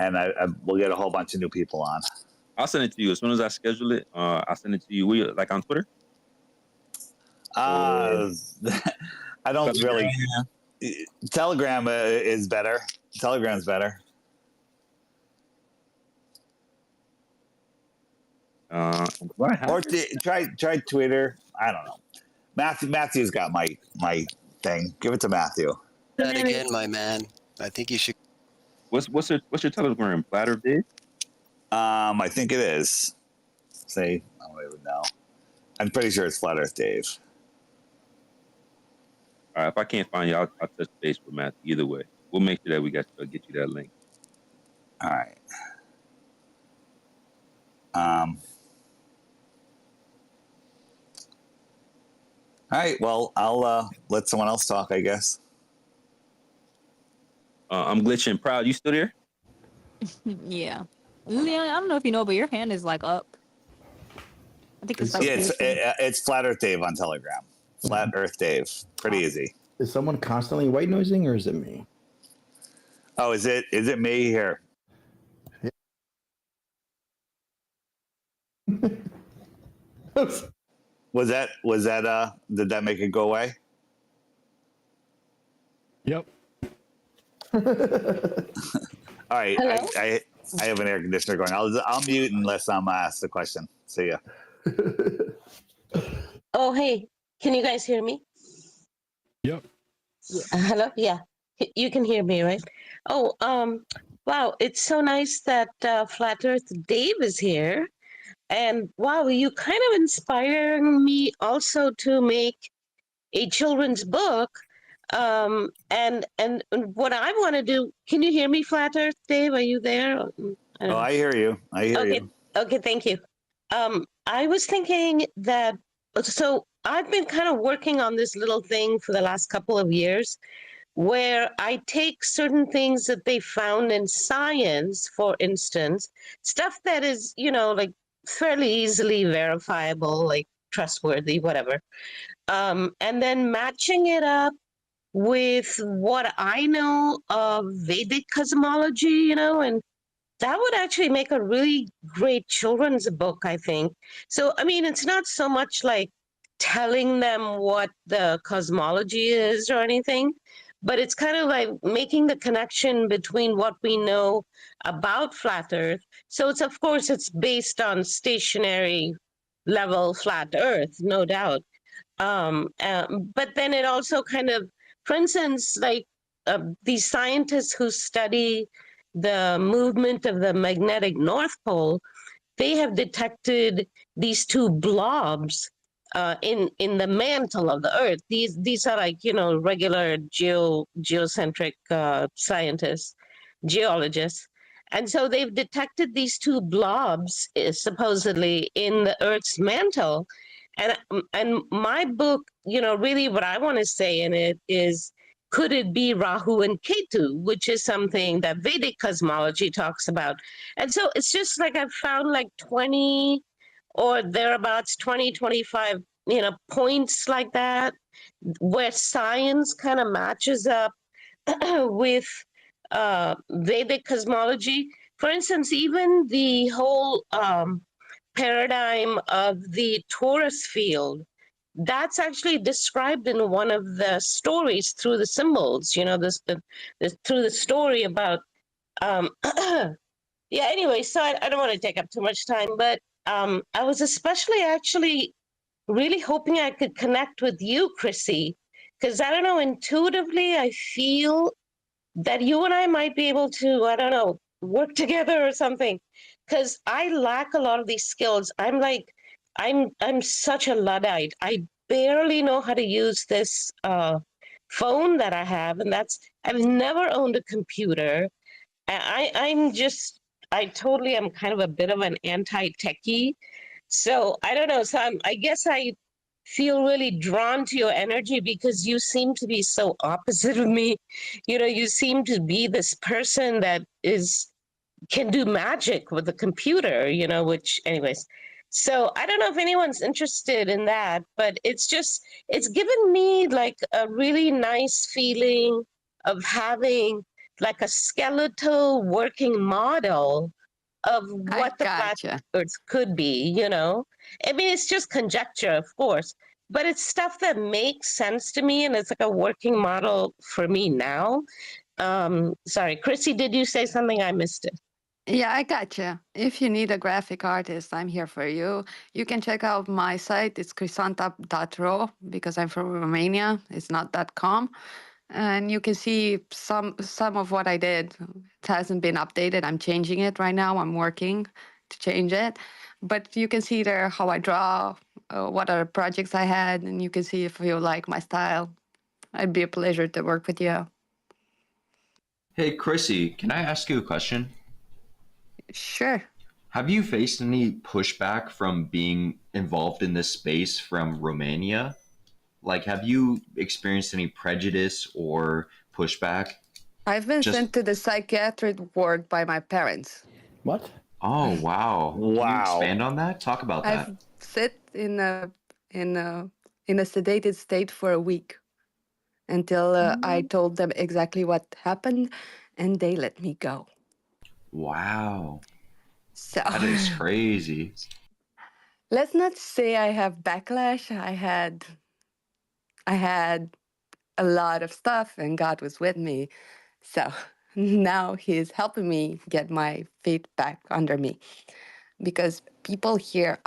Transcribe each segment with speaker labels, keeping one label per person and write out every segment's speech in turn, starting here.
Speaker 1: and we'll get a whole bunch of new people on.
Speaker 2: I'll send it to you as soon as I schedule it. I'll send it to you. Like on Twitter?
Speaker 1: I don't really. Telegram is better. Telegram's better. Or try Twitter. I don't know. Matthew's got my thing. Give it to Matthew.
Speaker 3: That again, my man. I think you should.
Speaker 2: What's your Telegram? Flat Earth Dave?
Speaker 1: I think it is. I don't even know. I'm pretty sure it's Flat Earth Dave.
Speaker 2: All right, if I can't find you, I'll touch base with Matt. Either way, we'll make sure that we get you that link.
Speaker 1: All right. All right. Well, I'll let someone else talk, I guess.
Speaker 2: I'm glitching. Proud, you still there?
Speaker 4: Yeah. Leon, I don't know if you know, but your hand is like up. I think it's like
Speaker 1: it's Flat Earth Dave on Telegram. Flat Earth Dave. Pretty easy.
Speaker 5: Is someone constantly white noising, or is it me?
Speaker 1: Oh, is it me here? Was that did that make it go away?
Speaker 6: Yep.
Speaker 1: All right. I have an air conditioner going. I'll mute unless I'm asked the question. See ya.
Speaker 7: Oh, hey, can you guys hear me?
Speaker 6: Yep.
Speaker 7: Hello? Yeah, you can hear me, right? Oh, wow, it's so nice that Flat Earth Dave is here. And wow, you kind of inspiring me also to make a children's book. And what I want to do, can you hear me, Flat Earth Dave? Are you there?
Speaker 1: I hear you. You.
Speaker 7: Okay, thank you. I was thinking that, so I've been kind of working on this little thing for the last couple of years where I take certain things that they found in science, for instance, stuff that is, like fairly easily verifiable, like trustworthy, whatever, and then matching it up with what I know of Vedic cosmology, and that would actually make a really great children's book, I think. So, I mean, it's not so much like telling them what the cosmology is or anything, but it's kind of like making the connection between what we know about flat Earth. So of course, it's based on stationary level flat Earth, no doubt. But then it also kind of, for instance, like these scientists who study the movement of the magnetic North Pole, they have detected these two blobs in the mantle of the Earth. These are like, regular geocentric scientists, geologists. And so they've detected these two blobs supposedly in the Earth's mantle. And my book, really what I want to say in it is, could it be Rahu and Ketu, which is something that Vedic cosmology talks about? And so it's just like I've found like 20 or thereabouts, 20, 25, points like that, where science kind of matches up with Vedic cosmology. For instance, even the whole paradigm of the torus field, that's actually described in one of the stories through the symbols, through the story about, anyway, so I don't want to take up too much time, but I was especially actually really hoping I could connect with you, Chrissy, because I don't know, intuitively, I feel that you and I might be able to, I don't know, work together or something, because I lack a lot of these skills. I'm such a Luddite. I barely know how to use this phone that I have, and I've never owned a computer. I totally am kind of a bit of an anti-techie. So I don't know. So I guess I feel really drawn to your energy because you seem to be so opposite of me. You seem to be this person that can do magic with a computer, which anyways. So I don't know if anyone's interested in that, but it's given me like a really nice feeling of having like a skeletal working model of what the flat
Speaker 6: Gotcha.
Speaker 7: Earth could be, you know? I mean, it's just conjecture, of course, but it's stuff that makes sense to me, and it's like a working model for me now. Sorry, Chrissy, did you say something? I missed it.
Speaker 6: Yeah, I gotcha. If you need a graphic artist, I'm here for you. You can check out my site. It's crisanta.ro because I'm from Romania. It's not .com. And you can see some of what I did. It hasn't been updated. I'm changing it right now. I'm working to change it. But you can see there how I draw, what other projects I had, and you can see if you like my style. It'd be a pleasure to work with you.
Speaker 8: Hey, Chrissy, can I ask you a question?
Speaker 6: Sure.
Speaker 8: Have you faced any pushback from being involved in this space from Romania? Like, have you experienced any prejudice or pushback?
Speaker 6: I've been
Speaker 8: Just-
Speaker 6: sent to the psychiatric ward by my parents.
Speaker 5: What?
Speaker 8: Oh, wow. Can you
Speaker 1: Wow.
Speaker 8: expand on that? Talk about that.
Speaker 6: I've sit in a sedated state for a week until I told them exactly what happened, and they let me go.
Speaker 8: Wow.
Speaker 6: So
Speaker 8: That is crazy.
Speaker 6: let's not say I have backlash. I had a lot of stuff, and God was with me. So now He's helping me get my feet back under me, because people here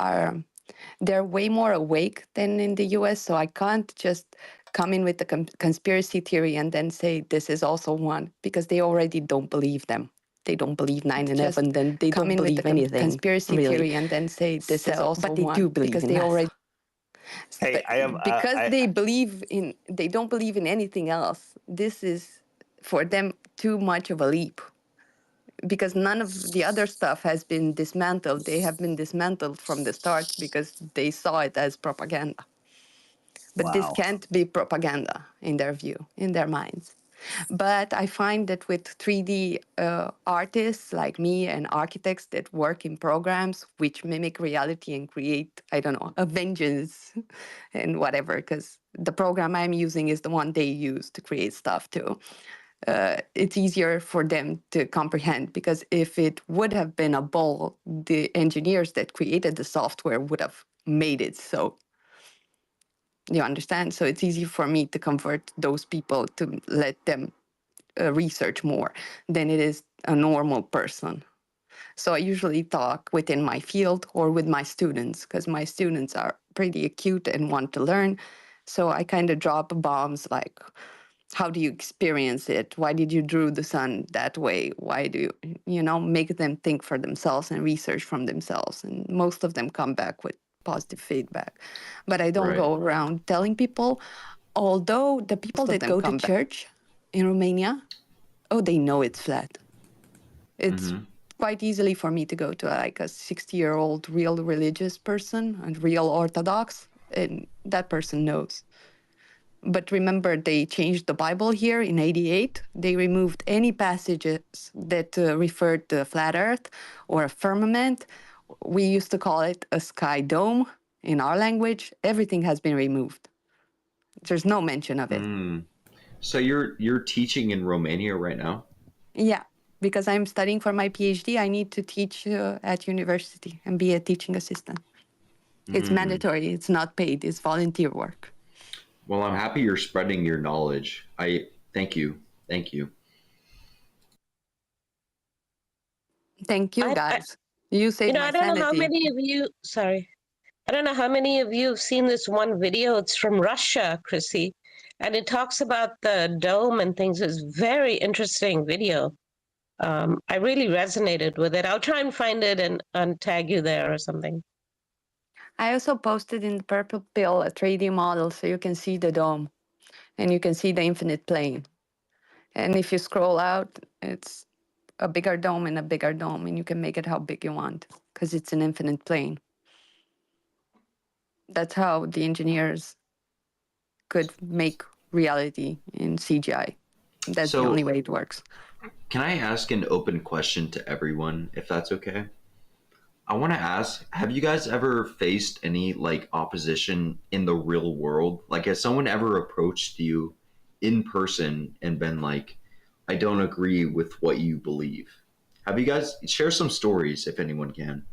Speaker 6: they're way more awake than in the US. So I can't just come in with the conspiracy theory and then say this is also one, because they already don't believe them. They don't believe 9/11, then they don't believe anything. Conspiracy
Speaker 5: really.
Speaker 6: theory and then say this is also
Speaker 5: but they
Speaker 6: one,
Speaker 5: do believe
Speaker 6: because
Speaker 5: in
Speaker 6: they
Speaker 5: us.
Speaker 6: already
Speaker 1: Hey, I have
Speaker 6: because
Speaker 1: I,
Speaker 6: they don't believe in anything else. This is for them too much of a leap, because none of the other stuff has been dismantled. They have been dismantled from the start because they saw it as propaganda. But this
Speaker 1: Wow.
Speaker 6: can't be propaganda in their view, in their minds. But I find that with 3D artists like me and architects that work in programs which mimic reality and create, I don't know, a vengeance and whatever, because the program I'm using is the one they use to create stuff too. It's easier for them to comprehend, because if it would have been a ball, the engineers that created the software would have made it so. You understand? So it's easy for me to convert those people to let them research more than it is a normal person. So I usually talk within my field or with my students, because my students are pretty acute and want to learn. So I kind of drop bombs like, how do you experience it? Why did you draw the sun that way? Why do you, make them think for themselves and research from themselves? And most of them come back with positive feedback. But I don't
Speaker 8: Right.
Speaker 6: go around telling people, although the people that go to church in Romania, they know it's flat. It's quite easily for me to go to like a 60-year-old real religious person and real Orthodox, and that person knows. But remember, they changed the Bible here in '88. They removed any passages that referred to a flat earth or a firmament. We used to call it a sky dome in our language. Everything has been removed. There's no mention of it.
Speaker 8: So you're teaching in Romania right now?
Speaker 6: Yeah, because I'm studying for my PhD, I need to teach at university and be a teaching assistant. It's mandatory. It's not paid. It's volunteer work.
Speaker 8: Well, I'm happy you're spreading your knowledge. Thank you. Thank you.
Speaker 6: Thank you, guys. You saved my
Speaker 7: I don't know how
Speaker 6: sanity.
Speaker 7: many of you, sorry. I don't know how many of you have seen this one video. It's from Russia, Chrissy, and it talks about the dome and things. It's a very interesting video. I really resonated with it. I'll try and find it and tag you there or something.
Speaker 6: I also posted in the Purple Pill a 3D model so you can see the dome and you can see the infinite plane. And if you scroll out, it's a bigger dome and a bigger dome, and you can make it how big you want because it's an infinite plane. That's how the engineers could make reality in CGI. That's the
Speaker 8: So-
Speaker 6: only way it works.
Speaker 8: Can I ask an open question to everyone, if that's okay? I want to ask, have you guys ever faced any like opposition in the real world? Like, has someone ever approached you in person and been like, I don't agree with what you believe. Have you guys share some stories if anyone can?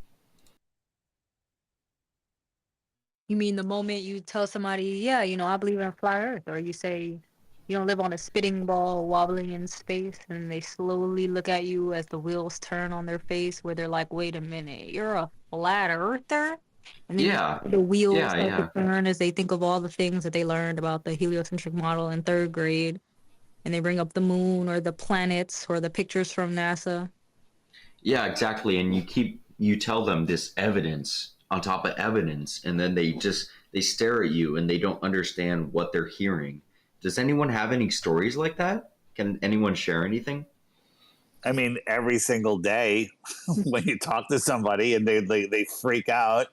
Speaker 4: You mean the moment you tell somebody, yeah, I believe in a flat Earth, or you say you don't live on a spitting ball wobbling in space, and they slowly look at you as the wheels turn on their face, where they're like, "Wait a minute, you're a flat earther," and then
Speaker 8: Yeah.
Speaker 4: the wheels
Speaker 8: Yeah,
Speaker 4: start to
Speaker 8: yeah.
Speaker 4: turn as they think of all the things that they learned about the heliocentric model in third grade, and they bring up the moon or the planets or the pictures from NASA.
Speaker 8: Yeah, exactly. And you tell them this evidence on top of evidence, and then they stare at you and they don't understand what they're hearing. Does anyone have any stories like that? Can anyone share anything?
Speaker 1: I mean, every single day when you talk to somebody and they freak out,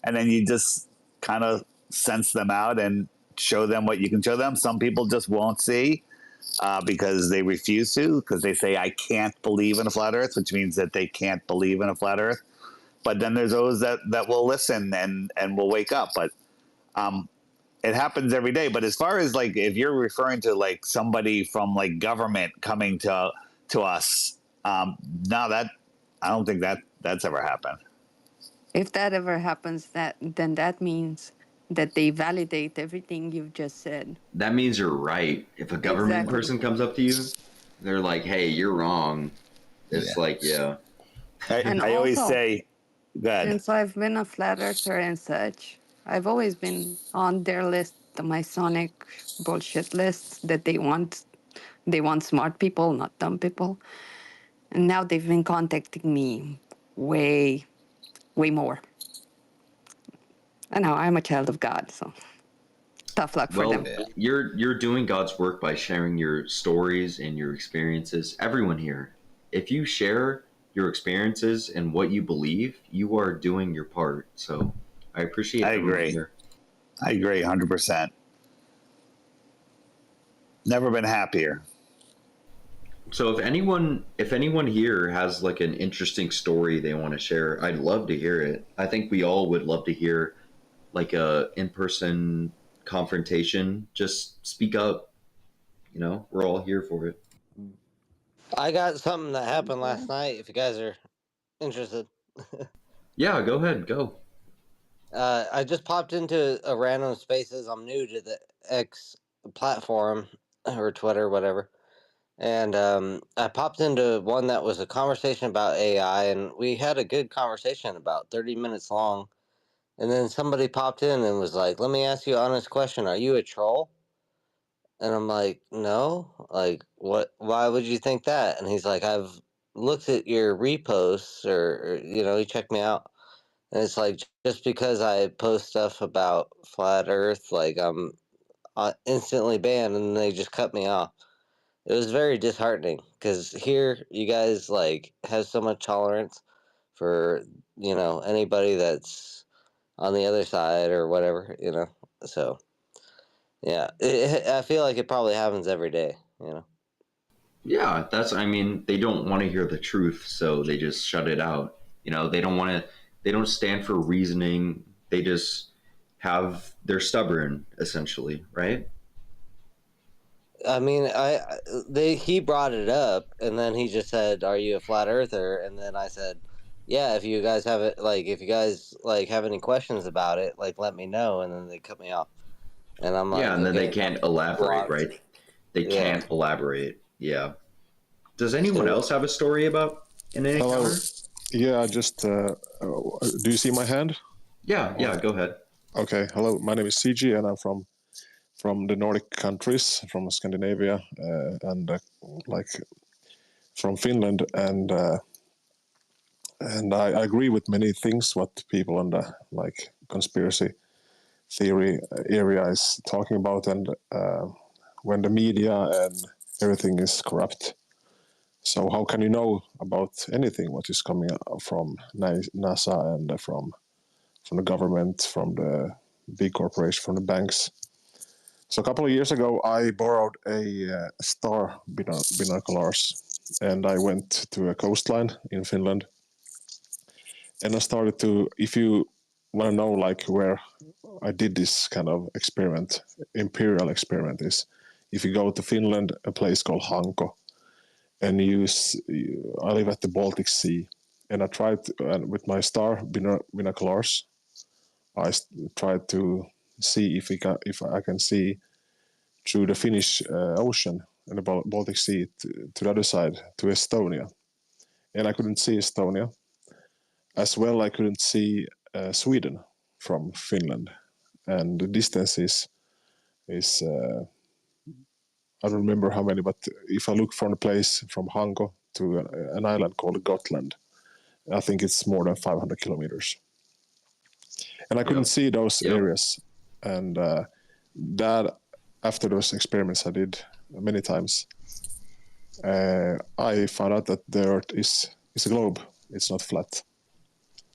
Speaker 1: and then you just kind of sense them out and show them what you can show them. Some people just won't see because they refuse to, because they say, I can't believe in a flat earth, which means that they can't believe in a flat earth. But then there's those that will listen and will wake up. But um, it happens every day. But as far as like, if you're referring to like somebody from like government coming to us, no, that I don't think that's ever happened.
Speaker 6: If that ever happens, then that means that they validate everything you've just said.
Speaker 8: That means you're right. If a government
Speaker 6: Exactly.
Speaker 8: person comes up to you, they're like, "Hey, you're wrong." It's
Speaker 1: Yeah.
Speaker 8: like, yeah.
Speaker 6: And
Speaker 1: I always
Speaker 6: also,
Speaker 1: say, good.
Speaker 6: since I've been a flat earther and such, I've always been on their list, the Masonic bullshit lists that they want smart people, not dumb people. And now they've been contacting me way, way more. And now I'm a child of God, so tough luck for
Speaker 8: Well,
Speaker 6: them.
Speaker 8: you're doing God's work by sharing your stories and your experiences. Everyone here, if you share your experiences and what you believe, you are doing your part. So I appreciate
Speaker 1: I
Speaker 8: everyone
Speaker 1: agree.
Speaker 8: here.
Speaker 1: I agree 100%. Never been happier.
Speaker 8: So if anyone here has like an interesting story they want to share, I'd love to hear it. I think we all would love to hear like a in-person confrontation. Just speak up. We're all here for it.
Speaker 9: I got something that happened last night. If you guys are interested,
Speaker 8: Yeah, go ahead, go.
Speaker 9: I just popped into a random spaces. I'm new to the X platform or Twitter, whatever, and I popped into one that was a conversation about AI, and we had a good conversation about 30 minutes long. And then somebody popped in and was like, "Let me ask you an honest question. Are you a troll?" And I'm like, "No. Like, what? Why would you think that?" And he's like, "I've looked at your reposts, or he checked me out." And it's like, just because I post stuff about flat Earth, like I'm instantly banned, and they just cut me off. It was very disheartening because here you guys like have so much tolerance for anybody that's on the other side or whatever. So yeah, I feel like it probably happens every day.
Speaker 8: Yeah, I mean, they don't want to hear the truth, so they just shut it out. They don't stand for reasoning. They just they're stubborn, essentially, right?
Speaker 9: I mean, he brought it up, and then he just said, "Are you a flat earther?" And then I said, "Yeah, if you guys have it, like, if you guys like have any questions about it, like, let me know." And then they cut me off, and I'm
Speaker 8: Yeah,
Speaker 9: like,
Speaker 8: and then they
Speaker 9: "Okay,
Speaker 8: can't elaborate,
Speaker 9: blocked."
Speaker 8: right? They
Speaker 9: Yeah.
Speaker 8: can't elaborate. Yeah. Does anyone
Speaker 9: So
Speaker 8: else have a story about an
Speaker 10: Hello.
Speaker 8: encounter?
Speaker 10: Yeah, I just do you see my hand?
Speaker 8: Yeah, go ahead.
Speaker 10: Okay. Hello, my name is CG, and I'm from the Nordic countries, from Scandinavia, and like from Finland, and I agree with many things what people on the like conspiracy theory area is talking about, and when the media and everything is corrupt. So how can you know about anything what is coming out from NASA and from the government, from the big corporation, from the banks? So a couple of years ago, I borrowed a star binoculars, and I went to a coastline in Finland, and I started to. If you want to know, like where I did this kind of experiment, imperial experiment, is if you go to Finland, a place called Hanko. and I live at the Baltic Sea, and I tried with my star binoculars. I tried to see if I can see through the Finnish Ocean and the Baltic Sea to the other side, to Estonia. And I couldn't see Estonia. As well, I couldn't see Sweden from Finland. And the distance is I don't remember how many, but if I look from a place from Hanko to an island called Gotland, I think it's more than 500 kilometers. And I couldn't see those areas. And that, after those experiments I did many times, I found out that the Earth is a globe. It's not flat.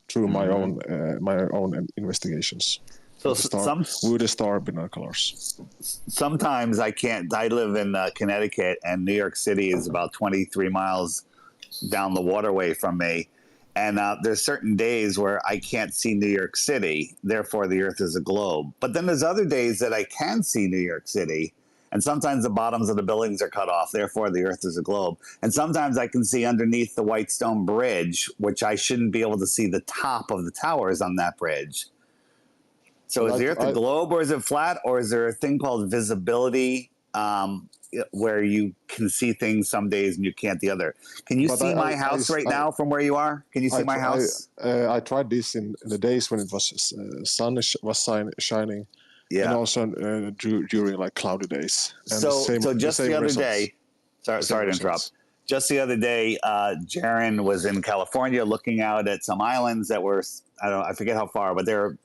Speaker 10: Through my own investigations.
Speaker 1: So
Speaker 10: with the star binoculars.
Speaker 1: Sometimes I can't. I live in Connecticut, and New York City is about 23 miles down the waterway from me. And there's certain days where I can't see New York City. Therefore, the Earth is a globe. But then there's other days that I can see New York City. And sometimes the bottoms of the buildings are cut off. Therefore, the Earth is a globe. And sometimes I can see underneath the White Stone Bridge, which I shouldn't be able to see the top of the towers on that bridge. So is the Earth a globe, or is it flat, or is there a thing called visibility where you can see things some days and you can't the other? Can you see my house right now from where you are? Can you see my house?
Speaker 10: I tried this in the days when it was sun was shining. Yeah. And also during like cloudy days. And
Speaker 1: so just the other day, sorry to interrupt. Just the other day, Jaron was in California looking out at some islands that were, I forget how far, but they're,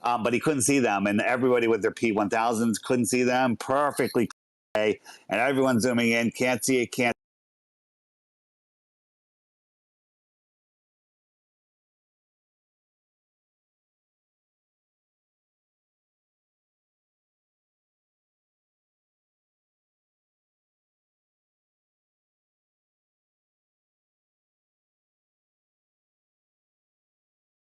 Speaker 1: but he couldn't see them. And everybody with their P1000s couldn't see them perfectly. And everyone's zooming in, can't see it, can't.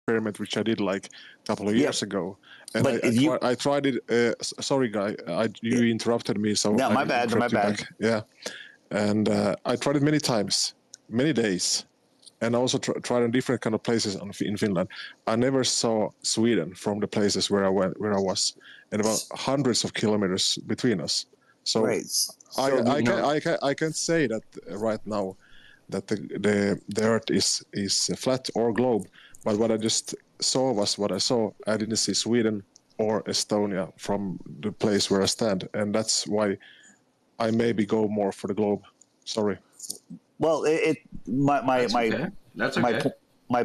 Speaker 10: Experiment which I did like a couple of years ago, and I tried it. Sorry, guy, you interrupted me, so
Speaker 1: no, my bad.
Speaker 10: Yeah, and I tried it many times, many days, and I also tried in different kind of places in Finland. I never saw Sweden from the places where I was, and about hundreds of kilometers between us. So, I can't say that right now that the Earth is flat or globe. But what I just saw was what I saw. I didn't see Sweden or Estonia from the place where I stand. And that's why I maybe go more for the globe. Sorry.
Speaker 1: Well, my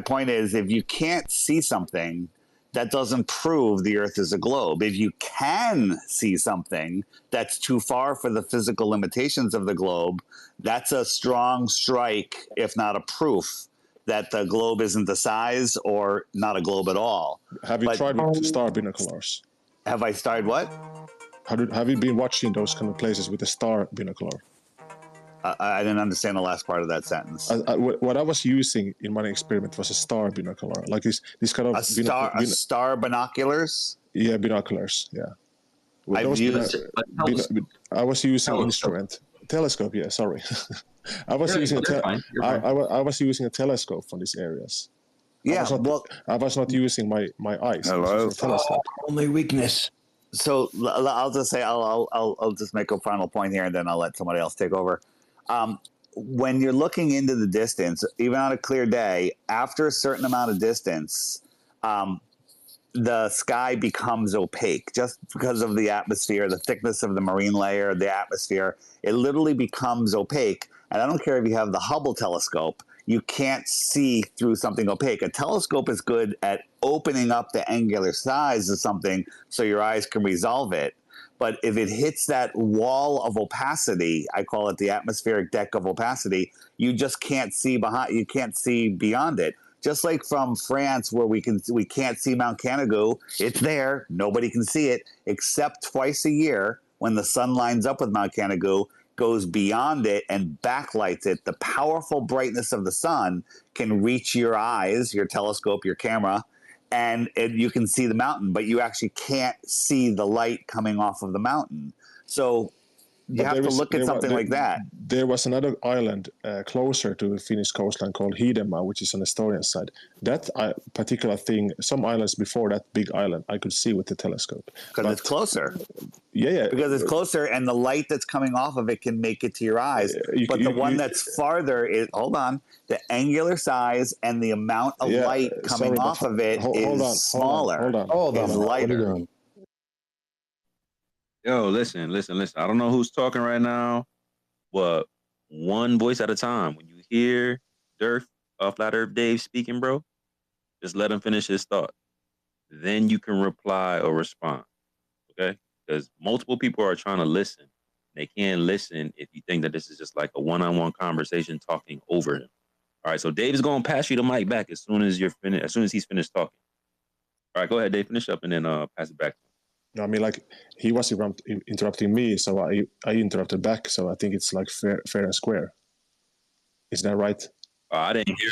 Speaker 1: point is, if you can't see something, that doesn't prove the Earth is a globe. If you can see something that's too far for the physical limitations of the globe, that's a strong strike, if not a proof, that the globe isn't the size or not a globe at all.
Speaker 10: Have you tried with star binoculars?
Speaker 1: Have I started what?
Speaker 10: Have you been watching those kind of places with a star binocular?
Speaker 1: I didn't understand the last part of that sentence.
Speaker 10: What I was using in my experiment was a star binocular, like this kind of
Speaker 1: star binoculars.
Speaker 10: Yeah, binoculars. Yeah.
Speaker 1: I was
Speaker 10: using an instrument. Telescope. Yeah, sorry. I was using a telescope from these areas.
Speaker 1: Yeah,
Speaker 10: I was not using my eyes.
Speaker 5: Hello. Only weakness.
Speaker 1: So I'll just say I'll just make a final point here, and then I'll let somebody else take over. When you're looking into the distance, even on a clear day, after a certain amount of distance, the sky becomes opaque just because of the atmosphere, the thickness of the marine layer, the atmosphere. It literally becomes opaque. And I don't care if you have the Hubble telescope, you can't see through something opaque. A telescope is good at opening up the angular size of something so your eyes can resolve it. But if it hits that wall of opacity, I call it the atmospheric deck of opacity, you just can't see you can't see beyond it. Just like from France, where we can't see Mount Canigou, it's there, nobody can see it, except twice a year when the sun lines up with Mount Canigou, goes beyond it and backlights it. The powerful brightness of the sun can reach your eyes, your telescope, your camera, and you can see the mountain, but you actually can't see the light coming off of the mountain. So you have to look at something like that.
Speaker 10: There was another island closer to the Finnish coastline called Hiidenmaa, which is on the Estonian side. That particular thing, some islands before that big island, I could see with the telescope.
Speaker 1: Because it's closer.
Speaker 10: Yeah.
Speaker 1: Because it's closer, and the light that's coming off of it can make it to your eyes. But the one that's farther is, hold on, the angular size and the amount of light coming off of it is smaller.
Speaker 5: Hold on.
Speaker 1: Is lighter.
Speaker 5: What are you doing?
Speaker 2: Yo, listen. I don't know who's talking right now, but one voice at a time. When you hear Flat Earth Dave speaking, bro, just let him finish his thought. Then you can reply or respond, okay? Because multiple people are trying to listen. They can't listen if you think that this is just like a one-on-one conversation talking over him. All right, so Dave is going to pass you the mic back as soon as he's finished talking. All right, go ahead, Dave. Finish up and then pass it back to him.
Speaker 10: No, I mean, like, he was interrupting me, so I interrupted back. So I think it's like fair and square. Is that right?
Speaker 2: I didn't hear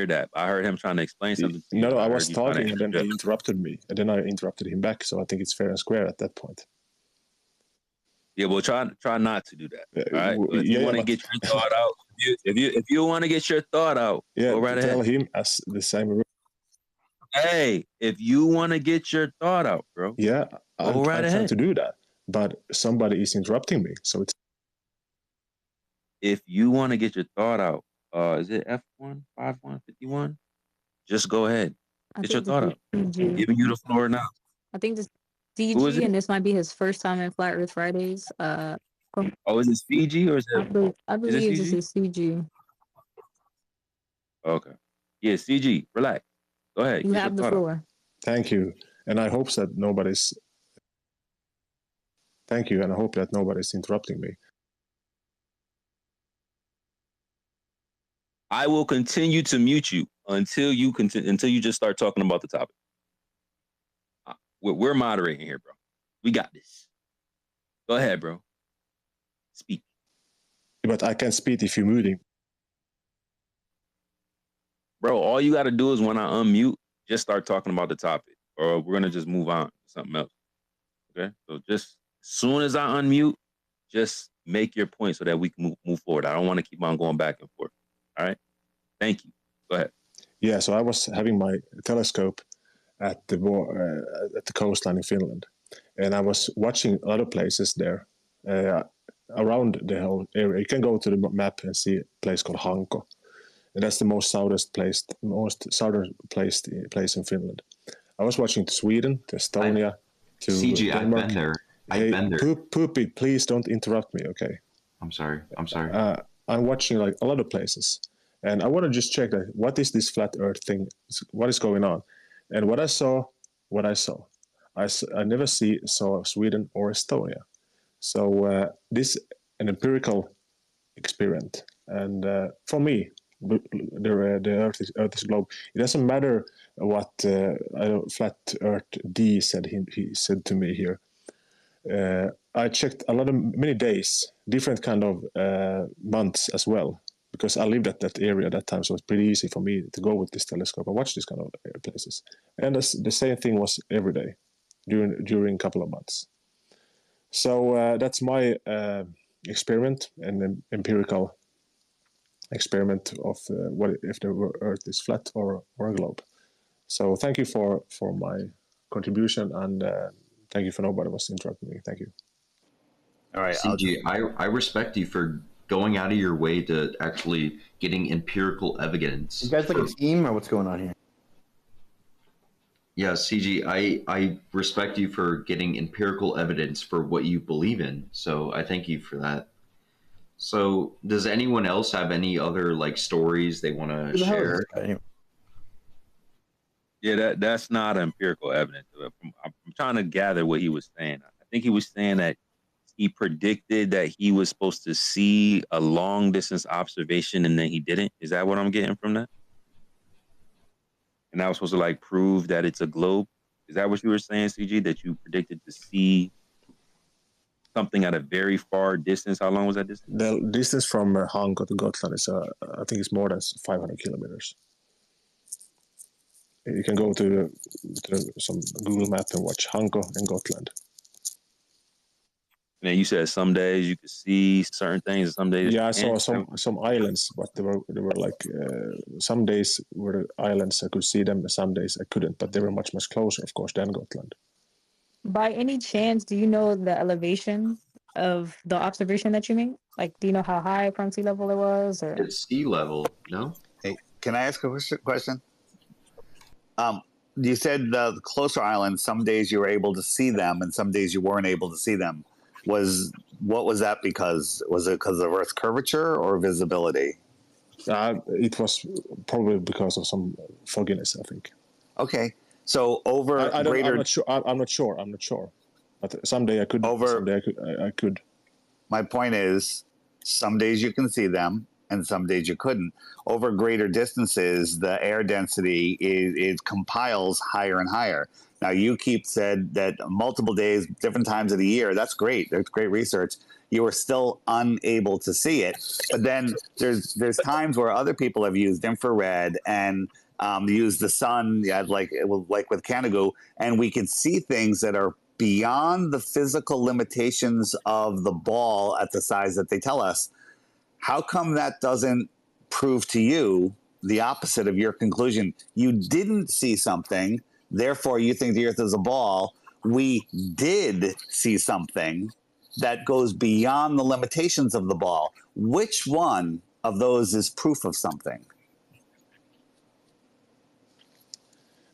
Speaker 2: that. I heard him trying to explain something to you.
Speaker 10: No, I was talking and then he interrupted me. And then I interrupted him back. So I think it's fair and square at that point.
Speaker 2: Yeah, well, try not to do that. All right. If you want to get your thought out, if you want to get your thought out, go right ahead.
Speaker 10: Tell him as the same.
Speaker 2: Hey, if you want to get your thought out, bro.
Speaker 10: Yeah,
Speaker 2: I'm
Speaker 10: trying to do that, but somebody is interrupting me. So it's.
Speaker 2: If you want to get your thought out, is it F1, 51, 51? Just go ahead. Get your thought out. I'm giving you the floor now.
Speaker 4: I think this CG, and this might be his first time in Flat Earth Fridays.
Speaker 2: Is it Fiji or is it?
Speaker 4: I believe this is CG.
Speaker 2: Okay. Yeah, CG. Relax. Go ahead.
Speaker 4: You have the floor.
Speaker 10: Thank you, and I hope that nobody's. Thank you, and I hope that nobody's interrupting me.
Speaker 2: I will continue to mute you until you just start talking about the topic. We're moderating here, bro. We got this. Go ahead, bro. Speak.
Speaker 10: But I can't speak if you're muting.
Speaker 2: Bro, all you got to do is when I unmute, just start talking about the topic, or we're going to just move on to something else. Okay? So just as soon as I unmute, just make your point so that we can move forward. I don't want to keep on going back and forth. All right? Thank you. Go ahead.
Speaker 10: Yeah, so I was having my telescope at the coastline in Finland, and I was watching other places there around the whole area. You can go to the map and see a place called Hanko. And that's the most southern place in Finland. I was watching to Sweden, to Estonia, to
Speaker 8: CG.
Speaker 10: Denmark.
Speaker 8: I've been there. I've been there.
Speaker 10: Poopy, please don't interrupt me, okay?
Speaker 8: I'm sorry.
Speaker 10: I'm watching like a lot of places, and I want to just check that what is this flat Earth thing? What is going on? And what I saw, I never saw Sweden or Estonia. So this an empirical experiment, and for me. The Earth is globe. It doesn't matter what Flat Earth D said. He said to me here. I checked many days, different kind of months as well, because I lived at that area at that time, so it's pretty easy for me to go with this telescope and watch these kind of places. And the same thing was every day during a couple of months. So that's my experiment and empirical experiment of what if the Earth is flat or a globe. So thank you for my contribution, and thank you for nobody was interrupting me. Thank you.
Speaker 1: All right,
Speaker 8: CG, I respect you for going out of your way to actually getting empirical evidence.
Speaker 5: You guys like a team, or what's going on here?
Speaker 8: Yeah, CG, I respect you for getting empirical evidence for what you believe in. So I thank you for that. So, does anyone else have any other like stories they want to share?
Speaker 2: Yeah, that's not empirical evidence. I'm trying to gather what he was saying. I think he was saying that he predicted that he was supposed to see a long distance observation and then he didn't. Is that what I'm getting from that? And I was supposed to like prove that it's a globe. Is that what you were saying, CG? That you predicted to see something at a very far distance? How long was that distance?
Speaker 10: The distance from Hanko to Gotland is, I think it's more than 500 kilometers. You can go to some Google map and watch Hanko and Gotland.
Speaker 2: And you said some days you could see certain things, and some days
Speaker 10: Yeah, I
Speaker 2: you
Speaker 10: saw
Speaker 2: can't.
Speaker 10: some islands, but they were like some days were islands I could see them, and some days I couldn't. But they were much closer, of course, than Gotland.
Speaker 4: By any chance, do you know the elevation of the observation that you made? Like, do you know how high from sea level it was? Or
Speaker 8: It's sea level, no?
Speaker 1: Hey, can I ask a question? You said the closer islands, some days you were able to see them and some days you weren't able to see them. What was that because? Was it because of Earth's curvature or visibility?
Speaker 10: It was probably because of some fogginess, I think.
Speaker 1: Okay, so over
Speaker 10: I'm
Speaker 1: greater.
Speaker 10: not sure. I'm not sure. But someday I could. Someday I could.
Speaker 1: My point is, some days you can see them, and some days you couldn't. Over greater distances, the air density it compiles higher and higher. Now, you keep said that multiple days, different times of the year. That's great. That's great research. You are still unable to see it. But then there's times where other people have used infrared and used the sun, like with Canada, and we can see things that are beyond the physical limitations of the ball at the size that they tell us. How come that doesn't prove to you the opposite of your conclusion? You didn't see something, therefore you think the Earth is a ball. We did see something that goes beyond the limitations of the ball. Which one of those is proof of something?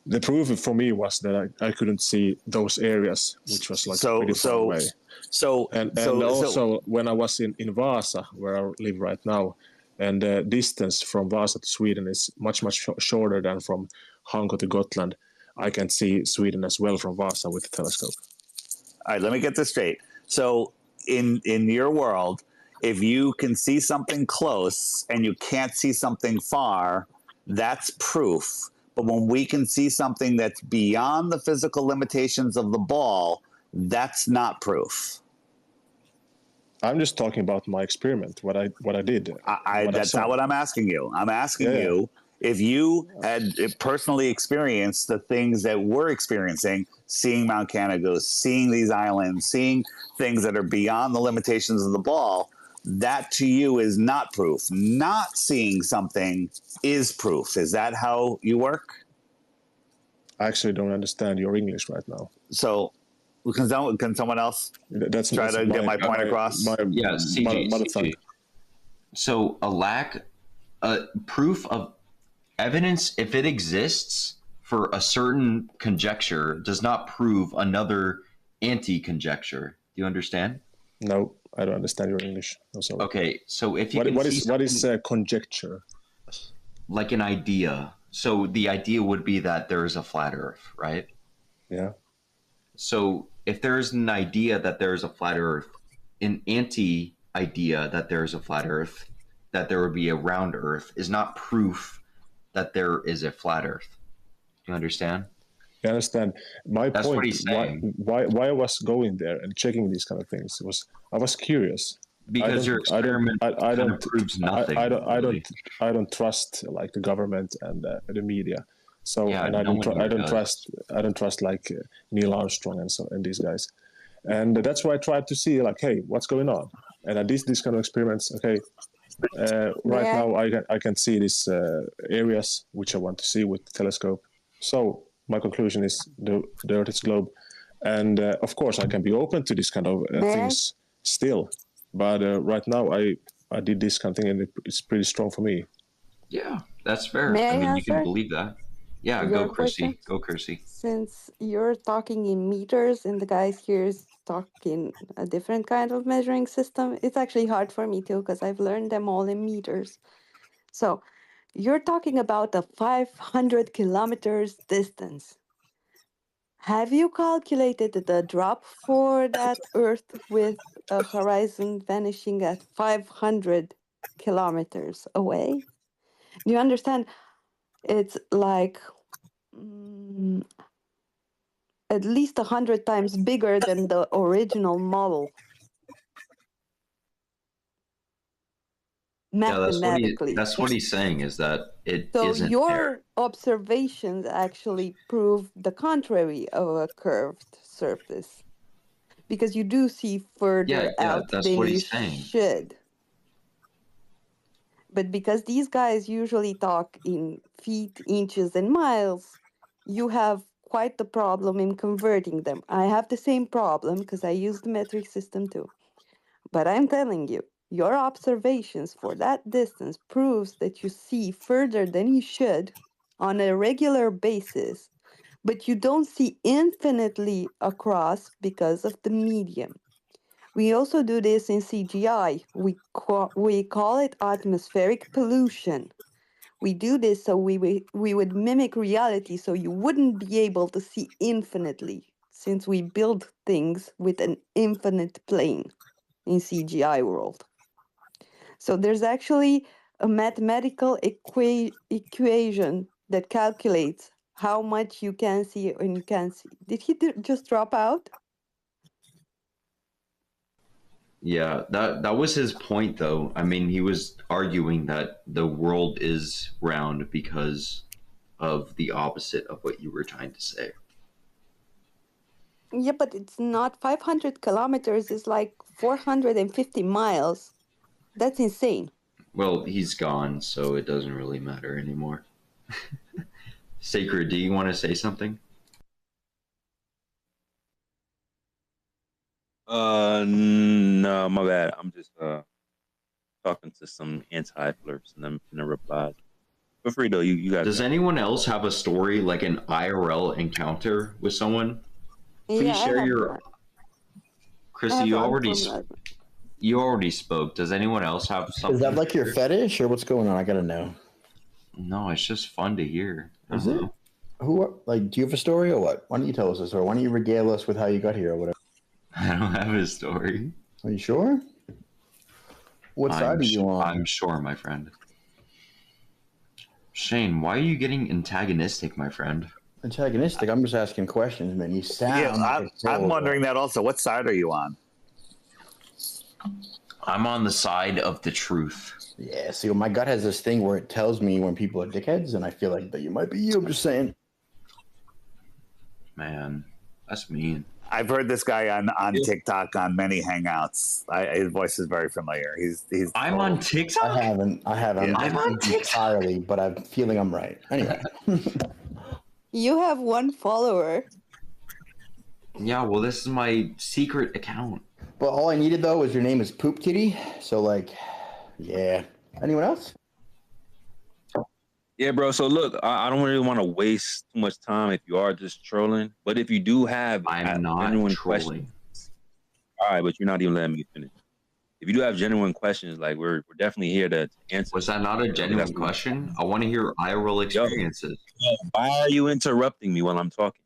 Speaker 10: The proof for me was that I couldn't see those areas, which was like pretty far away. And also when I was in Vasa, where I live right now, and the distance from Vasa to Sweden is much shorter than from Hanko to Gotland, I can see Sweden as well from Vasa with the telescope.
Speaker 1: All right, let me get this straight. So in your world, if you can see something close and you can't see something far, that's proof. But when we can see something that's beyond the physical limitations of the ball, that's not proof.
Speaker 10: I'm just talking about my experiment, what I did.
Speaker 1: That's not what I'm asking you. I'm asking you if you had personally experienced the things that we're experiencing, seeing Mount Canada, seeing these islands, seeing things that are beyond the limitations of the ball, that to you is not proof. Not seeing something is proof. Is that how you work?
Speaker 10: I actually don't understand your English right now.
Speaker 1: So can someone else try to get my point across?
Speaker 8: CG. So proof of evidence, if it exists for a certain conjecture, does not prove another anti-conjecture. Do you understand?
Speaker 10: No, I don't understand your English. Also.
Speaker 8: Okay, so if you
Speaker 10: what is conjecture?
Speaker 8: Like an idea. So the idea would be that there is a flat Earth, right?
Speaker 10: Yeah.
Speaker 8: So if there's an idea that there is a flat Earth, an anti-idea that there is a flat Earth, that there would be a round Earth, is not proof that there is a flat Earth. Do you understand?
Speaker 10: I understand.
Speaker 8: That's
Speaker 10: point,
Speaker 8: what he's saying.
Speaker 10: Why I was going there and checking these kind of things was I was curious.
Speaker 8: Because your experiment proves nothing.
Speaker 10: I don't trust like the government and the media. So and I don't trust like Neil Armstrong and these guys. And that's why I tried to see like, hey, what's going on? And I did these kind of experiments. Okay, right now I can see these areas which I want to see with the telescope. So my conclusion is the Earth is globe, and of course I can be open to this kind of things still. But right now I did this kind of thing, and it's pretty strong for me.
Speaker 8: Yeah, that's fair. I mean, you can believe that. Yeah, go Kirsty. Go Kirsty.
Speaker 6: Since you're talking in meters and the guys here is talking a different kind of measuring system, it's actually hard for me too because I've learned them all in meters. So you're talking about a 500 kilometers distance. Have you calculated the drop for that Earth with a horizon vanishing at 500 kilometers away? Do you understand? It's like at least 100 times bigger than the original model. Mathematically.
Speaker 8: Yeah, that's what he's saying is that it isn't
Speaker 6: So your
Speaker 8: there.
Speaker 6: observations actually prove the contrary of a curved surface. because you do see further out
Speaker 8: that's
Speaker 6: than
Speaker 8: what
Speaker 6: you
Speaker 8: he's saying.
Speaker 6: should. But because these guys usually talk in feet, inches, and miles, you have quite the problem in converting them. I have the same problem because I use the metric system too. But I'm telling you, your observations for that distance proves that you see further than you should on a regular basis, but you don't see infinitely across because of the medium. We also do this in CGI. We call it atmospheric pollution. We do this so we would mimic reality so you wouldn't be able to see infinitely, since we build things with an infinite plane in CGI world. So there's actually a mathematical equation that calculates how much you can see and you can't see. Did he just drop out?
Speaker 8: Yeah, that was his point, though. I mean, he was arguing that the world is round because of the opposite of what you were trying to say.
Speaker 6: Yeah, but it's not. 500 kilometers is like 450 miles. That's insane.
Speaker 8: Well, he's gone, so it doesn't really matter anymore. Sacred, do you want to say something?
Speaker 2: No, my bad. I'm just talking to some anti-flirts and them in the replies. Feel free though. You guys.
Speaker 8: Does anyone else have a story like an IRL encounter with someone? Please
Speaker 6: Yeah,
Speaker 8: share your.
Speaker 6: one.
Speaker 8: Chrissy, you already spoke. Does anyone else have something?
Speaker 5: Is that like your fetish or what's going on? I gotta know.
Speaker 8: No, it's just fun to hear.
Speaker 5: Is it? Who like? Do you have a story or what? Why don't you tell us a story? Why don't you regale us with how you got here or whatever?
Speaker 8: I don't have a story.
Speaker 5: Are you sure? What side are you on?
Speaker 8: I'm sure, my friend. Shane, why are you getting antagonistic, my friend?
Speaker 5: Antagonistic? I'm just asking questions, man. You sound.
Speaker 1: Yeah, I'm wondering that also. What side are you on?
Speaker 8: I'm on the side of the truth.
Speaker 5: Yeah, see, my gut has this thing where it tells me when people are dickheads, and I feel like that you might be you. I'm just saying.
Speaker 8: Man, that's mean.
Speaker 1: I've heard this guy on TikTok on many hangouts. His voice is very familiar. He's.
Speaker 8: I'm on TikTok.
Speaker 5: I haven't. Yeah.
Speaker 8: I'm on TikTok
Speaker 5: entirely, but I'm feeling I'm right. Anyway.
Speaker 6: You have one follower.
Speaker 8: Yeah, well, this is my secret account.
Speaker 5: Well, all I needed though was your name is Poop Kitty. So like, yeah. Anyone else?
Speaker 2: Yeah, bro. So look, I don't really want to waste too much time if you are just trolling. But if you do have genuine questions, all right, but you're not even letting me finish. If you do have genuine questions, like we're definitely here to answer.
Speaker 8: Was that not a genuine question? I want to hear IRL experiences.
Speaker 2: Yo, why are you interrupting me while I'm talking?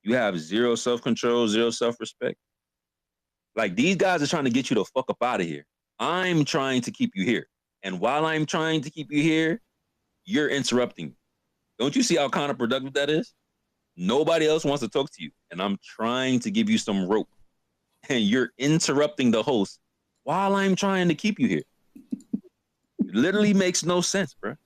Speaker 2: You have zero self-control, zero self-respect. Like these guys are trying to get you the fuck up out of here. I'm trying to keep you here. And while I'm trying to keep you here, you're interrupting me. Don't you see how counterproductive that is? Nobody else wants to talk to you. And I'm trying to give you some rope. And you're interrupting the host while I'm trying to keep you here. It literally makes no sense, bro.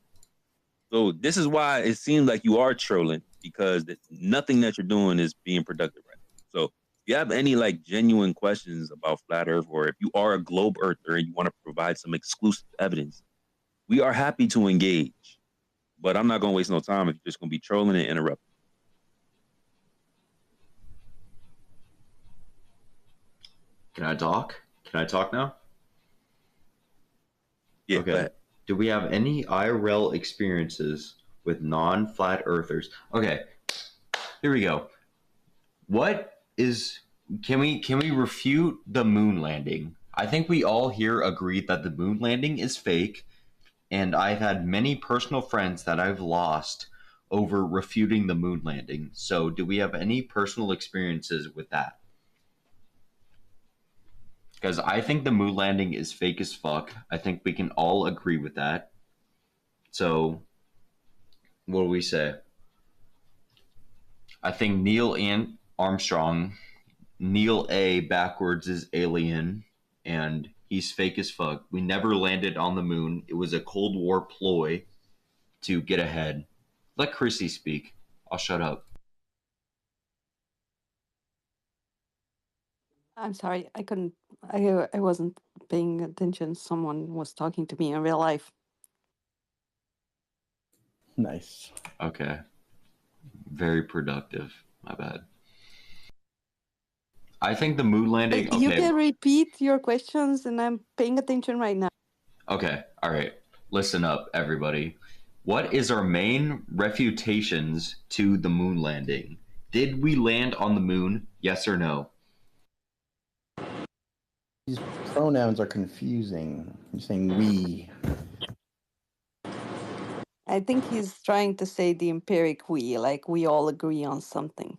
Speaker 2: So this is why it seems like you are trolling, because nothing that you're doing is being productive right now. So if you have any like genuine questions about flat earth, or if you are a globe earther and you want to provide some exclusive evidence, we are happy to engage. But I'm not going to waste no time if you're just going to be trolling and interrupting.
Speaker 8: Can I talk? Can I talk now?
Speaker 2: Yeah.
Speaker 8: Okay. Do we have any IRL experiences with non-flat earthers? Okay. Here we go. Can we refute the moon landing? I think we all here agree that the moon landing is fake, and I've had many personal friends that I've lost over refuting the moon landing. So do we have any personal experiences with that? Because I think the moon landing is fake as fuck. I think we can all agree with that. So, what do we say? I think Neil Armstrong, Neil A backwards is alien, and he's fake as fuck. We never landed on the moon. It was a Cold War ploy to get ahead. Let Chrissy speak. I'll shut up.
Speaker 6: I'm sorry, I couldn't. I wasn't paying attention. Someone was talking to me in real life.
Speaker 5: Nice.
Speaker 8: Okay. Very productive. My bad. I think the moon landing.
Speaker 6: You
Speaker 8: Okay.
Speaker 6: can repeat your questions, and I'm paying attention right now.
Speaker 8: Okay. All right. Listen up, everybody. What is our main refutations to the moon landing? Did we land on the moon? Yes or no?
Speaker 5: These pronouns are confusing. You're saying we.
Speaker 6: I think he's trying to say the empiric we, like we all agree on something,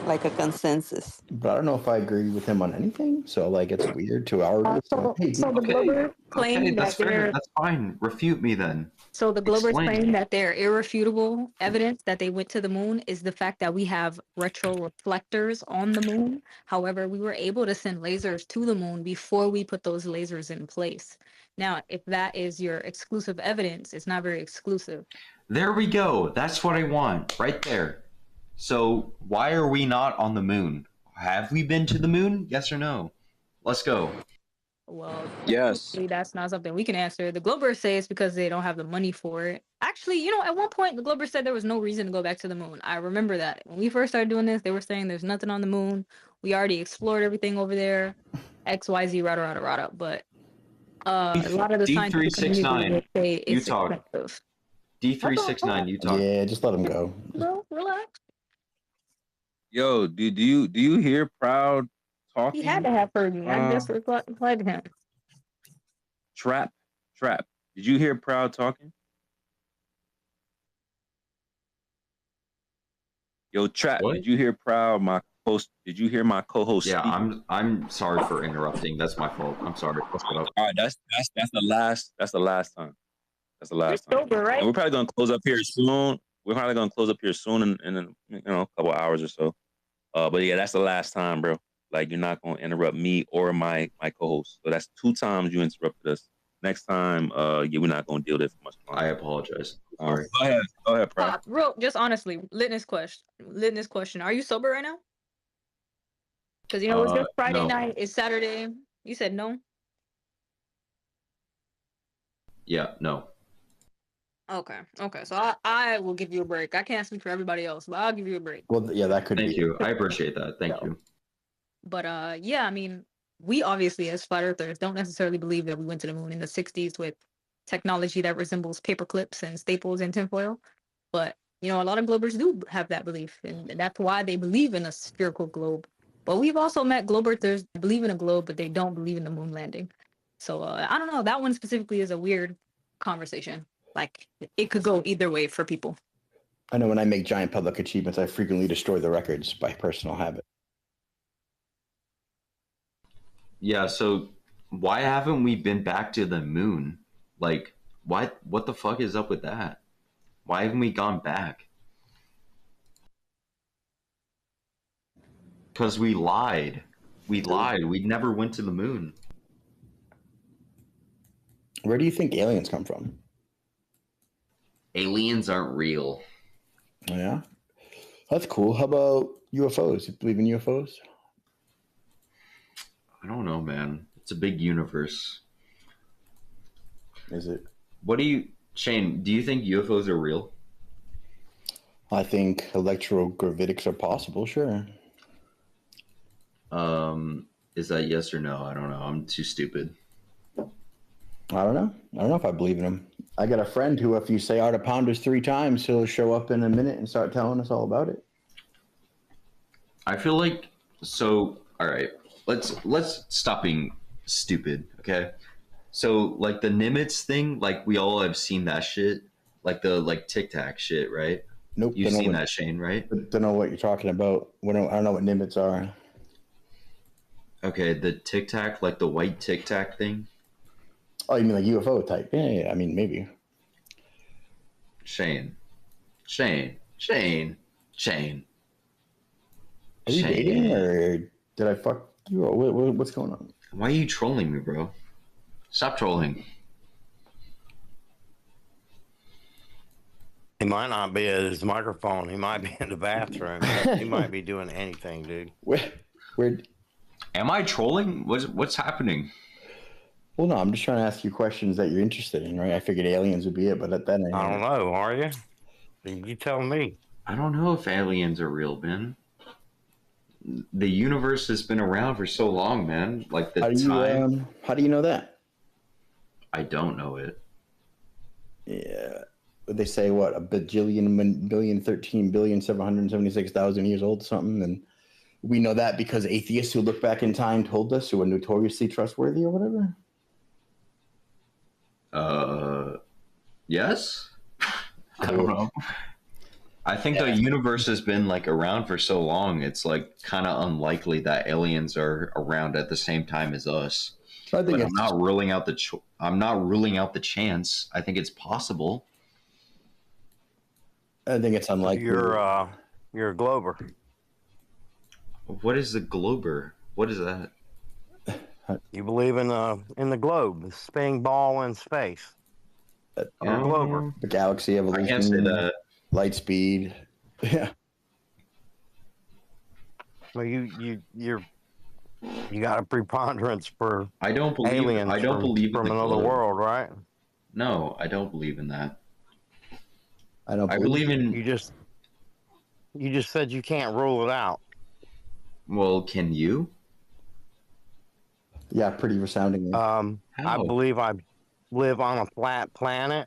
Speaker 6: like a consensus.
Speaker 5: But I don't know if I agree with him on anything. So like it's weird to our hey,
Speaker 4: So the
Speaker 8: Okay.
Speaker 4: Globers claim
Speaker 8: Okay, that's
Speaker 4: that
Speaker 8: fair.
Speaker 4: they're
Speaker 8: That's fine. Refute me then.
Speaker 4: so the Globers
Speaker 8: Explain.
Speaker 4: claim that their irrefutable evidence that they went to the moon is the fact that we have retroreflectors on the moon. However, we were able to send lasers to the moon before we put those lasers in place. Now, if that is your exclusive evidence, it's not very exclusive.
Speaker 8: There we go. That's what I want. Right there. So why are we not on the moon? Have we been to the moon? Yes or no? Let's go.
Speaker 4: Well,
Speaker 2: Yes.
Speaker 4: technically, that's not something we can answer. The Globers say it's because they don't have the money for it. Actually, you know, at one point, the Globers said there was no reason to go back to the moon. I remember that. When we first started doing this, they were saying there's nothing on the moon. We already explored everything over there. XYZ, rada, rada, rada. But a lot of the scientific community
Speaker 8: D369,
Speaker 4: would say
Speaker 8: you
Speaker 4: it's
Speaker 8: talk.
Speaker 4: expensive.
Speaker 8: D369, you talk.
Speaker 5: Yeah, just let him go.
Speaker 4: Bro, relax.
Speaker 2: Yo, do you hear Proud talking?
Speaker 4: He had to have heard me. I just replied to him.
Speaker 2: Trap. Did you hear Proud talking? Yo, Trap.
Speaker 8: What?
Speaker 2: Did you hear Proud, my host? Did you hear my co-host?
Speaker 8: Yeah,
Speaker 2: speak?
Speaker 8: I'm sorry for interrupting. That's my fault. I'm sorry. Let's go.
Speaker 2: All right, that's the last. That's the last time. That's the last
Speaker 4: You're
Speaker 2: time.
Speaker 4: sober, right?
Speaker 2: And we're probably gonna close up here soon. We're probably gonna close up here soon in a couple of hours or so. But yeah, that's the last time, bro. Like you're not gonna interrupt me or my co-host. So that's 2 times you interrupted us. Next time, yeah, we're not gonna deal with it for much longer.
Speaker 8: I apologize. Sorry.
Speaker 2: Go ahead, Proud.
Speaker 4: Real, just honestly, litmus question. Are you sober right now? Because you know it's just Friday
Speaker 8: no.
Speaker 4: night. It's Saturday. You said no.
Speaker 8: Yeah, no.
Speaker 4: Okay. So I will give you a break. I can't speak for everybody else, but I'll give you a break.
Speaker 5: Well, yeah, that could
Speaker 8: Thank
Speaker 5: be.
Speaker 8: you. I appreciate that. Thank you.
Speaker 4: But yeah, I mean, we obviously as flat earthers don't necessarily believe that we went to the moon in the 60s with technology that resembles paper clips and staples and tinfoil. But you know, a lot of globers do have that belief, and that's why they believe in a spherical globe. But we've also met globe earthers that believe in a globe, but they don't believe in the moon landing. So I don't know. That one specifically is a weird conversation. Like it could go either way for people.
Speaker 5: I know when I make giant public achievements, I frequently destroy the records by personal habit.
Speaker 8: Yeah, so why haven't we been back to the moon? Like, what the fuck is up with that? Why haven't we gone back? Because we lied. We lied. We never went to the moon.
Speaker 5: Where do you think aliens come from?
Speaker 8: Aliens aren't real.
Speaker 5: Oh, yeah, that's cool. How about UFOs? You believe in UFOs?
Speaker 8: I don't know, man. It's a big universe.
Speaker 5: Is it?
Speaker 8: Shane, do you think UFOs are real?
Speaker 5: I think electrogravitics are possible, sure.
Speaker 8: Is that yes or no? I don't know. I'm too stupid.
Speaker 5: I don't know. I don't know if I believe in them. I got a friend who, if you say Art of Pounders 3 times, he'll show up in a minute and start telling us all about it.
Speaker 8: I feel like so. All right, let's stop being stupid, okay? So like the Nimitz thing, like we all have seen that shit, like the Tic Tac shit, right?
Speaker 5: Nope.
Speaker 8: You've seen that, Shane, right?
Speaker 5: Don't know what you're talking about. I don't know what Nimitz are.
Speaker 8: Okay, the Tic Tac, like the white Tic Tac thing.
Speaker 5: Oh, you mean like UFO type? Yeah. I mean, maybe.
Speaker 8: Shane.
Speaker 5: Are you dating, or did I fuck you? What's going on?
Speaker 8: Why are you trolling me, bro? Stop trolling.
Speaker 11: He might not be at his microphone. He might be in the bathroom. He might be doing anything, dude.
Speaker 5: Where?
Speaker 8: Am I trolling? What's happening?
Speaker 5: Well, no, I'm just trying to ask you questions that you're interested in, right? I figured aliens would be it, but then
Speaker 11: I don't know. Are you? You tell me.
Speaker 8: I don't know if aliens are real, Ben. The universe has been around for so long, man. Like
Speaker 5: how do you know that?
Speaker 8: I don't know it.
Speaker 5: Yeah. They say what, a bajillion, billion, 13,776,000 years old, something, and we know that because atheists who look back in time told us, who are notoriously trustworthy or whatever.
Speaker 8: Yes. I don't know. I think the universe has been like around for so long. It's like kind of unlikely that aliens are around at the same time as us. But I'm not ruling out the chance. I think it's possible.
Speaker 5: I think it's unlikely.
Speaker 11: You're a glober.
Speaker 8: What is the glober? What is that?
Speaker 11: You believe in the globe, the spinning ball in space. You're a glober.
Speaker 5: The galaxy evolution. I can't say that. Light speed. Yeah.
Speaker 11: Well, you got a preponderance for aliens.
Speaker 8: I don't believe
Speaker 11: from another world, right?
Speaker 8: No, I don't believe in that.
Speaker 5: I
Speaker 8: believe in.
Speaker 11: You just said you can't rule it out.
Speaker 8: Well, can you?
Speaker 5: Yeah, pretty resoundingly.
Speaker 11: I believe I live on a flat planet.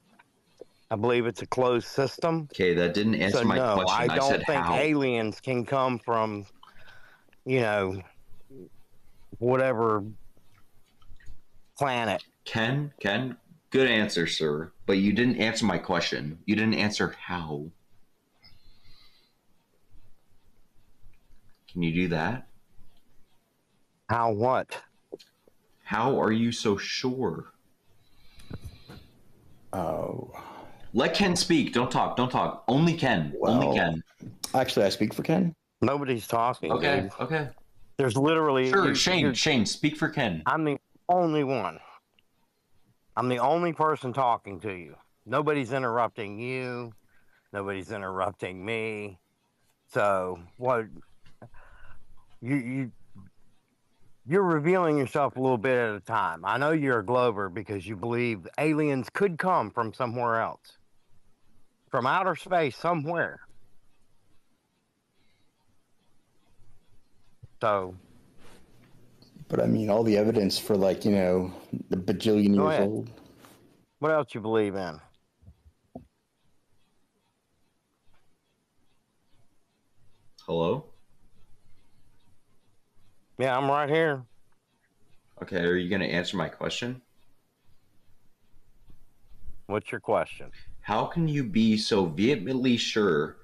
Speaker 11: I believe it's a closed system.
Speaker 8: Okay, that didn't answer my question.
Speaker 11: I don't
Speaker 8: said
Speaker 11: think
Speaker 8: how.
Speaker 11: aliens can come from, whatever planet.
Speaker 8: Ken, good answer, sir. But you didn't answer my question. You didn't answer how. Can you do that?
Speaker 11: How what?
Speaker 8: How are you so sure?
Speaker 5: Oh.
Speaker 8: Let Ken speak. Don't talk. Only Ken.
Speaker 5: Well,
Speaker 8: only Ken.
Speaker 5: Actually, I speak for Ken.
Speaker 11: Nobody's talking.
Speaker 8: Okay,
Speaker 11: dude.
Speaker 8: okay.
Speaker 11: There's literally...
Speaker 8: Sure, Shane, speak for Ken.
Speaker 11: I'm the only one. I'm the only person talking to you. Nobody's interrupting you. Nobody's interrupting me. So, what... You're revealing yourself a little bit at a time. I know you're a glober because you believe aliens could come from somewhere else. From outer space, somewhere. So.
Speaker 5: But I mean, all the evidence for the bajillion years old.
Speaker 11: What else you believe in?
Speaker 8: Hello?
Speaker 11: Yeah, I'm right here.
Speaker 8: Okay, are you going to answer my question?
Speaker 11: What's your question?
Speaker 8: How can you be so vehemently sure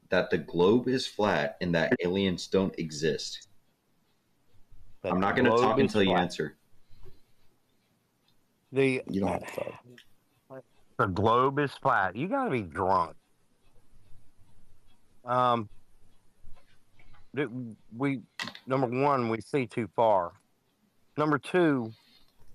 Speaker 8: that the globe is flat and that aliens don't exist? I'm not going to talk until you answer.
Speaker 5: You don't have to talk.
Speaker 11: The globe is flat. You got to be drunk. Number one, we see too far. Number two,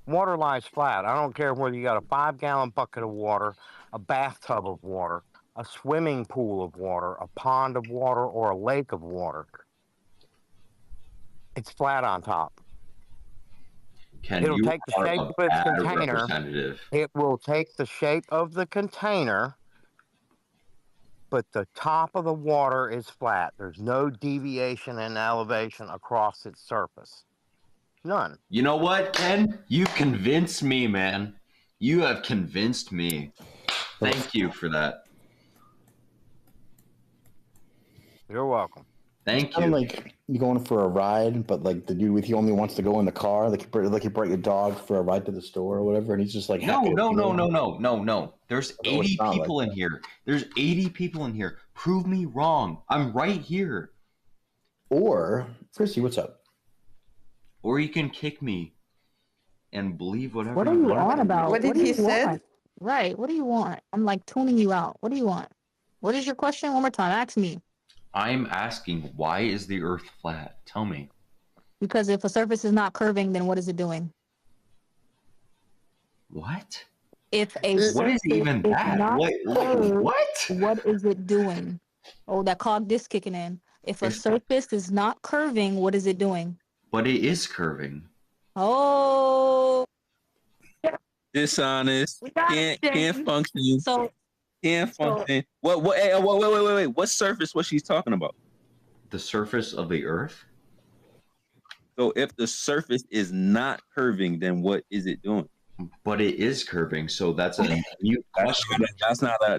Speaker 11: water lies flat. I don't care whether you got a 5-gallon bucket of water, a bathtub of water, a swimming pool of water, a pond of water, or a lake of water. It's flat on top. It'll take the shape of its container. It will take the shape of the container, but the top of the water is flat. There's no deviation in elevation across its surface. None.
Speaker 8: You know what, Ken? You convinced me, man. You have convinced me. Thank you for that.
Speaker 11: You're welcome.
Speaker 8: Thank you.
Speaker 5: Kind of like you going for a ride, but like the dude with you only wants to go in the car. Like you brought your dog for a ride to the store or whatever, and he's just like,
Speaker 8: no. There's 80 people in here. There's 80 people in here. Prove me wrong. I'm right here.
Speaker 5: Or Chrissy, what's up?
Speaker 8: Or you can kick me and believe whatever.
Speaker 4: What are you on about?
Speaker 6: What did he say?
Speaker 4: Right. What do you want? I'm like tuning you out. What do you want? What is your question? One more time. Ask me.
Speaker 8: I'm asking, why is the Earth flat? Tell me.
Speaker 4: Because if a surface is not curving, then what is it doing?
Speaker 8: What?
Speaker 4: If a
Speaker 8: what is even that?
Speaker 4: What is it doing? Oh, that cog disc kicking in. If a surface is not curving, what is it doing?
Speaker 8: But it is curving.
Speaker 4: Oh,
Speaker 2: Dishonest.
Speaker 4: we got it,
Speaker 2: Can't
Speaker 4: James.
Speaker 2: function.
Speaker 4: So
Speaker 2: Can't function. What? Hey, wait. What surface was she talking about?
Speaker 8: The surface of the Earth?
Speaker 2: So if the surface is not curving, then what is it doing?
Speaker 8: But it is curving, so that's a new question.
Speaker 2: That's not.
Speaker 8: No,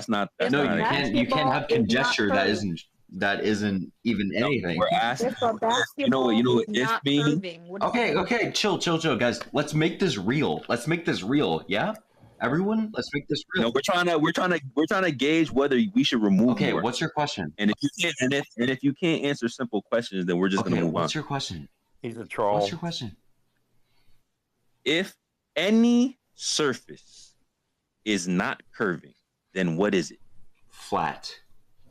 Speaker 2: not
Speaker 8: you can't. You can't have
Speaker 4: basketball is not
Speaker 8: conjecture
Speaker 4: curving.
Speaker 8: that isn't even anything.
Speaker 2: We're asking.
Speaker 4: If a
Speaker 2: You know what?
Speaker 4: basketball is
Speaker 2: If
Speaker 4: not
Speaker 2: being
Speaker 4: curving, what is it?
Speaker 8: Okay, chill, guys. Let's make this real. Yeah, everyone, let's make this real.
Speaker 2: no, we're trying to gauge whether we should remove.
Speaker 8: Okay,
Speaker 2: more.
Speaker 8: what's your question?
Speaker 2: And if you can't, and if you can't answer simple questions, then we're just gonna move on.
Speaker 8: What's your question?
Speaker 11: He's a troll.
Speaker 8: What's your question?
Speaker 2: If any surface is not curving, then what is it?
Speaker 8: Flat.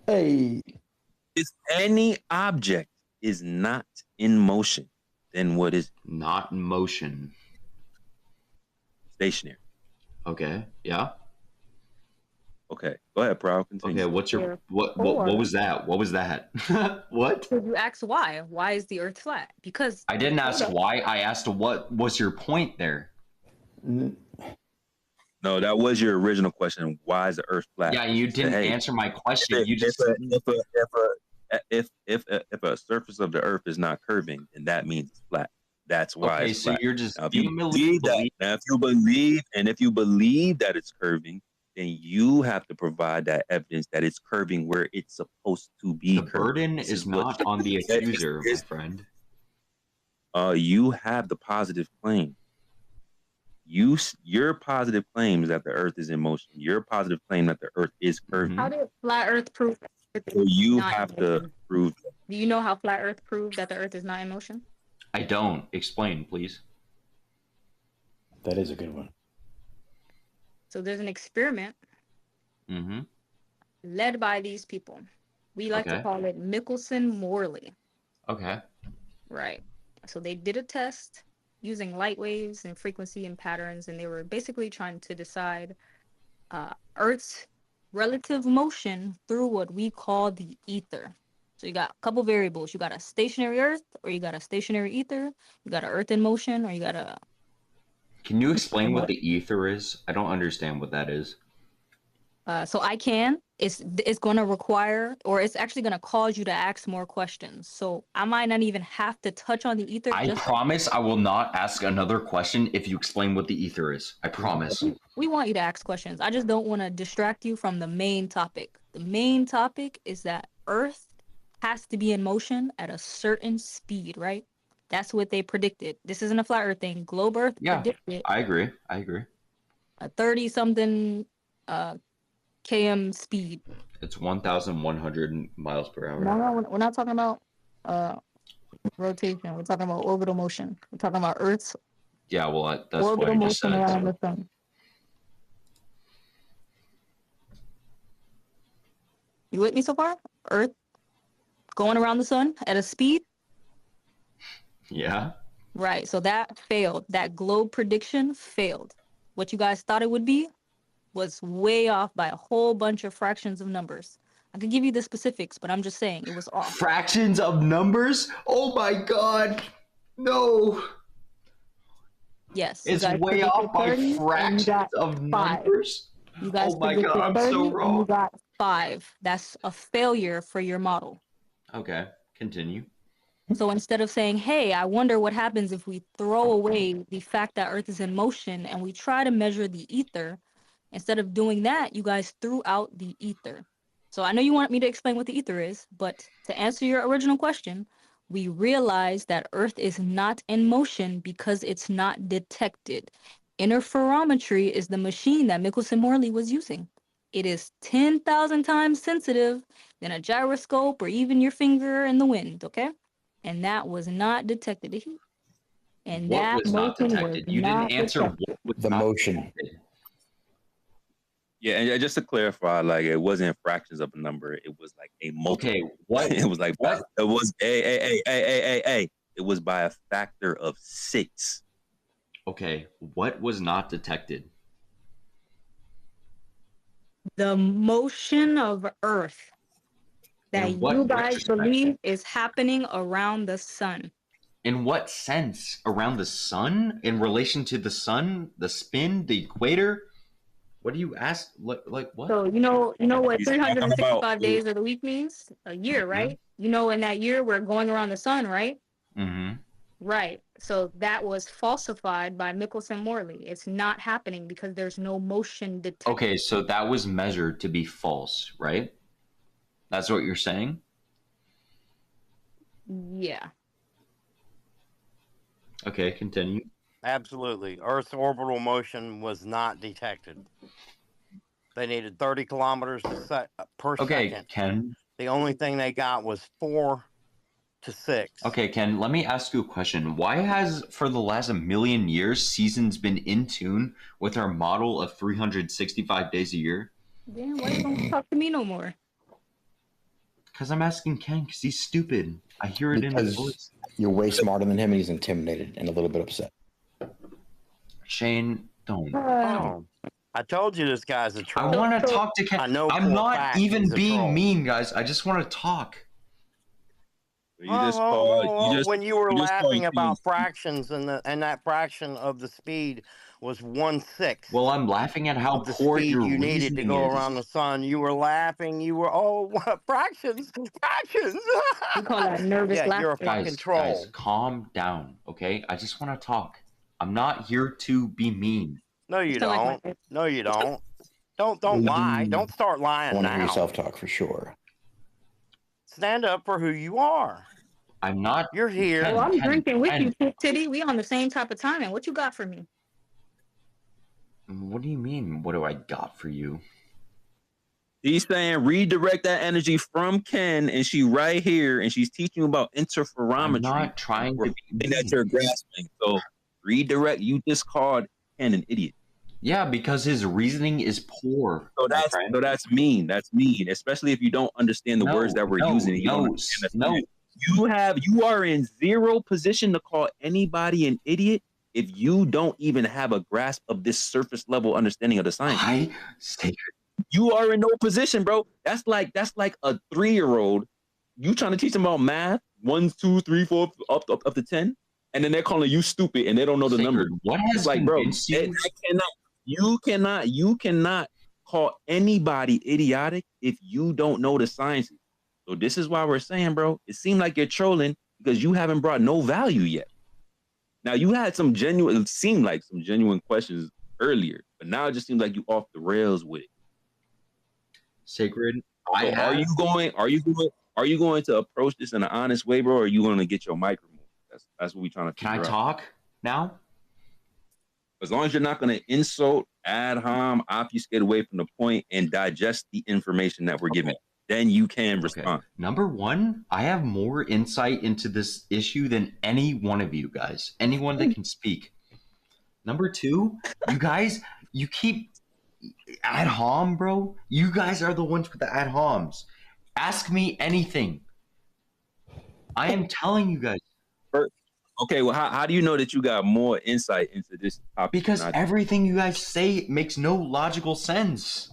Speaker 5: Hey.
Speaker 2: If any object is not in motion, then what is it?
Speaker 8: Not in motion.
Speaker 2: Stationary.
Speaker 8: Okay. Yeah.
Speaker 2: Okay. Go ahead, Proud. Continue.
Speaker 8: Okay. What's your what was that? What was that? What?
Speaker 4: So you asked why. Why is the Earth flat? Because
Speaker 8: I didn't ask why. I asked what was your point there.
Speaker 2: No, that was your original question. Why is the Earth flat?
Speaker 8: Yeah, you didn't answer my question.
Speaker 2: If a surface of the Earth is not curving, then that means it's flat. That's why.
Speaker 8: Okay,
Speaker 2: it's
Speaker 8: so
Speaker 2: flat.
Speaker 8: you're just
Speaker 2: now, if you believe that. Now, if you believe that it's curving, then you have to provide that evidence that it's curving where it's supposed to be.
Speaker 8: The burden is not on the accuser, my friend.
Speaker 2: You have the positive claim. Your positive claim is that the Earth is in motion. Your positive claim that the Earth is curving.
Speaker 4: How did flat Earth prove?
Speaker 2: So you have to prove.
Speaker 4: Do you know how flat Earth proved that the Earth is not in motion?
Speaker 8: I don't. Explain, please.
Speaker 5: That is a good one.
Speaker 4: So there's an experiment led by these people. We like to call it Michelson-Morley.
Speaker 8: Okay.
Speaker 4: Right. So they did a test using light waves and frequency and patterns, and they were basically trying to decide Earth's relative motion through what we call the ether. So you got a couple variables. You got a stationary Earth, or you got a stationary ether. You got an Earth in motion, or you got a...
Speaker 8: Can you explain what the ether is? I don't understand what that is.
Speaker 4: So I can. It's going to require, or it's actually going to cause you to ask more questions. So I might not even have to touch on the ether.
Speaker 8: I promise I will not ask another question if you explain what the ether is. I promise.
Speaker 4: We want you to ask questions. I just don't want to distract you from the main topic. The main topic is that Earth has to be in motion at a certain speed, right? That's what they predicted. This isn't a flat Earth thing. Globe Earth predicted.
Speaker 8: I agree.
Speaker 4: A 30-something km speed.
Speaker 8: It's 1,100 miles per hour.
Speaker 4: No, we're not talking about rotation. We're talking about orbital motion. We're talking about Earth's
Speaker 8: that's
Speaker 4: orbital
Speaker 8: what I just said.
Speaker 4: motion around the sun. You with me so far? Earth going around the sun at a speed?
Speaker 8: Yeah.
Speaker 4: Right. So that failed. That globe prediction failed. What you guys thought it would be was way off by a whole bunch of fractions of numbers. I could give you the specifics, but I'm just saying it was off.
Speaker 8: Fractions of numbers? Oh my God. No.
Speaker 4: Yes.
Speaker 8: It's way off by fractions of numbers?
Speaker 4: You guys
Speaker 8: oh my God, I'm
Speaker 4: 30,
Speaker 8: so wrong.
Speaker 4: You got 5. That's a failure for your model.
Speaker 8: Okay, continue.
Speaker 4: So instead of saying, hey, I wonder what happens if we throw away the fact that Earth is in motion and we try to measure the ether, instead of doing that, you guys threw out the ether. So I know you want me to explain what the ether is, but to answer your original question, we realized that Earth is not in motion because it's not detected. Interferometry is the machine that Michelson-Morley was using. It is 10,000 times sensitive than a gyroscope or even your finger in the wind, okay? And that was not detected. And
Speaker 8: what
Speaker 4: that
Speaker 8: was not detected? You didn't answer what was
Speaker 5: the motion.
Speaker 8: Detected.
Speaker 2: Yeah, and just to clarify, like it wasn't fractions of a number; it was like a multiple.
Speaker 8: Okay, what?
Speaker 2: It was like
Speaker 8: what?
Speaker 2: It was a. It was by a factor of 6.
Speaker 8: Okay, what was not detected?
Speaker 4: The motion of Earth that you guys believe is happening around the sun.
Speaker 8: In what sense? Around the sun? In relation to the sun? The spin? The equator? What do you ask? Like what?
Speaker 4: So you know what
Speaker 2: He's talking about
Speaker 4: 365 days of the week means? A year, right? You know, in that year we're going around the sun, right?
Speaker 8: Mm-hmm.
Speaker 4: Right. So that was falsified by Michelson-Morley. It's not happening because there's no motion detected.
Speaker 8: Okay, so that was measured to be false, right? That's what you're saying?
Speaker 4: Yeah.
Speaker 8: Okay, continue.
Speaker 11: Absolutely. Earth's orbital motion was not detected. They needed 30 kilometers per second.
Speaker 8: Ken.
Speaker 11: The only thing they got was 4 to 6.
Speaker 8: Okay, Ken, let me ask you a question. Why has, for the last 1,000,000 years, seasons been in tune with our model of 365 days a year?
Speaker 4: Damn, why you don't talk to me no more?
Speaker 8: Because I'm asking Ken, because he's stupid. I hear it in his voice.
Speaker 5: You're way smarter than him, and he's intimidated and a little bit upset.
Speaker 8: Shane, don't.
Speaker 11: Oh, I told you this guy's a troll.
Speaker 8: I want to talk to Ken.
Speaker 11: I know
Speaker 8: I'm
Speaker 11: for a
Speaker 8: not
Speaker 11: fact
Speaker 8: even
Speaker 11: he's a
Speaker 8: being
Speaker 11: troll.
Speaker 8: mean, guys. I just want to talk.
Speaker 11: When you were laughing about fractions and that fraction of the speed was 1/6.
Speaker 8: Well, I'm laughing at how
Speaker 11: of the
Speaker 8: poor
Speaker 11: speed
Speaker 8: your
Speaker 11: you needed to
Speaker 8: reasoning
Speaker 11: go
Speaker 8: is.
Speaker 11: around the sun. You were laughing. You were what, fractions.
Speaker 4: You call that nervous
Speaker 11: Yeah, you're a
Speaker 4: laughter.
Speaker 11: fucking troll.
Speaker 8: Guys, calm down, okay? I just want to talk. I'm not here to be mean.
Speaker 11: No, you
Speaker 4: sound like
Speaker 11: don't. No, you don't. Don't lie. Don't start
Speaker 5: I
Speaker 11: lying
Speaker 5: want to hear
Speaker 11: now.
Speaker 5: yourself talk for sure.
Speaker 11: Stand up for who you are.
Speaker 8: I'm not.
Speaker 11: You're here.
Speaker 4: Well, I'm drinking with
Speaker 8: Ken.
Speaker 4: you, Pip Titty. We on the same type of timing. What you got for me?
Speaker 8: What do you mean? What do I got for you?
Speaker 2: He's saying redirect that energy from Ken, and she right here, and she's teaching you about interferometry.
Speaker 8: I'm not trying to be
Speaker 2: that you're grasping. So redirect. You just called Ken an idiot.
Speaker 8: Yeah, because his reasoning is poor.
Speaker 2: So that's mean. That's mean, especially if you don't understand the words that we're using. You are in zero position to call anybody an idiot if you don't even have a grasp of this surface level understanding of the science. You are in no position, bro. That's like a 3-year-old. You trying to teach them about math, 1, 2, 3, 4, up to 10, and then they're calling you stupid and they don't know the number.
Speaker 8: What has
Speaker 2: like, bro? You cannot call anybody idiotic if you don't know the sciences. So this is why we're saying, bro, it seemed like you're trolling because you haven't brought no value yet. Now you had some genuine questions earlier, but now it just seems like you off the rails with it.
Speaker 8: Sacred.
Speaker 2: Are you going to approach this in an honest way, bro, or are you going to get your mic removed? That's what we're trying to figure out.
Speaker 8: Can I talk now?
Speaker 2: As long as you're not going to insult, ad hom, obfuscate away from the point, and digest the information that we're giving, then you can respond.
Speaker 8: Number one, I have more insight into this issue than any one of you guys, anyone that can speak. Number two, you guys, you keep ad hom, bro. You guys are the ones with the ad homs. Ask me anything. I am telling you guys.
Speaker 2: Okay, well, how do you know that you got more insight into this topic?
Speaker 8: Because everything you guys say makes no logical sense.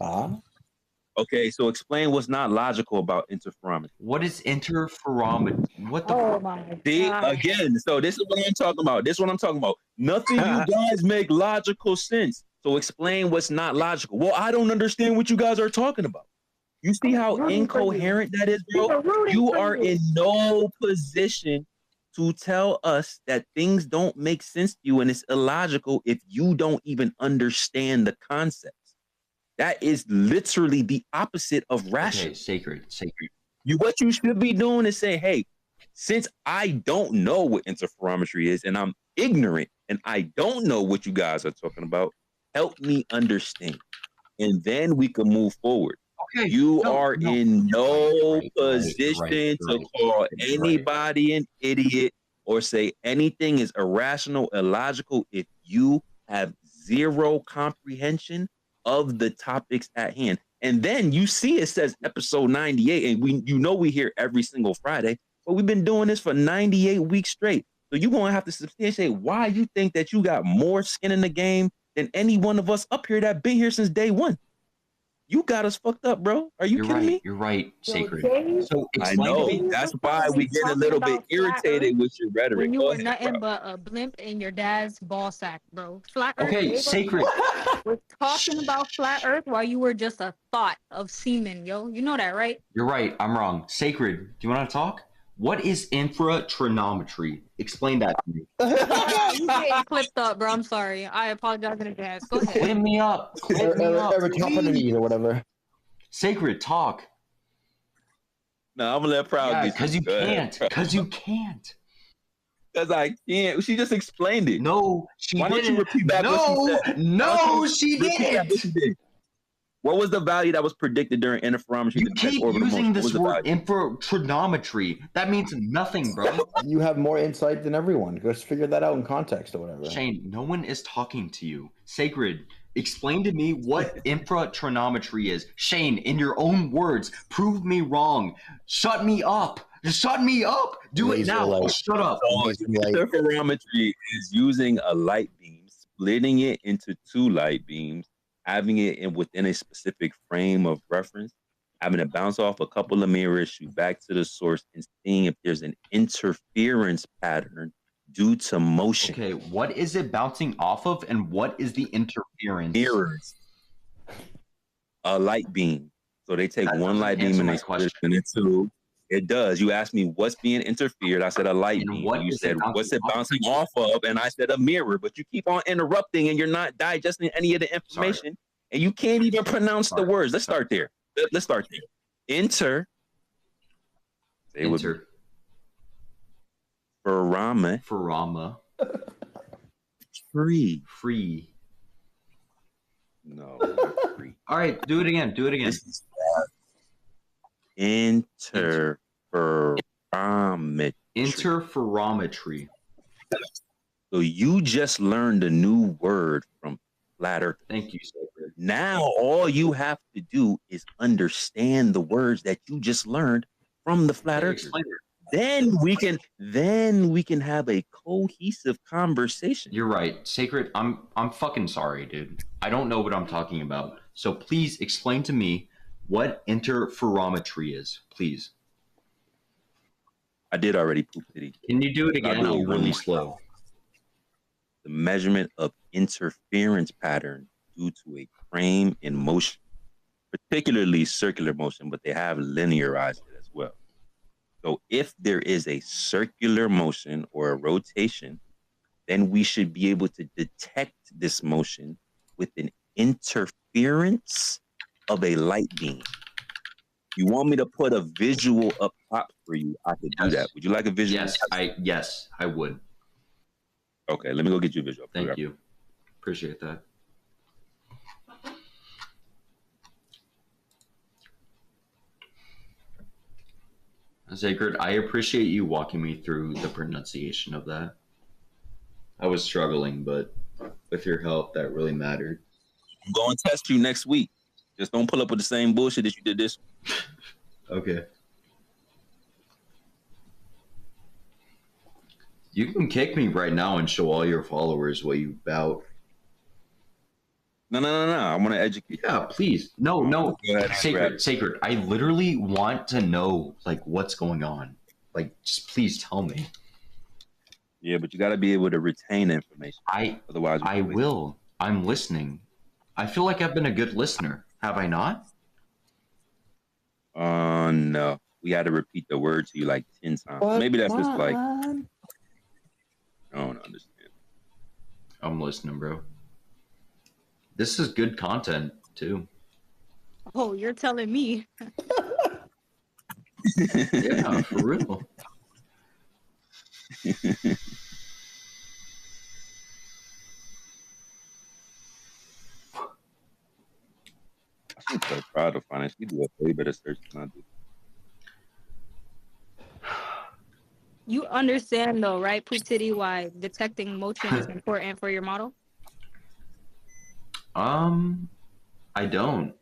Speaker 2: Okay, so explain what's not logical about interferometry.
Speaker 8: What is interferometry? What the?
Speaker 4: Oh my
Speaker 2: See,
Speaker 4: God.
Speaker 2: again, so this is what I'm talking about. Nothing you guys make logical sense. So explain what's not logical. Well, I don't understand what you guys are talking about. You see how incoherent that is, bro? You are in no position to tell us that things don't make sense to you and it's illogical if you don't even understand the concepts. That is literally the opposite of rational.
Speaker 8: Okay, sacred.
Speaker 2: What you should be doing is saying, hey, since I don't know what interferometry is and I'm ignorant and I don't know what you guys are talking about, help me understand. And then we can move forward. Okay. You are in no position to call anybody an idiot or say anything is irrational, illogical if you have zero comprehension of the topics at hand. And then you see it says episode 98, and we hear every single Friday, but we've been doing this for 98 weeks straight. So you're going to have to substantiate why you think that you got more skin in the game than any one of us up here that been here since day one. You got us fucked up, bro. Are you
Speaker 8: You're
Speaker 2: kidding
Speaker 8: right.
Speaker 2: me?
Speaker 8: You're right,
Speaker 4: Yo,
Speaker 8: Sacred.
Speaker 4: Dave,
Speaker 8: So
Speaker 2: I
Speaker 8: explain to
Speaker 2: know.
Speaker 8: me.
Speaker 2: That's why we get a little bit irritated with your rhetoric.
Speaker 4: when you
Speaker 2: Go
Speaker 4: were
Speaker 2: ahead,
Speaker 4: nothing
Speaker 2: bro.
Speaker 4: but a blimp in your dad's ball sack, bro. Flat Earth,
Speaker 8: Okay,
Speaker 4: Dave
Speaker 8: Sacred.
Speaker 4: was talking about flat Earth while you were just a thought of semen, yo. You know that, right?
Speaker 8: You're right. I'm wrong. Sacred. Do you want to talk? What is infratrigonometry? Explain that to me.
Speaker 4: You getting clipped up, bro. I'm sorry. I apologize in advance. Go ahead.
Speaker 8: Clip me up. Clip me up.
Speaker 5: Eritophanes or whatever.
Speaker 8: Sacred, talk.
Speaker 2: No, I'm gonna let Proud
Speaker 8: Yeah,
Speaker 2: get
Speaker 8: because you can't. Because you can't.
Speaker 2: Because I can't. She just explained it.
Speaker 8: No, she
Speaker 2: Why
Speaker 8: didn't.
Speaker 2: don't you repeat back what she said?
Speaker 8: No, she
Speaker 2: Repeat back
Speaker 8: didn't.
Speaker 2: what she did. What was the value that was predicted during interferometry?
Speaker 8: You keep using this word infratrigonometry. That means nothing, bro.
Speaker 5: You have more insight than everyone. Just figure that out in context or whatever.
Speaker 8: Shane, no one is talking to you. Sacred, explain to me what infratrigonometry is. Shane, in your own words, prove me wrong. Shut me up. Shut me up. Do it now.
Speaker 5: light.
Speaker 8: Shut up.
Speaker 2: Interferometry is using a light beam, splitting it into two light beams, having it within a specific frame of reference, having it bounce off a couple of mirrors, shoot back to the source, and seeing if there's an interference pattern due to motion.
Speaker 8: Okay, what is it bouncing off of, and what is the interference?
Speaker 2: Mirrors. A light beam. So they take one light beam and they split it into two. It does. You asked me what's being interfered. I said a light beam. You said what's it bouncing off of, and I said a mirror. But you keep on interrupting, and you're not digesting any of the information, and you can't even pronounce the words. Let's start there. Let's start there. Inter.
Speaker 8: Farama.
Speaker 2: Free.
Speaker 8: Free.
Speaker 2: No. Free.
Speaker 8: All right, do it again. Do it again.
Speaker 2: Interferometry.
Speaker 8: Interferometry.
Speaker 2: So you just learned a new word from Flat Earth.
Speaker 8: Thank you, Sacred.
Speaker 2: Now all you have to do is understand the words that you just learned from the Flat Earth. Then we can have a cohesive conversation.
Speaker 8: You're right, Sacred. I'm fucking sorry, dude. I don't know what I'm talking about. So please explain to me what interferometry is, please.
Speaker 2: I did already, Poop City.
Speaker 8: Can you do it again? You're really slow.
Speaker 2: The measurement of interference pattern due to a frame in motion, particularly circular motion, but they have linearized it as well. So if there is a circular motion or a rotation, then we should be able to detect this motion with an interference of a light beam. You want me to put a visual up top for you? I could do that. Would you like a visual?
Speaker 8: Yes, I would.
Speaker 2: Okay, let me go get you a visual.
Speaker 8: Thank you. Appreciate that. Sacred, I appreciate you walking me through the pronunciation of that. I was struggling, but with your help, that really mattered.
Speaker 2: I'm going to test you next week. Just don't pull up with the same bullshit that you did this.
Speaker 8: Okay. You can kick me right now and show all your followers what you about.
Speaker 2: No. I want to educate.
Speaker 8: Yeah, please. No. Sacred. I literally want to know like what's going on. Like, just please tell me.
Speaker 2: Yeah, but you got to be able to retain information. Otherwise,
Speaker 8: I will. I'm listening. I feel like I've been a good listener. Have I not?
Speaker 2: No. We had to repeat the word to you like 10 times.
Speaker 5: What?
Speaker 2: Maybe that's just like, I don't understand.
Speaker 8: I'm listening, bro. This is good content, too.
Speaker 4: Oh, you're telling me.
Speaker 8: Yeah, for real.
Speaker 2: I'm so proud of finance. You do a way better search than I do.
Speaker 4: You understand though, right, Poop City, why detecting motion is important for your model?
Speaker 8: I don't.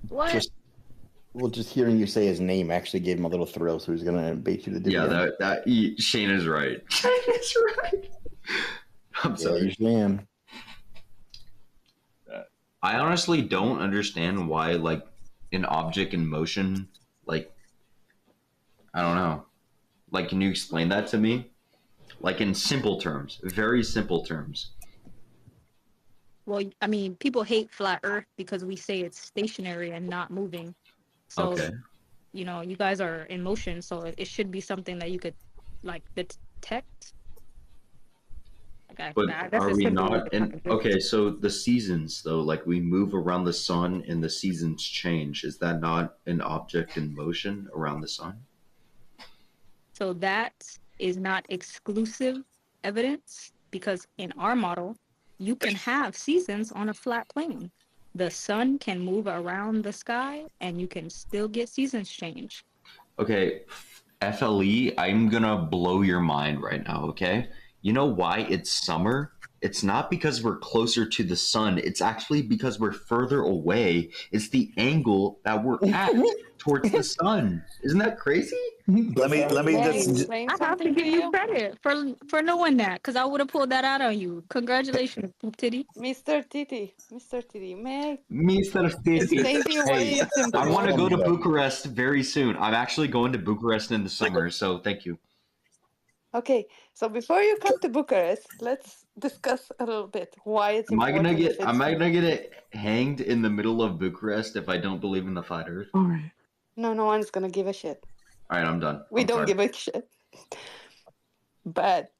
Speaker 4: What?
Speaker 5: Just hearing you say his name actually gave him a little thrill, so he's gonna bait you to do it.
Speaker 8: Yeah, Shane is right. Shane is right. I'm sorry.
Speaker 5: Usually am.
Speaker 8: I honestly don't understand why, like, an object in motion, like, I don't know. Like, can you explain that to me? Like, in simple terms, very simple terms.
Speaker 4: Well, I mean, people hate flat Earth because we say it's stationary and not moving. So,
Speaker 8: Okay.
Speaker 4: you guys are in motion, so it should be something that you could like detect. Okay,
Speaker 8: But
Speaker 4: I guess
Speaker 8: are
Speaker 4: it's
Speaker 8: we
Speaker 4: simply
Speaker 8: not
Speaker 4: the
Speaker 8: in?
Speaker 4: contradiction.
Speaker 8: Okay, so the seasons, though, like we move around the sun and the seasons change. Is that not an object in motion around the sun?
Speaker 4: So that is not exclusive evidence because in our model, you can have seasons on a flat plane. The sun can move around the sky and you can still get seasons change.
Speaker 8: Okay, FLE, I'm gonna blow your mind right now, okay? You know why it's summer? It's not because we're closer to the sun. It's actually because we're further away. It's the angle that we're at towards the sun. Isn't that crazy?
Speaker 1: Let me
Speaker 6: May I
Speaker 1: just
Speaker 6: explain
Speaker 4: I have to
Speaker 6: something to
Speaker 4: give you
Speaker 6: you?
Speaker 4: credit for knowing that because I would have pulled that out on you. Congratulations, Poop Titty.
Speaker 6: Mr. Titi, may I
Speaker 8: Mr. Stacey,
Speaker 6: explain to you why
Speaker 8: hey,
Speaker 6: it's
Speaker 8: I want to
Speaker 6: important?
Speaker 8: go to Bucharest very soon. I'm actually going to Bucharest in the summer, so thank you.
Speaker 6: Okay, so before you come to Bucharest, let's discuss a little bit why it's important if it's
Speaker 8: Am I
Speaker 6: true.
Speaker 8: gonna get it hanged in the middle of Bucharest if I don't believe in the flat Earth?
Speaker 6: No, no one's gonna give a shit.
Speaker 8: All right, I'm done.
Speaker 6: We
Speaker 8: I'm
Speaker 6: don't
Speaker 8: sorry.
Speaker 6: give a shit. But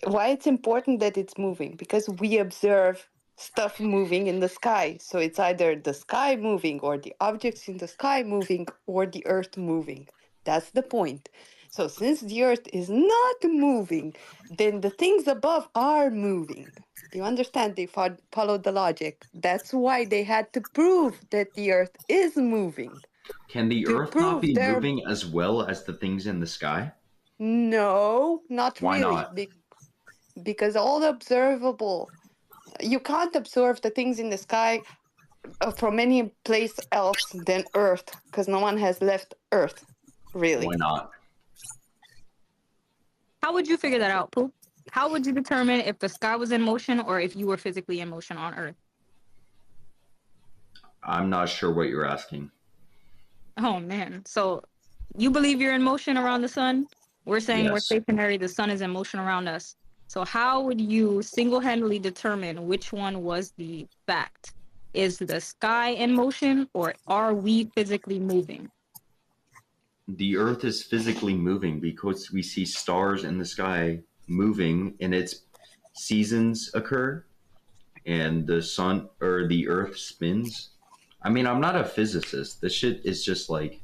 Speaker 6: why it's important that it's moving? Because we observe stuff moving in the sky. So it's either the sky moving or the objects in the sky moving or the earth moving. That's the point. So since the earth is not moving, then the things above are moving. Do you understand? They followed the logic. That's why they had to prove that the earth is moving.
Speaker 8: Can the
Speaker 6: To
Speaker 8: Earth not
Speaker 6: prove
Speaker 8: be
Speaker 6: they're
Speaker 8: moving as well as the things in the sky?
Speaker 6: no, not
Speaker 8: Why
Speaker 6: really.
Speaker 8: not?
Speaker 6: Because all the observable, you can't observe the things in the sky from any place else than Earth, because no one has left Earth,
Speaker 8: Why
Speaker 6: really.
Speaker 8: not?
Speaker 4: How would you figure that out, Poop? How would you determine if the sky was in motion or if you were physically in motion on Earth?
Speaker 8: I'm not sure what you're asking.
Speaker 4: Oh man. So you believe you're in motion around the sun? We're saying we're
Speaker 8: Yes.
Speaker 4: stationary, the sun is in motion around us. So how would you single-handedly determine which one was the fact? Is the sky in motion or are we physically moving?
Speaker 8: The Earth is physically moving because we see stars in the sky moving and its seasons occur and the sun or the Earth spins. I mean, I'm not a physicist. This shit is just like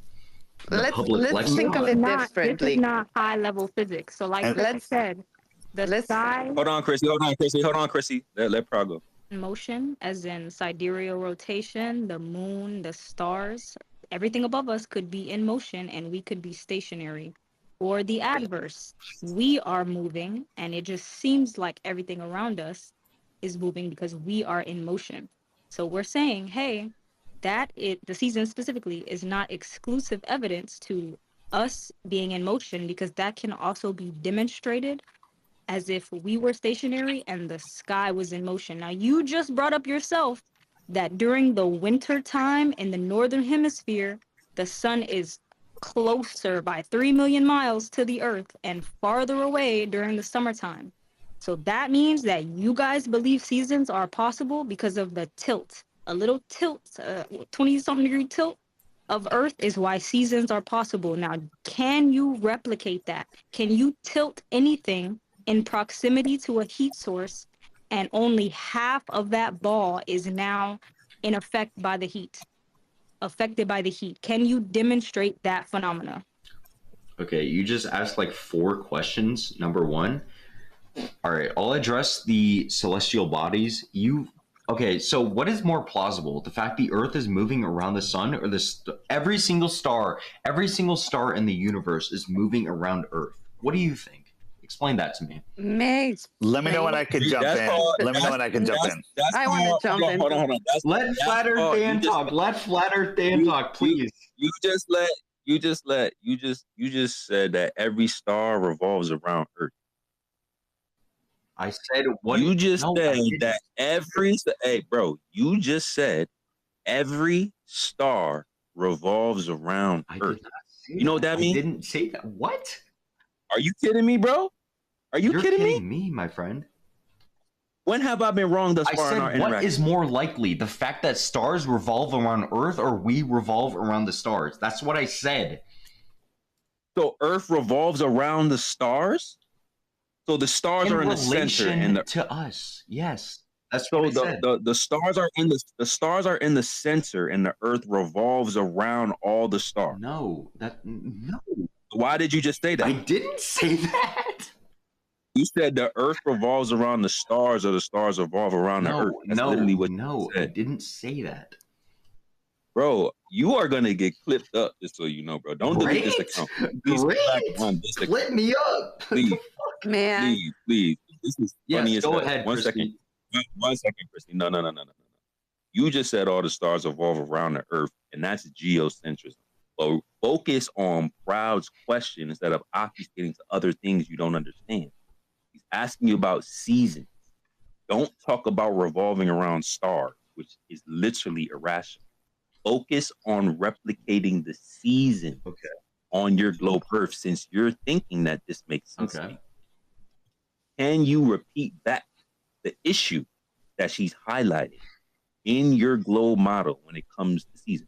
Speaker 8: the public
Speaker 6: Let's think of
Speaker 8: lexicon.
Speaker 6: it
Speaker 4: This is
Speaker 6: differently.
Speaker 4: not high-level physics. So like
Speaker 1: and
Speaker 4: Chris
Speaker 6: Let's
Speaker 4: said, the
Speaker 6: let's
Speaker 4: sky
Speaker 2: Hold on, Chrissy. Hold on, Chrissy. Let Prog go.
Speaker 4: motion, as in sidereal rotation, the moon, the stars, everything above us could be in motion and we could be stationary. Or the adverse, we are moving and it just seems like everything around us is moving because we are in motion. So we're saying, hey, the season specifically is not exclusive evidence to us being in motion because that can also be demonstrated as if we were stationary and the sky was in motion. Now, you just brought up yourself that during the winter time in the northern hemisphere, the sun is closer by 3 million miles to the earth and farther away during the summertime. So that means that you guys believe seasons are possible because of the tilt. A little tilt, 20 something degree tilt of Earth is why seasons are possible. Now, can you replicate that? Can you tilt anything in proximity to a heat source and only half of that ball is now in effect by the heat, affected by the heat? Can you demonstrate that phenomena?
Speaker 8: Okay, you just asked like 4 questions. Number one. All right, I'll address the celestial bodies. Okay, so what is more plausible? The fact the Earth is moving around the sun, or every single star in the universe is moving around Earth? What do you think? Explain that to me.
Speaker 6: may
Speaker 1: let me know when
Speaker 6: explain.
Speaker 1: I can jump
Speaker 2: That's
Speaker 1: in.
Speaker 2: called.
Speaker 1: Let me know when I can jump in.
Speaker 2: That's
Speaker 6: I want to
Speaker 2: called.
Speaker 6: jump in.
Speaker 2: Hold on.
Speaker 8: Let Flat Earth
Speaker 2: called.
Speaker 8: Dan talk. Let Flat Earth Dan talk, please.
Speaker 2: You just said that every star revolves around Earth.
Speaker 8: I said what
Speaker 2: You just
Speaker 8: no,
Speaker 2: said that hey bro, you just said every star revolves around
Speaker 8: I
Speaker 2: Earth.
Speaker 8: did not say
Speaker 2: You know what
Speaker 8: that.
Speaker 2: that
Speaker 8: I
Speaker 2: means?
Speaker 8: didn't say that. What?
Speaker 2: Are you kidding me, bro? Are you
Speaker 8: You're
Speaker 2: kidding me?
Speaker 8: me, my friend.
Speaker 2: When have I been wrong thus
Speaker 8: I
Speaker 2: far in our
Speaker 8: said, what
Speaker 2: interaction?
Speaker 8: is more likely, the fact that stars revolve around Earth or we revolve around the stars? That's what I said.
Speaker 2: So Earth revolves around the stars? So the stars are in the center and the
Speaker 8: to us. Yes. That's
Speaker 2: so
Speaker 8: what I said.
Speaker 2: the stars are in the stars are in the center and the Earth revolves around all the stars.
Speaker 8: No.
Speaker 2: Why did you just say that?
Speaker 8: I didn't say that.
Speaker 2: You said the Earth revolves around the stars or the stars revolve around the Earth. That's literally what you said.
Speaker 8: I didn't say that.
Speaker 2: Bro, you are gonna get clipped up, just so you know, bro. Don't delete this account. Please
Speaker 8: Great.
Speaker 2: come back on this account.
Speaker 8: Clip me up.
Speaker 2: Please,
Speaker 6: Man.
Speaker 2: please. This is funny as
Speaker 8: go
Speaker 2: hell.
Speaker 8: ahead,
Speaker 2: One
Speaker 8: Christy.
Speaker 2: second. 1 second, Christy. No. You just said all the stars revolve around the Earth, and that's geocentrism. But focus on Proud's question instead of obfuscating to other things you don't understand. He's asking you about seasons. Don't talk about revolving around stars, which is literally irrational. Focus on replicating the season on your globe Earth, since you're thinking that this makes sense to you. Can you repeat back the issue that she's highlighting in your globe model when it comes to season?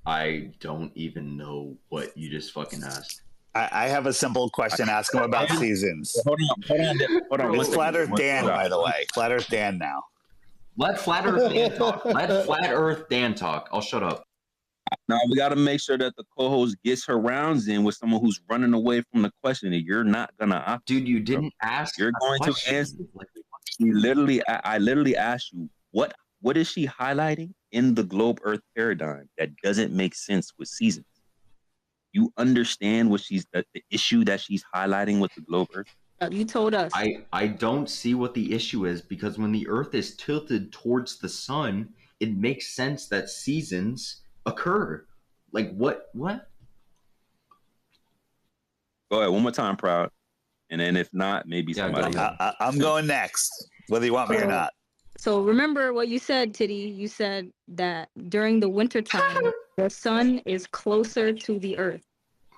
Speaker 8: I don't even know what you just fucking asked.
Speaker 1: I have a simple question. Ask him about seasons.
Speaker 2: Hold on.
Speaker 1: It's Flat Earth Dan, by the way. Flat Earth Dan now.
Speaker 8: Let Flat Earth Dan talk. Let Flat Earth Dan talk. I'll shut up.
Speaker 2: Now we got to make sure that the co-host gets her rounds in with someone who's running away from the question that you're not gonna.
Speaker 8: Dude, you didn't ask.
Speaker 2: You're going to answer. I literally asked you what is she highlighting in the globe Earth paradigm that doesn't make sense with seasons. You understand what the issue that she's highlighting with the globe Earth?
Speaker 4: You told us.
Speaker 8: I don't see what the issue is, because when the Earth is tilted towards the sun, it makes sense that seasons occur. Like what?
Speaker 2: Go ahead one more time, Proud, and then if not, maybe somebody.
Speaker 1: I'm going next, whether you want me or not.
Speaker 4: So remember what you said, Titty. You said that during the wintertime, the sun is closer to the Earth.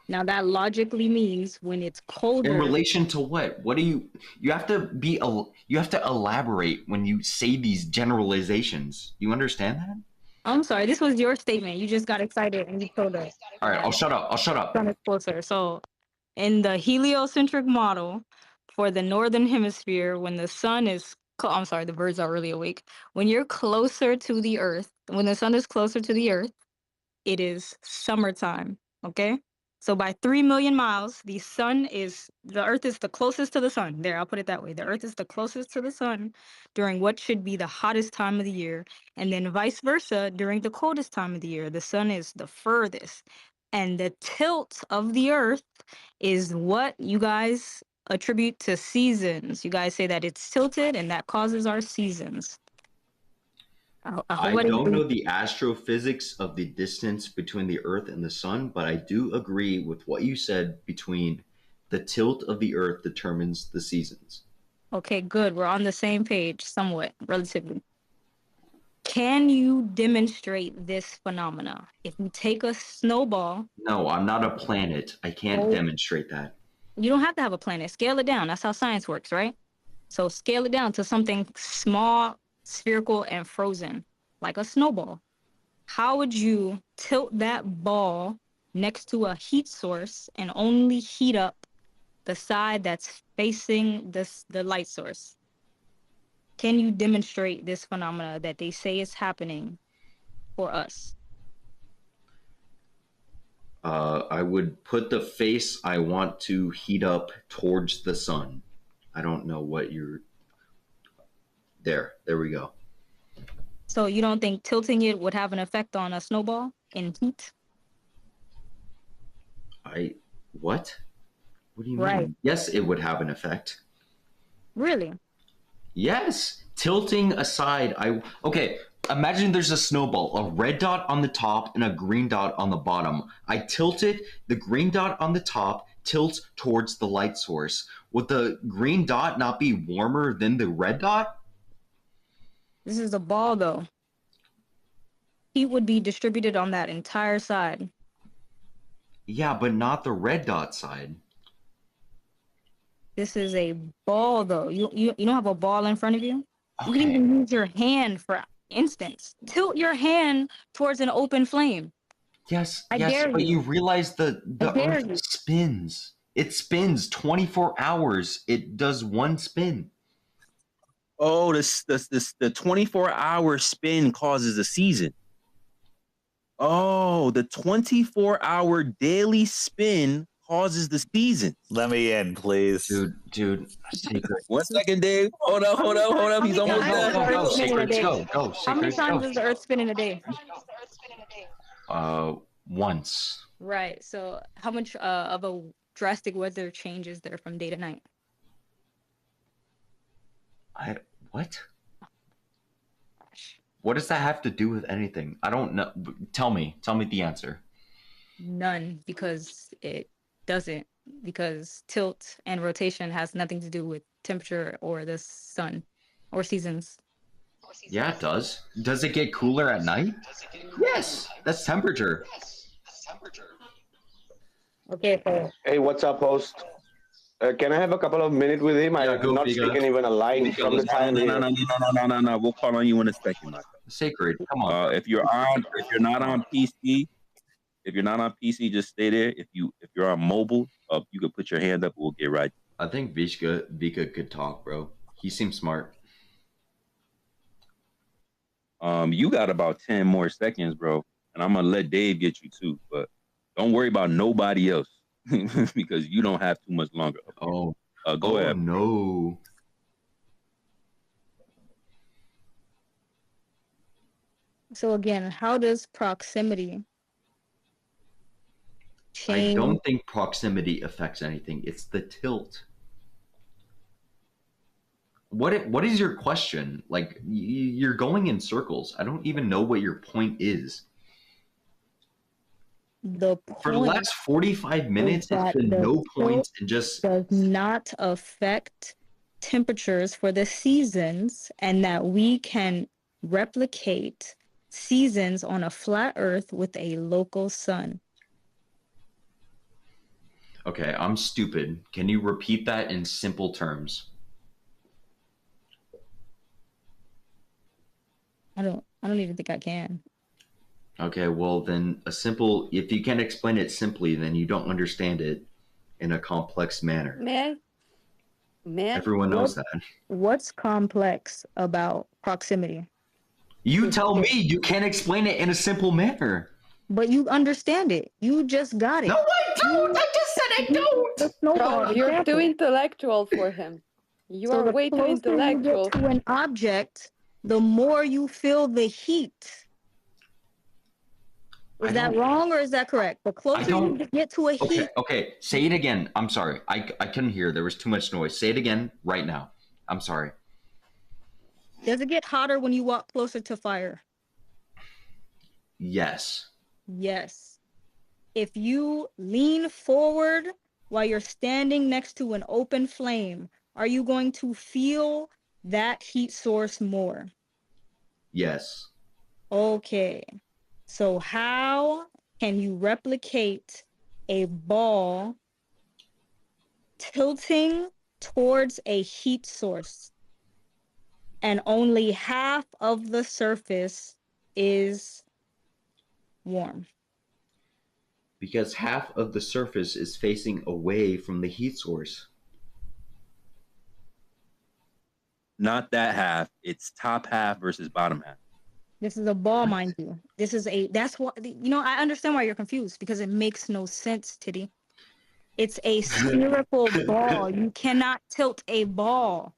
Speaker 4: Now that logically means when it's colder.
Speaker 8: In relation to what? What do you have to elaborate when you say these generalizations. You understand that?
Speaker 4: I'm sorry, this was your statement. You just got excited and you told us.
Speaker 8: All right, I'll shut up.
Speaker 4: Sun is closer. So in the heliocentric model for the northern hemisphere, when the sun is I'm sorry, the birds are really awake. When you're closer to the Earth, when the sun is closer to the Earth, it is summertime. Okay? So by 3 million miles, the Earth is the closest to the sun. There, I'll put it that way. The Earth is the closest to the sun during what should be the hottest time of the year. And then vice versa, during the coldest time of the year, the sun is the furthest. And the tilt of the Earth is what you guys attribute to seasons. You guys say that it's tilted and that causes our seasons.
Speaker 8: I don't know the astrophysics of the distance between the Earth and the sun, but I do agree with what you said between the tilt of the Earth determines the seasons.
Speaker 4: Okay, good. We're on the same page, somewhat, relatively. Can you demonstrate this phenomena? If you take a snowball...
Speaker 8: No, I'm not a planet. I can't demonstrate that.
Speaker 4: You don't have to have a planet. Scale it down. That's how science works, right? So scale it down to something small, spherical, and frozen, like a snowball. How would you tilt that ball next to a heat source and only heat up the side that's facing the light source? Can you demonstrate this phenomena that they say is happening for us?
Speaker 8: I would put the face I want to heat up towards the sun. I don't know what you're... There we go.
Speaker 4: So you don't think tilting it would have an effect on a snowball in heat?
Speaker 8: What? What do you mean? Yes, it would have an effect.
Speaker 4: Really?
Speaker 8: Yes. Tilting aside, okay, imagine there's a snowball, a red dot on the top and a green dot on the bottom. I tilt it, the green dot on the top tilts towards the light source. Would the green dot not be warmer than the red dot?
Speaker 4: This is a ball, though. Heat would be distributed on that entire side.
Speaker 8: Yeah, but not the red dot side.
Speaker 4: This is a ball, though. You don't have a ball in front of you? You can
Speaker 8: Okay.
Speaker 4: even use your hand, for instance. Tilt your hand towards an open flame.
Speaker 8: Yes,
Speaker 4: I
Speaker 8: yes,
Speaker 4: dare
Speaker 8: but
Speaker 4: you.
Speaker 8: you realize the
Speaker 4: dare
Speaker 8: Earth
Speaker 4: you.
Speaker 8: spins. It spins 24 hours. It does one spin.
Speaker 2: Oh, the 24-hour spin causes a season. Oh, the 24-hour daily spin causes the season.
Speaker 1: Let me in, please.
Speaker 8: Dude, Sacred.
Speaker 2: 1 second, Dave. Hold up. He's almost
Speaker 4: times
Speaker 2: there.
Speaker 4: does the Earth spin in a day?
Speaker 8: Go,
Speaker 4: How many
Speaker 8: Sacred,
Speaker 4: times
Speaker 8: go.
Speaker 4: does the Earth spin in a day?
Speaker 8: Once.
Speaker 4: Right. So how much of a drastic weather change is there from day to night?
Speaker 8: What? What does that have to do with anything? I don't know. Tell me the answer.
Speaker 4: None, because it doesn't. Because tilt and rotation has nothing to do with temperature or the sun or seasons.
Speaker 8: Yeah, it does. Does it get cooler at night? Yes, that's temperature.
Speaker 4: Okay, so
Speaker 12: Hey, what's up, host? Can I have a couple of minutes with him? I have
Speaker 8: go,
Speaker 12: not
Speaker 8: Vega.
Speaker 12: taken even a line from the time.
Speaker 2: No. We'll call on you in a second, Michael.
Speaker 8: Sacred, come on.
Speaker 2: If you're not on PC, just stay there. If you're on mobile, you can put your hand up. We'll get right.
Speaker 8: I think Vika could talk, bro. He seems smart.
Speaker 2: You got about 10 more seconds, bro, and I'm gonna let Dave get you too. But don't worry about nobody else because you don't have too much longer.
Speaker 8: Oh,
Speaker 2: go ahead.
Speaker 8: No.
Speaker 4: So again, how does proximity change?
Speaker 8: I don't think proximity affects anything. It's the tilt. What is your question? Like, you're going in circles. I don't even know what your point is.
Speaker 4: The point
Speaker 8: For the last 45 minutes, it's been no points and just
Speaker 4: does not affect temperatures for the seasons, and that we can replicate seasons on a flat Earth with a local sun.
Speaker 8: Okay, I'm stupid. Can you repeat that in simple terms?
Speaker 4: I don't even think I can.
Speaker 8: Okay, well then if you can't explain it simply, then you don't understand it in a complex manner.
Speaker 6: May I?
Speaker 8: Everyone knows that.
Speaker 4: What's complex about proximity?
Speaker 8: You tell me. You can't explain it in a simple manner.
Speaker 4: But you understand it. You just got it.
Speaker 8: No, I don't. I just said I don't.
Speaker 6: Bro, you're too intellectual for him. You are way too intellectual.
Speaker 4: You get to an object, the more you feel the heat. Is that wrong or is that correct? The closer you get to a heat.
Speaker 8: Okay. Say it again. I'm sorry. I couldn't hear. There was too much noise. Say it again right now. I'm sorry.
Speaker 4: Does it get hotter when you walk closer to fire?
Speaker 8: Yes.
Speaker 4: Yes. If you lean forward while you're standing next to an open flame, are you going to feel that heat source more?
Speaker 8: Yes.
Speaker 4: Okay. So how can you replicate a ball tilting towards a heat source and only half of the surface is warm?
Speaker 8: Because half of the surface is facing away from the heat source.
Speaker 2: Not that half. It's top half versus bottom half.
Speaker 4: This is a ball, mind you. That's what, I understand why you're confused, because it makes no sense, Titty. It's a spherical ball. You cannot tilt a ball.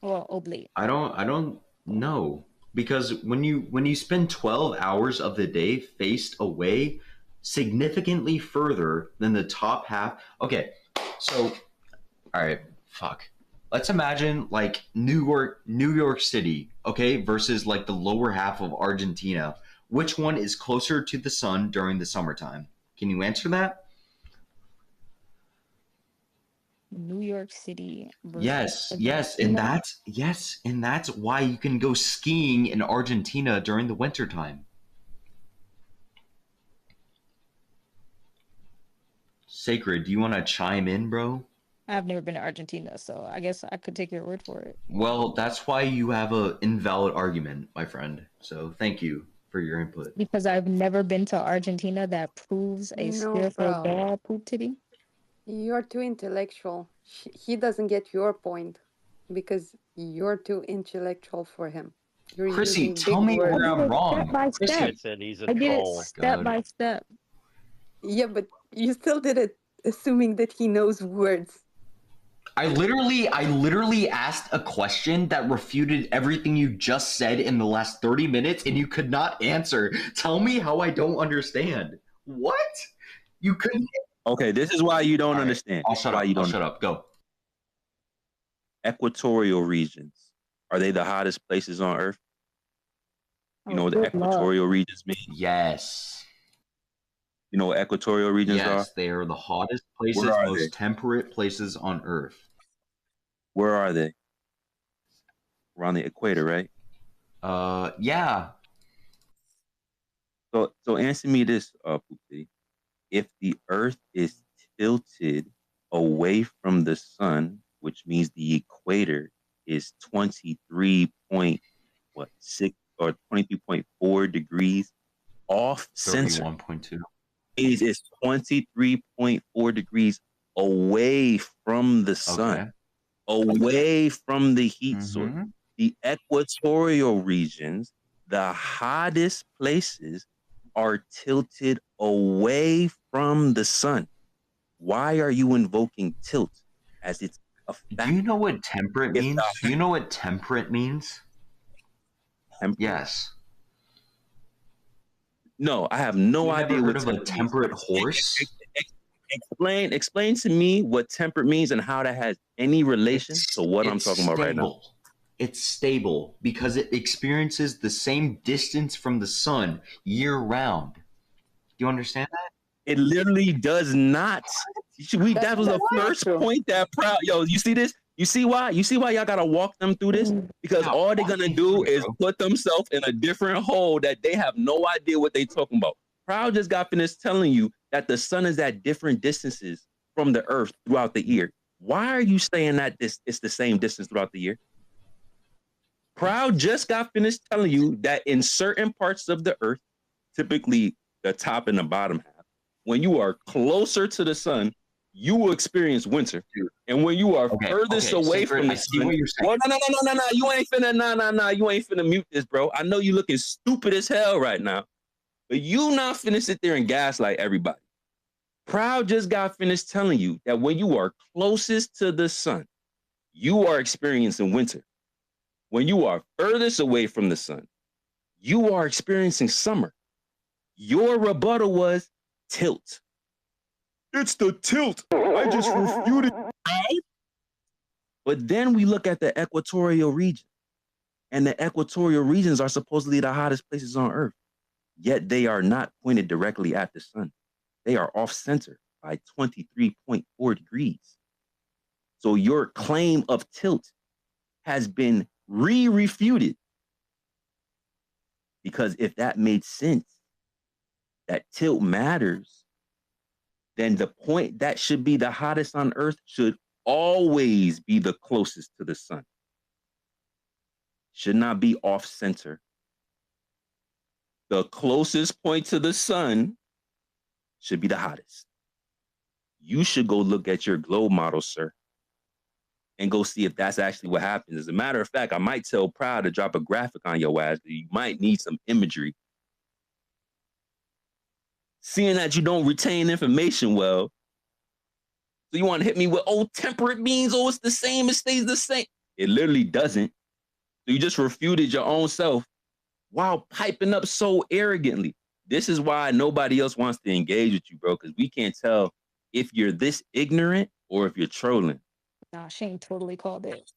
Speaker 4: Well, oblate.
Speaker 8: I don't know. Because when you spend 12 hours of the day faced away significantly further than the top half. Okay, so all right, fuck. Let's imagine like New York City, okay, versus like the lower half of Argentina. Which one is closer to the sun during the summertime? Can you answer that?
Speaker 4: New York City versus
Speaker 8: Yes, and that's why you can go skiing in Argentina during the wintertime. Sacred, do you want to chime in, bro?
Speaker 4: I've never been to Argentina, so I guess I could take your word for it.
Speaker 8: Well, that's why you have an invalid argument, my friend. So thank you for your input.
Speaker 4: Because I've never been to Argentina, that proves a
Speaker 6: No,
Speaker 4: spherical
Speaker 6: bro.
Speaker 4: ball poop titty.
Speaker 6: You're too intellectual. He doesn't get your point because you're too intellectual for him. You're
Speaker 8: Chrissy,
Speaker 6: using
Speaker 8: tell
Speaker 6: big
Speaker 8: me
Speaker 6: words.
Speaker 8: where I'm wrong.
Speaker 4: Step by
Speaker 11: Like
Speaker 4: step.
Speaker 11: I said, he's a
Speaker 4: I did it
Speaker 11: troll.
Speaker 4: step
Speaker 8: God.
Speaker 4: by step.
Speaker 6: Yeah, but you still did it assuming that he knows words.
Speaker 8: I literally asked a question that refuted everything you just said in the last 30 minutes and you could not answer. Tell me how I don't understand. What? You couldn't.
Speaker 2: Okay, this is why you don't
Speaker 8: All right,
Speaker 2: understand.
Speaker 8: I'll shut up. I'll shut up. Go.
Speaker 2: Equatorial regions, are they the hottest places on Earth? You know what the equatorial regions mean?
Speaker 8: Yes.
Speaker 2: You know what equatorial regions are?
Speaker 8: Yes, they are the hottest places,
Speaker 2: Where are
Speaker 8: most
Speaker 2: they?
Speaker 8: temperate places on Earth.
Speaker 2: Where are they? Around the equator, right?
Speaker 8: Yeah.
Speaker 2: So answer me this, Poopy. If the Earth is tilted away from the sun, which means the equator is 23.6 or 23.4 degrees off center.
Speaker 8: 31.2.
Speaker 2: It's 23.4 degrees away from the sun, away from the heat source. The equatorial regions, the hottest places, are tilted away from the sun. Why are you invoking tilt as it's a fact?
Speaker 8: Do you know what temperate means? Do you know what temperate means?
Speaker 2: Temperate?
Speaker 8: Yes.
Speaker 2: No, I have no idea
Speaker 8: Never
Speaker 2: what
Speaker 8: heard of a temperate horse?
Speaker 2: Explain to me what temperate means and how that has any relation to what I'm talking about right now.
Speaker 8: It's stable because it experiences the same distance from the sun year round. Do you understand that?
Speaker 2: It literally does not. That was the first point that proud. Yo, you see this? You see why? You see why y'all gotta walk them through this? Because all they're gonna do is put themselves in a different hole that they have no idea what they talking about. Proud just got finished telling you that the sun is at different distances from the earth throughout the year. Why are you saying that it's the same distance throughout the year? Proud just got finished telling you that in certain parts of the earth, typically the top and the bottom half, when you are closer to the sun, you will experience winter. And when you are furthest away from the sun, well, no, you ain't finna, you ain't finna mute this, bro. I know you looking stupid as hell right now, but you not finna sit there and gaslight everybody. Proud just got finished telling you that when you are closest to the sun, you are experiencing winter. When you are furthest away from the sun, you are experiencing summer. Your rebuttal was tilt. It's the tilt. I just refuted. But then we look at the equatorial region, and the equatorial regions are supposedly the hottest places on Earth, yet they are not pointed directly at the sun. They are off center by 23.4 degrees. So your claim of tilt has been refuted. Because if that made sense, that tilt matters, then the point that should be the hottest on Earth should always be the closest to the sun. Should not be off center. The closest point to the sun should be the hottest. You should go look at your globe model, sir, and go see if that's actually what happens. As a matter of fact, I might tell Proud to drop a graphic on your ass. You might need some imagery. Seeing that you don't retain information well, so you want to hit me with, oh, temperate means, oh, it's the same, it stays the same. It literally doesn't. So you just refuted your own self while piping up so arrogantly. This is why nobody else wants to engage with you, bro, because we can't tell if you're this ignorant or if you're trolling.
Speaker 4: Nah, Shane totally called it.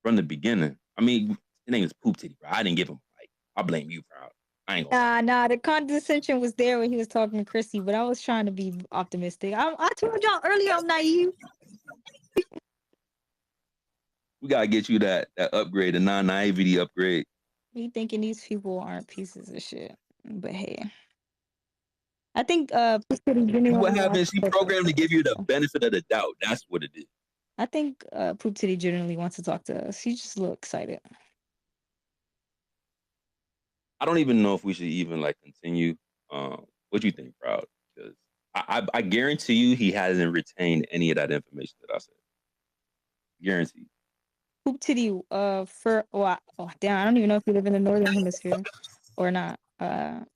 Speaker 2: From the beginning. I mean, his name is Poop Titty, bro. I didn't give him a fight. I blame you, Proud. I ain't gonna lie.
Speaker 4: Nah, the condescension was there when he was talking to Chrissy, but I was trying to be optimistic. I told y'all earlier I'm naive.
Speaker 2: We gotta get you that upgrade, the non-naivety upgrade.
Speaker 4: Me thinking these people aren't pieces of shit. But hey. I think
Speaker 2: What happens? She programmed to give you the benefit of the doubt. That's what it is.
Speaker 4: I think Poop Titty genuinely wants to talk to us. He just a little excited.
Speaker 2: I don't even know if we should even like continue. What do you think, Proud? Because I guarantee you he hasn't retained any of that information that I said. Guaranteed.
Speaker 4: Poop Titty, damn, I don't even know if you live in the northern hemisphere or not.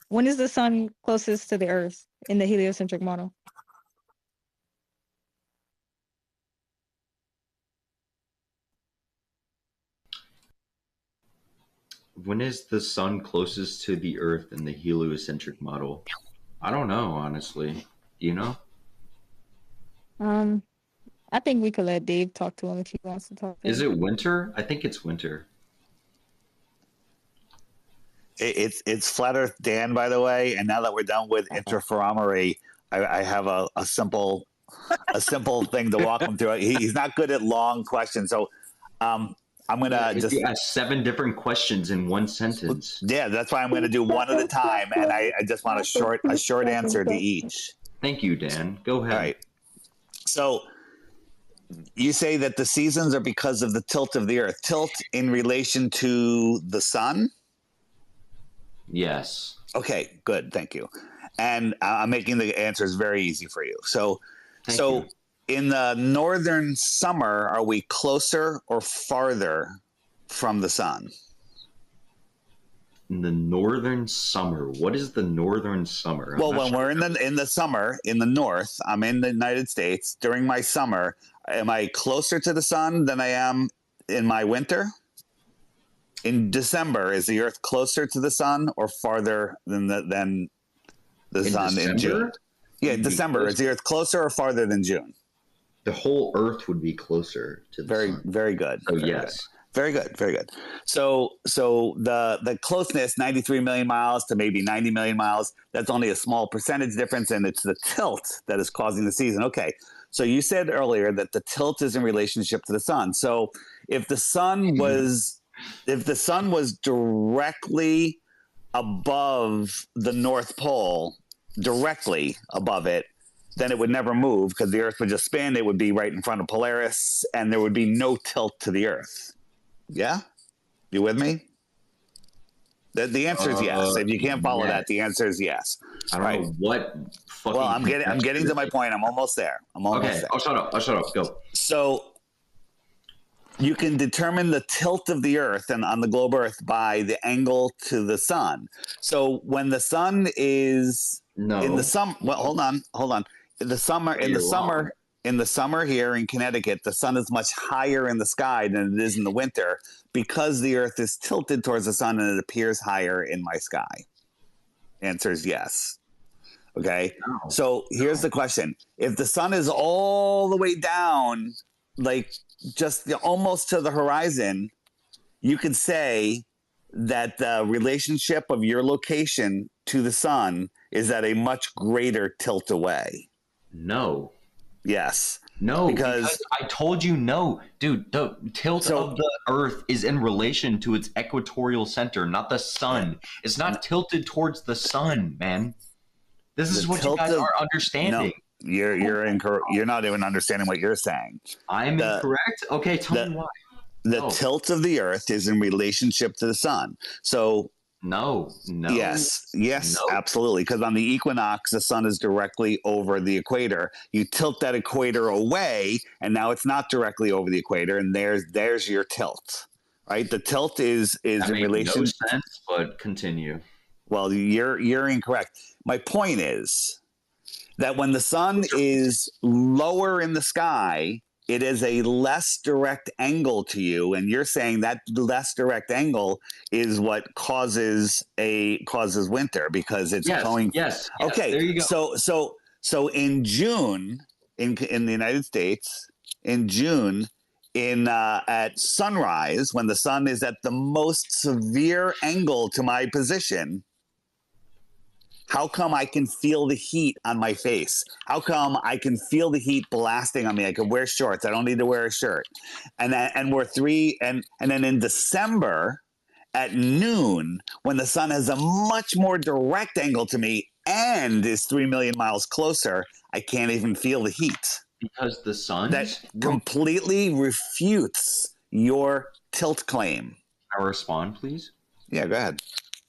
Speaker 4: When is the sun closest to the Earth in the heliocentric model?
Speaker 8: When is the sun closest to the Earth in the heliocentric model? I don't know, honestly. Do you know?
Speaker 4: I think we could let Dave talk to him if he wants to talk to him.
Speaker 8: Is it winter? I think it's winter.
Speaker 1: It's Flat Earth Dan, by the way. And now that we're done with interferometry, I have a simple thing to walk him through. He's not good at long questions, so I'm gonna just
Speaker 8: ask 7 different questions in one sentence.
Speaker 1: Yeah, that's why I'm gonna do one at a time, and I just want a short answer to each.
Speaker 8: Thank you, Dan. Go ahead.
Speaker 1: All right. So you say that the seasons are because of the tilt of the Earth. Tilt in relation to the sun?
Speaker 8: Yes.
Speaker 1: Okay, good. Thank you. And I'm making the answers very easy for you. So in the northern summer, are we closer or farther from the sun?
Speaker 8: In the northern summer. What is the northern summer?
Speaker 1: Well, when we're in the summer in the north, I'm in the United States during my summer. Am I closer to the sun than I am in my winter? In December, is the Earth closer to the sun or farther than the sun
Speaker 8: December?
Speaker 1: in June? Yeah, December. Is the Earth closer or farther than June?
Speaker 8: The whole Earth would be closer to the sun.
Speaker 1: Very good.
Speaker 8: So
Speaker 1: very
Speaker 8: yes.
Speaker 1: Good. Very good, very good. So the closeness, 93 million miles to maybe 90 million miles, that's only a small percentage difference, and it's the tilt that is causing the season. Okay, so you said earlier that the tilt is in relationship to the sun. So if the sun was directly above the North Pole, directly above it, then it would never move because the Earth would just spin. It would be right in front of Polaris, and there would be no tilt to the Earth. Yeah? You with me? The answer is yes. If you can't follow that, the answer is yes.
Speaker 8: I don't know what fucking...
Speaker 1: Well, I'm getting to my point. I'm almost there.
Speaker 8: Okay, I'll shut up. Go.
Speaker 1: So you can determine the tilt of the Earth and on the globe Earth by the angle to the sun. So when the sun is in the summer, well, hold on. In the summer here in Connecticut, the sun is much higher in the sky than it is in the winter because the Earth is tilted towards the sun and it appears higher in my sky. Answer is yes. Okay. No. So here's the question. If the sun is all the way down, like just almost to the horizon, you could say that the relationship of your location to the sun is at a much greater tilt away.
Speaker 8: No.
Speaker 1: Yes.
Speaker 8: No, because I told you no. Dude, the tilt of the Earth is in relation to its equatorial center, not the sun. It's not tilted towards the sun, man. This is what you guys are understanding.
Speaker 1: No, you're incorrect. You're not even understanding what you're saying.
Speaker 8: I'm incorrect? Okay, tell me why.
Speaker 1: The tilt of the Earth is in relationship to the sun. So
Speaker 8: No.
Speaker 1: Yes, absolutely. Because on the equinox, the sun is directly over the equator. You tilt that equator away, and now it's not directly over the equator, and there's your tilt, right? The tilt is in relation.
Speaker 8: No sense, but continue.
Speaker 1: Well, you're incorrect. My point is that when the sun is lower in the sky, it is a less direct angle to you, and you're saying that less direct angle is what causes winter because it's going.
Speaker 8: Yes.
Speaker 1: Okay.
Speaker 8: There you go.
Speaker 1: So in June in the United States, in June at sunrise when the sun is at the most severe angle to my position, How come I can feel the heat on my face? How come I can feel the heat blasting on me? I can wear shorts. I don't need to wear a shirt. And then in December at noon, when the sun has a much more direct angle to me and is 3 million miles closer, I can't even feel the heat.
Speaker 8: Because the sun
Speaker 1: that completely refutes your tilt claim.
Speaker 8: Can I respond, please?
Speaker 1: Yeah, go ahead.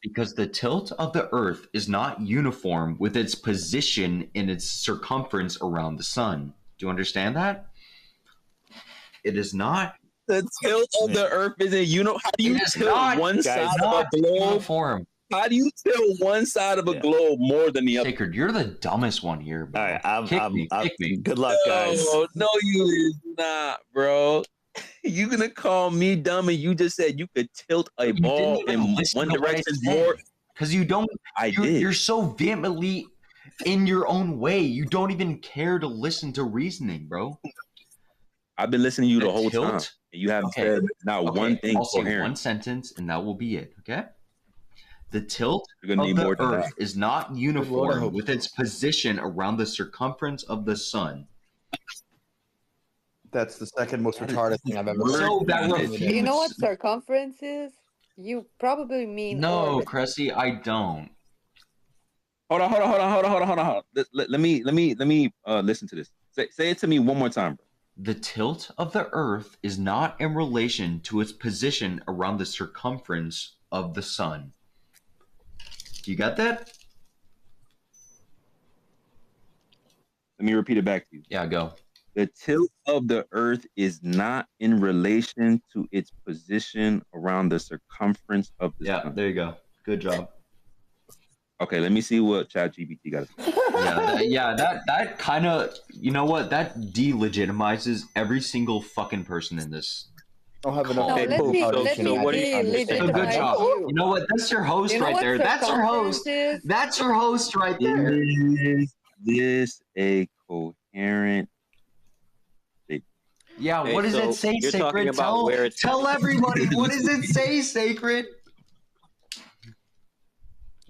Speaker 8: Because the tilt of the Earth is not uniform with its position in its circumference around the sun. Do you understand that? It is not.
Speaker 2: The tilt of the Earth isn't How do you tilt one side of a globe?
Speaker 8: Uniform.
Speaker 2: How do you tilt one side of a globe more than the other?
Speaker 8: Sacred, you're the dumbest one here, bro.
Speaker 1: All right,
Speaker 8: kick me.
Speaker 1: Good luck, guys.
Speaker 2: No, you is not, bro. You gonna call me dumb and you just said you could tilt a ball in one direction more?
Speaker 8: Because you don't.
Speaker 2: did.
Speaker 8: You're so vehemently in your own way. You don't even care to listen to reasoning, bro.
Speaker 2: I've been listening to you the whole time, and you haven't said one thing
Speaker 8: I'll say
Speaker 2: coherent.
Speaker 8: one sentence, and that will be it. Okay. The tilt
Speaker 2: You're gonna
Speaker 8: of
Speaker 2: need more
Speaker 8: the
Speaker 2: than
Speaker 8: Earth
Speaker 2: that.
Speaker 8: is not uniform with its position around the circumference of the sun.
Speaker 5: That's the second most retarded thing I've ever heard.
Speaker 8: So that
Speaker 6: You know what circumference is? You probably mean
Speaker 8: No,
Speaker 6: orbit.
Speaker 8: Cressy, I don't.
Speaker 2: Hold on. Let me listen to this. Say it to me one more time, bro.
Speaker 8: The tilt of the Earth is not in relation to its position around the circumference of the sun. Do you got that?
Speaker 2: Let me repeat it back to you.
Speaker 8: Yeah, go.
Speaker 2: The tilt of the Earth is not in relation to its position around the circumference of the sun.
Speaker 8: Yeah, there you go. Good job.
Speaker 2: Okay, let me see what ChatGPT got to say.
Speaker 8: That kind of, you know what? That delegitimizes every single fucking person in this.
Speaker 5: I'll have
Speaker 6: No, let me
Speaker 8: It's a good job. You know what? That's your host
Speaker 6: You know
Speaker 8: right
Speaker 6: what
Speaker 8: there. That's your host.
Speaker 6: circumference is?
Speaker 8: That's your host right there.
Speaker 2: Is this a coherent statement?
Speaker 8: Yeah,
Speaker 9: Okay,
Speaker 8: what does
Speaker 9: so
Speaker 8: it say,
Speaker 9: you're talking
Speaker 8: Sacred?
Speaker 9: about where it's
Speaker 8: Tell everybody. What does it say, Sacred?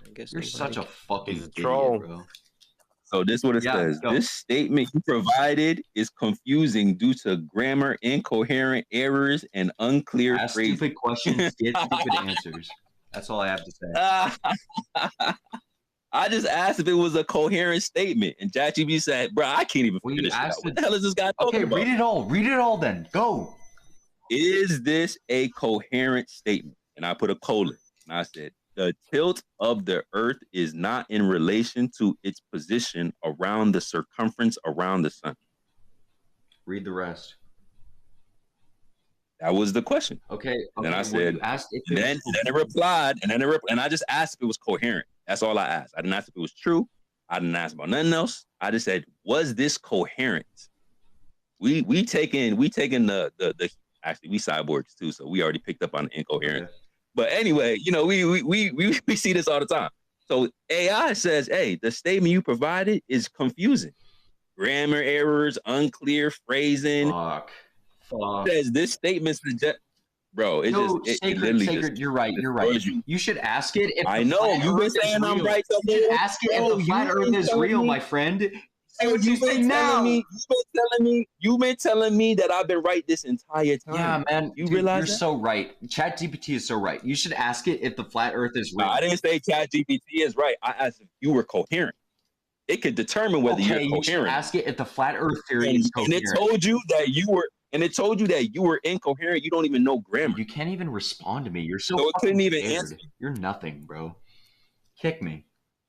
Speaker 9: I guess
Speaker 8: You're such a fucking
Speaker 11: He's a
Speaker 8: idiot,
Speaker 11: troll.
Speaker 8: bro.
Speaker 2: So this is what it
Speaker 8: Yeah,
Speaker 2: says.
Speaker 8: go.
Speaker 2: This statement you provided is confusing due to grammar incoherent errors and unclear
Speaker 8: Ask
Speaker 2: phrasing.
Speaker 8: stupid questions, get stupid answers. That's all I have to say.
Speaker 2: I just asked if it was a coherent statement, and ChatGPT said, "Bro, I can't even figure this out. What the hell is this guy talking about?"
Speaker 8: Read it all. Read it all then. Go.
Speaker 2: Is this a coherent statement? And I put a colon, and I said, the tilt of the Earth is not in relation to its position around the circumference around the sun.
Speaker 8: Read the rest.
Speaker 2: That was the question.
Speaker 8: Okay.
Speaker 2: And then I
Speaker 8: well,
Speaker 2: said,
Speaker 8: you asked if
Speaker 2: and then it replied, and I just asked if it was coherent. That's all I asked. I didn't ask if it was true. I didn't ask about nothing else. I just said, was this coherent? We taking the actually we cyborgs too, so we already picked up on the incoherent.
Speaker 8: Okay.
Speaker 2: But anyway, you know, we see this all the time. So AI says, hey, the statement you provided is confusing. Grammar errors, unclear phrasing.
Speaker 8: Fuck.
Speaker 2: Says this statement suggests, bro, it
Speaker 8: Sacred, you're right. You're right. You should ask it if
Speaker 2: I know you've been saying I'm right.
Speaker 8: You should ask it if the flat Earth is real, my friend. Say what you say now.
Speaker 2: You've been telling me that I've been right this entire time.
Speaker 8: Yeah, man.
Speaker 2: You realize
Speaker 8: you're so right. ChatGPT is so right. You should ask it if the flat Earth is real.
Speaker 2: No, I didn't say ChatGPT is right. I asked if you were coherent. It could determine whether you're coherent.
Speaker 8: You should ask it if the flat Earth theory is coherent.
Speaker 2: And it told you that you were incoherent. You don't even know grammar.
Speaker 8: You can't even respond to me. You're so
Speaker 2: it couldn't even
Speaker 8: scared.
Speaker 2: answer.
Speaker 8: You're nothing, bro. Kick me.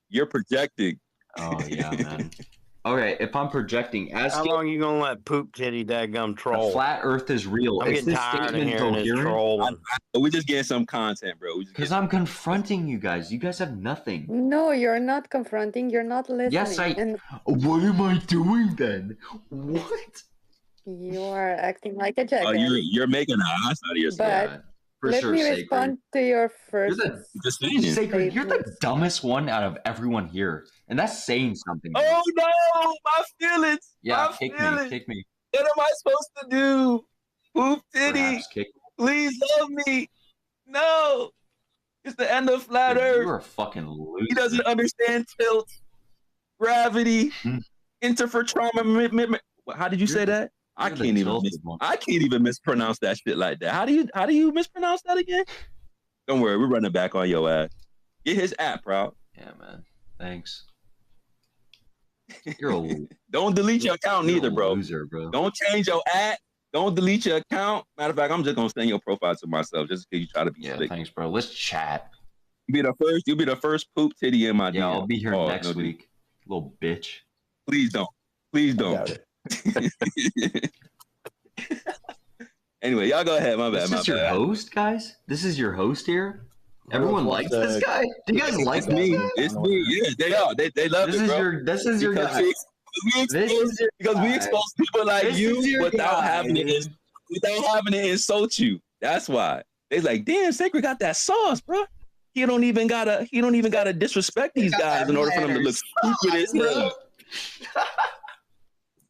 Speaker 2: You're projecting.
Speaker 8: Oh yeah, man. Okay, if I'm projecting, ask
Speaker 11: How long you gonna let poop titty dadgum troll?
Speaker 8: The flat Earth is real.
Speaker 11: I'm getting tired of hearing this trolling.
Speaker 2: We're just getting some content, bro.
Speaker 8: Because I'm confronting you guys. You guys have nothing.
Speaker 6: No, you're not confronting. You're not listening.
Speaker 8: Yes,
Speaker 6: And
Speaker 8: what am I doing then? What?
Speaker 6: you are acting like a jackass.
Speaker 2: You're making an ass out of yourself.
Speaker 6: But let me respond to your first
Speaker 8: Sacred, you're the dumbest one out of everyone here. And that's saying something.
Speaker 2: Oh no, my feelings.
Speaker 8: Yeah,
Speaker 2: kick me. What am I supposed to do? Poop titty. Please love me. No. It's the end of flat
Speaker 8: Dude,
Speaker 2: Earth.
Speaker 8: you're a fucking loser.
Speaker 2: He doesn't understand tilt, gravity, interferometry. How did you say that? I can't even mispronounce that shit like that. How do you mispronounce that again? Don't worry, we're running back on your ass. Get his app, bro.
Speaker 8: Yeah, man. Thanks. You're a
Speaker 2: Don't delete your account neither, bro.
Speaker 8: Loser, bro.
Speaker 2: Don't change your app. Don't delete your account. Matter of fact, I'm just gonna send your profile to myself just in case you try to be slick.
Speaker 8: Thanks, bro. Let's chat.
Speaker 2: You'll be the first poop titty in my DM.
Speaker 8: I'll be here next week. Little bitch.
Speaker 2: Please don't. Please don't. Anyway, y'all go ahead. My bad.
Speaker 8: This is your host, guys? This is your host here? Everyone likes this guy? Do you guys like
Speaker 2: me? It's me. Yeah, they are. They love it, bro.
Speaker 8: This is your guy.
Speaker 2: Because we expose people like you without having to insult you. That's why. They're like, damn, Sacred got that sauce, bro. He don't even gotta disrespect these guys in order for them to look stupid as hell.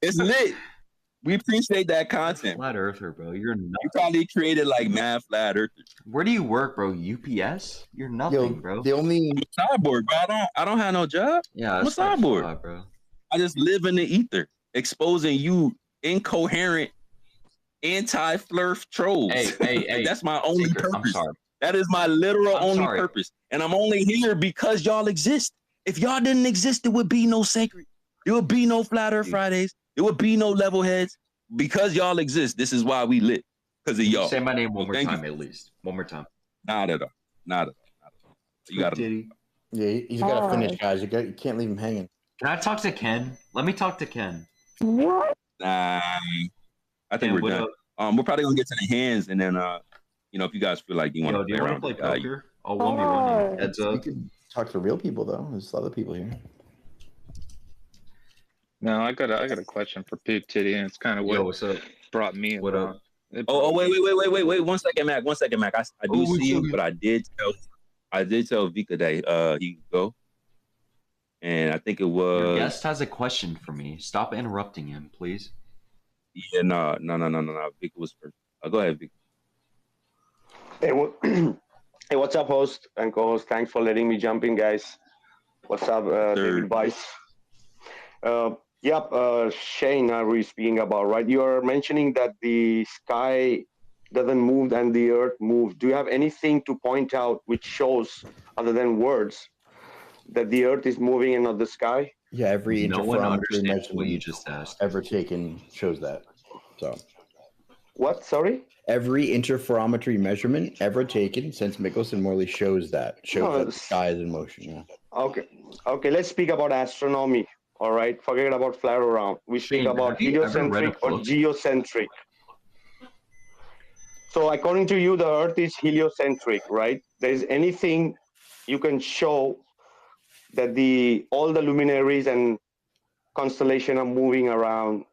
Speaker 2: It's lit. We appreciate that content.
Speaker 8: Flat earther, bro. You're nuts.
Speaker 2: You probably created like mad flat earthers.
Speaker 8: Where do you work, bro? UPS? You're nothing, bro.
Speaker 5: The only
Speaker 2: cyborg, bro. I don't have no job.
Speaker 8: Yeah,
Speaker 2: I'm a cyborg,
Speaker 8: bro.
Speaker 2: I just live in the ether, exposing you incoherent, anti-flurf trolls.
Speaker 8: Hey,
Speaker 2: that's my only purpose.
Speaker 8: I'm sorry.
Speaker 2: That is my literal only purpose. And I'm only here because y'all exist. If y'all didn't exist, there would be no Sacred. There would be no Flat Earth Fridays. There would be no Level Heads. Because y'all exist, this is why we lit. Because of y'all.
Speaker 8: Say my name one more time, at least. One more time.
Speaker 2: Not at all. You got to.
Speaker 5: Yeah, he's got to finish, guys. You can't leave him hanging.
Speaker 8: Can I talk to Ken? Let me talk to Ken.
Speaker 2: Nah, I think we're done. We're probably gonna get to the hands, and then if you guys feel like you want to
Speaker 8: play poker, I'll 1v1 you. Heads up.
Speaker 5: You can talk to real people though. There's other people here.
Speaker 13: No, I got a question for Poop Titty, and it's kind of
Speaker 8: what's up?
Speaker 13: Brought me.
Speaker 8: What up?
Speaker 2: Wait! 1 second, Mac. 1 second, Mac. I do see him, but I did tell Vika that he could go. And I think it was.
Speaker 8: Your guest has a question for me. Stop interrupting him, please.
Speaker 2: Yeah, no. Vika was first. Go ahead, Vika.
Speaker 12: Hey, what's up, host and co-host? Thanks for letting me jump in, guys. What's up, David Weiss? Shane, are we speaking about, right? You are mentioning that the sky doesn't move and the earth moves. Do you have anything to point out which shows, other than words, that the earth is moving and not the sky?
Speaker 5: Yeah, every interferometry measurement
Speaker 8: what you just asked
Speaker 5: ever taken shows that. So,
Speaker 12: what? Sorry?
Speaker 5: Every interferometry measurement ever taken since Michelson Morley shows that the sky is in motion. Yeah.
Speaker 12: Okay. Let's speak about astronomy. All right. Forget about flat around. We speak about heliocentric or geocentric. So, according to you, the Earth is heliocentric, right? There is anything you can show that all the luminaries and constellation are moving around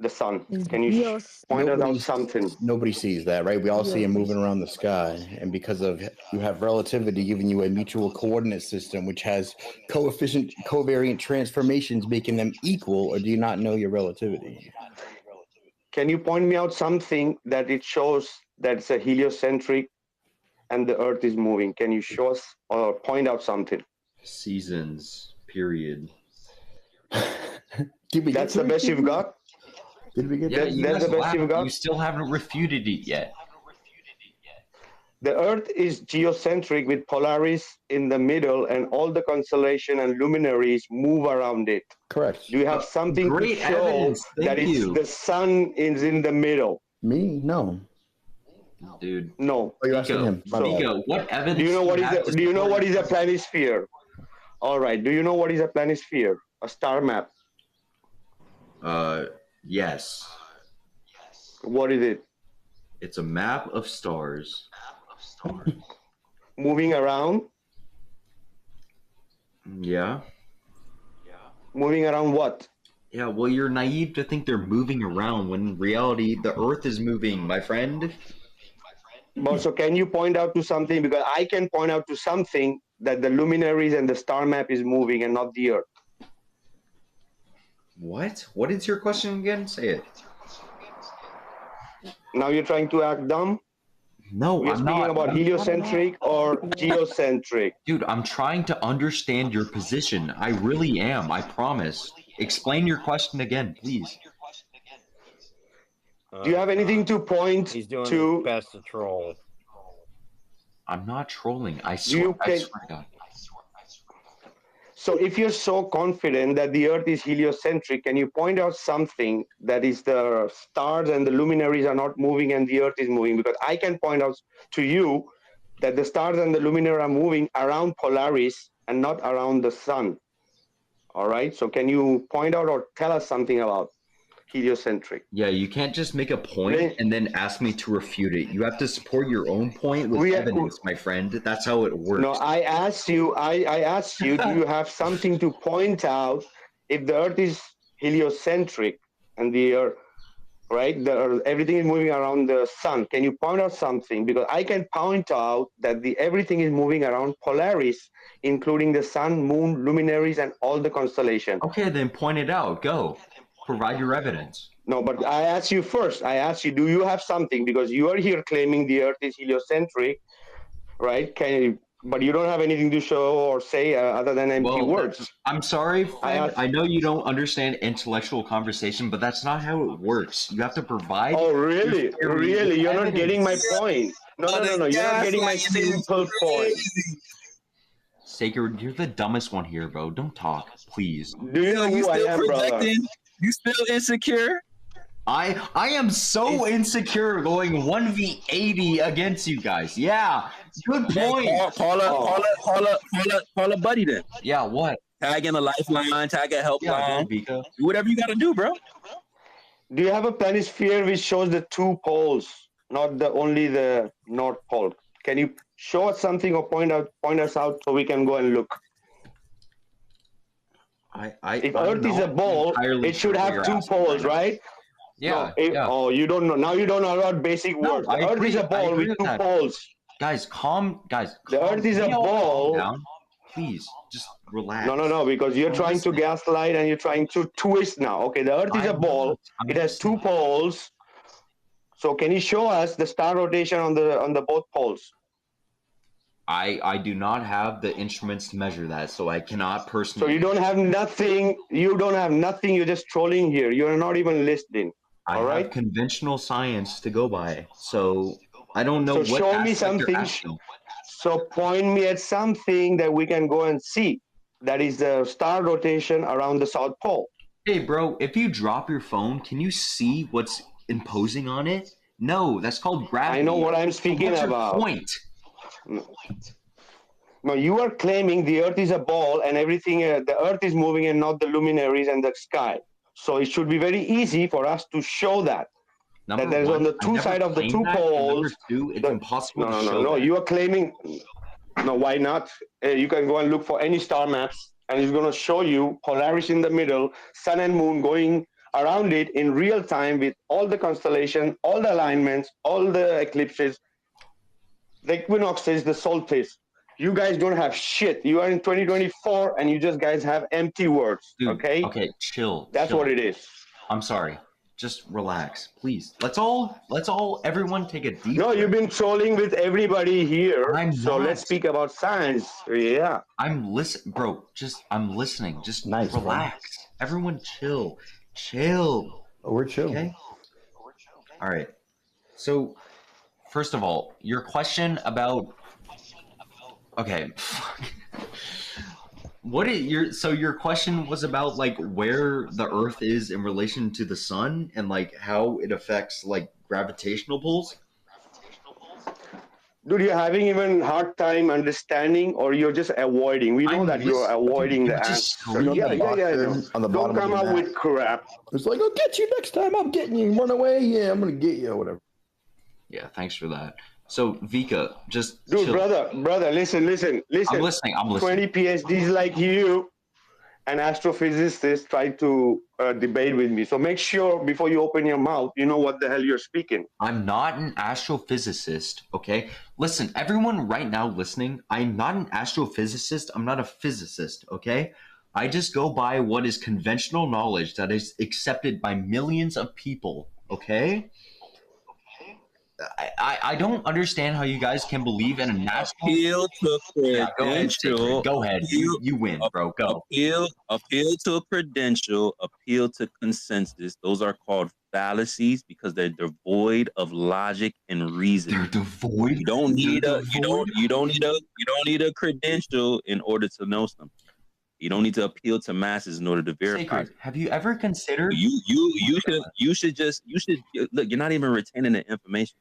Speaker 12: the sun? Can you point out something?
Speaker 5: Nobody sees that, right? We all see him moving around the sky, and because of you have relativity giving you a mutual coordinate system which has covariant transformations making them equal, or do you not know your relativity?
Speaker 12: Can you point me out something that it shows that it's a heliocentric and the Earth is moving? Can you show us or point out something?
Speaker 8: Seasons, period.
Speaker 12: That's the best you've got?
Speaker 5: Did we get
Speaker 12: that? That's the best you've got?
Speaker 8: You still haven't refuted it yet.
Speaker 12: The Earth is geocentric with Polaris in the middle, and all the constellation and luminaries move around it.
Speaker 5: Correct.
Speaker 12: Do you have something to show that the sun is in the middle?
Speaker 5: Me? No.
Speaker 8: Dude.
Speaker 12: No.
Speaker 5: Oh, you're asking him.
Speaker 8: Nico, what evidence?
Speaker 12: Do you know what is a planisphere? All right. Do you know what is a planisphere? A star map.
Speaker 8: Yes.
Speaker 12: What is it?
Speaker 8: It's a map of stars.
Speaker 12: Moving around?
Speaker 8: Yeah.
Speaker 12: Moving around what?
Speaker 8: Yeah, well, you're naive to think they're moving around when in reality the Earth is moving, my friend.
Speaker 12: So can you point out to something? Because I can point out to something that the luminaries and the star map is moving and not the Earth.
Speaker 8: What? What is your question again? Say it.
Speaker 12: Now you're trying to act dumb?
Speaker 8: No,
Speaker 12: We're
Speaker 8: I'm
Speaker 12: speaking
Speaker 8: not.
Speaker 12: about heliocentric or geocentric.
Speaker 8: Dude, I'm trying to understand your position. I really am. I promise. Explain your question again, please.
Speaker 12: Do you have anything to point
Speaker 11: He's doing his
Speaker 12: to?
Speaker 11: best to troll.
Speaker 8: I'm not trolling. I
Speaker 12: Do
Speaker 8: swear,
Speaker 12: you
Speaker 8: I
Speaker 12: can,
Speaker 8: swear to God.
Speaker 12: so if you're so confident that the Earth is heliocentric, can you point out something that is the stars and the luminaries are not moving and the Earth is moving? Because I can point out to you that the stars and the luminaries are moving around Polaris and not around the sun. All right. So can you point out or tell us something about heliocentric?
Speaker 8: Yeah, you can't just make a point and then ask me to refute it. You have to support your own point with evidence, my friend. That's how it works.
Speaker 12: No, I asked you, do you have something to point out if the Earth is heliocentric and the Earth, right? Everything is moving around the sun. Can you point out something? Because I can point out that everything is moving around Polaris, including the sun, moon, luminaries, and all the constellations.
Speaker 8: Okay, then point it out. Go. Provide your evidence.
Speaker 12: No, but I asked you first. I asked you, do you have something? Because you are here claiming the Earth is heliocentric, right? But you don't have anything to show or say other than empty words.
Speaker 8: I'm sorry, friend. I know you don't understand intellectual conversation, but that's not how it works. You have to provide.
Speaker 12: Oh, really? Really? You're not getting my point. No. You're not getting my simple point.
Speaker 8: Sacred, you're the dumbest one here, bro. Don't talk, please.
Speaker 12: Do you know who I am, brother?
Speaker 2: You still insecure?
Speaker 8: I am so insecure going 1v80 against you guys. Yeah, good point.
Speaker 2: Call a buddy then.
Speaker 8: Yeah, what?
Speaker 2: Tag in a lifeline, tag a helpline.
Speaker 8: Yeah, Vika.
Speaker 2: Do whatever you gotta do, bro.
Speaker 12: Do you have a planisphere which shows the two poles, not only the North Pole? Can you show us something or point us out so we can go and look? If Earth is a ball, it should have two poles, right?
Speaker 8: Yeah,
Speaker 12: Oh, you don't know. Now you don't know about basic words. The Earth is a ball with two poles.
Speaker 8: Guys,
Speaker 12: The Earth is a ball.
Speaker 8: Down. Please, just relax.
Speaker 12: No, because you're trying to gaslight and you're trying to twist now. Okay, the Earth is a ball. It has two poles. So can you show us the star rotation on the both poles?
Speaker 8: I do not have the instruments to measure that, so I cannot personally.
Speaker 12: So you don't have nothing. You don't have nothing. You're just trolling here. You're not even listening.
Speaker 8: I have conventional science to go by, so I don't know.
Speaker 12: So
Speaker 8: what
Speaker 12: show me something. So point me at something that we can go and see. That is the star rotation around the South Pole.
Speaker 8: Hey, bro, if you drop your phone, can you see what's imposing on it? No, that's called gravity.
Speaker 12: I know what I'm speaking about.
Speaker 8: Point.
Speaker 12: No, you are claiming the Earth is a ball and everything, the Earth is moving and not the luminaries and the sky. So it should be very easy for us to show that. That there's on the two sides of the two poles.
Speaker 8: It's impossible to show.
Speaker 12: No, you are claiming. No, why not? You can go and look for any star maps and it's going to show you Polaris in the middle, sun and moon going around it in real time with all the constellations, all the alignments, all the eclipses, the equinoxes, the solstice. You guys don't have shit. You are in 2024 and you just guys have empty words.
Speaker 8: Dude,
Speaker 12: okay?
Speaker 8: Okay, chill.
Speaker 12: That's what it is.
Speaker 8: I'm sorry. Just relax, please. Let's all everyone take a deep
Speaker 12: No, you've been trolling with everybody here. So
Speaker 8: not.
Speaker 12: let's speak about science. Yeah.
Speaker 8: I'm listening, bro. I'm listening. Just relax.
Speaker 5: Bro.
Speaker 8: Everyone chill. Chill.
Speaker 5: Oh, we're chill.
Speaker 8: Okay? All right. So, first of all, your question about okay. Your question was about like where the Earth is in relation to the sun and like how it affects like gravitational pulls?
Speaker 12: Dude, you're having even hard time understanding or you're just avoiding. We know that you're avoiding the answer. Yeah.
Speaker 5: On the
Speaker 12: Don't come up with crap.
Speaker 5: It's like, I'll get you next time. I'm getting you. Run away. Yeah, I'm going to get you or whatever.
Speaker 8: Yeah, thanks for that. So Vika, just
Speaker 12: dude,
Speaker 8: chill.
Speaker 12: brother, listen.
Speaker 8: I'm listening.
Speaker 12: 20 PhDs like you and astrophysicists try to debate with me. So make sure before you open your mouth, you know what the hell you're speaking.
Speaker 8: I'm not an astrophysicist, okay? Listen, everyone right now listening, I'm not an astrophysicist. I'm not a physicist, okay? I just go by what is conventional knowledge that is accepted by millions of people, okay? I don't understand how you guys can believe in a national.
Speaker 2: Appeal to
Speaker 8: Yeah, go ahead,
Speaker 2: credential.
Speaker 8: Sacred. Go ahead. You win, bro. Go.
Speaker 2: Appeal to a credential. Appeal to consensus. Those are called fallacies because they're devoid of logic and reason.
Speaker 8: They're devoid.
Speaker 2: You don't need a credential in order to know something. You don't need to appeal to masses in order to verify.
Speaker 8: Sacred, have you ever considered?
Speaker 2: You should look. You're not even retaining the information.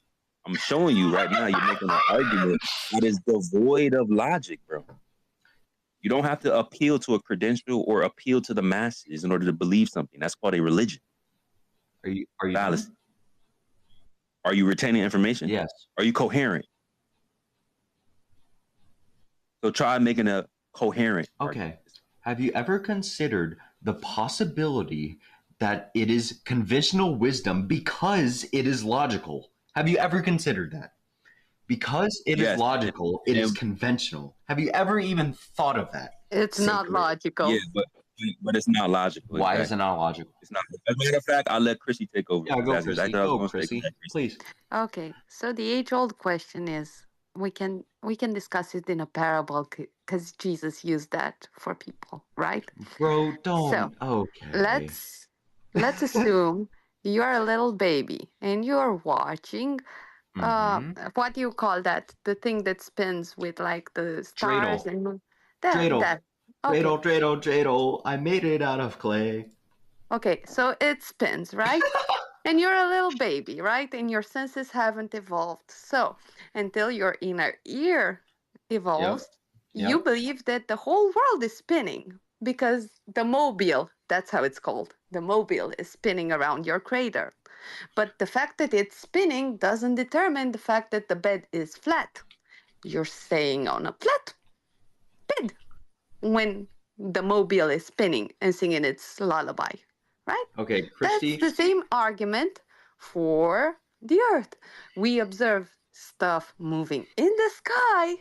Speaker 2: I'm showing you right now. You're making an argument that is devoid of logic, bro. You don't have to appeal to a credential or appeal to the masses in order to believe something. That's called a religion.
Speaker 8: Are you
Speaker 2: fallacy? Are you retaining information?
Speaker 8: Yes.
Speaker 2: Are you coherent? So try making a coherent.
Speaker 8: Okay.
Speaker 2: Argument.
Speaker 8: Have you ever considered the possibility that it is conventional wisdom because it is logical? Have you ever considered that? Because it is logical, it is conventional. Have you ever even thought of that?
Speaker 6: It's not logical.
Speaker 2: Yeah, but it's not logical.
Speaker 8: Why is it not logical?
Speaker 2: It's not. As a matter of fact, I'll let Chrissy take over.
Speaker 8: Yeah, go, Chrissy. Go, Chrissy. Please.
Speaker 6: Okay, so the age-old question is, we can discuss it in a parable because Jesus used that for people, right?
Speaker 8: Bro, don't.
Speaker 6: So,
Speaker 8: okay.
Speaker 6: Let's assume you're a little baby and you're watching. What do you call that? The thing that spins with like the stars and moon.
Speaker 8: Dreidel.
Speaker 6: Okay.
Speaker 8: Dreidel. I made it out of clay.
Speaker 6: Okay, so it spins, right? And you're a little baby, right? And your senses haven't evolved. So until your inner ear evolves, you believe that the whole world is spinning because the mobile, that's how it's called, the mobile is spinning around your crater. But the fact that it's spinning doesn't determine the fact that the bed is flat. You're staying on a flat bed when the mobile is spinning and singing its lullaby, right?
Speaker 8: Okay, Christy.
Speaker 6: That's the same argument for the Earth. We observe stuff moving in the sky,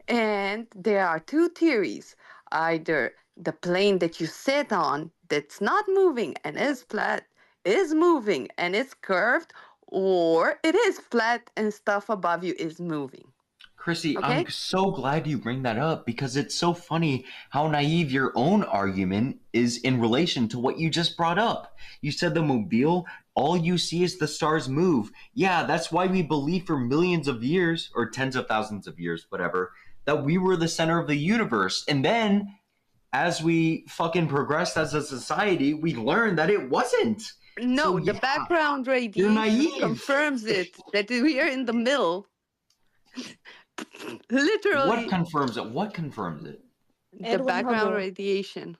Speaker 6: and there are two theories. Either the plane that you sit on that's not moving and is flat is moving and it's curved, or it is flat and stuff above you is moving.
Speaker 8: Chrissy, okay? I'm so glad you bring that up because it's so funny how naive your own argument is in relation to what you just brought up. You said the mobile, all you see is the stars move. Yeah, that's why we believe for millions of years, or tens of thousands of years, whatever, that we were the center of the universe. And then as we fucking progressed as a society, we learned that it wasn't.
Speaker 6: No, so, the background radiation confirms it, that we are in the middle. Literally.
Speaker 8: What confirms it? What confirms it?
Speaker 6: The background radiation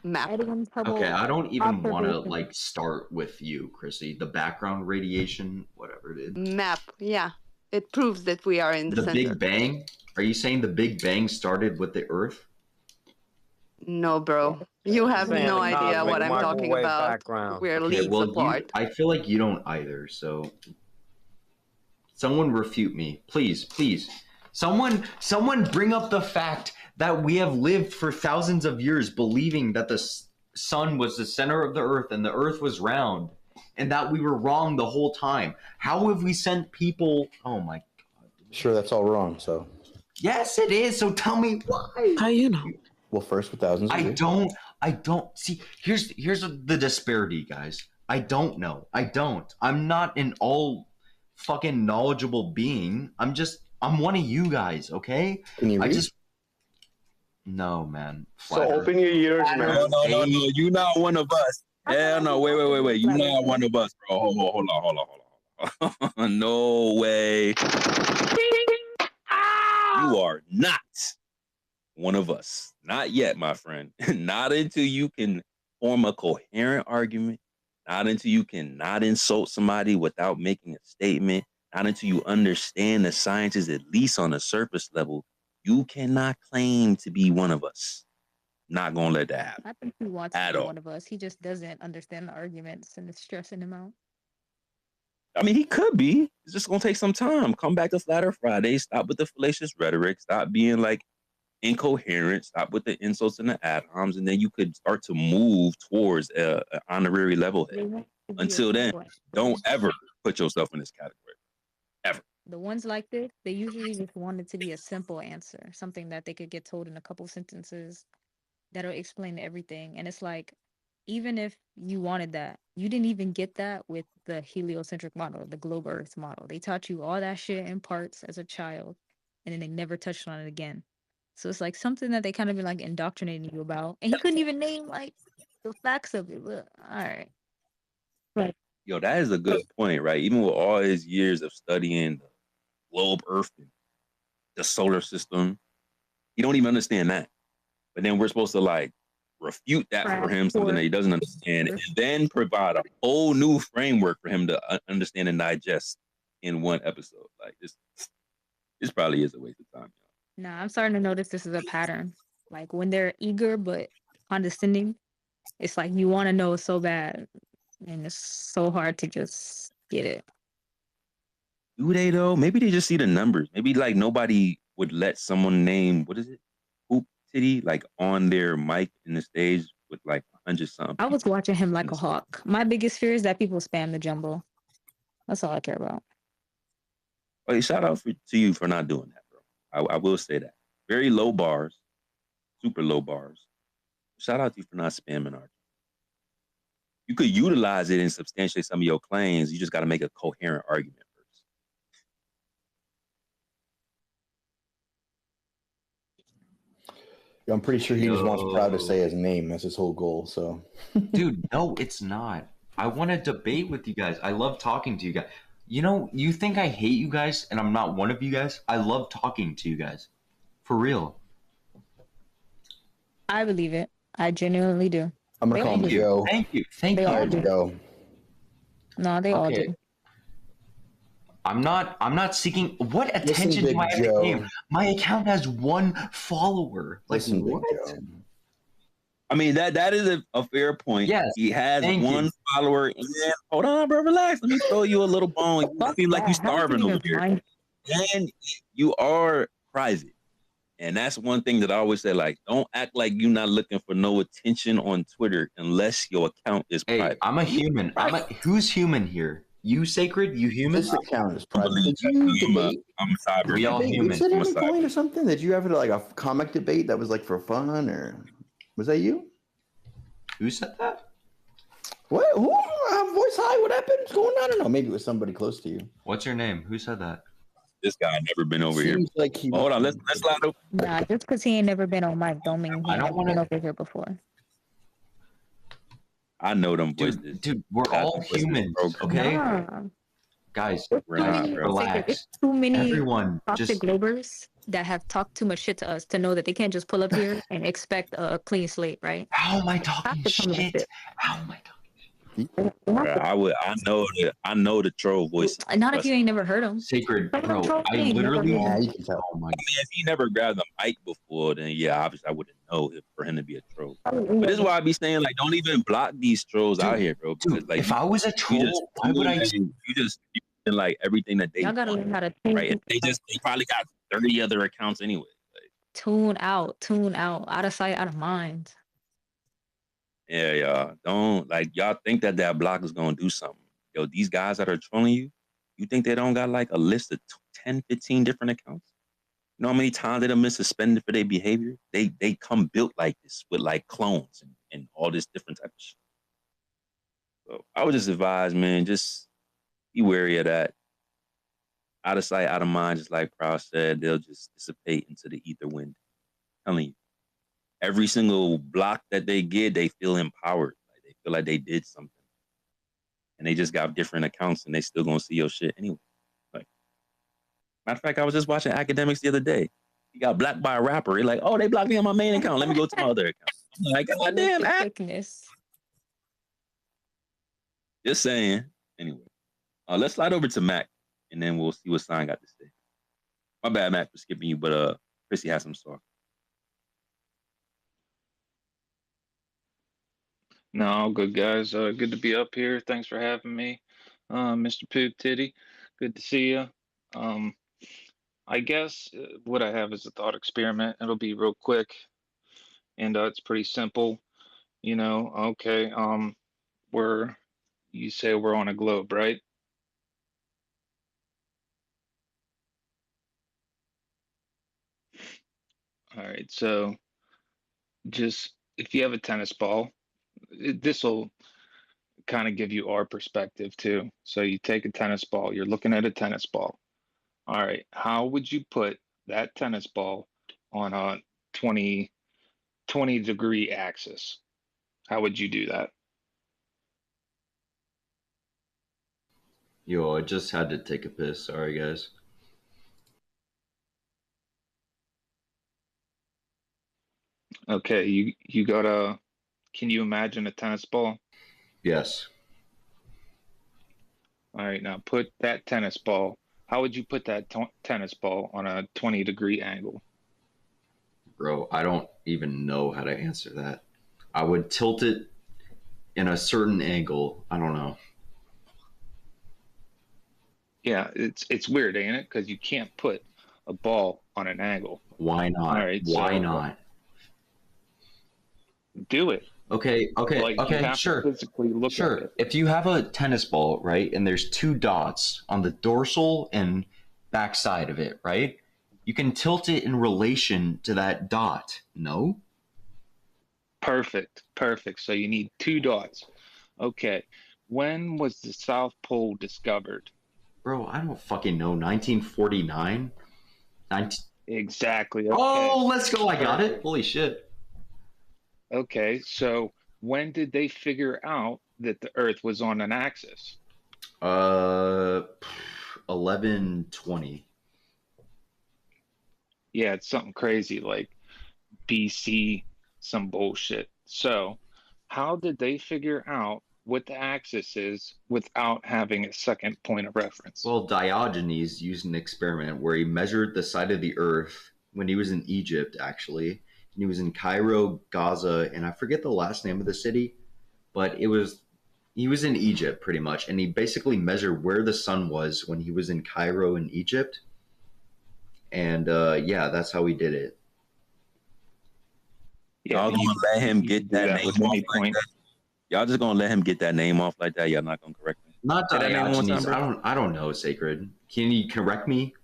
Speaker 6: map.
Speaker 8: Okay, I don't even want to like start with you, Chrissy. The background radiation, whatever it is.
Speaker 6: Map, yeah. It proves that we are in the center.
Speaker 8: The Big Bang? Are you saying the Big Bang started with the Earth?
Speaker 6: No, bro. You have no idea what I'm talking about.
Speaker 11: Background.
Speaker 6: We're leagues apart.
Speaker 8: I feel like you don't either, so someone refute me. Please. Someone bring up the fact that we have lived for thousands of years believing that the sun was the center of the earth and the earth was round and that we were wrong the whole time. How have we sent people? Oh my God.
Speaker 5: Sure, that's all wrong, so.
Speaker 8: Yes, it is. So tell me why.
Speaker 6: How you know?
Speaker 5: Well, first with thousands of years.
Speaker 8: I don't see. Here's the disparity, guys. I don't know. I'm not an all fucking knowledgeable being. I'm one of you guys, okay?
Speaker 5: Can you read?
Speaker 8: No, man.
Speaker 12: So open your ears, man.
Speaker 2: No. You're not one of us. Yeah, no. Wait. You're not one of us, bro. Hold on. No way. You are not one of us. Not yet, my friend. Not until you can form a coherent argument. Not until you can not insult somebody without making a statement. Not until you understand the sciences, at least on a surface level, you cannot claim to be one of us. Not gonna let that happen.
Speaker 4: I think he wants to be one of us. He just doesn't understand the arguments and it's stressing him out.
Speaker 2: I mean, he could be. It's just gonna take some time. Come back to Flat Earth Friday. Stop with the fallacious rhetoric. Stop being like incoherent. Stop with the insults and the ad-homs, and then you could start to move towards an honorary level head. Until then, don't ever put yourself in this category.
Speaker 4: The ones like this, they usually just want it to be a simple answer, something that they could get told in a couple sentences that'll explain everything. And it's like, even if you wanted that, you didn't even get that with the heliocentric model, the globe Earth model. They taught you all that shit in parts as a child, and then they never touched on it again. So it's like something that they kind of been like indoctrinating you about, and he couldn't even name like the facts of it. But all right, right.
Speaker 2: Yo, that is a good point, right? Even with all his years of studying the globe, Earth, and the solar system, he don't even understand that. But then we're supposed to like refute that for him, something that he doesn't understand, and then provide a whole new framework for him to understand and digest in one episode. Like this probably is a waste of time.
Speaker 4: Nah, I'm starting to notice this is a pattern. Like when they're eager but condescending, it's like you want to know so bad, and it's so hard to just get it.
Speaker 2: Do they though? Maybe they just see the numbers. Maybe like nobody would let someone name what is it, Poop Titty, like on their mic in the stage with like 100 something.
Speaker 4: I was watching him like a hawk. My biggest fear is that people spam the jumbo. That's all I care about.
Speaker 2: Well, shout out to you for not doing that, bro. I will say that. Very low bars, super low bars. Shout out to you for not spamming art. You could utilize it and substantiate some of your claims. You just got to make a coherent argument first.
Speaker 5: I'm pretty sure he just wants Proud to say his name. That's his whole goal. So,
Speaker 8: dude, no, it's not. I want to debate with you guys. I love talking to you guys. You know, you think I hate you guys, and I'm not one of you guys. I love talking to you guys, for real.
Speaker 4: I believe it. I genuinely do.
Speaker 5: I'm gonna call him Joe.
Speaker 8: Thank you. Thank
Speaker 4: They
Speaker 8: you.
Speaker 4: all do.
Speaker 5: Joe.
Speaker 4: No, they all do.
Speaker 8: I'm not seeking what
Speaker 5: Listen,
Speaker 8: attention
Speaker 5: Big
Speaker 8: do I have
Speaker 5: Joe.
Speaker 8: to give? My account has 1 follower. Like
Speaker 5: Listen, Big
Speaker 8: what?
Speaker 5: Joe.
Speaker 2: I mean, that is a fair point.
Speaker 8: Yes,
Speaker 2: he has
Speaker 8: thank
Speaker 2: one
Speaker 8: you.
Speaker 2: follower. And hold on, bro, relax. Let me throw you a little bone. You seem like you're starving over here. And you are private. And that's one thing that I always say, like, don't act like you're not looking for no attention on Twitter unless your account is private.
Speaker 8: I'm a human. Who's human here? You, Sacred? You human?
Speaker 5: This account is private.
Speaker 2: believe
Speaker 5: Did you
Speaker 2: I'm a
Speaker 5: debate?
Speaker 2: cyber.
Speaker 8: We all
Speaker 5: Debate
Speaker 8: human.
Speaker 5: Lucid
Speaker 2: I'm a
Speaker 5: at any
Speaker 2: cyber.
Speaker 5: point or something? Did you ever like a comic debate that was like for fun, or was that you?
Speaker 8: Who said that?
Speaker 5: What? Who? Voice high? What happened? What's going on? I don't know. Maybe it was somebody close to you.
Speaker 8: What's your name? Who said that?
Speaker 2: This guy never been over here.
Speaker 5: Seems like he.
Speaker 2: Well, hold on, let's slide over.
Speaker 4: Nah, just because he ain't never been on mic don't mean he
Speaker 8: I don't
Speaker 4: ain't
Speaker 8: wanna-
Speaker 4: been over here before.
Speaker 2: I know them voices.
Speaker 8: Dude, we're all humans, okay?
Speaker 4: Nah.
Speaker 8: Guys,
Speaker 2: We're not, bro.
Speaker 8: relax.
Speaker 4: It's too many
Speaker 8: Everyone,
Speaker 4: toxic
Speaker 8: just
Speaker 4: Globers that have talked too much shit to us to know that they can't just pull up here and expect a clean slate, right?
Speaker 8: how am I talking
Speaker 4: Have to come with
Speaker 8: shit?
Speaker 4: it.
Speaker 8: How am I talking?
Speaker 2: Bro, I know the troll voices.
Speaker 4: Not if you ain't never heard them.
Speaker 8: Sacred,
Speaker 4: Some of them
Speaker 8: bro.
Speaker 4: troll
Speaker 8: I
Speaker 4: things,
Speaker 8: literally.
Speaker 4: never heard 'em.
Speaker 5: you can tell.
Speaker 8: Oh my.
Speaker 2: I mean, if he never grabbed the mic before, then yeah, obviously I wouldn't know for him to be a troll. But this is why I be saying, like, don't even block these trolls out here, bro. Because,
Speaker 8: Dude,
Speaker 2: like,
Speaker 8: if I was a troll, why would I?
Speaker 2: you just like everything that they
Speaker 4: Y'all gotta
Speaker 2: want,
Speaker 4: learn how to tune
Speaker 2: right? And they probably got 30 other accounts anyway. Like,
Speaker 4: tune out, out of sight, out of mind.
Speaker 2: yeah, y'all don't y'all think that block is gonna do something. Yo, these guys that are trolling you, you think they don't got like a list of 10, 15 different accounts? You know how many times they done been suspended for their behavior? They come built like this with like clones and all this different type of shit. So I would just advise, man, just be wary of that. Out of sight, out of mind, just like Proud said, they'll just dissipate into the ether wind. I'm telling you, every single block that they get, they feel empowered. Like they feel like they did something. And they just got different accounts and they still gonna see your shit anyway. Like, matter of fact, I was just watching Academics the other day. He got blocked by a rapper. He like, oh, they blocked me on my main account. Let me go to my other account. I'm like, God damn,
Speaker 4: quickness.
Speaker 2: Just saying. Anyway, let's slide over to Mac, and then we'll see what Sign got to say. My bad, Mac, for skipping you, but Chrissy has some stuff.
Speaker 13: No, all good, guys. Good to be up here. Thanks for having me, Mr. Poop Titty. Good to see you. I guess what I have is a thought experiment. It'll be real quick, and it's pretty simple. You know, okay. You say we're on a globe, right? All right. So just if you have a tennis ball, this will kind of give you our perspective too. So you take a tennis ball, you're looking at a tennis ball. All right. How would you put that tennis ball on a 20 degree axis? How would you do that?
Speaker 8: Yo, I just had to take a piss. Sorry, guys.
Speaker 13: Okay, you got a. Can you imagine a tennis ball?
Speaker 8: Yes.
Speaker 13: All right, now put that tennis ball. How would you put that tennis ball on a 20-degree angle?
Speaker 8: Bro, I don't even know how to answer that. I would tilt it in a certain angle. I don't know.
Speaker 13: Yeah, it's weird, ain't it? Because you can't put a ball on an angle.
Speaker 8: Why not?
Speaker 13: All right,
Speaker 8: Why
Speaker 13: so
Speaker 8: not?
Speaker 13: do it.
Speaker 8: Okay,
Speaker 13: Like you have to
Speaker 8: sure.
Speaker 13: physically look at
Speaker 8: Sure.
Speaker 13: it.
Speaker 8: If you have a tennis ball, right, and there's two dots on the dorsal and backside of it, right? You can tilt it in relation to that dot. No?
Speaker 13: Perfect. So you need two dots. Okay. When was the South Pole discovered?
Speaker 8: Bro, I don't fucking know. 1949?
Speaker 13: Exactly. Okay.
Speaker 8: Oh, let's go. I got it.
Speaker 13: Perfect.
Speaker 8: Holy shit.
Speaker 13: Okay, so when did they figure out that the Earth was on an axis?
Speaker 8: 1120.
Speaker 13: Yeah, it's something crazy like BC, some bullshit. So, how did they figure out what the axis is without having a second point of reference?
Speaker 8: Well, Diogenes used an experiment where he measured the side of the Earth when he was in Egypt, actually. And he was in Cairo, Gaza, and I forget the last name of the city, but he was in Egypt pretty much, and he basically measured where the sun was when he was in Cairo in Egypt. And yeah, that's how he did it.
Speaker 2: Y'all gonna let him get that name off like that? Y'all just gonna let him get that name off like that? Y'all not gonna correct me?
Speaker 8: Not
Speaker 2: Say that name one
Speaker 8: Diogenes.
Speaker 2: time, bro.
Speaker 8: I don't know, Sacred. Can you correct me?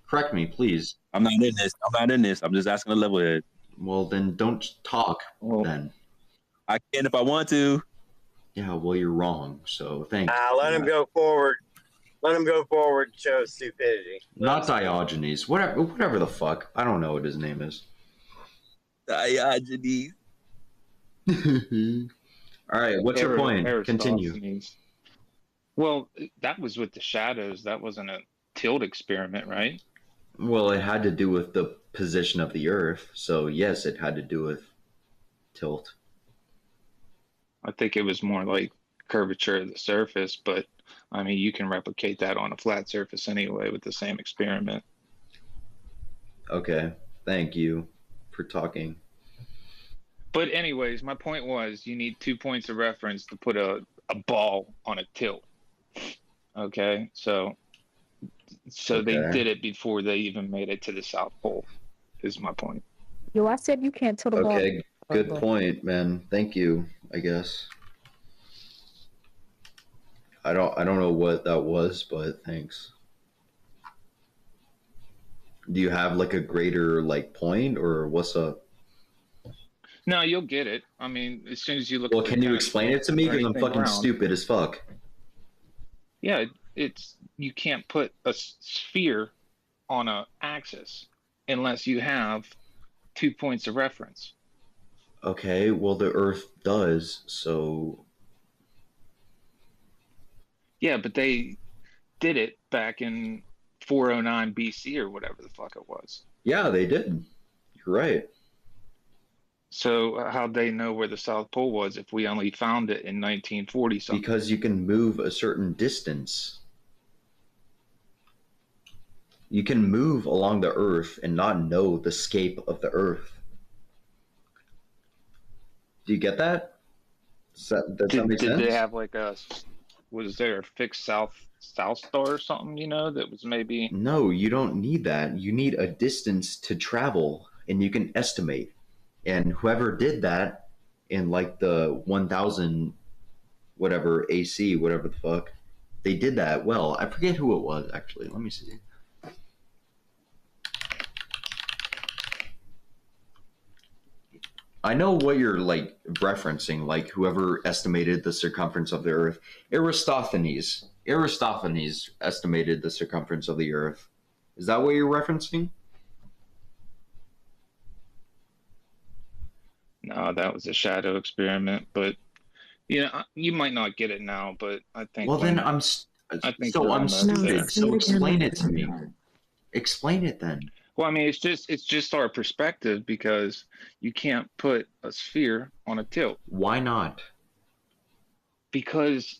Speaker 8: Correct me, please.
Speaker 2: I'm not in this. I'm just asking a level head.
Speaker 8: Well, then don't talk. Then
Speaker 2: I can if I want to.
Speaker 8: Yeah, well, you're wrong. So thanks.
Speaker 14: Let him go forward. Let him go forward and show stupidity.
Speaker 8: Not Diogenes. Whatever the fuck. I don't know what his name is.
Speaker 2: Diogenes.
Speaker 8: All right, what's your point? Continue.
Speaker 13: Well, that was with the shadows. That wasn't a tilt experiment, right?
Speaker 8: Well, it had to do with the position of the Earth. So yes, it had to do with tilt.
Speaker 13: I think it was more like curvature of the surface, but I mean, you can replicate that on a flat surface anyway with the same experiment.
Speaker 8: Okay, thank you for talking.
Speaker 13: But anyways, my point was you need 2 points of reference to put a ball on a tilt. Okay, so they did it before they even made it to the South Pole, is my point.
Speaker 4: Yo, I said you can't tilt a ball.
Speaker 8: Okay, good point, man. Thank you, I guess. I don't know what that was, but thanks. Do you have like a greater like point or what's up?
Speaker 13: No, you'll get it. I mean, as soon as you look.
Speaker 8: Well, can you explain it to me? Because I'm fucking stupid as fuck.
Speaker 13: Yeah, it's you can't put a sphere on an axis unless you have 2 points of reference.
Speaker 8: Okay, well the Earth does, so.
Speaker 13: Yeah, but they did it back in 409 BC or whatever the fuck it was.
Speaker 8: Yeah, they did. You're right.
Speaker 13: So how'd they know where the South Pole was if we only found it in 1940 something?
Speaker 8: Because you can move a certain distance. You can move along the Earth and not know the scape of the Earth. Do you get that? Does that make sense?
Speaker 13: Did they have like was there a fixed south star or something, that was maybe?
Speaker 8: No, you don't need that. You need a distance to travel, and you can estimate. And whoever did that in like the 1000 whatever AC, whatever the fuck, they did that well. I forget who it was, actually. Let me see. I know what you're like referencing, like whoever estimated the circumference of the Earth. Aristophanes estimated the circumference of the Earth. Is that what you're referencing?
Speaker 13: No, that was a shadow experiment, but you might not get it now, but I think
Speaker 8: Well, then
Speaker 13: I'm
Speaker 8: so I'm
Speaker 13: almost there.
Speaker 8: stupid. So explain it to me. Explain it then.
Speaker 13: Well, I mean, it's just our perspective because you can't put a sphere on a tilt.
Speaker 8: Why not?
Speaker 13: Because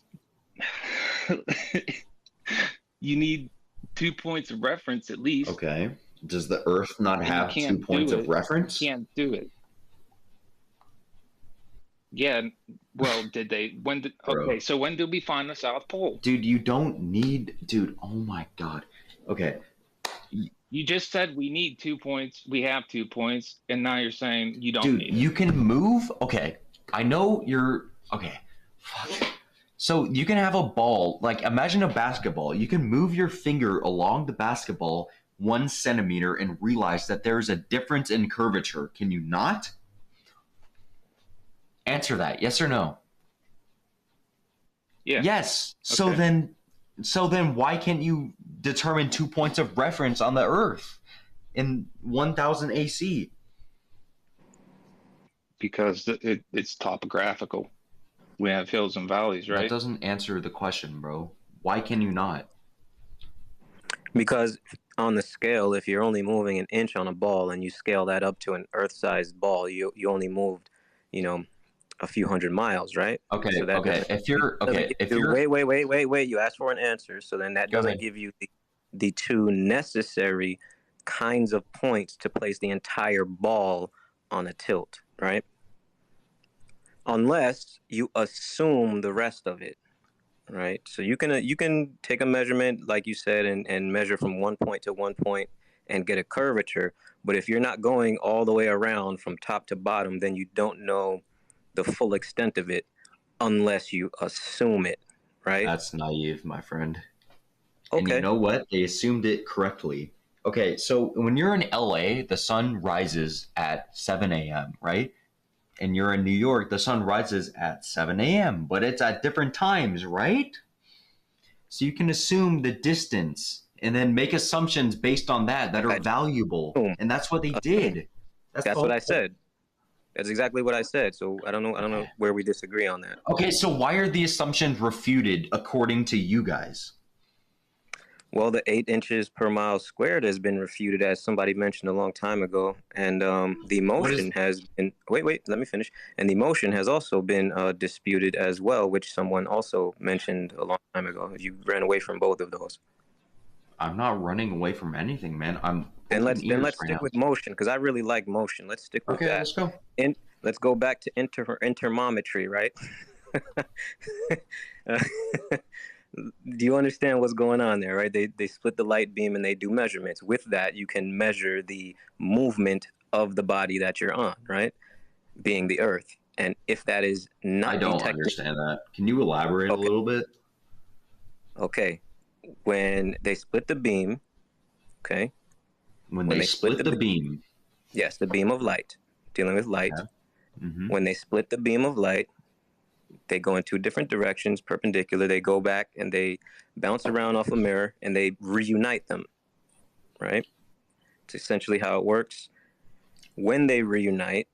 Speaker 13: you need 2 points of reference at least.
Speaker 8: Okay. Does the Earth not
Speaker 13: and
Speaker 8: have 2 points of reference?
Speaker 13: You can't do it. Yeah. Well, did they? Okay, so when did we find the South Pole?
Speaker 8: Dude, you don't need. Dude, oh my God. Okay.
Speaker 13: You just said we need 2 points. We have 2 points, and now you're saying you don't need it.
Speaker 8: You can move. Okay. I know you're. Okay. Fuck. So you can have a ball, like imagine a basketball. You can move your finger along the basketball 1 centimeter and realize that there's a difference in curvature. Can you not? Answer that. Yes or no?
Speaker 13: Yeah.
Speaker 8: Yes.
Speaker 13: Okay.
Speaker 8: So then why can't you determine 2 points of reference on the Earth in 1000 AC?
Speaker 13: Because it's topographical. We have hills and valleys, right?
Speaker 8: That doesn't answer the question, bro. Why can you not?
Speaker 15: Because on the scale, if you're only moving an inch on a ball and you scale that up to an Earth-sized ball, you only moved, a few hundred miles, right?
Speaker 8: Okay.
Speaker 15: So that
Speaker 8: okay. If you're
Speaker 15: wait. You asked for an answer, so then that doesn't give you the 2 necessary kinds of points to place the entire ball on a tilt, right? Unless you assume the rest of it, right? So you can take a measurement, like you said, and measure from 1 point to 1 point and get a curvature. But if you're not going all the way around from top to bottom, then you don't know the full extent of it unless you assume it, right?
Speaker 8: That's naive, my friend.
Speaker 15: Okay.
Speaker 8: And you know what? They assumed it correctly. Okay, so when you're in LA, the sun rises at 7 a.m., right? And you're in New York, the sun rises at 7 a.m., but it's at different times, right? So you can assume the distance and then make assumptions based on that are valuable. And that's what they did.
Speaker 15: That's what I said. That's exactly what I said. So I don't know where we disagree on that.
Speaker 8: Okay, so why are the assumptions refuted according to you guys?
Speaker 15: Well, the 8 inches per mile squared has been refuted, as somebody mentioned a long time ago, and the motion has been. Wait, let me finish. And the motion has also been disputed as well, which someone also mentioned a long time ago. You ran away from both of those.
Speaker 8: I'm not running away from anything, man.
Speaker 15: Then let's stick with motion, because I really like motion. Let's stick with that.
Speaker 8: Okay, let's go.
Speaker 15: And let's go back to intermometry, right? Do you understand what's going on there, right? They split the light beam and they do measurements. With that, you can measure the movement of the body that you're on, right? Being the Earth. And if that is not detected,
Speaker 8: understand that. Can you elaborate a little bit?
Speaker 15: Okay. When they split the beam, okay?
Speaker 8: When they split the beam.
Speaker 15: Yes, the beam of light. Dealing with light.
Speaker 8: Yeah. Mm-hmm.
Speaker 15: When they split the beam of light, they go in 2 different directions, perpendicular. They go back and they bounce around off a mirror and they reunite them, right? It's essentially how it works. When they reunite,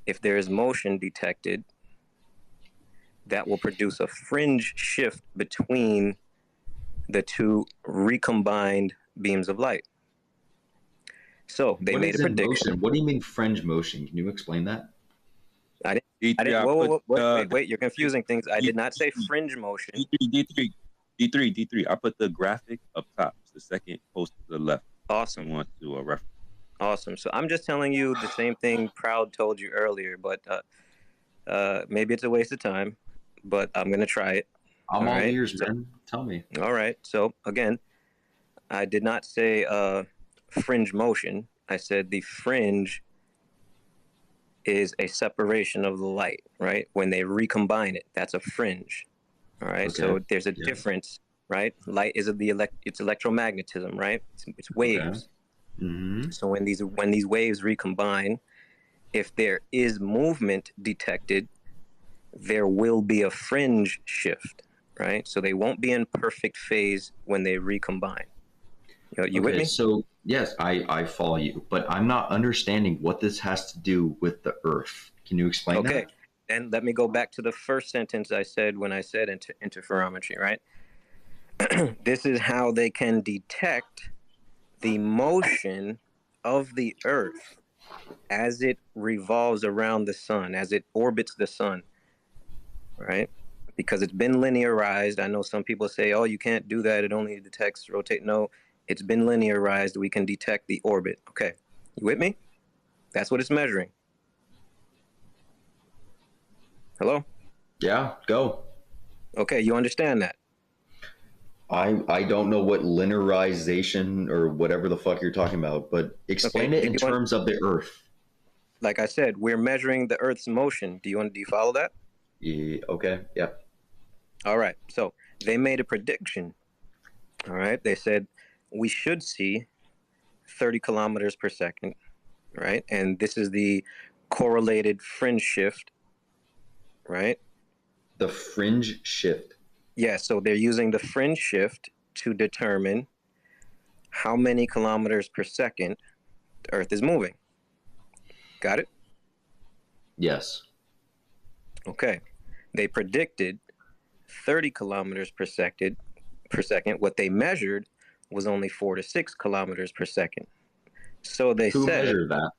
Speaker 15: if there is motion detected, that will produce a fringe shift between the 2 recombined beams of light. So they made a prediction.
Speaker 8: Motion? What do you mean fringe motion? Can you explain that?
Speaker 15: I didn't wait, you're confusing things. I did not say fringe motion.
Speaker 2: D3. I put the graphic up top. It's the second post to the left.
Speaker 15: Awesome.
Speaker 2: I want to reference.
Speaker 15: Awesome. So I'm just telling you the same thing Proud told you earlier, but maybe it's a waste of time, but I'm going to try it.
Speaker 8: I'm all ears, man. Tell me.
Speaker 15: All right. So again, I did not say fringe motion. I said the fringe is a separation of the light, right? When they recombine it, that's a fringe. All right. Okay. So there's a difference, right? Light is it's electromagnetism, right? It's waves.
Speaker 8: Okay. Mm-hmm.
Speaker 15: So when these waves recombine, if there is movement detected, there will be a fringe shift, right? So they won't be in perfect phase when they recombine. You with me?
Speaker 8: So yes, I follow you, but I'm not understanding what this has to do with the Earth. Can you explain that?
Speaker 15: Okay, then let me go back to the first sentence I said when I said interferometry, right? This is how they can detect the motion of the Earth as it revolves around the sun, as it orbits the sun, right? Because it's been linearized. I know some people say, oh, you can't do that. It only detects rotate. No, it's been linearized. We can detect the orbit. Okay, you with me? That's what it's measuring. Hello?
Speaker 8: Yeah, go.
Speaker 15: Okay, you understand that?
Speaker 8: I don't know what linearization or whatever the fuck you're talking about, but explain it in terms of the Earth.
Speaker 15: Like I said, we're measuring the Earth's motion. Do you follow that?
Speaker 8: Yeah, okay, yep.
Speaker 15: All right, so they made a prediction. All right, they said we should see 30 kilometers per second, right? And this is the correlated fringe shift, right?
Speaker 8: The fringe shift.
Speaker 15: Yeah, so they're using the fringe shift to determine how many kilometers per second the Earth is moving. Got it?
Speaker 8: Yes.
Speaker 15: Okay. They predicted 30 kilometers per second. What they measured was only 4 to 6 kilometers per second. So they
Speaker 8: Who
Speaker 15: said
Speaker 8: measured that?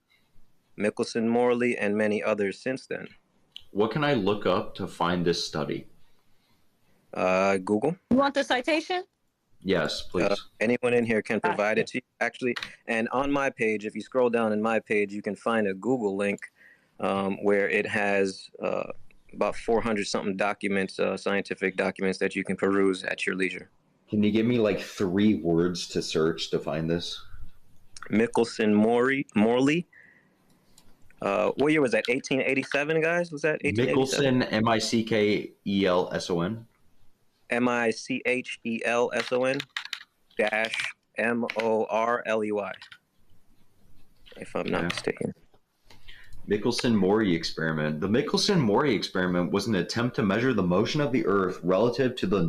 Speaker 15: Michelson, Morley, and many others since then.
Speaker 8: What can I look up to find this study?
Speaker 15: Google.
Speaker 4: You want the citation?
Speaker 8: Yes, please.
Speaker 15: Anyone in here can provide it to you, actually. And on my page, if you scroll down in my page, you can find a Google link where it has about 400 something documents, scientific documents that you can peruse at your leisure.
Speaker 8: Can you give me like 3 words to search to find this?
Speaker 15: Michelson, Morley. What year was that? 1887, guys? Was that 1887?
Speaker 8: Michelson, Mickelson
Speaker 15: Michelson -Morley, if I'm not mistaken.
Speaker 8: Michelson-Morley experiment. The Michelson-Morley experiment was an attempt to measure the motion of the Earth relative to the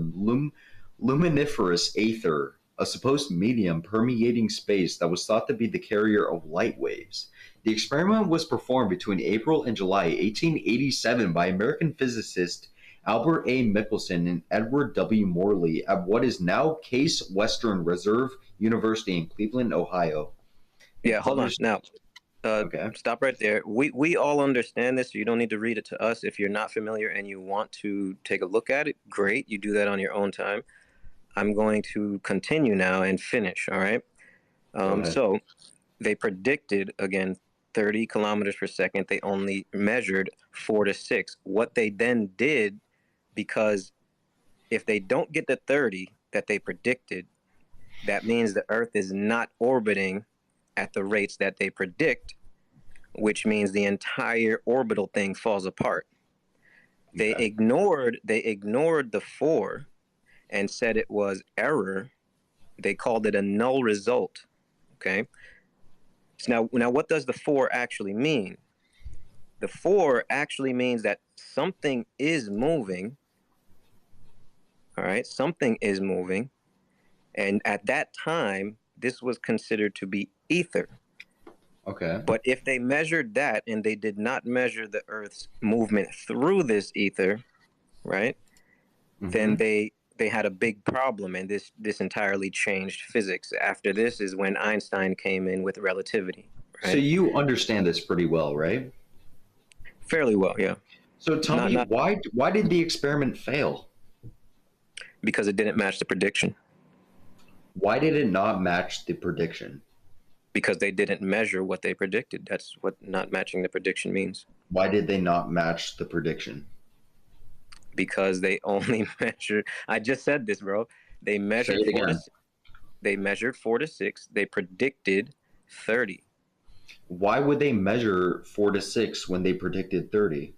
Speaker 8: luminiferous aether, a supposed medium permeating space that was thought to be the carrier of light waves. The experiment was performed between April and July 1887 by American physicist Albert A. Michelson and Edward W. Morley at what is now Case Western Reserve University in Cleveland, Ohio.
Speaker 15: Yeah, hold on. Now, stop right there. We all understand this, so you don't need to read it to us. If you're not familiar and you want to take a look at it, great. You do that on your own time. I'm going to continue now and finish, all right? So they predicted, again, 30 kilometers per second. They only measured 4 to 6. What they then did, because if they don't get the 30 that they predicted, that means the Earth is not orbiting at the rates that they predict, which means the entire orbital thing falls apart. They ignored the 4 and said it was error. They called it a null result. Okay. So now what does the 4 actually mean? The 4 actually means that something is moving. All right, something is moving. And at that time, this was considered to be ether.
Speaker 8: Okay.
Speaker 15: But if they measured that and they did not measure the Earth's movement through this ether, right? Then they had a big problem, and this entirely changed physics. After this is when Einstein came in with relativity. Right?
Speaker 8: So you understand this pretty well, right?
Speaker 15: Fairly well, yeah.
Speaker 8: So tell me, why did the experiment fail?
Speaker 15: Because it didn't match the prediction.
Speaker 8: Why did it not match the prediction?
Speaker 15: Because they didn't measure what they predicted. That's what not matching the prediction means.
Speaker 8: Why did they not match the prediction?
Speaker 15: Because they only measured. I just said this, bro. They measured 4 to 6. They measured 4 to 6. They predicted 30.
Speaker 8: Why would they measure 4 to 6 when they predicted 30?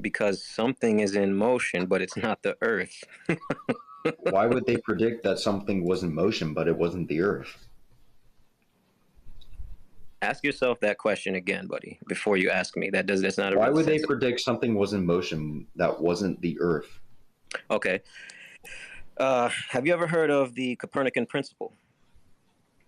Speaker 15: Because something is in motion, but it's not the Earth.
Speaker 8: Why would they predict that something was in motion, but it wasn't the Earth?
Speaker 15: Ask yourself that question again, buddy, before you ask me. That's not a
Speaker 8: Why
Speaker 15: real
Speaker 8: would they
Speaker 15: sense.
Speaker 8: predict something was in motion that wasn't the Earth?
Speaker 15: Okay. Have you ever heard of the Copernican principle?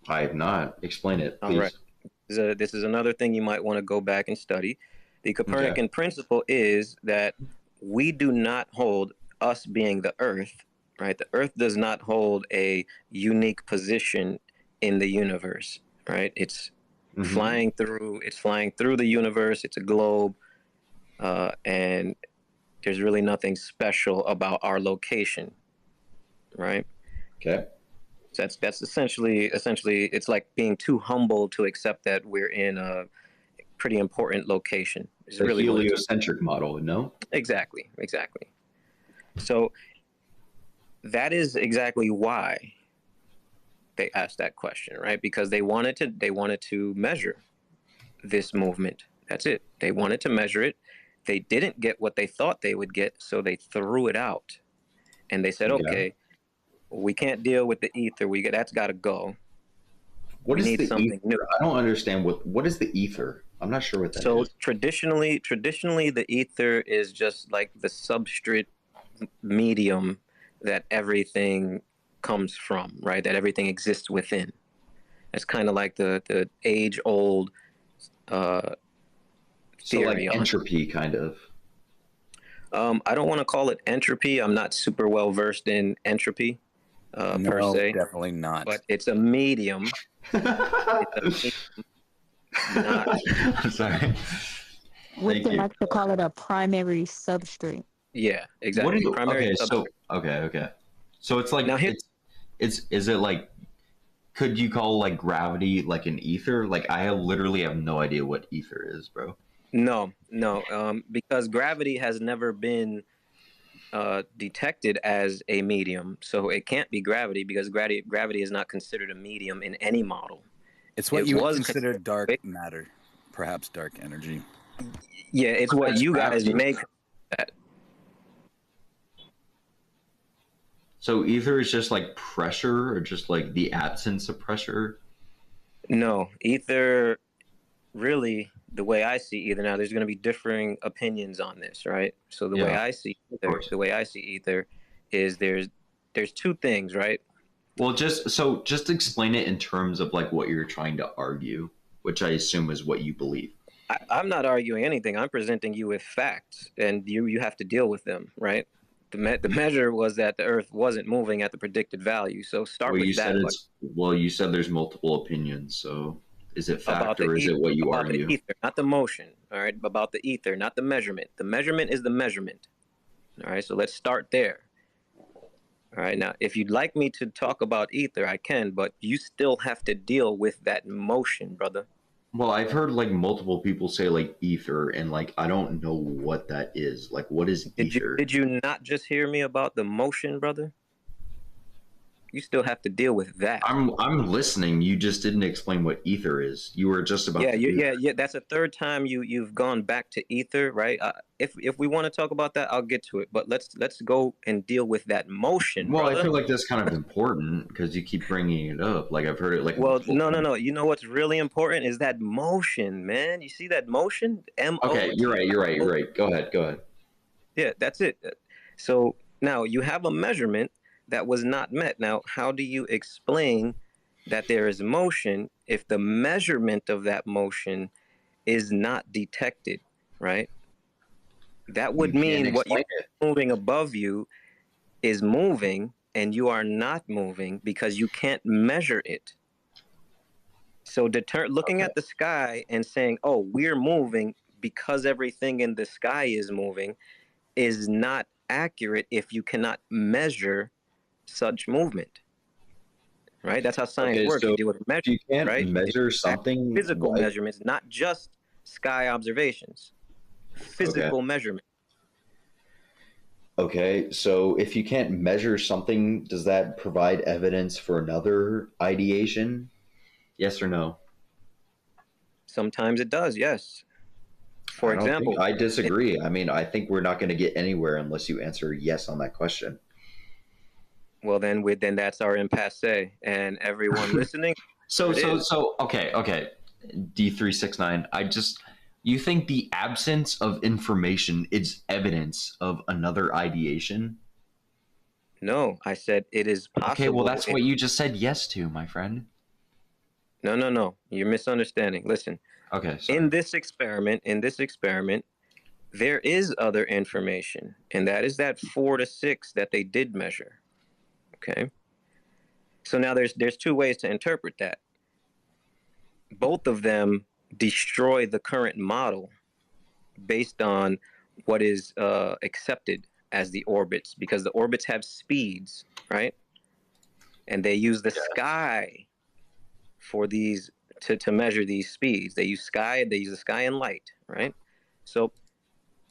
Speaker 8: I have not. Explain it, please.
Speaker 15: All right. This is another thing you might want to go back and study. The Copernican principle is that we do not hold, us being the Earth, right? The Earth does not hold a unique position in the universe, right? It's flying through. It's flying through the universe. It's a globe, and there's really nothing special about our location, right?
Speaker 8: Okay.
Speaker 15: So that's essentially it's like being too humble to accept that we're in a pretty important location. It's
Speaker 8: a
Speaker 15: really
Speaker 8: heliocentric model, no?
Speaker 15: Exactly. So that is exactly why they asked that question, right? Because they wanted to measure this movement. That's it. They wanted to measure it. They didn't get what they thought they would get, so they threw it out. And they said, okay, we can't deal with the ether. That's got to go.
Speaker 8: What is
Speaker 15: need
Speaker 8: the
Speaker 15: something
Speaker 8: ether?
Speaker 15: new.
Speaker 8: I don't understand what is the ether? I'm not sure what that is.
Speaker 15: So traditionally, the ether is just like the substrate medium that everything comes from, right? That everything exists within. It's kind of like the age-old theory.
Speaker 8: So like entropy, kind of.
Speaker 15: I don't want to call it entropy. I'm not super well versed in entropy per se.
Speaker 16: Definitely not.
Speaker 15: But it's a medium.
Speaker 8: I'm sorry.
Speaker 4: Would you like to call it a primary substrate?
Speaker 15: Yeah, exactly. Primary substrate.
Speaker 8: Okay. So it's like now is it like, could you call like gravity like an ether? Like I literally have no idea what ether is, bro.
Speaker 15: No, because gravity has never been detected as a medium, so it can't be gravity because gravity is not considered a medium in any model.
Speaker 16: It's what you would consider dark matter, perhaps dark energy.
Speaker 15: Yeah, it's what you guys make that.
Speaker 8: So ether is just like pressure, or just like the absence of pressure?
Speaker 15: No, ether, really, the way I see ether, now there's going to be differing opinions on this, right? So the way I see ether is there's two things, right?
Speaker 8: Well, just explain it in terms of like what you're trying to argue, which I assume is what you believe.
Speaker 15: I'm not arguing anything. I'm presenting you with facts, and you have to deal with them, right? The measure was that the Earth wasn't moving at the predicted value. So start with that.
Speaker 8: You said there's multiple opinions. So is it fact or is it what you argue?
Speaker 15: The ether, not the motion. All right, about the ether, not the measurement. The measurement is the measurement. All right, so let's start there. All right, now if you'd like me to talk about ether, I can, but you still have to deal with that motion, brother.
Speaker 8: Well, I've heard like multiple people say like ether, and like I don't know what that is. Like, what is ether?
Speaker 15: Did you not just hear me about the motion, brother? You still have to deal with that.
Speaker 8: I'm listening. You just didn't explain what ether is. You were just about
Speaker 15: yeah. That's the third time you've gone back to ether, right? If we want to talk about that, I'll get to it. But let's go and deal with that motion.
Speaker 8: Well,
Speaker 15: brother.
Speaker 8: I feel like that's kind of important because you keep bringing it up. Like I've heard it. Like
Speaker 15: no. You know what's really important is that motion, man. You see that motion?
Speaker 8: Okay, you're right. Go ahead.
Speaker 15: Yeah, that's it. So now you have a measurement that was not met. Now, how do you explain that there is motion if the measurement of that motion is not detected, right? That would mean what you're moving above you is moving and you are not moving because you can't measure it. So looking at the sky and saying, oh, we're moving because everything in the sky is moving is not accurate if you cannot measure such movement, right? That's how science works.
Speaker 8: So
Speaker 15: you deal with measurements,
Speaker 8: you can't
Speaker 15: right?
Speaker 8: measure something,
Speaker 15: physical measurements, not just sky observations. Physical measurement.
Speaker 8: Okay, so if you can't measure something, does that provide evidence for another ideation? Yes or no?
Speaker 15: Sometimes it does. Yes. For example,
Speaker 8: I disagree. I mean, I think we're not going to get anywhere unless you answer yes on that question.
Speaker 15: Well, then that's our impasse, and everyone listening.
Speaker 8: So okay. D369. You think the absence of information is evidence of another ideation?
Speaker 15: No, I said it is possible.
Speaker 8: Okay, well, that's what you just said yes to, my friend.
Speaker 15: No. You're misunderstanding. Listen.
Speaker 8: Okay, sorry.
Speaker 15: In this experiment, there is other information, and that is that 4 to 6 that they did measure. Okay. So now there's two ways to interpret that. Both of them destroy the current model based on what is accepted as the orbits, because the orbits have speeds, right? And they use the sky for these to measure these speeds. They use the sky and light, right? So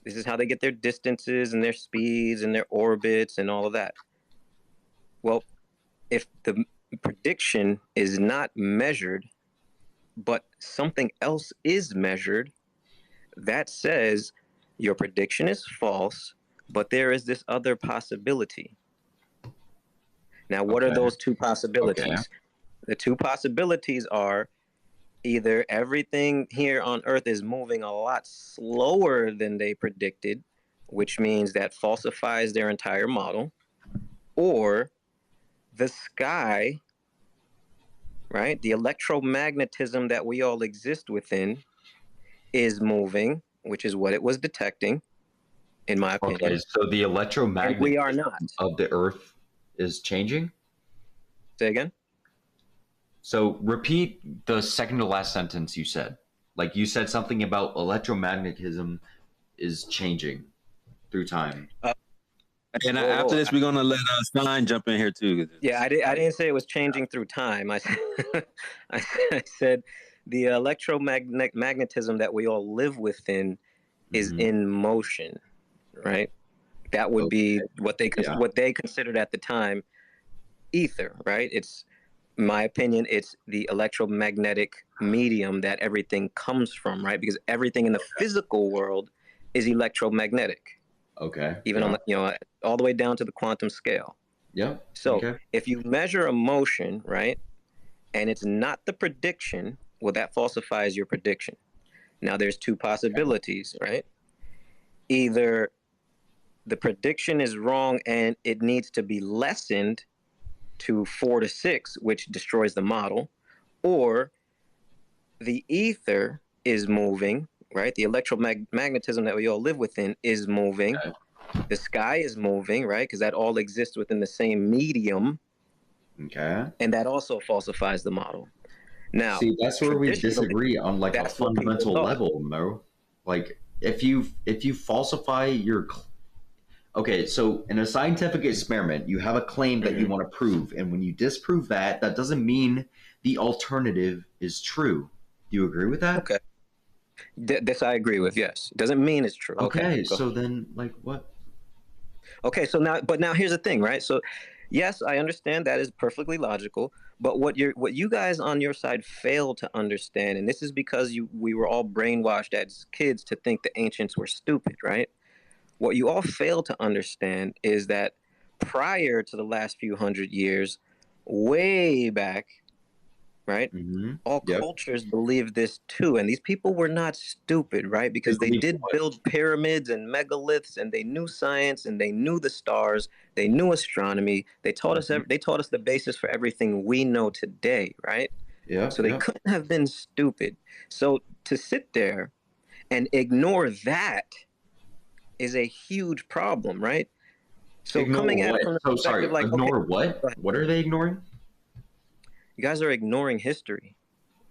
Speaker 15: this is how they get their distances and their speeds and their orbits and all of that. Well, if the prediction is not measured, but something else is measured, that says your prediction is false, but there is this other possibility. Now, what are those two possibilities?
Speaker 8: Okay.
Speaker 15: The two possibilities are either everything here on Earth is moving a lot slower than they predicted, which means that falsifies their entire model, or the sky, right, the electromagnetism that we all exist within is moving, which is what it was detecting, in my opinion.
Speaker 8: Okay, so the electromagnetism
Speaker 15: we are not.
Speaker 8: of the Earth is changing?
Speaker 15: Say again?
Speaker 8: So repeat the second to last sentence you said. Like you said something about electromagnetism is changing through time.
Speaker 2: And after this, we're gonna let Stein jump in here too.
Speaker 15: Yeah, I didn't say it was changing through time. I said the electromagnetism that we all live within is in motion, right? That would be what they considered at the time ether, right? It's, in my opinion, it's the electromagnetic medium that everything comes from, right? Because everything in the physical world is electromagnetic.
Speaker 8: Okay.
Speaker 15: Even on the, all the way down to the quantum scale.
Speaker 8: Yeah.
Speaker 15: So if you measure a motion, right, and it's not the prediction, well, that falsifies your prediction. Now there's two possibilities, right? Either the prediction is wrong and it needs to be lessened to 4 to 6, which destroys the model, or the ether is moving, right? The electromagnetism that we all live within is moving. The sky is moving, right? Because that all exists within the same medium.
Speaker 8: Okay.
Speaker 15: And that also falsifies the model. Now,
Speaker 8: see, that's where we disagree on like a fundamental level, Mo. Like if you falsify your okay, so in a scientific experiment, you have a claim that you want to prove, and when you disprove that, that doesn't mean the alternative is true. Do you agree with that?
Speaker 15: Okay. This I agree with, yes. Doesn't mean it's true.
Speaker 8: Okay, so then, like, what?
Speaker 15: Okay, so now here's the thing, right? So, yes, I understand that is perfectly logical, but what you guys on your side fail to understand, and this is because we were all brainwashed as kids to think the ancients were stupid, right? What you all fail to understand is that prior to the last few hundred years, way back, right? All cultures believed this too. And these people were not stupid, right? Because they did build pyramids and megaliths, and they knew science, and they knew the stars, they knew astronomy. They taught us the basis for everything we know today, right?
Speaker 8: Yeah.
Speaker 15: So they couldn't have been stupid. So to sit there and ignore that is a huge problem, right? So
Speaker 8: ignore
Speaker 15: coming at
Speaker 8: what?
Speaker 15: it from the
Speaker 8: So
Speaker 15: perspective,
Speaker 8: sorry, ignore what? What are they ignoring?
Speaker 15: You guys are ignoring history,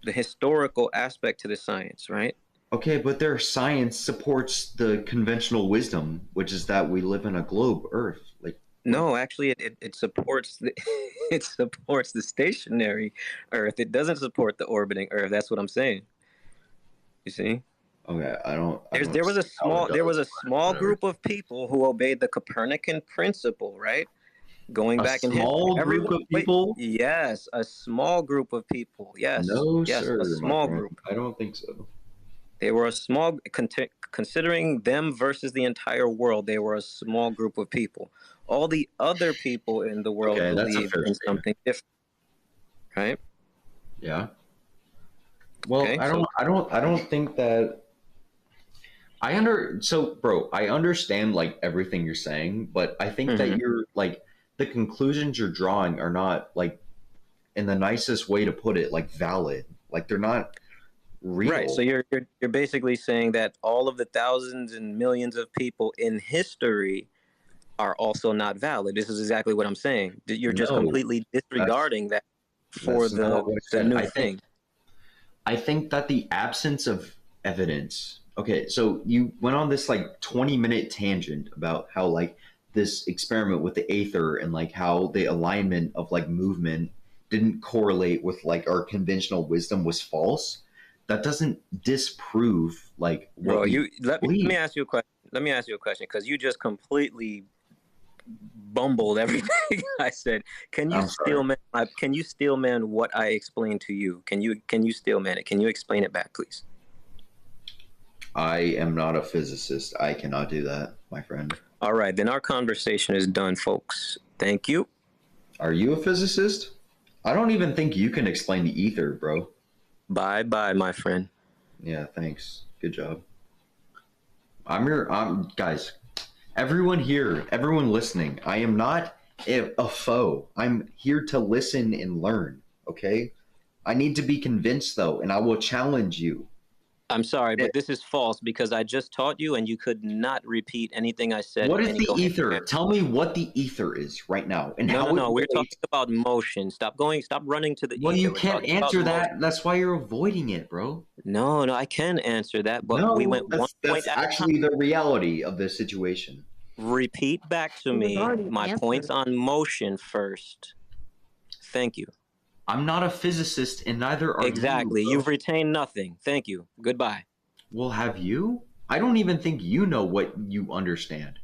Speaker 15: the historical aspect to the science, right?
Speaker 8: Okay, but their science supports the conventional wisdom, which is that we live in a globe, Earth. Like,
Speaker 15: no, actually, it supports it supports the stationary Earth. It doesn't support the orbiting Earth. That's what I'm saying. You see?
Speaker 8: Okay,
Speaker 15: There was a small group of people who obeyed the Copernican principle, right? Going back in history.
Speaker 8: A small group of people?
Speaker 15: Yes, a small group of people. Yes.
Speaker 8: No,
Speaker 15: yes,
Speaker 8: sir.
Speaker 15: a small group.
Speaker 8: I don't think so.
Speaker 15: They were a small, considering them versus the entire world, they were a small group of people. All the other people in the world believed in something different, right?
Speaker 8: Yeah. Well,
Speaker 15: Okay,
Speaker 8: I don't think that bro, I understand like everything you're saying, but I think that
Speaker 15: Mhm.
Speaker 8: you're like the conclusions you're drawing are not like in the nicest way to put it, like valid. Like they're not
Speaker 15: Right. So
Speaker 8: real.
Speaker 15: you're basically saying that all of the thousands and millions of people in history are also not valid. This is exactly what I'm saying. That you're just
Speaker 8: No,
Speaker 15: completely disregarding that for
Speaker 8: that's not what I
Speaker 15: the
Speaker 8: said.
Speaker 15: new thing.
Speaker 8: I think that the absence of evidence. Okay, so you went on this like 20-minute tangent about how like this experiment with the aether and like how the alignment of like movement didn't correlate with like our conventional wisdom was false. That doesn't disprove like what
Speaker 15: Bro,
Speaker 8: we
Speaker 15: let
Speaker 8: believe.
Speaker 15: me ask you a question. Let me ask you a question because you just completely bumbled everything I said.
Speaker 8: I'm sorry.
Speaker 15: Can you steel man what I explained to you? Can you steel man it? Can you explain it back, please?
Speaker 8: I am not a physicist. I cannot do that, my friend.
Speaker 15: All right, then our conversation is done, folks. Thank you.
Speaker 8: Are you a physicist? I don't even think you can explain the ether, bro.
Speaker 15: Bye bye, my friend.
Speaker 8: Yeah, thanks. Good job. I'm guys, everyone here, everyone listening, I am not a foe. I'm here to listen and learn, okay? I need to be convinced though, and I will challenge you.
Speaker 15: I'm sorry, but this is false because I just taught you and you could not repeat anything I said.
Speaker 8: What
Speaker 15: in
Speaker 8: is
Speaker 15: any
Speaker 8: the
Speaker 15: coherent
Speaker 8: ether?
Speaker 15: manner.
Speaker 8: Tell me what the ether is right now and
Speaker 15: No,
Speaker 8: how it
Speaker 15: We're
Speaker 8: relates.
Speaker 15: talking about motion. Stop running to the
Speaker 8: Well,
Speaker 15: ether.
Speaker 8: you
Speaker 15: We're
Speaker 8: can't
Speaker 15: talking about
Speaker 8: answer
Speaker 15: motion.
Speaker 8: that. That's why you're avoiding it, bro.
Speaker 15: No, I can answer that, but we
Speaker 8: No,
Speaker 15: went one point
Speaker 8: that's
Speaker 15: at a time.
Speaker 8: actually the reality of this situation.
Speaker 15: Repeat back to
Speaker 4: It was
Speaker 15: me
Speaker 4: already
Speaker 15: my points
Speaker 4: answered.
Speaker 15: on motion first. Thank you.
Speaker 8: I'm not a physicist, and neither are
Speaker 15: Exactly.
Speaker 8: you.
Speaker 15: You've retained nothing. Thank you. Goodbye.
Speaker 8: Well, have you? I don't even think you know what you understand.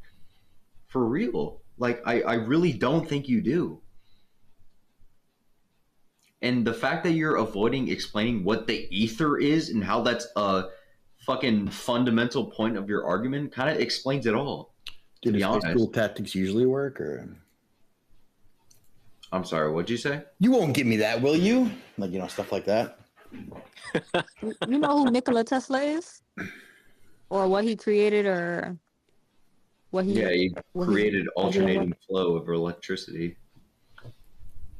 Speaker 8: For real. Like, I really don't think you do. And the fact that you're avoiding explaining what the ether is and how that's a fucking fundamental point of your argument kind of explains it all. To
Speaker 5: Do
Speaker 8: be
Speaker 5: the space
Speaker 8: honest.
Speaker 5: school tactics usually work, or?
Speaker 8: I'm sorry, what'd you say?
Speaker 5: You won't give me that, will you? Like, stuff like that.
Speaker 4: You know who Nikola Tesla is, or what he created, or what he
Speaker 8: Yeah, he
Speaker 4: what his
Speaker 8: created
Speaker 4: idea was?
Speaker 8: alternating flow of electricity.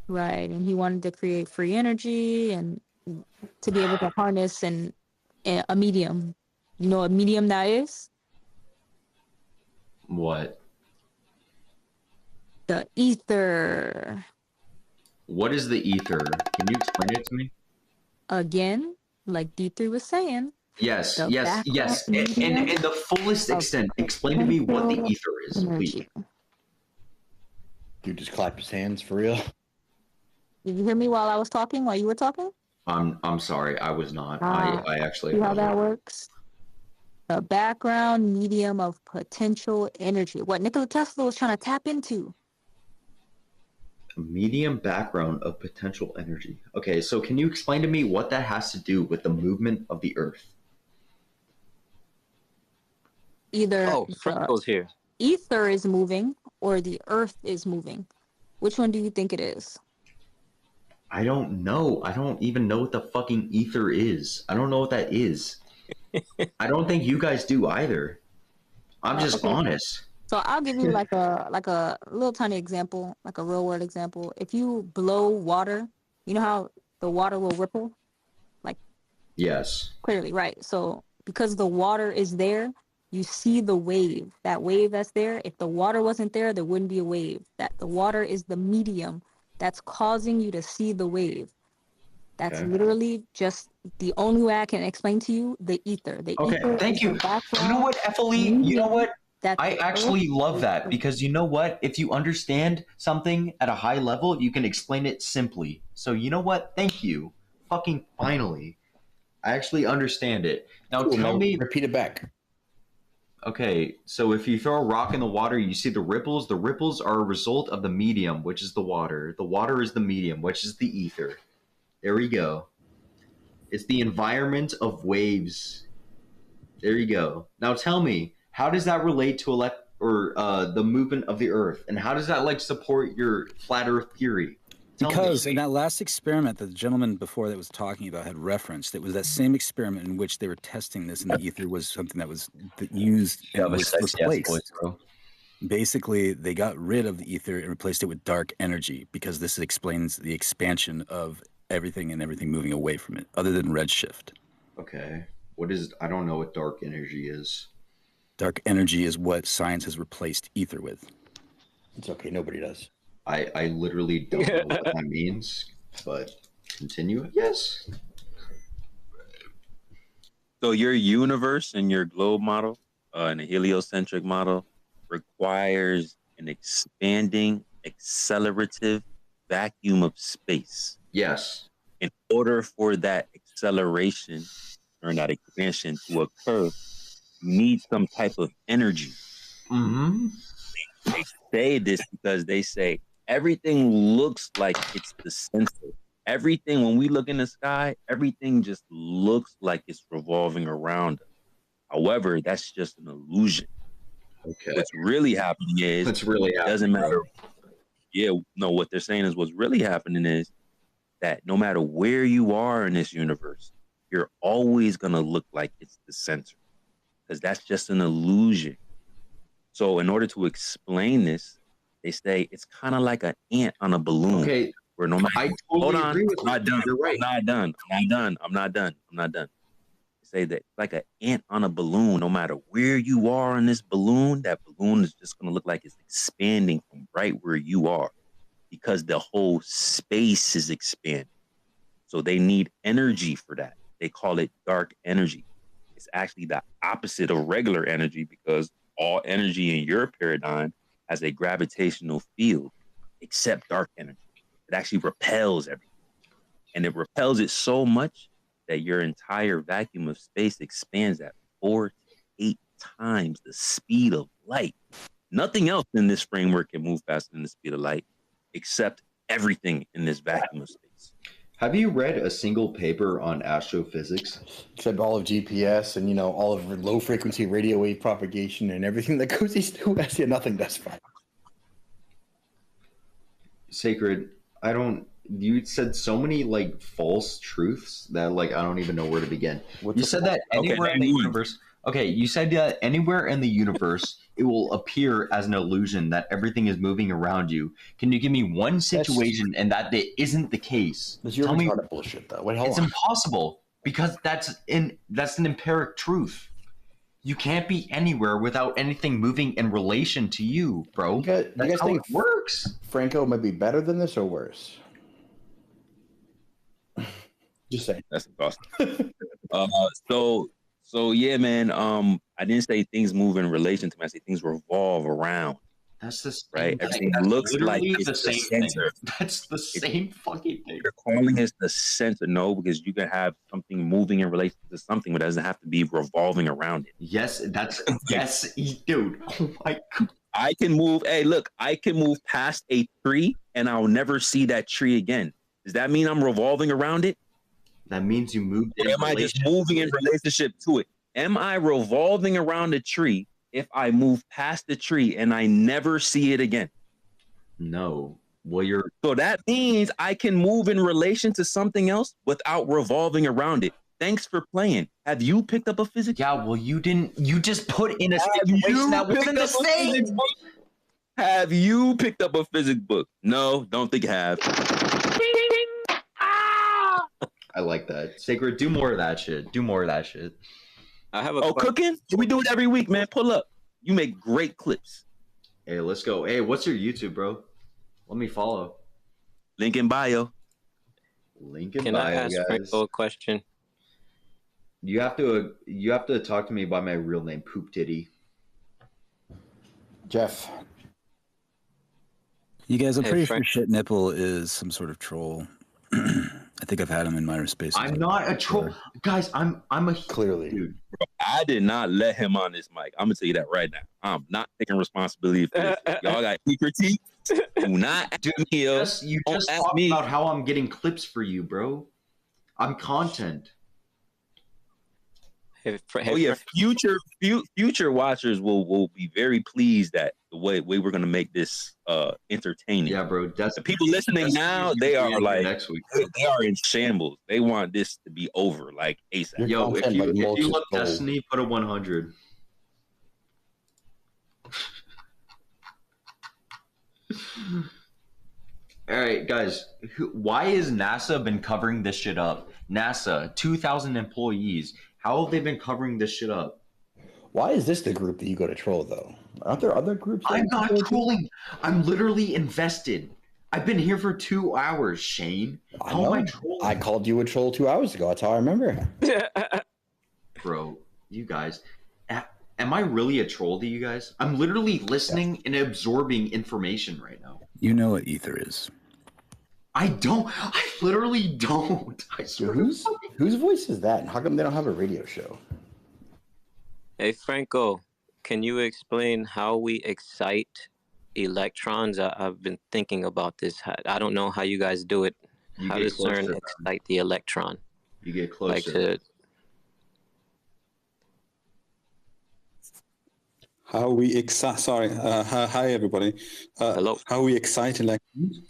Speaker 4: Right, and he wanted to create free energy and to be able to harness a medium. You know what medium that is?
Speaker 8: What?
Speaker 4: The ether.
Speaker 8: What is the ether? Can you explain it to me?
Speaker 4: Again, like D3 was saying,
Speaker 8: Yes,
Speaker 4: the
Speaker 8: yes,
Speaker 4: background
Speaker 8: yes.
Speaker 4: medium
Speaker 8: In the fullest
Speaker 4: of
Speaker 8: extent, explain to me what the
Speaker 4: potential
Speaker 8: ether is, please.
Speaker 4: energy.
Speaker 5: Dude just clap his hands for real.
Speaker 4: Did you hear me while I was talking, while you were talking?
Speaker 8: I'm sorry, I was not. I actually
Speaker 4: See how that
Speaker 8: apologize.
Speaker 4: works? The background medium of potential energy. What Nikola Tesla was trying to tap into.
Speaker 8: A medium background of potential energy. Okay, so can you explain to me what that has to do with the movement of the Earth?
Speaker 4: Either
Speaker 15: Franco's here.
Speaker 4: ether is moving or the earth is moving. Which one do you think it is?
Speaker 8: I don't know. I don't even know what the fucking ether is. I don't know what that is. I don't think you guys do either. I'm just honest.
Speaker 4: So I'll give you like a little tiny example, like a real world example. If you blow water, you know how the water will ripple? Like
Speaker 8: Yes.
Speaker 4: clearly, right? So because the water is there, you see the wave. That wave that's there, if the water wasn't there, there wouldn't be a wave. That the water is the medium that's causing you to see the wave. That's literally just the only way I can explain to you the ether. The ether
Speaker 8: Thank
Speaker 4: is
Speaker 8: you.
Speaker 4: the background.
Speaker 8: You know what, Ephalie? You know what?
Speaker 4: That's
Speaker 8: I actually love that because you know what? If you understand something at a high level, you can explain it simply. So you know what? Thank you. Fucking finally. I actually understand it. Now tell me.
Speaker 5: Repeat it back.
Speaker 8: Okay, so if you throw a rock in the water, you see the ripples. The ripples are a result of the medium, which is the water. The water is the medium, which is the ether. There we go. It's the environment of waves. There you go. Now tell me, how does that relate to the movement of the Earth, and how does that like support your flat Earth theory?
Speaker 16: Because in that last experiment that the gentleman before that was talking about had referenced, it was that same experiment in which they were testing this, and the ether was something that was used and was replaced. Basically, they got rid of the ether and replaced it with dark energy because this explains the expansion of everything and everything moving away from it, other than redshift.
Speaker 8: Okay. What is? I don't know what dark energy is.
Speaker 16: Dark energy is what science has replaced ether with.
Speaker 5: It's okay. Nobody does.
Speaker 8: I literally don't know what that means, but continue. Yes.
Speaker 2: So your universe and your globe model and a heliocentric model requires an expanding accelerative vacuum of space.
Speaker 8: Yes.
Speaker 2: In order for that acceleration or that expansion to occur, you need some type of energy.
Speaker 8: Mm-hmm.
Speaker 2: They say this because they say everything looks like it's the center. Everything, when we look in the sky, everything just looks like it's revolving around us. However, that's just an illusion.
Speaker 8: Okay.
Speaker 2: What's really happening is it doesn't matter. Yeah, no, what they're saying is what's really happening is that no matter where you are in this universe, you're always going to look like it's the center because that's just an illusion. So in order to explain this, they say it's kind of like an ant on a balloon.
Speaker 8: Okay.
Speaker 2: Where no matter,
Speaker 8: I totally agree with
Speaker 2: I'm not done.
Speaker 8: You're right.
Speaker 2: I'm not done. They say that it's like an ant on a balloon. No matter where you are in this balloon, that balloon is just going to look like it's expanding from right where you are because the whole space is expanding. So they need energy for that. They call it dark energy. It's actually the opposite of regular energy because all energy in your paradigm has a gravitational field except dark energy. It actually repels everything. And it repels it so much that your entire vacuum of space expands at 4 to 8 times the speed of light. Nothing else in this framework can move faster than the speed of light, except everything in this vacuum of space.
Speaker 8: Have you read a single paper on astrophysics?
Speaker 5: Except all of GPS and, all of low frequency radio wave propagation and everything that goes east to west. Yeah, nothing does fine.
Speaker 8: Sacred, you said so many false truths that I don't even know where to begin. You said that anywhere in the universe. Okay, you said that anywhere in the universe it will appear as an illusion that everything is moving around you. Can you give me one situation and that isn't the case?
Speaker 5: Tell me bullshit though. Wait,
Speaker 8: it's impossible because that's an empiric truth. You can't be anywhere without anything moving in relation to you, bro.
Speaker 5: You guys think
Speaker 8: it works?
Speaker 5: Franco might be better than this or worse? Just saying.
Speaker 2: That's awesome. So yeah, man. I didn't say things move in relation to me. I say things revolve around.
Speaker 8: That's the same
Speaker 2: right.
Speaker 8: thing.
Speaker 2: Everything
Speaker 8: That's
Speaker 2: looks like
Speaker 8: literally
Speaker 2: it's
Speaker 8: the same thing.
Speaker 2: center.
Speaker 8: That's the same fucking thing.
Speaker 2: You're calling it the center, no, because you can have something moving in relation to something, but it doesn't have to be revolving around it.
Speaker 8: Yes, yes, dude. Oh my God.
Speaker 2: I can move. Hey, look, I can move past a tree, and I'll never see that tree again. Does that mean I'm revolving around it?
Speaker 8: That means you moved.
Speaker 2: Or am I just moving in relationship to it? Am I revolving around a tree if I move past the tree and I never see it again?
Speaker 8: No. Well,
Speaker 2: so that means I can move in relation to something else without revolving around it. Thanks for playing. Have you picked up a physics?
Speaker 8: Yeah, well, you didn't. You just put in a situation that wasn't the same.
Speaker 2: Have you picked up a physics book? No, don't think you have.
Speaker 8: I like that. Sacred, do more of that shit. Do more of that shit.
Speaker 2: I have cooking? We do it every week, man. Pull up. You make great clips.
Speaker 8: Hey, let's go. Hey, what's your YouTube, bro? Let me follow.
Speaker 2: Link in bio.
Speaker 8: Link in
Speaker 15: Can
Speaker 8: bio,
Speaker 15: I ask
Speaker 8: guys.
Speaker 15: Franco a question?
Speaker 8: You have to talk to me by my real name, Poop Titty.
Speaker 5: Jeff.
Speaker 16: You guys, I'm pretty sure Shit Nipple is some sort of troll. I think I've had him in my space.
Speaker 8: I'm not a troll, guys. I'm a
Speaker 5: clearly
Speaker 8: dude.
Speaker 2: Bro, I did not let him on this mic. I'm gonna tell you that right now. I'm not taking responsibility for this. Y'all got any critiques? Do not
Speaker 8: Dude, you just talked about how I'm getting clips for you, bro. I'm content.
Speaker 2: Oh yeah, future watchers will be very pleased at the way we're gonna make this entertaining.
Speaker 8: Yeah, bro.
Speaker 2: The people listening now, they are like
Speaker 8: next week.
Speaker 2: they are in shambles. They want this to be over like ASAP.
Speaker 8: Yo, if you love Destiny, put a 100. All right, guys. Why has NASA been covering this shit up? NASA, 2,000 employees. How have they been covering this shit up?
Speaker 5: Why is this the group that you go to troll, though? Aren't there other groups?
Speaker 8: I'm not trolling. I'm literally invested. I've been here for 2 hours, Shane. How am I trolling?
Speaker 5: I called you a troll 2 hours ago. That's how I remember.
Speaker 8: Bro, you guys. Am I really a troll to you guys? I'm literally listening and absorbing information right now.
Speaker 16: You know what ether is.
Speaker 8: I don't. I literally don't. I swear.
Speaker 5: Whose voice is that? And how come they don't have a radio show?
Speaker 15: Hey, Franco, can you explain how we excite electrons? I've been thinking about this. I don't know how you guys do it. How does CERN excite the electron?
Speaker 8: You get closer.
Speaker 15: Like
Speaker 17: how we excite. Sorry. Hi, everybody.
Speaker 15: Hello.
Speaker 17: How we excite electrons.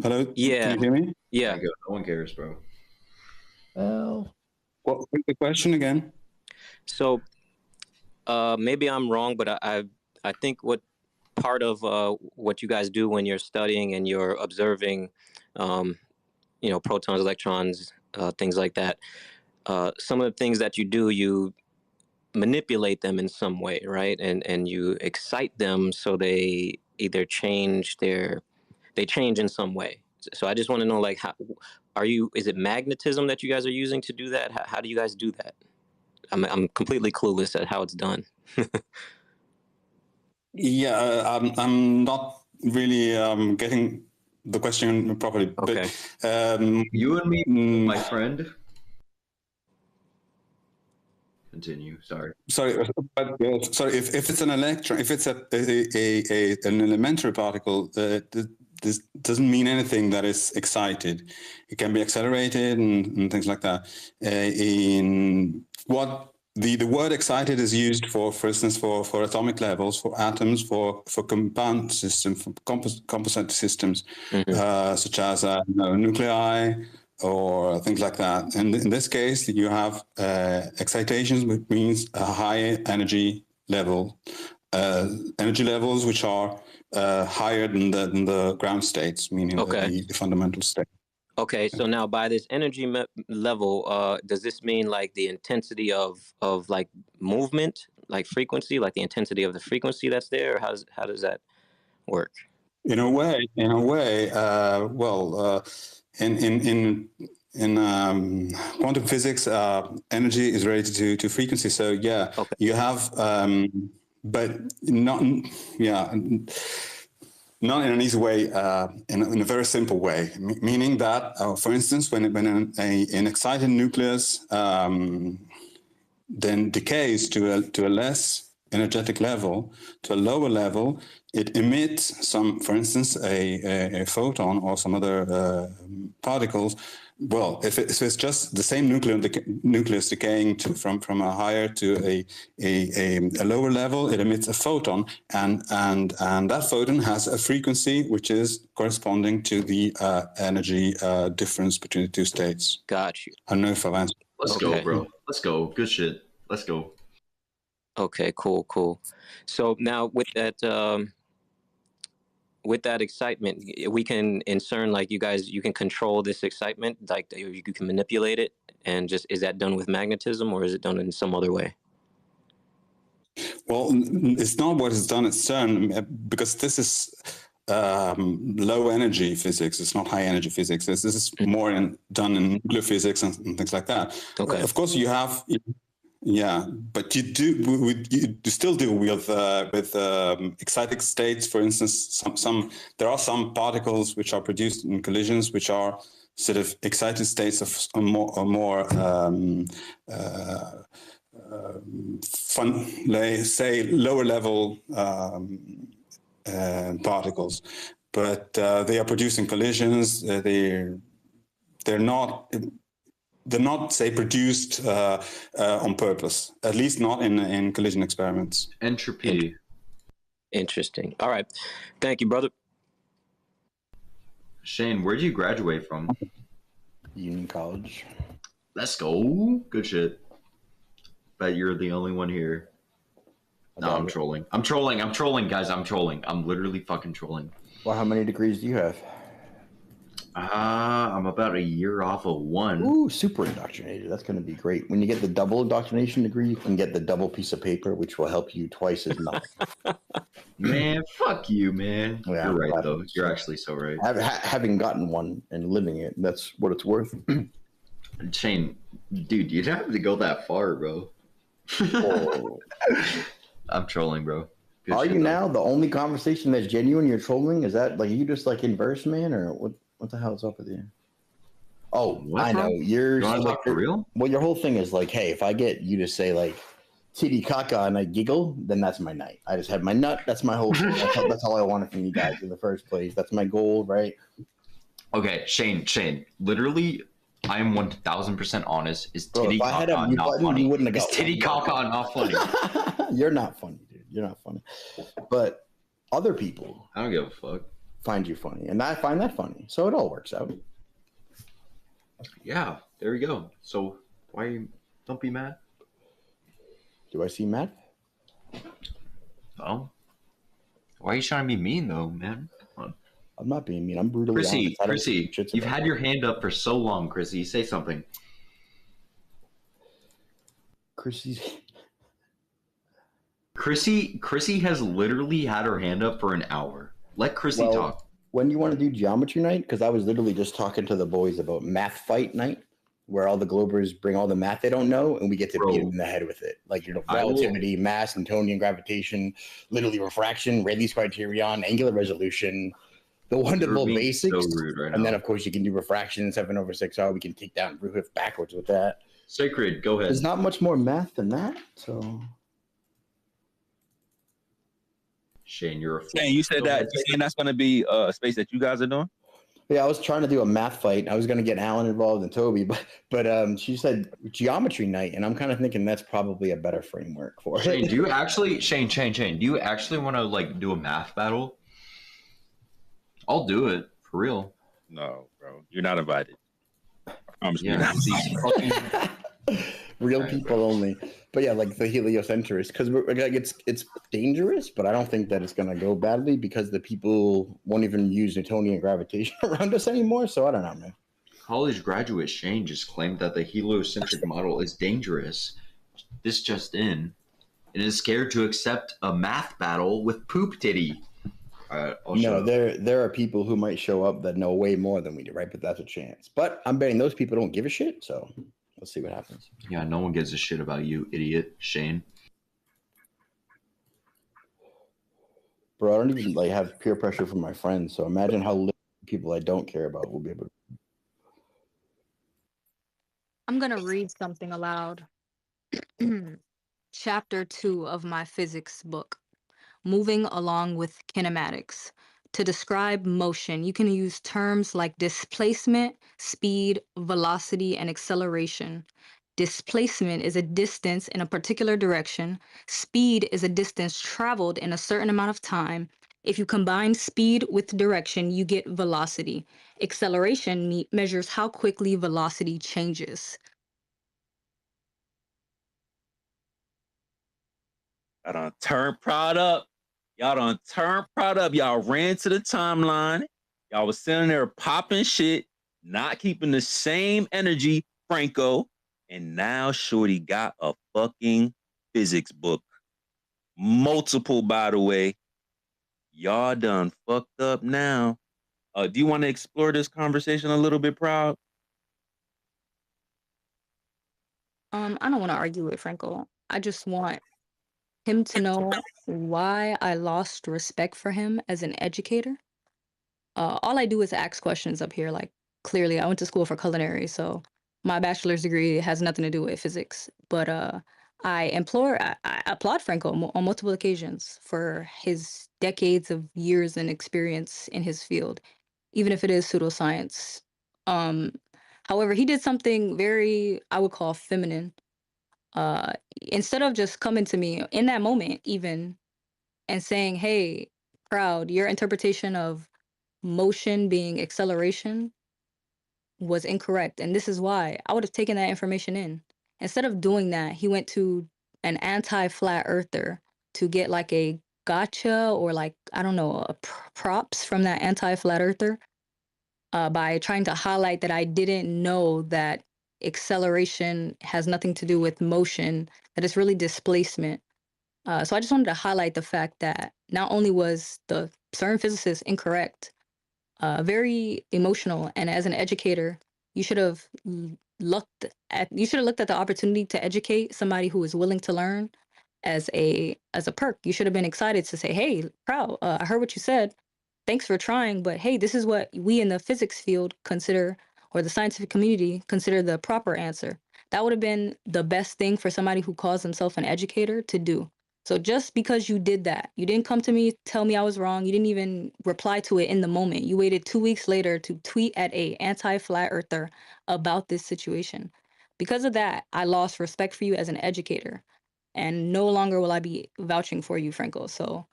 Speaker 17: Hello.
Speaker 15: Yeah.
Speaker 17: Can you hear me?
Speaker 15: Yeah.
Speaker 8: No one cares, bro.
Speaker 5: Well,
Speaker 17: what was the question again?
Speaker 15: So, maybe I'm wrong, but I think what part of what you guys do when you're studying and you're observing, protons, electrons, things like that. Some of the things that you do, you manipulate them in some way, right? And you excite them so they either change in some way. So I just want to know, like, is it magnetism that you guys are using to do that? How do you guys do that? I'm completely clueless at how it's done.
Speaker 17: Yeah, I'm not really getting the question properly.
Speaker 15: Okay.
Speaker 17: But,
Speaker 8: you and me, my friend. Continue. Sorry.
Speaker 17: Sorry, but sorry. If it's an electron, if it's an elementary particle, this doesn't mean anything that is excited. It can be accelerated and things like that. In what the word excited is used for instance, for atomic levels, for atoms, for compound systems, for composite systems, such as nuclei or things like that. And in this case, you have excitations, which means a high energy level, energy levels which are higher than the ground states, meaning the fundamental state.
Speaker 15: Okay, so now by this energy level, does this mean like the intensity of like movement, like frequency, like the intensity of the frequency that's there, or how does that work?
Speaker 17: In a way, in quantum physics, energy is related to frequency. So yeah, you have, but not in an easy way, in a very simple way, meaning that, for instance, when an excited nucleus then decays to a less energetic level, to a lower level, it emits some, for instance, a photon or some other particles. Well, if it's just the same nucleus decaying from a higher to a lower level, it emits a photon, and that photon has a frequency which is corresponding to the energy difference between the two states.
Speaker 15: Got you.
Speaker 17: I don't know if I've answered.
Speaker 8: Let's go, bro. Let's go. Good shit. Let's go.
Speaker 15: Okay, cool. So now with that excitement, we can in CERN, like you can control this excitement, like you can manipulate it, and just, is that done with magnetism or is it done in some other way?
Speaker 17: Well, it's not what is done at CERN, because this is low energy physics. It's not high energy physics. This is more done in nuclear physics and things like that.
Speaker 15: Okay.
Speaker 17: Of course, you have. Yeah, but you still deal with excited states. For instance, there are some particles which are produced in collisions, which are sort of excited states of more say lower level particles, but they are producing collisions. They're not. they're not, say, produced on purpose. At least not in collision experiments.
Speaker 8: Entropy.
Speaker 15: Interesting. All right. Thank you, brother.
Speaker 8: Shane, where'd you graduate from?
Speaker 5: Union College.
Speaker 8: Let's go. Good shit. Bet you're the only one here. No, I'm trolling. I'm trolling, guys. I'm trolling. I'm literally fucking trolling.
Speaker 5: Well, how many degrees do you have?
Speaker 8: I'm about a year off of one.
Speaker 5: Ooh, super indoctrinated. That's going to be great. When you get the double indoctrination degree, you can get the double piece of paper, which will help you twice as much.
Speaker 8: Man, fuck you, man.
Speaker 5: Yeah,
Speaker 8: you're right, though. You're actually so right.
Speaker 5: Having gotten one and living it, that's what it's worth.
Speaker 8: Shane, dude, you don't have to go that far, bro.
Speaker 5: Oh.
Speaker 8: I'm trolling, bro. Good
Speaker 5: Are
Speaker 8: shit,
Speaker 5: you
Speaker 8: though.
Speaker 5: now? The only conversation that's genuine you're trolling? Is that like you just like inverse, man? Or what the hell is up with you? Oh,
Speaker 8: What,
Speaker 5: I know.
Speaker 8: bro?
Speaker 5: You're
Speaker 8: You wanna
Speaker 5: like,
Speaker 8: talk for real?
Speaker 5: Well, your whole thing is like, hey, if I get you to say like titty caca and I giggle, then that's my night. I just have my nut. That's my whole thing. That's all I wanted from you guys in the first place. That's my goal, right?
Speaker 8: Okay, Shane, literally, I am 1000% honest. Is titty
Speaker 5: if I had a
Speaker 8: caca
Speaker 5: mute
Speaker 8: not
Speaker 5: button,
Speaker 8: funny?
Speaker 5: you wouldn't have
Speaker 8: Is
Speaker 5: got
Speaker 8: titty
Speaker 5: one.
Speaker 8: caca not funny?
Speaker 5: You're not funny, dude. You're not funny. But other people
Speaker 8: I don't give a fuck.
Speaker 5: find you funny, and I find that funny. So it all works out.
Speaker 8: Yeah, there we go. So why you don't be mad?
Speaker 5: Do I seem mad?
Speaker 8: Oh, why are you trying to be mean though, man? Come on.
Speaker 5: I'm not being mean. I'm brutally honest.
Speaker 8: Chrissy, you've had your hand up for so long, Chrissy. Say something. Chrissy has literally had her hand up for an hour. Let Chrissy talk.
Speaker 5: When you want to do geometry night, because I was literally just talking to the boys about math fight night, where all the Globers bring all the math they don't know, and we get to beat them in the head with it. Like, relativity, mass, Newtonian gravitation, literally refraction, Rayleigh's criterion, angular resolution, the wonderful basics.
Speaker 8: So rude right
Speaker 5: and
Speaker 8: now.
Speaker 5: then, of course, you can do refraction, 7/6R. We can take down root hoof backwards with that.
Speaker 8: Sacred, go ahead.
Speaker 5: There's not much more math than that, so...
Speaker 8: Shane, you're a fool.
Speaker 2: Shane, you said that's going to be a space that you guys are doing?
Speaker 5: Yeah, I was trying to do a math fight. I was going to get Alan involved and Toby, but she said geometry night, and I'm kind of thinking that's probably a better framework for
Speaker 8: Shane,
Speaker 5: it.
Speaker 8: do you actually, Shane, do you actually want to like do a math battle? I'll do it for real.
Speaker 2: No, bro, you're not invited. I promise you.
Speaker 5: Real people only. But yeah, like the heliocentrist, because like it's dangerous, but I don't think that it's gonna go badly because the people won't even use Newtonian gravitation around us anymore. So I don't know, man.
Speaker 8: College graduate Shane just claimed that the heliocentric model is dangerous. This just in, and is scared to accept a math battle with Poop Titty.
Speaker 5: No, there are people who might show up that know way more than we do, right? But that's a chance. But I'm betting those people don't give a shit. So let's see what happens.
Speaker 8: Yeah, no one gives a shit about you, idiot, Shane.
Speaker 5: Bro, I don't even like have peer pressure from my friends. So imagine how little people I don't care about will be able to.
Speaker 4: I'm gonna read something aloud. Chapter 2 of my physics book, Moving Along with Kinematics. To describe motion, you can use terms like displacement, speed, velocity, and acceleration. Displacement is a distance in a particular direction. Speed is a distance traveled in a certain amount of time. If you combine speed with direction, you get velocity. Acceleration measures how quickly velocity changes.
Speaker 2: Y'all done turn Prod up. Y'all ran to the timeline. Y'all was sitting there popping shit, not keeping the same energy, Franco. And now Shorty got a fucking physics book. Multiple, by the way. Y'all done fucked up now. Do you want to explore this conversation a little bit, Proud?
Speaker 4: I don't want to argue with Franco. I just want him to know why I lost respect for him as an educator. All I do is ask questions up here. Like, clearly, I went to school for culinary, so my bachelor's degree has nothing to do with physics. But I applaud Franco on multiple occasions for his decades of years and experience in his field, even if it is pseudoscience. However, he did something very, I would call feminine. Instead of just coming to me in that moment, even, and saying, "Hey, crowd, your interpretation of motion being acceleration was incorrect, and this is why," I would have taken that information in. Instead of doing that, he went to an anti-flat earther to get like a gotcha, or like, I don't know, props from that anti-flat earther, by trying to highlight that I didn't know that acceleration has nothing to do with motion, that it's really displacement. So I just wanted to highlight the fact that not only was the CERN physicist incorrect, very emotional, and as an educator, you should have looked at the opportunity to educate somebody who is willing to learn as a perk. You should have been excited to say, "Hey, proud, I heard what you said. Thanks for trying, but hey, this is what we in the physics field consider, or the scientific community consider, the proper answer." That would have been the best thing for somebody who calls himself an educator to do. So just because you did that, you didn't come to me, tell me I was wrong. You didn't even reply to it in the moment. You waited 2 weeks later to tweet at a anti-flat earther about this situation. Because of that, I lost respect for you as an educator, and no longer will I be vouching for you, Franco. So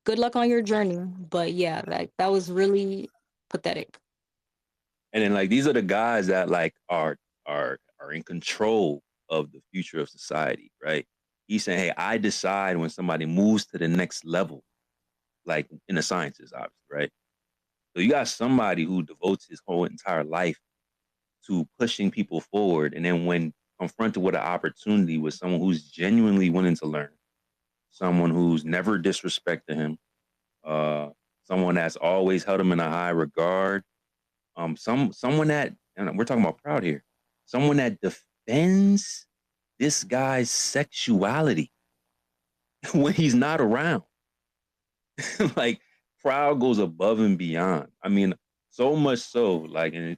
Speaker 4: good luck on your journey. But yeah, that was really pathetic.
Speaker 2: And then like these are the guys that like are in control of the future of society, right? He's saying, "Hey, I decide when somebody moves to the next level," like in the sciences, obviously, right? So you got somebody who devotes his whole entire life to pushing people forward, and then when confronted with an opportunity with someone who's genuinely willing to learn, someone who's never disrespected him, someone that's always held him in a high regard, someone that, and we're talking about Proud here, someone that defends this guy's sexuality when he's not around. Like Proud goes above and beyond. I mean, so much so, like, and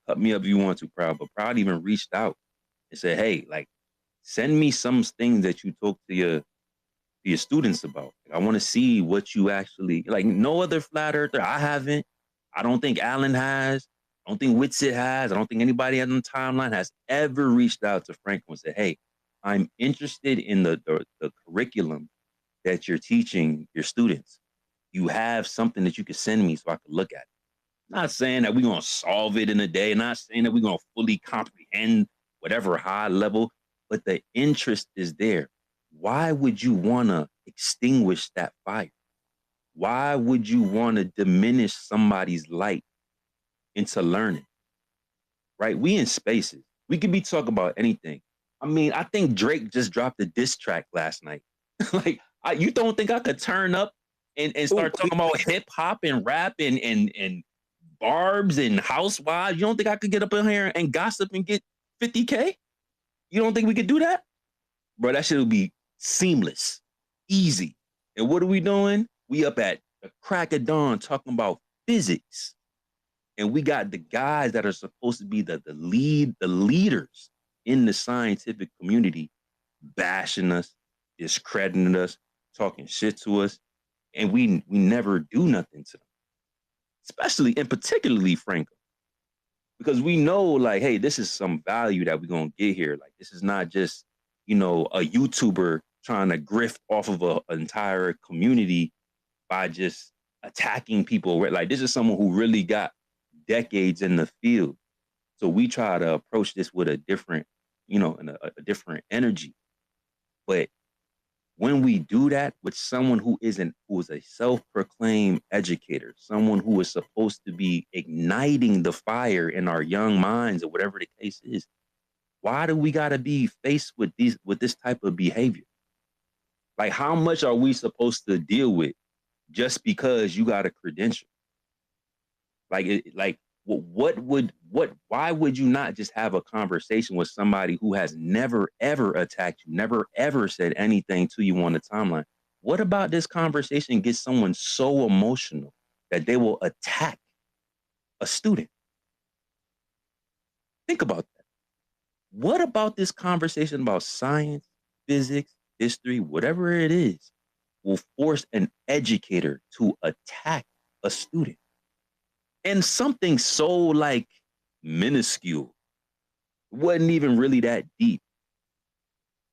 Speaker 2: cut me up if you want to, Proud, but Proud even reached out and said, "Hey, like, send me some things that you talk to your students about. Like, I want to see what you actually like." No other flat earther, I haven't. I don't think Alan has. I don't think Whitsitt has. I don't think anybody on the timeline has ever reached out to Franco and said, "Hey, I'm interested in the curriculum that you're teaching your students. You have something that you could send me so I could look at it." Not saying that we're going to solve it in a day, not saying that we're going to fully comprehend whatever high level, but the interest is there. Why would you want to extinguish that fire? Why would you want to diminish somebody's light into learning? Right? We in spaces. We could be talking about anything. I mean, I think Drake just dropped a diss track last night. Like, you don't think I could turn up and start talking about hip hop and rap and barbs and housewives? You don't think I could get up in here and gossip and get 50K? You don't think we could do that? Bro, that shit would be seamless, easy. And what are we doing? We up at the crack of dawn talking about physics. And we got the guys that are supposed to be the leaders in the scientific community bashing us, discrediting us, talking shit to us, and we never do nothing to them. Especially and particularly Franco. Because we know, like, hey, this is some value that we're gonna get here. Like, this is not just, a YouTuber trying to grift off of an entire community by just attacking people. Like, this is someone who really got decades in the field. So we try to approach this with a different, a different energy. But when we do that with someone who is a self-proclaimed educator, someone who is supposed to be igniting the fire in our young minds or whatever the case is, why do we got to be faced with this type of behavior? Like, how much are we supposed to deal with just because you got a credential? Why would you not just have a conversation with somebody who has never, ever attacked you, never, ever said anything to you on the timeline? What about this conversation gets someone so emotional that they will attack a student? Think about that. What about this conversation about science, physics, history, whatever it is, will force an educator to attack a student? And something so, like, minuscule. It wasn't even really that deep.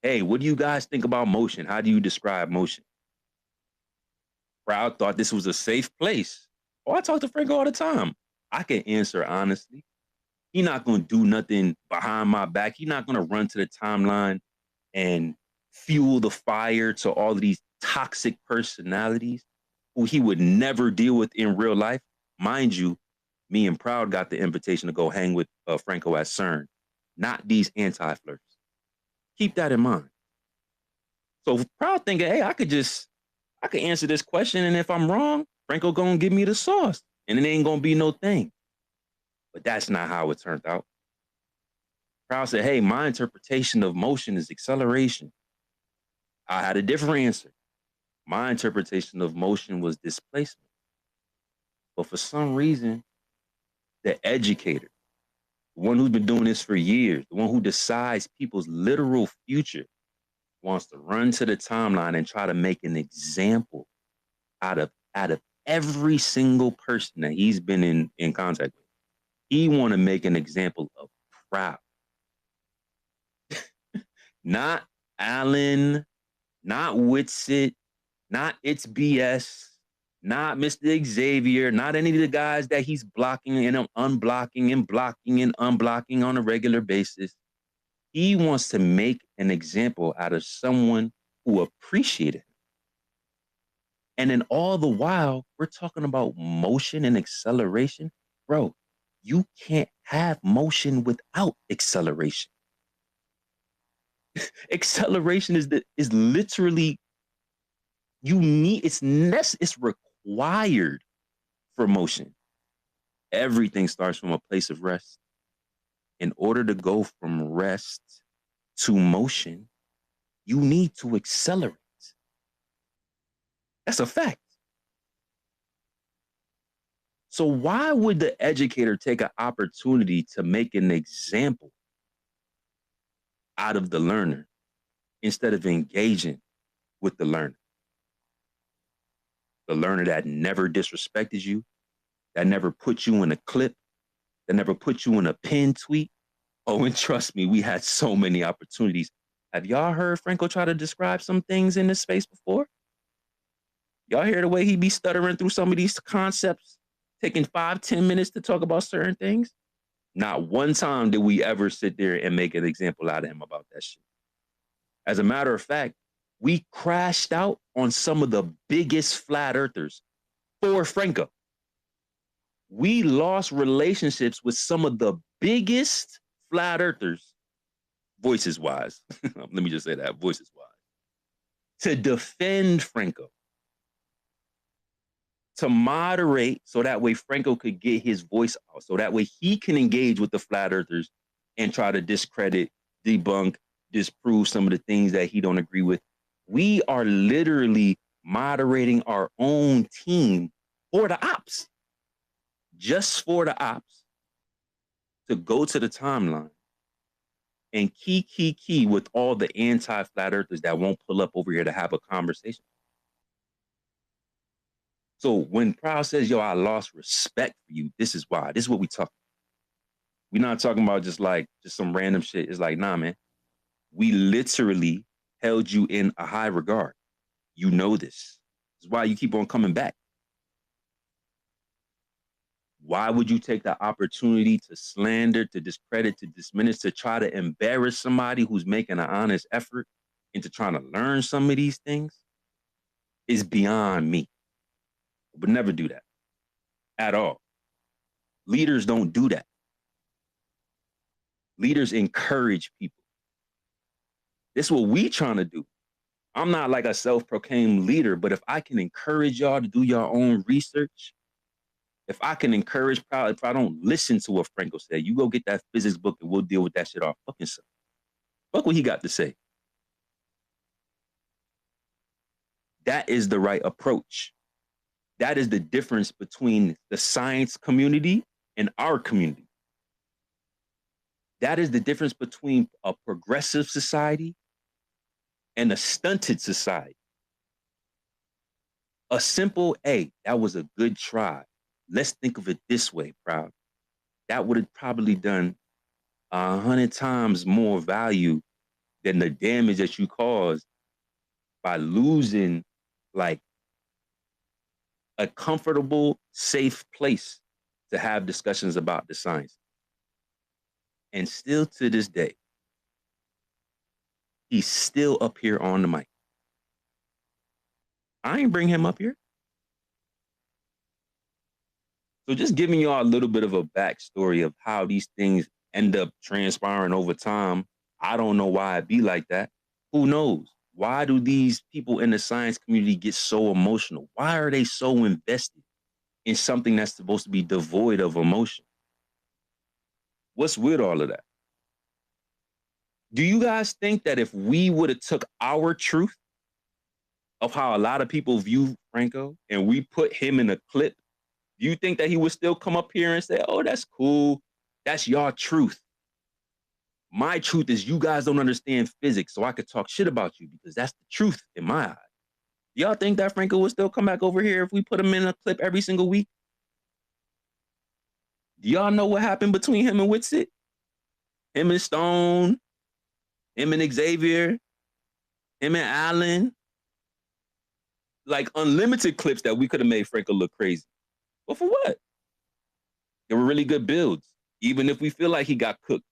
Speaker 2: Hey, what do you guys think about motion? How do you describe motion? Proud thought this was a safe place. Oh, I talk to Franco all the time. I can answer honestly. He's not going to do nothing behind my back. He's not going to run to the timeline and fuel the fire to all of these toxic personalities who he would never deal with in real life. Mind you, me and Proud got the invitation to go hang with Franco at CERN, not these anti-flirts. Keep that in mind. So Proud thinking, hey, I could answer this question, and if I'm wrong, Franco gonna give me the sauce, and it ain't gonna be no thing. But that's not how it turned out. Proud said, hey, my interpretation of motion is acceleration. I had a different answer. My interpretation of motion was displacement. But for some reason, the educator, the one who's been doing this for years, the one who decides people's literal future, wants to run to the timeline and try to make an example out of every single person that he's been in contact with. He want to make an example of Proud. Not Alan, not Witsit, not It's BS, not Mr. Xavier, not any of the guys that he's blocking and unblocking and blocking and unblocking on a regular basis. He wants to make an example out of someone who appreciated him. And then all the while, we're talking about motion and acceleration. Bro, you can't have motion without acceleration. Acceleration is literally, it's required for motion. Everything starts from a place of rest. In order to go from rest to motion, you need to accelerate. That's a fact. So why would the educator take an opportunity to make an example out of the learner instead of engaging with the learner? The learner that never disrespected you, that never put you in a clip, that never put you in a pin tweet. Oh, and trust me, we had so many opportunities. Have y'all heard Franco try to describe some things in this space before? Y'all hear the way he be stuttering through some of these concepts, taking 5-10 minutes to talk about certain things? Not one time did we ever sit there and make an example out of him about that shit. As a matter of fact, we crashed out on some of the biggest flat earthers for Franco. We lost relationships with some of the biggest flat earthers, voices wise. Let me just say that, voices wise, to defend Franco, to moderate so that way Franco could get his voice out, so that way he can engage with the flat earthers and try to discredit, debunk, disprove some of the things that he don't agree with. We are literally moderating our own team for the ops, just for the ops, to go to the timeline and key with all the anti-flat earthers that won't pull up over here to have a conversation. So when Proud says, yo, I lost respect for you, this is why. This is what we talk about. We're not talking about just some random shit. It's like, nah, man. We literally held you in a high regard. You know this. This is why you keep on coming back. Why would you take the opportunity to slander, to discredit, to diminish, to try to embarrass somebody who's making an honest effort into trying to learn some of these things? Is beyond me. I would never do that at all. Leaders don't do that. Leaders encourage people. This is what we trying to do. I'm not like a self-proclaimed leader, but if I can encourage y'all to do your own research, if I can encourage Proud, if I don't listen to what Franco said, you go get that physics book and we'll deal with that shit our fucking self. Fuck what he got to say. That is the right approach. That is the difference between the science community and our community. That is the difference between a progressive society and a stunted society. A simple, hey, that was a good try. Let's think of it this way, Proud. that would have probably done 100 times more value than the damage that you caused by losing like a comfortable, safe place to have discussions about the science. And still to this day, he's still up here on the mic. I ain't bring him up here. So just giving y'all a little bit of a backstory of how these things end up transpiring over time. I don't know why it be like that. Who knows? Why do these people in the science community get so emotional? Why are they so invested in something that's supposed to be devoid of emotion? What's with all of that? Do you guys think that if we would have took our truth of how a lot of people view Franco and we put him in a clip, do you think that he would still come up here and say, oh, that's cool. That's your truth. My truth is you guys don't understand physics, so I could talk shit about you because that's the truth in my eyes. Y'all think that Franco would still come back over here if we put him in a clip every single week? Do y'all know what happened between him and Witsit? Him and Stone, him and Xavier, him and Allen. Like unlimited clips that we could have made Franco look crazy. But for what? They were really good builds, even if we feel like he got cooked.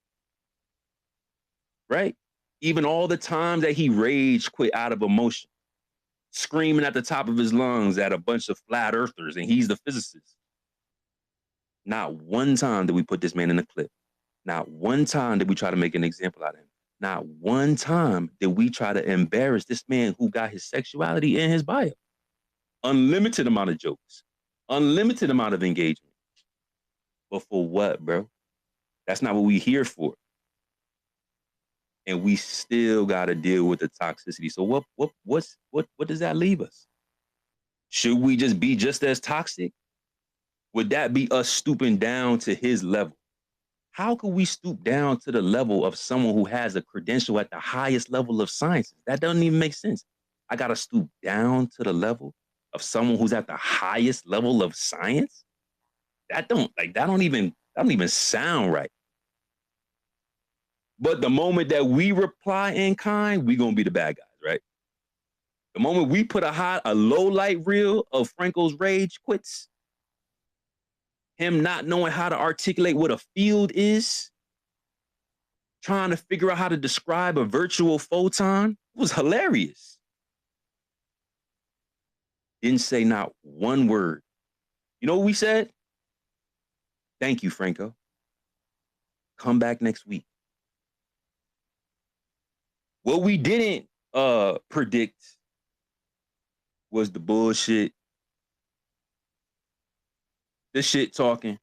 Speaker 2: Right? Even all the times that he rage quit out of emotion, screaming at the top of his lungs at a bunch of flat earthers, and he's the physicist. Not one time did we put this man in a clip. Not one time did we try to make an example out of him. Not one time did we try to embarrass this man who got his sexuality in his bio. Unlimited amount of jokes, unlimited amount of engagement. But for what, bro? That's not what we here for. And we still got to deal with the toxicity. So what does that leave us? Should we just be just as toxic? Would that be us stooping down to his level? How could we stoop down to the level of someone who has a credential at the highest level of sciences? That doesn't even make sense. I got to stoop down to the level of someone who's at the highest level of science? That don't even sound right. But the moment that we reply in kind, we gonna be the bad guys, right? The moment we put a low light reel of Franco's rage quits, him not knowing how to articulate what a field is, trying to figure out how to describe a virtual photon, it was hilarious. Didn't say not one word. You know what we said? Thank you, Franco. Come back next week. What we didn't predict was the bullshit, the shit talking,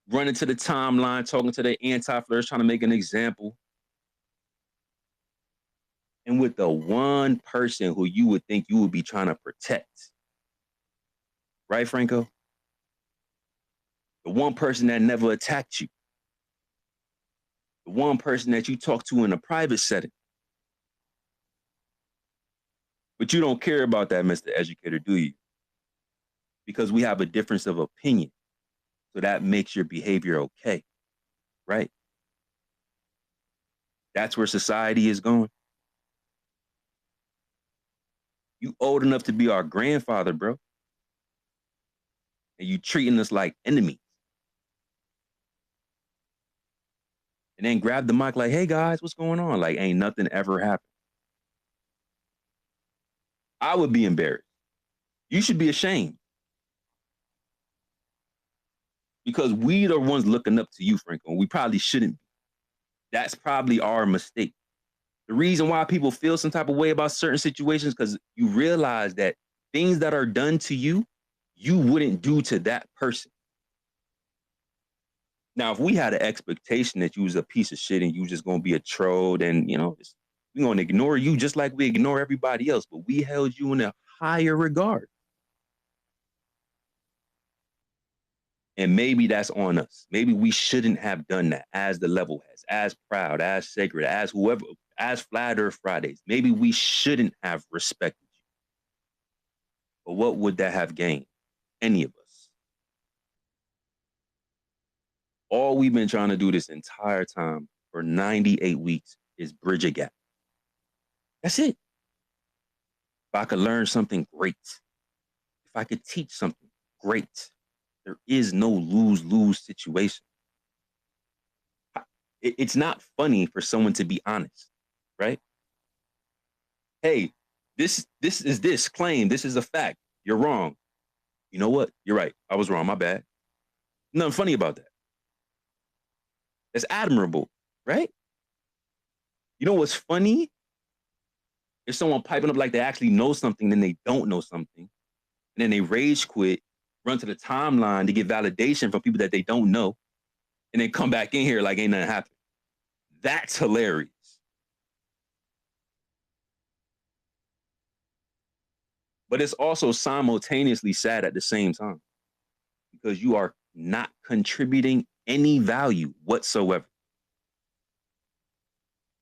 Speaker 2: running to the timeline, talking to the anti-flirs, trying to make an example. And with the one person who you would think you would be trying to protect. Right, Franco? The one person that never attacked you. The one person that you talk to in a private setting. But you don't care about that, Mr. Educator, do you? Because we have a difference of opinion. So that makes your behavior okay, right? That's where society is going. You old enough to be our grandfather, bro. And you treating us like enemies. And then grab the mic like, hey guys, what's going on? Like ain't nothing ever happened. I would be embarrassed. You should be ashamed. Because we the ones looking up to you, Franco, and we probably shouldn't be. That's probably our mistake. The reason why people feel some type of way about certain situations because you realize that things that are done to you, you wouldn't do to that person. Now, if we had an expectation that you was a piece of shit and you just gonna be a troll, then we're gonna ignore you just like we ignore everybody else. But we held you in a higher regard. And maybe that's on us. Maybe we shouldn't have done that as the level heads, as proud, as sacred, as whoever, as Flat Earth Fridays. Maybe we shouldn't have respected you. But what would that have gained? Any of us. All we've been trying to do this entire time for 98 weeks is bridge a gap. That's it. If I could learn something, great. If I could teach something, great. There is no lose-lose situation. It's not funny for someone to be honest, right? Hey, this is this claim. This is a fact. You're wrong. You know what? You're right. I was wrong. My bad. Nothing funny about that. It's admirable, right? You know what's funny? If someone piping up like they actually know something, then they don't know something, and then they rage quit, run to the timeline to get validation from people that they don't know, and then come back in here like ain't nothing happened. That's hilarious. But it's also simultaneously sad at the same time because you are not contributing any value whatsoever.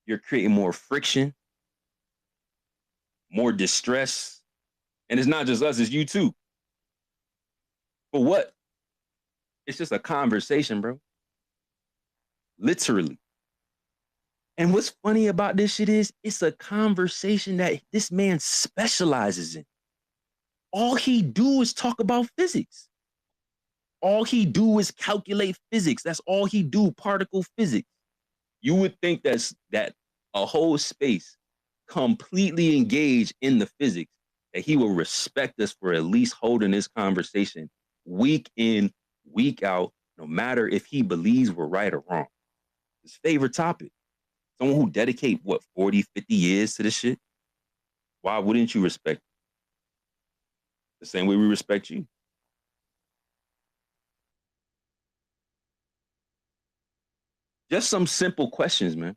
Speaker 2: You're creating more friction, more distress. And it's not just us, it's you too. For what? It's just a conversation, bro. Literally. And what's funny about this shit is it's a conversation that this man specializes in. All he do is talk about physics. All he do is calculate physics. That's all he do, particle physics. You would think that a whole space completely engaged in the physics, that he will respect us for at least holding this conversation week in, week out, no matter if he believes we're right or wrong. His favorite topic. Someone who dedicate, 40, 50 years to this shit? Why wouldn't you respect him? The same way we respect you. Just some simple questions, man.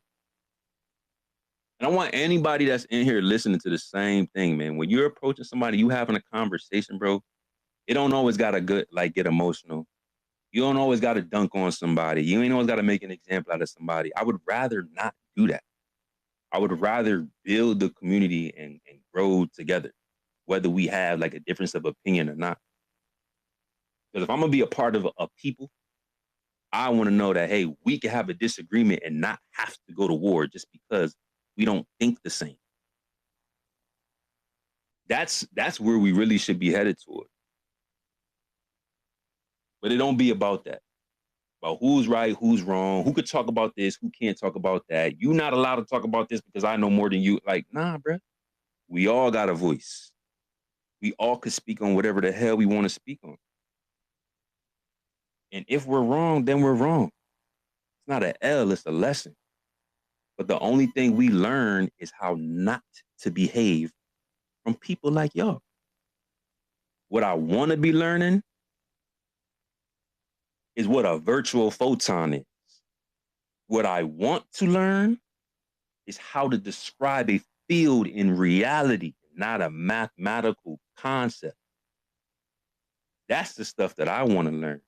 Speaker 2: And I want anybody that's in here listening to the same thing, man. When you're approaching somebody, you having a conversation, bro, it don't always gotta get emotional. You don't always gotta dunk on somebody. You ain't always gotta make an example out of somebody. I would rather not do that. I would rather build the community and grow together, whether we have like a difference of opinion or not. Because if I'm gonna be a part of a people, I want to know that, hey, we can have a disagreement and not have to go to war just because we don't think the same. That's where we really should be headed toward. But it don't be about that. About who's right, who's wrong, who could talk about this, who can't talk about that. You're not allowed to talk about this because I know more than you. Like, nah, bro. We all got a voice. We all could speak on whatever the hell we want to speak on. And if we're wrong, then we're wrong. It's not an L, it's a lesson. But the only thing we learn is how not to behave from people like y'all. What I want to be learning is what a virtual photon is. What I want to learn is how to describe a field in reality, not a mathematical concept. That's the stuff that I want to learn.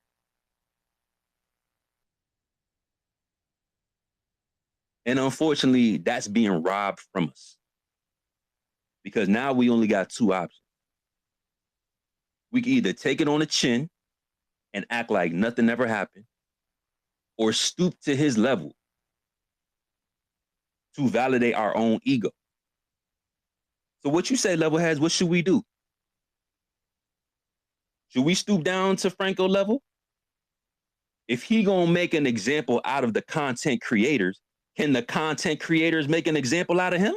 Speaker 2: And unfortunately, that's being robbed from us. Because now we only got two options. We can either take it on the chin and act like nothing ever happened, or stoop to his level to validate our own ego. So what you say, Levelheads, what should we do? Should we stoop down to Franco level? If he gonna make an example out of the content creators, can the content creators make an example out of him?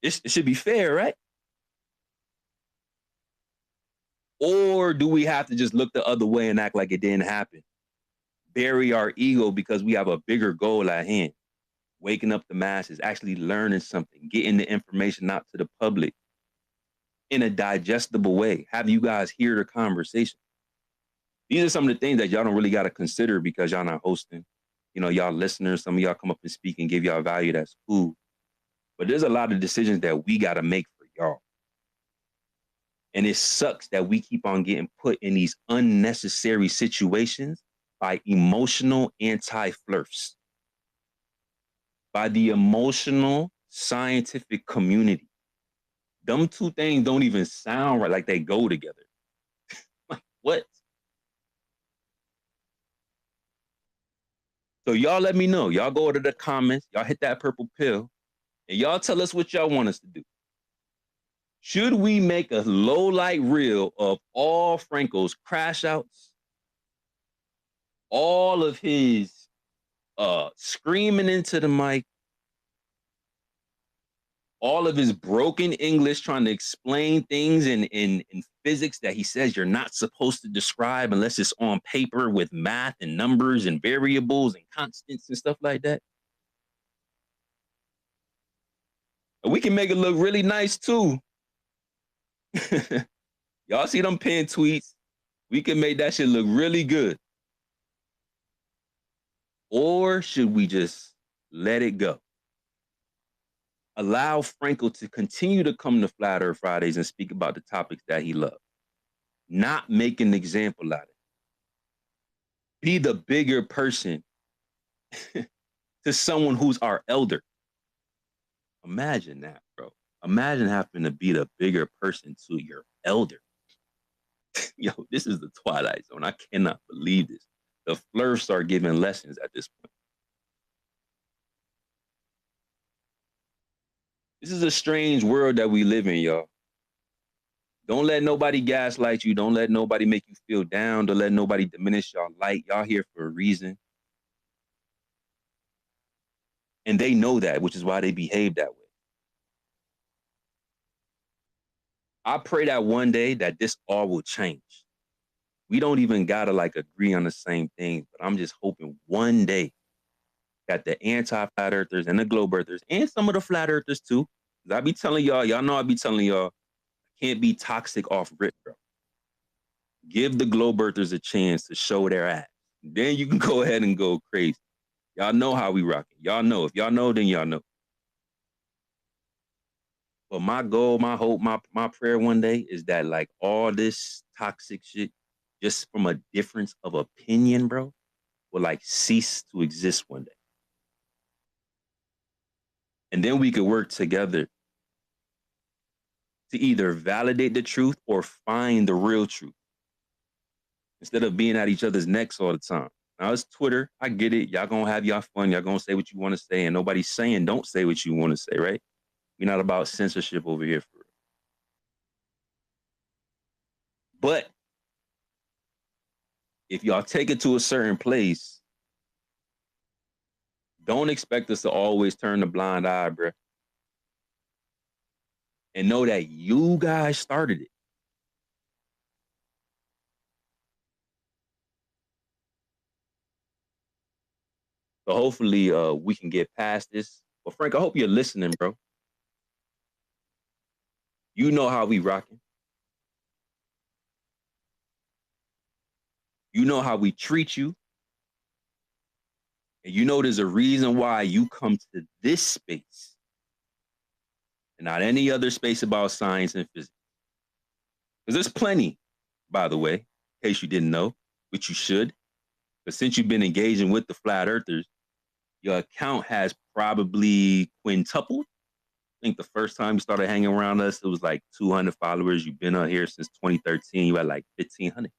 Speaker 2: It should be fair, right? Or do we have to just look the other way and act like it didn't happen? Bury our ego because we have a bigger goal at hand. Waking up the masses, actually learning something, getting the information out to the public in a digestible way. Have you guys hear the conversation? These are some of the things that y'all don't really got to consider because y'all not hosting. You know, y'all listeners, some of y'all come up and speak and give y'all value. That's cool. But there's a lot of decisions that we got to make for y'all. And it sucks that we keep on getting put in these unnecessary situations by emotional anti-flirts, by the emotional scientific community. Them two things don't even sound right, like they go together. Like, what? So y'all let me know. Y'all go to the comments. Y'all hit that purple pill. And y'all tell us what y'all want us to do. Should we make a low light reel of all Franco's crash outs? All of his screaming into the mic, all of his broken English trying to explain things in physics that he says you're not supposed to describe unless it's on paper with math and numbers and variables and constants and stuff like that. And we can make it look really nice too. Y'all see them pinned tweets? We can make that shit look really good. Or should we just let it go? Allow Franco to continue to come to Flat Earth Fridays and speak about the topics that he loves. Not make an example out of it. Be the bigger person to someone who's our elder. Imagine that, bro. Imagine having to be the bigger person to your elder. Yo, this is the Twilight Zone. I cannot believe this. The Flurfs are giving lessons at this point. This is a strange world that we live in, y'all. Don't let nobody gaslight you. Don't let nobody make you feel down. Don't let nobody diminish y'all light. Y'all here for a reason. And they know that, which is why they behave that way. I pray that one day that this all will change. We don't even gotta like agree on the same thing, but I'm just hoping one day that the anti-flat earthers and the globe earthers and some of the flat earthers too, because I be telling y'all know I be telling y'all, can't be toxic off rip, bro. Give the globe earthers a chance to show their ass. Then you can go ahead and go crazy. Y'all know how we rocking. Y'all know. If y'all know, then y'all know. But my goal, my hope, my prayer one day is that like all this toxic shit, just from a difference of opinion, bro, will like cease to exist one day. And then we could work together to either validate the truth or find the real truth instead of being at each other's necks all the time. Now it's Twitter. I get it. Y'all gonna have y'all fun. Y'all gonna say what you want to say, and nobody's saying don't say what you want to say, right? We're not about censorship over here for real. But if y'all take it to a certain place, don't expect us to always turn the blind eye, bro. And know that you guys started it. So hopefully we can get past this. But Frank, I hope you're listening, bro. You know how we rocking. You know how we treat you. And you know there's a reason why you come to this space and not any other space about science and physics. Because there's plenty, by the way, in case you didn't know, which you should. But since you've been engaging with the flat earthers, your account has probably quintupled. I think the first time you started hanging around us, it was like 200 followers. You've been on here since 2013. You had like 1,500.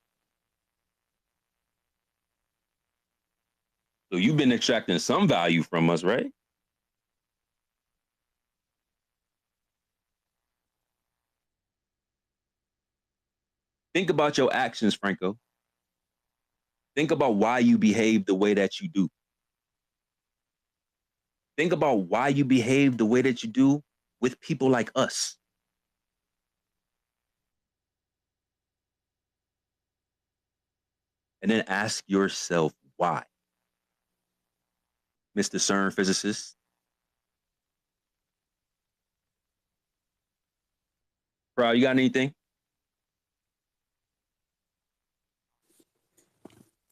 Speaker 2: So you've been extracting some value from us, right? Think about your actions, Franco. Think about why you behave the way that you do. Think about why you behave the way that you do with people like us. And then ask yourself why. Mr. CERN physicist. Bro, you got anything?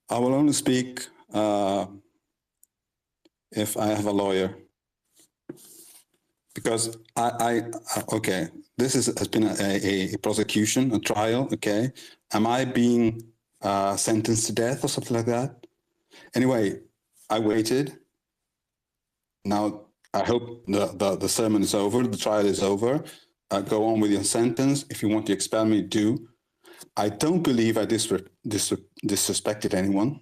Speaker 17: I will only speak if I have a lawyer. Because okay, this has been a prosecution, a trial, okay? Am I being sentenced to death or something like that? Anyway, I waited. Now, I hope the sermon is over, the trial is over. Go on with your sentence. If you want to expel me, do. I don't believe I disrespected anyone.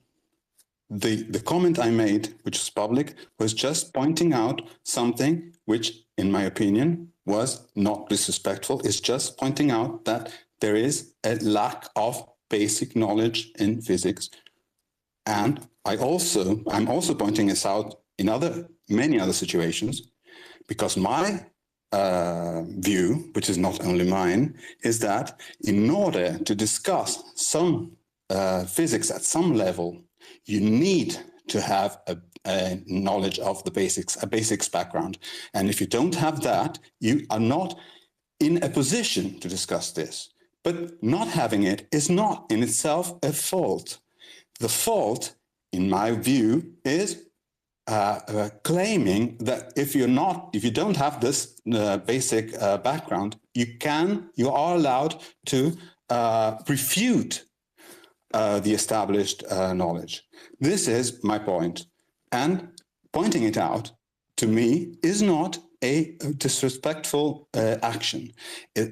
Speaker 17: the comment I made, which was public, was just pointing out something which, in my opinion, was not disrespectful. It's just pointing out that there is a lack of basic knowledge in physics. And I'm also pointing this out in many other situations, because my view, which is not only mine, is that in order to discuss some physics at some level, you need to have a knowledge of the basics, a basics background. And if you don't have that, you are not in a position to discuss this. But not having it is not in itself a fault. The fault, in my view, is claiming that if you don't have this basic background, you are allowed to refute the established knowledge. This is my point. And pointing it out, to me, is not a disrespectful action.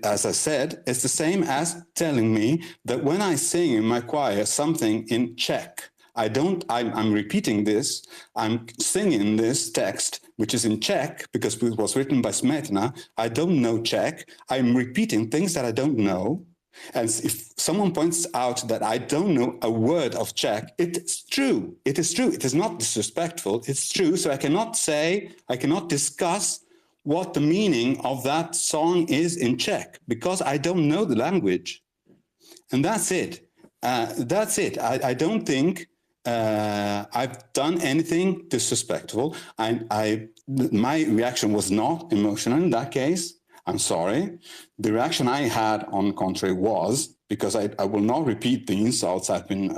Speaker 17: As I said, it's the same as telling me that when I sing in my choir something in Czech, I'm repeating this, I'm singing this text, which is in Czech, because it was written by Smetana. I don't know Czech. I'm repeating things that I don't know. And if someone points out that I don't know a word of Czech, it's true. It is true. It is not disrespectful. It's true. So I cannot discuss what the meaning of that song is in Czech, because I don't know the language. And that's it. That's it. I don't think I've done anything disrespectful. My reaction was not emotional in that case. I'm sorry. The reaction I had, on the contrary, was, because I will not repeat the insults I've been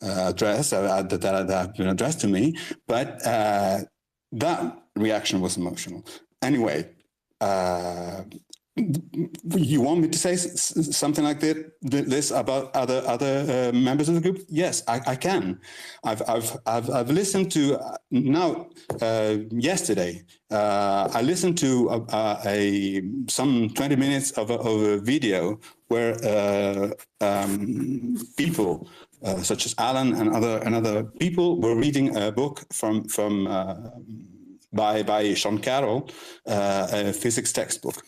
Speaker 17: addressed, that have been addressed to me, but that reaction was emotional. Anyway, you want me to say something like this about other members of the group? Yes, I can. I've listened to yesterday. I listened to some 20 minutes of a video where people such as Alan and other people were reading a book by Sean Carroll, a physics textbook.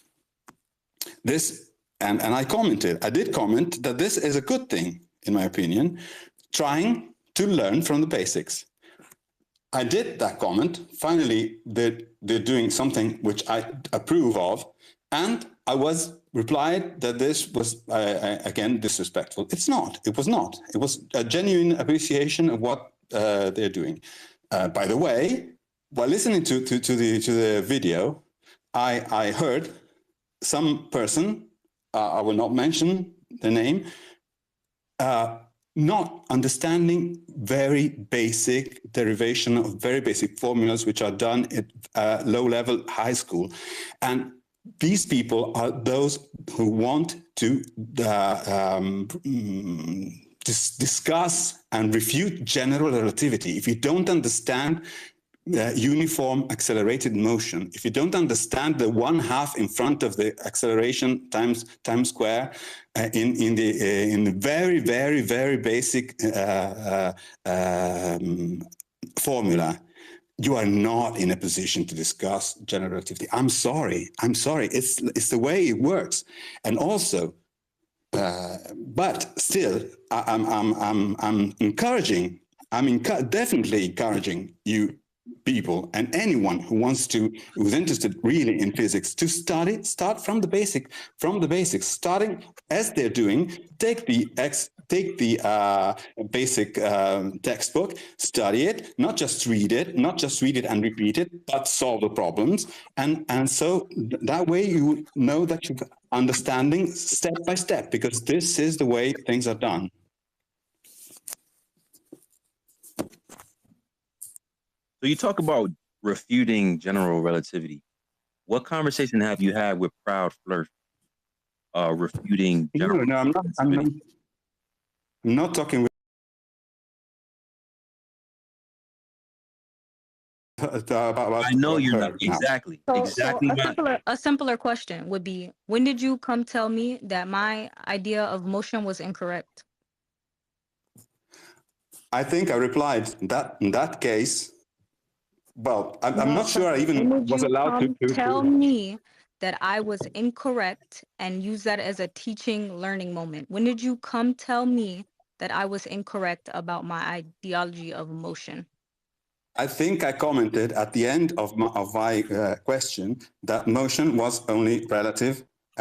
Speaker 17: This, and I did comment that this is a good thing, in my opinion, trying to learn from the basics. I did that comment. Finally, they're doing something which I approve of, and I was replied that this was, again, disrespectful. It's not. It was not. It was a genuine appreciation of what they're doing. By the way, while listening to the video, I heard some person, I will not mention the name, not understanding very basic derivation of very basic formulas which are done at low-level high school. And these people are those who want to discuss and refute general relativity. If you don't understand uniform accelerated motion, if you don't understand the 1/2 in front of the acceleration times square in the very, very, very basic formula, you are not in a position to discuss general relativity. I'm sorry. It's the way it works. And also, but still, I'm encouraging. Definitely encouraging you people and anyone who's interested really in physics to start from the basics, starting as they're doing. Take the basic textbook, study it, not just read it and repeat it, but solve the problems, and so that way you know that you're understanding step by step, because this is the way things are done.
Speaker 2: So you talk about refuting general relativity. What conversation have you had with Proud Flirt refuting general relativity?
Speaker 17: I'm not talking with about
Speaker 2: I know you're not. Exactly.
Speaker 4: So a simpler question would be, when did you come tell me that my idea of motion was incorrect?
Speaker 17: I think I replied that in that case. Well, I'm not sure I
Speaker 4: When
Speaker 17: even
Speaker 4: did
Speaker 17: was
Speaker 4: you
Speaker 17: allowed to.
Speaker 4: tell me that I was incorrect and use that as a teaching learning moment? When did you come tell me that I was incorrect about my ideology of motion?
Speaker 17: I think I commented at the end of my question that motion was only relative,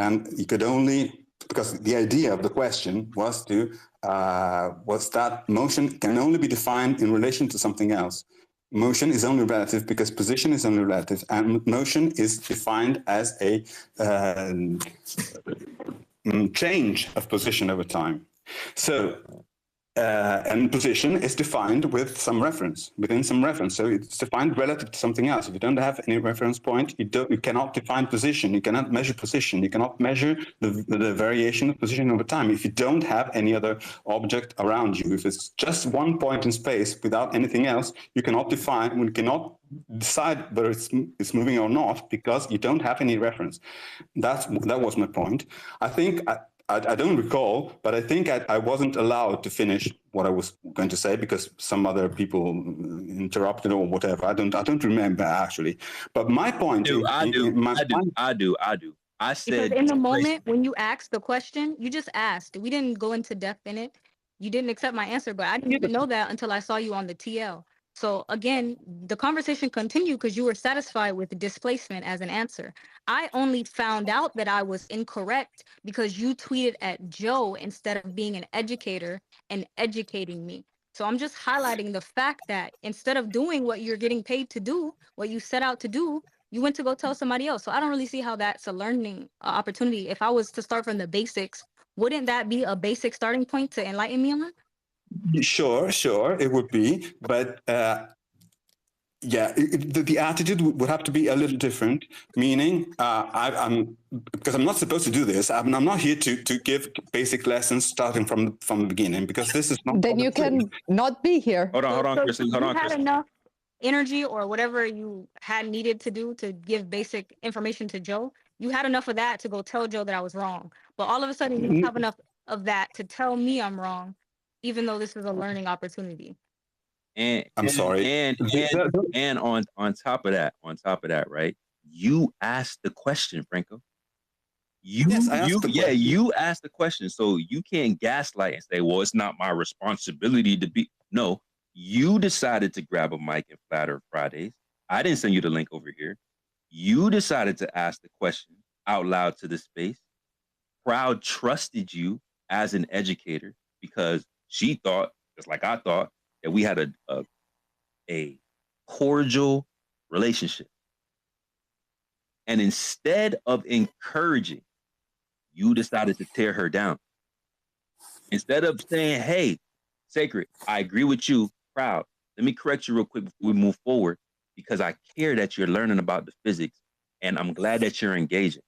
Speaker 17: and you could only, because the idea of the question was that motion can only be defined in relation to something else. Motion is only relative because position is only relative, and motion is defined as a change of position over time. So. And position is defined with some reference, within some reference. So it's defined relative to something else. If you don't have any reference point, you cannot define position. You cannot measure position. You cannot measure the variation of position over time. If you don't have any other object around you, if it's just one point in space without anything else, you cannot define, you cannot decide whether it's moving or not because you don't have any reference. That was my point. I think I don't recall, but I think I wasn't allowed to finish what I was going to say because some other people interrupted or whatever. I don't remember actually. But my point
Speaker 2: I do. I said
Speaker 4: because in the moment when you asked the question, you just asked. We didn't go into depth in it. You didn't accept my answer, but I didn't even know that until I saw you on the TL. So again, the conversation continued because you were satisfied with displacement as an answer. I only found out that I was incorrect because you tweeted at Joe instead of being an educator and educating me. So I'm just highlighting the fact that instead of doing what you're getting paid to do, what you set out to do, you went to go tell somebody else. So I don't really see how that's a learning opportunity. If I was to start from the basics, wouldn't that be a basic starting point to enlighten me on?
Speaker 17: Sure, it would be, but the attitude would have to be a little different. Meaning, I'm because I'm not supposed to do this. I'm not here to give basic lessons starting from the beginning because this is not.
Speaker 6: Then you can not be here.
Speaker 2: Hold on, Kristen. Hold on,
Speaker 4: Kristen. You had
Speaker 2: Kristen.
Speaker 4: enough energy or whatever you had needed to do to give basic information to Joe. You had enough of that to go tell Joe that I was wrong. But all of a sudden, you don't have enough of that to tell me I'm wrong, even though this is a learning opportunity.
Speaker 2: And
Speaker 17: I'm sorry.
Speaker 2: And on top of that, right? You asked the question, Franco. You asked the question. So you can't gaslight and say, well, it's not my responsibility to be. No, you decided to grab a mic and Flatter Fridays. I didn't send you the link over here. You decided to ask the question out loud to the space. Crowd trusted you as an educator because she thought, just like I thought, that we had a cordial relationship. And instead of encouraging, you decided to tear her down. Instead of saying, hey, Sacred, I agree with you, Proud. Let me correct you real quick before we move forward, because I care that you're learning about the physics, and I'm glad that you're engaging.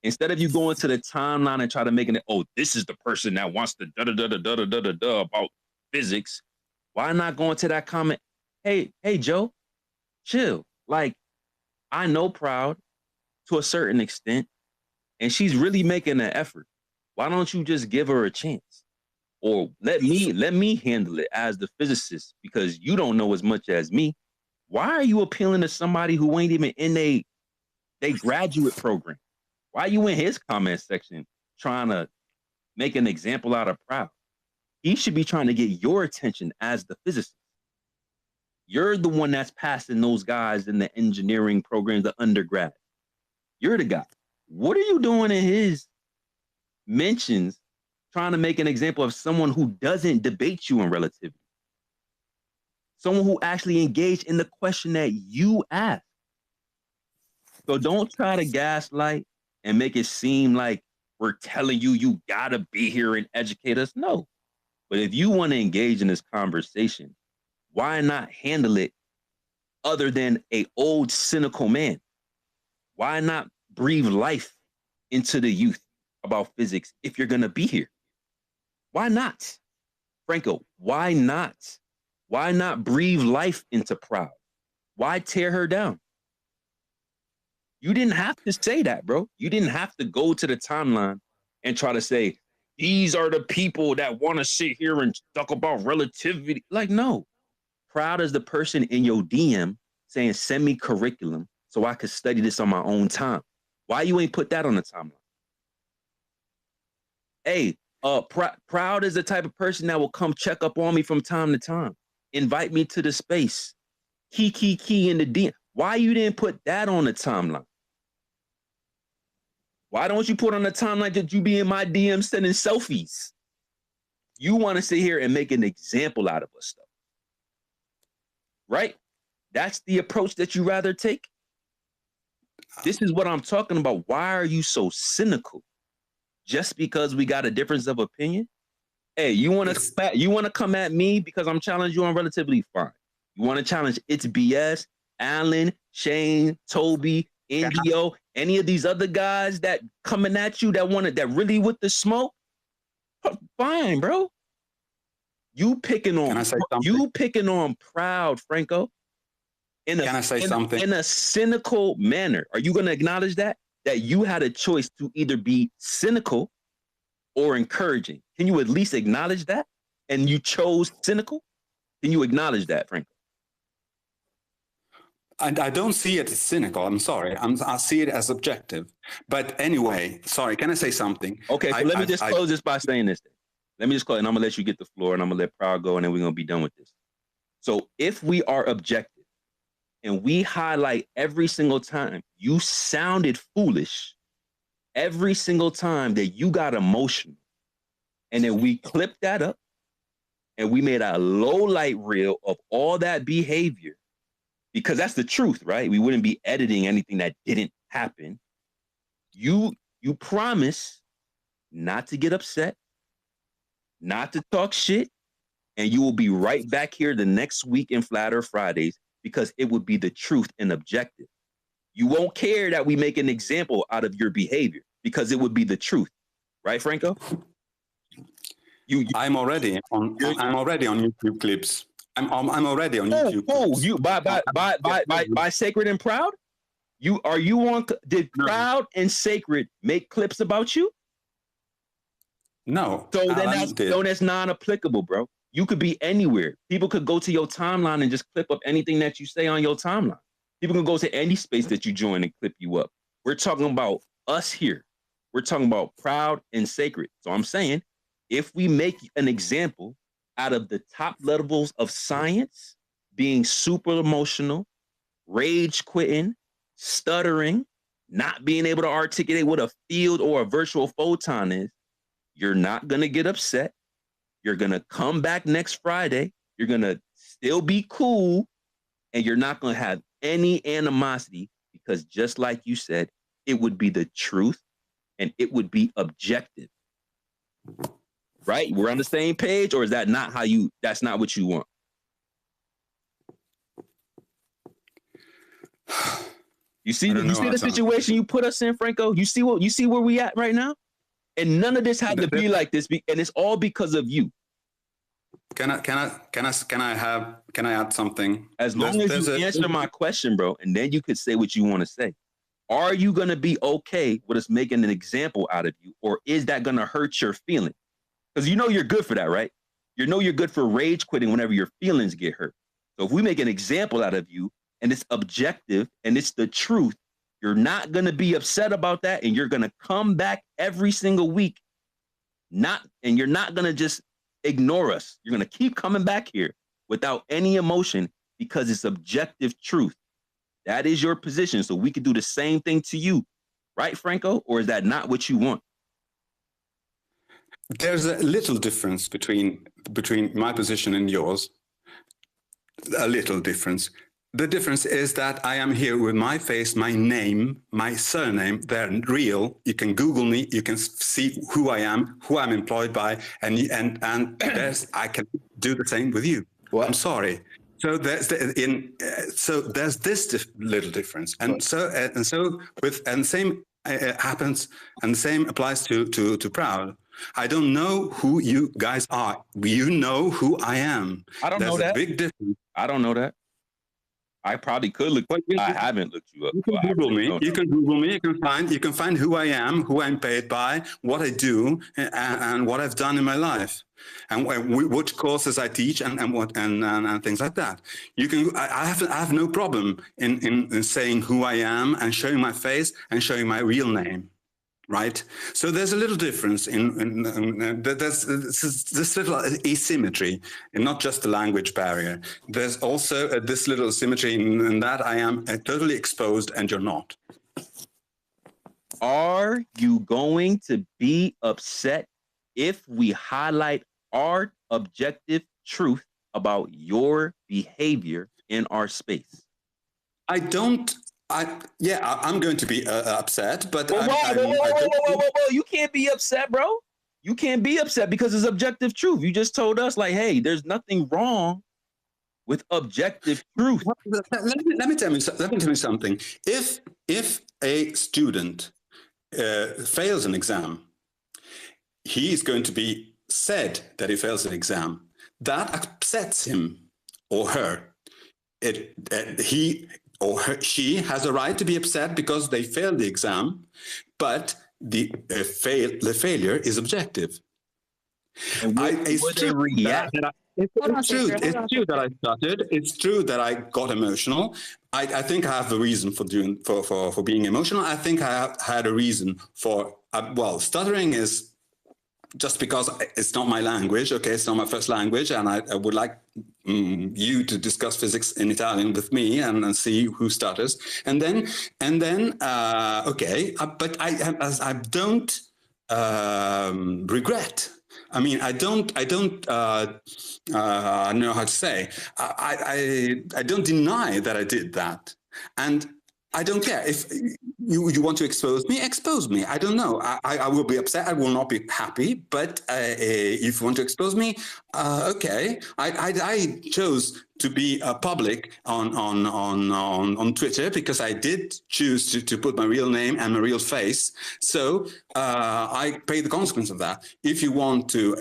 Speaker 2: Instead of you going to the timeline and try to make it, oh, this is the person that wants to da-da-da-da-da-da-da-da about physics, why not go into that comment? Hey, Joe, chill. Like, I know Proud to a certain extent, and she's really making an effort. Why don't you just give her a chance? Or let me handle it as the physicist, because you don't know as much as me. Why are you appealing to somebody who ain't even in they graduate program? Why are you in his comment section trying to make an example out of Proud? He should be trying to get your attention as the physicist. You're the one that's passing those guys in the engineering program, the undergrad. You're the guy. What are you doing in his mentions trying to make an example of someone who doesn't debate you in relativity? Someone who actually engaged in the question that you asked. So don't try to gaslight and make it seem like we're telling you you gotta be here and educate us. No. But if you want to engage in this conversation, why not handle it other than an old cynical man? Why not breathe life into the youth about physics if you're gonna be here? Why not? Franco, why not? Why not breathe life into Proud? Why tear her down? You didn't have to say that, bro. You didn't have to go to the timeline and try to say, these are the people that want to sit here and talk about relativity. Like, no. Proud as the person in your DM saying, send me curriculum so I could study this on my own time. Why you ain't put that on the timeline? Hey, Proud is the type of person that will come check up on me from time to time. Invite me to the space. Key in the DM. Why you didn't put that on the timeline? Why don't you put on the timeline that you be in my DM sending selfies? You want to sit here and make an example out of us, though. Right? That's the approach that you rather take. This is what I'm talking about. Why are you so cynical? Just because we got a difference of opinion? Hey, you want to come at me because I'm challenging you on relativity? Fine. You want to challenge It's BS, Alan, Shane, Toby, NGO, any of these other guys that coming at you that really with the smoke? Fine, bro. You picking on Proud, Franco. Can I say something? In a cynical manner. Are you going to acknowledge that you had a choice to either be cynical or encouraging? Can you at least acknowledge that? And you chose cynical? Can you acknowledge that, Franco?
Speaker 17: I don't see it as cynical. I'm sorry. I see it as objective. But anyway, sorry. Can I say something?
Speaker 2: Okay, so let me just close this by saying this. Let me just close, and I'm going to let you get the floor, and I'm going to let Proud go, and then we're going to be done with this. So if we are objective, and we highlight every single time you sounded foolish, every single time that you got emotional, and then we clipped that up, and we made a low light reel of all that behavior, because that's the truth, right? We wouldn't be editing anything that didn't happen. You promise not to get upset, not to talk shit, and you will be right back here the next week in Flat Earth Fridays, because it would be the truth and objective. You won't care that we make an example out of your behavior, because it would be the truth, right, Franco?
Speaker 17: I'm already on YouTube clips. I'm already on YouTube.
Speaker 2: Oh, you by Sacred and Proud? Did Proud and Sacred make clips about you?
Speaker 17: No.
Speaker 2: So then that's non-applicable, bro. You could be anywhere. People could go to your timeline and just clip up anything that you say on your timeline. People can go to any space that you join and clip you up. We're talking about us here. We're talking about Proud and Sacred. So I'm saying, if we make an example out of the top levels of science, being super emotional, rage quitting, stuttering, not being able to articulate what a field or a virtual photon is, you're not going to get upset. You're going to come back next Friday. You're going to still be cool, and you're not going to have any animosity, because just like you said, it would be the truth and it would be objective. Right? We're on the same page, or is that not that's not what you want? You see the situation you put us in, Franco? You see where we at right now? And none of this had to be like this, and it's all because of you.
Speaker 17: Can I add something?
Speaker 2: As long as you answer my question, bro, and then you could say what you want to say. Are you going to be okay with us making an example out of you, or is that going to hurt your feelings? Because you're good for that, right? You're good for rage quitting whenever your feelings get hurt. So if we make an example out of you, and it's objective and it's the truth, you're not going to be upset about that, and you're going to come back every single week, and you're not going to just ignore us. You're going to keep coming back here without any emotion, because it's objective truth. That is your position. So we could do the same thing to you, right, Franco? Or is that not what you want?
Speaker 17: There's a little difference between my position and yours. A little difference. The difference is that I am here with my face, my name, my surname. They're real. You can Google me. You can see who I am, who I'm employed by, and I can do the same with you. What? I'm sorry. So there's this little difference, and the same happens, and the same applies to Proud. I don't know who you guys are. You know who I am.
Speaker 2: I don't know that.
Speaker 17: There's a big difference.
Speaker 2: I don't know that. I probably could look. I haven't looked you up.
Speaker 17: You can Google me. You can Google me. You can find who I am, who I'm paid by, what I do, and what I've done in my life, and which courses I teach, and things like that. You can. I have no problem in saying who I am and showing my face and showing my real name. Right, so there's a little difference there's this little asymmetry, and not just the language barrier. There's also this little symmetry in that I am totally exposed and you're not.
Speaker 2: Are you going to be upset if we highlight our objective truth about your behavior in our space?
Speaker 17: I'm going to be upset, but
Speaker 2: whoa, you can't be upset, bro. You can't be upset because it's objective truth. You just told us, like, hey, there's nothing wrong with objective truth.
Speaker 17: Let me tell you something. If a student fails an exam, he is going to be said that he fails an exam. That upsets him or her. He or she has a right to be upset because they failed the exam, but the failure is objective. It's true that I stuttered. It's true that I got emotional. I think I have a reason for being emotional. I think I had a reason for stuttering is just because it's not my language. Okay, it's not my first language, and I would like you to discuss physics in Italian with me and see who stutters, and then okay, but I don't regret. I mean, I don't know how to say. I don't deny that I did that, and I don't care if you want to expose me. Expose me. I don't know. I will be upset. I will not be happy. But if you want to expose me, okay. I chose to be public on Twitter because I did choose to put my real name and my real face. So I pay the consequence of that. If you want to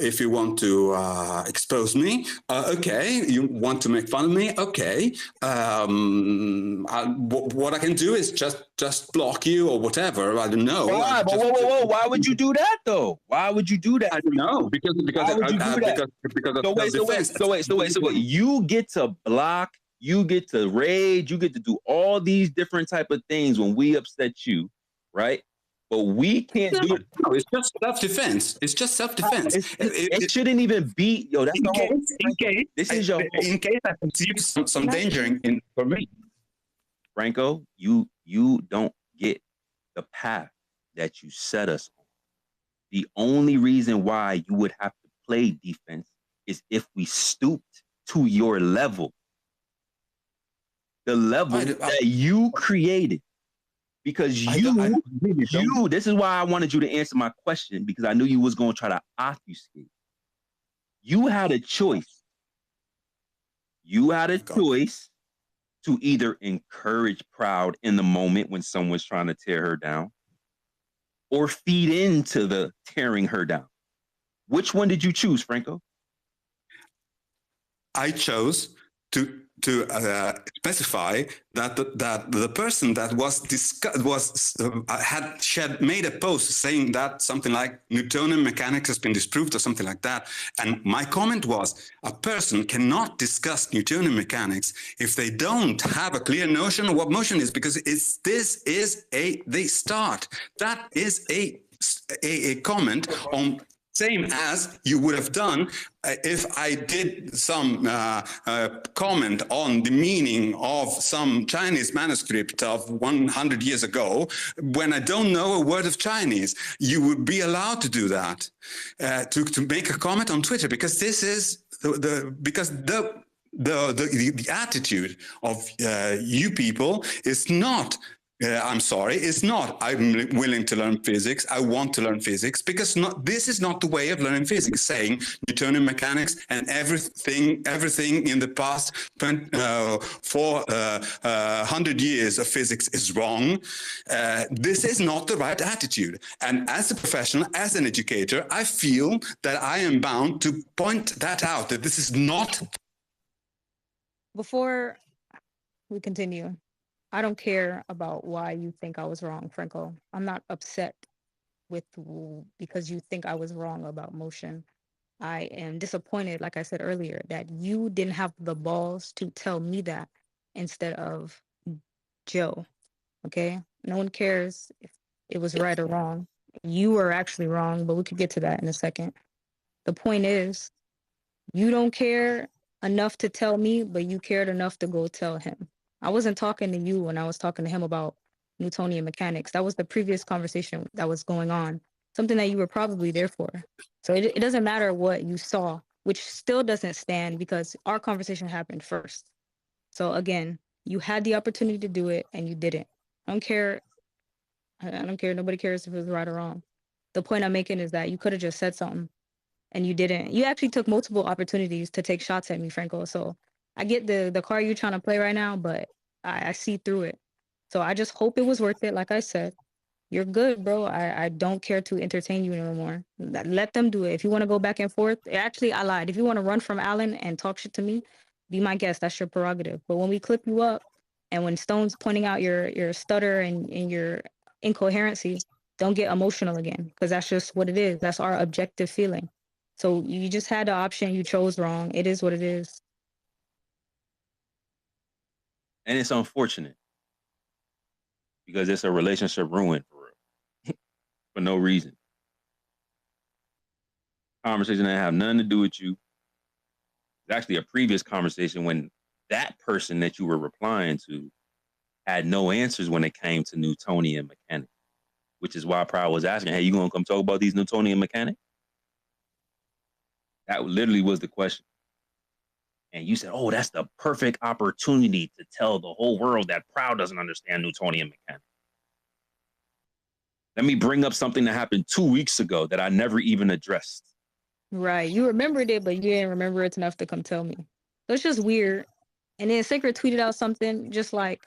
Speaker 17: expose me, okay. You want to make fun of me, okay. What I can do is just block you or whatever. I don't know.
Speaker 2: Why? Whoa! Why would you do that though? Why would you do that?
Speaker 17: I don't know because
Speaker 2: wait. You get to block, you get to rage, you get to do all these different type of things when we upset you, right? But we can't do it.
Speaker 17: No, it's just self-defense. It's just self-defense.
Speaker 2: It shouldn't even be, yo. That's
Speaker 17: in case I perceive some danger for me.
Speaker 2: Franco, you don't get the path that you set us on. The only reason why you would have to play defense is if we stooped to your level. The level that you created. Because this is why I wanted you to answer my question, because I knew you was going to try to obfuscate. You had a choice. You had a choice to either encourage Proud in the moment when someone's trying to tear her down, or feed into the tearing her down. Which one did you choose, Franco?
Speaker 17: I chose to specify that the person that had made a post saying that something like Newtonian mechanics has been disproved or something like that, and my comment was a person cannot discuss Newtonian mechanics if they don't have a clear notion of what motion is, because they start. That is a comment on. Same as you would have done if I did some comment on the meaning of some Chinese manuscript of 100 years ago when I don't know a word of Chinese. You would be allowed to do that, to make a comment on Twitter, because this is the attitude of you people is not. I'm sorry, it's not. I'm willing to learn physics. I want to learn physics, because this is not the way of learning physics. Saying Newtonian mechanics and everything in the past 400 years of physics is wrong. This is not the right attitude. And as a professional, as an educator, I feel that I am bound to point that out, that this is not.
Speaker 4: Before we continue. I don't care about why you think I was wrong, Franco. I'm not upset because you think I was wrong about motion. I am disappointed, like I said earlier, that you didn't have the balls to tell me that instead of Joe. Okay? No one cares if it was right or wrong. You were actually wrong, but we could get to that in a second. The point is, you don't care enough to tell me, but you cared enough to go tell him. I wasn't talking to you when I was talking to him about Newtonian mechanics. That was the previous conversation that was going on, something that you were probably there for. So it doesn't matter what you saw, which still doesn't stand because our conversation happened first. So again, you had the opportunity to do it and you didn't. I don't care. I don't care. Nobody cares if it was right or wrong. The point I'm making is that you could have just said something and you didn't. You actually took multiple opportunities to take shots at me, Franco. So I get the card you're trying to play right now, but I see through it. So I just hope it was worth it. Like I said, you're good, bro. I don't care to entertain you anymore. Let them do it. If you want to go back and forth, actually, I lied. If you want to run from Alan and talk shit to me, be my guest. That's your prerogative. But when we clip you up and when Stone's pointing out your stutter and your incoherency, don't get emotional again because that's just what it is. That's our objective feeling. So you just had the option. You chose wrong. It is what it is.
Speaker 2: And it's unfortunate because it's a relationship ruined for real, for no reason. Conversation that have nothing to do with you. It's actually a previous conversation when that person that you were replying to had no answers when it came to Newtonian mechanics, which is why Proud was asking, hey, you gonna come talk about these Newtonian mechanics? That literally was the question. And you said, oh, that's the perfect opportunity to tell the whole world that Proud doesn't understand Newtonian mechanics. Let me bring up something that happened 2 weeks ago that I never even addressed.
Speaker 4: Right. You remembered it, but you didn't remember it enough to come tell me. So it's just weird. And then Sacred tweeted out something just like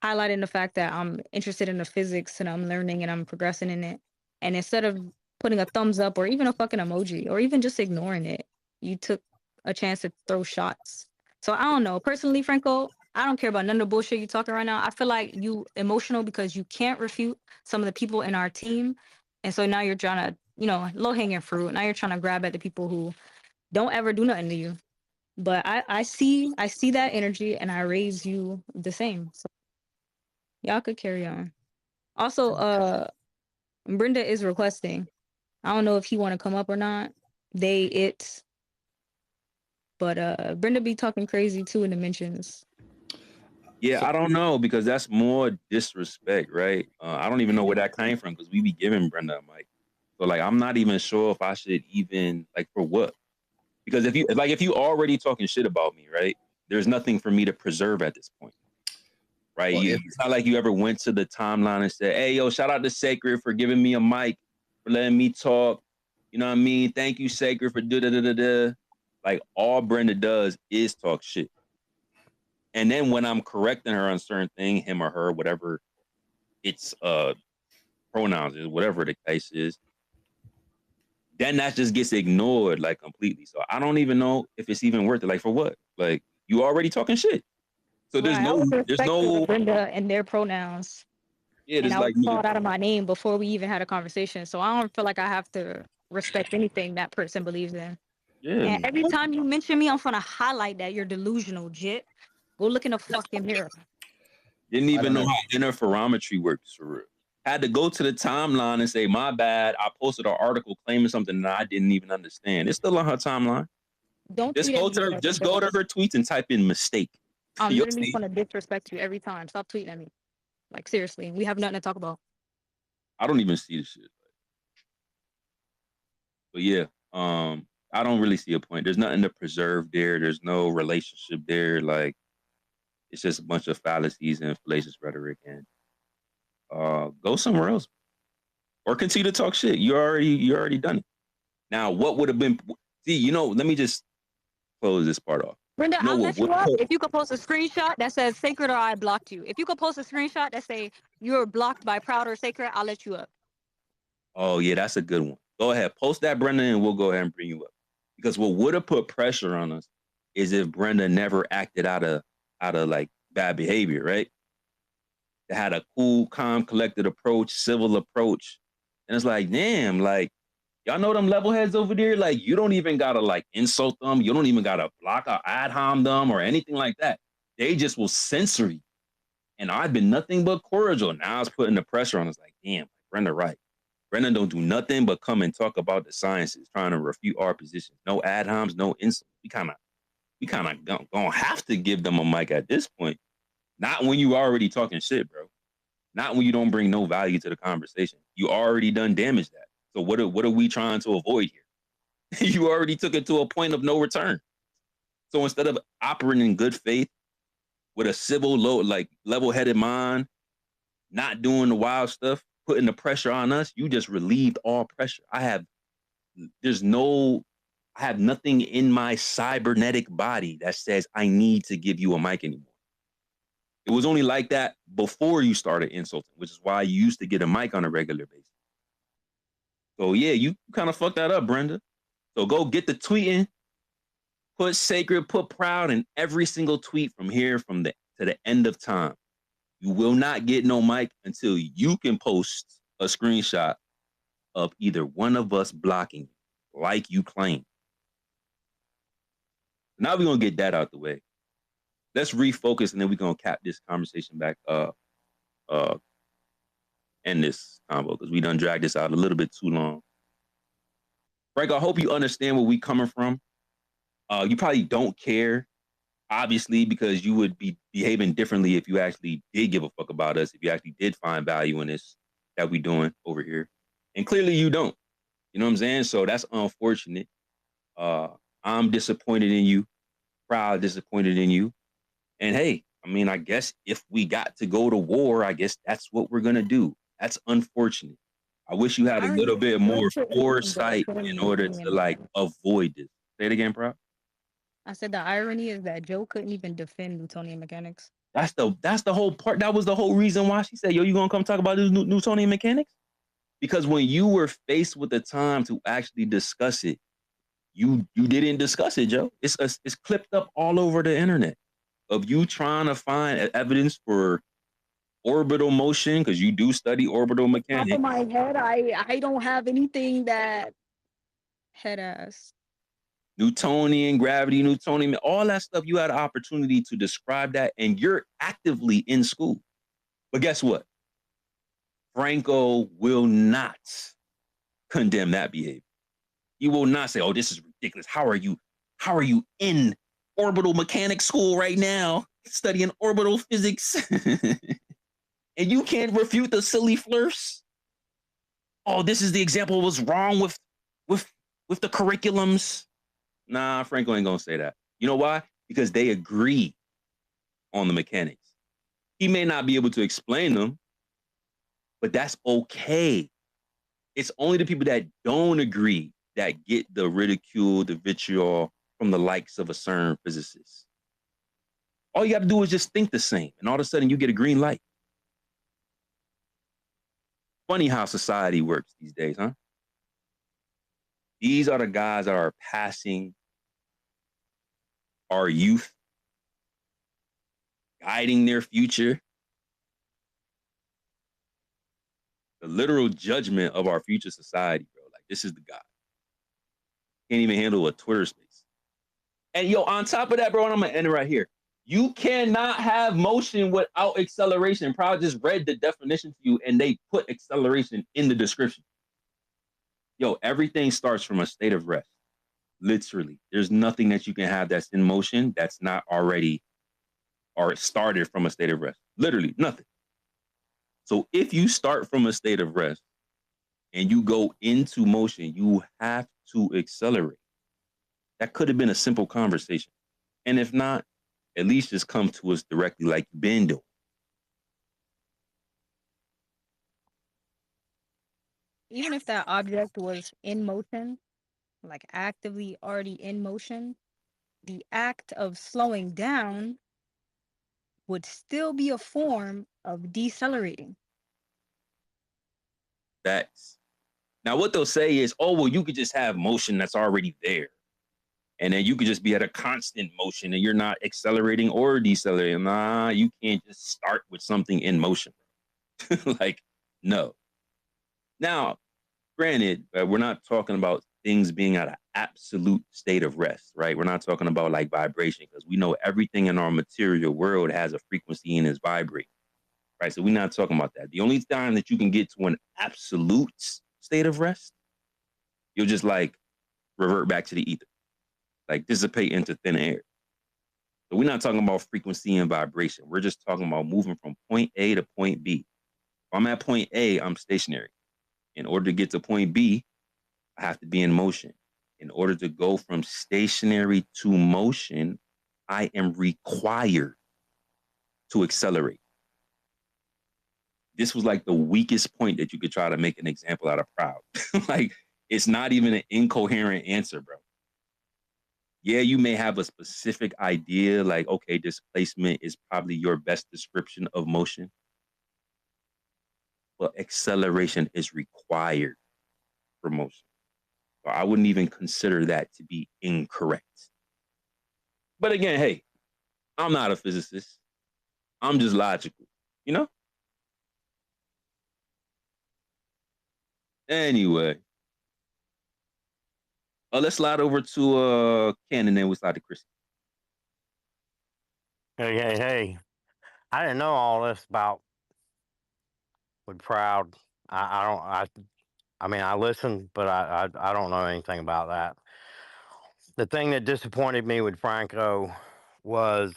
Speaker 4: highlighting the fact that I'm interested in the physics and I'm learning and I'm progressing in it. And instead of putting a thumbs up or even a fucking emoji or even just ignoring it, you took a chance to throw shots. So I don't know. Personally, Franco, I don't care about none of the bullshit you talking right now. I feel like you emotional because you can't refute some of the people in our team. And so now you're trying to, low hanging fruit. Now you're trying to grab at the people who don't ever do nothing to you. But I see that energy and I raise you the same. So y'all could carry on. Also, Brenda is requesting. I don't know if he want to come up or not. But Brenda be talking crazy too in the mentions.
Speaker 2: Yeah, I don't know because that's more disrespect, right? I don't even know where that came from because we be giving Brenda a mic. So like, I'm not even sure if I should even for what? Because if you already talking shit about me, right? There's nothing for me to preserve at this point, right?
Speaker 5: Well,
Speaker 2: it's not like you ever went to the timeline and said, "Hey, yo, shout out to Sacred for giving me a mic, for letting me talk." You know what I mean? Thank you, Sacred, for da da da da da. Like all Brenda does is talk shit. And then when I'm correcting her on certain thing, him or her, whatever its pronouns is, whatever the case is, then that just gets ignored like completely. So I don't even know if it's even worth it. Like for what? Like you already talking shit. So there's no
Speaker 4: Brenda and their pronouns.
Speaker 2: Yeah,
Speaker 4: and
Speaker 2: there's
Speaker 4: I was
Speaker 2: like
Speaker 4: called out of my name before we even had a conversation. So I don't feel like I have to respect anything that person believes in.
Speaker 2: Yeah.
Speaker 4: And every time you mention me, I'm gonna highlight that you're delusional, Jit. Go look in the fucking mirror.
Speaker 2: Didn't even know how interferometry works for real. Had to go to the timeline and say, my bad, I posted an article claiming something that I didn't even understand. It's still on her timeline. Just go to her tweets and type in mistake.
Speaker 4: I'm literally gonna disrespect you every time. Stop tweeting at me. Like seriously, we have nothing to talk about.
Speaker 2: I don't even see the shit. But yeah, I don't really see a point. There's nothing to preserve there. There's no relationship there. Like it's just a bunch of fallacies and fallacious rhetoric, and go somewhere else or continue to talk shit. You already done it. Now, what would have been? See, let me just close this part off.
Speaker 4: Brenda, I'll let you up if you could post a screenshot that says Sacred or I blocked you. If you could post a screenshot that say you're blocked by Proud or Sacred, I'll let you up.
Speaker 2: Oh yeah, that's a good one. Go ahead, post that, Brenda, and we'll go ahead and bring you up. Because what would have put pressure on us is if Brenda never acted out of like bad behavior, right? That had a cool, calm, collected approach, civil approach. And it's like, damn, like, y'all know them level heads over there? Like, you don't even gotta like insult them. You don't even gotta block or ad hom them or anything like that. They just will censor you. And I've been nothing but cordial. Now it's putting the pressure on us like, damn, Brenda right. Brenda don't do nothing but come and talk about the sciences, trying to refute our positions. No ad homs, no insults. We kind of gonna have to give them a mic at this point. Not when you already talking shit, bro. Not when you don't bring no value to the conversation. You already done damage that. So what are we trying to avoid here? You already took it to a point of no return. So instead of operating in good faith with a civil, level-headed mind, not doing the wild stuff, putting the pressure on us, you just relieved all pressure. I have nothing in my cybernetic body that says I need to give you a mic anymore. It was only like that before you started insulting, which is why you used to get a mic on a regular basis. So yeah, you kind of fucked that up, Brenda. So go get the tweeting, put sacred, put proud in every single tweet from here to the end of time. You will not get no mic until you can post a screenshot of either one of us blocking you, like you claim. Now we're gonna get that out the way. Let's refocus, and then we're gonna cap this conversation back end this combo because we done dragged this out a little bit too long. Frank, I hope you understand where we coming from. You probably don't care, obviously, because you would be behaving differently if you actually did give a fuck about us, if you actually did find value in this that we doing over here. And clearly you don't. You know what I'm saying? So that's unfortunate. I'm disappointed in you, proud, disappointed in you. And hey, I mean, I guess if we got to go to war, I guess that's what we're gonna do. That's unfortunate. I wish you had a little bit more foresight in order to like avoid this. Say it again, bro.
Speaker 4: I said the irony is that Joe couldn't even defend Newtonian mechanics.
Speaker 2: That's the whole part. That was the whole reason why she said, yo, you gonna come talk about this Newtonian mechanics? Because when you were faced with the time to actually discuss it, you didn't discuss it, Joe. It's clipped up all over the internet of you trying to find evidence for orbital motion, because you do study orbital mechanics.
Speaker 4: Top of my head, I don't have anything that head ass.
Speaker 2: Newtonian, gravity, Newtonian, all that stuff, you had an opportunity to describe that, and you're actively in school. But guess what? Franco will not condemn that behavior. He will not say, oh, this is ridiculous. How are you in orbital mechanics school right now, studying orbital physics? And you can't refute the silly flirts? Oh, this is the example of what's wrong with the curriculums. Nah, Franco ain't gonna say that. You know why? Because they agree on the mechanics. He may not be able to explain them, but that's okay. It's only the people that don't agree that get the ridicule, the vitriol from the likes of a CERN physicist. All you got to do is just think the same, and all of a sudden you get a green light. Funny how society works these days, huh? These are the guys that are passing our youth, guiding their future. The literal judgment of our future society, bro. Like, this is the guy. Can't even handle a Twitter space. And yo, on top of that, bro, and I'm gonna end it right here. You cannot have motion without acceleration. Probably just read the definition to you, and they put acceleration in the description. Yo, everything starts from a state of rest. Literally. There's nothing that you can have that's in motion that's not already or started from a state of rest. Literally, nothing. So if you start from a state of rest and you go into motion, you have to accelerate. That could have been a simple conversation. And if not, at least just come to us directly like you've been doing.
Speaker 4: Even if that object was in motion, like actively already in motion, the act of slowing down would still be a form of decelerating.
Speaker 2: That's now what they'll say is, oh, well, you could just have motion that's already there. And then you could just be at a constant motion and you're not accelerating or decelerating. Nah, you can't just start with something in motion. Like, no. Now, granted, we're not talking about things being at an absolute state of rest, right? We're not talking about like vibration, because we know everything in our material world has a frequency and is vibrating, right? So we're not talking about that. The only time that you can get to an absolute state of rest, you'll just like revert back to the ether, like dissipate into thin air. So we're not talking about frequency and vibration. We're just talking about moving from point A to point B. If I'm at point A, I'm stationary. In order to get to point B, I have to be in motion. In order to go from stationary to motion, I am required to accelerate. This was like the weakest point that you could try to make an example out of proud. Like, it's not even an incoherent answer, bro. Yeah, you may have a specific idea, like, okay, displacement is probably your best description of motion. But acceleration is required for motion. So I wouldn't even consider that to be incorrect. But again, hey, I'm not a physicist. I'm just logical, you know? Anyway. Let's slide over to Ken, and then we'll slide to Chris.
Speaker 11: Hey. I didn't know all this about with Proud. I mean, I listened, but I don't know anything about that. The thing that disappointed me with Franco was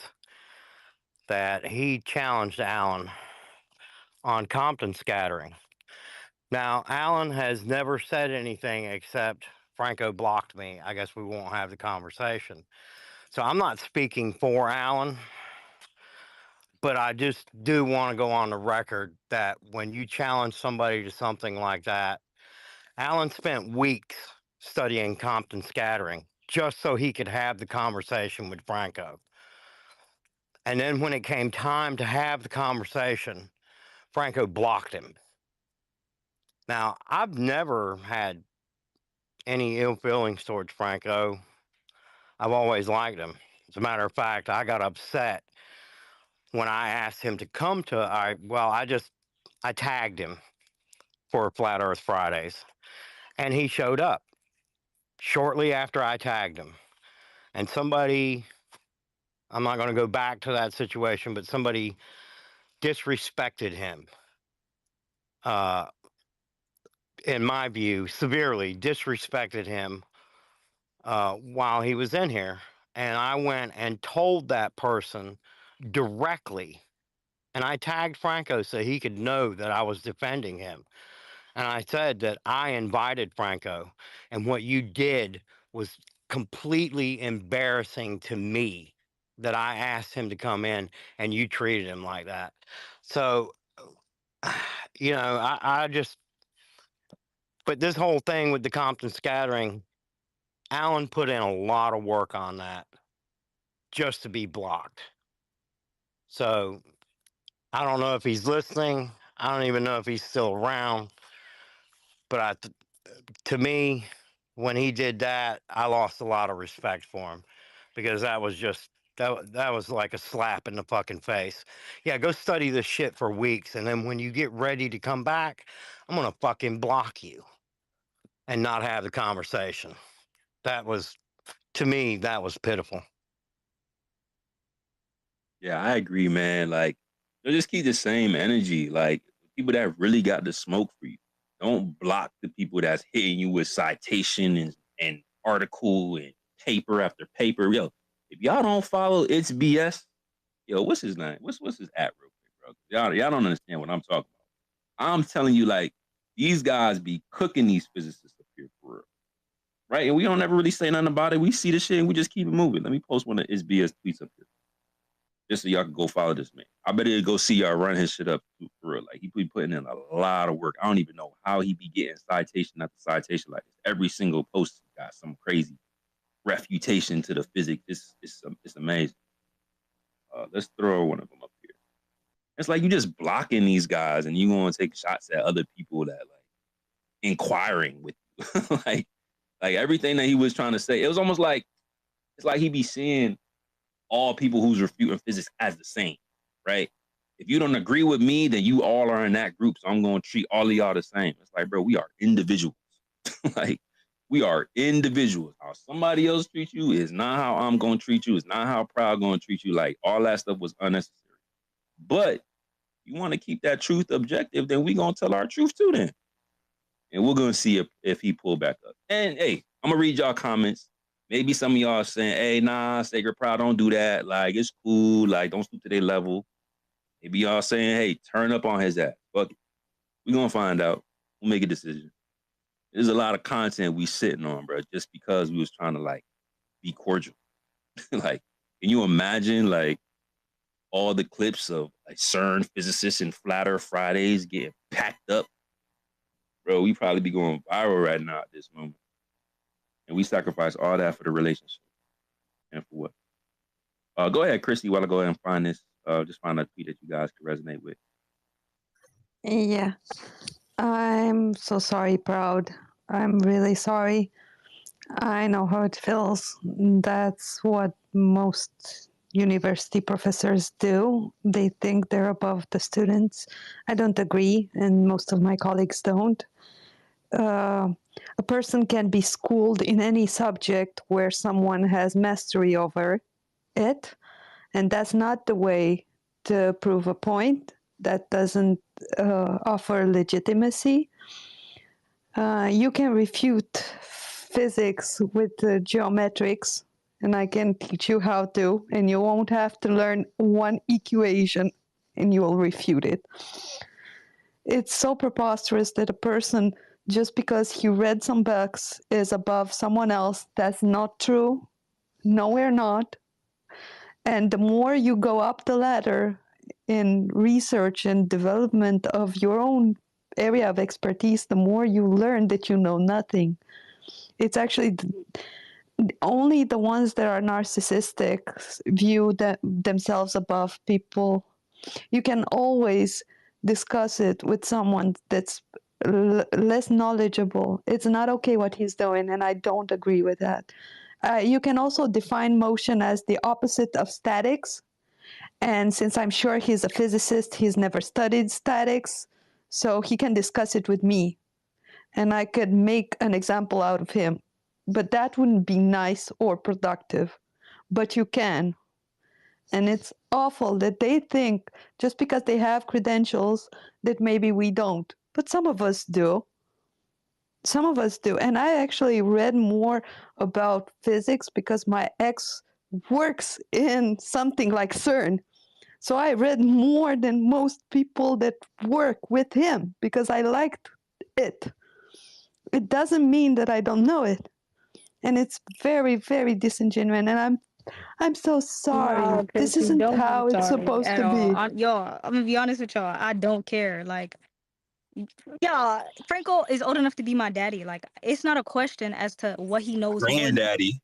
Speaker 11: that he challenged Alan on Compton scattering. Now, Alan has never said anything except Franco blocked me. I guess we won't have the conversation. So I'm not speaking for Alan, but I just do want to go on the record that when you challenge somebody to something like that, Alan spent weeks studying Compton scattering just so he could have the conversation with Franco. And then when it came time to have the conversation, Franco blocked him. Now, I've never had any ill feelings towards Franco. I've always liked him. As a matter of fact, I got upset when I asked him to come to, I tagged him for Flat Earth Fridays, and he showed up shortly after I tagged him. And somebody, I'm not going to go back to that situation, but somebody disrespected him. In my view, severely disrespected him while he was in here. And I went and told that person directly, and I tagged Franco so he could know that I was defending him. And I said that I invited Franco, and what you did was completely embarrassing to me, that I asked him to come in and you treated him like that. So, you know, I just, but this whole thing with the Compton scattering, Alan put in a lot of work on that just to be blocked. So I don't know if he's listening. I don't even know if he's still around. But to me, when he did that, I lost a lot of respect for him, because that was just, that was like a slap in the fucking face. Yeah, go study this shit for weeks, and then when you get ready to come back, I'm gonna fucking block you and not have the conversation. That was, to me, that was pitiful.
Speaker 2: Yeah, I agree, man. Like, just keep the same energy. Like, people that really got the smoke for you. Don't block the people that's hitting you with citation and article and paper after paper. Yo, if y'all don't follow It's BS, yo, what's his name? What's his at real quick, bro? Y'all don't understand what I'm talking about. I'm telling you, like, these guys be cooking these physicists up here for real. Right? And we don't ever really say nothing about it. We see the shit and we just keep it moving. Let me post one of It's BS tweets up here, just so y'all can go follow this man. I better go see y'all run his shit up for real. Like, he be putting in a lot of work. I don't even know how he be getting citation after citation like this. Every single post got some crazy refutation to the physics. It's amazing. Let's throw one of them up here. It's like you just blocking these guys and you want to take shots at other people that like inquiring with you. like everything that he was trying to say. It was almost like it's like he be seeing all people who's refuting physics as the same, right? If you don't agree with me, then you all are in that group. So I'm going to treat all of y'all the same. It's like, bro, we are individuals. Like, we are individuals. How somebody else treats you is not how I'm going to treat you. It's not how Proud going to treat you. Like, all that stuff was unnecessary. But you want to keep that truth objective, then we going to tell our truth too then. And we're going to see if he pull back up. And, hey, I'm going to read y'all comments. Maybe some of y'all are saying, hey, nah, Sacred Proud, don't do that. Like, it's cool. Like, don't stoop to their level. Maybe y'all saying, hey, turn up on his ass. Fuck it. We're going to find out. We'll make a decision. There's a lot of content we sitting on, bro, just because we was trying to, like, be cordial. Like, can you imagine, like, all the clips of, like, CERN physicists and Flat Earth Fridays getting packed up? Bro, we probably be going viral right now at this moment. And we sacrifice all that for the relationship. And for what? Go ahead, Christy, while I go ahead and find this. Just find a tweet that you guys can resonate with.
Speaker 18: Yeah. I'm so sorry, Proud. I'm really sorry. I know how it feels. That's what most university professors do. They think they're above the students. I don't agree, and most of my colleagues don't. A person can be schooled in any subject where someone has mastery over it, and that's not the way to prove a point. That doesn't offer legitimacy. You can refute physics with geometrics, and I can teach you how to, and you won't have to learn one equation and you will refute it. It's so preposterous that a person, just because he read some books, is above someone else. That's not true. No, we're not. And the more you go up the ladder in research and development of your own area of expertise, the more you learn that you know nothing. It's actually only the ones that are narcissistic view themselves above people. You can always discuss it with someone that's less knowledgeable. It's not okay what he's doing, and I don't agree with that. You can also define motion as the opposite of statics. And since I'm sure he's a physicist, he's never studied statics, so he can discuss it with me. And I could make an example out of him. But that wouldn't be nice or productive. But you can. And it's awful that they think just because they have credentials that maybe we don't. But some of us do. Some of us do. And I actually read more about physics because my ex works in something like CERN. So I read more than most people that work with him because I liked it. It doesn't mean that I don't know it. And it's very, very disingenuous. And I'm so sorry.
Speaker 4: No,
Speaker 18: This
Speaker 4: Chrissy,
Speaker 18: isn't
Speaker 4: don't be
Speaker 18: how it's
Speaker 4: sorry
Speaker 18: supposed
Speaker 4: at
Speaker 18: to
Speaker 4: all.
Speaker 18: be.
Speaker 4: Y'all, I'm gonna be honest with y'all. I don't care. Like, y'all, Franco is old enough to be my daddy. Like, it's not a question as to what he knows more than me.
Speaker 2: Granddaddy.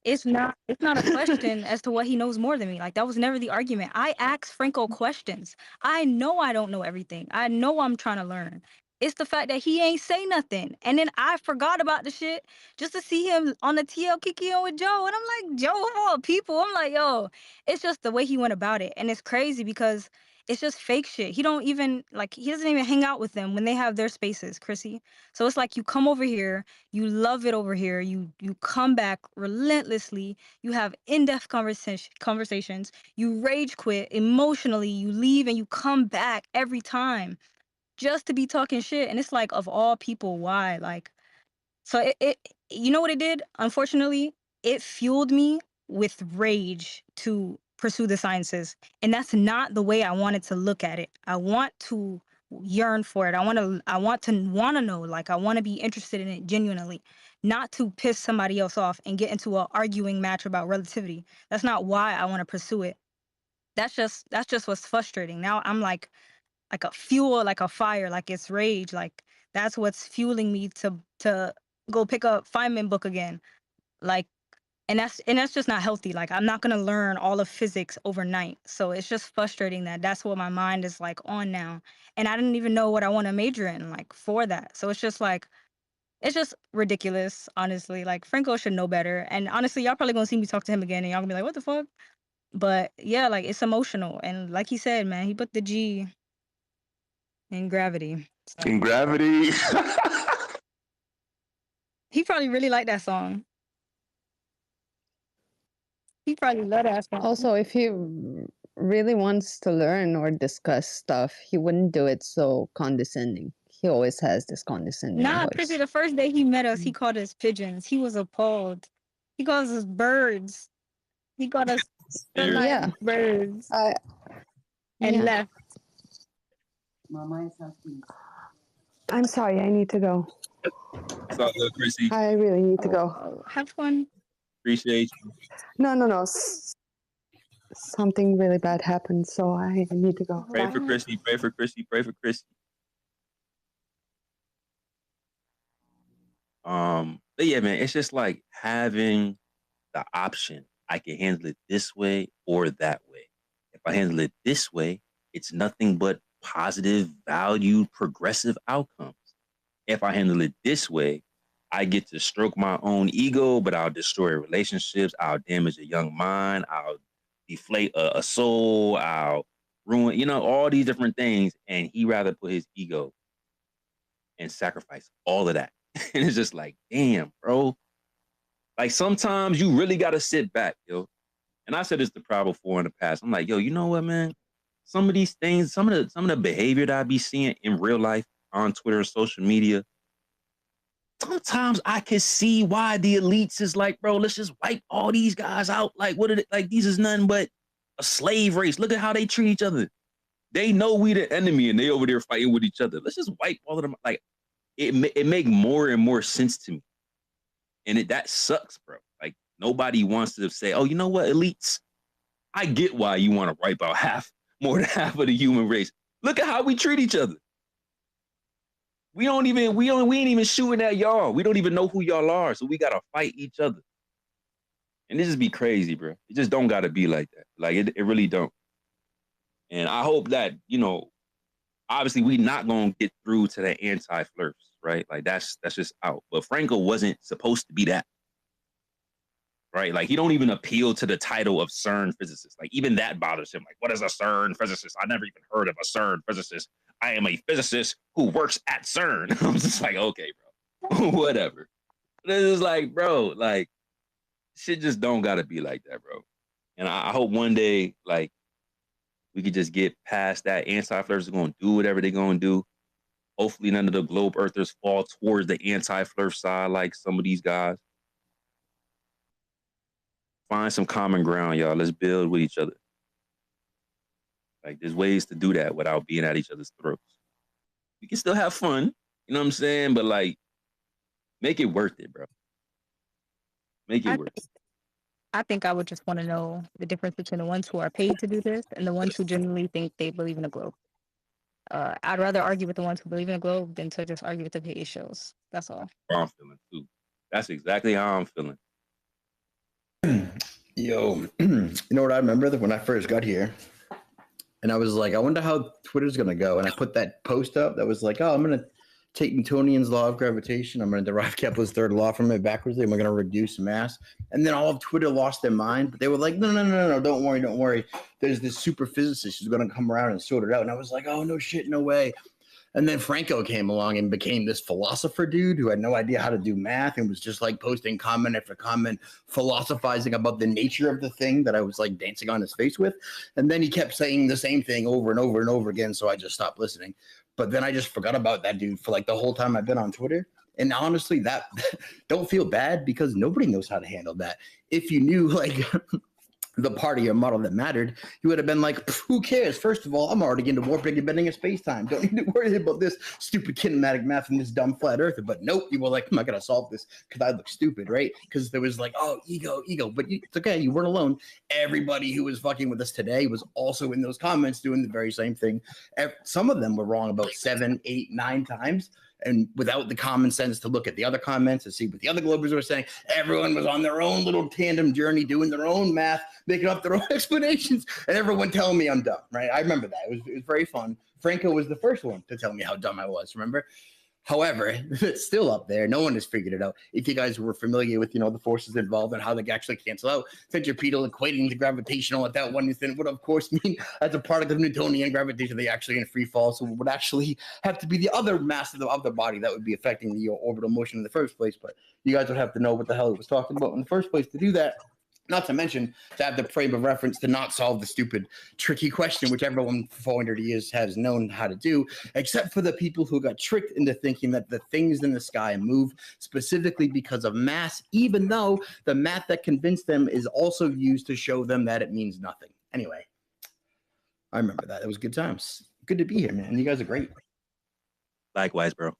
Speaker 4: It's not a question as to what he knows more than me. Like, that was never the argument. I ask Franco questions. I know I don't know everything. I know I'm trying to learn. It's the fact that he ain't say nothing. And then I forgot about the shit just to see him on the TL Kikio with Joe. And I'm like, Joe of all people. I'm like, yo, it's just the way he went about it. And it's crazy because it's just fake shit. He don't even, like, he doesn't even hang out with them when they have their spaces, Chrissy. So it's like you come over here, you love it over here, you come back relentlessly, you have in-depth conversations, you rage quit emotionally, you leave and you come back every time just to be talking shit. And it's like, of all people, why? Like, so it you know what it did? Unfortunately, it fueled me with rage to pursue the sciences. And that's not the way I wanted to look at it. I want to yearn for it. I want to know, like, I want to be interested in it genuinely, not to piss somebody else off and get into a arguing match about relativity. That's not why I want to pursue it. That's just what's frustrating. Now I'm like a fuel, like a fire, like it's rage, like that's what's fueling me to go pick up Feynman book again, like, and that's just not healthy. Like, I'm not gonna learn all of physics overnight, so it's just frustrating that that's what my mind is like on now, and I didn't even know what I want to major in, like, for that. So it's just like,
Speaker 19: It's just ridiculous, honestly. Like Franco should know better. And honestly, y'all probably gonna see me talk to him again, and y'all gonna be like, "What the fuck?" But yeah, like it's emotional, and like he said, man, he put the G in gravity. So.
Speaker 1: In Gravity.
Speaker 19: He probably really liked that song. He probably loved that song.
Speaker 6: Also, if he really wants to learn or discuss stuff, he wouldn't do it so condescending. He always has this condescending
Speaker 19: Nah,
Speaker 6: voice.
Speaker 19: Prissy, the first day he met us, he called us pigeons. He was appalled. He calls us birds. He called us
Speaker 6: Yeah.
Speaker 19: birds. And
Speaker 6: Yeah.
Speaker 19: left.
Speaker 18: I'm sorry, I need to go.
Speaker 2: It's all good, Chrissy.
Speaker 18: I really need to go.
Speaker 19: Have fun.
Speaker 2: Appreciate you.
Speaker 18: No. Something really bad happened, so I need to go.
Speaker 2: Pray
Speaker 18: Bye.
Speaker 2: for Chrissy. Pray for Chrissy. Pray for Chrissy. But yeah, man, it's just like having the option. I can handle it this way or that way. If I handle it this way, it's nothing but positive, valued, progressive outcomes. If I handle it this way, I get to stroke my own ego, but I'll destroy relationships. I'll damage a young mind. I'll deflate a soul. I'll ruin, all these different things. And he rather put his ego and sacrifice all of that. And it's just like, damn, bro. Like sometimes you really got to sit back, yo. And I said this to Proud before in the past. I'm like, yo, you know what, man? Some of these things, some of the behavior that I be seeing in real life on Twitter and social media, sometimes I can see why the elites is like, bro, let's just wipe all these guys out. Like, what are they, like, these is nothing but a slave race. Look at how they treat each other. They know we the enemy and they over there fighting with each other. Let's just wipe all of them. Like, it make more and more sense to me. And that sucks, bro. Like, nobody wants to say, oh, you know what, elites? I get why you want to wipe out more than half of the human race. Look at how we treat each other. We ain't even shooting at y'all. We don't even know who y'all are. So we gotta fight each other. And this just be crazy, bro. It just don't gotta be like that. Like it really don't. And I hope that, obviously we not gonna get through to the anti-flirts, right? Like that's just out. But Franco wasn't supposed to be that. Right? Like he don't even appeal to the title of CERN physicist. Like even that bothers him. Like, what is a CERN physicist? I never even heard of a CERN physicist. I am a physicist who works at CERN. I'm just like, okay, bro. Whatever. But it's just like, bro, like shit just don't gotta be like that, bro. And I hope one day, like, we could just get past that. Anti-flirters are gonna do whatever they're gonna do. Hopefully none of the globe earthers fall towards the anti-flirt side like some of these guys. Find some common ground, y'all. Let's build with each other. Like, there's ways to do that without being at each other's throats. We can still have fun, you know what I'm saying? But, like, make it worth it, bro. Make it worth it.
Speaker 19: I think I would just want to know the difference between the ones who are paid to do this and the ones who genuinely think they believe in the globe. I'd rather argue with the ones who believe in the globe than to just argue with the paid shows. That's all.
Speaker 2: I'm feeling, too. That's exactly how I'm feeling.
Speaker 5: Yo, you know what I remember when I first got here? And I was like, I wonder how Twitter's going to go. And I put that post up that was like, oh, I'm going to take Newtonian's law of gravitation. I'm going to derive Kepler's third law from it backwards. And we're going to reduce mass. And then all of Twitter lost their mind. But they were like, no, don't worry. There's this super physicist who's going to come around and sort it out. And I was like, oh, no shit, no way. And then Franco came along and became this philosopher dude who had no idea how to do math and was just like posting comment after comment, philosophizing about the nature of the thing that I was like dancing on his face with. And then he kept saying the same thing over and over and over again. So I just stopped listening. But then I just forgot about that dude for like the whole time I've been on Twitter. And honestly, that don't feel bad because nobody knows how to handle that. If you knew like the part of your model that mattered, you would have been like, who cares? First of all, I'm already into warping and bending in space-time. Don't need to worry about this stupid kinematic math and this dumb flat earther. But nope, you were like, I'm not going to solve this because I look stupid, right? Because there was like, oh, ego. But it's okay. You weren't alone. Everybody who was fucking with us today was also in those comments doing the very same thing. Some of them were wrong about 7, 8, 9 times. And without the common sense to look at the other comments and see what the other Globers were saying, everyone was on their own little tandem journey, doing their own math, making up their own explanations, and everyone telling me I'm dumb, right? I remember that. It was very fun. Franco was the first one to tell me how dumb I was, remember? However, it's still up there. No one has figured it out. If you guys were familiar with, the forces involved and how they actually cancel out, centripetal equating to gravitational at that one instant would, of course, mean as a product of Newtonian gravitation, they actually in free fall. So it would actually have to be the other mass of the body that would be affecting the orbital motion in the first place. But you guys would have to know what the hell it was talking about in the first place to do that. Not to mention to have the frame of reference to not solve the stupid, tricky question, which everyone for 400 years has known how to do, except for the people who got tricked into thinking that the things in the sky move specifically because of mass, even though the math that convinced them is also used to show them that it means nothing. Anyway, I remember that. It was good times. Good to be here, man. You guys are great.
Speaker 2: Likewise, bro.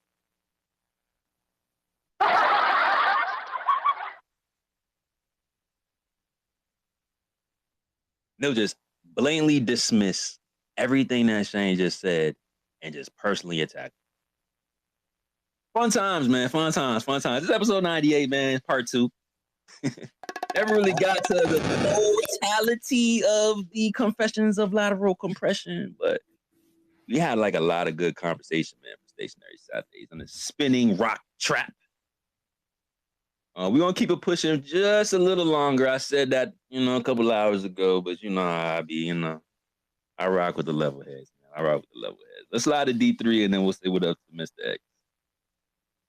Speaker 2: They'll just blatantly dismiss everything that Shane just said and just personally attack. Fun times, man. Fun times. This is episode 98, man. Part 2. Never really got to the totality of the confessions of lateral compression, but we had like a lot of good conversation, man, for Stationary Saturdays on the spinning rock trap. We're going to keep it pushing just a little longer. I said that, a couple hours ago, but you know how I be, I rock with the level heads, man. Let's slide to D3 and then we'll see what up to Mr. X.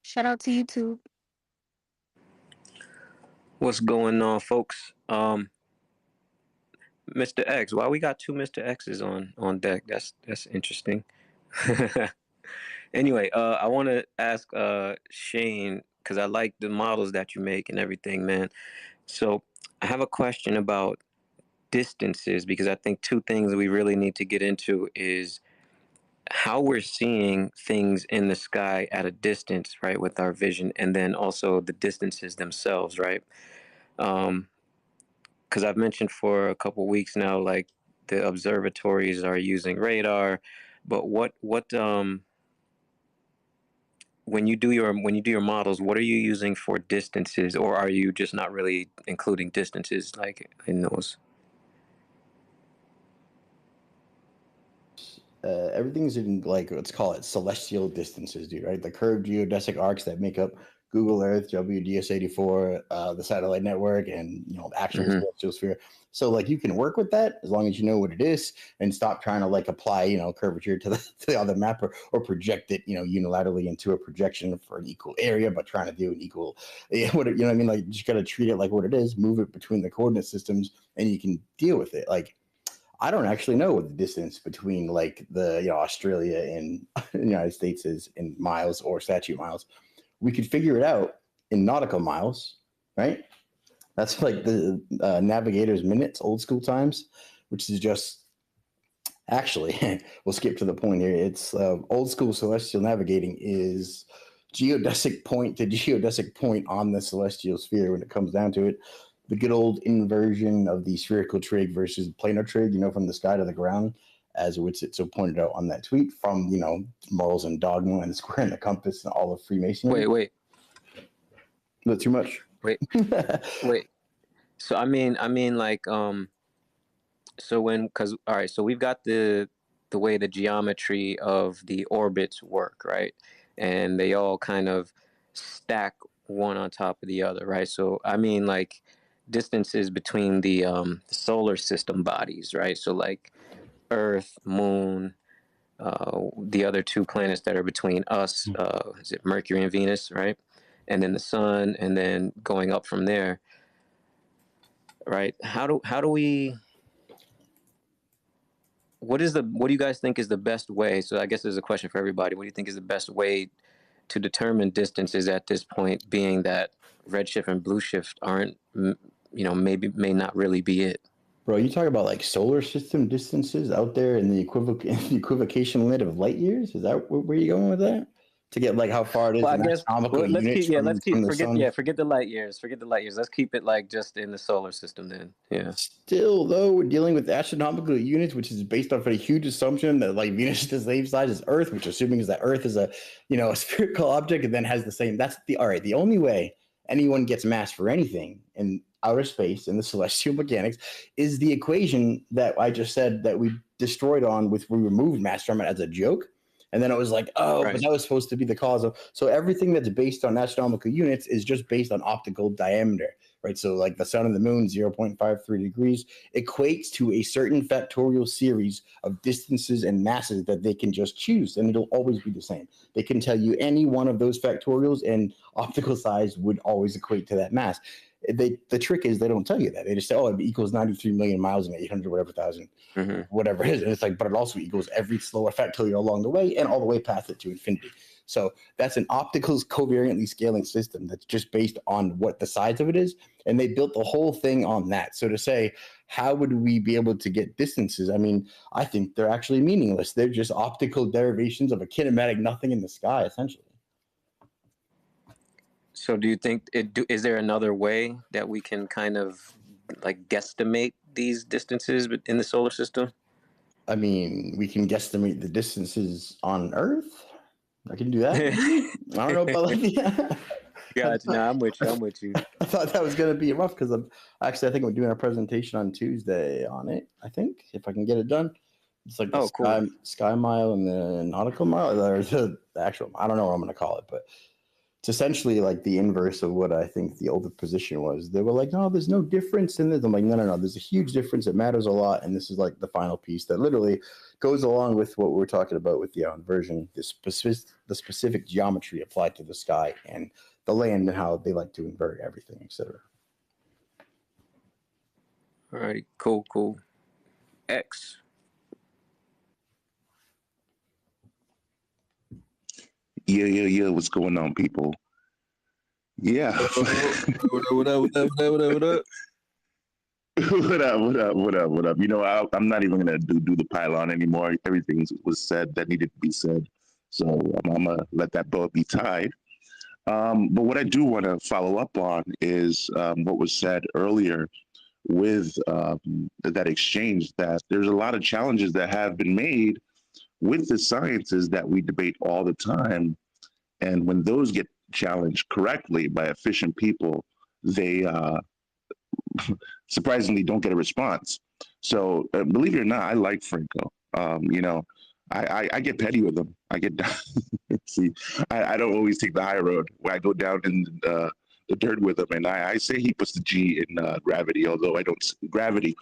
Speaker 4: Shout out to YouTube.
Speaker 15: What's going on, folks? Mr. X, why we got 2 Mr. X's on deck? That's interesting. Anyway, I want to ask Shane, because I like the models that you make and everything, man. So I have a question about distances, because I think 2 things we really need to get into is how we're seeing things in the sky at a distance, right, with our vision, and then also the distances themselves, right? Because I've mentioned for a couple weeks now, like the observatories are using radar, but what when you do your models, what are you using for distances, or are you just not really including distances like in those?
Speaker 5: Everything's in like, let's call it celestial distances, dude, right? The curved geodesic arcs that make up Google Earth, WDS84, the satellite network, and actual celestial sphere. So like you can work with that as long as you know what it is and stop trying to like apply curvature to the other map or project it unilaterally into a projection for an equal area, but trying to do an equal what I mean, like you just got to treat it like what it is, move it between the coordinate systems, and you can deal with it. Like I don't actually know what the distance between like the Australia and the United States is in miles or statute miles. We could figure it out in nautical miles, right? That's like the navigator's minutes, old school times, which is just actually, we'll skip to the point here. It's old school celestial navigating is geodesic point to geodesic point on the celestial sphere when it comes down to it. The good old inversion of the spherical trig versus planar trig, from the sky to the ground, as Witsit pointed out on that tweet from, morals and dogma and the square and the compass and all of Freemasonry.
Speaker 15: Wait.
Speaker 5: Not too much.
Speaker 15: Wait. So I mean like so all right, so we've got the way the geometry of the orbits work, right? And they all kind of stack one on top of the other, right? So I mean like distances between the solar system bodies, right? So like Earth, Moon, the other 2 planets that are between us, is it Mercury and Venus, right? And then the sun, and then going up from there, right? How do we? What do you guys think is the best way? So I guess there's a question for everybody. What do you think is the best way to determine distances at this point, being that redshift and blue shift aren't, may not really be it?
Speaker 5: Bro, you talk about like solar system distances out there in the equivocation limit of light years? Is that where you going with that? To get like how far it is in astronomical units from the sun?
Speaker 15: Forget the light years. Let's keep it like just in the solar system then. Yeah.
Speaker 5: Still, though, we're dealing with astronomical units, which is based off of a huge assumption that like Venus is the same size as Earth, which assuming is that Earth is a spherical object and then has the same. That's the only way anyone gets mass for anything in outer space in the celestial mechanics is the equation that I just said that we destroyed on we removed mass from it as a joke. And then it was like, oh,
Speaker 15: Right.
Speaker 5: but that was supposed to be the cause of. So everything that's based on astronomical units is just based on optical diameter, right? So like the sun and the moon, 0.53 degrees, equates to a certain factorial series of distances and masses that they can just choose, and it'll always be the same. They can tell you any one of those factorials, and optical size would always equate to that mass. The trick is they don't tell you that. They just say, oh, it equals 93 million miles and 800 whatever thousand, whatever it is. And it's like, but it also equals every slower factorial along the way and all the way past it to infinity. So that's an optical covariantly scaling system that's just based on what the size of it is. And they built the whole thing on that. So to say, how would we be able to get distances? I mean, I think they're actually meaningless. They're just optical derivations of a kinematic nothing in the sky, essentially.
Speaker 15: So do you think is there another way that we can kind of like guesstimate these distances in the solar system?
Speaker 5: I mean, we can guesstimate the distances on Earth. I can do that. I don't know about like
Speaker 15: Gotcha. No, I'm with you.
Speaker 5: I thought that was gonna be rough because I think we're doing a presentation on Tuesday on it. I think if I can get it done. It's like the sky mile and the nautical mile, or the actual. I don't know what I'm gonna call it, but it's essentially like the inverse of what I think the older position was. They were like, no, there's no difference in this. I'm like, no, there's a huge difference. It matters a lot. And this is like the final piece that literally goes along with what we're talking about with the inversion, the specific geometry applied to the sky and the land and how they like to invert everything, etc.
Speaker 15: All right, cool. X.
Speaker 20: Yeah. What's going on, people? Yeah.
Speaker 2: What up?
Speaker 20: What up? You know, I'm not even gonna do the pylon anymore. Everything was said that needed to be said, so I'm gonna let that bow be tied. But what I do want to follow up on is what was said earlier with that exchange. That there's a lot of challenges that have been made with the sciences that we debate all the time, and when those get challenged correctly by efficient people, they surprisingly don't get a response. So believe it or not, I like Franco. You know, I get petty with him. I get see, I don't always take the high road where I go down in the dirt with him, and I say he puts the G in gravity, although I don't gravity.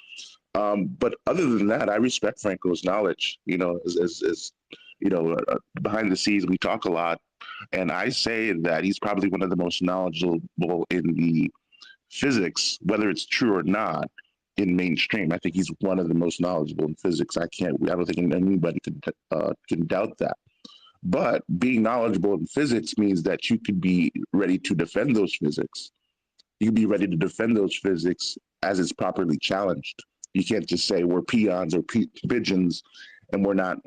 Speaker 20: But other than that, I respect Franco's knowledge. You know, as you know, behind the scenes, we talk a lot, and I say that he's probably one of the most knowledgeable in the physics, whether it's true or not, in mainstream. I think he's one of the most knowledgeable in physics. I don't think anybody can doubt that. But being knowledgeable in physics means that you could be ready to defend those physics. You could be ready to defend those physics as it's properly challenged. You can't just say we're peons or pigeons, and we're not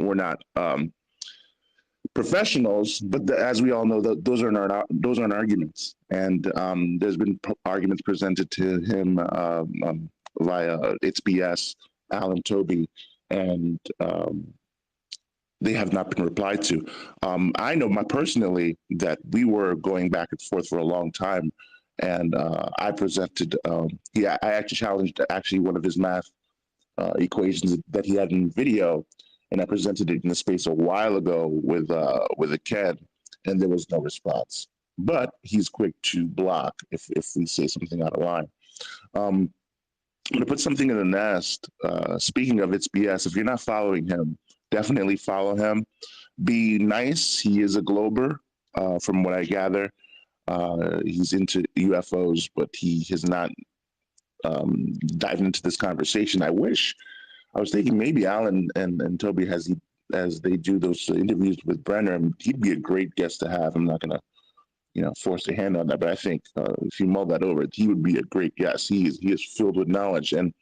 Speaker 20: professionals. But as we all know, those aren't arguments. And there's been arguments presented to him via HBS, Alan Toby, and they have not been replied to. I know personally that we were going back and forth for a long time, and I presented. I actually challenged one of his math equations that he had in video, and I presented it in the space a while ago with a Ken, and there was no response. But he's quick to block if we say something out of line. I'm going to put something in the nest. Speaking of its BS, if you're not following him, definitely follow him. Be nice. He is a glober, from what I gather. He's into UFOs, but he has not dived into this conversation. I was thinking maybe Alan and Toby, as they do those interviews with Brenner, he'd be a great guest to have. I'm not going to force a hand on that, but I think if you mull that over, he would be a great guest. He is filled with knowledge, and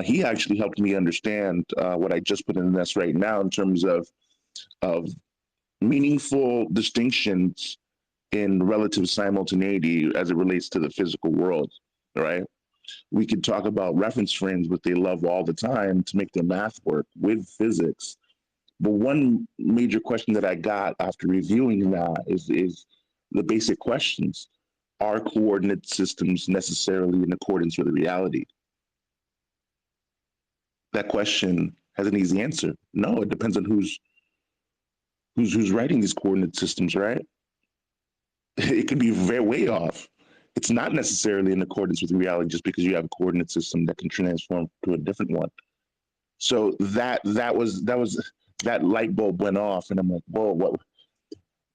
Speaker 20: he actually helped me understand what I just put in the nest right now in terms of meaningful distinctions in relative simultaneity as it relates to the physical world, right? We could talk about reference frames, but they love all the time to make their math work with physics. But one major question that I got after reviewing that is the basic questions. Are coordinate systems necessarily in accordance with reality? That question has an easy answer. No, it depends on who's who's writing these coordinate systems, right? It could be very way off. It's not necessarily in accordance with reality just because you have a coordinate system that can transform to a different one. So that light bulb went off, and I'm like, whoa, what?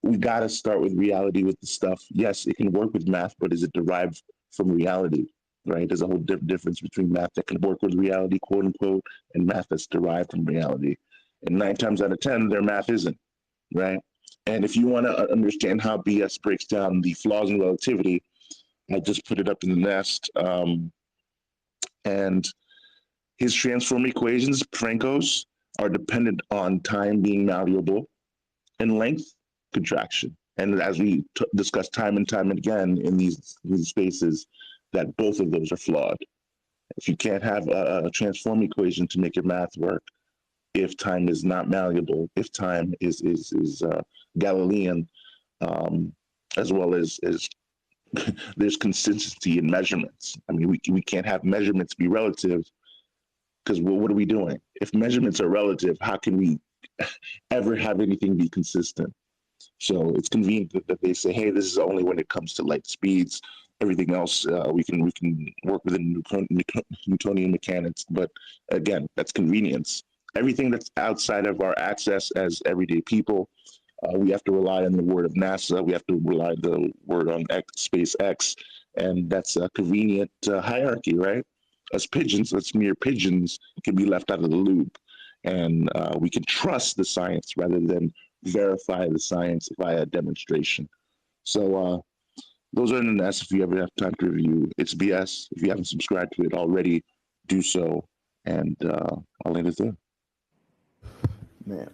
Speaker 20: We got to start with reality with the stuff. Yes, it can work with math, but is it derived from reality? Right? There's a whole difference between math that can work with reality, quote unquote, and math that's derived from reality. And 9 times out of 10, their math isn't, right? And if you want to understand how BS breaks down the flaws in relativity, I just put it up in the nest. And his transform equations, Franco's, are dependent on time being malleable and length contraction. And as we discussed time and time again in these spaces, that both of those are flawed. If you can't have a transform equation to make your math work, if time is not malleable, if time is Galilean, as well as there's consistency in measurements. I mean, we can't have measurements be relative because what are we doing? If measurements are relative, how can we ever have anything be consistent? So it's convenient that they say, hey, this is only when it comes to light speeds. Everything else we can work within Newtonian mechanics. But again, that's convenience. Everything that's outside of our access as everyday people, we have to rely on the word of NASA. We have to rely on the word on SpaceX, and that's a convenient hierarchy, right? As pigeons, as mere pigeons, can be left out of the loop, and we can trust the science rather than verify the science via demonstration. So those are in the nest. If you ever have time to review, it's BS. If you haven't subscribed to it already, do so, and I'll end it there.
Speaker 5: Man.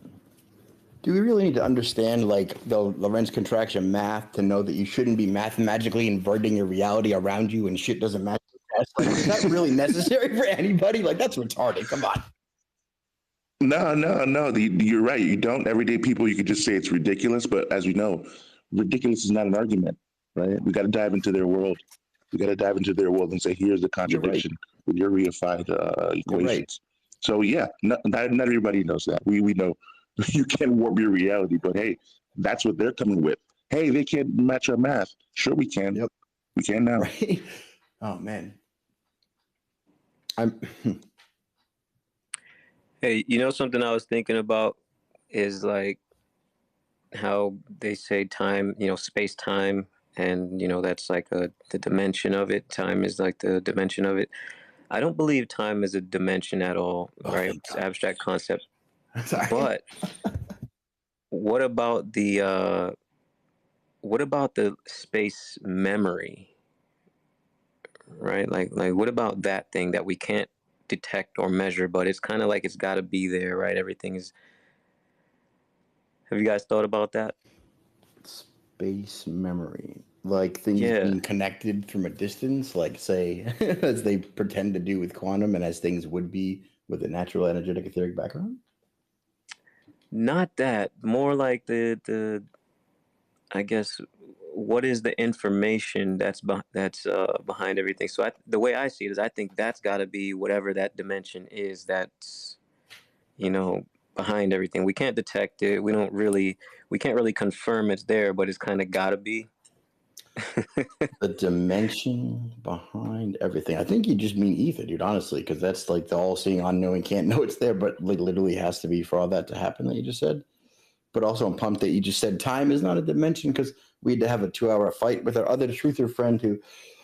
Speaker 5: Do we really need to understand like the Lorentz contraction math to know that you shouldn't be mathematically inverting your reality around you and shit doesn't match the test? Like, is that really necessary for anybody? Like, that's retarded. Come on.
Speaker 20: No. You're right. You don't. Everyday people, you could just say it's ridiculous. But as we know, ridiculous is not an argument, right? We got to dive into their world. We got to dive into their world and say, here's the contradiction with your reified equations. Right. So yeah, not everybody knows that. We know you can warp your reality, but hey, that's what they're coming with. Hey, they can't match our math. Sure, we can. Yep, we can now.
Speaker 5: Right? Oh man,
Speaker 15: Hey, you know something I was thinking about is like how they say time, space time, and that's like the dimension of it. Time is like the dimension of it. I don't believe time is a dimension at all, right? It's an abstract concept. But what about the space memory, right? Like what about that thing that we can't detect or measure, but it's kind of like it's got to be there, right? Everything is. Have you guys thought about that?
Speaker 5: Space memory, like things being connected from a distance, like say, as they pretend to do with quantum, and as things would be with a natural energetic etheric background.
Speaker 15: Not that. More like the I guess, what is the information that's behind everything? So the way I see it is, I think that's got to be whatever that dimension is that's, behind everything. We can't detect it. We can't really confirm it's there, but it's kind of got to be.
Speaker 5: The dimension behind everything. I think you just mean ether, dude, honestly, because that's like the all-seeing, unknowing, can't know it's there, but like literally has to be for all that to happen that you just said. But also I'm pumped that you just said time is not a dimension, because we had to have a 2-hour fight with our other truther friend who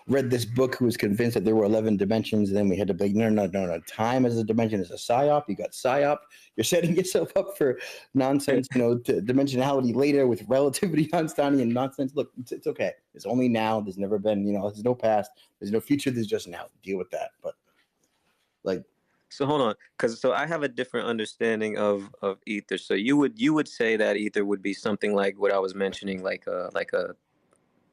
Speaker 5: read this book, who was convinced that there were 11 dimensions, and then we had to be no. Time as a dimension is a psyop. You got psyop. You're setting yourself up for nonsense, dimensionality later with relativity, Einsteinian nonsense. Look, it's okay. It's only now. There's never been, there's no past. There's no future. There's just now. Deal with that. But like.
Speaker 15: So hold on, because I have a different understanding of ether. So you would say that ether would be something like what I was mentioning, like a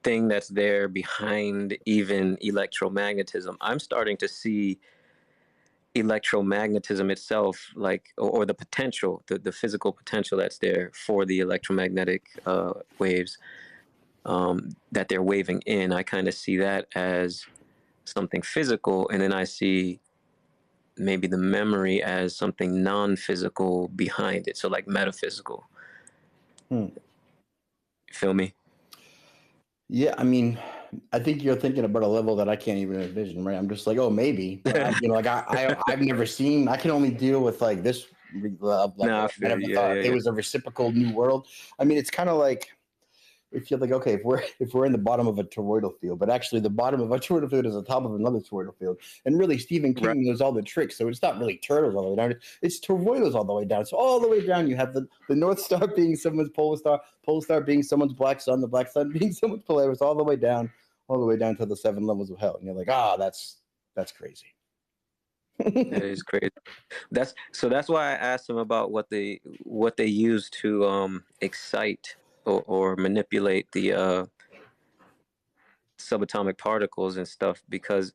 Speaker 15: thing that's there behind even electromagnetism. I'm starting to see electromagnetism itself, like or the potential, the physical potential that's there for the electromagnetic waves that they're waving in. I kind of see that as something physical, and then I see maybe the memory as something non-physical behind it, so like metaphysical.
Speaker 5: Hmm.
Speaker 15: Feel me?
Speaker 5: Yeah, I mean, I think you're thinking about a level that I can't even envision, right? I'm just like, oh, maybe, but like I've never seen. I can only deal with like this level.
Speaker 15: Nah, I
Speaker 5: I
Speaker 15: feel
Speaker 5: never
Speaker 15: you.
Speaker 5: thought
Speaker 15: Yeah.
Speaker 5: it was a reciprocal new world. I mean, it's kind of like if you're like, okay, if we're in the bottom of a toroidal field, but actually the bottom of a toroidal field is the top of another toroidal field, and really Stephen King knows all the tricks, so it's not really turtles all the way down; it's toroidals all the way down. So all the way down, you have the North Star being someone's polar star being someone's black sun, the black sun being someone's Polaris, all the way down to the 7 levels of hell, and you're like, that's crazy.
Speaker 15: That is crazy. That's why I asked him about what they use to excite or manipulate the subatomic particles and stuff, because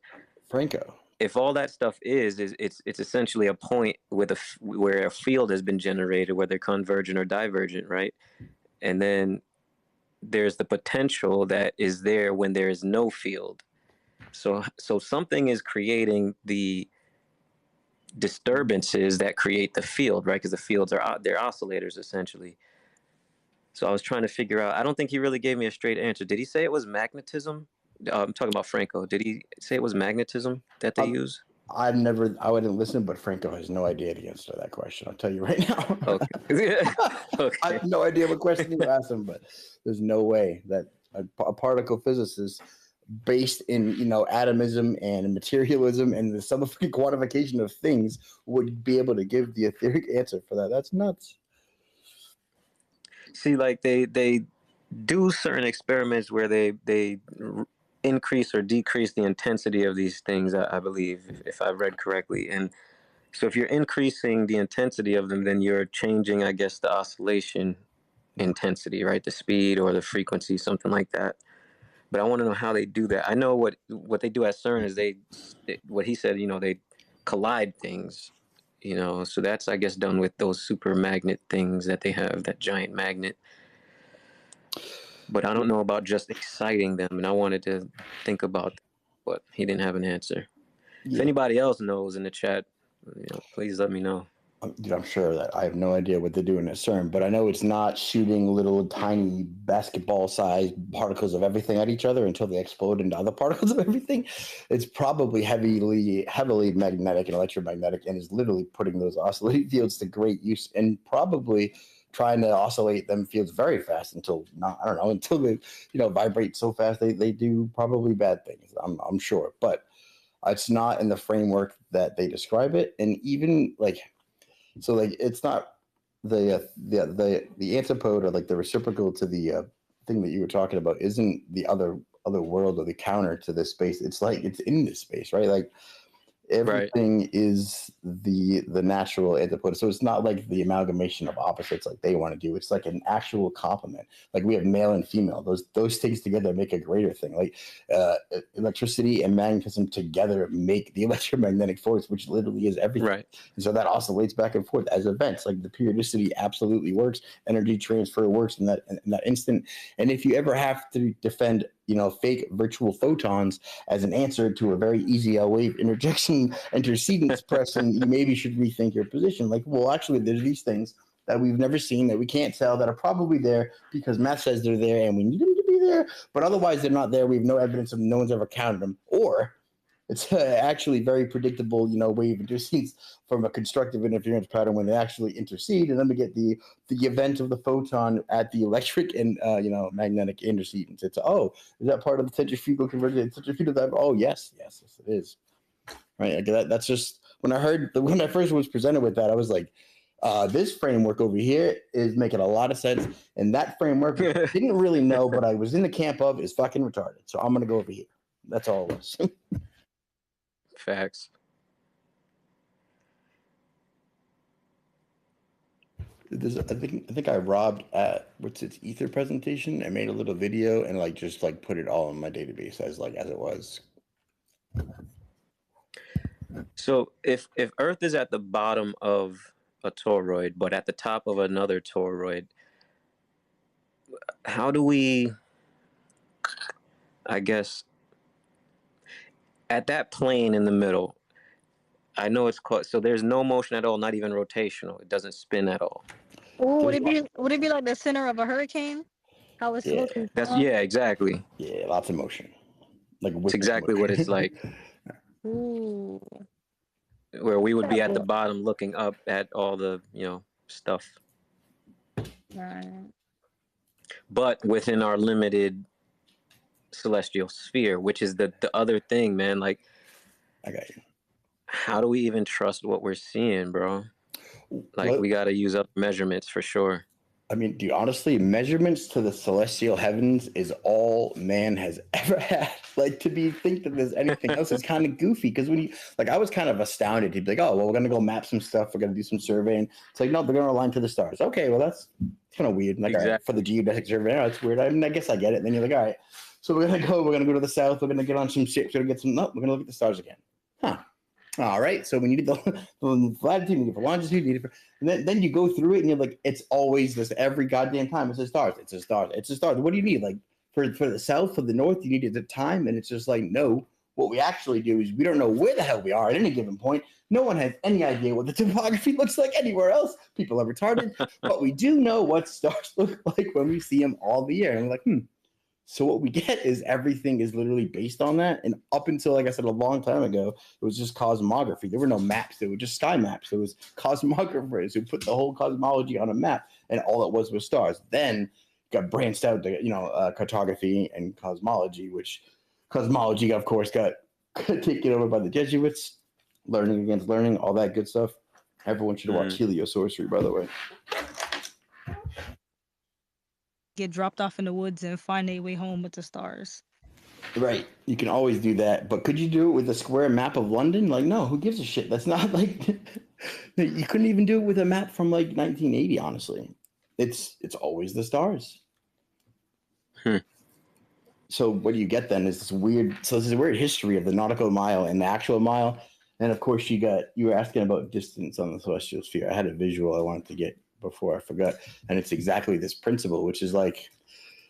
Speaker 5: Franco,
Speaker 15: if all that stuff is it's essentially a point where a field has been generated, whether convergent or divergent, right? And then there's the potential that is there when there is no field. So something is creating the disturbances that create the field, right? Because the fields they're oscillators essentially. So I was trying to figure out. I don't think he really gave me a straight answer. Did he say it was magnetism? I'm talking about Franco. Did he say it was magnetism that they use?
Speaker 5: I wouldn't listen, but Franco has no idea the answer to that question. I'll tell you right now.
Speaker 15: Okay. Okay.
Speaker 5: I have no idea what question you asked him, but there's no way that a particle physicist based in atomism and materialism and the summific quantification of things would be able to give the etheric answer for that. That's nuts.
Speaker 15: See, like they do certain experiments where they increase or decrease the intensity of these things, I believe, if I've read correctly. And so if you're increasing the intensity of them, then you're changing, I guess, the oscillation intensity, right? The speed or the frequency, something like that. But I want to know how they do that. I know what they do at CERN is what he said, they collide things, so that's, I guess, done with those super magnet things that they have, that giant magnet. But I don't know about just exciting them, and I wanted to think about that, but he didn't have an answer.
Speaker 5: Yeah.
Speaker 15: If anybody else knows in the chat, please let me know.
Speaker 5: Dude, I'm sure that I have no idea what they're doing at CERN, but I know it's not shooting little tiny basketball-sized particles of everything at each other until they explode into other particles of everything. It's probably heavily magnetic and electromagnetic, and is literally putting those oscillating fields to great use, and probably trying to oscillate them fields very fast until they vibrate so fast they do probably bad things. I'm sure, but it's not in the framework that they describe it, and even so, it's not the antipode or like the reciprocal to the thing that you were talking about isn't the other world or the counter to this space. It's like it's in this space, right? Like everything is the natural antipode. So it's not like the amalgamation of opposites like they want to do. It's like an actual complement. Like we have male and female. Those things together make a greater thing. Like electricity and magnetism together make the electromagnetic force, which literally is everything.
Speaker 15: Right.
Speaker 5: And so that oscillates back and forth as events. Like the periodicity absolutely works. Energy transfer works in that instant. And if you ever have to defend fake virtual photons as an answer to a very easy L wave interjection intercedence person, you maybe should rethink your position. Like, well, actually, there's these things that we've never seen that we can't tell that are probably there because math says they're there and we need them to be there, but otherwise they're not there. We have no evidence of no one's ever counted them. Or it's actually very predictable, wave intercedes from a constructive interference pattern when they actually intercede, and then we get the event of the photon at the electric and magnetic intercedence. It's is that part of the centrifugal conversion? Centrifugal dive? Oh yes, it is. Right, that's just when I first was presented with that, I was like, this framework over here is making a lot of sense, and that framework didn't really know, but I was in the camp of is fucking retarded. So I'm gonna go over here. That's all it was.
Speaker 15: Facts.
Speaker 5: I think I robbed at what's its ether presentation. I made a little video and just put it all in my database as it was.
Speaker 15: So if Earth is at the bottom of a toroid, but at the top of another toroid, how do we, I guess, at that plane in the middle, I know it's called, so there's no motion at all, not even rotational. It doesn't spin at all.
Speaker 4: Oh, would it be like the center of a hurricane? How it's supposed to
Speaker 15: That's
Speaker 4: be?
Speaker 15: exactly.
Speaker 5: Yeah, lots of motion. Like
Speaker 15: It's exactly what it's like.
Speaker 4: Ooh.
Speaker 15: Where we would be at the
Speaker 4: Yeah.
Speaker 15: bottom looking up at all the, stuff.
Speaker 4: Right.
Speaker 15: But within our limited celestial sphere, which is the other thing, man. Like,
Speaker 5: I got you.
Speaker 15: How do we even trust what we're seeing, bro? Like, we got to use up measurements for sure.
Speaker 5: I mean, dude, honestly, measurements to the celestial heavens is all man has ever had. Like, think that there's anything else is kind of goofy. Because when I was kind of astounded. He'd be like, oh, well, we're going to go map some stuff. We're going to do some surveying. It's like, no, they're going to align to the stars. Okay, well, that's kind of weird. Like, all right, for the geodesic survey, that's weird. I mean, I guess I get it. And then you're like, all right, so we're going to go to the south. We're going to get on some ships. We're going to get some, no, we're going to look at the stars again. Huh. All right, so we need the latitude, we need the longitude, need it for, and then you go through it, and you're like, it's always this every goddamn time. It's the stars. It's the stars. It's the stars. What do you need? Like for the south, for the north, you need the time, and it's just like, no. What we actually do is we don't know where the hell we are at any given point. No one has any idea what the topography looks like anywhere else. People are retarded, but we do know what stars look like when we see them all the year. And we're like, So what we get is everything is literally based on that. And up until, like I said, a long time ago, it was just cosmography. There were no maps. There were just sky maps. There was cosmographers who put the whole cosmology on a map, and all it was stars. Then got branched out to, cartography and cosmology, which cosmology, of course, got taken over by the Jesuits, learning against learning, all that good stuff. Everyone should watch Heliosorcery, by the way.
Speaker 19: Get dropped off in the woods and find their way home with the stars.
Speaker 5: Right. You can always do that. But could you do it with a square map of London? Like, no, who gives a shit? That's not like you couldn't even do it with a map from like 1980, honestly. It's always the stars. So what do you get then is this weird history of the nautical mile and the actual mile. And of course you were asking about distance on the celestial sphere. I had a visual I wanted to get before I forgot. And it's exactly this principle, which is like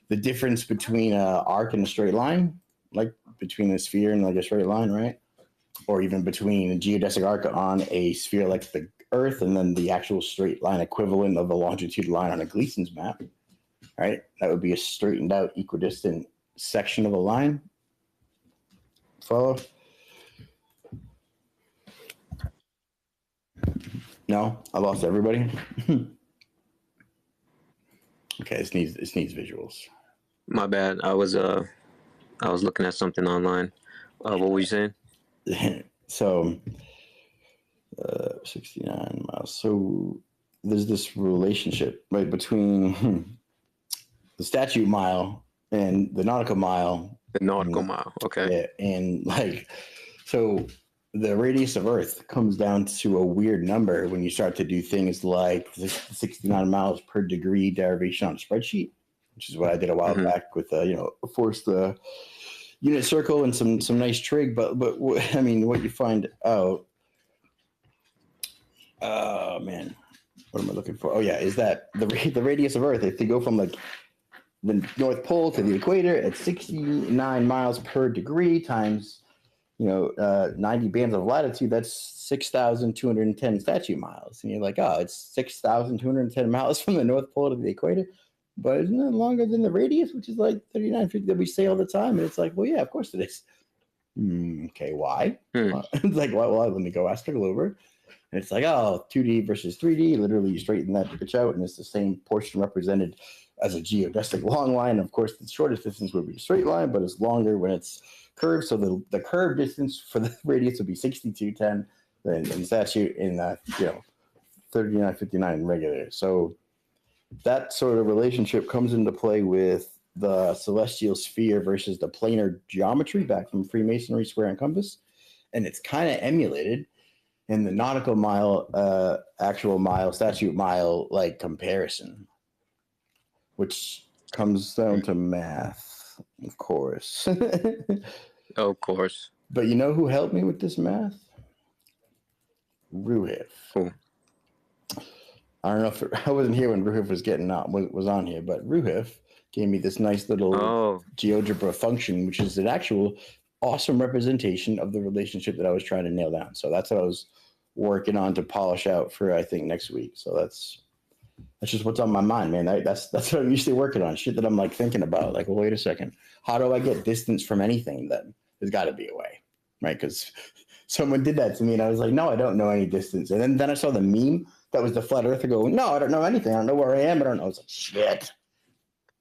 Speaker 5: the difference between an arc and a straight line, like between a sphere and like a straight line, right? Or even between a geodesic arc on a sphere like the Earth and then the actual straight line equivalent of a longitude line on a Gleason's map, right? That would be a straightened out equidistant section of a line. Follow? No, I lost everybody. Okay, this needs visuals.
Speaker 15: My bad. I was looking at something online. What were you saying?
Speaker 5: So 69 miles. So there's this relationship right between the statute mile and the nautical mile.
Speaker 15: The nautical mile. Okay.
Speaker 5: Yeah, and like so the radius of Earth comes down to a weird number when you start to do things like 69 miles per degree derivation on a spreadsheet, which is what I did a while back with force the unit circle and some nice trig. But I mean, what you find out, oh man, what am I looking for? Oh yeah, is that the radius of Earth? If you go from like the North Pole to the equator at 69 miles per degree times 90 bands of latitude, that's 6,210 statute miles. And you're like, oh, it's 6,210 miles from the North Pole to the equator. But isn't it longer than the radius, which is like 3950 that we say all the time? And it's like, well, yeah, of course it is. Okay, why? It's like, well, let me go ask a Glover. And it's like, oh, 2D versus 3D. Literally, you straighten that bitch out, and it's the same portion represented as a geodesic long line. Of course, the shortest distance would be a straight line, but it's longer when it's curved. So the curved distance for the radius would be 6210, then in statute in 3959 in regular. So that sort of relationship comes into play with the celestial sphere versus the planar geometry back from Freemasonry, square and compass, and it's kind of emulated in the nautical mile, actual mile, statute mile like comparison, which comes down to math, of course.
Speaker 15: Of course.
Speaker 5: But you know who helped me with this math? Ruhif. I don't know if I wasn't here when Ruhif was on here, but Ruhif gave me this nice little GeoGebra function, which is an actual awesome representation of the relationship that I was trying to nail down. So that's what I was working on to polish out for, I think, next week. So That's just what's on my mind, man. That's what I'm usually working on. Shit that I'm like thinking about. Like, well, wait a second. How do I get distance from anything then? There's got to be a way, right? Because someone did that to me and I was like, no, I don't know any distance. And then I saw the meme that was the flat earther go, no, I don't know anything. I don't know where I am. I don't know. I was like, shit.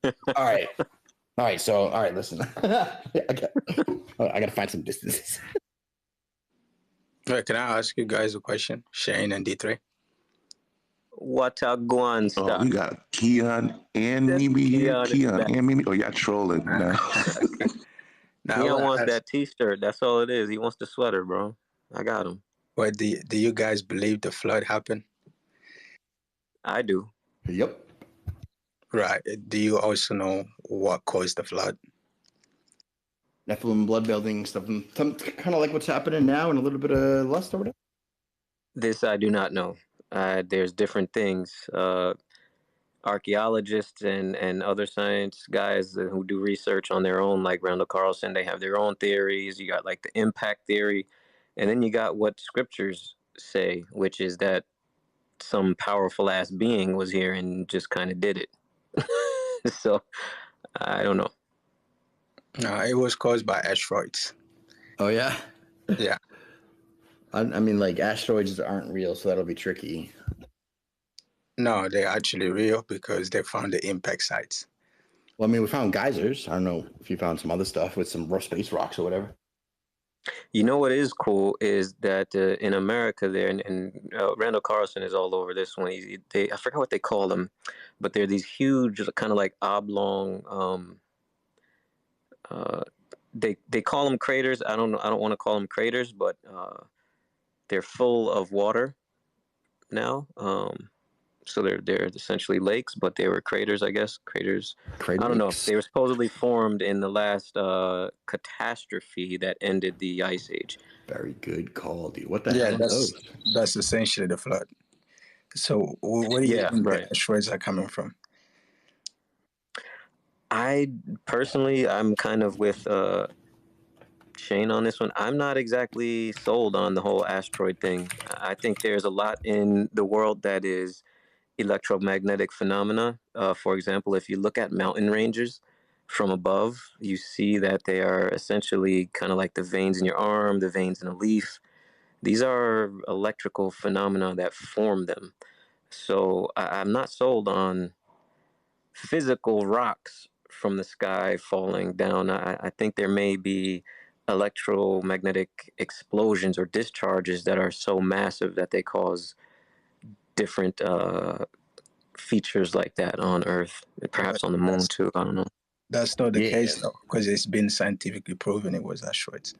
Speaker 5: All right. All right. So, all right, listen. I got to find some distances.
Speaker 21: Can I ask you guys a question? Shane and D3.
Speaker 15: What a guan stuff.
Speaker 20: Oh, we got Keon and Mimi here. Keon and Mimi. Oh, y'all trolling now.
Speaker 15: Keon wants that T-shirt. That's all it is. He wants the sweater, bro. I got him.
Speaker 21: What do you guys believe the flood happened?
Speaker 15: I do.
Speaker 5: Yep.
Speaker 21: Right. Do you also know what caused the flood?
Speaker 5: Nephilim blood building stuff, kind of like what's happening now, and a little bit of lust or whatever.
Speaker 15: This I do not know. There's different things. Archaeologists and other science guys who do research on their own, like Randall Carlson, they have their own theories. You got like the impact theory, and then you got what scriptures say, which is that some powerful ass being was here and just kind of did it. So I don't know.
Speaker 21: No, it was caused by asteroids.
Speaker 5: Oh yeah.
Speaker 21: Yeah.
Speaker 5: I mean, like asteroids aren't real, so that'll be tricky.
Speaker 21: No, they're actually real because they found the impact sites.
Speaker 5: Well, I mean, we found geysers. I don't know if you found some other stuff with some space rocks or whatever.
Speaker 15: You know what is cool is that in America there, and Randall Carlson is all over this one. I forgot what they call them, but they're these huge, kind of like oblong. They call them craters. I don't want to call them craters, but they're full of water now. So they're essentially lakes, but they were craters, I guess. Craters. I don't know. They were supposedly formed in the last catastrophe that ended the Ice Age.
Speaker 5: Very good call, dude. What the hell are those?
Speaker 21: That's essentially the flood. So where do you think the asteroids are coming from?
Speaker 15: I personally, I'm kind of with Shane on this one. I'm not exactly sold on the whole asteroid thing. I think there's a lot in the world that is electromagnetic phenomena. For example, if you look at mountain ranges from above, you see that they are essentially kind of like the veins in your arm, the veins in a leaf. These are electrical phenomena that form them. So I'm not sold on physical rocks from the sky falling down. I think there may be electromagnetic explosions or discharges that are so massive that they cause different features like that on Earth, perhaps on the moon too. I don't know.
Speaker 21: That's not the case though, because it's been scientifically proven it was asteroids.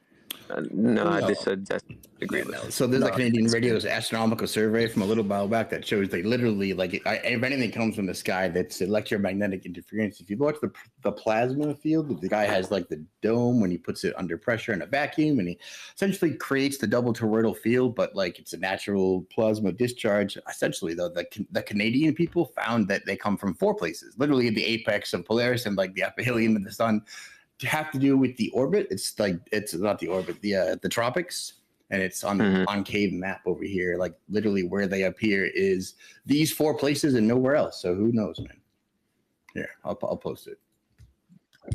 Speaker 15: No, I disagree with that.
Speaker 5: So there's a Canadian Radio's astronomical survey from a little while back that shows they literally, like, if anything comes from the sky, that's electromagnetic interference. If you watch the plasma field, the guy has like the dome when he puts it under pressure in a vacuum, and he essentially creates the double toroidal field, but like it's a natural plasma discharge. Essentially, though, the Canadian people found that they come from 4 places, literally at the apex of Polaris and like the aphelion of the sun. Have to do with the orbit. It's like, it's not the orbit, the tropics, and it's on the concave map over here. Like literally where they appear is these 4 places and nowhere else. So who knows, man? Here, I'll post it.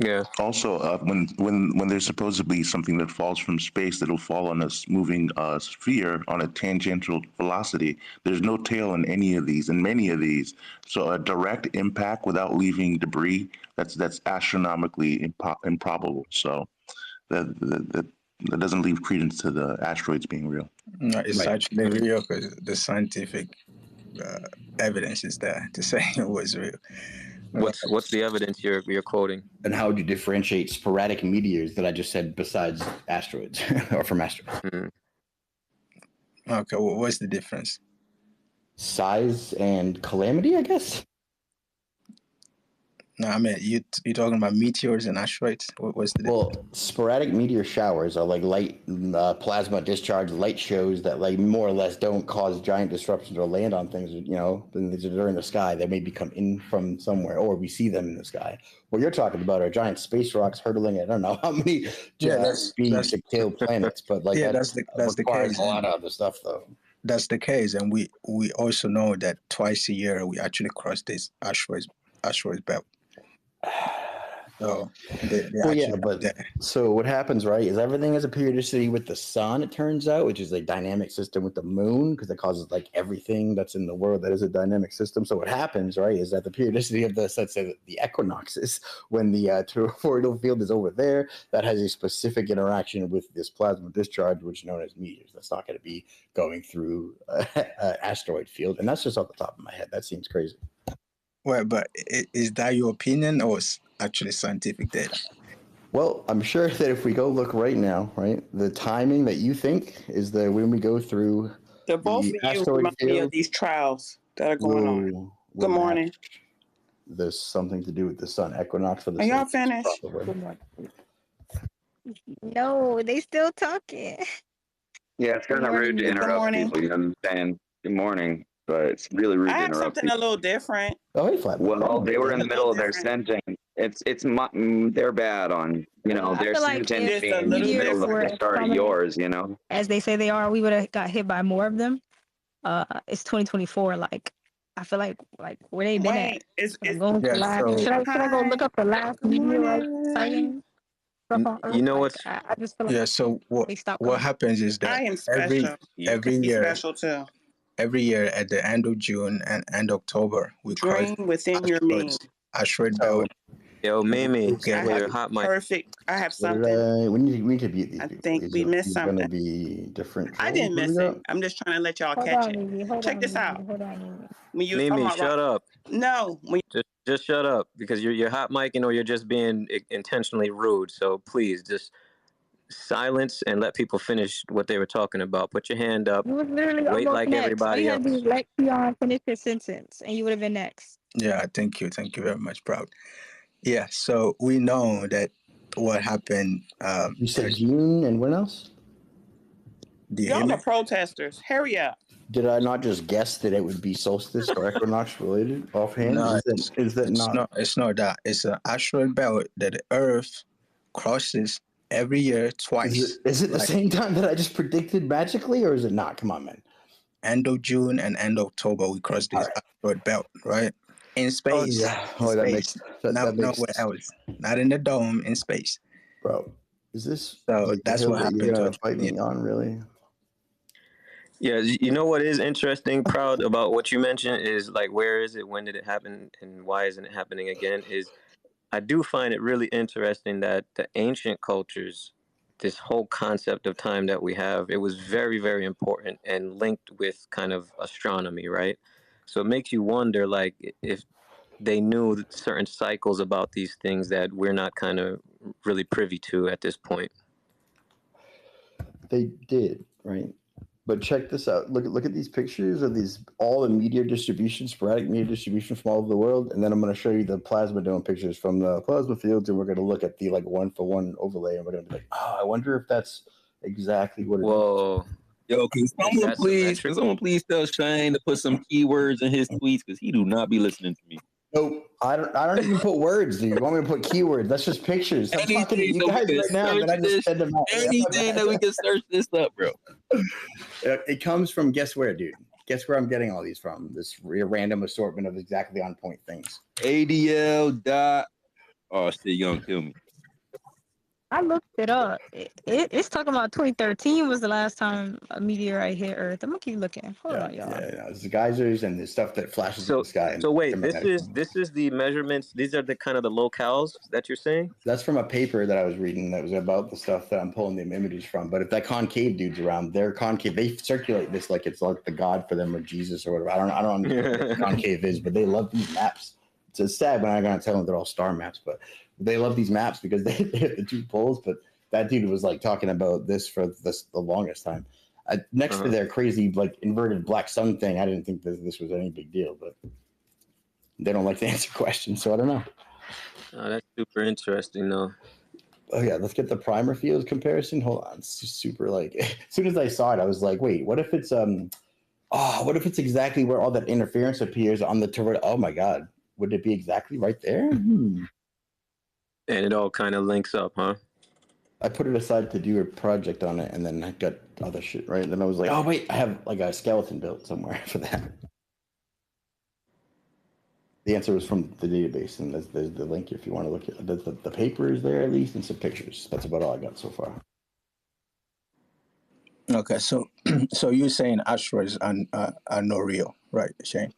Speaker 15: Yeah.
Speaker 20: Also, when there's supposedly something that falls from space that'll fall on a moving sphere on a tangential velocity, there's no tail in any of these, in many of these. So a direct impact without leaving debris, that's astronomically improbable. So that doesn't leave credence to the asteroids being real.
Speaker 21: No, it's actually real because the scientific evidence is there to say it was real.
Speaker 15: What's the evidence you're quoting?
Speaker 5: And how would you differentiate sporadic meteors that I just said besides asteroids or from asteroids?
Speaker 21: Okay, what's the difference?
Speaker 5: Size and calamity, I guess.
Speaker 21: No, I mean you talking about meteors and asteroids. What's the difference?
Speaker 5: Well, sporadic meteor showers are like light plasma discharge light shows that like more or less don't cause giant disruptions or land on things. You know, they're in the sky. They may come in from somewhere, or we see them in the sky. What you're talking about are giant space rocks hurtling. I don't know how many beings to kill planets, but like
Speaker 21: that's the case.
Speaker 5: A lot of other stuff, though.
Speaker 21: that's the case, and we also know that twice a year we actually cross this asteroid belt. So they
Speaker 5: Well, yeah,
Speaker 21: actually
Speaker 5: but so what happens, right, is everything has a periodicity with the sun, it turns out, which is a dynamic system with the moon, because it causes like everything that's in the world that is a dynamic system. So what happens, right, is that the periodicity of the, let's say, the equinoxes, when the toroidal field is over there, that has a specific interaction with this plasma discharge, which is known as meteors. That's not going to be going through an asteroid field, and that's just off the top of my head. That seems crazy.
Speaker 21: Well, but is that your opinion or actually scientific data?
Speaker 5: Well, I'm sure that if we go look right now, right, the timing that you think is the when we go through
Speaker 3: The both of you
Speaker 5: asteroid
Speaker 3: remind me of
Speaker 5: field
Speaker 3: these trials that are going on. Good morning.
Speaker 5: There's something to do with the sun equinox for the
Speaker 3: Are y'all
Speaker 5: solstice,
Speaker 3: finished?
Speaker 5: probably.
Speaker 19: No, they still talking.
Speaker 22: Yeah, it's kind of rude to
Speaker 3: Good
Speaker 22: interrupt
Speaker 3: morning.
Speaker 22: people. You understand? Good morning, but it's really rude
Speaker 3: I
Speaker 22: to
Speaker 3: have
Speaker 22: interrupt
Speaker 3: something a
Speaker 22: people.
Speaker 3: little different.
Speaker 5: Oh, hey, Flat.
Speaker 22: Well, they were in the
Speaker 3: A
Speaker 22: middle
Speaker 3: little
Speaker 22: of their
Speaker 3: different.
Speaker 22: sentence. They're bad on
Speaker 19: I
Speaker 22: their
Speaker 19: feel like
Speaker 22: sentence
Speaker 19: if
Speaker 22: being in the
Speaker 19: meteors
Speaker 22: middle of
Speaker 19: were
Speaker 22: the
Speaker 19: as
Speaker 22: start of
Speaker 19: prominent
Speaker 22: yours.
Speaker 19: as they say they are, we would have got hit by more of them. It's 2024. Like, I feel like where they been at?
Speaker 3: Wait, it's
Speaker 19: Going to last. Should I go look up the last
Speaker 3: Good
Speaker 19: meteorite
Speaker 3: morning.
Speaker 19: sighting stuff on Earth?
Speaker 15: You know
Speaker 19: Like,
Speaker 15: what's
Speaker 19: I just feel like
Speaker 21: Yeah. So
Speaker 19: they stopped
Speaker 21: what
Speaker 19: coming.
Speaker 21: happens is that
Speaker 3: I am special. You can be
Speaker 21: year
Speaker 3: special too.
Speaker 21: every year at the end of June and end October we cross
Speaker 3: Dream within your means.
Speaker 21: asteroid belt.
Speaker 15: Yo, Mimi,
Speaker 3: I
Speaker 15: play
Speaker 3: have
Speaker 15: your hot mic.
Speaker 3: perfect. I have
Speaker 5: What did
Speaker 3: something.
Speaker 5: we need to beat these
Speaker 3: I
Speaker 5: people.
Speaker 3: think we missed
Speaker 5: These going to
Speaker 3: something.
Speaker 5: be different
Speaker 3: I
Speaker 5: trolls?
Speaker 3: didn't
Speaker 5: What do we
Speaker 3: miss it.
Speaker 5: got?
Speaker 3: I'm just trying to let y'all
Speaker 19: Hold
Speaker 3: catch
Speaker 19: on,
Speaker 3: it.
Speaker 19: Mimi. Hold
Speaker 3: Check
Speaker 19: on,
Speaker 3: this
Speaker 19: Mimi.
Speaker 3: out.
Speaker 19: Hold on, Mimi.
Speaker 3: When you was talking
Speaker 15: Mimi,
Speaker 3: about
Speaker 15: shut up.
Speaker 3: No, when
Speaker 15: Just shut up because you're hot micing or you're just being intentionally rude. So please just silence and let people finish what they were talking about. Put your hand up.
Speaker 19: You was literally
Speaker 15: Wait
Speaker 19: almost
Speaker 15: like
Speaker 19: next. All
Speaker 15: everybody
Speaker 19: you had to do
Speaker 15: else.
Speaker 19: was let Keon finish his sentence, and you would have been next.
Speaker 21: Yeah, thank you very much, Proud. Yeah, so we know that what happened.
Speaker 5: You said June and when else?
Speaker 21: Do you hear
Speaker 3: y'all
Speaker 21: me?
Speaker 3: are protesters. Hurry up.
Speaker 5: Did I not just guess that it would be solstice or equinox related offhand?
Speaker 21: No,
Speaker 5: Is that not?
Speaker 21: It's not that. It's an asteroid belt that the Earth crosses every year twice.
Speaker 5: Is it the same time that I just predicted magically, or is it not? Come on, man.
Speaker 21: End of June and end of October, we cross this asteroid belt, right? In space.
Speaker 5: That makes
Speaker 21: Nowhere else. Not in the dome, in space.
Speaker 5: Bro, is this
Speaker 21: so that's
Speaker 5: hill
Speaker 21: what
Speaker 5: that
Speaker 21: happened
Speaker 5: you're gonna
Speaker 21: to
Speaker 5: fight me on, really?
Speaker 15: Yeah, you know what is interesting, Proud, about what you mentioned is like, where is it, when did it happen, and why isn't it happening again? Is I do find it really interesting that the ancient cultures, this whole concept of time that we have, it was very, very important and linked with kind of astronomy, right? So it makes you wonder, like, if they knew certain cycles about these things that we're not kind of really privy to at this point.
Speaker 5: They did, right? But check this out. Look at these pictures of these all the meteor distribution, sporadic meteor distribution from all over the world, and then I'm going to show you the plasma dome pictures from the plasma fields, and we're going to look at the like one for one overlay, and we're going to be like, oh, I wonder if that's exactly what it is.
Speaker 2: Whoa. Yo, can someone please tell Shane to put some keywords in his tweets because he do not be listening to me.
Speaker 5: Nope, I don't even put words, dude. You want me to put keywords? That's just pictures. I'm talking to you guys right now, but I just send them out.
Speaker 2: Anything that we can search this up, bro.
Speaker 5: It comes from guess where, dude? Guess where I'm getting all these from? This random assortment of exactly on point things.
Speaker 2: ADL dot. Oh shit, you gonna kill me.
Speaker 19: I looked it up. It's talking about 2013 was the last time a meteorite hit Earth. I'm gonna keep looking. Hold on, y'all.
Speaker 5: Yeah, it's the geysers and the stuff that flashes in the sky.
Speaker 15: So wait, this is the measurements. These are the kind of the locales that you're saying.
Speaker 5: That's from a paper that I was reading that was about the stuff that I'm pulling the images from. But if that concave dude's around, they're concave. They circulate this like it's like the god for them or Jesus or whatever. I don't understand what concave is, but they love these maps. It's sad when I'm gonna tell them they're all star maps, but they love these maps because they hit the two poles. But that dude was like talking about this for the longest time. Next to their crazy like inverted black sun thing, I didn't think that this was any big deal, but they don't like to answer questions, so I don't know.
Speaker 15: Oh, that's super interesting, though.
Speaker 5: Oh yeah, let's get the primer field comparison. Hold on, it's just super like. As soon as I saw it, I was like, wait, what if it's what if it's exactly where all that interference appears on the toroidal? Oh my god, would it be exactly right there?
Speaker 15: And it all kind of links up, huh?
Speaker 5: I put it aside to do a project on it, and then I got other shit, right? And then I was like, oh, wait, I have like a skeleton built somewhere for that. The answer was from the database, and there's the link if you want to look at it. The paper is there at least, and some pictures. That's about all I got so far.
Speaker 21: Okay, so so you're saying asteroids are not real, right, Shane?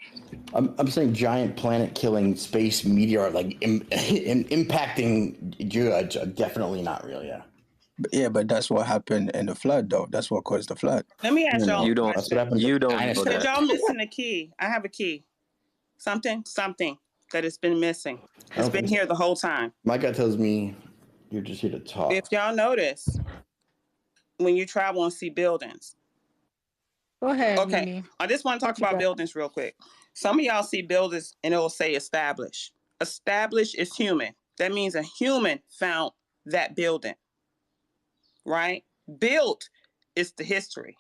Speaker 5: I'm saying giant planet-killing space meteor, like impacting geoids, are definitely not real. Yeah.
Speaker 21: But that's what happened in the flood, though. That's what caused the flood.
Speaker 3: Let me ask y'all.
Speaker 15: You don't.
Speaker 5: That's what happened.
Speaker 15: You don't know
Speaker 3: Because
Speaker 15: that.
Speaker 3: y'all missing a key. I have a key. Something that has been missing. It's been here the whole time.
Speaker 5: My gut tells me you're just here to talk.
Speaker 3: If y'all notice, when you travel and see buildings.
Speaker 4: Go ahead.
Speaker 3: Okay,
Speaker 4: Mimi.
Speaker 3: I just want to talk about buildings real quick. Some of y'all see buildings and it will say established. Established is human. That means a human found that building, right? Built is the history.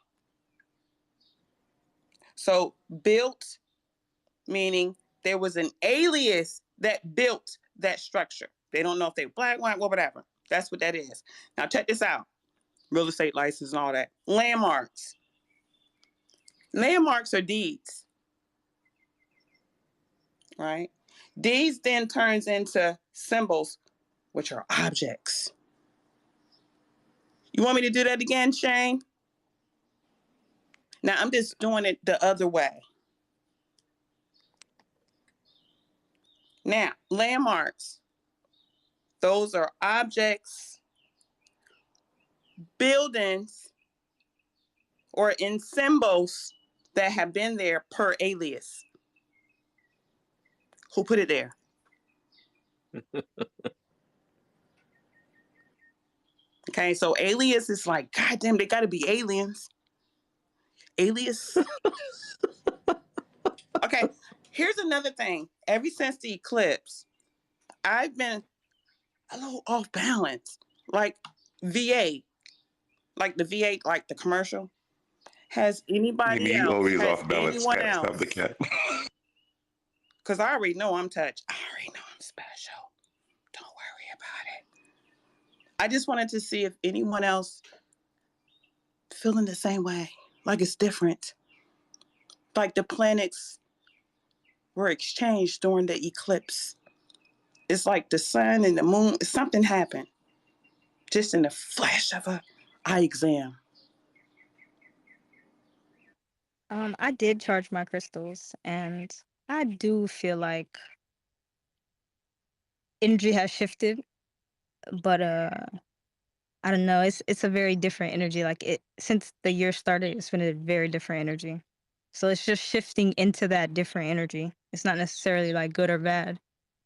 Speaker 3: So built meaning there was an alias that built that structure. They don't know if they were black, white, whatever. That's what that is. Now check this out. Real estate license and all that. Landmarks. Landmarks are deeds, right? Deeds then turns into symbols, which are objects. You want me to do that again, Shane? Now I'm just doing it the other way. Now, landmarks. Those are objects, buildings, or in symbols that have been there per alias. Who put it there? Okay, so alias is like, God damn, they gotta be aliens. Alias. Okay, here's another thing. Ever since the eclipse, I've been a little off balance. Like VA, like the VA, like the commercial. Has anybody
Speaker 7: He
Speaker 3: else?
Speaker 7: always
Speaker 3: Has
Speaker 7: off balance.
Speaker 3: anyone
Speaker 7: Cat,
Speaker 3: else?
Speaker 7: stop the cat.
Speaker 3: Because I already know I'm touched. I already know I'm special. Don't worry about it. I just wanted to see if anyone else feeling the same way. Like it's different. Like the planets were exchanged during the eclipse. It's like the sun and the moon, something happened. Just in the flash of an eye exam.
Speaker 19: I did charge my crystals, and I do feel like energy has shifted, but I don't know. It's a very different energy. Like it since the year started, it's been a very different energy. So it's just shifting into that different energy. It's not necessarily like good or bad.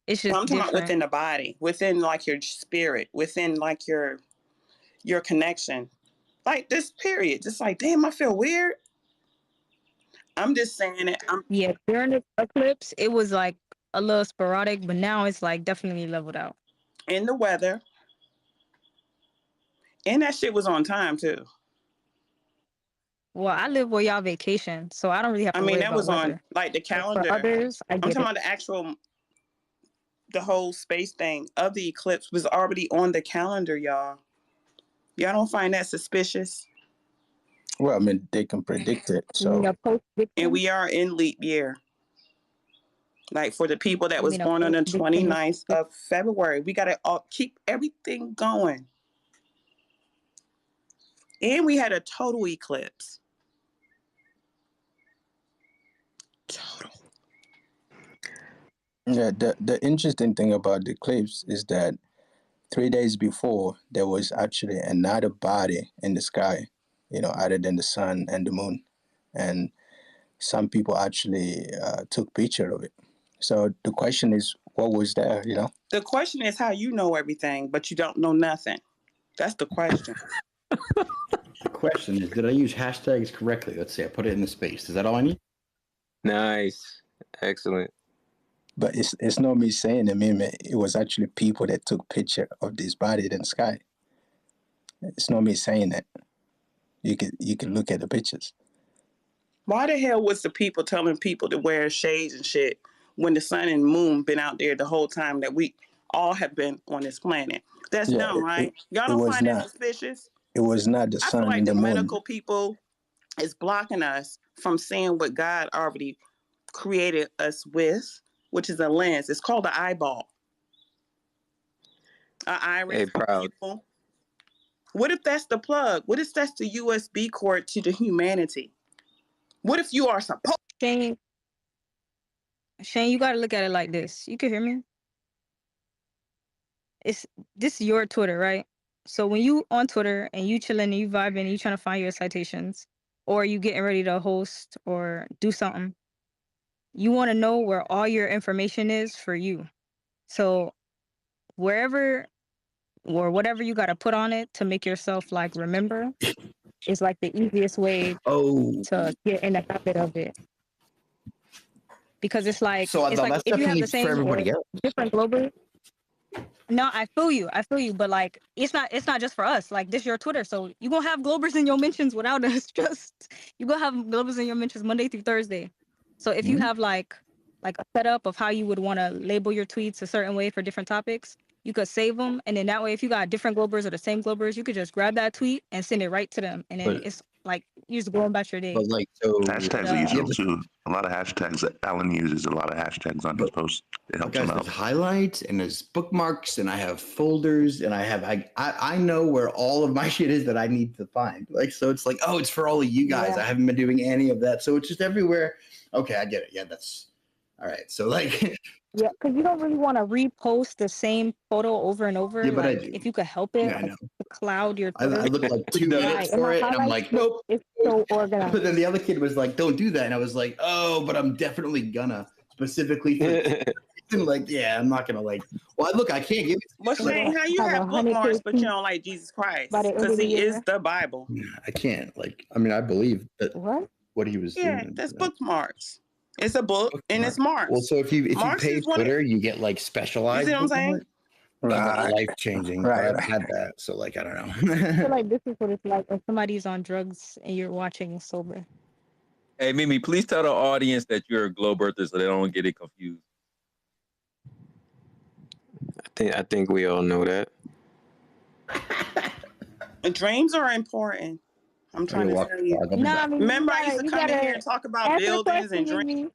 Speaker 19: It's
Speaker 3: Well,
Speaker 19: just
Speaker 3: I'm talking about
Speaker 19: different.
Speaker 3: within the body, within like your spirit, within like your connection. Like this period, just like, damn, I feel weird. I'm just saying it.
Speaker 19: Yeah, during the eclipse, it was like a little sporadic, but now it's like definitely leveled out.
Speaker 3: In the weather. And that shit was on time too.
Speaker 19: Well, I live where y'all vacation, so I don't really have to
Speaker 3: I mean,
Speaker 19: worry
Speaker 3: that
Speaker 19: about
Speaker 3: was
Speaker 19: weather.
Speaker 3: on like the
Speaker 19: But
Speaker 3: calendar.
Speaker 19: for others, I
Speaker 3: I'm
Speaker 19: get
Speaker 3: talking
Speaker 19: it.
Speaker 3: about the actual, the whole space thing of the eclipse was already on the calendar, y'all. Y'all don't find that suspicious?
Speaker 21: Well, I mean, they can predict it,
Speaker 19: You mean
Speaker 21: so
Speaker 19: a post-victim?
Speaker 3: And we are in leap year. Like for the people that
Speaker 19: You
Speaker 3: was
Speaker 19: mean a
Speaker 3: born on the
Speaker 19: post-victim?
Speaker 3: 29th of February, we got to keep everything going. And we had a total eclipse. Total.
Speaker 21: yeah. The interesting thing about the eclipse is that 3 days before there was actually another body in the sky, other than the sun and the moon, and some people actually took picture of it. So the question is, what was there?
Speaker 3: The question is how you know everything, but you don't know nothing. That's the question.
Speaker 5: The question is, did I use hashtags correctly? Let's say I put it in the space. Is that all I need?
Speaker 15: Nice. Excellent.
Speaker 21: But it's not me saying it, man. It was actually people that took picture of this body in the sky. It's not me saying that. You can look at the pictures.
Speaker 3: Why the hell was the people telling people to wear shades and shit when the sun and moon been out there the whole time that we all have been on this planet. That's
Speaker 21: Yeah,
Speaker 3: dumb, right? Y'all
Speaker 21: it
Speaker 3: don't
Speaker 21: was
Speaker 3: find that
Speaker 21: not.
Speaker 3: suspicious?
Speaker 21: It was not the
Speaker 3: I feel
Speaker 21: sun
Speaker 3: like
Speaker 21: and
Speaker 3: the
Speaker 21: the moon.
Speaker 3: medical people is blocking us from seeing what God already created us with, which is a lens. It's called the eyeball. An iris.
Speaker 15: Hey, Proud.
Speaker 3: Pupil. What if that's the plug? What if that's the USB cord to the humanity? What if you are supposed?
Speaker 19: Shane, you got to look at it like this. You can hear me? This is your Twitter, right? So when you on Twitter and you chilling and you vibing and you trying to find your citations, or you getting ready to host or do something, you want to know where all your information is for you. So wherever or whatever you got to put on it to make yourself like remember is like the easiest way to get in the habit of it. Because it's like
Speaker 5: So
Speaker 19: it's like
Speaker 5: that's
Speaker 19: if you have
Speaker 5: definitely
Speaker 19: the
Speaker 5: for
Speaker 19: same
Speaker 5: everybody else.
Speaker 19: different global. No, I feel you, but like it's not just for us. Like this your Twitter, so you gonna have Globers in your mentions without us. Just you gonna have Globers in your mentions Monday through Thursday. So if you have like a setup of how you would want to label your tweets a certain way for different topics, you could save them, and then that way, if you got different Globers or the same Globers, you could just grab that tweet and send it right to them, and then it's like you just going about your day.
Speaker 5: But like, so
Speaker 20: hashtags are useful too. A lot of hashtags that Alan uses. A lot of hashtags on his posts. It helps him
Speaker 5: guys,
Speaker 20: out.
Speaker 5: there's highlights and there's bookmarks and I have folders and I know where all of my shit is that I need to find. Like, so it's like, oh, it's for all of you guys.
Speaker 19: Yeah.
Speaker 5: I haven't been doing any of that, so it's just everywhere. Okay, I get it. Yeah, that's all right. So like,
Speaker 19: yeah, because you don't really want to repost the same photo over and over.
Speaker 5: Yeah, but I
Speaker 19: like
Speaker 5: do.
Speaker 19: if you could help it,
Speaker 5: Yeah, I
Speaker 19: like,
Speaker 5: know.
Speaker 19: to cloud your
Speaker 5: I
Speaker 19: Twitter.
Speaker 5: look like 2 minutes
Speaker 19: in
Speaker 5: for
Speaker 19: my
Speaker 5: it, and I'm
Speaker 19: highlights,
Speaker 5: like, nope.
Speaker 19: It's so organized.
Speaker 5: But then the other kid was like, don't do that, and I was like, oh, but I'm definitely gonna specifically for like, yeah, I'm not gonna like. Well, look, I can't give it.
Speaker 3: But Shane, how you have bookmarks but you don't like Jesus Christ? Because he is the Bible.
Speaker 5: I can't like. I mean, I believe that what he was
Speaker 3: Yeah,
Speaker 5: doing.
Speaker 3: that's bookmarks. It's a book and it's marks.
Speaker 5: Well, so if you
Speaker 3: Marks
Speaker 5: pay
Speaker 3: is one
Speaker 5: Twitter, you get like specialized.
Speaker 3: You see what I'm saying?
Speaker 5: Not life changing.
Speaker 21: Right,
Speaker 5: I've had that, so like I don't
Speaker 19: I
Speaker 5: know.
Speaker 19: feel like this is what it's like when somebody's on drugs and you're watching sober.
Speaker 2: Hey, Mimi, please tell the audience that you're a globe earther so they don't get it confused.
Speaker 15: I think we all know that.
Speaker 3: And dreams are important. I'm trying to tell you.
Speaker 19: I mean,
Speaker 3: Remember, I used to come in here and talk about buildings and dreams.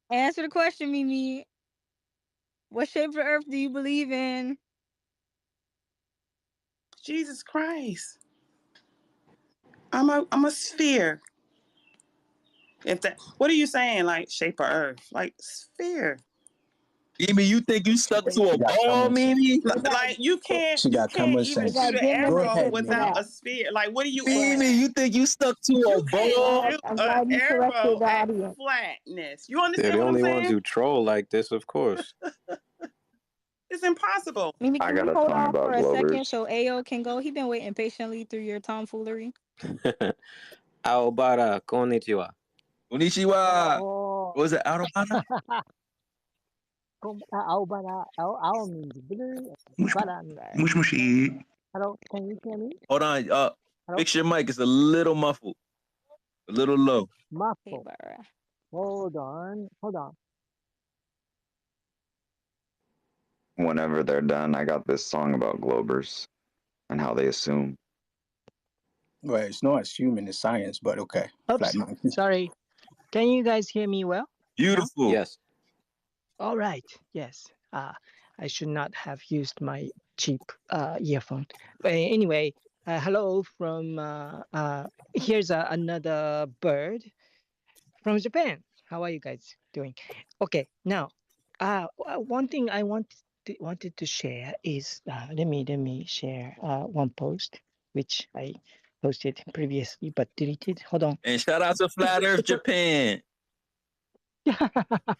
Speaker 19: Answer the question, Mimi. What shape of the earth do you believe in?
Speaker 3: Jesus Christ. I'm a sphere. If that, what are you saying? Like shape of earth, like sphere.
Speaker 2: Mimi, you think you stuck to a ball, Mimi?
Speaker 3: Like you can't
Speaker 21: She got common
Speaker 3: even
Speaker 21: sense.
Speaker 3: shoot an
Speaker 21: Go
Speaker 3: arrow
Speaker 21: ahead,
Speaker 3: without
Speaker 21: Mimi.
Speaker 3: a sphere. Like what do you?
Speaker 2: Mimi, you think you stuck to a ball?
Speaker 3: Shoot
Speaker 19: I'm
Speaker 3: an
Speaker 19: glad you corrected
Speaker 3: arrow
Speaker 19: the
Speaker 3: at
Speaker 19: audience.
Speaker 3: flatness. You
Speaker 15: They're
Speaker 3: understand
Speaker 15: the
Speaker 3: what I'm
Speaker 15: only ones
Speaker 3: saying?
Speaker 15: who troll like this, of course.
Speaker 3: It's impossible.
Speaker 19: Mimi,
Speaker 22: I
Speaker 19: can
Speaker 22: got
Speaker 19: you
Speaker 22: a
Speaker 19: hold
Speaker 22: song
Speaker 19: on
Speaker 22: about
Speaker 19: for a second
Speaker 22: Globers.
Speaker 19: so Ayo can go? He been waiting patiently through your tomfoolery.
Speaker 15: Aobara, konnichiwa.
Speaker 2: Konnichiwa.
Speaker 7: Oh.
Speaker 2: Was it Aobara?
Speaker 7: Ao means blue. Bara means
Speaker 20: Mush mushy.
Speaker 7: hello. Can you hear me?
Speaker 2: Hold on. Fix your mic. It's a little muffled. A little low.
Speaker 7: Muffle. Hold on.
Speaker 22: Whenever they're done, I got this song about Globers and how they assume.
Speaker 21: Well, it's not assuming it's science, but okay.
Speaker 7: Oops. Sorry. Can you guys hear me well?
Speaker 2: Beautiful.
Speaker 15: Yes.
Speaker 7: All right. Yes. I should not have used my cheap earphone. Anyway, hello from here's another bird from Japan. How are you guys doing? Okay. Now, one thing I wanted to share is let me share one post which I posted previously but deleted. Hold on.
Speaker 2: And shout out to Flat Earth Japan.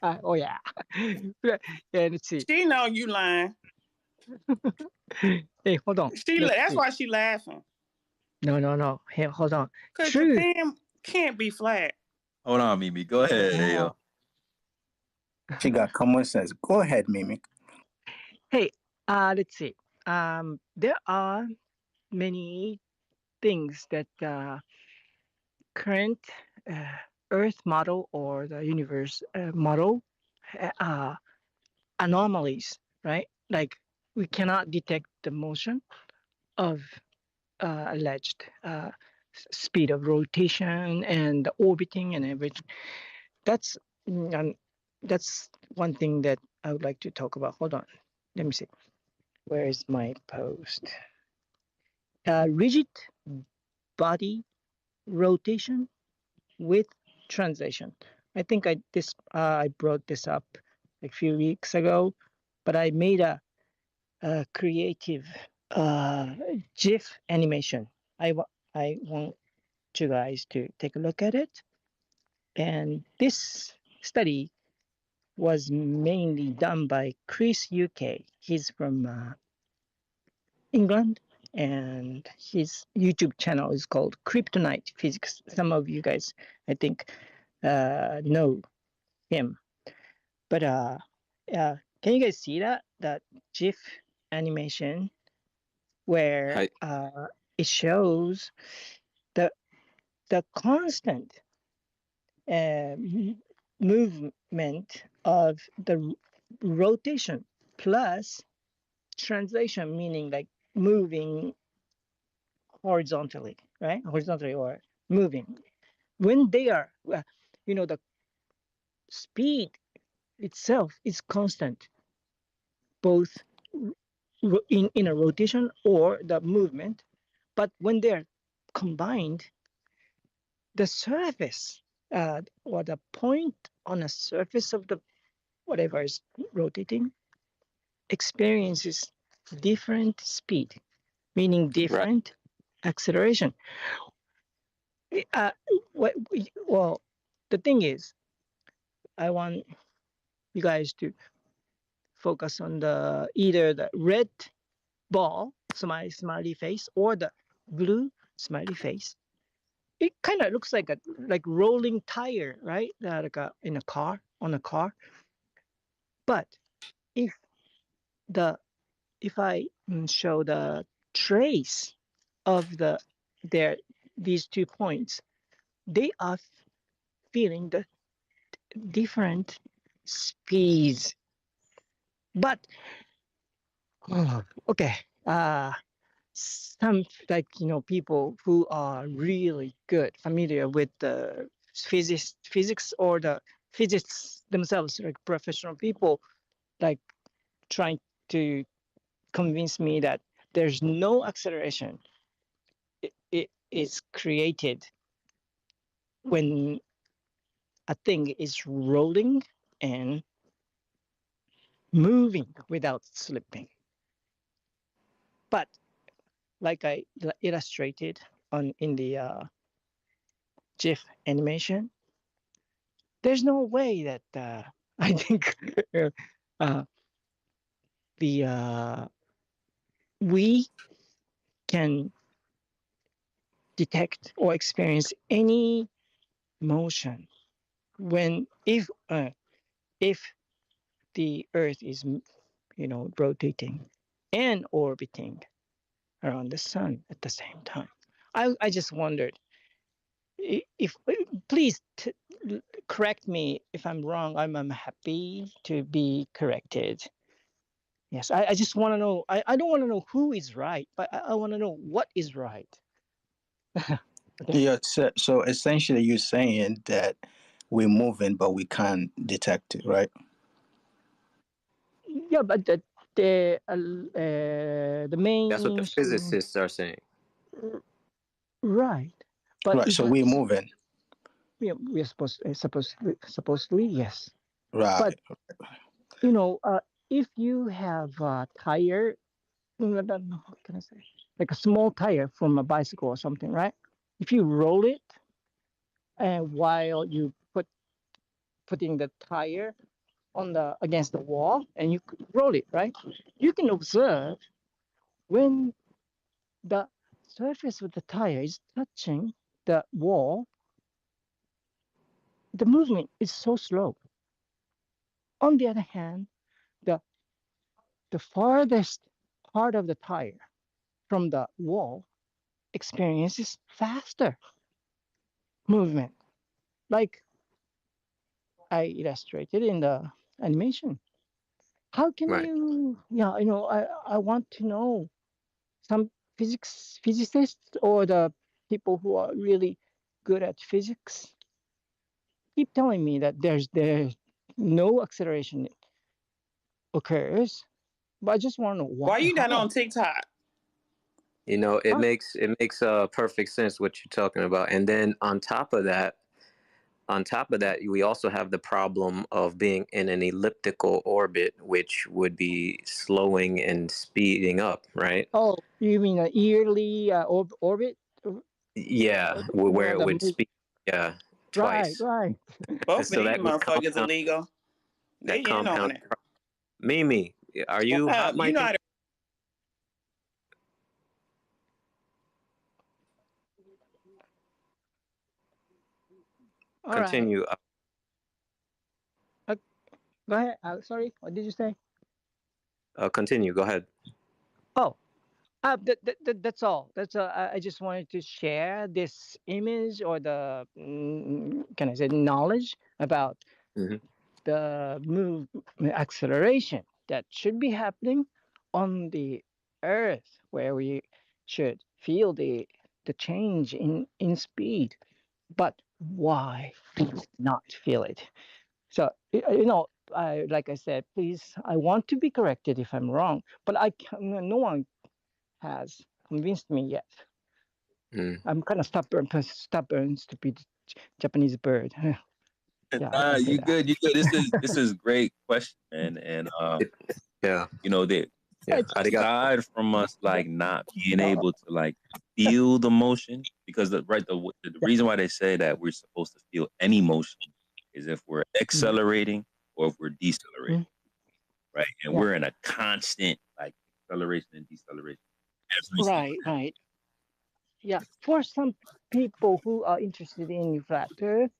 Speaker 7: Oh yeah. Yeah, let's see.
Speaker 3: She know you lying.
Speaker 7: Hey, hold on.
Speaker 3: That's why she laughing.
Speaker 7: No. Hey, hold on.
Speaker 3: Because
Speaker 7: True.
Speaker 3: Japan can't be flat.
Speaker 2: Hold on, Mimi. Go ahead, Ayo.
Speaker 21: She got common sense. Go ahead, Mimi.
Speaker 7: Hey, let's see. There are many things that current Earth model or the universe model anomalies, right? like we cannot detect the motion of alleged speed of rotation and the orbiting and everything. That's that's one thing that I would like to talk about. Hold on, let me see. Where is my post? Rigid body rotation with translation. I think I brought this up like a few weeks ago, but I made a creative GIF animation. I want you guys to take a look at it. And this study was mainly done by Chris UK. He's from England, and his YouTube channel is called Kryptonite Physics. Some of you guys, I think, know him. But can you guys see that GIF animation where it shows the constant movement of the rotation plus translation, meaning like moving horizontally, right? Horizontally or moving. When they are, the speed itself is constant, both in a rotation or the movement. But when they're combined, the surface or the point on a surface of the whatever is rotating experiences different speed, meaning different acceleration. Well, the thing is, I want you guys to focus on either the red ball, smiley face, or the blue smiley face. It kind of looks like a rolling tire, right? Like in a car, on a car. But if I show the trace of these 2 points, they are feeling the different speeds. But okay, some people who are really good, familiar with the physics or the physics themselves, like professional people, like trying to convince me that there's no acceleration. It is created when a thing is rolling and moving without slipping. But like I illustrated in the GIF animation, there's no way that I think we can detect or experience any motion if the Earth is rotating and orbiting around the sun at the same time. I just wondered if please correct me if I'm wrong. I'm happy to be corrected. Yes, I just want to know. I don't want to know who is right, but I want to know what is right.
Speaker 21: Yeah, so essentially you're saying that we're moving, but we can't detect it, right?
Speaker 7: Yeah, but the main.
Speaker 15: That's what the physicists are saying.
Speaker 7: Right, but
Speaker 21: right. So we're moving.
Speaker 7: We're supposedly yes.
Speaker 21: Right.
Speaker 7: But if you have a tire, what can I say? Like a small tire from a bicycle or something, right? If you roll it, and while you putting the tire against the wall, and you roll it, right? You can observe when the surface of the tire is touching the wall, the movement is so slow. On the other hand, the farthest part of the tire from the wall experiences faster movement, like I illustrated in the animation. How can
Speaker 15: Right.
Speaker 7: you? Yeah, I want to know some physicists or the people who are really good at physics keep telling me that there's no acceleration occurs, but I just want to know
Speaker 3: Why you not
Speaker 7: how.
Speaker 3: on TikTok?
Speaker 15: You know, it
Speaker 7: Huh?
Speaker 15: makes perfect sense what you're talking about. And then on top of that, we also have the problem of being in an elliptical orbit, which would be slowing and speeding up, right?
Speaker 7: Oh, you mean a yearly orbit?
Speaker 15: Yeah, where it would speed, yeah,
Speaker 7: Right,
Speaker 15: twice.
Speaker 7: right.
Speaker 3: Both of
Speaker 15: So
Speaker 3: these
Speaker 15: that would
Speaker 3: motherfuckers
Speaker 15: compound.
Speaker 3: illegal. They
Speaker 15: That
Speaker 3: in on
Speaker 15: compound.
Speaker 3: it.
Speaker 15: Mimi, are you
Speaker 3: Shut
Speaker 15: hot
Speaker 3: up. You know
Speaker 15: micing?
Speaker 3: how to.
Speaker 7: All right.
Speaker 15: Continue.
Speaker 7: Go ahead. Sorry, what did you say?
Speaker 15: Continue. Go ahead.
Speaker 7: Oh, that's all. I just wanted to share this image or the can I say knowledge about
Speaker 15: Mhm.
Speaker 7: the move acceleration that should be happening on the Earth, where we should feel the change in speed. But why do we not feel it? So like I said, please, I want to be corrected if I'm wrong, but no one has convinced me yet. I'm kind of stubborn, stupid Japanese bird. Yeah, I can say
Speaker 2: You
Speaker 7: that.
Speaker 2: good? You good? This is great question, man. And
Speaker 15: yeah,
Speaker 2: that
Speaker 15: yeah.
Speaker 2: aside from us like not being able to like feel the motion, because the reason why they say that we're supposed to feel any motion is if we're accelerating or if we're decelerating, right? And
Speaker 7: Yeah.
Speaker 2: we're in a constant like acceleration and deceleration.
Speaker 7: Right. Yeah, for some people who are interested in flat Earth,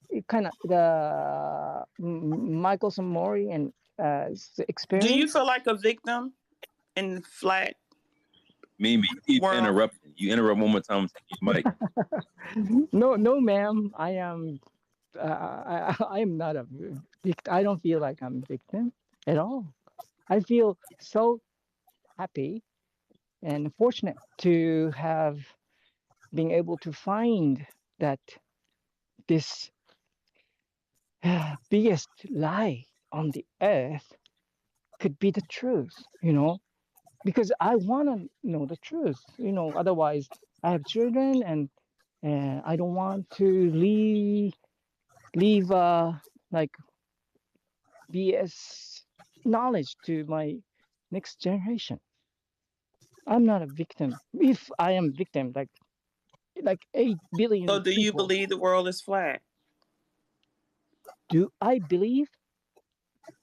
Speaker 7: it kind of the Michaelson Mori and
Speaker 3: Do
Speaker 7: experiment.
Speaker 3: you feel like a victim in flat?
Speaker 2: Mimi, you keep
Speaker 3: world?
Speaker 2: interrupting. You interrupt one more time, I'm taking your mic.
Speaker 7: No, ma'am. I am. I am not a victim. I don't feel like I'm a victim at all. I feel so happy and fortunate to have been able to find that this biggest lie on the earth could be the truth, because I want to know the truth, otherwise I have children and I don't want to leave like BS knowledge to my next generation. I'm not a victim. If I am victim, like 8 billion
Speaker 3: So do you
Speaker 7: people.
Speaker 3: believe the world is flat?
Speaker 7: Do I believe?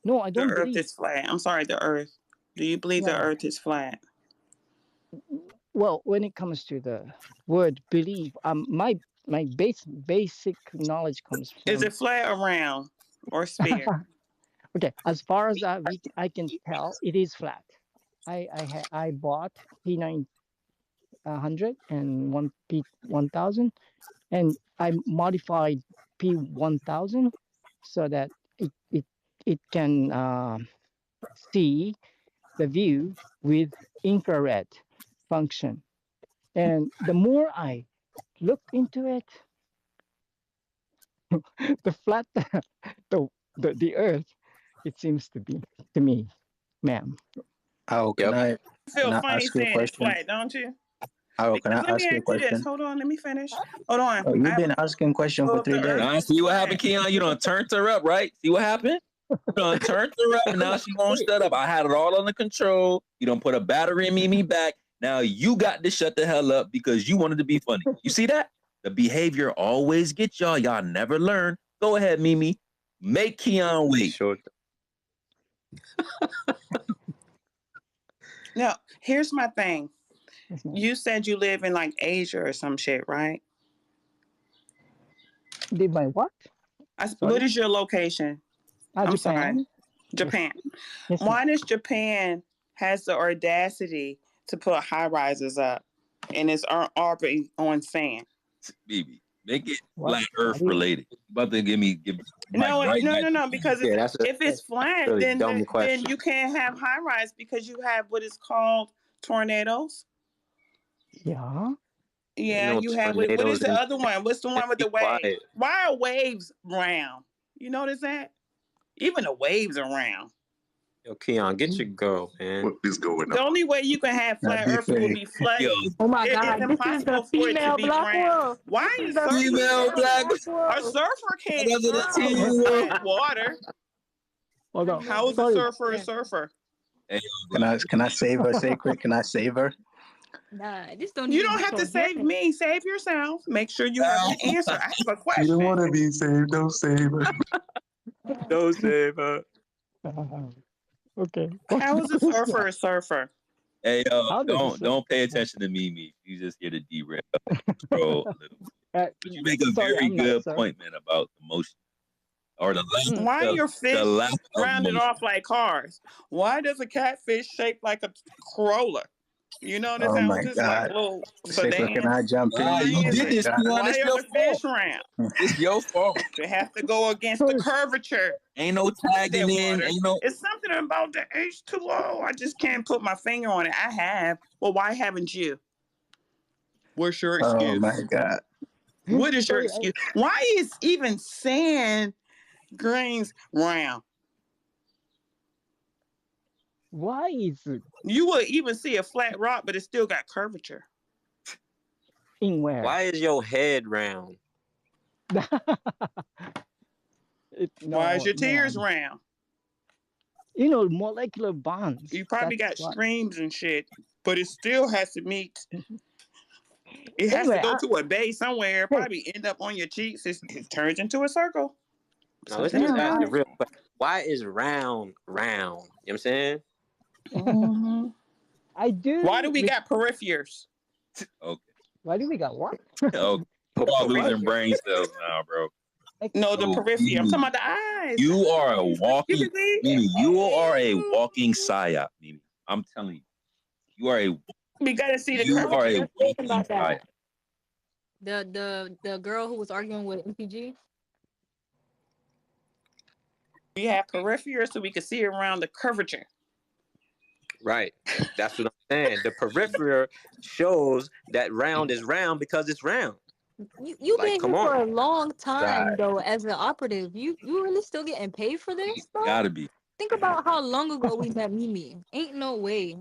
Speaker 7: No, I
Speaker 3: The
Speaker 7: don't
Speaker 3: earth
Speaker 7: believe.
Speaker 3: is flat. I'm sorry, the earth. Do you believe the
Speaker 7: Yeah.
Speaker 3: earth is flat?
Speaker 7: Well, when it comes to the word believe, my basic knowledge comes from.
Speaker 3: Is it flat or round or sphere?
Speaker 7: Okay, as far as I can tell, it is flat. I bought P900 and one P1000, and I modified P1000 so that it can see the view with infrared function. And the more I look into it, the flat the earth, it seems to be to me, ma'am.
Speaker 21: Can I
Speaker 3: You feel funny
Speaker 21: ask you a
Speaker 3: saying it's
Speaker 21: question?
Speaker 3: flat, don't you?
Speaker 21: Can
Speaker 3: Because
Speaker 21: I
Speaker 3: let me
Speaker 21: ask you a
Speaker 3: ask you this.
Speaker 21: question?
Speaker 3: Hold on, let me finish. Hold on.
Speaker 21: Oh, you've been asking questions for 3 days.
Speaker 2: Nah, see what happened, Keon? You done turned her up, right? See what happened? You done turned her up, and now she won't shut up. I had it all under control. You done put a battery in Mimi back. Now you got to shut the hell up because you wanted to be funny. You see that? The behavior always gets y'all. Y'all never learn. Go ahead, Mimi. Make Keon wait.
Speaker 15: Sure.
Speaker 3: Now, here's my thing. You said you live in like Asia or some shit, right?
Speaker 7: Did my what?
Speaker 3: What is your location? I'm
Speaker 7: Japan.
Speaker 3: sorry. Japan.
Speaker 7: Yes,
Speaker 3: Why does Japan has the audacity to put high rises up and it's orbiting on sand?
Speaker 2: Baby, Make it flat Earth related. About to give me
Speaker 3: No,
Speaker 2: right
Speaker 3: no,
Speaker 2: back.
Speaker 3: no, no. Because if it's flat,
Speaker 15: really
Speaker 3: then
Speaker 15: dumb
Speaker 3: then
Speaker 15: question.
Speaker 3: you can't have high rise because you have what is called tornadoes.
Speaker 7: Yeah.
Speaker 3: Yeah,
Speaker 15: no
Speaker 3: you have what
Speaker 15: tornadoes
Speaker 3: is the
Speaker 15: and
Speaker 3: other one? What's the one with
Speaker 15: be
Speaker 3: the wave?
Speaker 15: quiet.
Speaker 3: Why are waves round? You notice that? Even the waves are round.
Speaker 15: Yo, Keon, get your girl, man.
Speaker 20: What is going
Speaker 3: The
Speaker 20: on?
Speaker 3: only way you can have flat Earth will be flooding.
Speaker 4: Oh my
Speaker 3: It's
Speaker 4: God, this is the
Speaker 3: impossible for it to
Speaker 4: female
Speaker 3: be
Speaker 4: black
Speaker 3: round.
Speaker 4: world.
Speaker 3: Why
Speaker 4: This
Speaker 3: is
Speaker 4: is the
Speaker 3: surfers
Speaker 4: female black
Speaker 3: a
Speaker 4: world.
Speaker 3: surfer can't
Speaker 2: Another
Speaker 3: surf
Speaker 2: team
Speaker 3: over
Speaker 2: world.
Speaker 3: flat water?
Speaker 7: Hold on.
Speaker 3: How is a
Speaker 7: Sorry.
Speaker 3: surfer a surfer?
Speaker 2: Hey,
Speaker 21: Can I save her, Sacred? Can I save her?
Speaker 4: Nah, this don't
Speaker 3: You
Speaker 4: even
Speaker 3: don't
Speaker 4: be
Speaker 3: have to save
Speaker 4: coherent.
Speaker 3: me. Save yourself. Make sure you have an answer. I have a
Speaker 20: You don't
Speaker 3: question.
Speaker 20: want to be saved. Don't save her.
Speaker 15: Don't save her.
Speaker 7: Okay.
Speaker 3: How is a surfer a surfer?
Speaker 2: Hey,
Speaker 7: How does
Speaker 2: don't pay attention to Mimi. She's just here to derail, scroll a little. But you make a
Speaker 7: sorry,
Speaker 2: very
Speaker 7: I'm not,
Speaker 2: good
Speaker 7: sir.
Speaker 2: point, man, about emotion or the lack,
Speaker 3: Why are your
Speaker 2: the
Speaker 3: fish
Speaker 2: lack of
Speaker 3: rounded
Speaker 2: emotion.
Speaker 3: off like cars? Why does a catfish shape like a Corolla? You notice
Speaker 21: Oh
Speaker 3: how
Speaker 21: my
Speaker 3: it's just like
Speaker 21: God.
Speaker 3: little
Speaker 21: Sacred, can
Speaker 3: sedan?
Speaker 21: I jump in?
Speaker 2: Nah, you
Speaker 21: Oh
Speaker 2: did
Speaker 21: my
Speaker 2: this,
Speaker 21: God.
Speaker 2: Keon.
Speaker 3: Why
Speaker 2: It's
Speaker 3: are
Speaker 2: your
Speaker 3: the fish
Speaker 2: fault.
Speaker 3: round?
Speaker 2: It's your fault.
Speaker 3: They have to go against the curvature.
Speaker 2: Ain't no
Speaker 3: of that
Speaker 2: tagging in.
Speaker 3: water.
Speaker 2: Ain't no.
Speaker 3: It's something about the H2O. I just can't put my finger on it. I have. Well, why haven't you? What's your excuse?
Speaker 21: Oh my God.
Speaker 3: What is your
Speaker 7: Sorry,
Speaker 3: excuse? Why is even sand grains round?
Speaker 7: Why is it
Speaker 3: You would even see a flat rock, but it still got curvature.
Speaker 7: in where?
Speaker 15: Why is your head round?
Speaker 3: Why is your tears
Speaker 7: no.
Speaker 3: round?
Speaker 7: You know, molecular bonds.
Speaker 3: You probably got
Speaker 7: That's why.
Speaker 3: streams and shit, but it still has to meet. It has
Speaker 7: Anyway,
Speaker 3: to go to a base somewhere. Probably end up on your cheeks. It turns into a circle.
Speaker 15: No, let's just ask the real question. Why is round round? You know what I'm saying?
Speaker 3: Mm-hmm.
Speaker 7: I do.
Speaker 3: Why do we got peripherals?
Speaker 2: Okay.
Speaker 7: Why do we got what?
Speaker 2: Oh, we're all losing brain cells now, bro.
Speaker 3: No, the
Speaker 2: So,
Speaker 3: periphery. I'm
Speaker 2: Mimi,
Speaker 3: talking about the eyes.
Speaker 2: You are a walking, Mimi. You are a walking psyop, Mimi. I'm telling you, you are a.
Speaker 3: We gotta see the
Speaker 2: You are a
Speaker 3: curvature.
Speaker 2: walking
Speaker 4: About
Speaker 2: psyop.
Speaker 4: that. The girl who was arguing with MPG.
Speaker 3: We have peripherals so we can see around the curvature.
Speaker 15: Right. That's what I'm saying. The peripheral shows that round is round because it's round.
Speaker 4: You've
Speaker 15: Like,
Speaker 4: been
Speaker 15: come
Speaker 4: here for
Speaker 15: on.
Speaker 4: a long time
Speaker 2: God.
Speaker 4: though, as an operative. You really still getting paid for this, bro?
Speaker 2: Gotta be.
Speaker 4: Think about how long ago we met Mimi. Ain't no way.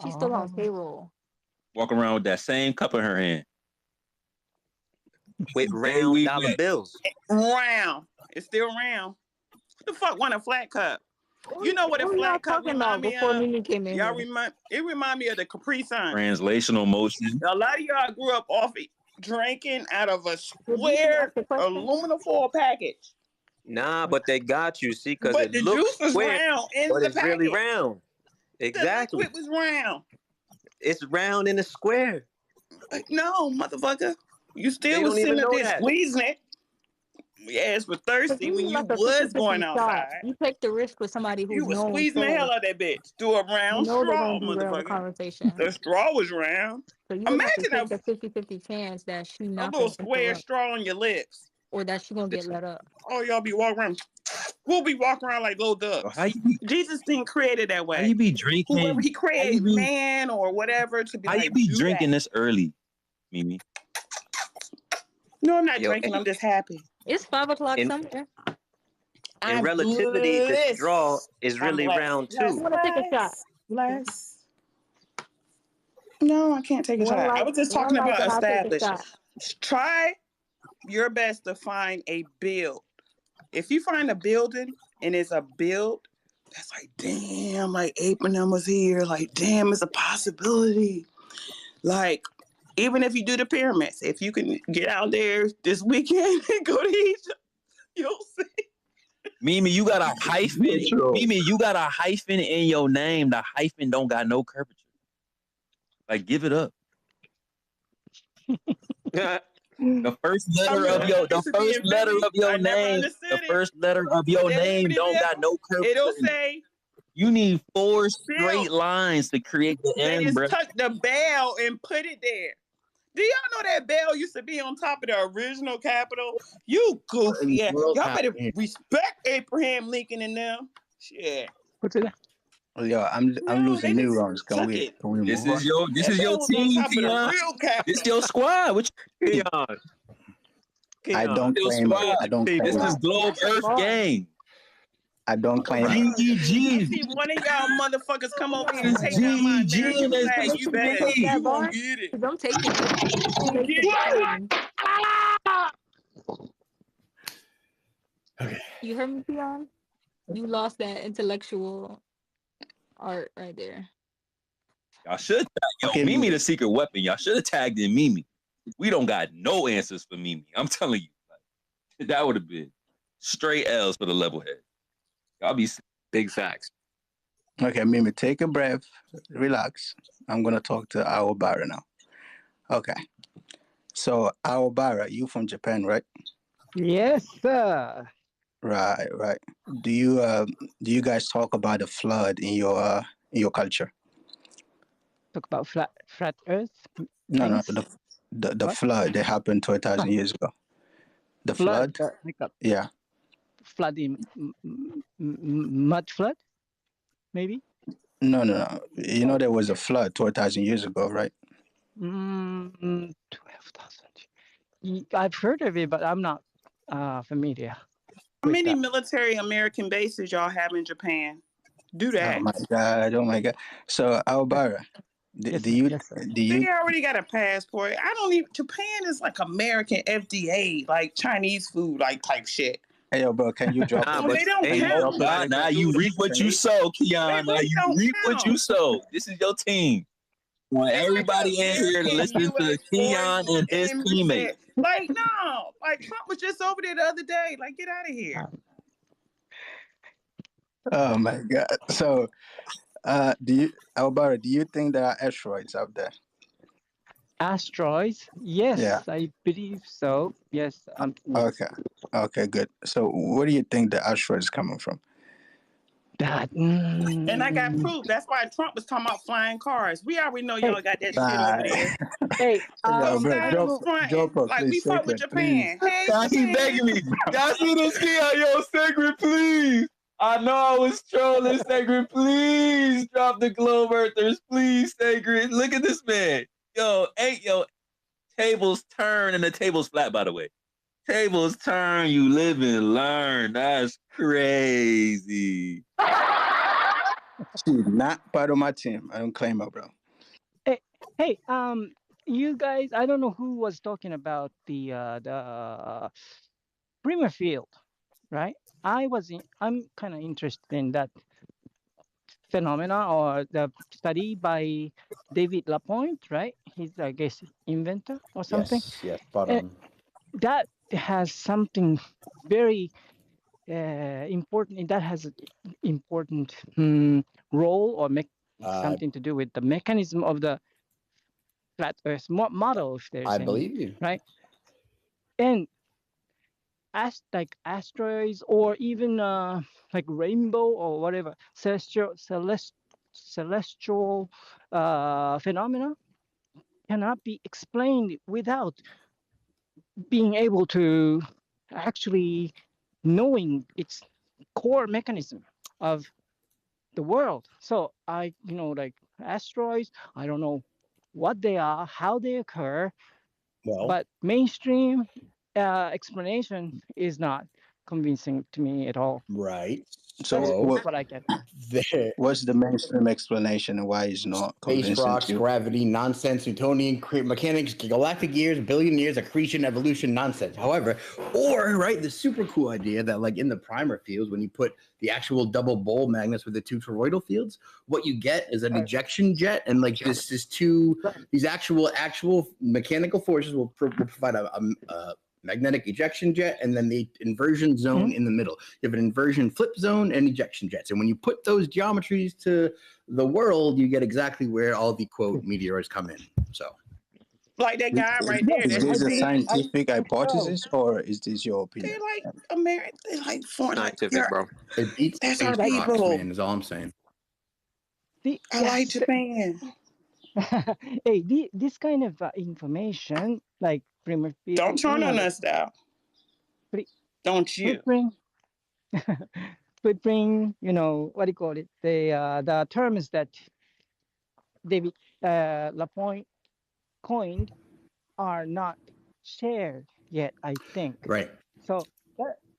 Speaker 4: She's still on payroll.
Speaker 2: Walk around with that same cup in her hand.
Speaker 15: With round dollar bills.
Speaker 3: Round. It's still round. Who the fuck want a flat cup? You know what a flat cup remind me
Speaker 4: before
Speaker 3: of?
Speaker 4: Mimi came in
Speaker 3: Y'all
Speaker 4: here?
Speaker 3: remind me of the Capri Sun.
Speaker 2: Translational motion.
Speaker 3: A lot of y'all grew up off drinking out of a square aluminum foil package.
Speaker 15: Nah, but they got you, see, because
Speaker 3: But
Speaker 15: it
Speaker 3: the
Speaker 15: looks
Speaker 3: juice was
Speaker 15: square,
Speaker 3: round in
Speaker 15: but
Speaker 3: the
Speaker 15: it's really
Speaker 3: package.
Speaker 15: round. Exactly.
Speaker 3: The liquid was round.
Speaker 15: It's round in a square.
Speaker 3: No, motherfucker. You
Speaker 15: They
Speaker 3: still was
Speaker 15: don't even
Speaker 3: sitting up
Speaker 15: know
Speaker 3: there
Speaker 15: that.
Speaker 3: squeezing it. Your ass was thirsty when you
Speaker 4: Like a
Speaker 3: was
Speaker 4: 50-50
Speaker 3: going
Speaker 4: shot.
Speaker 3: outside.
Speaker 4: You take the risk with somebody who's
Speaker 3: You was
Speaker 4: known
Speaker 3: squeezing the hell
Speaker 4: for.
Speaker 3: out of that bitch through a round
Speaker 4: You know they're
Speaker 3: straw,
Speaker 4: gonna derail the
Speaker 3: motherfucker.
Speaker 4: conversation.
Speaker 3: The straw was round.
Speaker 4: So you would have to
Speaker 3: Imagine
Speaker 4: take the 50-50 chance that she
Speaker 3: a
Speaker 4: not
Speaker 3: little
Speaker 4: gonna
Speaker 3: square
Speaker 4: interrupt,
Speaker 3: straw on your lips.
Speaker 4: or that she gonna get let up.
Speaker 3: Oh, y'all be walking around. We'll be walking around like little ducks. Jesus didn't create it that way.
Speaker 2: How you be drinking?
Speaker 3: Whoever he created, man or whatever, to be
Speaker 2: How
Speaker 3: like,
Speaker 2: you be
Speaker 3: do
Speaker 2: drinking
Speaker 3: that.
Speaker 2: this early, Mimi?
Speaker 3: No, I'm not drinking. I'm just happy.
Speaker 4: It's 5 o'clock
Speaker 15: In-
Speaker 4: somewhere.
Speaker 15: In relativity, the straw is really round too.
Speaker 4: You wanna take a shot?
Speaker 3: Bless. No, I can't take a shot. I was just talking about established. Try your best to find a build. If you find a building and it's a build, that's like, damn, like Abraham was here. Like, damn, it's a possibility. Like, even if you do the pyramids, if you can get out there this weekend and go to Egypt, you'll see.
Speaker 2: Mimi, you got a hyphen. Mimi, you got a hyphen in your name. The hyphen don't got no curvature. Like, give it up. The first letter of your name. The first letter of your name don't got no curvature.
Speaker 3: It'll say.
Speaker 2: You need 4 straight lines to create the
Speaker 3: They
Speaker 2: end,
Speaker 3: just
Speaker 2: bro.
Speaker 3: took the bell and put it there. Do y'all know that bell used to be on top of the original Capitol? You goofy. Yeah.
Speaker 5: World
Speaker 3: Y'all better
Speaker 5: happening.
Speaker 3: respect Abraham Lincoln and them. Shit.
Speaker 7: What's it?
Speaker 21: Yo, I'm
Speaker 3: No,
Speaker 21: losing
Speaker 3: they just
Speaker 21: neurons. Can
Speaker 3: suck
Speaker 21: we
Speaker 3: it.
Speaker 21: move
Speaker 2: This
Speaker 21: on?
Speaker 2: is your
Speaker 3: That bell was on
Speaker 2: team,
Speaker 3: top of the
Speaker 2: Keon.
Speaker 3: real Capitol.
Speaker 2: This your squad. What you mean?
Speaker 15: Keon.
Speaker 21: I don't
Speaker 2: Your
Speaker 21: claim.
Speaker 2: squad.
Speaker 21: I don't
Speaker 2: This
Speaker 21: claim.
Speaker 2: is Globe Earth gang.
Speaker 21: I don't claim.
Speaker 3: I
Speaker 2: GEG.
Speaker 3: see one of y'all motherfuckers come over here and
Speaker 2: It's
Speaker 3: take down my
Speaker 2: GEG
Speaker 3: American
Speaker 2: and that's
Speaker 3: flag. You better,
Speaker 2: PCB.
Speaker 3: you gonna get it.
Speaker 4: I'm taking it.
Speaker 3: You gonna get it.
Speaker 4: You heard me, Keon? You lost that intellectual art right there.
Speaker 2: Y'all should. Yo,
Speaker 21: Okay,
Speaker 2: Mimi the secret weapon. Y'all should have tagged in Mimi. We don't got no answers for Mimi. I'm telling you. Like, that would have been straight L's for the level head. Y'all be
Speaker 15: big facts.
Speaker 21: Okay, Mimi, take a breath, relax. I'm gonna talk to Aobara now. Okay. So Aobara, you from Japan, right?
Speaker 7: Yes, sir.
Speaker 21: Right, right. Do you guys talk about the flood in your culture?
Speaker 7: Talk about flat Earth.
Speaker 21: No,
Speaker 7: things?
Speaker 21: the
Speaker 7: What?
Speaker 21: flood that happened 2,000 years ago. The flood?
Speaker 7: Like a
Speaker 21: Yeah.
Speaker 7: flood in mud flood, maybe.
Speaker 21: No. You know there was a flood 2,000 years ago, right?
Speaker 7: 12,000. I've heard of it, but I'm not familiar.
Speaker 3: How many military American bases y'all have in Japan? Do that.
Speaker 21: Oh my God. So Aobara, do you
Speaker 3: They already got a passport. I don't even. Japan is like American FDA, like Chinese food, like type shit.
Speaker 21: Hey, yo, bro, can you drop
Speaker 3: but they don't count.
Speaker 2: Now you reap what you sow, Keon. Now you reap what you sow. This is your team. I want everybody in here to listen to Keon and his teammates.
Speaker 3: Like, no. Like, Trump was just over there the other day. Like, get out of here.
Speaker 21: Oh my God. So Aobara, do you think there are asteroids out there?
Speaker 7: Asteroids? Yes,
Speaker 21: Yeah.
Speaker 7: I believe so. Yes. Yes.
Speaker 21: Okay, good. So where do you think the asteroids coming from?
Speaker 7: That.
Speaker 3: And I got proof. That's why Trump was talking about flying cars. We already know y'all got that shit over there.
Speaker 7: Hey,
Speaker 21: Yo, bro,
Speaker 3: Stop fronting.
Speaker 21: Jopo,
Speaker 3: Like,
Speaker 21: please,
Speaker 3: we fuck with
Speaker 21: sacred, please.
Speaker 3: Japan. Hey,
Speaker 2: Y'all keep begging me. Y'all see this Keon, yo, Sacred, please. I know I was trolling, Sacred. Please drop the Globe Earthers. Please, Sacred. Look at this man. Yo, tables turn and the table's flat, by the way. Tables turn, you live and learn. That's crazy.
Speaker 21: She's not part of my team. I don't claim her, bro.
Speaker 7: Hey, you guys, I don't know who was talking about the Primer field, right? I'm kind of interested in that phenomena or the study by David Lapointe, right? He's, I guess, inventor or something.
Speaker 5: Yes, spot
Speaker 7: And
Speaker 5: on.
Speaker 7: that has something very important. That has an important role or something to do with the mechanism of the flat Earth model, if there's
Speaker 5: I
Speaker 7: any,
Speaker 5: believe you.
Speaker 7: right? And like asteroids or even like rainbow or whatever celestial phenomena cannot be explained without being able to actually knowing its core mechanism of the world. So like asteroids, I don't know what they are, how they occur, but mainstream explanation is not convincing to me at all.
Speaker 5: Right.
Speaker 21: So
Speaker 7: That's what I get.
Speaker 21: What's the mainstream explanation and why it's not
Speaker 5: Space
Speaker 21: convincing
Speaker 5: rocks,
Speaker 21: to you?
Speaker 5: gravity, nonsense, Newtonian mechanics, galactic years, billion years, accretion, evolution, nonsense. However, right, the super cool idea that like in the primer fields, when you put the actual double bowl magnets with the two toroidal fields, what you get is an ejection jet, and like these actual mechanical forces will provide a magnetic ejection jet, and then the inversion zone in the middle. You have an inversion flip zone and ejection jets. And when you put those geometries to the world, you get exactly where all the, quote, meteors come in. So,
Speaker 3: like that guy right there.
Speaker 21: Is this a
Speaker 3: That's
Speaker 21: scientific hypothesis, or is this your opinion?
Speaker 3: They're like American. They're like foreign.
Speaker 15: Scientific, bro.
Speaker 5: It beats
Speaker 3: That's our
Speaker 5: space rocks,
Speaker 3: people.
Speaker 5: man, is all I'm saying.
Speaker 3: I like Japan.
Speaker 7: Hey, this kind of information, like
Speaker 3: Don't turn on us, though. Don't you?
Speaker 7: Footprint, what do you call it? The terms that David Lapointe coined are not shared yet, I think.
Speaker 5: Right.
Speaker 7: So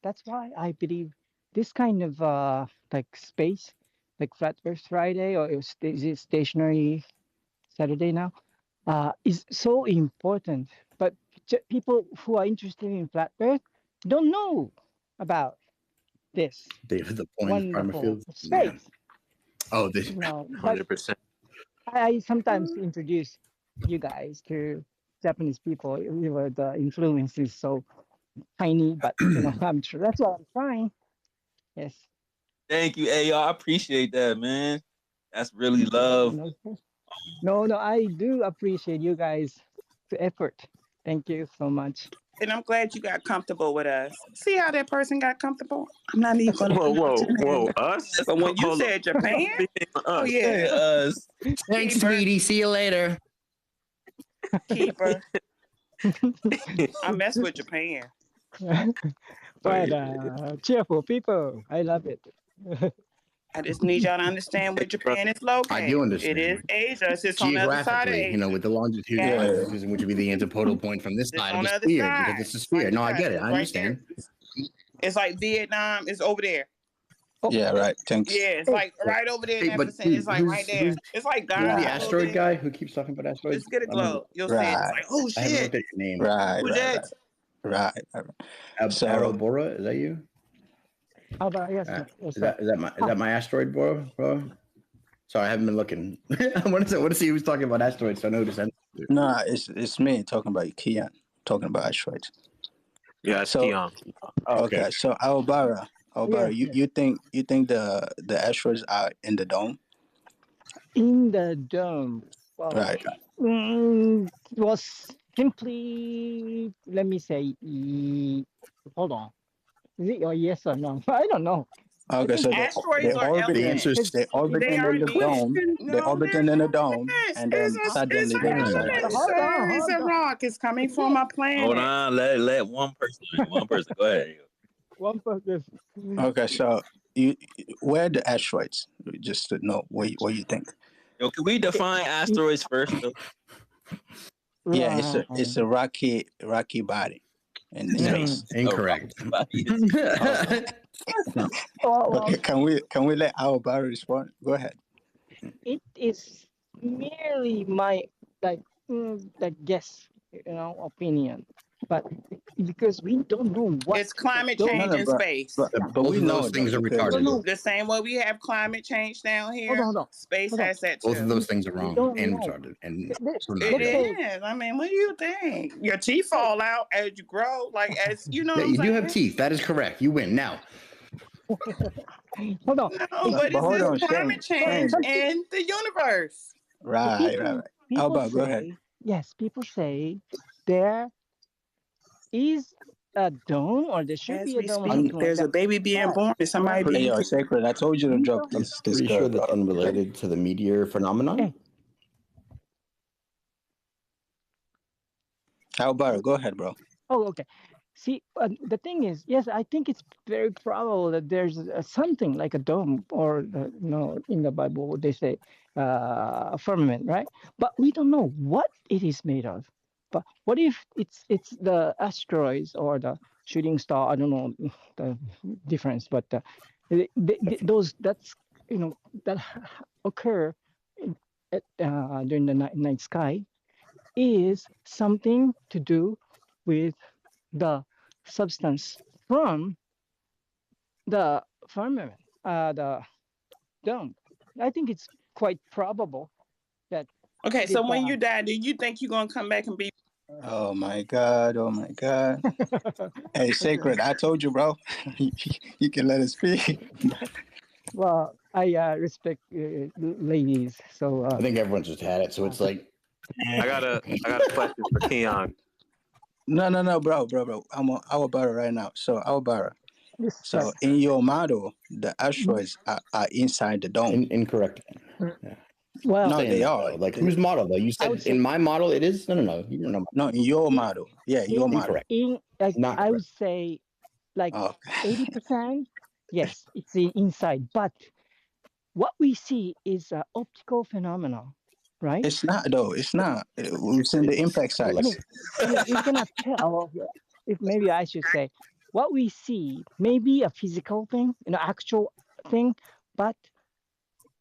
Speaker 7: that's why I believe this kind of like space, like Flat Earth Friday, or is it Stationary Saturday now, is so important. But people who are interested in Flat Earth don't know about this
Speaker 5: David the point of
Speaker 7: wonderful
Speaker 5: Primerfield.
Speaker 7: space.
Speaker 5: Oh, this.
Speaker 7: But
Speaker 15: 100%.
Speaker 7: I sometimes introduce you guys to Japanese people. The influence is so tiny, but I'm sure that's what I'm trying. Yes.
Speaker 2: Thank you, AR. I appreciate that, man. That's really love.
Speaker 7: No, I do appreciate you guys' effort. Thank you so much.
Speaker 3: And I'm glad you got comfortable with us. See how that person got comfortable? I'm not even going to.
Speaker 15: Whoa, us?
Speaker 3: But when you
Speaker 15: Hold
Speaker 3: said Japan, oh
Speaker 15: us.
Speaker 3: yeah,
Speaker 2: us.
Speaker 5: Thanks, sweetie. See you later.
Speaker 3: Keeper. I mess with Japan.
Speaker 7: But cheerful people, I love it.
Speaker 3: I just need y'all to understand where Japan is located.
Speaker 5: I do understand.
Speaker 3: It is Asia. It's just on the other side of
Speaker 5: Geographically,
Speaker 3: Asia.
Speaker 5: with the longitude, which would be the antipodal point from this side of the sphere, because it's a sphere. No, I get it. I understand.
Speaker 3: It's like Vietnam is over there.
Speaker 21: Yeah, right. Thanks.
Speaker 3: Yeah, it's like right over there.
Speaker 5: Hey, but
Speaker 3: it's like right there. It's like Ghana.
Speaker 5: The asteroid guy who keeps talking about asteroids.
Speaker 3: Just get a globe. You'll see it. It's like, oh
Speaker 5: I haven't
Speaker 3: shit.
Speaker 5: looked at your name.
Speaker 21: Right.
Speaker 5: Apparel Bora, is that you?
Speaker 7: Yes.
Speaker 5: Is that my asteroid, bro? Sorry, I haven't been looking. I want to see who's talking about asteroids. So I know this.
Speaker 21: No, it's me talking about Kian, talking about asteroids.
Speaker 15: Yeah, it's Kian.
Speaker 21: Okay, so Albara, you think the asteroids are in the dome?
Speaker 7: In the dome. Well,
Speaker 21: right.
Speaker 7: It was simply, let me say, hold on. Is it yes or no? I don't know.
Speaker 21: Okay, so
Speaker 3: asteroids are elements.
Speaker 21: They orbiting in the dome. They're orbiting in the dome, and then suddenly they decide.
Speaker 3: It's a rock. It's coming from a planet.
Speaker 2: Hold on, let one person. Go ahead.
Speaker 7: One person.
Speaker 21: Okay, so where are the asteroids? Just to know what you think.
Speaker 2: Yo, can we define asteroids first, though?
Speaker 21: Yeah, it's a rocky body in space.
Speaker 5: Incorrect.
Speaker 21: Can we let our Barry respond? Go ahead.
Speaker 7: It is merely my guess, opinion, but because we don't know what
Speaker 3: it's climate change in space.
Speaker 21: But we know
Speaker 5: those things are retarded.
Speaker 3: The same way we have climate change down here.
Speaker 7: Hold on.
Speaker 3: Space has that too.
Speaker 5: Both of those things are wrong and retarded. And
Speaker 3: it is. I mean, what do you think? Your teeth fall out as you grow, you know.
Speaker 5: Yeah, you do have teeth. That is correct. You win now.
Speaker 7: Hold on.
Speaker 3: No, but it's climate change in the universe.
Speaker 21: Right. Alba, go ahead.
Speaker 7: Yes, people say there is a dome, or there should be a dome.
Speaker 3: There's a baby being born. Is somebody being
Speaker 21: sacred? I told you to drop this.
Speaker 5: Pretty sure that's unrelated to the meteor phenomenon.
Speaker 21: Alba, go ahead, bro.
Speaker 7: Oh, okay. See, the thing is, yes, I think it's very probable that there's something like a dome, or in the Bible they say a firmament, right? But we don't know what it is made of. But what if it's the asteroids or the shooting star? I don't know the difference, but those that occur during the night sky is something to do with the substance from the firmament, the dome. I think it's quite probable that.
Speaker 3: Okay, so when you die, do you think you're gonna come back and be?
Speaker 21: Oh my God! Hey, sacred! I told you, bro. You can let us speak.
Speaker 7: Well, I respect ladies, so
Speaker 5: I think everyone's just had it. So it's like.
Speaker 15: I got a question for Keon.
Speaker 21: No, bro. I'm on our bar right now. So our bar. So in your model, the asteroids are inside the dome.
Speaker 5: Incorrect.
Speaker 21: Well, no,
Speaker 5: saying
Speaker 21: they
Speaker 5: that,
Speaker 21: are.
Speaker 5: though. Like, whose model, though? You said in my model it is? No. You don't know.
Speaker 21: No, in your model. Yeah, your model.
Speaker 5: Incorrect.
Speaker 7: In like,
Speaker 5: Not
Speaker 7: I
Speaker 5: correct.
Speaker 7: would say like
Speaker 21: Oh.
Speaker 7: 80%, yes, it's the inside. But what we see is an optical phenomenon, right?
Speaker 21: It's not though. It's not. It's in the impact size.
Speaker 7: I mean, we cannot tell. If maybe I should say, what we see may be a physical thing, actual thing, but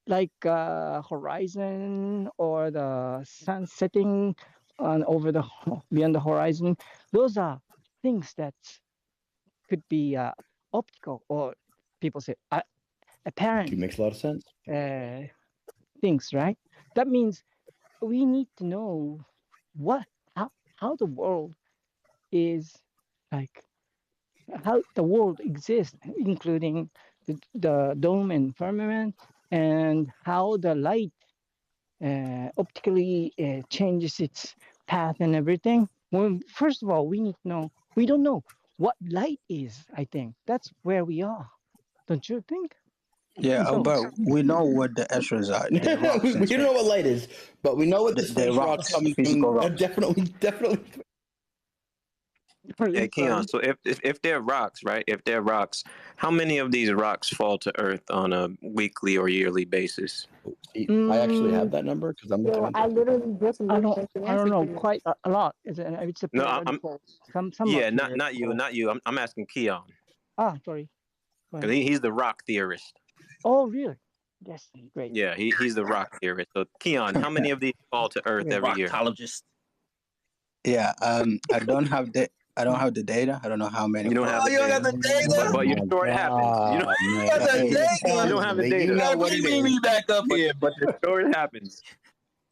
Speaker 7: like horizon or the sun setting over the beyond the horizon, those are things that could be optical, or people say apparent.
Speaker 5: It makes a lot of sense.
Speaker 7: Things, right? That means we need to know how the world is, like how the world exists, including the dome and firmament, and how the light optically changes its path and everything. Well, first of all, we need to know. We don't know what light is. I think that's where we are. Don't you think?
Speaker 21: Yeah,
Speaker 7: So,
Speaker 21: but we know what the asteroids are.
Speaker 5: we don't know what light is, but we know what the space rocks coming from. Definitely.
Speaker 15: Hey, Keon, so if they're rocks, right? If they're rocks, how many of these rocks fall to Earth on a weekly or yearly basis?
Speaker 5: I actually have that number because I'm looking.
Speaker 4: I literally just
Speaker 7: I
Speaker 4: looked at the
Speaker 7: don't
Speaker 4: answer
Speaker 7: know,
Speaker 4: to it.
Speaker 7: quite a lot. It's a
Speaker 15: No, I'm
Speaker 7: periodical. Some
Speaker 15: yeah,
Speaker 7: are
Speaker 15: not you. I'm asking Keon.
Speaker 7: Sorry. Go
Speaker 15: 'Cause
Speaker 7: ahead.
Speaker 15: he's the rock theorist.
Speaker 7: Oh, really? Yes, great.
Speaker 15: Yeah, he's the rock theorist. So Keon, how many of these fall to Earth every year?
Speaker 21: Yeah. I don't have the. I don't have the data. I don't know how many.
Speaker 15: You don't have the data. But you're sure it happens. You don't have the data. You don't have the data.
Speaker 21: You know what it is.
Speaker 2: back up here.
Speaker 15: But you're sure it happens.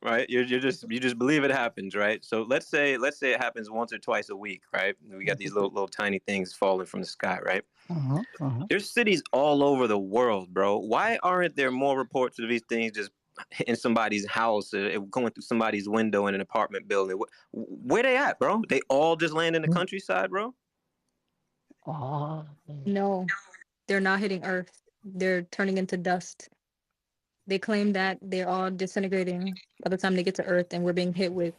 Speaker 15: Right? You just believe it happens, right? So let's say it happens once or twice a week, right? We got these little tiny things falling from the sky, right? There's cities all over the world, bro. Why aren't there more reports of these things just hitting somebody's house, going through somebody's window in an apartment building? Where they at, bro? They all just land in the countryside, bro?
Speaker 4: No, they're not hitting Earth. They're turning into dust. They claim that they're all disintegrating by the time they get to Earth, and we're being hit with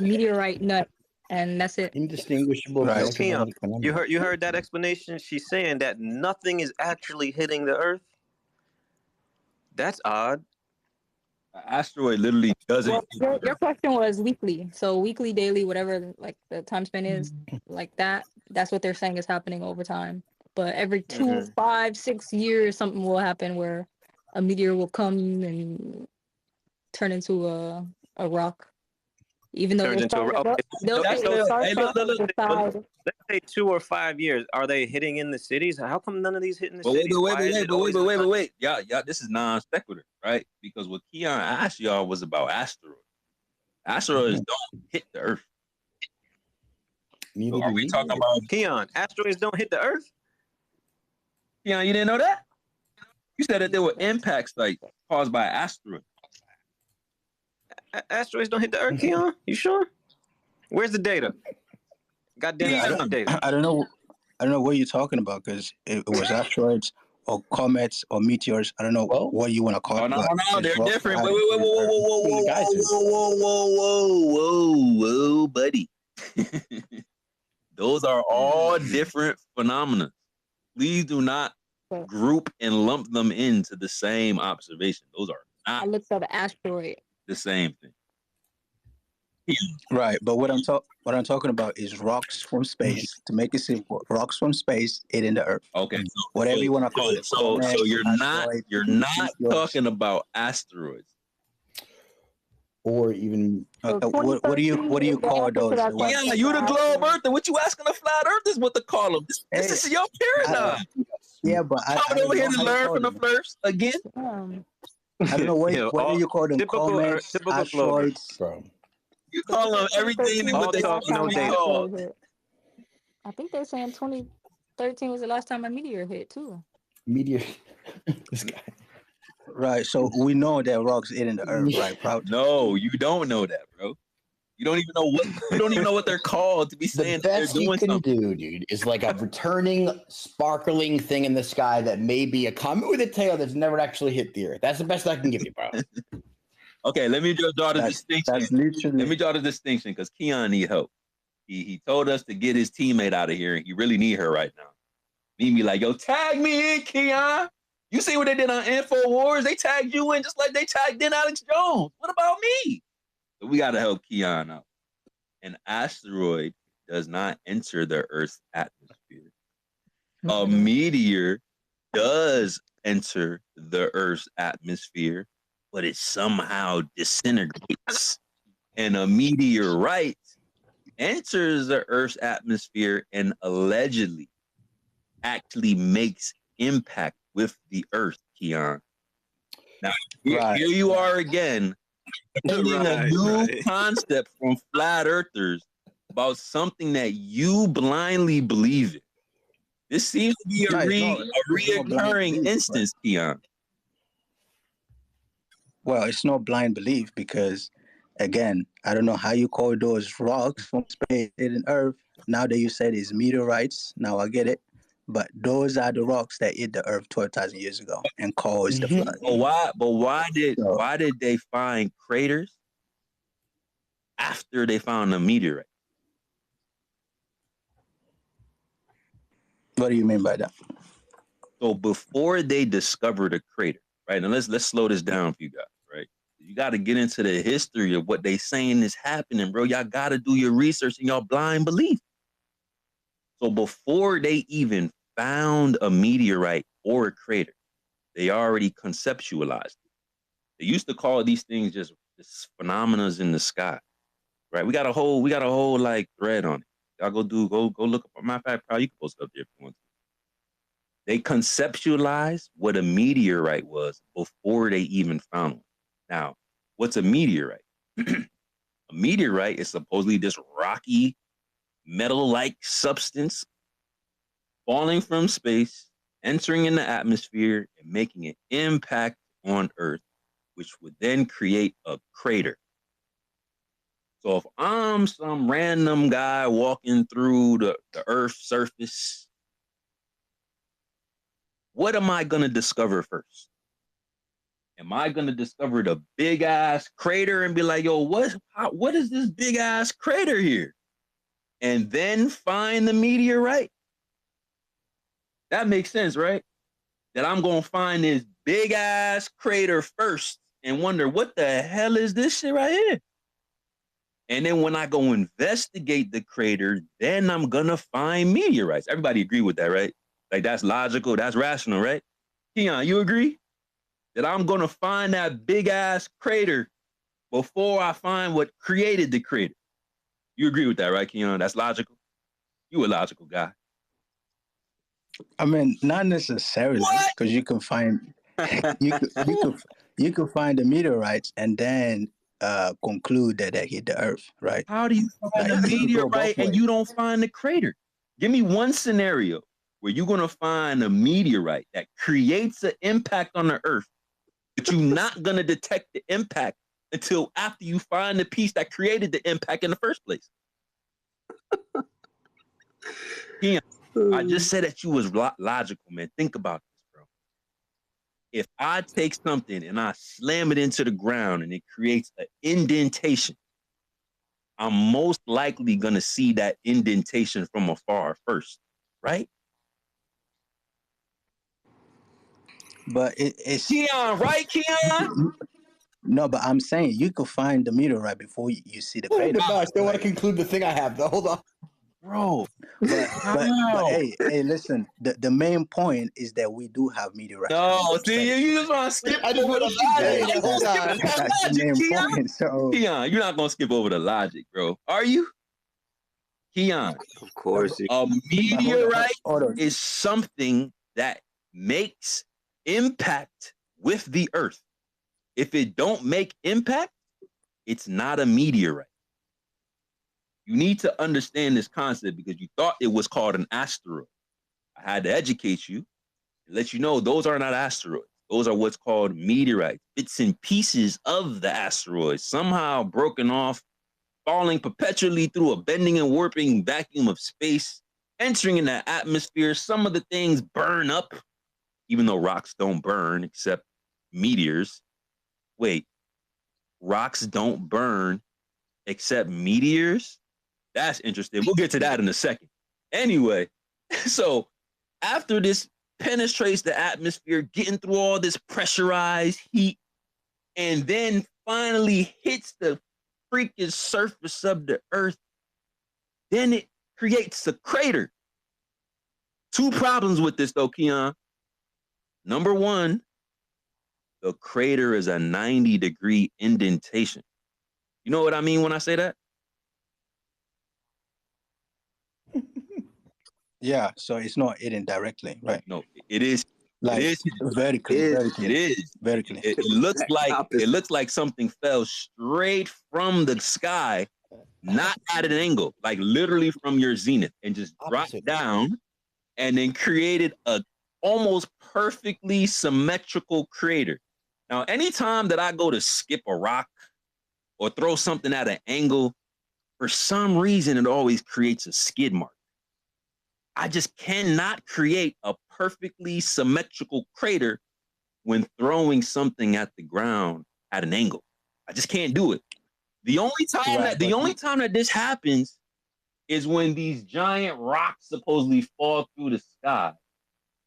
Speaker 4: meteorite nut, and that's it.
Speaker 5: Indistinguishable.
Speaker 15: So, Keon, you heard that explanation? She's saying that nothing is actually hitting the Earth. That's odd.
Speaker 2: An asteroid literally doesn't.
Speaker 4: Well, your question was weekly, so weekly, daily, whatever, like the time span is, like that. That's what they're saying is happening over time. But every 2, 5, 6 years, something will happen where a meteor will come and turn into a rock. Even though
Speaker 15: Turns into a rock. Let's say 2 or 5 years. Are they hitting in the cities? How come none of these hitting the cities?
Speaker 2: Wait. Y'all, this is non sequitur, right? Because what Keon asked y'all was about asteroids. Asteroids don't hit the Earth. So are we talking about
Speaker 15: Keon? Asteroids don't hit the Earth.
Speaker 2: Keon, you didn't know that? You said that there were impacts like caused by asteroids.
Speaker 15: Asteroids don't hit the Earth, Keon? You sure? Where's the data? Goddamn data.
Speaker 21: I don't know. I don't know what you're talking about because it was asteroids or comets or meteors. I don't know what you want to call it.
Speaker 2: No, they're different. Whoa, buddy. Those are all different phenomena. Please do not group and lump them into the same observation. Those are not.
Speaker 4: I looked up an asteroid.
Speaker 2: The same thing.
Speaker 21: Right, but what I'm talking about is rocks from space. To make it simple, rocks from space hitting the Earth.
Speaker 2: Okay,
Speaker 21: whatever you want to call it.
Speaker 2: So you're not talking about asteroids,
Speaker 5: or even
Speaker 21: what do you call those?
Speaker 2: Yeah, you the globe earther. What you asking a flat earth is what to call them. This is your paradigm.
Speaker 21: Yeah, but
Speaker 2: I'm over here to learn from the first again.
Speaker 21: I don't know what do you call them? Comets, asteroids,
Speaker 5: bro.
Speaker 2: You call them everything what they call.
Speaker 4: I think they're saying 2013 was the last time a meteor hit too.
Speaker 5: Meteor. This guy.
Speaker 21: Right, so we know that rocks hitting the Earth, right? Proud.
Speaker 2: No, you don't know that, bro. You don't even know what they're called to be saying
Speaker 5: The
Speaker 2: that they're
Speaker 5: best you
Speaker 2: doing
Speaker 5: can
Speaker 2: something.
Speaker 5: do, dude, is like a returning, sparkling thing in the sky that may be a comet with a tail that's never actually hit the earth. That's the best I can give you, bro.
Speaker 2: Okay, let me just draw the distinction.
Speaker 21: That's literally.
Speaker 2: Let me draw the distinction because Keon need help. He told us to get his teammate out of here, and he really need her right now. Me be like, yo, tag me in, Keon. You see what they did on InfoWars? They tagged you in just like they tagged in Alex Jones. What about me? So we got to help Keon out. An asteroid does not enter the Earth's atmosphere. A meteor does enter the Earth's atmosphere, but it somehow disintegrates. And a meteorite enters the Earth's atmosphere and allegedly actually makes impact with the Earth, Keon. Now, here you are again, building a new concept from flat earthers about something that you blindly believe in. This seems to be a reoccurring instance, Keon.
Speaker 21: Well, it's not blind belief because, again, I don't know how you call those rocks from space hitting Earth. Now that you said it's meteorites, now I get it. But those are the rocks that hit the Earth 12,000 years ago and caused the flood.
Speaker 2: But why did they find craters after they found a meteorite?
Speaker 21: What do you mean by that?
Speaker 2: So before they discovered a crater, right? And let's slow this down for you guys, right? You got to get into the history of what they saying is happening, bro. Y'all got to do your research and y'all blind belief. So before they even found a meteorite or a crater, they already conceptualized it. They used to call these things just phenomena in the sky, right? We got a whole like thread on it. Y'all go look up. Matter of fact, probably you can post it up there if you want to. They conceptualized what a meteorite was before they even found one. Now, what's a meteorite? A meteorite is supposedly this rocky, metal-like substance falling from space, entering in the atmosphere, and making an impact on Earth, which would then create a crater. So if I'm some random guy walking through the Earth's surface, what am I going to discover first? Am I going to discover the big-ass crater and be like, yo, what is this big-ass crater here? And then find the meteorite? That makes sense, right? That I'm going to find this big-ass crater first and wonder, what the hell is this shit right here? And then when I go investigate the crater, then I'm going to find meteorites. Everybody agree with that, right? Like, that's logical, that's rational, right? Keon, you agree? That I'm going to find that big-ass crater before I find what created the crater. You agree with that, right, Keon? That's logical? You a logical guy.
Speaker 21: I mean, not necessarily, because you can find you could find the meteorites and then conclude that they hit the Earth, right?
Speaker 2: How do you find a meteorite and you don't find the crater? Give me one scenario where you're going to find a meteorite that creates an impact on the Earth, but you're not going to detect the impact until after you find the piece that created the impact in the first place. Keon, I just said that you was logical, man. Think about this, bro. If I take something and I slam it into the ground and it creates an indentation, I'm most likely going to see that indentation from afar first, right?
Speaker 21: But it's
Speaker 2: Keon, right, Keon?
Speaker 21: No, but I'm saying you could find the meteorite before you see the crater.
Speaker 5: No, I still want to conclude the thing I have, though. Hold on.
Speaker 2: Bro.
Speaker 21: But hey, listen, the main point is that we do have meteorites.
Speaker 2: No, see, you just want to skip over the logic.
Speaker 21: Hold on. That's the main point. So,
Speaker 2: Keon, you're not going to skip over the logic, bro. Are you? Keon.
Speaker 15: Of course.
Speaker 2: A meteorite is something that makes impact with the Earth. If it don't make impact, it's not a meteorite. You need to understand this concept because you thought it was called an asteroid. I had to educate you and let you know those are not asteroids. Those are what's called meteorites, bits and pieces of the asteroid, somehow broken off falling perpetually through a bending and warping vacuum of space, entering in the atmosphere. Some of the things burn up, even though rocks don't burn except meteors. Wait, rocks don't burn except meteors? That's interesting. We'll get to that in a second. Anyway, so after this penetrates the atmosphere, getting through all this pressurized heat, and then finally hits the freaking surface of the earth, then it creates a crater. Two problems with this though, Keon. Number one, the crater is a 90-degree indentation. You know what I mean when I say that?
Speaker 21: Yeah, so it's not hidden directly, right?
Speaker 2: No, it is.
Speaker 21: Like
Speaker 2: it is
Speaker 21: vertically,
Speaker 2: It is.
Speaker 21: vertically.
Speaker 2: It looks like something fell straight from the sky, not at an angle, like literally from your zenith, and just dropped down, and then created a almost perfectly symmetrical crater. Now, anytime that I go to skip a rock or throw something at an angle, for some reason it always creates a skid mark. I just cannot create a perfectly symmetrical crater when throwing something at the ground at an angle. I just can't do it. The only time that this happens is when these giant rocks supposedly fall through the sky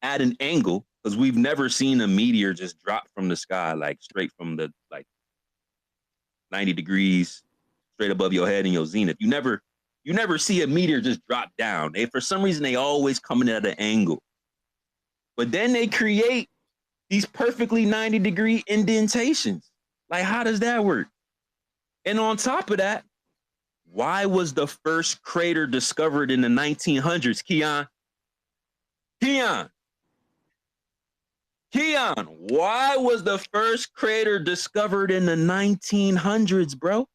Speaker 2: at an angle, because we've never seen a meteor just drop from the sky, like straight from the 90 degrees straight above your head in your zenith. You never see a meteor just drop down. For some reason, they always come in at an angle. But then they create these perfectly 90-degree indentations. Like, how does that work? And on top of that, why was the first crater discovered in the 1900s, Keon? Keon, why was the first crater discovered in the 1900s, bro?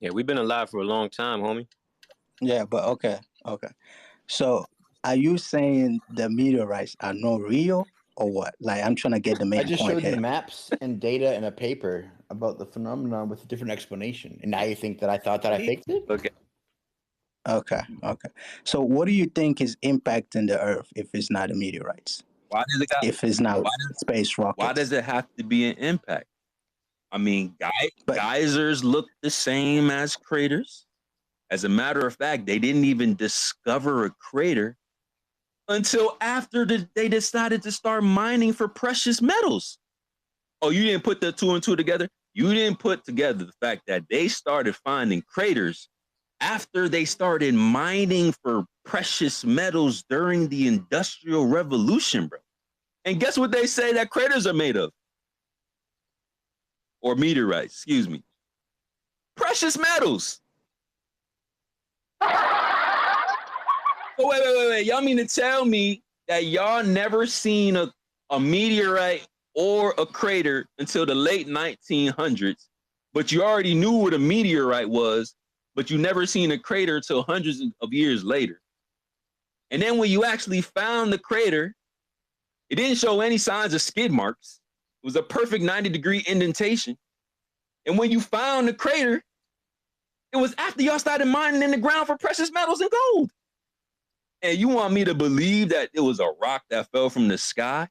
Speaker 15: Yeah, we've been alive for a long time, homie.
Speaker 21: Yeah, but okay. So are you saying the meteorites are not real or what? Like, I'm trying to get the main
Speaker 5: I just
Speaker 21: point
Speaker 5: showed you
Speaker 21: here.
Speaker 5: maps and data in a paper about the phenomenon with a different explanation. And now you think that I thought that I faked it?
Speaker 21: Okay. So what do you think is impacting the Earth if it's not the meteorites?
Speaker 2: Why does it
Speaker 21: if it's not space rockets?
Speaker 2: Why does it have to be an impact? I mean, geysers look the same as craters. As a matter of fact, they didn't even discover a crater until after they decided to start mining for precious metals. Oh, you didn't put the two and two together? You didn't put together the fact that they started finding craters after they started mining for precious metals during the Industrial Revolution, bro. And guess what they say that craters are made of? Or meteorites, excuse me. Precious metals. Oh, wait. Y'all mean to tell me that y'all never seen a meteorite or a crater until the late 1900s, but you already knew what a meteorite was, but you never seen a crater until hundreds of years later. And then when you actually found the crater, it didn't show any signs of skid marks. It was a perfect 90-degree indentation. And when you found the crater, it was after y'all started mining in the ground for precious metals and gold. And you want me to believe that it was a rock that fell from the sky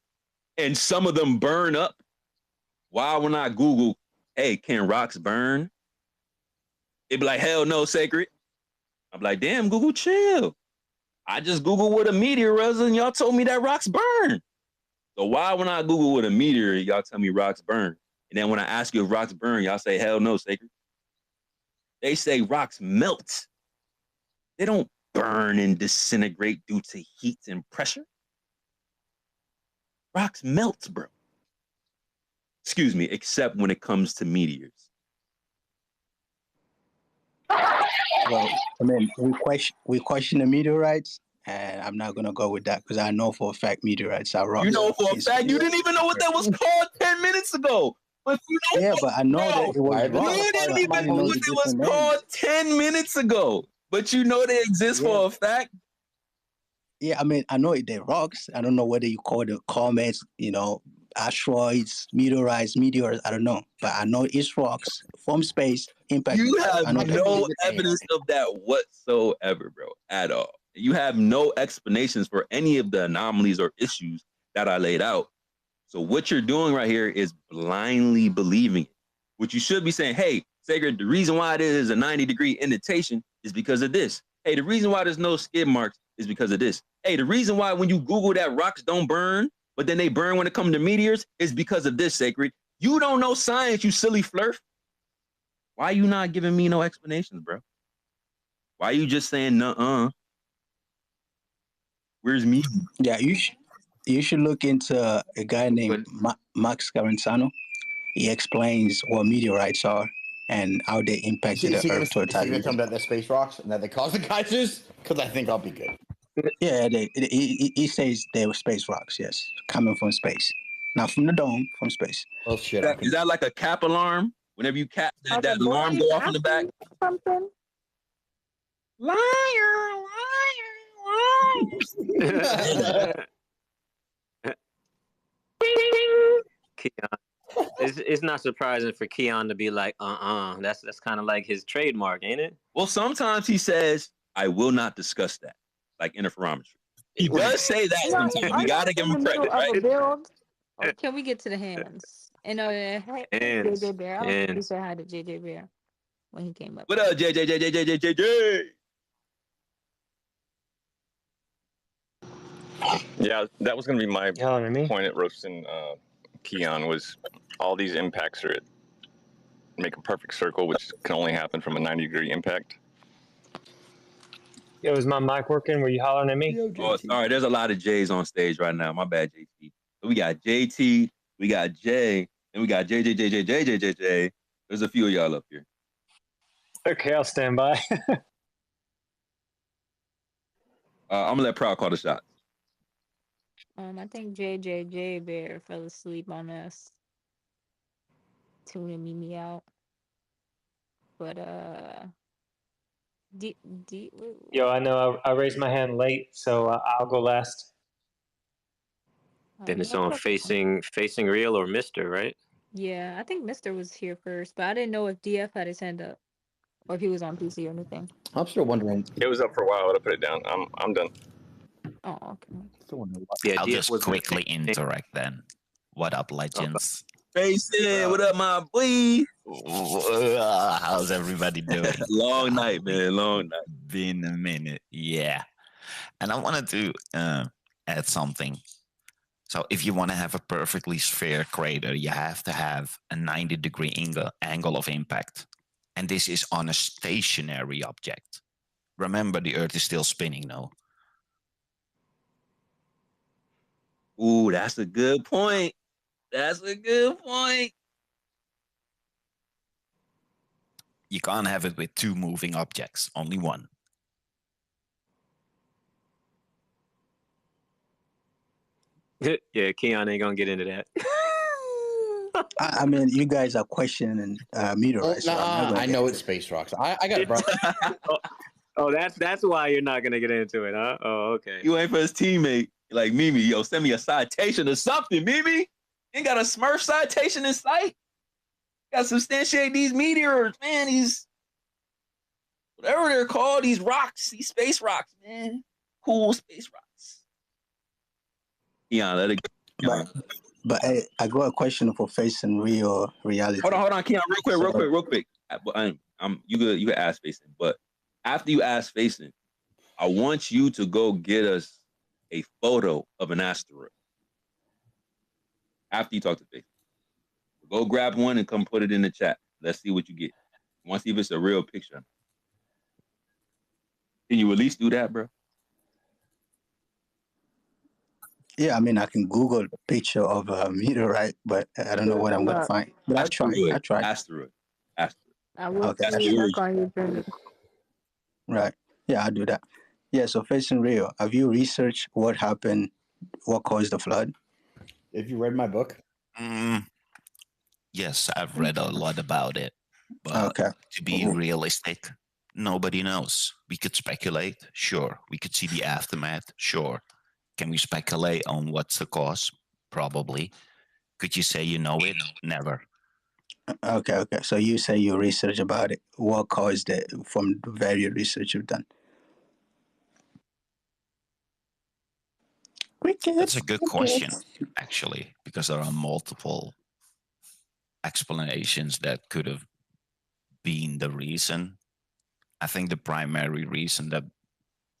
Speaker 2: and some of them burn up? Why when I Google, hey, can rocks burn? It'd be like, hell no, sacred. I'm like, damn, Google, chill. I just Googled what a meteor was and y'all told me that rocks burn. So why when I Google what a meteor, y'all tell me rocks burn? And then when I ask you if rocks burn, y'all say, hell no, sacred. They say rocks melt. They don't burn and disintegrate due to heat and pressure. Rocks melt, bro. Excuse me, except when it comes to meteors.
Speaker 21: Well, I mean, we question the meteorites, and I'm not gonna go with that because I know for a fact meteorites are rocks.
Speaker 2: You know for a fact you didn't even know what that was called 10 minutes ago. But you know,
Speaker 21: yeah, but I know that it was rocks.
Speaker 2: You didn't even know what it was called 10 minutes ago. But you know they exist for a fact.
Speaker 21: Yeah, I mean, I know they're rocks. I don't know whether you call the comets, asteroids, meteorites, meteors. I don't know, but I know it's rocks from space impact.
Speaker 2: You
Speaker 21: I
Speaker 2: have
Speaker 21: know that.
Speaker 2: no evidence of that whatsoever, bro, at all. You have no explanations for any of the anomalies or issues that I laid out. So what you're doing right here is blindly believing it. What you should be saying, hey, Sacred, the reason why it is a 90-degree indentation is because of this. Hey, the reason why there's no skid marks is because of this. Hey, the reason why when you Google that rocks don't burn, but then they burn when it comes to meteors is because of this, Sacred. You don't know science, you silly flirt. Why are you not giving me no explanations, bro? Why are you just saying nuh-uh? Where's me?
Speaker 21: Yeah, you should look into a guy named Max Caranzano. He explains what meteorites are and how they impacted the Earth to a
Speaker 5: Is he going to tell
Speaker 21: time.
Speaker 5: me that they're space rocks and that they cause the geysers? Because I think I'll be good.
Speaker 21: Yeah, he says they were space rocks, yes, coming from space. Not from the dome, from space.
Speaker 5: Well, shit.
Speaker 2: Is that like a cap alarm? Whenever you cap, that alarm go off in the back?
Speaker 4: Something.
Speaker 15: Liar, liar. Keon. It's not surprising for Keon to be like, That's kind of like his trademark, ain't it?
Speaker 2: Well, sometimes he says, I will not discuss that, like interferometry. He does say that sometimes. We got to give him credit, right?
Speaker 4: Build? Or can we get to the hands? And hey,
Speaker 15: Hands.
Speaker 4: JJ Bear. I was going to
Speaker 15: Hands.
Speaker 4: say hi to JJ Bear when he came up.
Speaker 2: What up, JJ?
Speaker 9: Yeah, that was going to be my point at roasting Keon was all these impacts are make a perfect circle, which can only happen from a 90-degree impact.
Speaker 10: Yo, is my mic working? Were you hollering at me?
Speaker 2: Oh, sorry. There's a lot of J's on stage right now. My bad, JT. So we got JT, we got J, and we got JJ. There's a few of y'all up here.
Speaker 10: Okay, I'll stand by.
Speaker 2: I'm gonna let Proud call the shot.
Speaker 4: I think JJ Bear fell asleep on us, tuning me out. But
Speaker 10: Yo, I know I raised my hand late, so I'll go last.
Speaker 15: Then it's on facing real or Mister, right?
Speaker 4: Yeah, I think Mister was here first, but I didn't know if DF had his hand up or if he was on PC or anything.
Speaker 5: I'm still wondering.
Speaker 9: It was up for a while, but I put it down. I'm done.
Speaker 4: Oh, okay.
Speaker 5: Still wondering
Speaker 15: Yeah,
Speaker 23: I'll
Speaker 15: DF
Speaker 23: just
Speaker 15: was
Speaker 23: quickly interact then. What up, legends?
Speaker 2: Facing, what up, my boy?
Speaker 23: How's everybody doing?
Speaker 2: Long night, man. Long night.
Speaker 23: Been a minute. Yeah. And I wanted to add something. So if you want to have a perfectly sphere crater, you have to have a 90-degree angle of impact. And this is on a stationary object. Remember, the Earth is still spinning, no?
Speaker 2: Ooh, that's a good point.
Speaker 23: You can't have it with two moving objects, only one.
Speaker 15: Yeah, Keon ain't gonna get into that.
Speaker 21: I mean, you guys are questioning meteorites. So
Speaker 5: I know it's space rocks. I got it, bro.
Speaker 15: Oh, that's why you're not gonna get into it, huh? Oh, okay.
Speaker 2: You ain't for his teammate. Like, Mimi, yo, send me a citation or something, Mimi. Ain't got a Smurf citation in sight. Got to substantiate these meteors, man. These, whatever they're called, these rocks, these space rocks, man. Cool space rocks. Yeah, let it go.
Speaker 21: But I got a question for facing real reality.
Speaker 2: Hold on, Keon, real quick. You could ask Facing, but after you ask Facing, I want you to go get us a photo of an asteroid. After you talk to Facing, go grab one and come put it in the chat. Let's see what you get. I want to see if it's a real picture. Can you at least do that, bro?
Speaker 21: Yeah, I mean, I can Google a picture of a meteorite, but I don't know what I'm going to find. But I'll try.
Speaker 2: Asteroid.
Speaker 4: I will
Speaker 21: Okay.
Speaker 4: work on your journey.
Speaker 21: Right. Yeah, I'll do that. Yeah, so facing real, have you researched what happened, what caused the flood?
Speaker 5: Have you read my book?
Speaker 23: Yes, I've read a lot about it. But to be realistic, nobody knows. We could speculate, sure. We could see the aftermath, sure. Can we speculate on what's the cause? Probably. Could you say you know it? Never.
Speaker 21: Okay. So you say you research about it. What caused it from the very research you've done?
Speaker 23: That's a good question, actually, because there are multiple explanations that could have been the reason. I think the primary reason that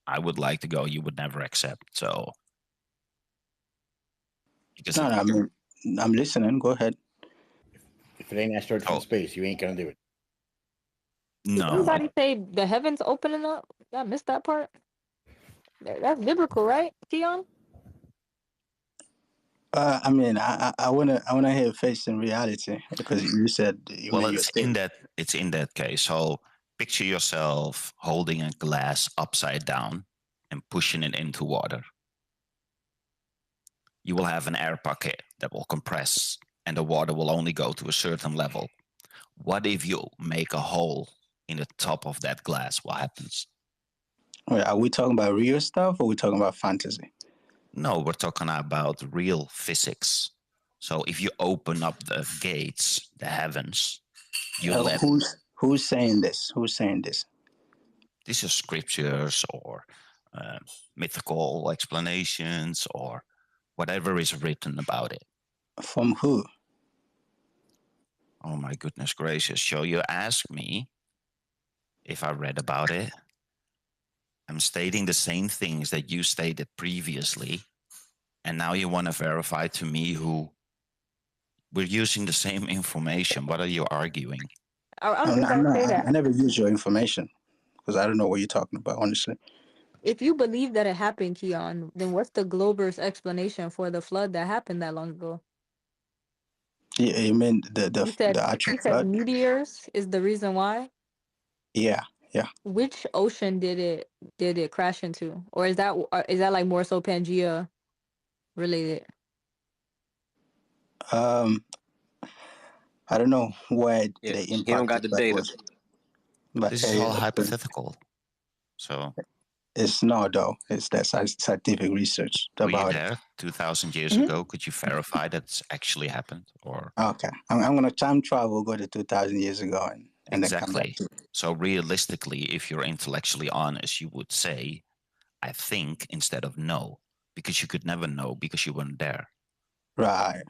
Speaker 23: I would like to go, you would never accept. So, because
Speaker 21: No, I mean, I'm listening. Go ahead.
Speaker 5: If it ain't asteroid from space, you ain't gonna do it.
Speaker 4: Did
Speaker 23: no,
Speaker 4: anybody say the heavens opening up? I missed that part. That's biblical, right, Keon?
Speaker 21: I mean, I wanna hear facing reality because you said you
Speaker 23: well,
Speaker 21: made your statement.
Speaker 23: it's in that case. So picture yourself holding a glass upside down and pushing it into water. You will have an air pocket that will compress, and the water will only go to a certain level. What if you make a hole in the top of that glass? What happens?
Speaker 21: Wait, are we talking about real stuff or are we talking about fantasy?
Speaker 23: No, we're talking about real physics. So if you open up the gates, the heavens, you let.
Speaker 21: Who's saying this? Who's saying this?
Speaker 23: These are scriptures or mythical explanations or whatever is written about it.
Speaker 21: From who?
Speaker 23: Oh my goodness gracious. So you ask me if I read about it. I'm stating the same things that you stated previously. And now you want to verify to me who we're using the same information. What are you arguing?
Speaker 4: I'm just gonna say that.
Speaker 21: I never use your information because I don't know what you're talking about, honestly.
Speaker 4: If you believe that it happened, Keon, then what's the Glober's explanation for the flood that happened that long ago?
Speaker 21: Yeah, you mean the actual
Speaker 4: you said
Speaker 21: flood?
Speaker 4: meteors is the reason why?
Speaker 21: Yeah.
Speaker 4: Which ocean did it crash into, or is that like more so Pangea related?
Speaker 21: I don't know where
Speaker 15: Yeah,
Speaker 21: the
Speaker 15: he
Speaker 21: impact
Speaker 15: don't got the
Speaker 21: effect
Speaker 15: data.
Speaker 21: was, but
Speaker 23: This is all hypothetical. So
Speaker 21: it's not though. It's that scientific research
Speaker 23: were you
Speaker 21: about it.
Speaker 23: there 2,000 years ago? Could you verify that's actually happened? Or
Speaker 21: Okay, I'm gonna time travel, go to 2,000 years ago, and then come back
Speaker 23: exactly.
Speaker 21: to it.
Speaker 23: So realistically, if you're intellectually honest, you would say, I think instead of no, because you could never know because you weren't there.
Speaker 21: Right.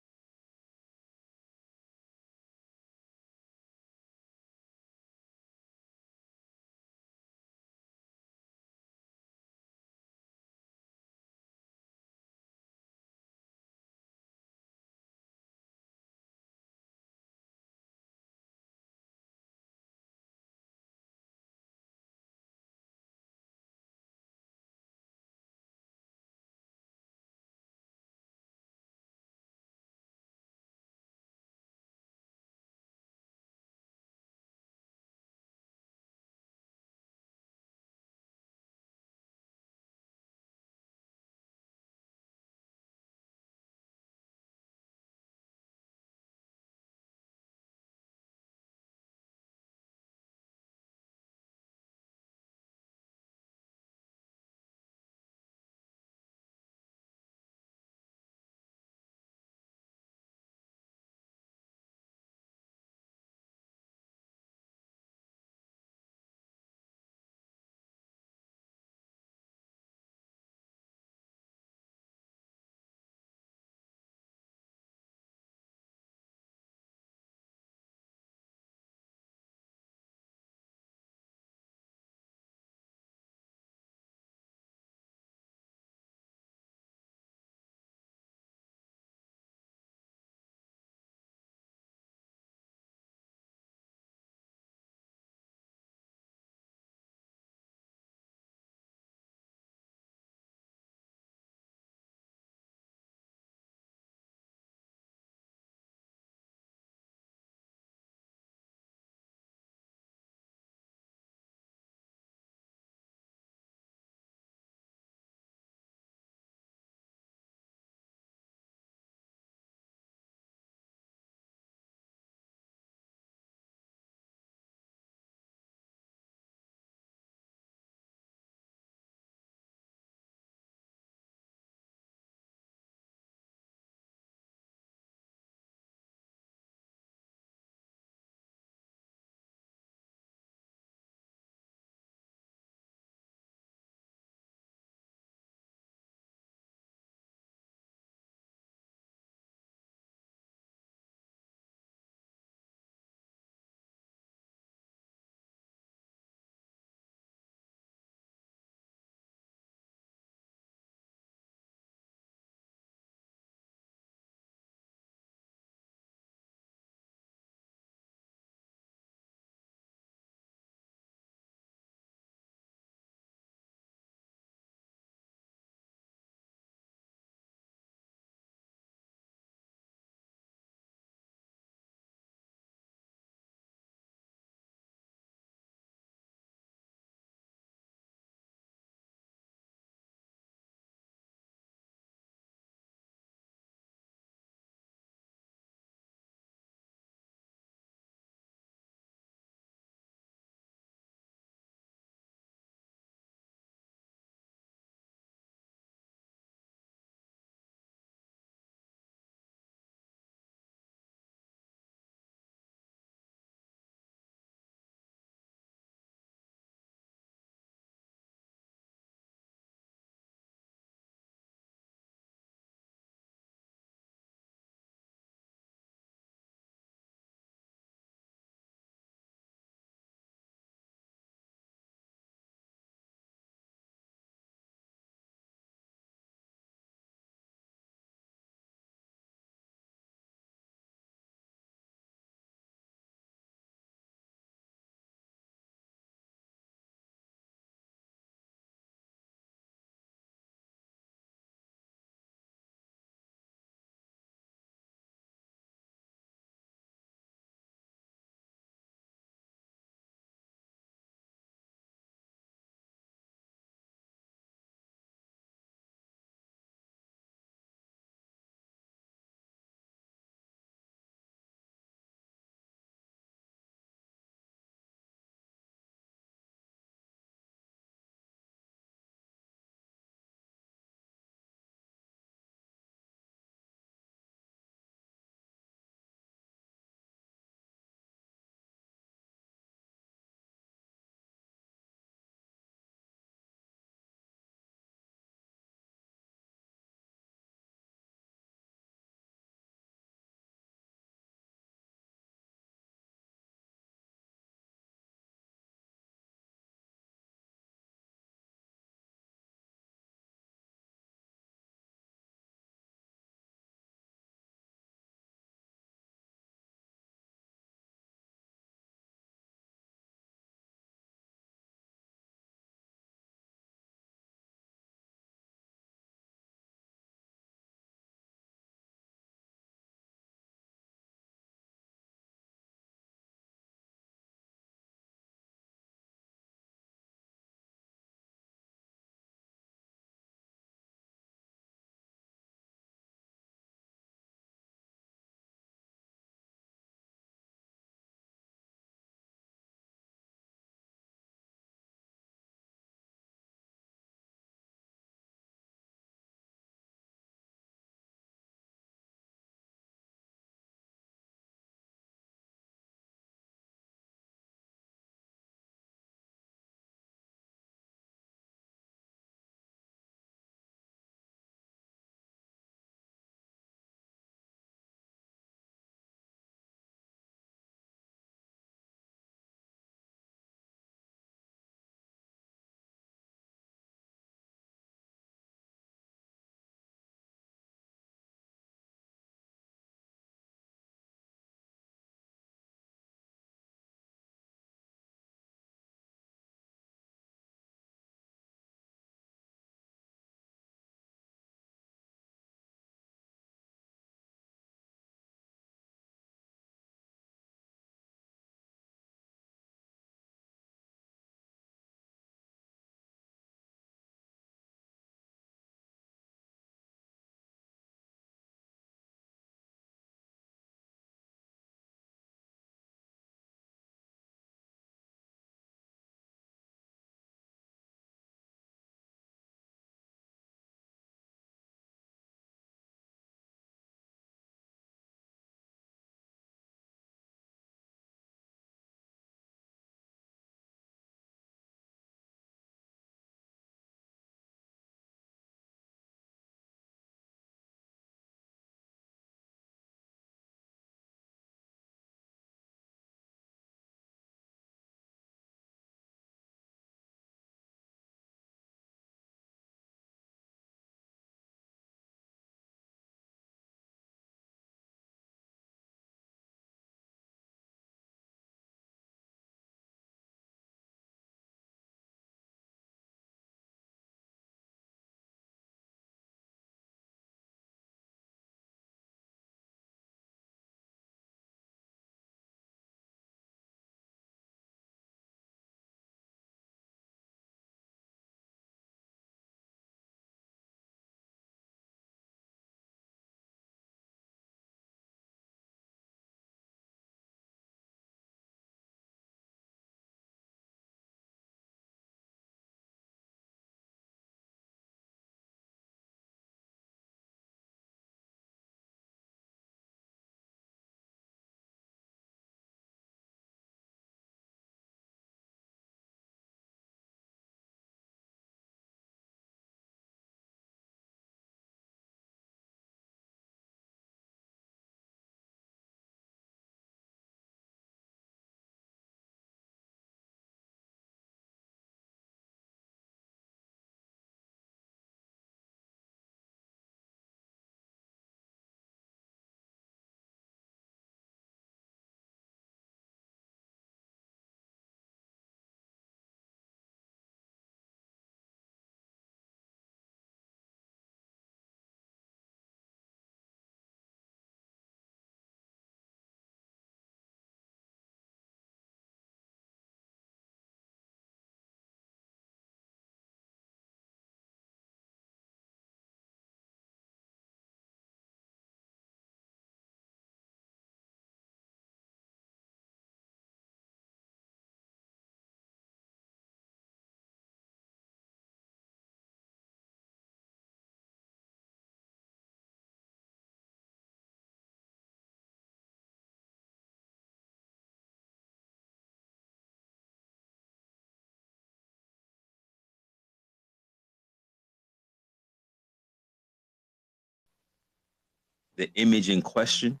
Speaker 2: the image in question.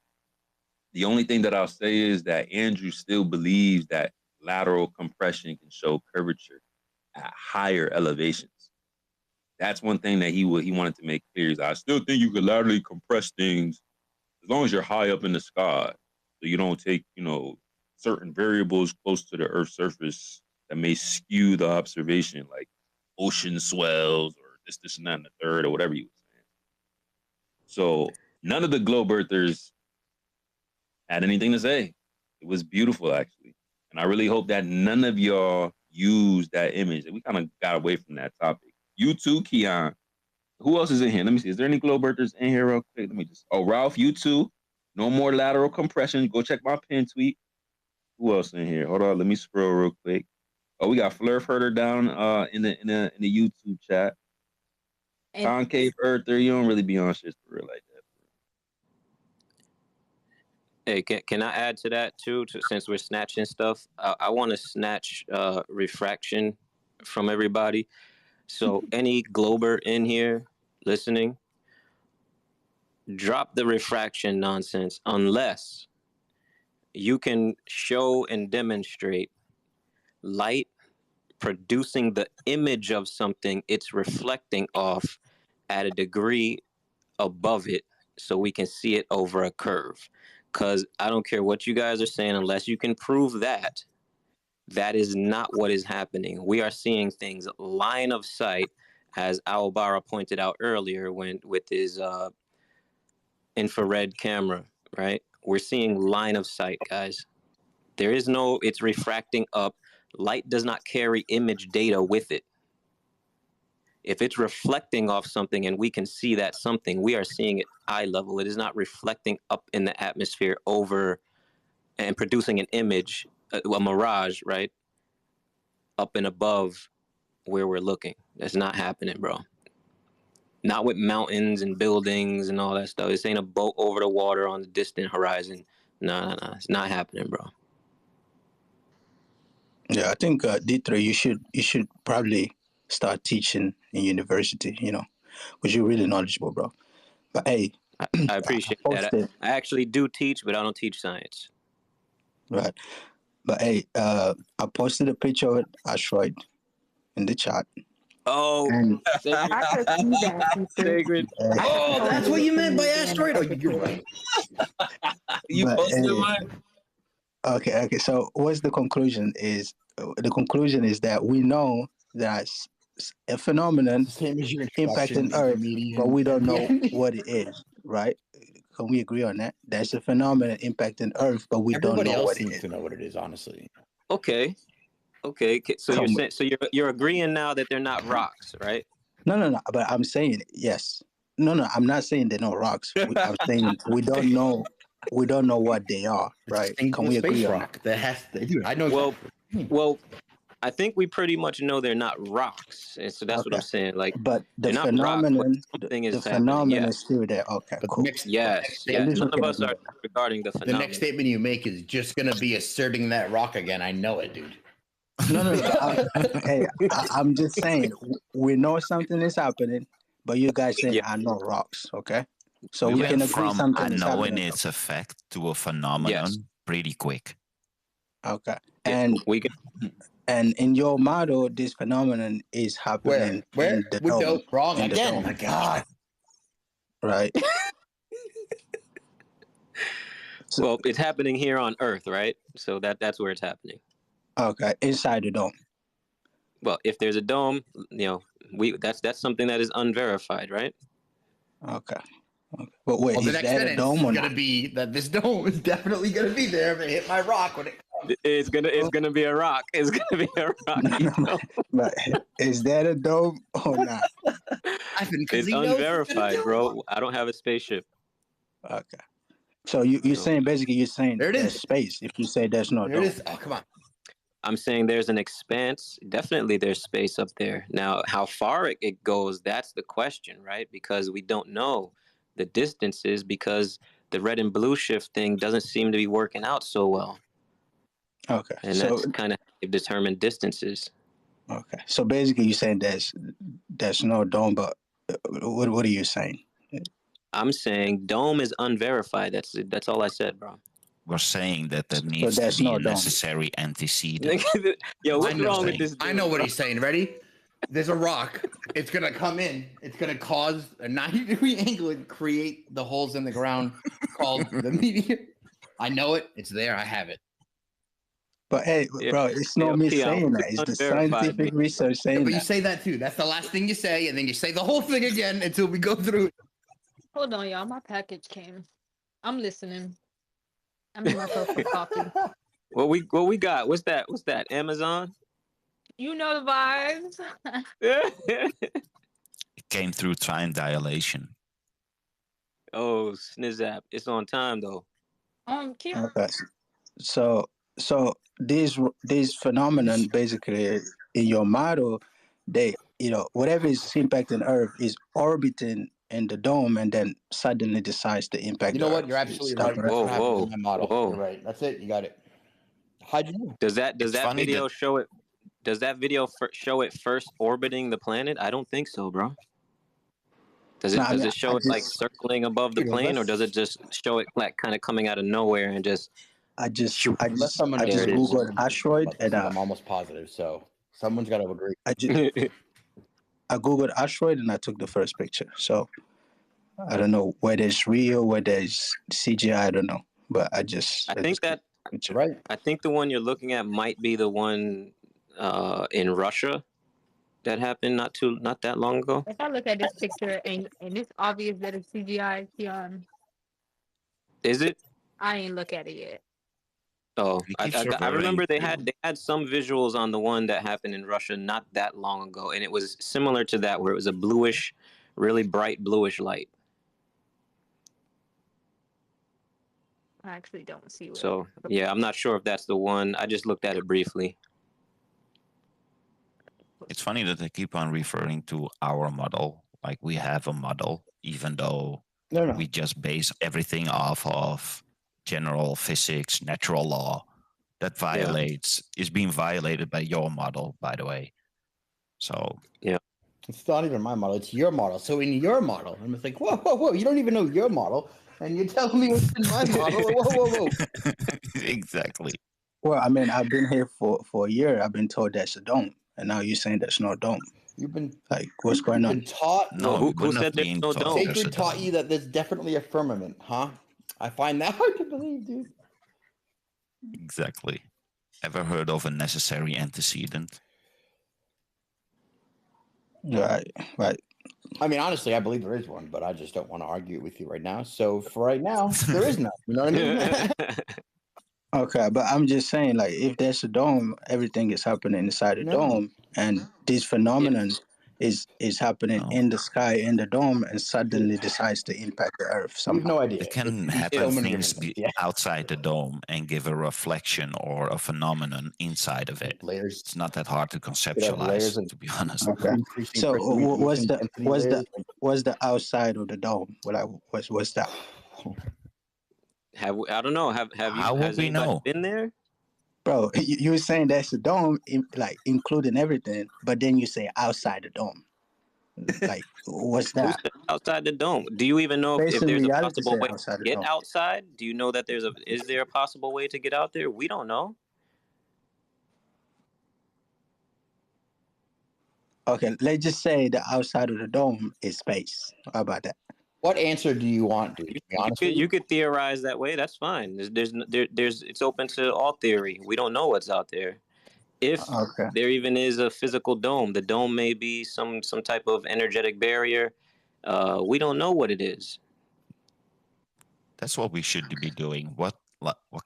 Speaker 2: The only thing that I'll say is that Andrew still believes that lateral compression can show curvature at higher elevations. That's one thing that he wanted to make clear. Is I still think you could laterally compress things as long as you're high up in the sky, so you don't take, certain variables close to the Earth's surface that may skew the observation, like ocean swells or this and that and the third, or whatever you were saying. So none of the globe earthers had anything to say. It was beautiful, actually. And I really hope that none of y'all use that image. We kind of got away from that topic. You too, Keon. Who else is in here? Let me see. Is there any globe earthers in here real quick? Let me just... Oh, Ralph, you too. No more lateral compression. Go check my pin tweet. Who else in here? Hold on. Let me scroll real quick. Oh, we got Fleur further down in the YouTube chat. Concave earther. You don't really be on shit for real like that.
Speaker 15: Hey, can I add to that too? Since we're snatching stuff, I want to snatch refraction from everybody. So any glober in here listening, drop the refraction nonsense unless you can show and demonstrate light producing the image of something it's reflecting off at a degree above it so we can see it over a curve. Because I don't care what you guys are saying, unless you can prove that, that is not what is happening. We are seeing things line of sight, as Alvaro pointed out earlier with his infrared camera, right? We're seeing line of sight, guys. There is no, it's refracting up. Light does not carry image data with it. If it's reflecting off something and we can see that something, we are seeing it eye level. It is not reflecting up in the atmosphere over and producing an image, a mirage, right? Up and above where we're looking. That's not happening, bro. Not with mountains and buildings and all that stuff. This ain't a boat over the water on the distant horizon. No. It's not happening, bro.
Speaker 21: Yeah, I think D3, you should probably start teaching in university, because you're really knowledgeable, bro. But hey,
Speaker 15: I appreciate that. I actually do teach, but I don't teach science.
Speaker 21: Right. But hey, I posted a picture of an asteroid in the chat.
Speaker 15: Oh,
Speaker 21: I
Speaker 4: could see that.
Speaker 15: Sacred.
Speaker 5: Oh, that's what you meant by asteroid. Oh, you're right.
Speaker 2: You posted one.
Speaker 21: Okay. So what's the conclusion? The conclusion is that we know that a phenomenon impacting Earth, but we don't know what it is, right? Can we agree on that? That's a phenomenon impacting Earth, but we don't know what it is.
Speaker 5: Everybody else seems to know what it is, honestly.
Speaker 15: Okay. So you're saying, you're agreeing now that they're not rocks, right?
Speaker 21: No. But I'm saying yes. No. I'm not saying they're not rocks. I'm saying we don't know. We don't know what they are, right? Can we agree on
Speaker 5: rock? That has to, dude. I know.
Speaker 21: Well,
Speaker 15: I think we pretty much know they're not rocks, and so that's what I'm saying. Like,
Speaker 21: but the
Speaker 15: they're not rocks,
Speaker 21: phenomenon,
Speaker 15: but something is
Speaker 21: the
Speaker 15: happening.
Speaker 21: phenomenon
Speaker 15: Yes.
Speaker 21: is still there. Okay, cool.
Speaker 15: Yes. None of us are regarding the
Speaker 5: The
Speaker 15: phenomenon.
Speaker 5: next statement you make is just going to be asserting that rock again. I know it, dude.
Speaker 21: No. I'm just saying we know something is happening, but you guys saying I know rocks. Okay, so we can agree
Speaker 23: from
Speaker 21: something is
Speaker 23: unknowing
Speaker 21: happening.
Speaker 23: its effect to a phenomenon pretty quick.
Speaker 21: Okay, and
Speaker 15: we can.
Speaker 21: And in your model, this phenomenon is happening.
Speaker 5: Where?
Speaker 21: In the
Speaker 5: We're
Speaker 21: dome,
Speaker 5: dope. Wrong
Speaker 21: in the
Speaker 5: again.
Speaker 21: dome.
Speaker 5: My God.
Speaker 21: Right.
Speaker 15: Well, it's happening here on Earth, right? So that's where it's happening.
Speaker 21: Okay, inside the dome.
Speaker 15: Well, if there's a dome, that's something that is unverified, right?
Speaker 21: Okay. But wait,
Speaker 5: Well, the
Speaker 21: is
Speaker 5: next
Speaker 21: that a
Speaker 5: sentence
Speaker 21: dome
Speaker 5: is
Speaker 21: or
Speaker 5: going to
Speaker 21: not?
Speaker 5: be that this dome is definitely going to be there if it hit my rock when it comes.
Speaker 15: It's gonna be a rock. It's gonna be a rock.
Speaker 21: But is that a dome or not?
Speaker 15: It's unverified, bro. I don't have a spaceship.
Speaker 21: Okay. So you're saying
Speaker 5: there it
Speaker 21: there's
Speaker 5: is.
Speaker 21: space if you say there's no
Speaker 5: There
Speaker 21: dome.
Speaker 5: it is. Oh, come on.
Speaker 15: I'm saying there's an expanse. Definitely there's space up there. Now, how far it goes, that's the question, right? Because we don't know the distances because the red and blue shift thing doesn't seem to be working out so well.
Speaker 21: Okay.
Speaker 15: And
Speaker 21: so
Speaker 15: that's kind of how they've determined distances.
Speaker 21: Okay. So basically you're saying there's no dome, but what are you saying?
Speaker 15: I'm saying dome is unverified. That's all I said, bro.
Speaker 23: We're saying that there needs to
Speaker 21: there's
Speaker 23: be
Speaker 21: no
Speaker 23: a
Speaker 21: dome.
Speaker 23: necessary antecedent.
Speaker 15: Yo,
Speaker 5: I
Speaker 15: what's
Speaker 5: know.
Speaker 15: wrong with this?
Speaker 5: I
Speaker 15: dude,
Speaker 5: know what
Speaker 15: bro?
Speaker 5: he's saying. Ready? There's a rock. It's gonna come in. It's gonna cause a 90-degree angle and create the holes in the ground called the meteor. I know it. It's there. I have it.
Speaker 21: But hey, bro, it's not me saying that. It's the scientific research saying
Speaker 5: But you
Speaker 21: that.
Speaker 5: say that too. That's the last thing you say, and then you say the whole thing again until we go through it.
Speaker 4: Hold on, y'all. My package came. I'm listening. I made myself some coffee.
Speaker 15: What we got? What's that? Amazon?
Speaker 4: You know the vibes.
Speaker 23: It came through time dilation.
Speaker 15: Oh, snizzap. It's on time though.
Speaker 4: Cute.
Speaker 21: Okay. So these phenomenon basically in your model, they whatever is impacting Earth is orbiting in the dome and then suddenly decides to impact.
Speaker 5: You know
Speaker 21: the
Speaker 5: what?
Speaker 21: Earth.
Speaker 5: You're absolutely
Speaker 21: Is that
Speaker 5: right.
Speaker 21: correct?
Speaker 5: That's what happens in my model. You're right. That's it. You got it. How'd you know?
Speaker 15: Does that
Speaker 23: funny
Speaker 15: video
Speaker 23: that-
Speaker 15: show it? Does that video show it first orbiting the planet? I don't think so, bro. Does it?
Speaker 21: No, I
Speaker 15: does
Speaker 21: mean,
Speaker 15: it show it like circling above the plane, or does it just show it like kind of coming out of nowhere and just?
Speaker 21: I just
Speaker 5: someone else
Speaker 21: googled asteroid and
Speaker 5: I'm almost positive. So someone's got to agree.
Speaker 21: I googled asteroid and I took the first picture. So I don't know whether it's real, whether it's CGI. I don't know, but I
Speaker 15: think that
Speaker 5: right.
Speaker 15: I think the one you're looking at might be the one in Russia that happened not that long ago.
Speaker 4: If I look at this picture and it's obvious that it's CGI, Keon,
Speaker 15: Is it?
Speaker 4: I ain't look at it yet.
Speaker 15: Oh, I
Speaker 23: reverting
Speaker 15: remember they
Speaker 23: to-
Speaker 15: had some visuals on the one that happened in Russia not that long ago, and it was similar to that where it was a bluish, really bright bluish light.
Speaker 4: I actually don't see what.
Speaker 15: So yeah, I'm not sure if that's the one. I just looked at it briefly.
Speaker 23: It's funny that they keep on referring to our model, like we have a model, even though we just base everything off of general physics, natural law. That is being violated by your model, by the way. So
Speaker 15: yeah,
Speaker 5: it's not even my model; it's your model. So in your model, I'm just like, whoa! You don't even know your model, and you're telling me what's in my model? Whoa!
Speaker 23: Exactly.
Speaker 21: Well, I mean, I've been here for a year. I've been told that's a dome, and now you're saying that's no dome.
Speaker 5: You've been
Speaker 21: like, what's going on?
Speaker 5: Been taught?
Speaker 23: No,
Speaker 15: who said there's no dome?
Speaker 5: Sacred taught you that there's definitely a firmament, huh? I find that hard to believe, dude.
Speaker 23: Exactly. Ever heard of a necessary antecedent?
Speaker 21: Right.
Speaker 5: I mean, honestly, I believe there is one, but I just don't want to argue it with you right now. So for right now, there is none. You know what I mean?
Speaker 21: Okay, but I'm just saying, like, if there's a dome, everything is happening inside the dome, and this phenomenon is happening in the sky in the dome, and suddenly decides to impact the Earth somehow.
Speaker 5: We've no idea.
Speaker 23: It can happen things outside the dome and give a reflection or a phenomenon inside of it.
Speaker 5: Layers.
Speaker 23: It's not that hard to conceptualize, to be honest.
Speaker 21: Okay. So what's the outside of the dome? What's that?
Speaker 15: I don't know. Have you?
Speaker 23: How would
Speaker 15: has
Speaker 23: we
Speaker 15: anybody
Speaker 23: know?
Speaker 15: been there?
Speaker 21: Bro, you were saying that's the dome, like including everything, but then you say outside the dome. Like, what's
Speaker 15: Who
Speaker 21: that?
Speaker 15: said outside the dome? Do you even know if
Speaker 21: Based on
Speaker 15: there's a
Speaker 21: reality,
Speaker 15: possible
Speaker 21: say
Speaker 15: way
Speaker 21: outside
Speaker 15: to
Speaker 21: the
Speaker 15: get
Speaker 21: dome.
Speaker 15: outside? Do you know that is there a possible way to get out there? We don't know.
Speaker 21: Okay, let's just say the outside of the dome is space. How about that?
Speaker 5: What answer do you want, dude? To be honest with
Speaker 15: You could theorize that way. That's fine. There's it's open to all theory. We don't know what's out there. If there even is a physical dome, the dome may be some type of energetic barrier. We don't know what it is.
Speaker 23: That's what we should be doing. What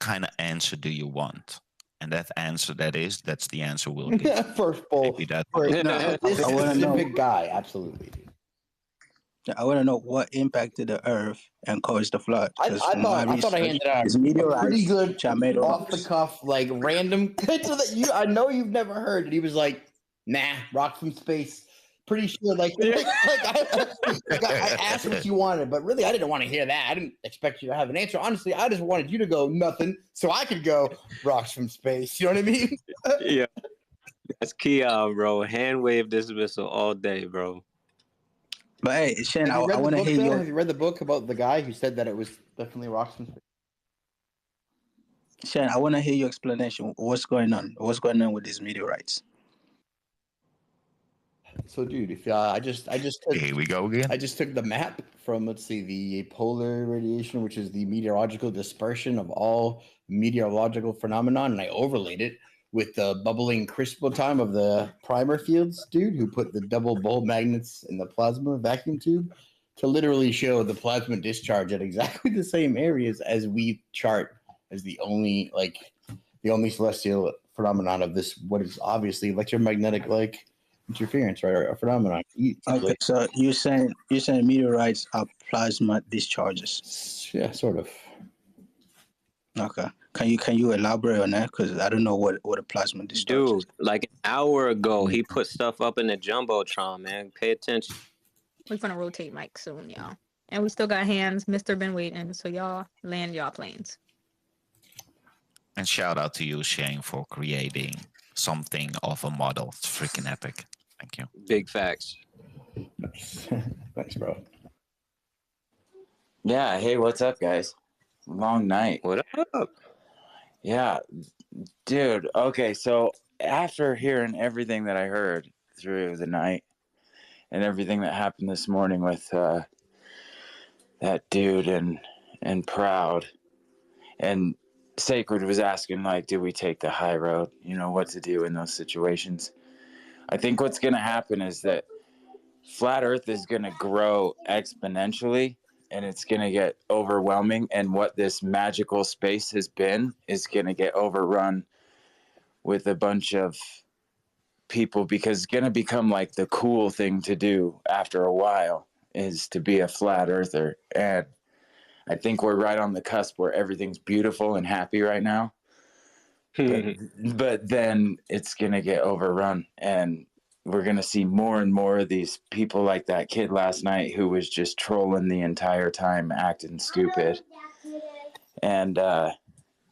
Speaker 23: kind of answer do you want? And that answer that's the answer we'll give.
Speaker 5: First poll.
Speaker 23: Maybe that.
Speaker 5: This
Speaker 21: I wanna know.
Speaker 5: specific guy, absolutely.
Speaker 21: I want to know what impacted the Earth and caused the flood.
Speaker 5: I thought I handed out a pretty good off the cuff, like random picture that I know you've never heard. And he was like, "Nah, rock from space." Pretty sure, I asked what you wanted, but really, I didn't want to hear that. I didn't expect you to have an answer. Honestly, I just wanted you to go nothing, so I could go rocks from space. You know what I mean?
Speaker 15: Yeah, that's Keon, bro. Hand wave dismissal all day, bro.
Speaker 21: But hey, Shane, I
Speaker 5: Have you read the
Speaker 21: want to
Speaker 5: book,
Speaker 21: hear
Speaker 5: though?
Speaker 21: your
Speaker 5: Have you read the book about the guy who said that it was definitely rocks in space?
Speaker 21: Shane, I want to hear your explanation. What's going on? What's going on with these meteorites?
Speaker 5: So, dude, if I just took,
Speaker 23: here we go again.
Speaker 5: I just took the map from, let's see, the polar radiation, which is the meteorological dispersion of all meteorological phenomenon, and I overlaid it with the bubbling crystal time of the primer fields, dude, who put the double bulb magnets in the plasma vacuum tube to literally show the plasma discharge at exactly the same areas as we chart as the only celestial phenomenon of this, what is obviously electromagnetic interference, right, or a phenomenon.
Speaker 21: Okay, so you're saying meteorites are plasma discharges?
Speaker 5: Yeah, sort of.
Speaker 21: Okay. Can you elaborate on that? Because I don't know what a plasma discharge is.
Speaker 15: Dude, like an hour ago, he put stuff up in the jumbotron, man. Pay attention.
Speaker 4: We're gonna rotate Mike soon, y'all. And we still got hands. Mr. been waiting, so y'all land y'all planes.
Speaker 23: And shout out to you, Shane, for creating something of a model. It's freaking epic. Thank you.
Speaker 15: Big facts.
Speaker 5: Nice. Thanks, bro.
Speaker 12: Yeah. Hey, what's up, guys? Long night.
Speaker 15: What up?
Speaker 12: Yeah, dude. Okay, so after hearing everything that I heard through the night and everything that happened this morning with that dude and Proud, and Sacred was asking, like, do we take the high road? You know, what to do in those situations. I think what's going to happen is that Flat Earth is going to grow exponentially, and it's going to get overwhelming. And what this magical space has been is going to get overrun with a bunch of people, because it's going to become like the cool thing to do after a while is to be a flat earther. And I think we're right on the cusp where everything's beautiful and happy right now. But then it's going to get overrun, and we're going to see more and more of these people like that kid last night who was just trolling the entire time, acting stupid. And
Speaker 13: I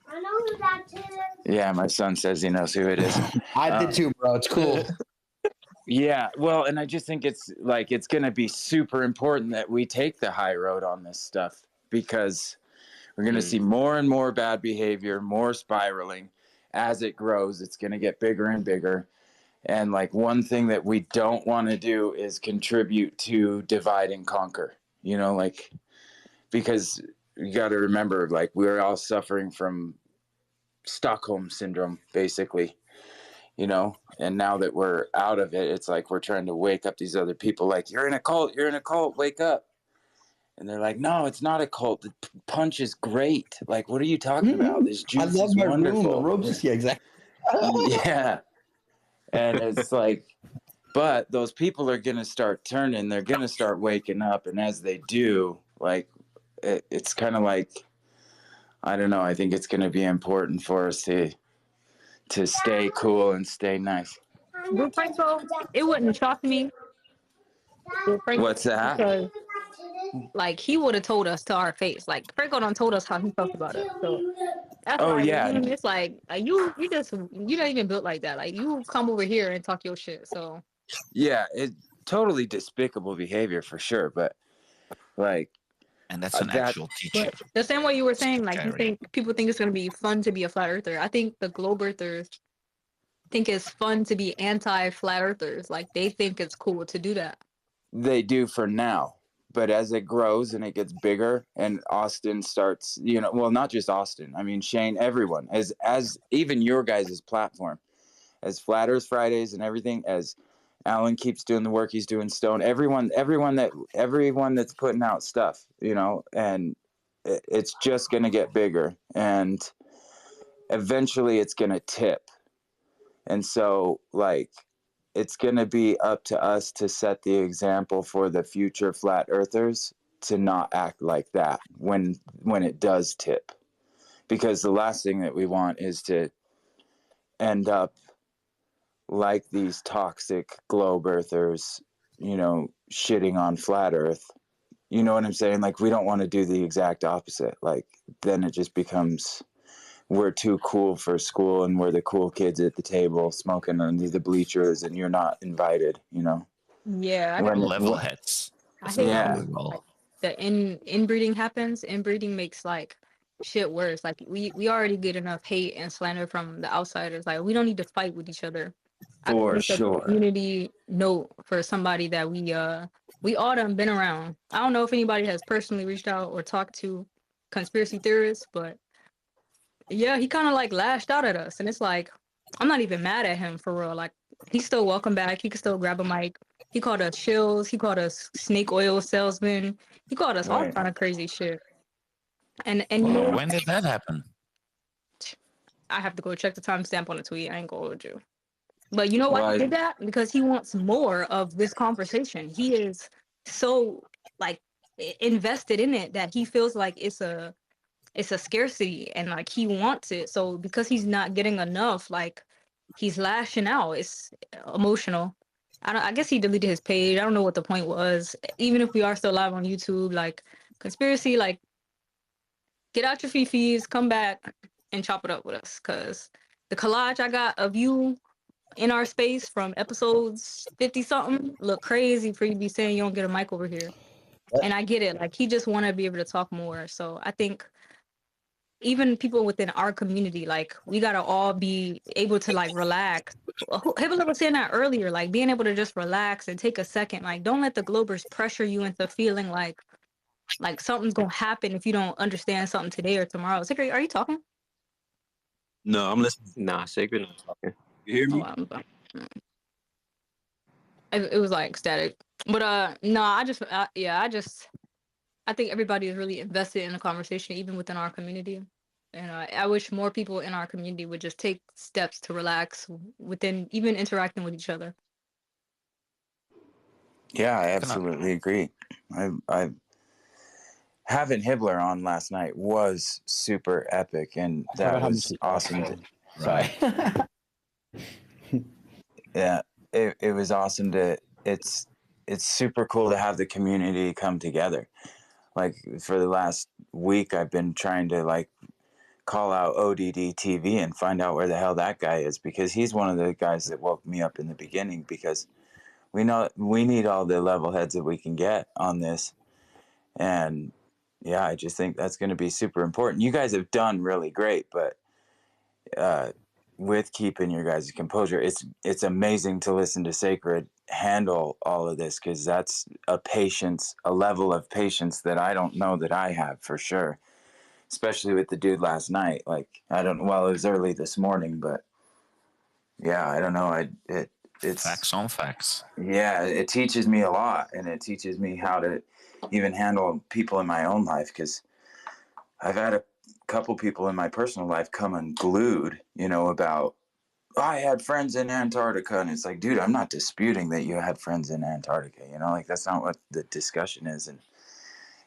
Speaker 13: know who that is.
Speaker 12: yeah, my son says he knows who it is.
Speaker 5: I did too, bro. It's cool.
Speaker 12: Yeah, well, and I just think it's going to be super important that we take the high road on this stuff, because we're going to see more and more bad behavior, more spiraling. As it grows, it's going to get bigger and bigger. And like, one thing that we don't want to do is contribute to divide and conquer, you know, like, because you got to remember, like, we're all suffering from Stockholm syndrome, basically, you know, and now that we're out of it, it's like we're trying to wake up these other people, like, you're in a cult, wake up. And they're like, no, it's not a cult. The punch is great. Like, what are you talking about? This juice
Speaker 5: I love
Speaker 12: is
Speaker 5: my
Speaker 12: wonderful.
Speaker 5: room. The ropes, yeah, exactly.
Speaker 12: Yeah. And it's like, but those people are going to start turning. They're going to start waking up. And as they do, like, it's kind of like, I don't know. I think it's going to be important for us to stay cool and stay nice.
Speaker 4: With Franco, it wouldn't shock me.
Speaker 12: What's that?
Speaker 4: Because, like, he would have told us to our face. Like, Franco done told us how he felt about it. So that's why it's like you you're not even built like that. Like, you come over here and talk your shit. So
Speaker 12: yeah, it's totally despicable behavior for sure. But like,
Speaker 23: and that's an actual teaching.
Speaker 4: But the same way you were saying, like, you think people think it's gonna be fun to be a flat earther. I think the globe earthers think it's fun to be anti-flat earthers. Like, they think it's cool to do that.
Speaker 12: They do for now, but as it grows and it gets bigger, and Austin starts, you know, well, not just Austin. I mean, Shane, everyone, as even your guys' platform, as Flat Earth Fridays and everything, as Alan keeps doing the work he's doing, Stone, everyone that's putting out stuff, you know, and it's just going to get bigger, and eventually it's going to tip. And so, like, it's going to be up to us to set the example for the future flat earthers to not act like that when it does tip. Because the last thing that we want is to end up like these toxic globe earthers, you know, shitting on flat earth. You know what I'm saying? Like, we don't want to do the exact opposite. Like, then it just becomes, we're too cool for school, and we're the cool kids at the table smoking under the bleachers, and you're not invited, you know?
Speaker 4: Yeah.
Speaker 23: Level heads.
Speaker 4: I hate
Speaker 12: Yeah.
Speaker 4: when like the inbreeding happens. Inbreeding makes like shit worse. Like we already get enough hate and slander from the outsiders. Like we don't need to fight with each other. I
Speaker 12: For
Speaker 4: think a
Speaker 12: sure.
Speaker 4: community note for somebody that we all done been around. I don't know if anybody has personally reached out or talked to conspiracy theorists, but yeah, he kind of like lashed out at us, and it's like I'm not even mad at him for real. Like he's still welcome back. He can still grab a mic. He called us shills. He called us snake oil salesmen. He called us all
Speaker 12: Right.
Speaker 4: kind of crazy shit. And you know,
Speaker 23: When did that happen?
Speaker 4: I have to go check the timestamp on the tweet. I ain't gonna hold you. But you know why
Speaker 12: Well,
Speaker 4: he did that? Because he wants more of this conversation. He is so like invested in it that he feels like it's a scarcity and like he wants it. So because he's not getting enough, like he's lashing out. It's emotional. I guess he deleted his page. I don't know what the point was. Even if we are still live on YouTube, like conspiracy, like get out your fifis, come back and chop it up with us. Cause the collage I got of you in our space from episodes 50 something look crazy for you to be saying you don't get a mic over here. And I get it. Like he just want to be able to talk more. So I think even people within our community, like we gotta all be able to like relax. Hibble was saying that earlier, like being able to just relax and take a second. Like don't let the Globers pressure you into feeling like something's gonna happen if you don't understand something today or tomorrow. Sacred, are you talking?
Speaker 2: No, I'm listening.
Speaker 15: Nah, Sacred not talking.
Speaker 2: You hear me?
Speaker 4: It was like static, but no, I think everybody is really invested in the conversation, even within our community. And I wish more people in our community would just take steps to relax within even interacting with each other.
Speaker 12: Yeah, I absolutely agree. I having Hibbler on last night was super epic, and that was awesome.
Speaker 5: Sorry.
Speaker 12: Yeah, it was awesome to. It's super cool to have the community come together. Like for the last week, I've been trying to like call out ODD TV and find out where the hell that guy is, because he's one of the guys that woke me up in the beginning, because we know we need all the level heads that we can get on this. And yeah, I just think that's going to be super important. You guys have done really great, but with keeping your guys' composure, it's amazing to listen to Sacred handle all of this, because that's a level of patience that I don't know that I have for sure, especially with the dude last night. Like it was early this morning, but yeah, I don't know. It's
Speaker 23: facts on facts.
Speaker 12: Yeah, it teaches me a lot, and it teaches me how to even handle people in my own life, because I've had a couple people in my personal life come unglued, about, I had friends in Antarctica, and it's like, dude, I'm not disputing that you had friends in Antarctica, like that's not what the discussion is. And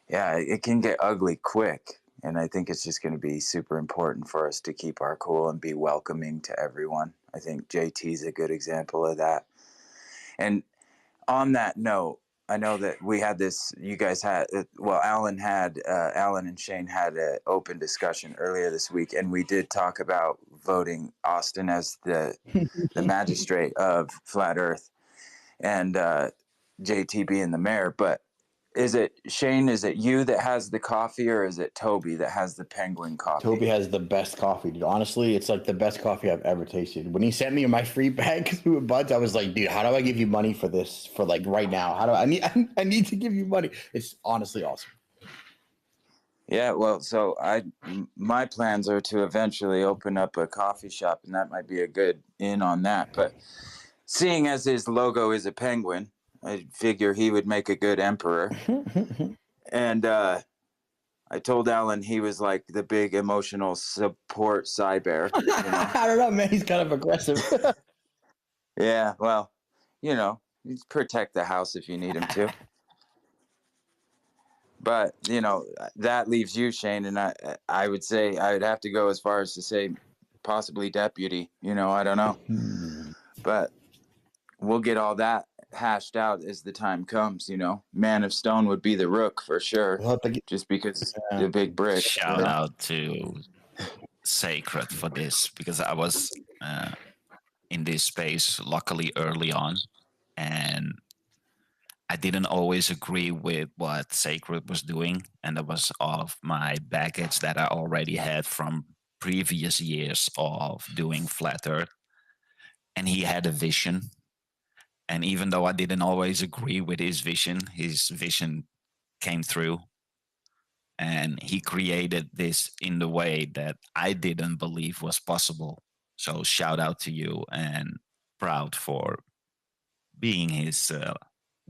Speaker 12: yeah, it can get ugly quick, and I think it's just going to be super important for us to keep our cool and be welcoming to everyone. I think JT's a good example of that. And on that note, I know that we had this, you guys had, Alan and Shane had an open discussion earlier this week, and we did talk about voting Austin as the magistrate of Flat Earth, and JT being the mayor. But is it, Shane, is it you that has the coffee, or is it Toby that has the penguin coffee?
Speaker 5: Toby has the best coffee, dude. Honestly, it's like the best coffee I've ever tasted. When he sent me my free bag through Buds, I was like, dude, how do I give you money for this for like right now? How do I need to give you money? It's honestly awesome.
Speaker 12: Yeah, well, so my plans are to eventually open up a coffee shop, and that might be a good in on that. But seeing as his logo is a penguin, I figure he would make a good emperor. And I told Alan he was like the big emotional support Cyber.
Speaker 5: I don't know, man. He's kind of aggressive.
Speaker 12: Yeah, well, protect the house if you need him to. But, that leaves you, Shane, and I would say I would have to go as far as to say possibly deputy. I don't know. But we'll get all that hashed out as the time comes. Man of Stone would be the Rook for sure, just because the big brick.
Speaker 23: Shout out to Sacred for this, because I was in this space luckily early on, and I didn't always agree with what Sacred was doing, and that was of my baggage that I already had from previous years of doing flat Earth. And he had a vision, and even though I didn't always agree with his vision came through, and he created this in the way that I didn't believe was possible. So shout out to you, and proud for being his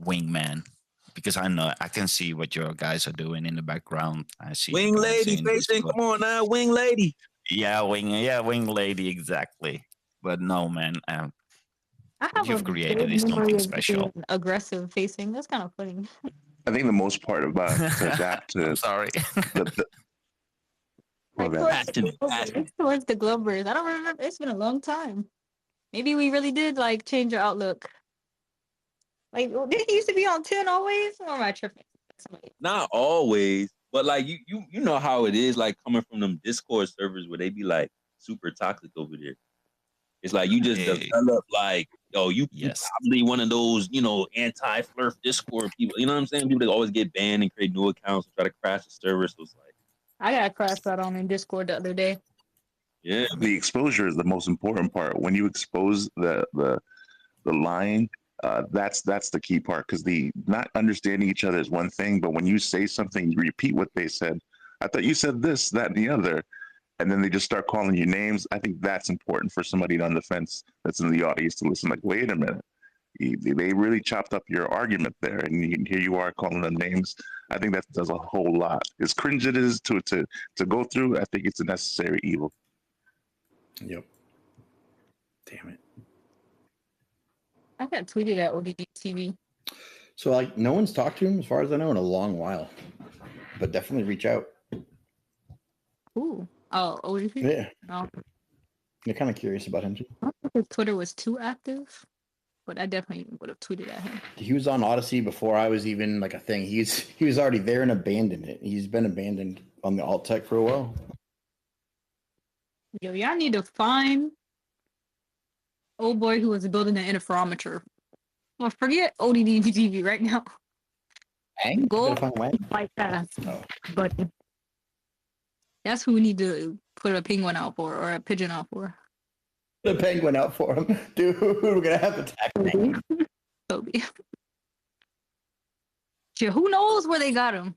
Speaker 23: wingman, because I know I can see what your guys are doing in the background. I see you
Speaker 2: Wing
Speaker 23: guys
Speaker 2: lady
Speaker 23: in
Speaker 2: facing.
Speaker 23: Discord.
Speaker 2: Come on now, wing lady.
Speaker 23: Yeah, wing lady, exactly. But no, man,
Speaker 4: I
Speaker 23: what
Speaker 4: have a
Speaker 23: you've created
Speaker 4: vague
Speaker 23: is
Speaker 4: memory
Speaker 23: something
Speaker 4: of
Speaker 23: special.
Speaker 4: being aggressive facing. That's kind of funny.
Speaker 20: I think the most part about to adapt to
Speaker 23: I'm sorry.
Speaker 20: my
Speaker 4: Like
Speaker 20: bad.
Speaker 4: towards the Glovers. I don't remember. It's been a long time. Maybe we really did like change your outlook. Like, did he used to be on 10 always? Or am I tripping?
Speaker 2: Not always, but like you know how it is, like coming from them Discord servers where they be like super toxic over there. It's like you just develop like, oh, you probably one of those, anti-flirt Discord people. You know what I'm saying? People that always get banned and create new accounts and try to crash the server. So it's like,
Speaker 4: I got crashed out on in Discord the other day.
Speaker 2: yeah,
Speaker 20: The exposure is the most important part. When you expose the lying, that's the key part, because the not understanding each other is one thing, but when you say something, you repeat what they said. I thought you said this, that, and the other, and then they just start calling you names. I think that's important for somebody on the fence that's in the audience to listen. Like, wait a minute, they really chopped up your argument there, and here you are calling them names. I think that does a whole lot. As cringe it is to go through, I think it's a necessary evil.
Speaker 5: Yep. Damn it.
Speaker 4: I got tweeted at ODD TV.
Speaker 5: So, like, no one's talked to him, as far as I know, in a long while. But definitely reach out.
Speaker 4: Ooh. Oh, ODD?
Speaker 5: Yeah.
Speaker 4: No.
Speaker 5: You're kind of curious about him, too.
Speaker 4: I don't think his Twitter was too active, but I definitely would have tweeted at him.
Speaker 5: He was on Odyssey before I was even, like, a thing. He was already there and abandoned it. He's been abandoned on the alt tech for a while.
Speaker 4: Yo, y'all need to find old boy who was building an interferometer. Well, forget ODD TV right now.
Speaker 5: Wang?
Speaker 4: Go
Speaker 5: Find Wang?
Speaker 4: like that. But that's who we need to put a penguin out for, or a pigeon out for.
Speaker 5: The penguin out for him. Dude, we're gonna have to tackle him.
Speaker 4: Toby. Shit, who knows where they got him?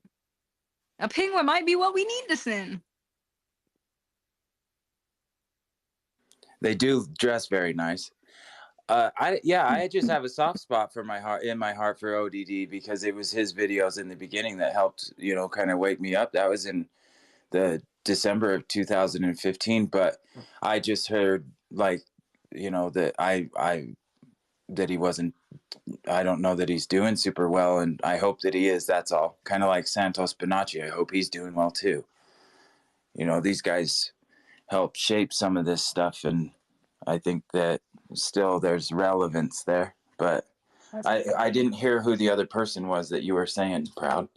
Speaker 4: A penguin might be what we need to send.
Speaker 12: They do dress very nice. I just have a soft spot for my heart for ODD, because it was his videos in the beginning that helped, kind of wake me up. That was in the December of 2015, but I just heard that that he wasn't. I don't know that he's doing super well, and I hope that he is. That's all. Kind of like Santos Bonacci. I hope he's doing well too. These guys help shape some of this stuff, and I think that still there's relevance there. But I didn't hear who the other person was that you were saying, Proud.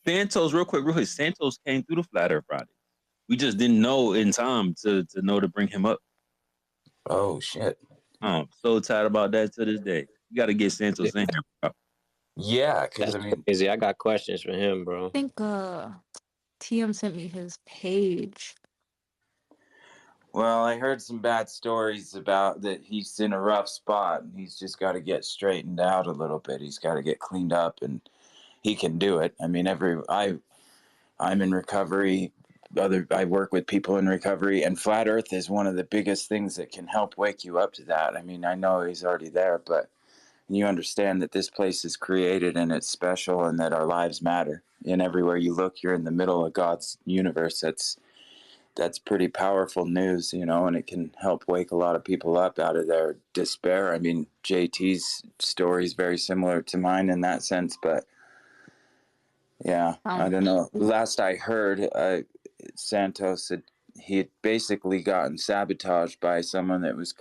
Speaker 2: Santos, real quick. Santos came through the Flat Earth Friday. We just didn't know in time to know to bring him up.
Speaker 12: Oh shit!
Speaker 2: I'm so tired about that to this day. You got to get Santos in here, bro.
Speaker 12: Yeah, because
Speaker 15: crazy. I got questions for him, bro.
Speaker 4: I think TM sent me his page.
Speaker 12: Well, I heard some bad stories about that he's in a rough spot, and he's just got to get straightened out a little bit. He's got to get cleaned up, and he can do it. I mean, I'm in recovery. I work with people in recovery, and Flat Earth is one of the biggest things that can help wake you up to that. I mean, I know he's already there, but you understand that this place is created and it's special, and that our lives matter. And everywhere you look, you're in the middle of God's universe. That's pretty powerful news, and it can help wake a lot of people up out of their despair. I mean, JT's story is very similar to mine in that sense, but yeah, I don't know. Last I heard, Santos said he had basically gotten sabotaged by someone that was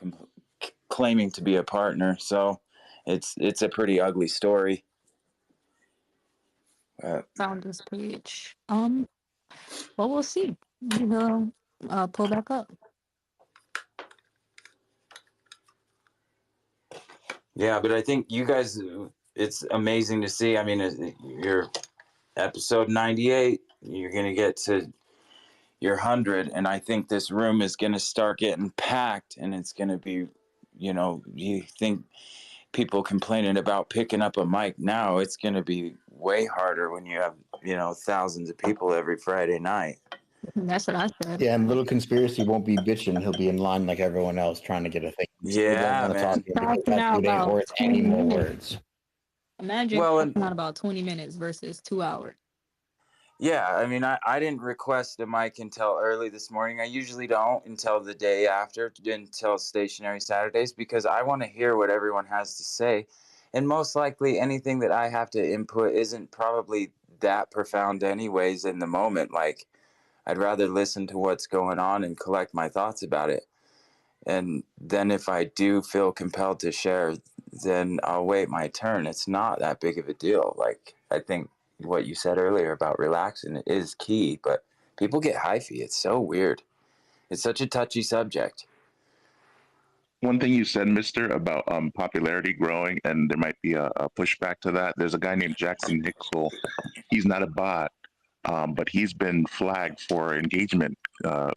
Speaker 12: claiming to be a partner. So it's a pretty ugly story.
Speaker 4: Found this page. Well, we'll see. We'll pull back up.
Speaker 12: Yeah, but I think you guys, it's amazing to see. I mean, you're episode 98, you're going to get to your 100, and I think this room is going to start getting packed, and it's going to be, you think people complaining about picking up a mic now, it's going to be way harder when you have, thousands of people every Friday night.
Speaker 4: That's what I said.
Speaker 5: Yeah, and Little Conspiracy won't be bitching. He'll be in line like everyone else trying to get a thing.
Speaker 12: Yeah,
Speaker 5: he won't want to talk to him because that dude ain't worth any more words.
Speaker 4: Imagine talking out about 20 minutes versus 2 hours.
Speaker 12: Yeah, I mean, I didn't request a mic until early this morning. I usually don't until the day after, until Stationary Saturdays, because I want to hear what everyone has to say. And most likely anything that I have to input isn't probably that profound anyways in the moment. Like, I'd rather listen to what's going on and collect my thoughts about it. And then if I do feel compelled to share, then I'll wait my turn. It's not that big of a deal. Like, I think what you said earlier about relaxing is key, but people get hyphy. It's so weird. It's such a touchy subject.
Speaker 20: One thing you said, Mister, about popularity growing, and there might be a pushback to that. There's a guy named Jackson Hicksell. He's not a bot, but he's been flagged for engagement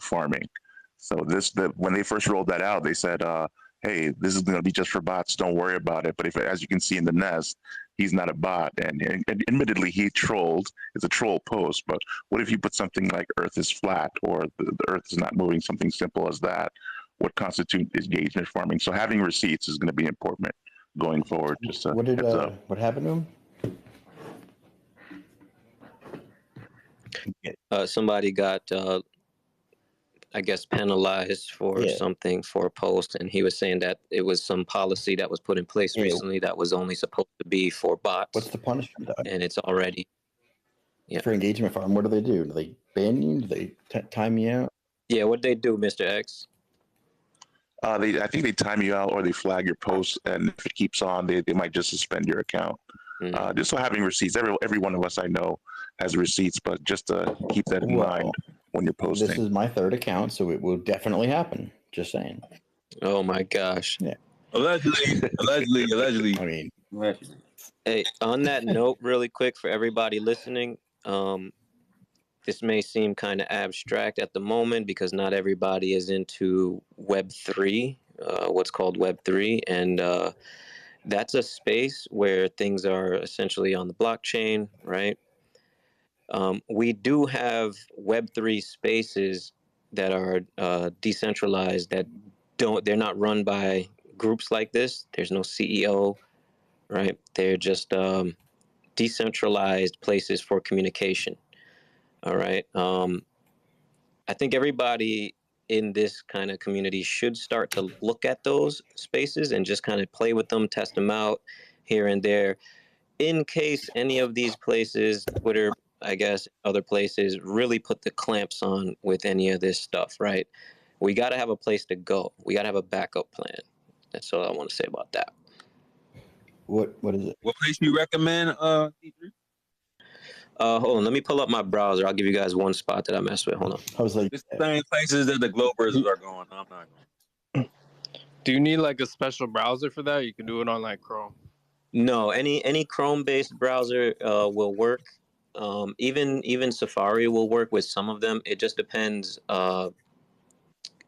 Speaker 20: farming. So when they first rolled that out, they said, "Hey, this is going to be just for bots. Don't worry about it." But as you can see in the nest, he's not a bot, and admittedly, he trolled. It's a troll post. But what if you put something like "Earth is flat" or the Earth is not moving"? Something simple as that. What constitutes engagement farming? So having receipts is going to be important going forward. Just
Speaker 5: what happened to him?
Speaker 15: Somebody got, I guess, penalized for something for a post, and he was saying that it was some policy that was put in place recently that was only supposed to be for bots.
Speaker 5: What's the punishment?
Speaker 15: And it's already
Speaker 5: for engagement farm. What do? Do they ban you? Do they time you out?
Speaker 15: Yeah, what they do, Mr. X?
Speaker 20: I think they time you out or they flag your post, and if it keeps on, they might just suspend your account. Just so having receipts, every one of us I know has receipts, but just to keep that in mind when you're posting.
Speaker 5: This is my third account, so it will definitely happen. Just saying.
Speaker 15: Oh my gosh.
Speaker 5: Yeah.
Speaker 2: Allegedly.
Speaker 5: I mean,
Speaker 15: hey, on that note, really quick for everybody listening, this may seem kind of abstract at the moment because not everybody is into Web3, what's called Web3. And that's a space where things are essentially on the blockchain, right? We do have Web3 spaces that are decentralized that they're not run by groups like this. There's no CEO, right? They're just decentralized places for communication. All right. I think everybody in this kind of community should start to look at those spaces and just kind of play with them, test them out here and there. In case any of these places, Twitter, I guess, other places, really put the clamps on with any of this stuff, right? We got to have a place to go. We got to have a backup plan. That's all I want to say about that.
Speaker 5: What is it?
Speaker 2: What place do you recommend, T3?
Speaker 15: Hold on, let me pull up my browser. I'll give you guys one spot that I messed with. Hold on.
Speaker 5: I was like,
Speaker 2: it's the same places that the Globers are going. I'm not going.
Speaker 8: Do you need like a special browser for that? You can do it on like Chrome.
Speaker 15: No, any Chrome-based browser will work. Even Safari will work with some of them. It just depends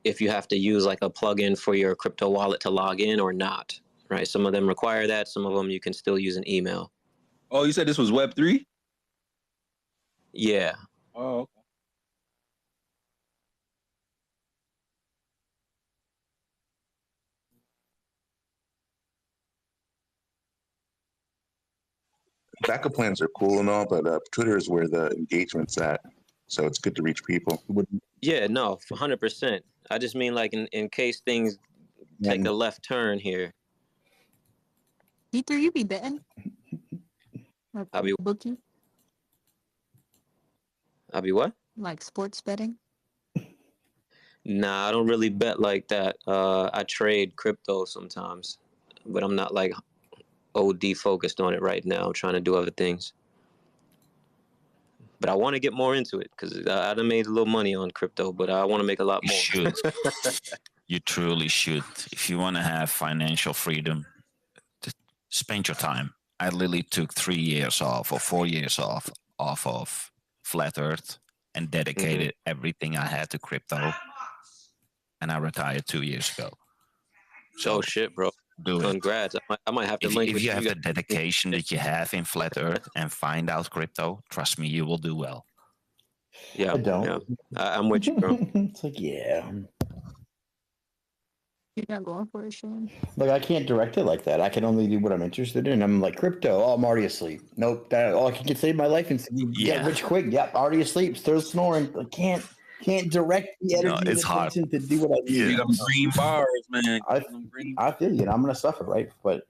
Speaker 15: if you have to use like a plugin for your crypto wallet to log in or not. Right? Some of them require that. Some of them you can still use an email.
Speaker 2: Oh, you said this was Web3?
Speaker 15: Yeah.
Speaker 2: Oh, okay.
Speaker 20: Backup plans are cool and all, but Twitter is where the engagement's at, so it's good to reach people.
Speaker 15: Yeah, no, 100%. I just mean like in case things take a left turn here.
Speaker 4: Ether, you be betting?
Speaker 15: I'll be
Speaker 4: bookie?
Speaker 15: I'll be what?
Speaker 4: Like sports betting?
Speaker 15: Nah, I don't really bet like that. I trade crypto sometimes, but I'm not like OD focused on it right now. I'm trying to do other things. But I want to get more into it because I done made a little money on crypto, but I want to make a lot more.
Speaker 23: You should. You truly should. If you want to have financial freedom, spend your time. I literally took 3 years off or 4 years off of Flat Earth and dedicated everything I had to crypto. And I retired 2 years ago. So
Speaker 15: oh shit, bro!
Speaker 23: do it.
Speaker 15: Congrats. I might have to link
Speaker 23: If
Speaker 15: with
Speaker 23: you
Speaker 15: you
Speaker 23: have the
Speaker 15: guys.
Speaker 23: dedication that you have in Flat Earth and find out crypto, trust me, you will do well.
Speaker 15: Yeah,
Speaker 5: I don't.
Speaker 15: yeah. I'm with you, bro.
Speaker 5: It's like, yeah.
Speaker 4: You're not going for it, Shane.
Speaker 5: Like, I can't direct it like that. I can only do what I'm interested in. I'm like, crypto. Oh, I'm already asleep. Nope. I can save my life and get rich quick. Yep, already asleep. Still snoring. I can't direct the energy and
Speaker 23: it's hard.
Speaker 5: attention to do what I need.
Speaker 2: Get them green bars, man.
Speaker 5: I feel you. And I'm gonna suffer, right? But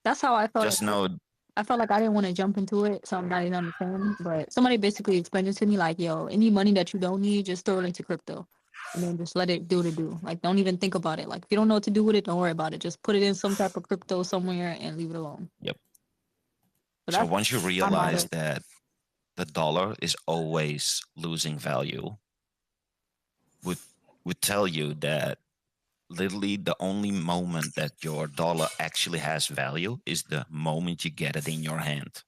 Speaker 4: That's how I felt.
Speaker 23: Just know.
Speaker 4: I felt like I didn't want to jump into it, so I'm not even understanding. But somebody basically explained it to me like, yo, any money that you don't need, just throw it into crypto. And then just let it do what it do. Like, don't even think about it. Like, if you don't know what to do with it, don't worry about it. Just put it in some type of crypto somewhere and leave it alone.
Speaker 23: Yep.
Speaker 4: So
Speaker 23: So once you realize
Speaker 4: motto.
Speaker 23: that the dollar is always losing value, would tell you that literally the only moment that your dollar actually has value is the moment you get it in your hand.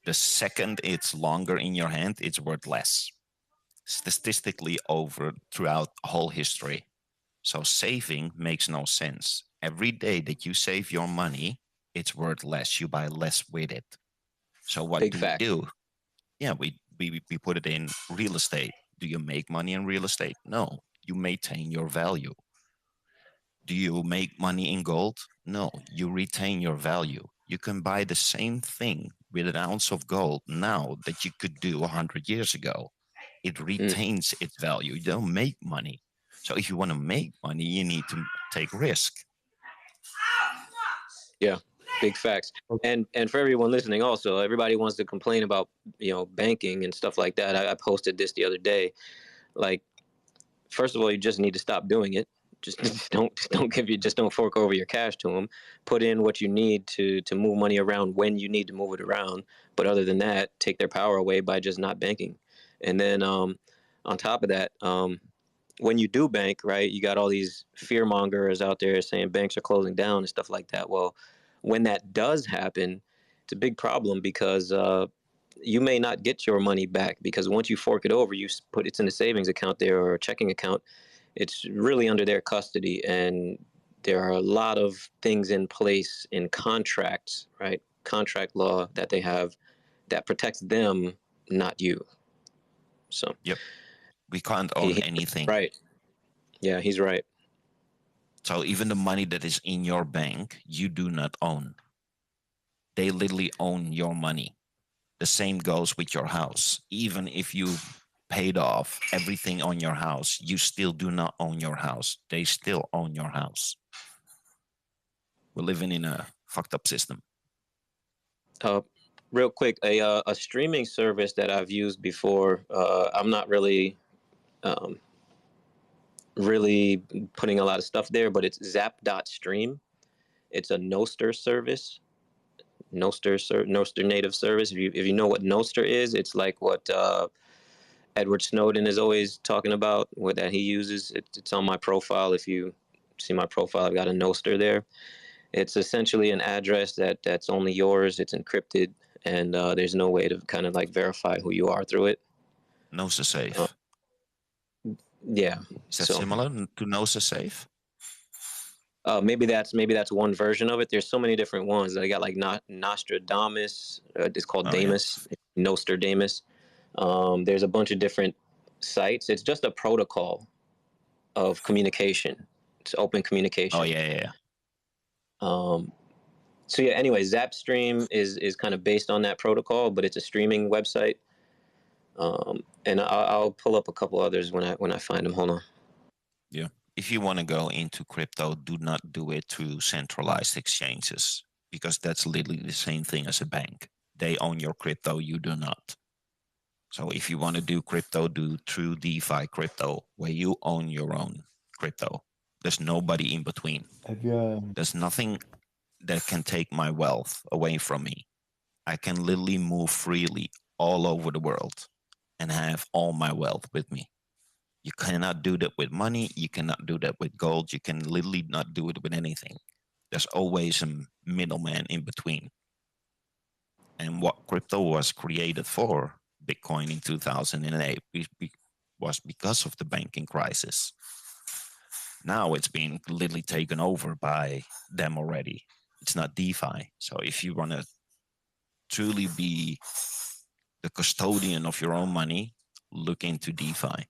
Speaker 23: The second it's longer in your hand, it's worth less. Statistically over throughout whole history. So saving makes no sense. Every day that you save your money, it's worth less. You buy less with it. So what
Speaker 15: Big
Speaker 23: do
Speaker 15: fact.
Speaker 23: we do? Yeah, we put it in real estate. Do you make money in real estate? No. You maintain your value. Do you make money in gold? No. You retain your value. You can buy the same thing with an ounce of gold now that you could do 100 years ago. It retains its value. You don't make money. So if you want to make money, you need to take risk.
Speaker 15: Yeah, big facts. And for everyone listening, also, everybody wants to complain about banking and stuff like that. I posted this the other day. Like, first of all, you just need to stop doing it. Just don't fork over your cash to them. Put in what you need to move money around when you need to move it around. But other than that, take their power away by just not banking. And then on top of that, when you do bank, right, you got all these fear mongers out there saying banks are closing down and stuff like that. Well, when that does happen, it's a big problem because you may not get your money back because once you fork it over, you put it's in a savings account there or a checking account. It's really under their custody, and there are a lot of things in place in contracts, right? Contract law that they have that protects them, not you. So
Speaker 23: yep, we can't own anything.
Speaker 15: Right. Yeah, he's right.
Speaker 23: So even the money that is in your bank, you do not own. They literally own your money. The same goes with your house. Even if you paid off everything on your house, you still do not own your house. They still own your house. We're living in a fucked up system.
Speaker 15: Real quick, a streaming service that I've used before. I'm not really putting a lot of stuff there, but it's Zap.stream. It's a Nostr service. Nostr native service. If you know what Nostr is, it's like what Edward Snowden is always talking about, what that he uses. It's on my profile. If you see my profile, I've got a Nostr there. It's essentially an address that's only yours. It's encrypted, and there's no way to kind of like verify who you are through it.
Speaker 23: Nostr Safe.
Speaker 15: Yeah.
Speaker 23: Is that similar to Nostr Safe?
Speaker 15: Maybe that's one version of it. There's so many different ones. I got like Nostradamus. It's called Damus. Yeah. Nostradamus. There's a bunch of different sites. It's just a protocol of communication. It's open communication.
Speaker 23: Oh yeah.
Speaker 15: So yeah. Anyway, Zapstream is kind of based on that protocol, but it's a streaming website. And I'll pull up a couple others when I find them. Hold on.
Speaker 23: Yeah. If you want to go into crypto, do not do it through centralized exchanges because that's literally the same thing as a bank. They own your crypto, you do not. So if you want to do crypto, do through DeFi crypto where you own your own crypto. There's nobody in between. There's nothing that can take my wealth away from me. I can literally move freely all over the world and have all my wealth with me. You cannot do that with money. You cannot do that with gold. You can literally not do it with anything. There's always a middleman in between. And what crypto was created for, Bitcoin in 2008, was because of the banking crisis. Now it's being literally taken over by them already. It's not DeFi. So if you want to truly be the custodian of your own money, look into DeFi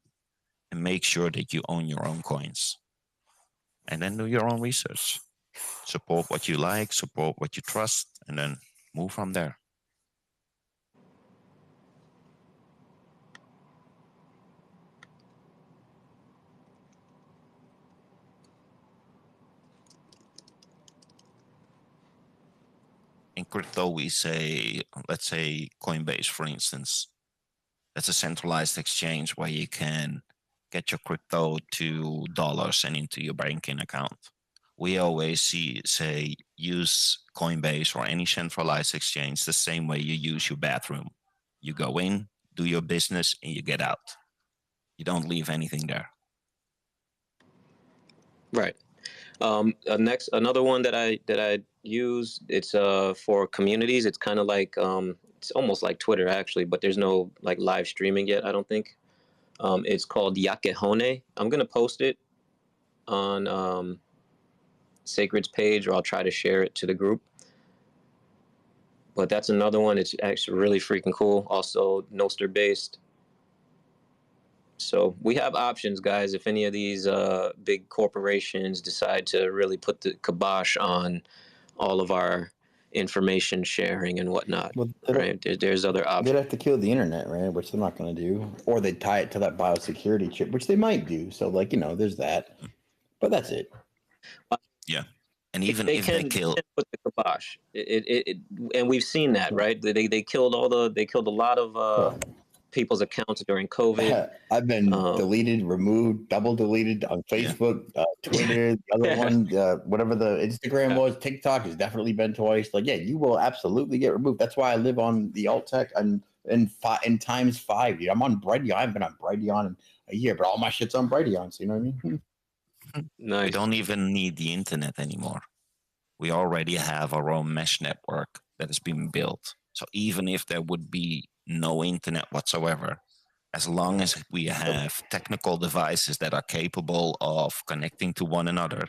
Speaker 23: and make sure that you own your own coins. And then do your own research. Support what you like, support what you trust, and then move from there. In crypto, we say, let's say Coinbase, for instance. That's a centralized exchange where you can get your crypto to dollars and into your banking account. We always say use Coinbase or any centralized exchange the same way you use your bathroom. You go in, do your business, and you get out. You don't leave anything there.
Speaker 15: Right. Another one that I use, it's for communities. It's kind of like it's almost like Twitter actually, but there's no like live streaming yet, I don't think. It's called Yakehone. I'm gonna post it on Sacred's page, or I'll try to share it to the group. But that's another one. It's actually really freaking cool. Also Nostr based. So we have options, guys. If any of these big corporations decide to really put the kibosh on all of our information sharing and whatnot,
Speaker 5: Well,
Speaker 15: right? There's other options.
Speaker 5: They'd have to kill the internet, right? Which they're not going to do. Or they'd tie it to that biosecurity chip, which they might do. So, like, there's that. But that's it.
Speaker 23: Yeah. And even if they kill,
Speaker 15: put the kibosh, and we've seen that, right? They killed a lot of people's accounts during COVID.
Speaker 5: I've been deleted, removed, double deleted on Facebook, Twitter, the other one, whatever the Instagram was, TikTok has definitely been twice. Like, yeah, you will absolutely get removed. That's why I live on the alt tech and in times 5. Dude. I'm on Brighteon. I haven't been on Brighteon in a year, but all my shit's on Brighteon. So you know what I mean?
Speaker 15: Nice.
Speaker 23: We don't even need the internet anymore. We already have our own mesh network that has been built. So even if there would be no internet whatsoever, as long as we have technical devices that are capable of connecting to one another,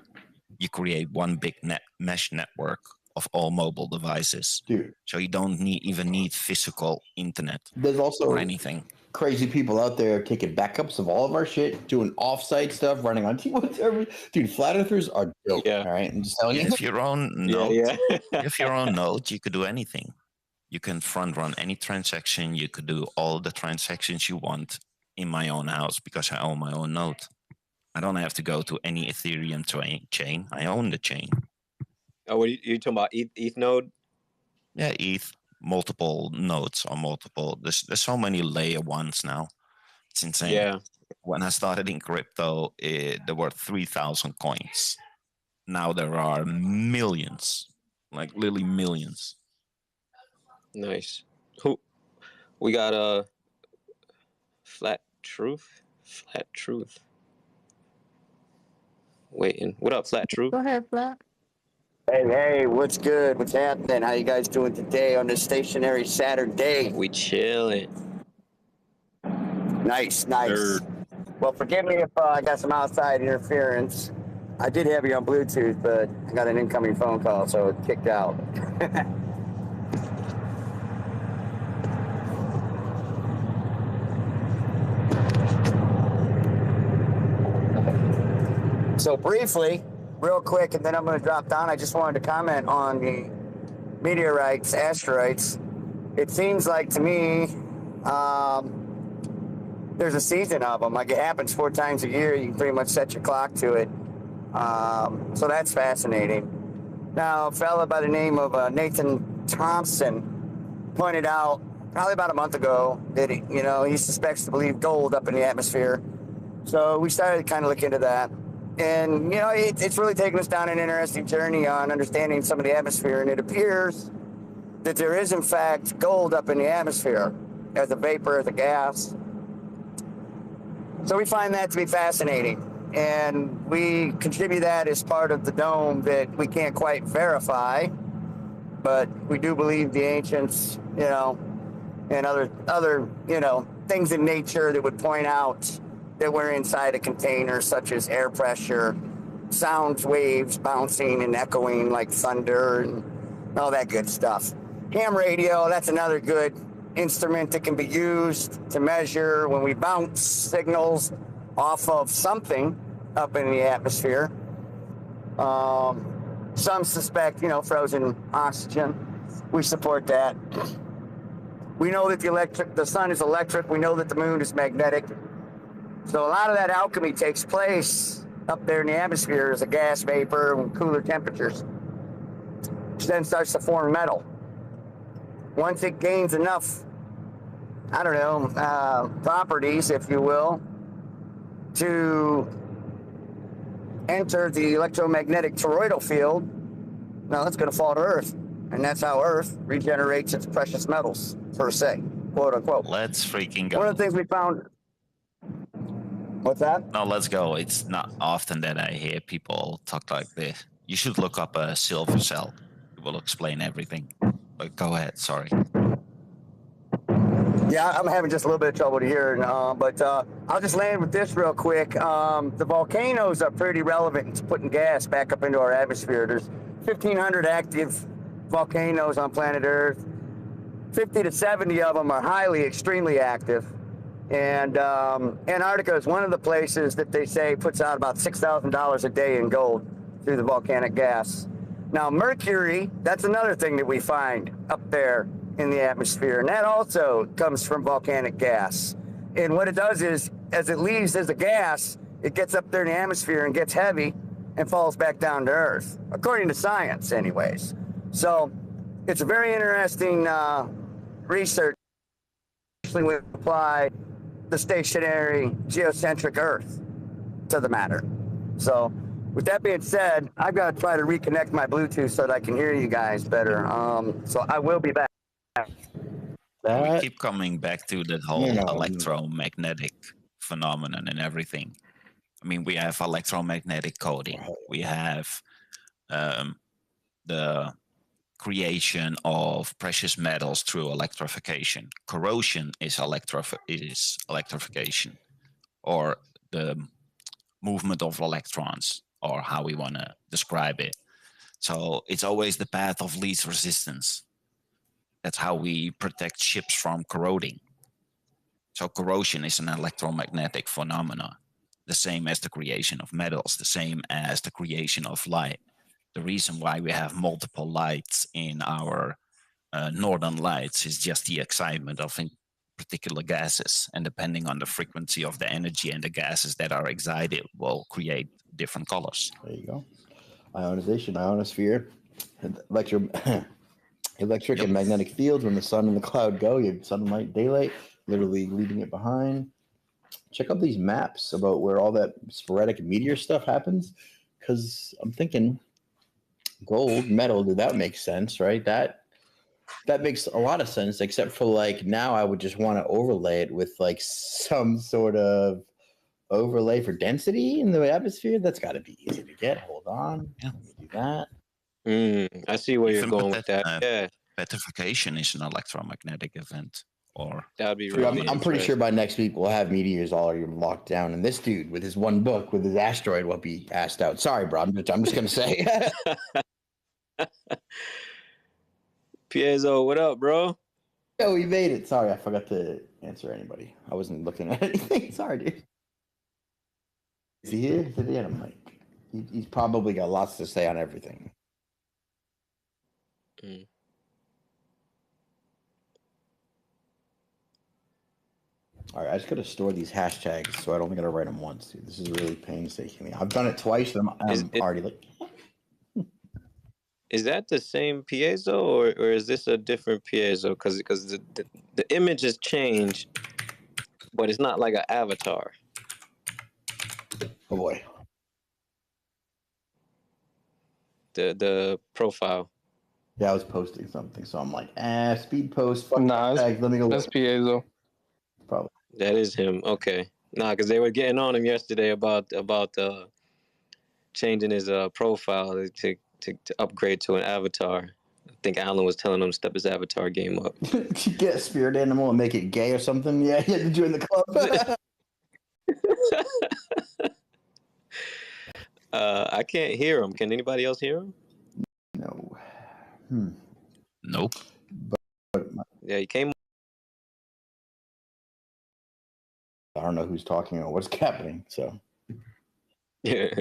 Speaker 23: you create one big mesh network of all mobile devices.
Speaker 5: Dude.
Speaker 23: So you don't even need physical internet.
Speaker 5: There's also
Speaker 23: or anything.
Speaker 5: Crazy people out there taking backups of all of our shit, doing offsite stuff, running on whatever. Dude, flat earthers are dope.
Speaker 15: Yeah.
Speaker 5: All right, I'm just telling you.
Speaker 23: If your own node,
Speaker 15: Yeah.
Speaker 23: if your own node, you could do anything. You can front run any transaction. You could do all the transactions you want in my own house because I own my own node. I don't have to go to any Ethereum chain. I own the chain.
Speaker 15: Oh, what are you talking about? ETH node?
Speaker 23: Yeah, ETH. Multiple nodes or multiple. There's so many layer ones now. It's insane.
Speaker 15: Yeah.
Speaker 23: When I started in crypto, there were 3,000 coins. Now there are millions, like literally millions.
Speaker 15: Nice. We got a Flat Truth. Waiting. What up, Flat Truth?
Speaker 4: Go ahead, Flat.
Speaker 14: Hey, what's good? What's happening? How you guys doing today on this stationary Saturday?
Speaker 15: We chilling.
Speaker 14: Nice. Well, forgive me if I got some outside interference. I did have you on Bluetooth, but I got an incoming phone call, so it kicked out. So briefly, real quick, and then I'm going to drop down. I just wanted to comment on the meteorites, asteroids. It seems like to me there's a season of them. Like it happens 4 times a year. You can pretty much set your clock to it. So that's fascinating. Now, a fella by the name of Nathan Thompson pointed out probably about a month ago that he suspects to believe gold up in the atmosphere. So we started to kind of look into that. And, it's really taken us down an interesting journey on understanding some of the atmosphere. And it appears that there is, in fact, gold up in the atmosphere as a vapor, as a gas. So we find that to be fascinating. and we contribute that as part of the dome that we can't quite verify, but we do believe the ancients, and other things in nature that would point out that we're inside a container, such as air pressure, sound waves bouncing and echoing like thunder, and all that good stuff. Ham radio, that's another good instrument that can be used to measure when we bounce signals off of something up in the atmosphere. Some suspect, frozen oxygen. We support that. We know that the sun is electric. We know that the moon is magnetic. So a lot of that alchemy takes place up there in the atmosphere as a gas vapor and cooler temperatures, which then starts to form metal. Once it gains enough, properties, if you will, to enter the electromagnetic toroidal field, now it's going to fall to Earth. And that's how Earth regenerates its precious metals, per se, quote unquote.
Speaker 23: Let's freaking go.
Speaker 14: One of the things we found. What's that?
Speaker 23: No, let's go. It's not often that I hear people talk like this. You should look up a silver cell. It will explain everything. But go ahead, sorry.
Speaker 14: Yeah, I'm having just a little bit of trouble to hear, but I'll just land with this real quick. The volcanoes are pretty relevant to putting gas back up into our atmosphere. There's 1,500 active volcanoes on planet Earth. 50 to 70 of them are highly, extremely active. And Antarctica is one of the places that they say puts out about $6,000 a day in gold through the volcanic gas. Now, mercury, that's another thing that we find up there in the atmosphere, and that also comes from volcanic gas. And what it does is, as it leaves as a gas, it gets up there in the atmosphere and gets heavy and falls back down to Earth, according to science anyways. So it's a very interesting research, especially when we apply the stationary geocentric Earth to the matter. So with that being said, I've got to try to reconnect my Bluetooth so that I can hear you guys better. So I will be back.
Speaker 23: We keep coming back to that whole electromagnetic phenomenon and everything. I mean, we have electromagnetic coding. We have the creation of precious metals through electrification. Corrosion is electrification, or the movement of electrons, or how we want to describe it. So it's always the path of least resistance. That's how we protect ships from corroding. So corrosion is an electromagnetic phenomenon, the same as the creation of metals, the same as the creation of light. The reason why we have multiple lights in our northern lights is just the excitement of particular gases, and depending on the frequency of the energy and the gases that are excited will create different colors.
Speaker 5: There you go. Ionization, ionosphere, electric and magnetic fields. When the sun and the cloud go, you have sunlight, daylight, literally leaving it behind. Check out these maps about where all that sporadic meteor stuff happens, because I'm thinking gold, metal, did that make sense, right? That makes a lot of sense, except for like now I would just want to overlay it with like some sort of overlay for density in the atmosphere. That's got to be easy to get. Hold on. Yeah. Do that.
Speaker 15: I see where you're going with that. Yeah.
Speaker 23: Petrification is an electromagnetic event. Or
Speaker 15: that'd be
Speaker 5: really I'm pretty sure by next week we'll have meteors all locked down, and this dude with his one book with his asteroid will be asked out. Sorry, bro. I'm just gonna say.
Speaker 15: Piezo, what up, bro?
Speaker 5: Yo, we made it. Sorry, I forgot to answer anybody. I wasn't looking at anything. Sorry, dude. Is he here? I'm like, he's probably got lots to say on everything. All right, I just got to store these hashtags, so I don't got to write them once. Dude. This is really painstaking. I've done it twice, and I'm already like.
Speaker 15: Is that the same piezo, or is this a different piezo? Because the image has changed, but it's not like an avatar.
Speaker 5: Oh boy.
Speaker 15: The profile.
Speaker 5: Yeah, I was posting something, so I'm like, speed post.
Speaker 8: Nah, let me go. That's piezo.
Speaker 5: Probably.
Speaker 15: That is him. Okay. Nah, because they were getting on him yesterday about changing his profile to upgrade to an avatar. I think Alan was telling him to step his avatar game up.
Speaker 5: Get a spirit animal and make it gay or something. Yeah, he had to join the club.
Speaker 15: I can't hear him. Can anybody else hear him?
Speaker 5: No.
Speaker 23: Nope.
Speaker 15: Yeah, he came.
Speaker 5: I don't know who's talking or what's happening. So.
Speaker 15: Yeah.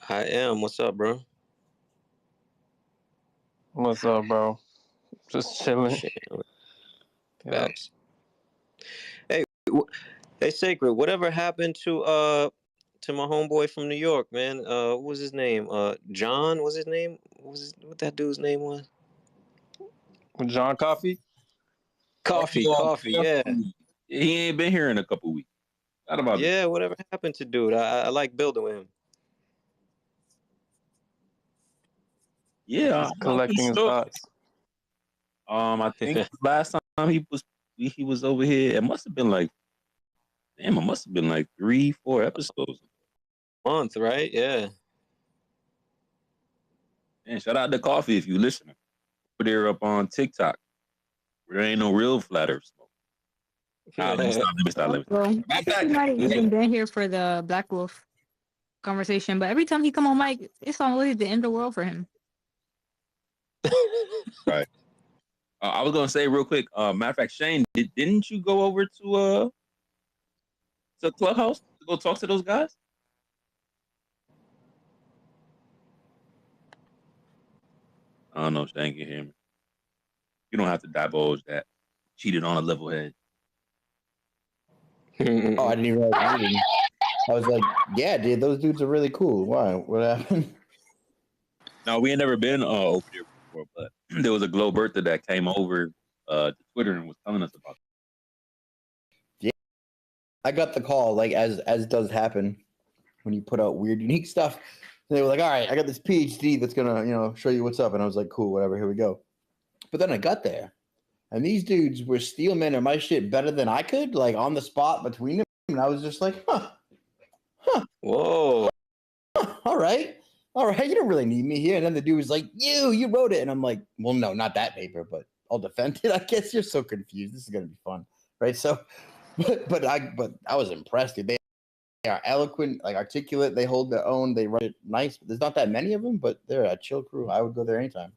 Speaker 15: I am. What's up, bro?
Speaker 8: What's up, bro? Just chilling.
Speaker 15: Facts. Hey, hey, Sacred. Whatever happened to my homeboy from New York, man? What was his name? John was his name? What that dude's name was?
Speaker 8: John Coffey?
Speaker 15: Coffee, yeah.
Speaker 2: He ain't been here in a couple weeks. Not about
Speaker 15: Yeah, whatever happened to dude? I like building with him.
Speaker 2: Yeah,
Speaker 8: He's collecting his thoughts.
Speaker 2: I think last time he was over here, it must have been like 3-4 episodes.
Speaker 15: Month, right? Yeah.
Speaker 2: And shout out to Coffee if you listening. They're up on TikTok. There ain't no real flat earth smoke. Let me stop.
Speaker 4: Well, I think he might have even been here for the Black Wolf conversation, but every time he come on mic, it's always the end of the world for him.
Speaker 2: Right. I was gonna say real quick. Matter of fact, Shane, didn't you go over to Clubhouse to go talk to those guys? I don't know if Shane can hear me. You don't have to divulge that. Cheated on a level head.
Speaker 5: Oh, I didn't even realize. I was like, yeah, dude, those dudes are really cool. Why? What happened?
Speaker 2: No, we ain't never been over there before, but there was a Glow Bertha that came over to Twitter and was telling us about it.
Speaker 5: Yeah, I got the call, like as does happen when you put out weird, unique stuff. They were like, all right, I got this PhD that's gonna, show you what's up. And I was like, cool, whatever, here we go. But then I got there, and these dudes were steelmen my shit better than I could, like on the spot between them. And I was just like,
Speaker 15: whoa,
Speaker 5: all right, you don't really need me here. And then the dude was like, you wrote it. And I'm like, well, no, not that paper, but I'll defend it. I guess you're so confused. This is gonna be fun, right? So, but I was impressed, dude. They are eloquent, like articulate. They hold their own. They write it nice. There's not that many of them, but they're a chill crew. I would go there anytime.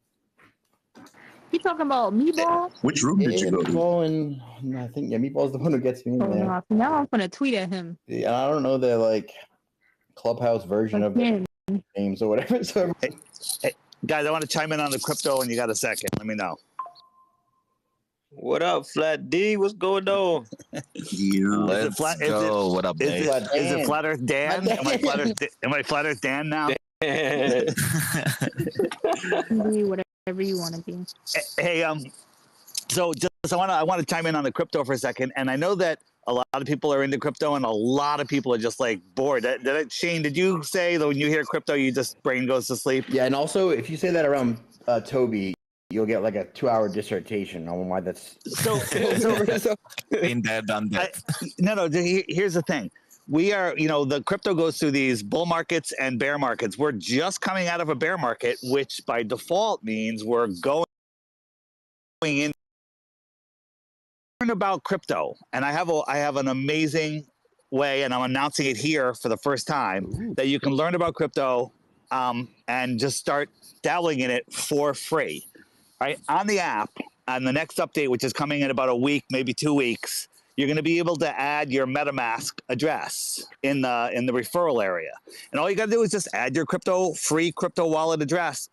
Speaker 4: You talking about Meatball?
Speaker 20: Which room did you go to?
Speaker 5: Meatball, and I think Meatball's the one who gets me in there.
Speaker 4: No, now I'm gonna tweet at him.
Speaker 5: Yeah, I don't know their like Clubhouse version of the games or whatever. So,
Speaker 1: hey, guys, I want to chime in on the crypto, and you got a second? Let me know.
Speaker 15: What up, Flat D? What's going on?
Speaker 23: Let's go. What up, Dave?
Speaker 1: Is it Flat Earth Dan? Am I Flat Earth Dan now?
Speaker 4: Be whatever you want to be.
Speaker 1: Hey, so just I want to chime in on the crypto for a second, and I know that a lot of people are into crypto, and a lot of people are just like bored. Shane, did you say that when you hear crypto, you just brain goes to sleep?
Speaker 5: Yeah, and also if you say that around Toby, you'll get like a 2-hour dissertation on why that's
Speaker 1: so.
Speaker 23: Been there, done that.
Speaker 1: No. Here's the thing. We are, the crypto goes through these bull markets and bear markets. We're just coming out of a bear market, which by default means we're going in. Learn about crypto, and I have an amazing way, and I'm announcing it here for the first time, that you can learn about crypto and just start dabbling in it for free. Right, on the app, on the next update, which is coming in about a week, maybe 2 weeks, you're going to be able to add your MetaMask address in the referral area, and all you got to do is just add your free crypto wallet address,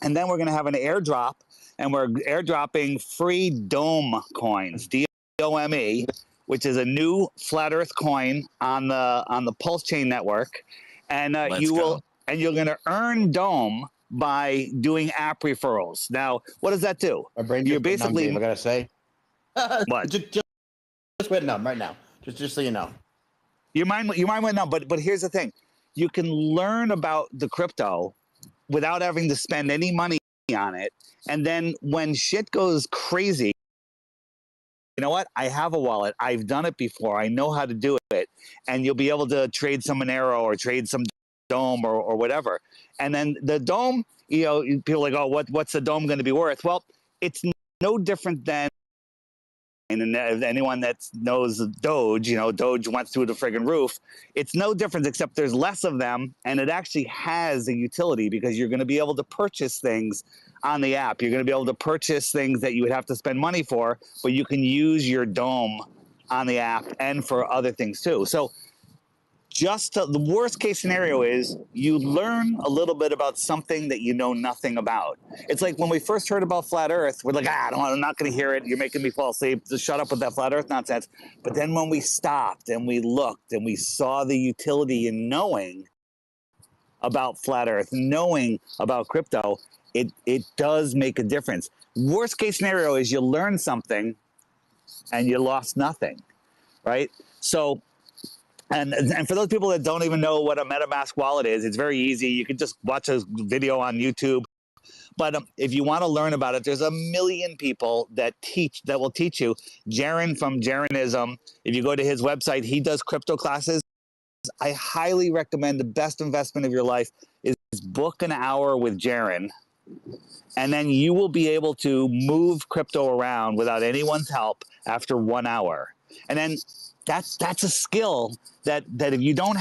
Speaker 1: and then we're going to have an airdrop, and we're airdropping free Dome coins, DOME, which is a new flat Earth coin on the Pulse Chain network, and you're going to earn Dome by doing app referrals. Now, what does that do? You're basically.
Speaker 5: I gotta say,
Speaker 1: what?
Speaker 5: Just went numb right now. Just so you know.
Speaker 1: Your mind went numb. But here's the thing: you can learn about the crypto without having to spend any money on it, and then when shit goes crazy, you know what? I have a wallet. I've done it before. I know how to do it. And you'll be able to trade some Monero or trade some Dome or whatever. And then the Dome, you know, people are like, oh, what's the Dome going to be worth? Well, it's no different than, and anyone that knows Doge, you know, Doge went through the friggin' roof. It's no different except there's less of them, and it actually has a utility because you're going to be able to purchase things on the app. You're going to be able to purchase things that you would have to spend money for, but you can use your Dome on the app and for other things too. So the worst case scenario is you learn a little bit about something that you know nothing about. It's like when we first heard about flat Earth, we're like, I'm not going to hear it. You're making me fall asleep. Just shut up with that flat Earth nonsense. But then when we stopped and we looked and we saw the utility in knowing about flat Earth, knowing about crypto, it does make a difference. Worst case scenario is you learn something and you lost nothing, right? So, and for those people that don't even know what a MetaMask wallet is, it's very easy. You can just watch a video on YouTube. But if you want to learn about it, there's a million people that will teach you. Jaron from Jaronism, if you go to his website, he does crypto classes. I highly recommend the best investment of your life is book an hour with Jaron. And then you will be able to move crypto around without anyone's help after 1 hour. And then that's a skill that if you don't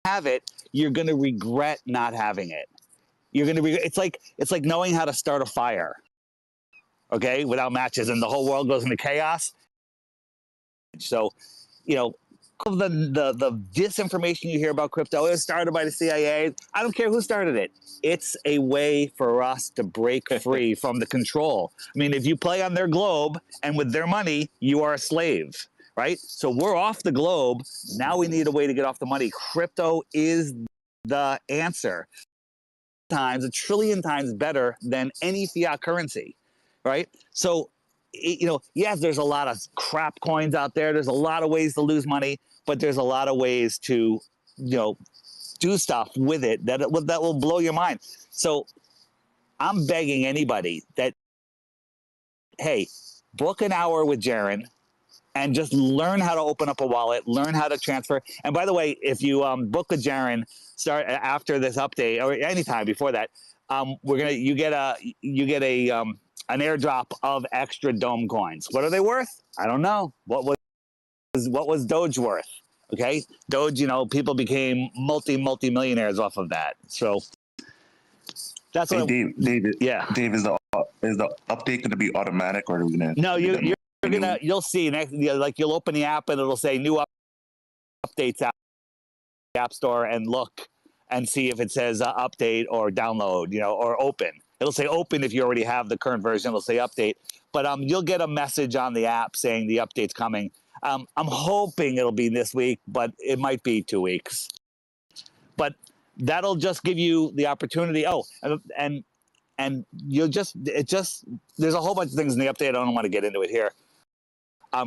Speaker 1: have it, you're going to regret not having it. You're going to it's like knowing how to start a fire, okay, without matches, and the whole world goes into chaos. So, you know, the disinformation you hear about crypto is started by the CIA. I don't care who started it. It's a way for us to break free from the control. I mean, if you play on their globe and with their money, you are a slave. Right? So we're off the globe. Now we need a way to get off the money. Crypto is the answer. Times, 1 trillion times better than any fiat currency, right? So, you know, yes, there's a lot of crap coins out there. There's a lot of ways to lose money, but there's a lot of ways to, you know, do stuff with it that will blow your mind. So I'm begging anybody that, hey, book an hour with Jaron, and just learn how to open up a wallet, learn how to transfer. And by the way, if you book a Jaron, start after this update or anytime before that, you get an airdrop of extra Dome coins. What are they worth? I don't know. What was Doge worth? Okay, Doge. You know, people became multi-millionaires off of that. So that's what.
Speaker 20: Dave,
Speaker 1: yeah.
Speaker 20: Dave, is the update going to be automatic, or are we going to?
Speaker 1: No, you'll see next. Like you'll open the app and it'll say new updates out the App Store, and look and see if it says update or download, you know, or open. It'll say open if you already have the current version. It'll say update, but you'll get a message on the app saying the update's coming. I'm hoping it'll be this week, but it might be 2 weeks. But that'll just give you the opportunity. Oh, and you'll there's a whole bunch of things in the update. I don't want to get into it here.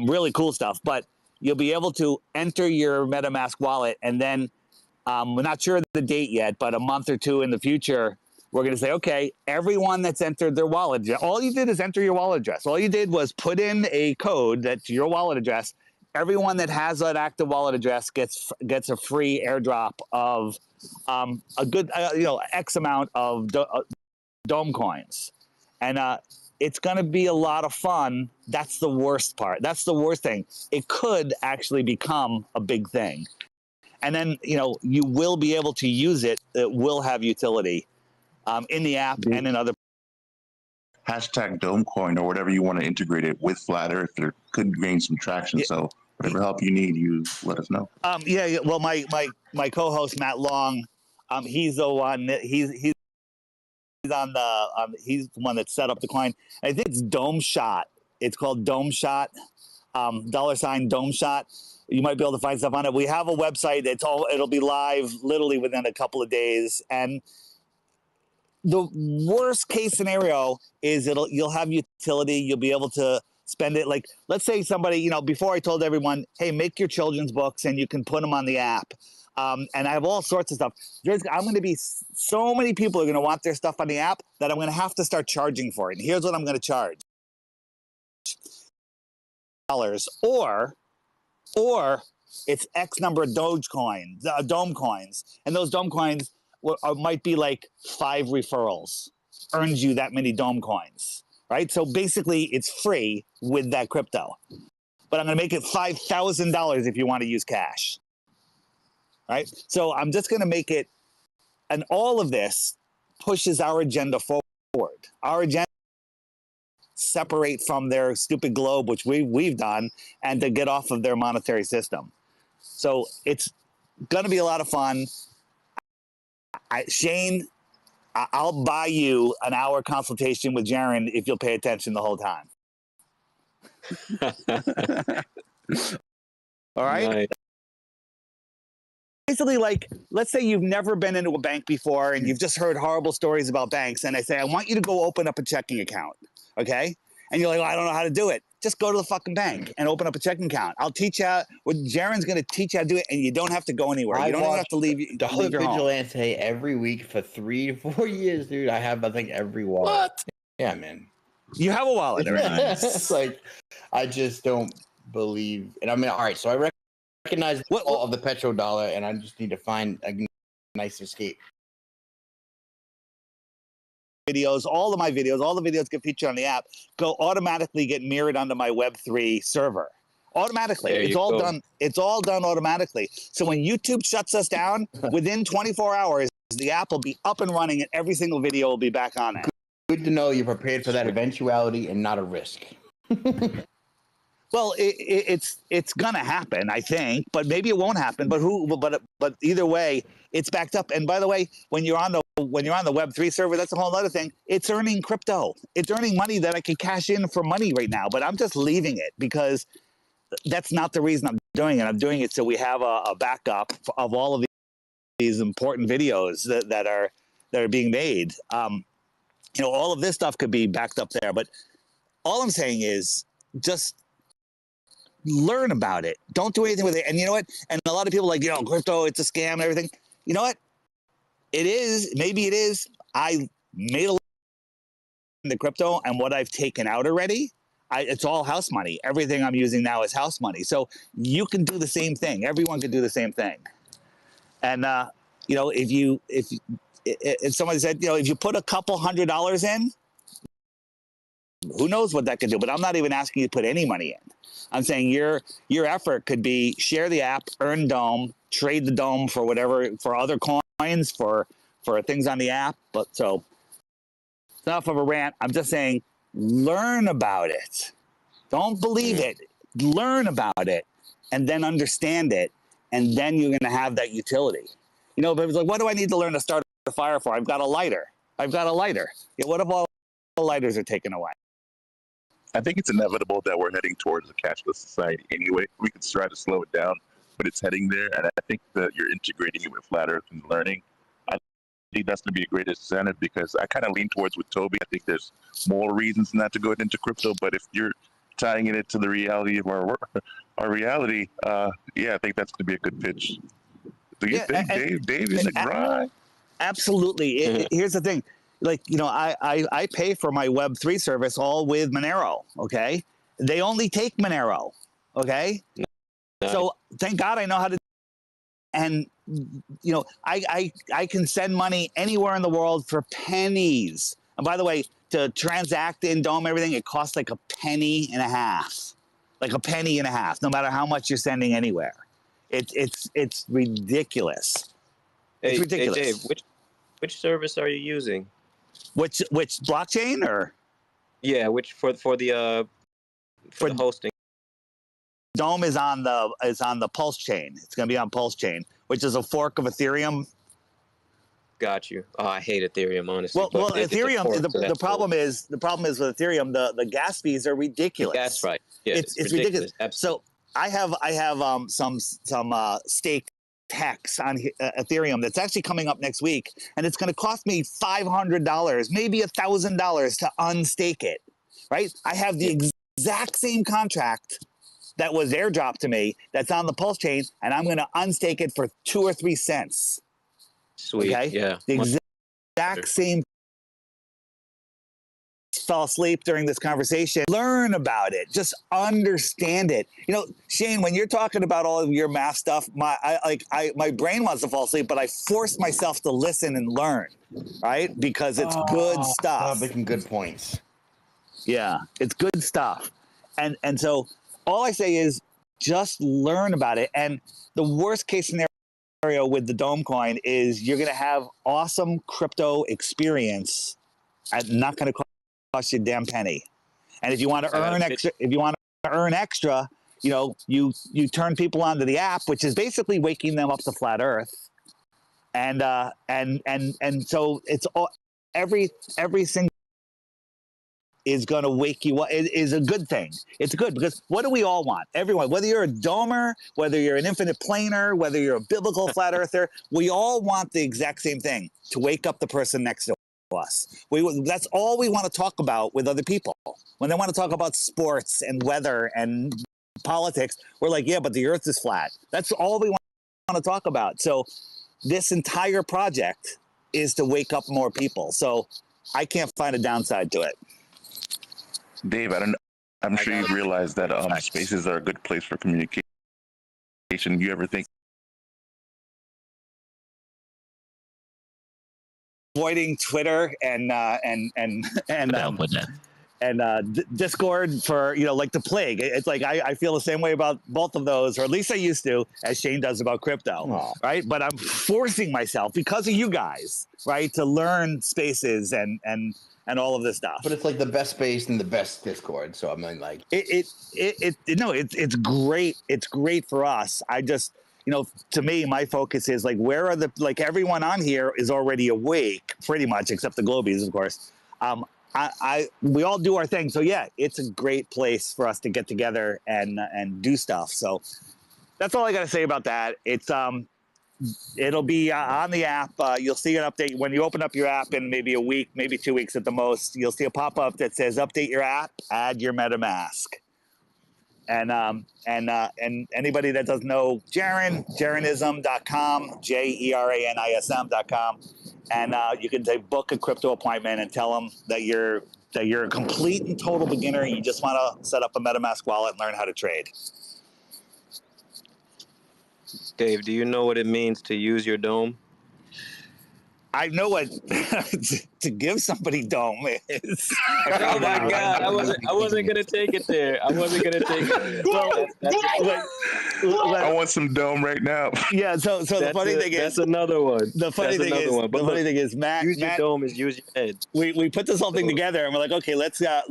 Speaker 1: Really cool stuff, but you'll be able to enter your MetaMask wallet, and then we're not sure the date yet, but a month or two in the future, we're going to say, okay, everyone that's entered their wallet, all you did is enter your wallet address. All you did was put in a code that's your wallet address. Everyone that has an active wallet address gets a free airdrop of a good, X amount of Dome coins. And it's going to be a lot of fun. That's the worst part. That's the worst thing. It could actually become a big thing. And then, you know, you will be able to use it. It will have utility in the app and in other.
Speaker 20: Hashtag Domecoin or whatever you want to integrate it with Flat Earth. There could gain some traction. Yeah. So whatever help you need, you let us know.
Speaker 1: Yeah. Well, my co-host Matt Long, he's the one. He's on the he's the one that set up the coin. I think it's Dome Shot. It's called Dome Shot. $ Dome Shot. You might be able to find stuff on it. We have a website. It'll be live literally within a couple of days. And the worst case scenario is you'll have utility. You'll be able to spend it. Like, let's say somebody, you know, before I told everyone, hey, make your children's books and you can put them on the app. And I have all sorts of stuff. I'm going to be so many people are going to want their stuff on the app that I'm going to have to start charging for it. And here's what I'm going to charge. or it's X number of Dome coins, and those Dome coins might be like 5 referrals, earns you that many Dome coins, right? So basically, it's free with that crypto. But I'm going to make it $5,000 if you want to use cash, right? So I'm just going to make it, and all of this pushes our agenda forward. Our agenda separate from their stupid globe, which we've done, and to get off of their monetary system. So it's going to be a lot of fun. Shane, I'll buy you an hour consultation with Jaron if you'll pay attention the whole time. All right.
Speaker 15: Nice.
Speaker 1: Basically, like, let's say you've never been into a bank before and you've just heard horrible stories about banks, and I say, I want you to go open up a checking account, okay? And you're like, oh, I don't know how to do it. Just go to the fucking bank and open up a checking account. I'll teach you. Jaron's going to teach you how to do it, and you don't have to go anywhere. You don't even have to leave your home.
Speaker 5: Vigilante every week for 3 to 4 years, dude. I have, I think, every wallet.
Speaker 1: What?
Speaker 5: Yeah, man.
Speaker 1: You have a wallet.
Speaker 5: It's like, I just don't believe. And I mean, all right, so I recognize all of the petrodollar, and I just need to find a nice escape.
Speaker 1: Videos, all of my videos, all the videos get featured on the app, go automatically get mirrored onto my Web3 server. Automatically. It's all done. It's all done automatically. So when YouTube shuts us down, within 24 hours, the app will be up and running and every single video will be back on it.
Speaker 5: Good to know you're prepared for that eventuality and not a risk.
Speaker 1: Well, it's gonna happen, I think, but maybe it won't happen. But either way, it's backed up. And by the way, when you're on the Web3 server, that's a whole other thing. It's earning crypto. It's earning money that I can cash in for money right now. But I'm just leaving it because that's not the reason I'm doing it. I'm doing it so we have a backup of all of these important videos that are being made. All of this stuff could be backed up there. But all I'm saying is just learn about it. Don't do anything with it. And you know what? And a lot of people are like, crypto, it's a scam and everything. You know what? It is. Maybe it is. I made a lot in the crypto, and what I've taken out already, it's all house money. Everything I'm using now is house money. So you can do the same thing. Everyone can do the same thing. And if somebody said, if you put a couple $100 in, who knows what that could do? But I'm not even asking you to put any money in. I'm saying your effort could be share the app, earn Dome, trade the Dome for whatever, for other coins, for things on the app. But so it's enough of a rant. I'm just saying, learn about it. Don't believe it. Learn about it, and then understand it, and then you're going to have that utility. But it's like, what do I need to learn to start a fire for? I've got a lighter. Yeah, what if all the lighters are taken away?
Speaker 20: I think it's inevitable that we're heading towards a cashless society anyway. We could try to slow it down, but it's heading there. And I think that you're integrating it with flat earth and learning. I think that's going to be a great incentive because I kind of lean towards with Toby. I think there's more reasons not to go into crypto, but if you're tying it into the reality of our reality, I think that's going to be a good pitch. Do you think, Dave in the grind?
Speaker 1: Absolutely. Here's the thing. I pay for my Web3 service all with Monero, okay? They only take Monero, okay? Nice. So thank God I know how to. And, I can send money anywhere in the world for pennies. And by the way, to transact in Dome, everything, it costs like a penny and a half. No matter how much you're sending anywhere. It's ridiculous. It's ridiculous.
Speaker 15: Hey, Dave, which service are you using?
Speaker 1: Which blockchain or?
Speaker 15: Yeah, which for the hosting.
Speaker 1: Dome is on the Pulse chain. It's going to be on Pulse chain, which is a fork of Ethereum.
Speaker 15: Got you. Oh, I hate Ethereum, honestly.
Speaker 1: Well, Ethereum. The problem is with Ethereum. The gas fees are ridiculous.
Speaker 15: That's right. Yeah,
Speaker 1: it's ridiculous. Absolutely. So I have some stake tax on Ethereum that's actually coming up next week, and it's going to cost me $500, maybe $1,000 to unstake it. Right? I have the exact same contract that was airdropped to me that's on the Pulse chain, and I'm going to unstake it for 2 or 3 cents.
Speaker 15: Sweet.
Speaker 1: Okay?
Speaker 15: Yeah.
Speaker 1: The exact same fell asleep during this conversation, learn about it. Just understand it. You know, Shane, when you're talking about all of your math stuff, my brain wants to fall asleep, but I force myself to listen and learn, right? Because it's good stuff.
Speaker 5: Making good points.
Speaker 1: Yeah, it's good stuff. And so all I say is just learn about it. And the worst case scenario with the Dome coin is you're going to have awesome crypto experience at not going to cost you a damn penny. And if you want to earn extra, you know, you turn people onto the app, which is basically waking them up to flat Earth. And so it's all, every single is going to wake you up. It is a good thing. It's good because what do we all want? Everyone, whether you're a domer, whether you're an infinite planar, whether you're a biblical flat earther, we all want the exact same thing, to wake up the person next to us. That's all we want to talk about with other people. When they want to talk about sports and weather and politics, we're like, yeah, but the earth is flat. That's all we want to talk about. So this entire project is to wake up more people. So I can't find a downside to it.
Speaker 20: Dave, I'm sure you realize that spaces are a good place for communication. You ever think
Speaker 1: avoiding Twitter and Discord for, you know, like the plague? It's like I feel the same way about both of those, or at least I used to, as Shane does about crypto, right? But I'm forcing myself because of you guys, right, to learn spaces and all of this stuff.
Speaker 5: But it's like the best space and the best Discord. So I mean, like
Speaker 1: it's great. It's great for us. I just, you know, to me, my focus is like, where are everyone on here is already awake, pretty much, except the Globies, of course. We all do our thing. So yeah, it's a great place for us to get together and do stuff. So that's all I got to say about that. It's it'll be on the app. You'll see an update when you open up your app in maybe a week, maybe 2 weeks at the most. You'll see a pop-up that says update your app, add your MetaMask. And anybody that doesn't know Jeranism.com, JERANISM.com, and you can book a crypto appointment and tell them that you're a complete and total beginner and you just want to set up a MetaMask wallet and learn how to trade.
Speaker 15: Dave, do you know what it means to use your dome?
Speaker 1: I know what to give somebody dome is.
Speaker 15: Oh my God! I wasn't gonna take it there. I
Speaker 20: want some dome right now.
Speaker 1: Yeah. So the funny thing is,
Speaker 15: that's another one.
Speaker 1: The funny thing is, Matt,
Speaker 15: use your dome is use your head.
Speaker 1: We put this whole thing together, and we're like, okay, let's set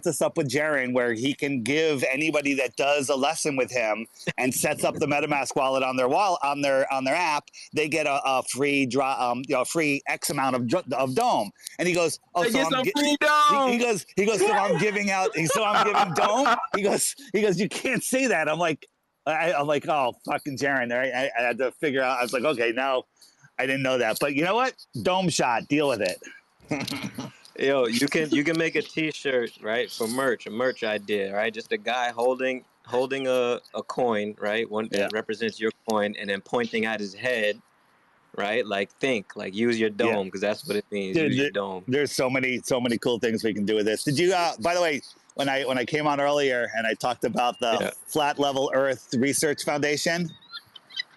Speaker 1: this up with Jaren, where he can give anybody that does a lesson with him and sets up the MetaMask wallet on their app, they get a free free X amount of dome. And he goes, oh, so I'm free dome. He goes, so I'm giving dome. He goes, you can't say that. I'm like, oh, fucking Jaren. I had to figure out. I was like, okay, now I didn't know that, but you know what? Dome shot. Deal with it.
Speaker 15: Yo, you can make a T-shirt, right, for merch, a merch idea, right? Just a guy holding a coin, right, one that represents your coin, and then pointing at his head, right? Like use your dome, because that's what it means.
Speaker 1: Dude,
Speaker 15: use your dome.
Speaker 1: There's so many cool things we can do with this. Did you? By the way, when I came on earlier and I talked about the Flat Level Earth Research Foundation,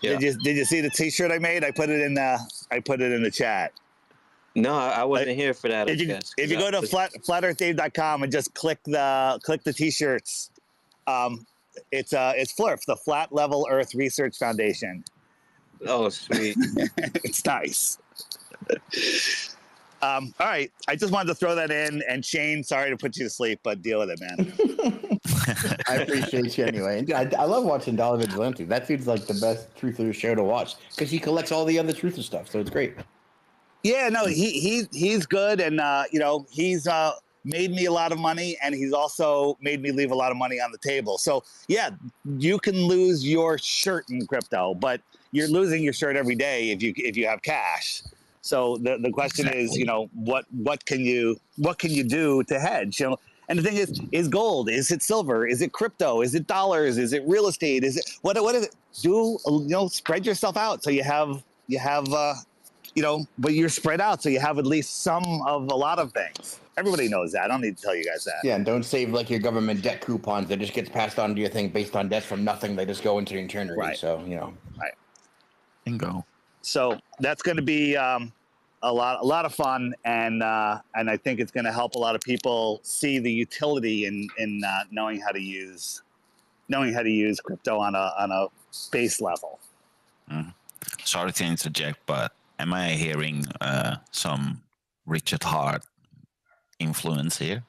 Speaker 1: did you see the T-shirt I made? I put it in the chat.
Speaker 15: No, I wasn't here for that.
Speaker 1: If you go to flatearthdave.com and just click the T-shirts, it's FLERF, the Flat Level Earth Research Foundation.
Speaker 15: Oh, sweet.
Speaker 1: It's nice. All right. I just wanted to throw that in. And Shane, sorry to put you to sleep, but deal with it, man.
Speaker 5: I appreciate you anyway. I love watching Dollar Vigilante. That dude's like the best truther show to watch because he collects all the other truther stuff. So it's great.
Speaker 1: Yeah, no, he's good. And, he's made me a lot of money, and he's also made me leave a lot of money on the table. So, yeah, you can lose your shirt in crypto, but you're losing your shirt every day if you have cash. So the question is, what can you do to hedge? And the thing is gold? Is it silver? Is it crypto? Is it dollars? Is it real estate? Is it what is it? Spread yourself out so you have but you're spread out, so you have at least some of a lot of things. Everybody knows that. I don't need to tell you guys that.
Speaker 5: Yeah, and don't save like your government debt coupons that just gets passed on to your thing based on debts from nothing. They just go into eternity.
Speaker 1: Right.
Speaker 5: So
Speaker 1: Right.
Speaker 23: Bingo.
Speaker 1: So that's going to be a lot of fun, and I think it's going to help a lot of people see the utility in knowing how to use crypto on a base level.
Speaker 23: Sorry to interject, but am I hearing some Richard Hart influence here?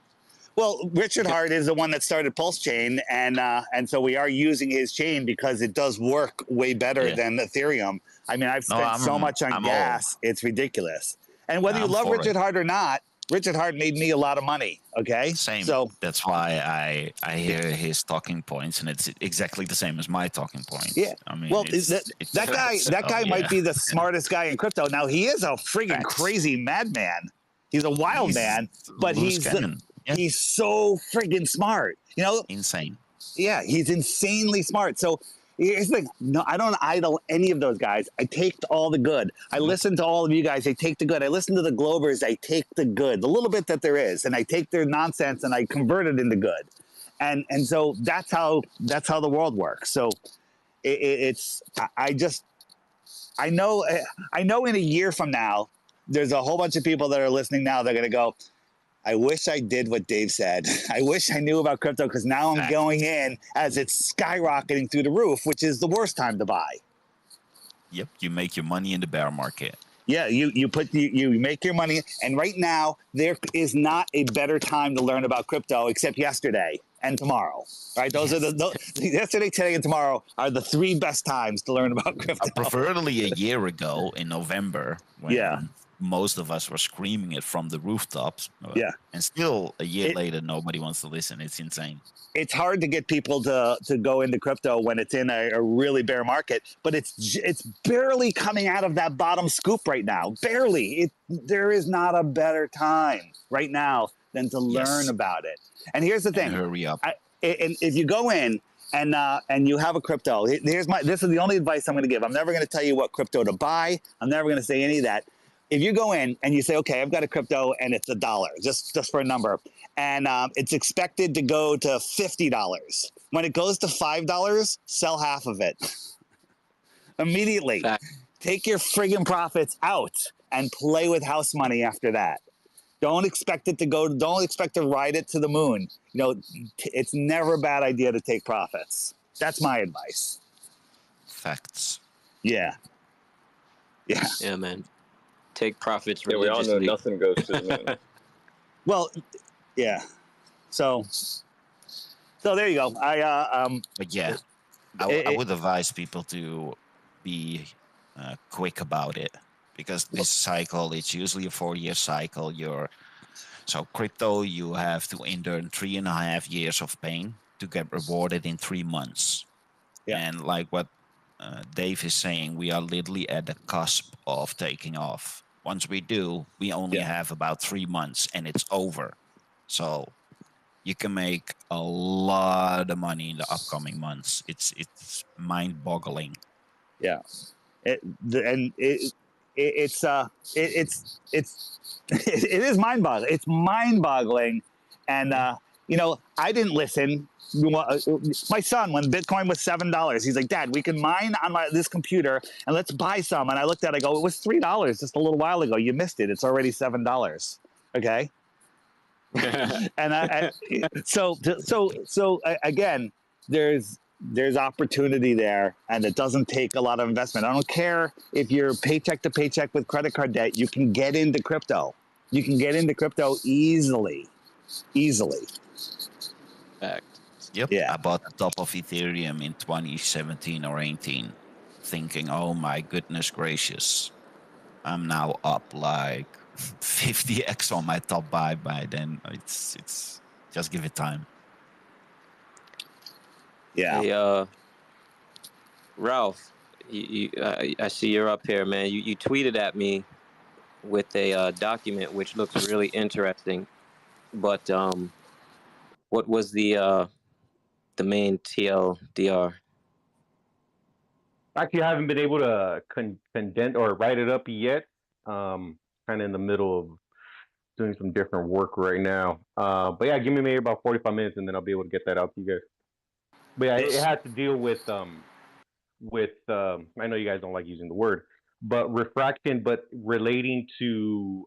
Speaker 1: Well, Richard Hart is the one that started Pulse Chain, and so we are using his chain because it does work way better than Ethereum. I mean, I've spent so much on gas, it's ridiculous. And whether you love Richard Hart or not, Richard Hart made me a lot of money. Okay,
Speaker 23: same.
Speaker 1: So
Speaker 23: that's why I hear his talking points, and it's exactly the same as my talking points.
Speaker 1: Yeah.
Speaker 23: I mean,
Speaker 1: well, that guy might be the smartest guy in crypto. Now he is a friggin' crazy madman. He's a wild man, but he's so friggin' smart.
Speaker 23: Insane.
Speaker 1: Yeah, he's insanely smart. So here's the thing. No, I don't idol any of those guys. I take all the good. I listen to all of you guys. I take the good. I listen to the Globers. I take the good, the little bit that there is, and I take their nonsense and I convert it into good. And so that's how the world works. So I know in a year from now, there's a whole bunch of people that are listening now. They're going to go, I wish I did what Dave said. I wish I knew about crypto because now I'm going in as it's skyrocketing through the roof, which is the worst time to buy.
Speaker 23: Yep, you make your money in the bear market.
Speaker 1: Yeah, you make your money, and right now there is not a better time to learn about crypto except yesterday and tomorrow. Right? Those are yesterday, today, and tomorrow are the three best times to learn about crypto.
Speaker 23: Preferably a year ago in November, when most of us were screaming it from the rooftops. And still a year later, nobody wants to listen. It's insane.
Speaker 1: It's hard to get people to go into crypto when it's in a really bear market, but it's barely coming out of that bottom scoop right now. Barely. There is not a better time right now than to learn about it. And here's the thing.
Speaker 23: Hurry up.
Speaker 1: And if you go in and you have a crypto, this is the only advice I'm going to give. I'm never going to tell you what crypto to buy. I'm never going to say any of that. If you go in and you say, okay, I've got a crypto and it's $1, just for a number, and it's expected to go to $50. When it goes to $5, sell half of it immediately. Take your friggin' profits out and play with house money after that. Don't expect it to don't expect to ride it to the moon. It's never a bad idea to take profits. That's my advice.
Speaker 23: Facts.
Speaker 1: Yeah,
Speaker 15: man. Take profits
Speaker 9: religiously. Yeah, we all know nothing goes to the moon.
Speaker 1: Well, yeah. So there you go.
Speaker 23: But yeah, I would advise people to be quick about it, because this cycle, it's usually a 4-year cycle. So crypto, you have to endure 3.5 years of pain to get rewarded in 3 months. Yeah. And like what Dave is saying, we are literally at the cusp of taking off. Once we do, we only have about 3 months and it's over. So you can make a lot of money in the upcoming months. It's mind-boggling.
Speaker 1: Yeah, it is mind-boggling. It's mind-boggling, and I didn't listen. My son, when Bitcoin was $7, he's like, Dad, we can mine on this computer and let's buy some. And I looked at it, I go, it was $3 just a little while ago. You missed it. It's already $7. Okay. And so again, there's opportunity there, and it doesn't take a lot of investment. I don't care if you're paycheck to paycheck with credit card debt. You can get into crypto. You can get into crypto easily.
Speaker 15: Fact.
Speaker 23: Yep. Yeah. I bought the top of Ethereum in 2017 or 18, thinking, oh my goodness gracious, I'm now up like 50x on my top buy by then. It's just give it time.
Speaker 1: Yeah.
Speaker 15: Hey, Ralph, I see you're up here, man. You tweeted at me with a document which looks really interesting, but what was the main TLDR?
Speaker 11: Actually, I haven't been able to condense or write it up yet. Kind of in the middle of doing some different work right now. But yeah, give me maybe about 45 minutes, and then I'll be able to get that out to you guys. But yeah, it has to deal with I know you guys don't like using the word, but refraction, but relating to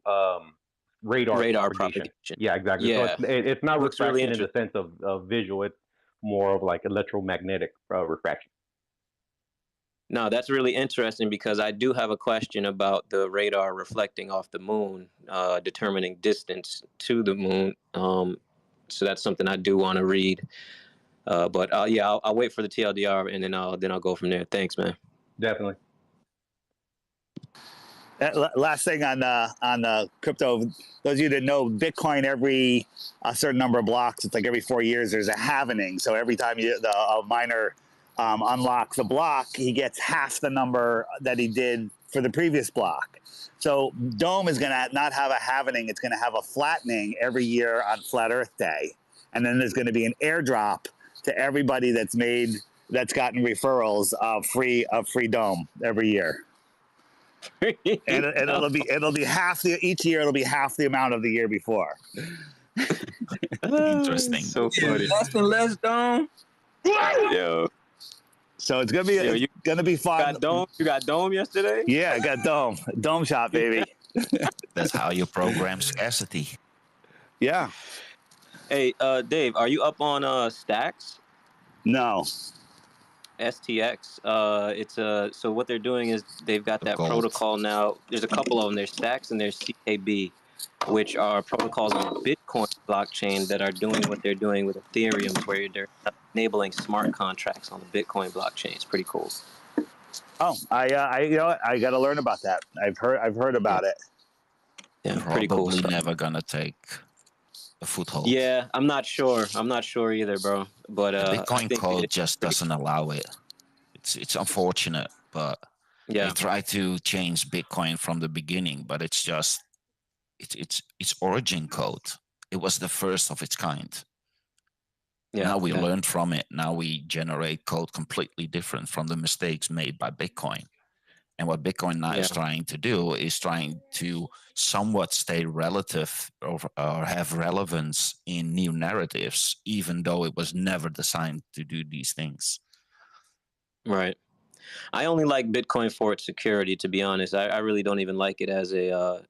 Speaker 11: radar propagation. Yeah, exactly.
Speaker 15: Yeah.
Speaker 11: So it's not
Speaker 15: Looks really
Speaker 11: refraction in the sense of visual. It's more of like electromagnetic refraction.
Speaker 15: No, that's really interesting because I do have a question about the radar reflecting off the moon, determining distance to the moon. So that's something I do want to read. But yeah, I'll wait for the TLDR and then I'll go from there. Thanks, man.
Speaker 11: Definitely.
Speaker 1: Last thing on crypto, those of you that know Bitcoin, every a certain number of blocks, it's like every 4 years there's a halvening. So every time a miner unlocks a block, he gets half the number that he did for the previous block. So Dome is going to not have a halvening; it's going to have a flattening every year on Flat Earth Day, and then there's going to be an airdrop to everybody that's gotten referrals of free Dome every year. and it'll be half each year. It'll be half the amount of the year before.
Speaker 23: Interesting.
Speaker 15: So funny.
Speaker 12: Less and less, Dome.
Speaker 15: Yo.
Speaker 1: So it's gonna be fun.
Speaker 15: You got Dome yesterday?
Speaker 1: Yeah, I got Dome shot, baby.
Speaker 23: That's how you program scarcity.
Speaker 1: Yeah.
Speaker 15: Hey, Dave, are you up on Stacks?
Speaker 1: No.
Speaker 15: STX. So what they're doing is they've got that protocol now. There's a couple of them. There's Stacks and there's CKB, which are protocols on the Bitcoin blockchain that are doing what they're doing with Ethereum, where they're enabling smart contracts on the Bitcoin blockchain. It's pretty cool.
Speaker 1: Oh, I got to learn about that. I've heard about it.
Speaker 15: Yeah, pretty cool.
Speaker 23: Probably never gonna take a foothold.
Speaker 15: Yeah, I'm not sure. I'm not sure either, bro. But
Speaker 23: the Bitcoin code just doesn't allow it. It's unfortunate, but they try to change Bitcoin from the beginning, but it's just its origin code. It was the first of its kind. Yeah, now we learned from it. Now we generate code completely different from the mistakes made by Bitcoin. And what Bitcoin now is trying to do is trying to somewhat stay relative or have relevance in new narratives, even though it was never designed to do these things.
Speaker 15: Right. I only like Bitcoin for its security, to be honest. I really don't even like it as a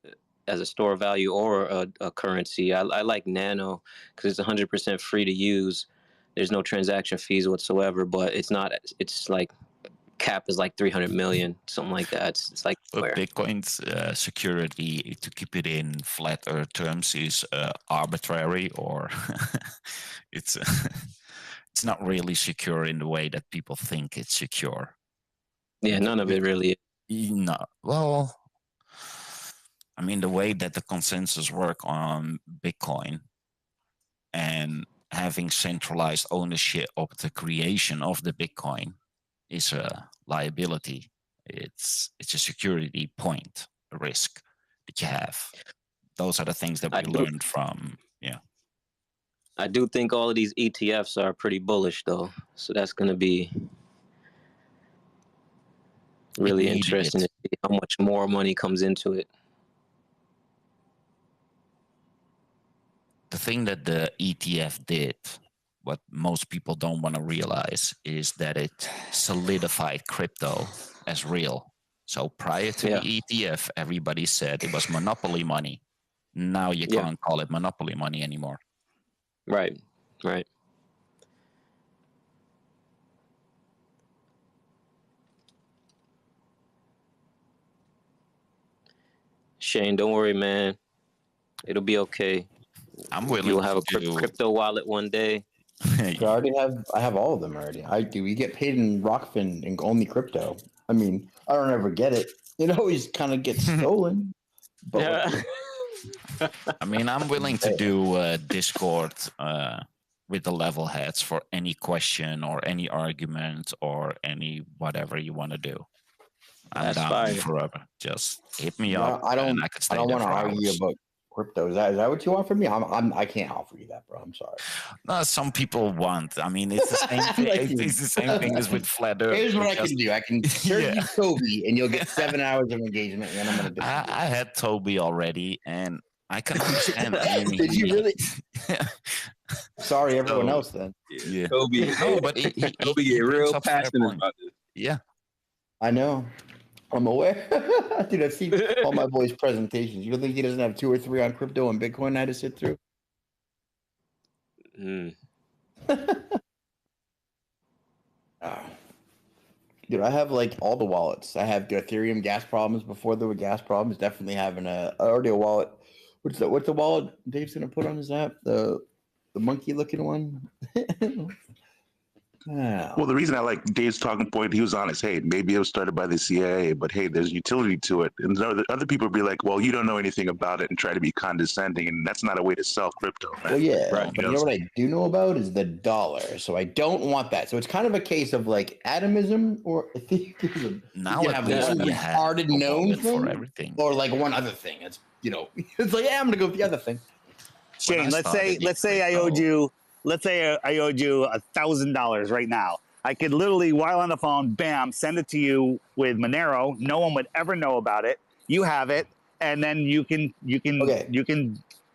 Speaker 15: store of value or a currency. I like Nano because it's 100% free to use. There's no transaction fees whatsoever, but it's like cap is like 300 million, something like that. It's like
Speaker 23: Bitcoin's security, to keep it in flat earth terms, is arbitrary, or it's not really secure in the way that people think it's secure.
Speaker 15: Yeah, none of it really is.
Speaker 23: No. Well, I mean, the way that the consensus work on Bitcoin and having centralized ownership of the creation of the Bitcoin is a liability. It's a security point, a risk that you have. Those are the things that we learned from. Yeah.
Speaker 15: I do think all of these ETFs are pretty bullish, though. So that's going to be really interesting to see how much more money comes into it.
Speaker 23: The thing that the ETF did, what most people don't want to realize, is that it solidified crypto as real. So prior to the ETF, everybody said it was monopoly money. Now you can't call it monopoly money anymore.
Speaker 15: Right, right. Shane, don't worry, man. It'll be okay.
Speaker 23: I'm willing.
Speaker 15: You'll have a crypto wallet one day.
Speaker 5: I have all of them already. I do. We get paid in Rockfin and only crypto. I mean, I don't ever get it. It always kind of gets stolen. But
Speaker 23: I mean, I'm willing to do Discord with the level heads for any question or any argument or any whatever you want to do. I'm down forever. Just hit me up.
Speaker 5: I don't
Speaker 23: and I could stay
Speaker 5: want to
Speaker 23: for
Speaker 5: argue
Speaker 23: hours.
Speaker 5: about crypto. Is that what you want from me? I can't offer you that, bro. I'm sorry.
Speaker 23: No, some people want. I mean, it's the same thing. It's the same thing as with flat Earth.
Speaker 5: Here's what I can do. I can serve you Toby, and you'll get 7 hours of engagement, and then I'm gonna disappear.
Speaker 23: I had Toby already, and I can understand. I mean,
Speaker 5: Did you really? Sorry, everyone else then.
Speaker 23: Yeah.
Speaker 2: Toby,
Speaker 23: No, but
Speaker 2: Toby get real passionate about this.
Speaker 23: Yeah.
Speaker 5: I know. I'm aware. Dude, I've seen all my boys' presentations. You don't think he doesn't have 2 or 3 on crypto and Bitcoin I had to sit through? Dude, I have like all the wallets. I have the Ethereum gas problems before there were gas problems. Definitely having already a wallet. What's the wallet Dave's gonna put on his app? The monkey looking one.
Speaker 20: Well, the reason I like Dave's talking point, he was honest. Hey, maybe it was started by the CIA, but hey, there's utility to it. And other people be like, well, you don't know anything about it and try to be condescending. And that's not a way to sell crypto, man.
Speaker 5: Well, yeah,
Speaker 20: Right.
Speaker 5: but you know what I do know about is the dollar. So I don't want that. So it's kind of a case of like atomism or atheism.
Speaker 23: Now
Speaker 5: you
Speaker 23: at
Speaker 5: have
Speaker 23: least
Speaker 5: one
Speaker 23: we have
Speaker 5: hard and known
Speaker 23: for
Speaker 5: thing,
Speaker 23: everything.
Speaker 5: or like one other thing. It's it's like I'm gonna go with the other thing.
Speaker 1: Shane, let's say I owed you $1,000 right now. I could literally, while on the phone, bam, send it to you with Monero. No one would ever know about it. You have it, and then you can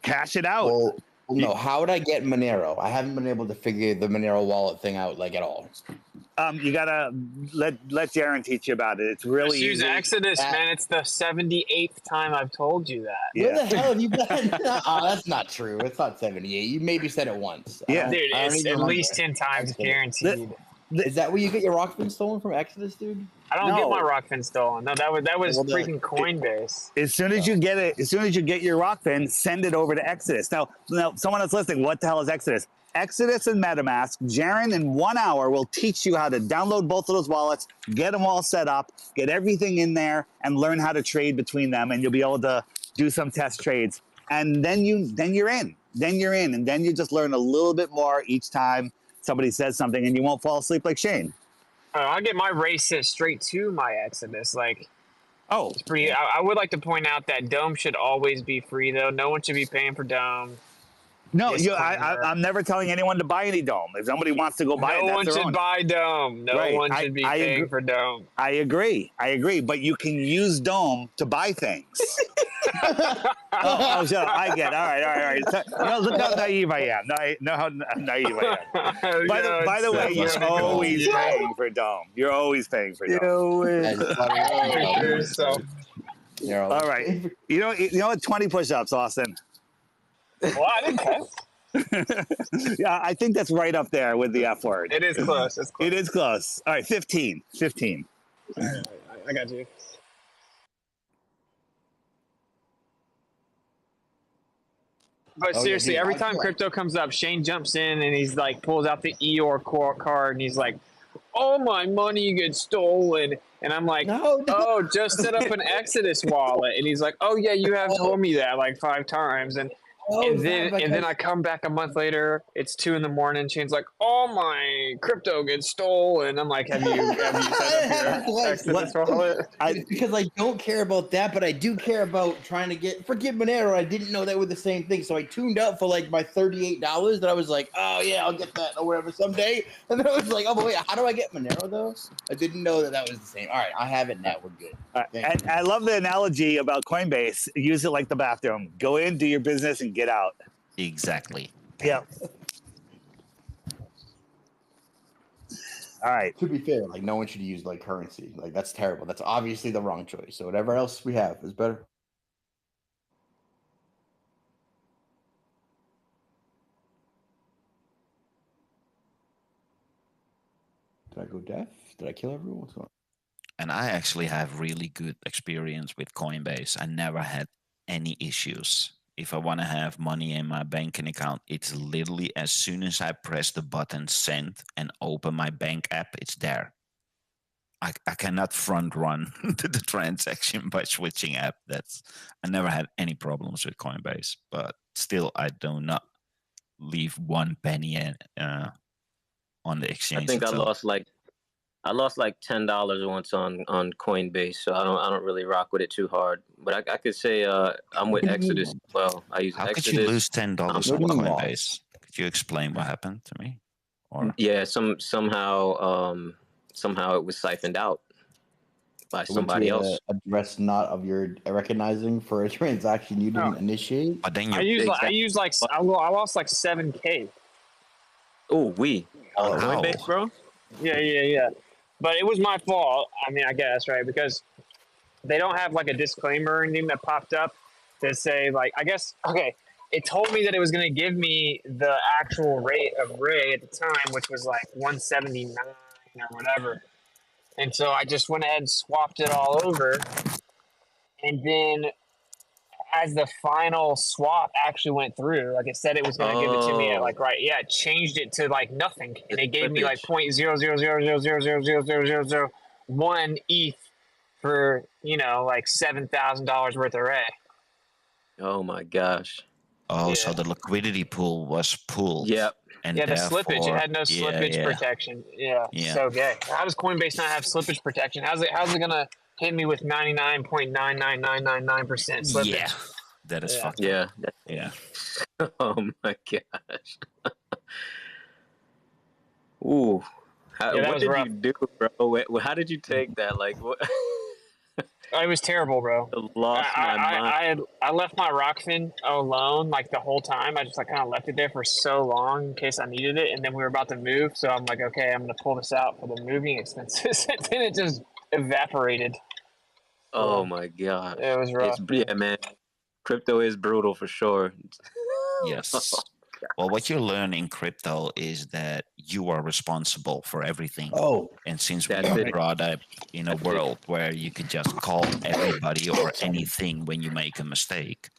Speaker 1: cash it out.
Speaker 5: Well, no, how would I get Monero? I haven't been able to figure the Monero wallet thing out like at all.
Speaker 1: You gotta let Jaron teach you about it. It's really
Speaker 6: Just use
Speaker 1: easy.
Speaker 6: Exodus, man. It's the 78th time I've told you that.
Speaker 5: Where the hell have you been? Oh, that's not true. It's not 78. You maybe said it once.
Speaker 6: Yeah, dude, it's at least 10 times guaranteed.
Speaker 5: Is that where you get your Rockfin stolen from Exodus, dude?
Speaker 6: I don't get my Rockfin stolen. No, that was
Speaker 5: Well,
Speaker 6: freaking Coinbase.
Speaker 1: As soon as you get it, as soon as you get your Rockfin, send it over to Exodus. Now, someone that's listening, what the hell is Exodus? Exodus and MetaMask. Jaron in 1 hour will teach you how to download both of those wallets, get them all set up, get everything in there, and learn how to trade between them. And you'll be able to do some test trades. And then you're in. And then you just learn a little bit more each time somebody says something, and you won't fall asleep like Shane.
Speaker 6: I get my race set straight to my Exodus. It's pretty. I would like to point out that Dome should always be free, though. No one should be paying for Dome.
Speaker 1: No, I'm never telling anyone to buy any Dome. If somebody wants to go buy it,
Speaker 6: no one should buy Dome. No one should be paying for Dome.
Speaker 1: I agree. But you can use Dome to buy things. I get it. All right. No, look how naive I am. No, how naive I am. By the way, you're always paying for Dome. You're always paying for Dome. All right. You know what? 20 push-ups, Austin.
Speaker 6: Well, I didn't test.
Speaker 1: Yeah, I think that's right up there with the F word.
Speaker 6: It is close.
Speaker 1: It is close. All right, 15.
Speaker 6: I got you. But seriously, every time crypto comes up, Shane jumps in and he's like, pulls out the Eeyore card and he's like, all my money gets stolen. And I'm like, oh, just set up an Exodus wallet. And he's like, oh, yeah, you have told me that like 5 times. And then I come back a month later. It's 2 a.m. Shane's like, "Oh, my crypto gets stolen." I'm like, "Have you set up your Exodus wallet?"
Speaker 5: Because I don't care about that, but I do care about trying to forget Monero. I didn't know that were the same thing, so I tuned out for like my $38. That I was like, "Oh yeah, I'll get that or whatever someday." And then I was like, "Oh, but wait, how do I get Monero though?" I didn't know that was the same. All right, I have it now. We're good.
Speaker 1: And I love the analogy about Coinbase. Use it like the bathroom. Go in, do your business, and get out.
Speaker 23: Exactly.
Speaker 1: Yeah. All right.
Speaker 5: To be fair, like no one should use like currency. Like that's terrible. That's obviously the wrong choice. So whatever else we have is better. Did I go deaf? Did I kill everyone? What's going on?
Speaker 23: And I actually have really good experience with Coinbase. I never had any issues. If I want to have money in my banking account, it's literally as soon as I press the button send and open my bank app, it's there. I cannot front run the transaction by switching app. I never had any problems with Coinbase, but still I do not leave 1 penny on the exchange.
Speaker 15: I think I lost like I lost like $10 once on Coinbase, so I don't really rock with it too hard. But I could say I'm with Exodus as well. I use
Speaker 23: How
Speaker 15: Exodus.
Speaker 23: could you lose $10 on
Speaker 15: What do you mean
Speaker 23: Coinbase? Could you explain what happened to me? Or
Speaker 15: Yeah, somehow it was siphoned out by somebody else.
Speaker 5: Address not of your recognizing for a transaction you didn't initiate.
Speaker 23: But then
Speaker 6: I lost like 7K.
Speaker 15: Oh, on Coinbase, bro.
Speaker 6: Yeah. But it was my fault. I mean, I guess, right? Because they don't have like a disclaimer or anything that popped up to say like, I guess, okay. It told me that it was going to give me the actual rate of Ray at the time, which was like 179 or whatever. And so I just went ahead and swapped it all over. And then as the final swap actually went through, like it said it was going to give it to me at like, it changed it to like nothing. And it gave me like 0.000000001 ETH for, like $7,000 worth of Ray.
Speaker 15: Oh my gosh.
Speaker 23: Oh, so the liquidity pool was pulled.
Speaker 15: Yep.
Speaker 23: And
Speaker 6: the slippage. It had no slippage protection. Yeah. So gay. How does Coinbase not have slippage protection? How's it gonna hit me with 99.99999% slippage?
Speaker 23: Yeah. That is fucked
Speaker 15: up.
Speaker 23: Yeah.
Speaker 15: Oh my gosh. Ooh. What did you do, bro? How did you take that? Like what?
Speaker 6: It was terrible, bro. I left my Rockfin alone like the whole time. I just like kind of left it there for so long in case I needed it, and then we were about to move. So I'm like, okay, I'm gonna pull this out for the moving expenses, and then it just evaporated.
Speaker 15: Oh my god,
Speaker 6: it was rough.
Speaker 15: Yeah, man. Crypto is brutal for sure.
Speaker 23: Yes. Well, what you learn in crypto is that you are responsible for everything.
Speaker 5: Oh.
Speaker 23: And since we are brought up in a world where you could just call everybody or anything when you make a mistake,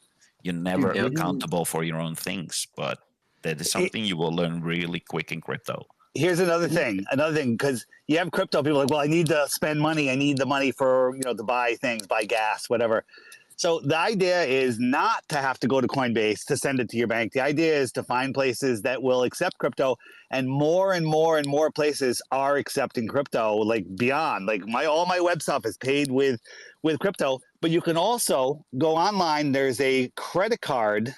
Speaker 23: you're never accountable for your own things. But that is something you will learn really quick in crypto.
Speaker 1: Here's another thing, because you have crypto people like, well, I need to spend money. I need the money for, to buy things, buy gas, whatever. So the idea is not to have to go to Coinbase to send it to your bank. The idea is to find places that will accept crypto, and more places are accepting crypto, like beyond. Like all my web stuff is paid with crypto, but you can also go online. There's a credit card.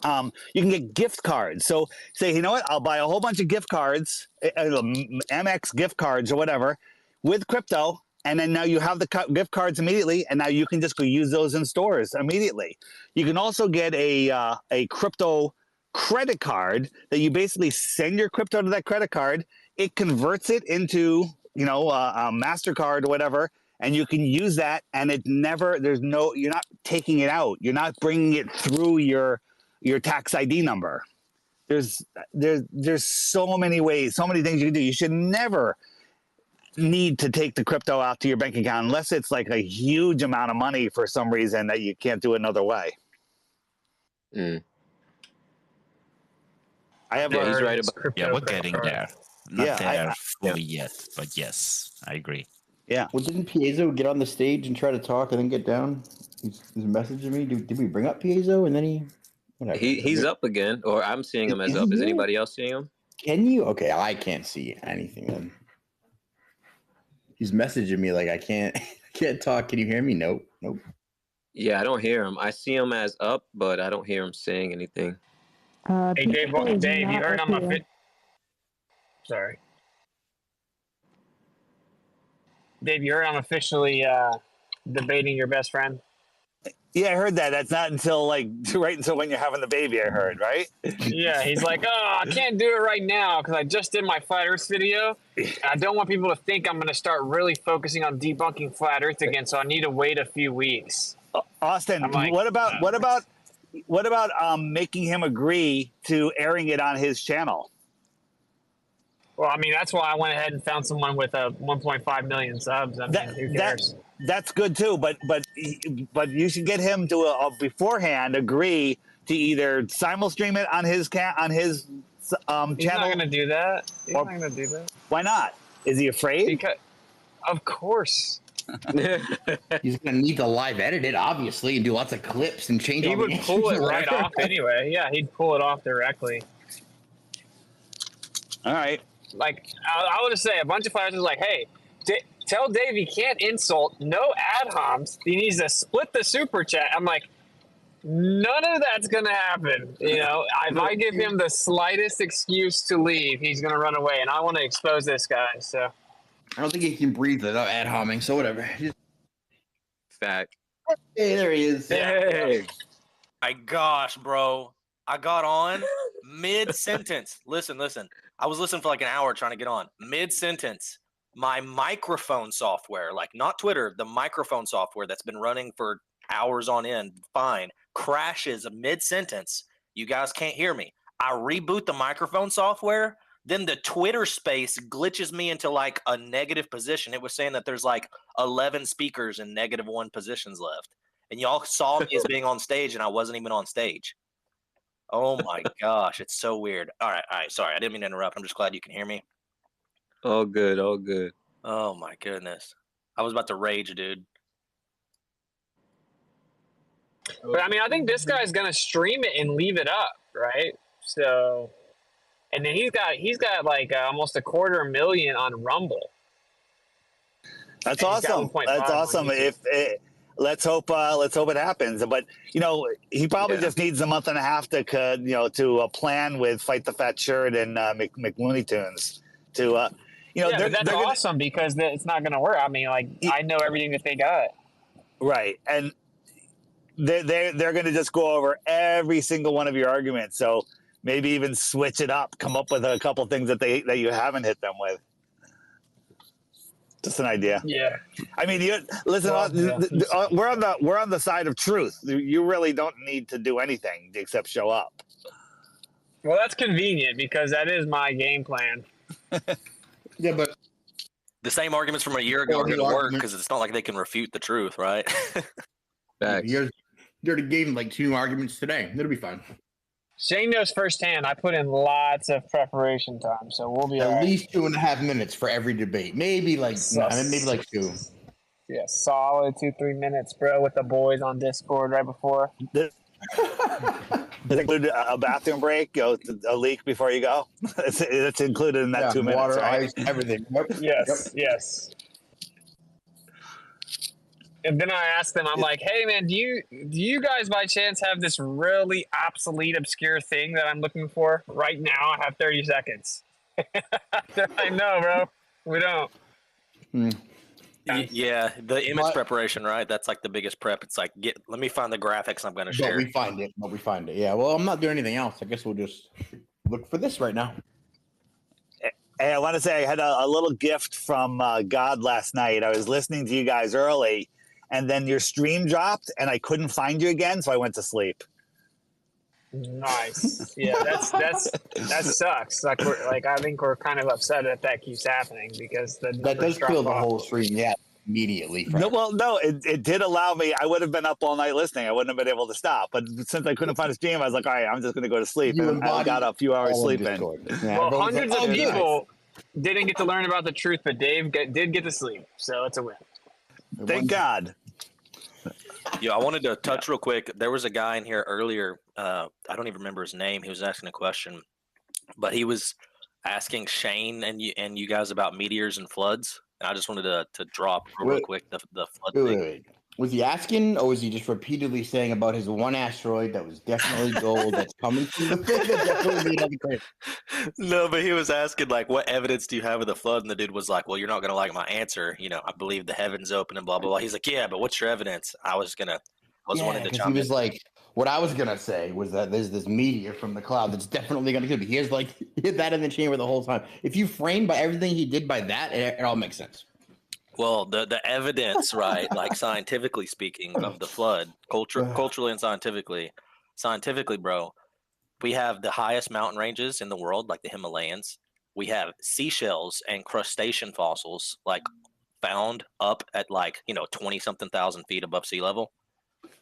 Speaker 1: You can get gift cards. So say, you know what? I'll buy a whole bunch of gift cards, MX gift cards or whatever, with crypto. And then now you have the gift cards immediately, and now you can just go use those in stores immediately. You can also get a crypto credit card that you basically send your crypto to that credit card. It converts it into, a MasterCard or whatever, and you can use that. And you're not taking it out. You're not bringing it through your tax ID number. There's so many ways, so many things you can do. You should never need to take the crypto out to your bank account unless it's like a huge amount of money for some reason that you can't do another way.
Speaker 15: Mm.
Speaker 1: I have
Speaker 23: he's right about crypto. Yeah, we're getting there. Not there fully yet, but yes, I agree.
Speaker 1: Yeah.
Speaker 5: Well, didn't Piezo get on the stage and try to talk and then get down? He's messaging me. Did we bring up Piezo and then
Speaker 15: he's up again, or I'm seeing him as up. Is anybody else seeing him?
Speaker 5: Can you? Okay, I can't see anything then. He's messaging me like I can't talk. Can you hear me? Nope.
Speaker 15: Yeah, I don't hear him. I see him as up, but I don't hear him saying anything.
Speaker 6: Hey, Dave, you heard I'm a Sorry. Dave, you heard I'm officially debating your best friend?
Speaker 1: Yeah, I heard that. That's not until right until when you're having the baby, I heard, right?
Speaker 6: Yeah, he's like, I can't do it right now because I just did my Flat Earth video. I don't want people to think I'm going to start really focusing on debunking Flat Earth again, so I need to wait a few weeks.
Speaker 1: Austin, what about making him agree to airing it on his channel?
Speaker 6: Well, I mean, that's why I went ahead and found someone with 1.5 million subs. I mean, who cares?
Speaker 1: That's good too, but you should get him to beforehand agree to either simul-stream it on his channel.
Speaker 6: He's not going to do that. He's not going to do that.
Speaker 1: Why not? Is he afraid?
Speaker 6: Because, of course.
Speaker 5: He's going to need to live edit it, obviously, and do lots of clips and change.
Speaker 6: He would pull it right off anyway. Yeah, he'd pull it off directly.
Speaker 1: All right.
Speaker 6: like I would say a bunch of flat earthers like, hey, tell Dave he can't insult, no ad homs. He needs to split the super chat. I'm like, none of that's gonna happen. You know, if I give him the slightest excuse to leave, he's gonna run away, and I want to expose this guy. So
Speaker 5: I don't think he can breathe without ad homing. So whatever.
Speaker 15: Fact.
Speaker 5: Hey, there he is.
Speaker 15: Hey.
Speaker 16: My gosh, bro. I got on mid-sentence. Listen. I was listening for like an hour trying to get on. Mid-sentence. My microphone software, like not Twitter, the microphone software that's been running for hours on end, fine, crashes mid-sentence. You guys can't hear me. I reboot the microphone software. Then the Twitter space glitches me into like a negative position. It was saying that there's like 11 speakers and -1 positions left. And y'all saw me as being on stage and I wasn't even on stage. Oh my gosh, it's so weird. All right. Sorry, I didn't mean to interrupt. I'm just glad you can hear me.
Speaker 15: All good.
Speaker 16: Oh my goodness. I was about to rage, dude.
Speaker 6: But I mean, I think this guy's gonna stream it and leave it up, right? So, and then he's got like almost 250,000 on Rumble.
Speaker 1: That's
Speaker 6: And he's got
Speaker 1: awesome.
Speaker 6: 1.5
Speaker 1: That's
Speaker 6: on
Speaker 1: awesome.
Speaker 6: YouTube.
Speaker 1: Let's hope it happens. But you know, he probably just needs a month and a half to plan with Fight the Fat Shirt and McLooney Tunes to
Speaker 6: but that's awesome because it's not gonna work. I mean, like I know everything that they got.
Speaker 1: Right, and they're going to just go over every single one of your arguments. So maybe even switch it up, come up with a couple things that you haven't hit them with. Just an idea.
Speaker 6: Yeah.
Speaker 1: I mean, listen. We're on the side of truth. You really don't need to do anything except show up.
Speaker 6: Well, that's convenient because that is my game plan.
Speaker 5: Yeah, but
Speaker 16: the same arguments from a year ago are going to work because it's not like they can refute the truth, right?
Speaker 5: You already gave him like 2 arguments today. It'll be fine.
Speaker 6: Shane knows firsthand. I put in lots of preparation time, so we'll be
Speaker 5: at least 2.5 minutes for every debate. Maybe like 2.
Speaker 6: Yeah, solid 2-3 minutes, bro, with the boys on Discord right before.
Speaker 1: Does it include a bathroom break, a leak before you go? It's included in that 2 minutes,
Speaker 5: water,
Speaker 1: right?
Speaker 5: ice, everything. Yep.
Speaker 6: Yes. And then I asked them, I'm like, hey, man, do you guys by chance have this really obsolete, obscure thing that I'm looking for? Right now, I have 30 seconds. I know, bro. We don't.
Speaker 16: Yeah, the image preparation, right? That's like the biggest prep. It's like, let me find the graphics I'm going to share.
Speaker 5: But we find it. Yeah, well, I'm not doing anything else. I guess we'll just look for this right now.
Speaker 1: Hey, I want to say I had a little gift from God last night. I was listening to you guys early, and then your stream dropped, and I couldn't find you again, so I went to sleep.
Speaker 6: Nice. Yeah, that sucks. I think we're kind of upset that keeps happening because
Speaker 5: that does kill the whole stream. Yeah, immediately.
Speaker 1: No, it did allow me. I would have been up all night listening. I wouldn't have been able to stop. But since I couldn't find a stream, I was like, all right, I'm just going to go to sleep. And I got a few hours sleep in.
Speaker 5: Yeah,
Speaker 6: well, hundreds of people didn't get to learn about the truth, but Dave did get to sleep, so it's a win.
Speaker 1: Thank God.
Speaker 16: Yeah, I wanted to touch real quick. There was a guy in here earlier. I don't even remember his name. He was asking a question, but he was asking Shane and you guys about meteors and floods. And I just wanted to drop real quick the flood thing.
Speaker 5: Wait. Was he asking, or was he just repeatedly saying about his one asteroid that was definitely gold that's coming through the thing that definitely made other crazy?
Speaker 16: No, but he was asking, like, what evidence do you have of the flood? And the dude was like, well, you're not going to like my answer. You know, I believe the heavens open and blah, blah, blah. He's like, yeah, but what's your evidence? I was wanting to chime in.
Speaker 5: He was like, what I was going to say was that there's this meteor from the cloud that's definitely going to kill me. He had that in the chamber the whole time. If you frame by everything he did by that, it all makes sense.
Speaker 16: Well, the evidence, right, like scientifically speaking, of the flood, culturally and scientifically, bro, we have the highest mountain ranges in the world, like the Himalayas. We have seashells and crustacean fossils, like found up at 20-something thousand feet above sea level.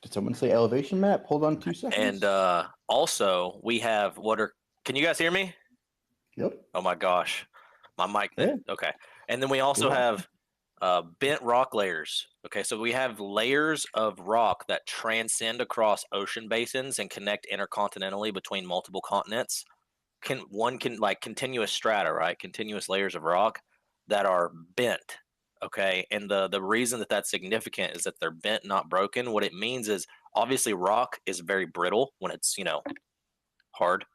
Speaker 5: Did someone say elevation map? Hold on 2 seconds.
Speaker 16: And also, we have can you guys hear me?
Speaker 5: Yep.
Speaker 16: Oh my gosh, my mic. Yeah. Okay, and then we also have bent rock layers. Okay, so we have layers of rock that transcend across ocean basins and connect intercontinentally between multiple continents. like continuous strata, right? Continuous layers of rock that are bent. Okay, and the reason that that's significant is that they're bent, not broken. What it means is obviously rock is very brittle when it's hard.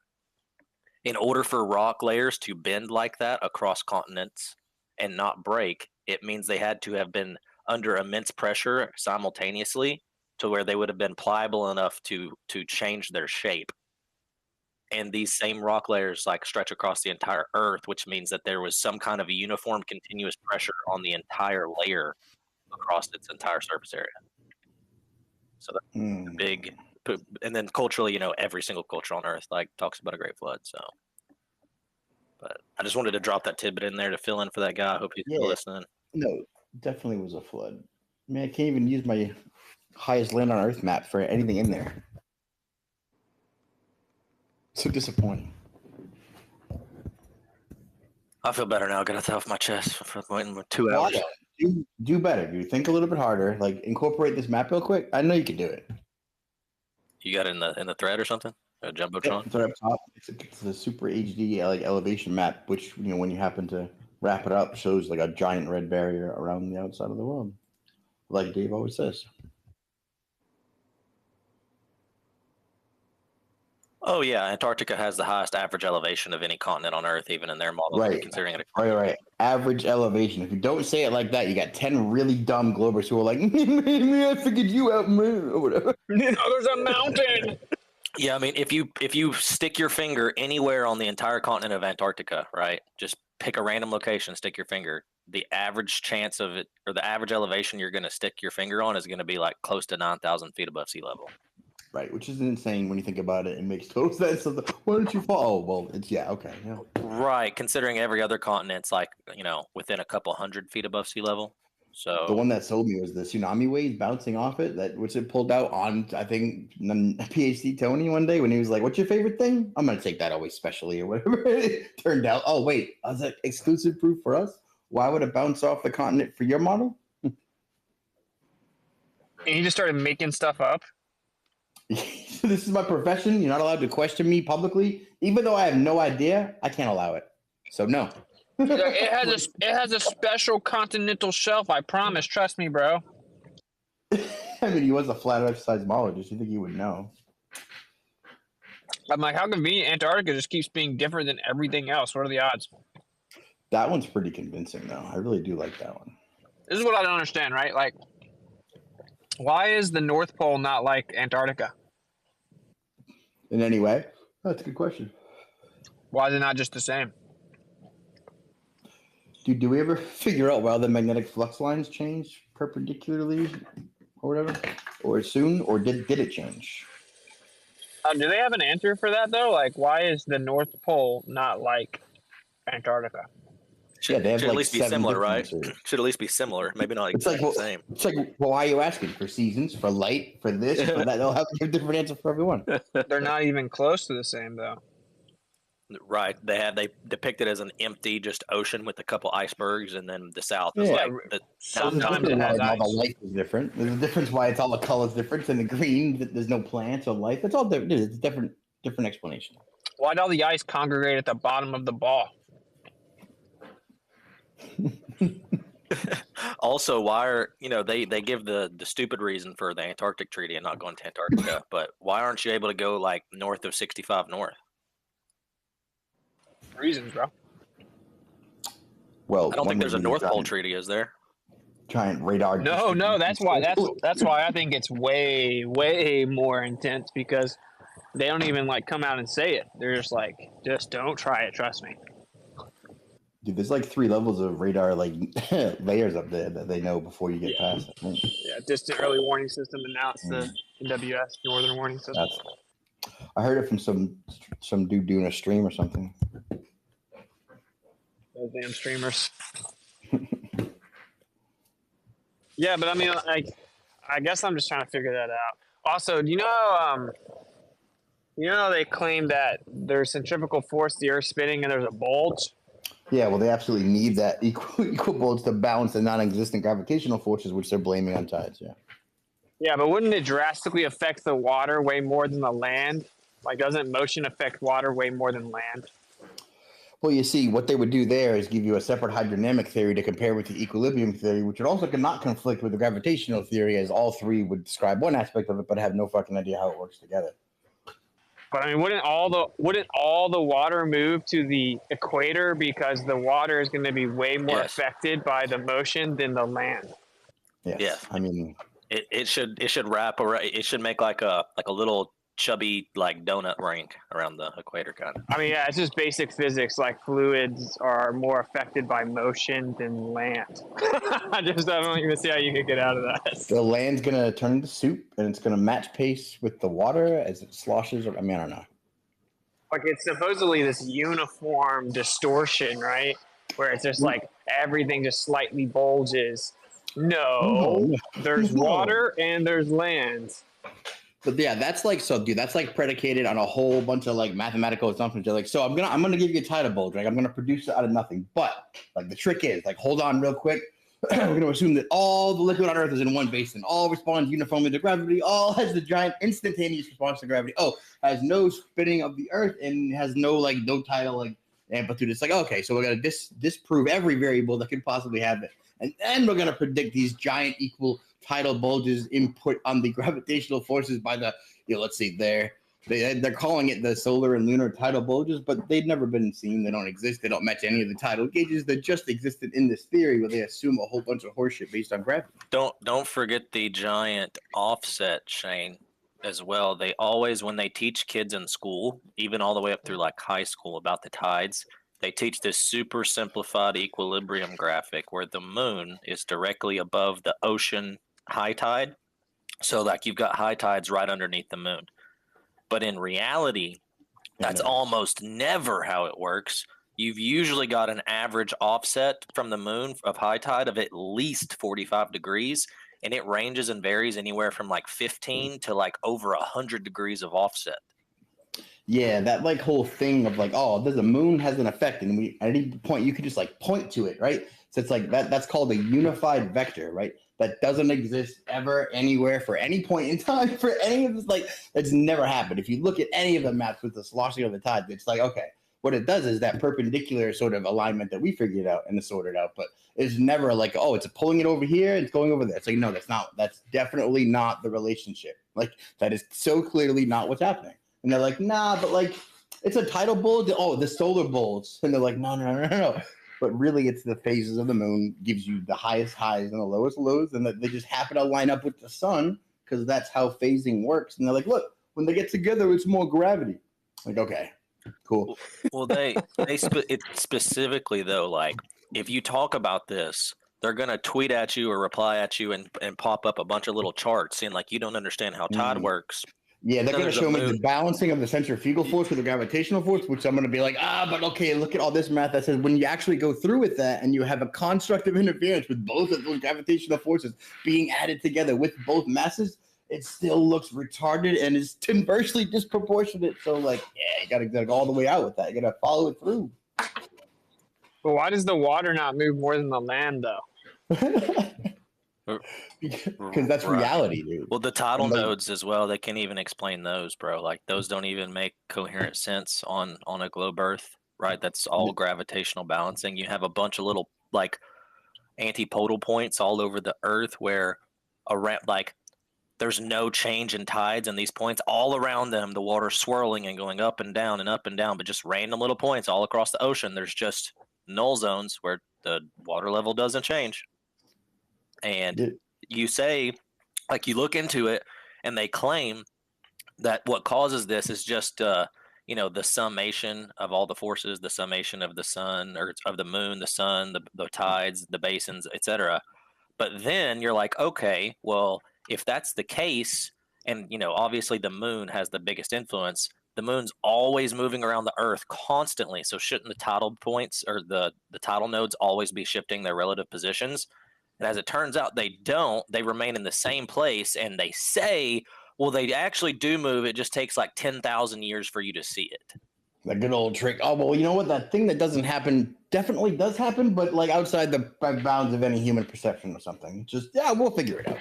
Speaker 16: In order for rock layers to bend like that across continents and not break, it means they had to have been under immense pressure simultaneously to where they would have been pliable enough to change their shape. And these same rock layers like stretch across the entire Earth, which means that there was some kind of a uniform continuous pressure on the entire layer across its entire surface area. So that's big. And then culturally, every single culture on Earth like talks about a great flood. So, but I just wanted to drop that tidbit in there to fill in for that guy. I hope he's still listening.
Speaker 5: No, definitely was a flood. Man, I can't even use my highest land on Earth map for anything in there. So disappointing.
Speaker 16: I feel better now. Got that off my chest for waiting 2 hours.
Speaker 5: Do better, dude. Think a little bit harder. Like incorporate this map real quick. I know you can do it.
Speaker 16: You got it in the thread or something? A jumbotron?
Speaker 5: It's right up top. It's a super HD like elevation map, which when you happen to wrap it up, shows like a giant red barrier around the outside of the world, like Dave always says.
Speaker 16: Oh yeah, Antarctica has the highest average elevation of any continent on Earth, even in their model.
Speaker 5: Right.
Speaker 16: Considering it.
Speaker 5: Right. Average elevation. If you don't say it like that, you got 10 really dumb Globers who are like, I figured you out, man, or whatever.
Speaker 6: There's a mountain.
Speaker 16: Yeah, I mean, if you stick your finger anywhere on the entire continent of Antarctica, right? Just pick a random location, stick your finger. The average chance of it, or the average elevation you're going to stick your finger on, is going to be like close to 9,000 feet above sea level.
Speaker 5: Right, which is insane when you think about it. It makes total sense. Why don't you fall? Oh, well, it's okay. Yeah.
Speaker 16: Right, considering every other continent's like within a couple hundred feet above sea level. So
Speaker 5: the one that sold me was the tsunami waves bouncing off it, which it pulled out on, I think, PhD Tony one day when he was like, "What's your favorite thing?" I'm gonna take that always specially or whatever. It turned out, oh wait, was that exclusive proof for us? Why would it bounce off the continent for your model?
Speaker 6: And he just started making stuff up.
Speaker 5: This is my profession. You're not allowed to question me publicly, even though I have no idea. I can't allow it. So no.
Speaker 6: It has a special continental shelf. I promise. Trust me, bro.
Speaker 5: I mean, he was a flat Earth seismologist. You think he would know?
Speaker 6: I'm like, how convenient. Antarctica just keeps being different than everything else. What are the odds?
Speaker 5: That one's pretty convincing, though. I really do like that one.
Speaker 6: This is what I don't understand, right? Like, why is the North Pole not like Antarctica?
Speaker 5: In any way? That's a good question.
Speaker 6: Why is it not just the same?
Speaker 5: Dude, do we ever figure out why the magnetic flux lines change perpendicularly or whatever? Or soon? Or did it change?
Speaker 6: Do they have an answer for that, though? Like, why is the North Pole not like Antarctica?
Speaker 16: Should
Speaker 5: at
Speaker 16: least be similar, right? Should at least be similar. Maybe not exactly the same.
Speaker 5: It's like, well, why are you asking? For seasons, for light, for this, for that? They'll have a different answer for everyone.
Speaker 6: They're not even close to the same, though.
Speaker 16: Right. They depict it as an empty just ocean with a couple icebergs, and then the south is like
Speaker 5: sometimes it has all the life is different. There's a difference why it's all the colors different. And the green, there's no plants or life. It's all different. It's a different explanation.
Speaker 6: Why'd all the ice congregate at the bottom of the ball?
Speaker 16: Also, why are they give the stupid reason for the Antarctic Treaty and not going to Antarctica, but why aren't you able to go like north of 65 north?
Speaker 6: Reasons, bro.
Speaker 5: Well,
Speaker 16: I don't think there's a North Pole Treaty, is there?
Speaker 5: Giant radar.
Speaker 6: No, that's why I think it's way more intense, because they don't even like come out and say it. They're just like, just don't try it, trust me.
Speaker 5: Dude, there's like 3 levels of radar like layers up there that they know before you get past it.
Speaker 6: Yeah, distant early warning system, and now it's the NWS, Northern Warning System.
Speaker 5: I heard it from some dude doing a stream or something.
Speaker 6: Those damn streamers. Yeah, but I mean, like, I guess I'm just trying to figure that out. Also, do you know they claim that there's centrifugal force, the Earth's spinning, and there's a bulge?
Speaker 5: Yeah, well, they absolutely need that equal bulge to balance the non-existent gravitational forces, which they're blaming on tides. Yeah.
Speaker 6: Yeah, but wouldn't it drastically affect the water way more than the land? Like, doesn't motion affect water way more than land?
Speaker 5: Well, you see, what they would do there is give you a separate hydrodynamic theory to compare with the equilibrium theory, which would also not conflict with the gravitational theory, as all three would describe one aspect of it, but have no fucking idea how it works together.
Speaker 6: But I mean, wouldn't all the water move to the equator because the water is going to be way more affected by the motion than the land?
Speaker 5: Yes.
Speaker 16: Yeah.
Speaker 5: I mean,
Speaker 16: it should wrap around. It should make like a little chubby like donut ring around the equator, kind of.
Speaker 6: I mean, yeah, it's just basic physics. Like fluids are more affected by motion than land. I don't even see how you could get out of that.
Speaker 5: The land's gonna turn into soup, and it's gonna match pace with the water as it sloshes. I mean, I don't know.
Speaker 6: Like it's supposedly this uniform distortion, right? Where it's just like everything just slightly bulges. No, there's water and there's land.
Speaker 5: But yeah, that's like that's like predicated on a whole bunch of like mathematical assumptions. You're like, so I'm gonna give you a tidal bulge, right? I'm gonna produce it out of nothing. But like the trick is, like, hold on real quick. We're gonna assume that all the liquid on Earth is in one basin, all responds uniformly to gravity, all has the giant instantaneous response to gravity. Oh, has no spinning of the Earth and has no tidal like amplitude. It's like, okay, so we're gonna disprove every variable that could possibly have it. And then we're gonna predict these giant equal tidal bulges input on the gravitational forces by the, let's see, they're calling it the solar and lunar tidal bulges, but they've never been seen. They don't exist. They don't match any of the tidal gauges. They just existed in this theory where they assume a whole bunch of horseshit based on gravity.
Speaker 16: Don't forget the giant offset, Shane, as well. They always, when they teach kids in school, even all the way up through like high school, about the tides, they teach this super simplified equilibrium graphic where the moon is directly above the ocean high tide. So like you've got high tides right underneath the moon. But in reality, that's almost never how it works. You've usually got an average offset from the moon of high tide of at least 45 degrees, and it ranges and varies anywhere from like 15 to like over 100 degrees of offset.
Speaker 5: Yeah, that like whole thing of like, oh, the moon has an effect, and at any point you could just like point to it, right? So it's like that's called a unified vector, right? That doesn't exist ever anywhere for any point in time for any of this. Like, it's never happened. If you look at any of the maps with the sloshing of the tide, it's like, okay, what it does is that perpendicular sort of alignment that we figured out and sorted out, but it's never like, oh, it's pulling it over here, it's going over there. It's like, no, that's definitely not the relationship. Like, that is so clearly not what's happening. And they're like, nah, but like, it's a tidal bulge. Oh, the solar bulge. And they're like, no. But really, it's the phases of the moon gives you the highest highs and the lowest lows, and that they just happen to line up with the sun because that's how phasing works. And they're like, look, when they get together, it's more gravity. Like, okay, cool.
Speaker 16: Well, it specifically though, like if you talk about this, they're gonna tweet at you or reply at you and pop up a bunch of little charts saying like you don't understand how tide works.
Speaker 5: Yeah, they're going to show me the balancing of the centrifugal force with the gravitational force, which I'm going to be like, but okay, look at all this math that says when you actually go through with that and you have a constructive interference with both of those gravitational forces being added together with both masses, it still looks retarded and is inversely disproportionate. So, like, yeah, you got to go all the way out with that. You got to follow it through.
Speaker 6: But why does the water not move more than the land, though?
Speaker 5: Because that's reality, dude.
Speaker 16: Well, the tidal nodes as well, they can't even explain those, bro. Like those don't even make coherent sense on a globe Earth, right? That's all gravitational balancing. You have a bunch of little like antipodal points all over the Earth where around like there's no change in tides, and these points all around them, the water's swirling and going up and down, but just random little points all across the ocean. There's just null zones where the water level doesn't change. And you say, like, you look into it, and they claim that what causes this is just, the summation of all the forces, the summation of the sun or of the moon, the sun, the tides, the basins, etc. But then you're like, okay, well, if that's the case, and obviously the moon has the biggest influence. The moon's always moving around the Earth constantly. So shouldn't the tidal points or the tidal nodes always be shifting their relative positions? And as it turns out, they don't. They remain in the same place, and they say, well, they actually do move. It just takes like 10,000 years for you to see it.
Speaker 5: That good old trick. Oh, well, you know what? That thing that doesn't happen definitely does happen, but like outside the bounds of any human perception or something. Just, yeah, we'll figure it out.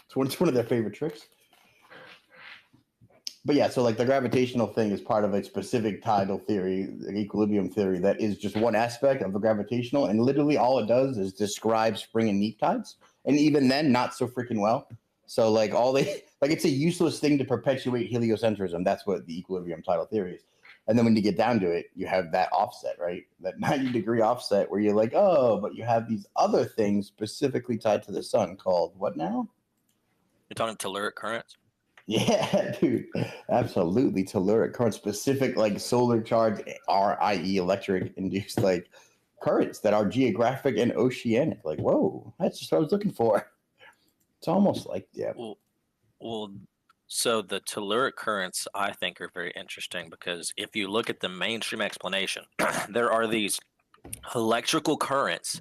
Speaker 5: It's one of their favorite tricks. But yeah, so like the gravitational thing is part of a specific tidal theory, an equilibrium theory that is just one aspect of the gravitational, and literally all it does is describe spring and neap tides, and even then, not so freaking well. So like it's a useless thing to perpetuate heliocentrism. That's what the equilibrium tidal theory is. And then when you get down to it, you have that offset, right? That 90-degree offset where you're like, oh, but you have these other things specifically tied to the sun called what now?
Speaker 16: You're talking telluric currents?
Speaker 5: Yeah, dude, absolutely. Telluric current, specific like solar charge, i.e. electric induced like currents that are geographic and oceanic. Like, whoa, that's just what I was looking for. It's almost like, yeah.
Speaker 16: Well, so the telluric currents I think are very interesting because if you look at the mainstream explanation, there are these electrical currents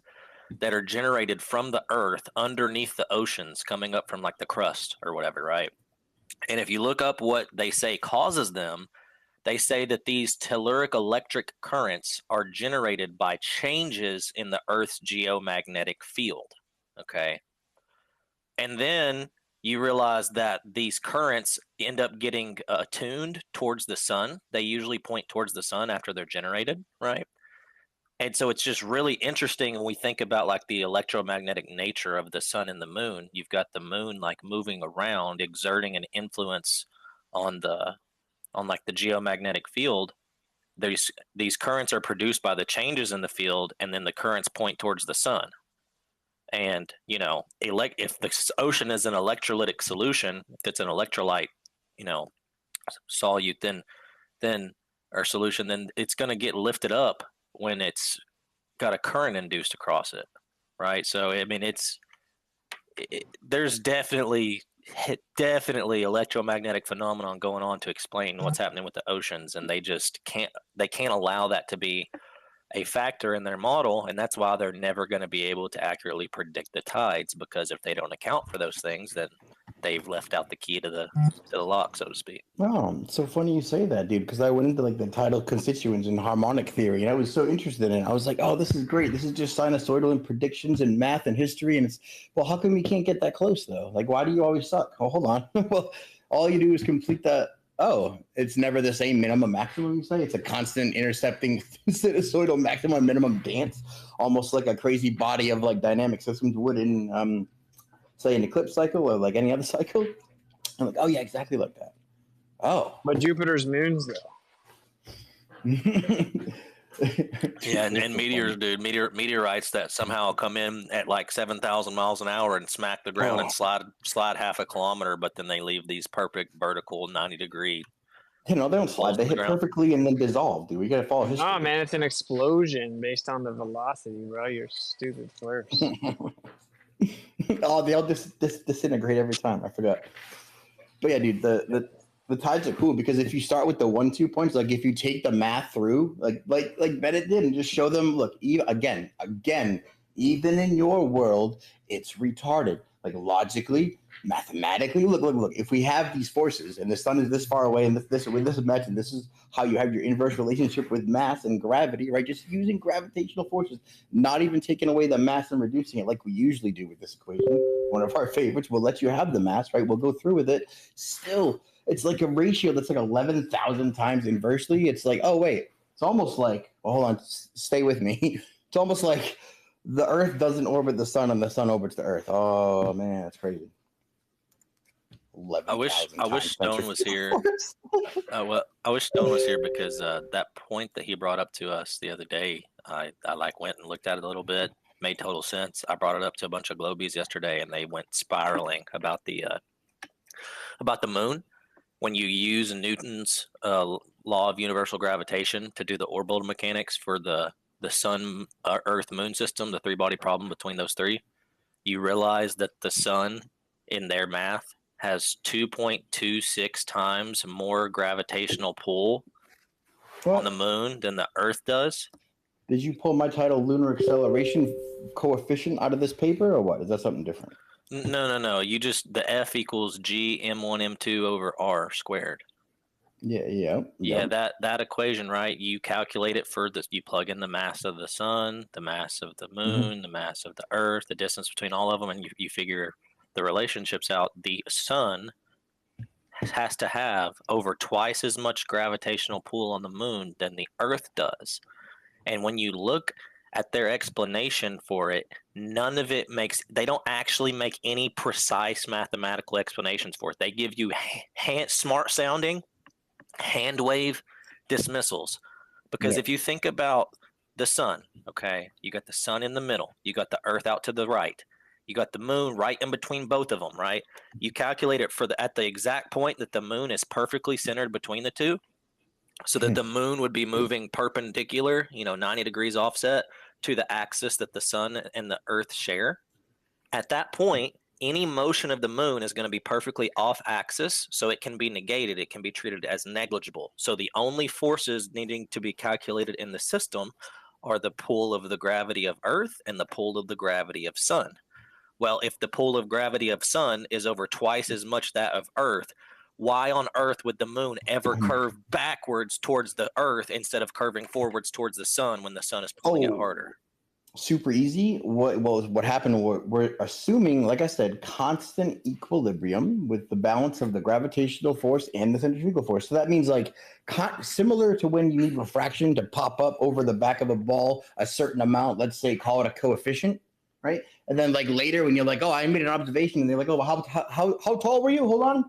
Speaker 16: that are generated from the earth underneath the oceans coming up from like the crust or whatever, right? And if you look up what they say causes them, they say that these telluric electric currents are generated by changes in the Earth's geomagnetic field. Okay. And then you realize that these currents end up getting attuned towards the sun. They usually point towards the sun after they're generated, right? And so it's just really interesting when we think about like the electromagnetic nature of the sun and the moon. You've got the moon like moving around, exerting an influence on like the geomagnetic field. These currents are produced by the changes in the field, and then the currents point towards the sun. And if the ocean is an electrolytic solution, if it's an electrolyte, solute, then or solution, then it's going to get lifted up when it's got a current induced across it, right? So I mean, there's definitely electromagnetic phenomenon going on to explain what's happening with the oceans, and they can't allow that to be a factor in their model, and that's why they're never going to be able to accurately predict the tides, because if they don't account for those things, then they've left out the key to the lock, so to speak.
Speaker 5: Oh, it's so funny you say that, dude, because I went into like the tidal constituents and harmonic theory, and I was so interested in it. I was like, oh, this is great. This is just sinusoidal and predictions and math and history. And it's, well, how come we can't get that close, though? Like, why do you always suck? Oh, hold on. Well, all you do is complete that. Oh, it's never the same minimum maximum, you say? It's a constant intercepting sinusoidal maximum minimum dance, almost like a crazy body of like dynamic systems would in, say, an eclipse cycle or like any other cycle. I'm like, oh, yeah, exactly like that. Oh,
Speaker 6: but Jupiter's moons though.
Speaker 16: Yeah, and meteors, dude, meteorites that somehow come in at like 7,000 miles an hour and smack the ground and slide half a kilometer, but then they leave these perfect vertical 90-degree.
Speaker 5: They don't slide; they hit perfectly and then dissolve, dude. We gotta follow history.
Speaker 6: Oh man, it's an explosion based on the velocity, bro. You're stupid first.
Speaker 5: Oh, they all disintegrate every time. I forgot. But yeah, dude, the tides are cool because if you start with the 1-2 points, like if you take the math through, like Bennett did, and just show them, look, again, even in your world, it's retarded. Like logically, mathematically, look. If we have these forces and the sun is this far away, and imagine this is how you have your inverse relationship with mass and gravity, right? Just using gravitational forces, not even taking away the mass and reducing it like we usually do with this equation. One of our favorites. We'll let you have the mass, right? We'll go through with it. Still, it's like a ratio that's like 11,000 times inversely. It's like, oh wait, it's almost like, well, hold on, stay with me. It's almost like the Earth doesn't orbit the sun and the sun orbits the Earth. Oh man, that's crazy.
Speaker 16: I wish Stone was here. Well, I wish Stone was here because that point that he brought up to us the other day, I like went and looked at it a little bit. Made total sense. I brought it up to a bunch of globies yesterday, and they went spiraling about the moon. When you use Newton's law of universal gravitation to do the orbital mechanics for the sun, Earth, moon system, the three-body problem between those three, you realize that the sun, in their math, has 2.26 times more gravitational pull on the moon than the Earth does.
Speaker 5: Did you pull my title lunar acceleration coefficient out of this paper, or what? Is that something different?
Speaker 16: No. You just, the F equals G M1 M2 over R squared.
Speaker 5: Yeah.
Speaker 16: That equation, right? You calculate it for this. You plug in the mass of the sun, the mass of the moon, the mass of the Earth, the distance between all of them, and you figure the relationships out. The sun has to have over twice as much gravitational pull on the moon than the Earth does. And when you look at their explanation for it, none of it they don't actually make any precise mathematical explanations for it. They give you smart sounding hand wave dismissals. Because if you think about the sun, okay, you got the sun in the middle, you got the Earth out to the right, you got the moon right in between both of them, right? You calculate it at the exact point that the moon is perfectly centered between the two, so that the moon would be moving perpendicular, 90 degrees offset to the axis that the sun and the Earth share. At that point, any motion of the moon is going to be perfectly off axis, so it can be negated. It can be treated as negligible. So the only forces needing to be calculated in the system are the pull of the gravity of Earth and the pull of the gravity of sun. Well, if the pull of gravity of sun is over twice as much that of Earth, why on earth would the moon ever curve backwards towards the Earth instead of curving forwards towards the sun when the sun is pulling it harder?
Speaker 5: Super easy. What happened? We're assuming, like I said, constant equilibrium with the balance of the gravitational force and the centrifugal force. So that means like similar to when you need refraction to pop up over the back of a ball a certain amount. Let's say call it a coefficient, right? And then like later when you're like, oh, I made an observation, and they're like, oh, how tall were you? Hold on.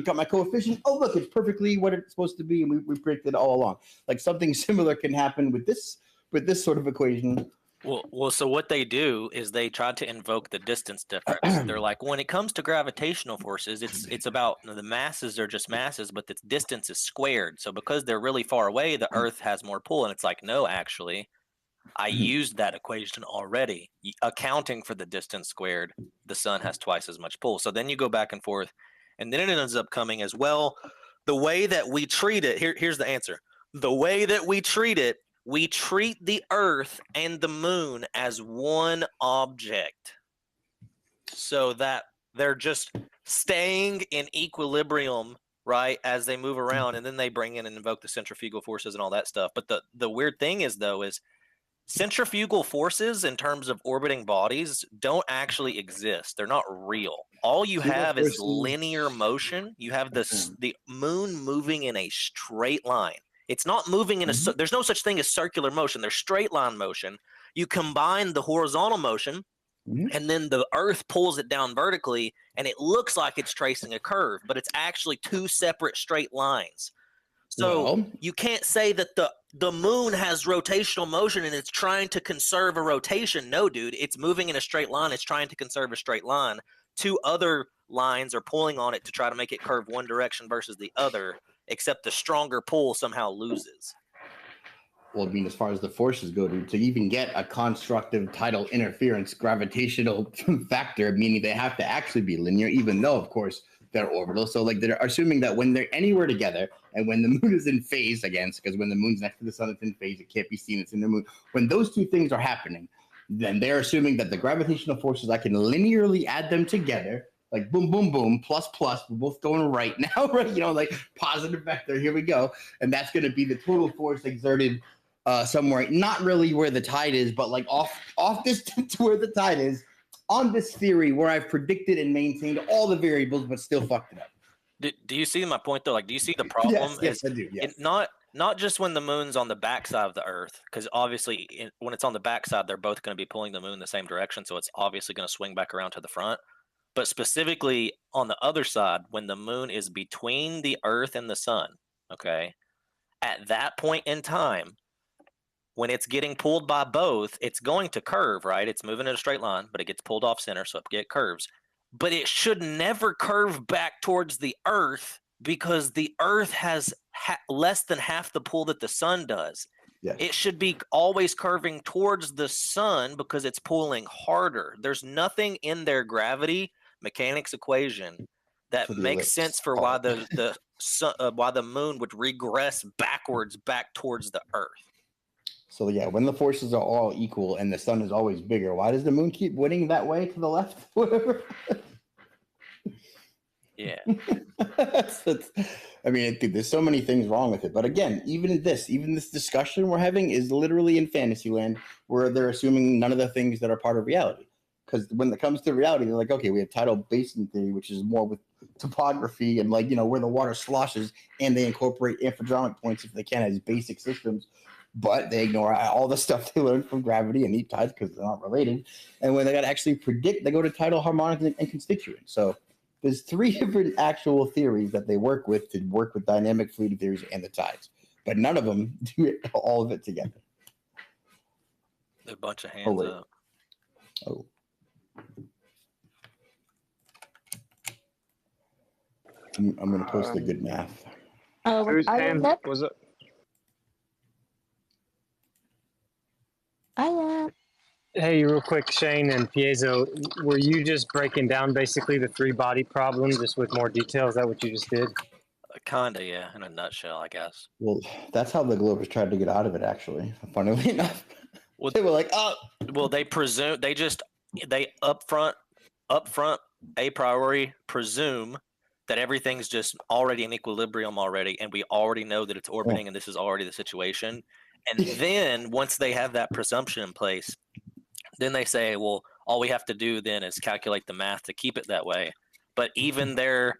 Speaker 5: Got my coefficient. Oh, look, it's perfectly what it's supposed to be, and we predicted all along. Like something similar can happen with this sort of equation.
Speaker 16: Well, so what they do is they try to invoke the distance difference. They're like, when it comes to gravitational forces, it's about the masses are just masses, but the distance is squared. So because they're really far away, the Earth has more pull. And it's like, no, actually, I used that equation already. Accounting for the distance squared, the sun has twice as much pull. So then you go back and forth, and then it ends up coming as well. The way that we treat it, here's the answer. The way that we treat it, we treat the Earth and the moon as one object, so that they're just staying in equilibrium, right, as they move around, and then they bring in and invoke the centrifugal forces and all that stuff. But the weird thing is, though, is centrifugal forces in terms of orbiting bodies don't actually exist. They're not real. All you have is linear motion. You have the moon moving in a straight line. It's not moving in there's no such thing as circular motion. There's straight line motion. You combine the horizontal motion, and then the Earth pulls it down vertically, and it looks like it's tracing a curve, but it's actually two separate straight lines. So you can't say that the moon has rotational motion and it's trying to conserve a rotation. No, dude, it's moving in a straight line. It's trying to conserve a straight line. Two other lines are pulling on it to try to make it curve one direction versus the other, except the stronger pull somehow loses.
Speaker 5: Well, I mean, as far as the forces go, to even get a constructive tidal interference gravitational factor, meaning they have to actually be linear, even though, of course, they're orbital. So, like, they're assuming that when they're anywhere together, and when the moon is in phase, again, because when the moon's next to the sun, it's in phase, it can't be seen, it's in the moon. When those two things are happening, then they're assuming that the gravitational forces, I can linearly add them together, like boom, boom, boom, plus, plus, we're both going right now, right? Like positive vector, here we go. And that's going to be the total force exerted somewhere, not really where the tide is, but like off distance to where the tide is, on this theory where I've predicted and maintained all the variables, but still fucked it up.
Speaker 16: Do you see my point, though? Like, do you see the problem?
Speaker 5: Yes, I do. Yes.
Speaker 16: Not just when the moon's on the backside of the Earth, because obviously when it's on the backside, they're both going to be pulling the moon the same direction, so it's obviously going to swing back around to the front. But specifically on the other side, when the moon is between the Earth and the sun, okay, at that point in time, when it's getting pulled by both, it's going to curve, right? It's moving in a straight line, but it gets pulled off center, so it curves. But it should never curve back towards the Earth, because the Earth has less than half the pull that the sun does.
Speaker 5: Yes.
Speaker 16: It should be always curving towards the sun because it's pulling harder. There's nothing in their gravity mechanics equation that makes sense for why why the moon would regress backwards back towards the Earth.
Speaker 5: So yeah, when the forces are all equal and the sun is always bigger, why does the moon keep winning that way to the left? Whatever.
Speaker 16: Yeah.
Speaker 5: I mean, dude, there's so many things wrong with it. But again, even this discussion we're having is literally in Fantasyland, where they're assuming none of the things that are part of reality. Because when it comes to reality, they're like, okay, we have tidal basin theory, which is more with topography and like where the water sloshes, and they incorporate infodromic points if they can as basic systems, but they ignore all the stuff they learned from gravity and neap tides because they're not related. And when they got to actually predict, they go to tidal harmonics and constituent. So there's 3 different actual theories that they work with dynamic fluid theories and the tides, but none of them do all of it together.
Speaker 16: A bunch of hands up.
Speaker 5: Oh. I'm going to post the good math.
Speaker 6: Whose hand was it?
Speaker 4: I am.
Speaker 10: Hey, real quick, Shane and Piezo, were you just breaking down basically the 3-body problem just with more detail? Is that what you just did?
Speaker 16: Kinda, yeah, in a nutshell, I guess.
Speaker 5: Well, that's how the Globers tried to get out of it, actually, funnily enough.
Speaker 16: Well,
Speaker 5: they were like, oh.
Speaker 16: Well, they upfront a priori presume that everything's just already in equilibrium already, and we already know that it's orbiting, and this is already the situation. And then once they have that presumption in place, then they say, well, all we have to do then is calculate the math to keep it that way. But even their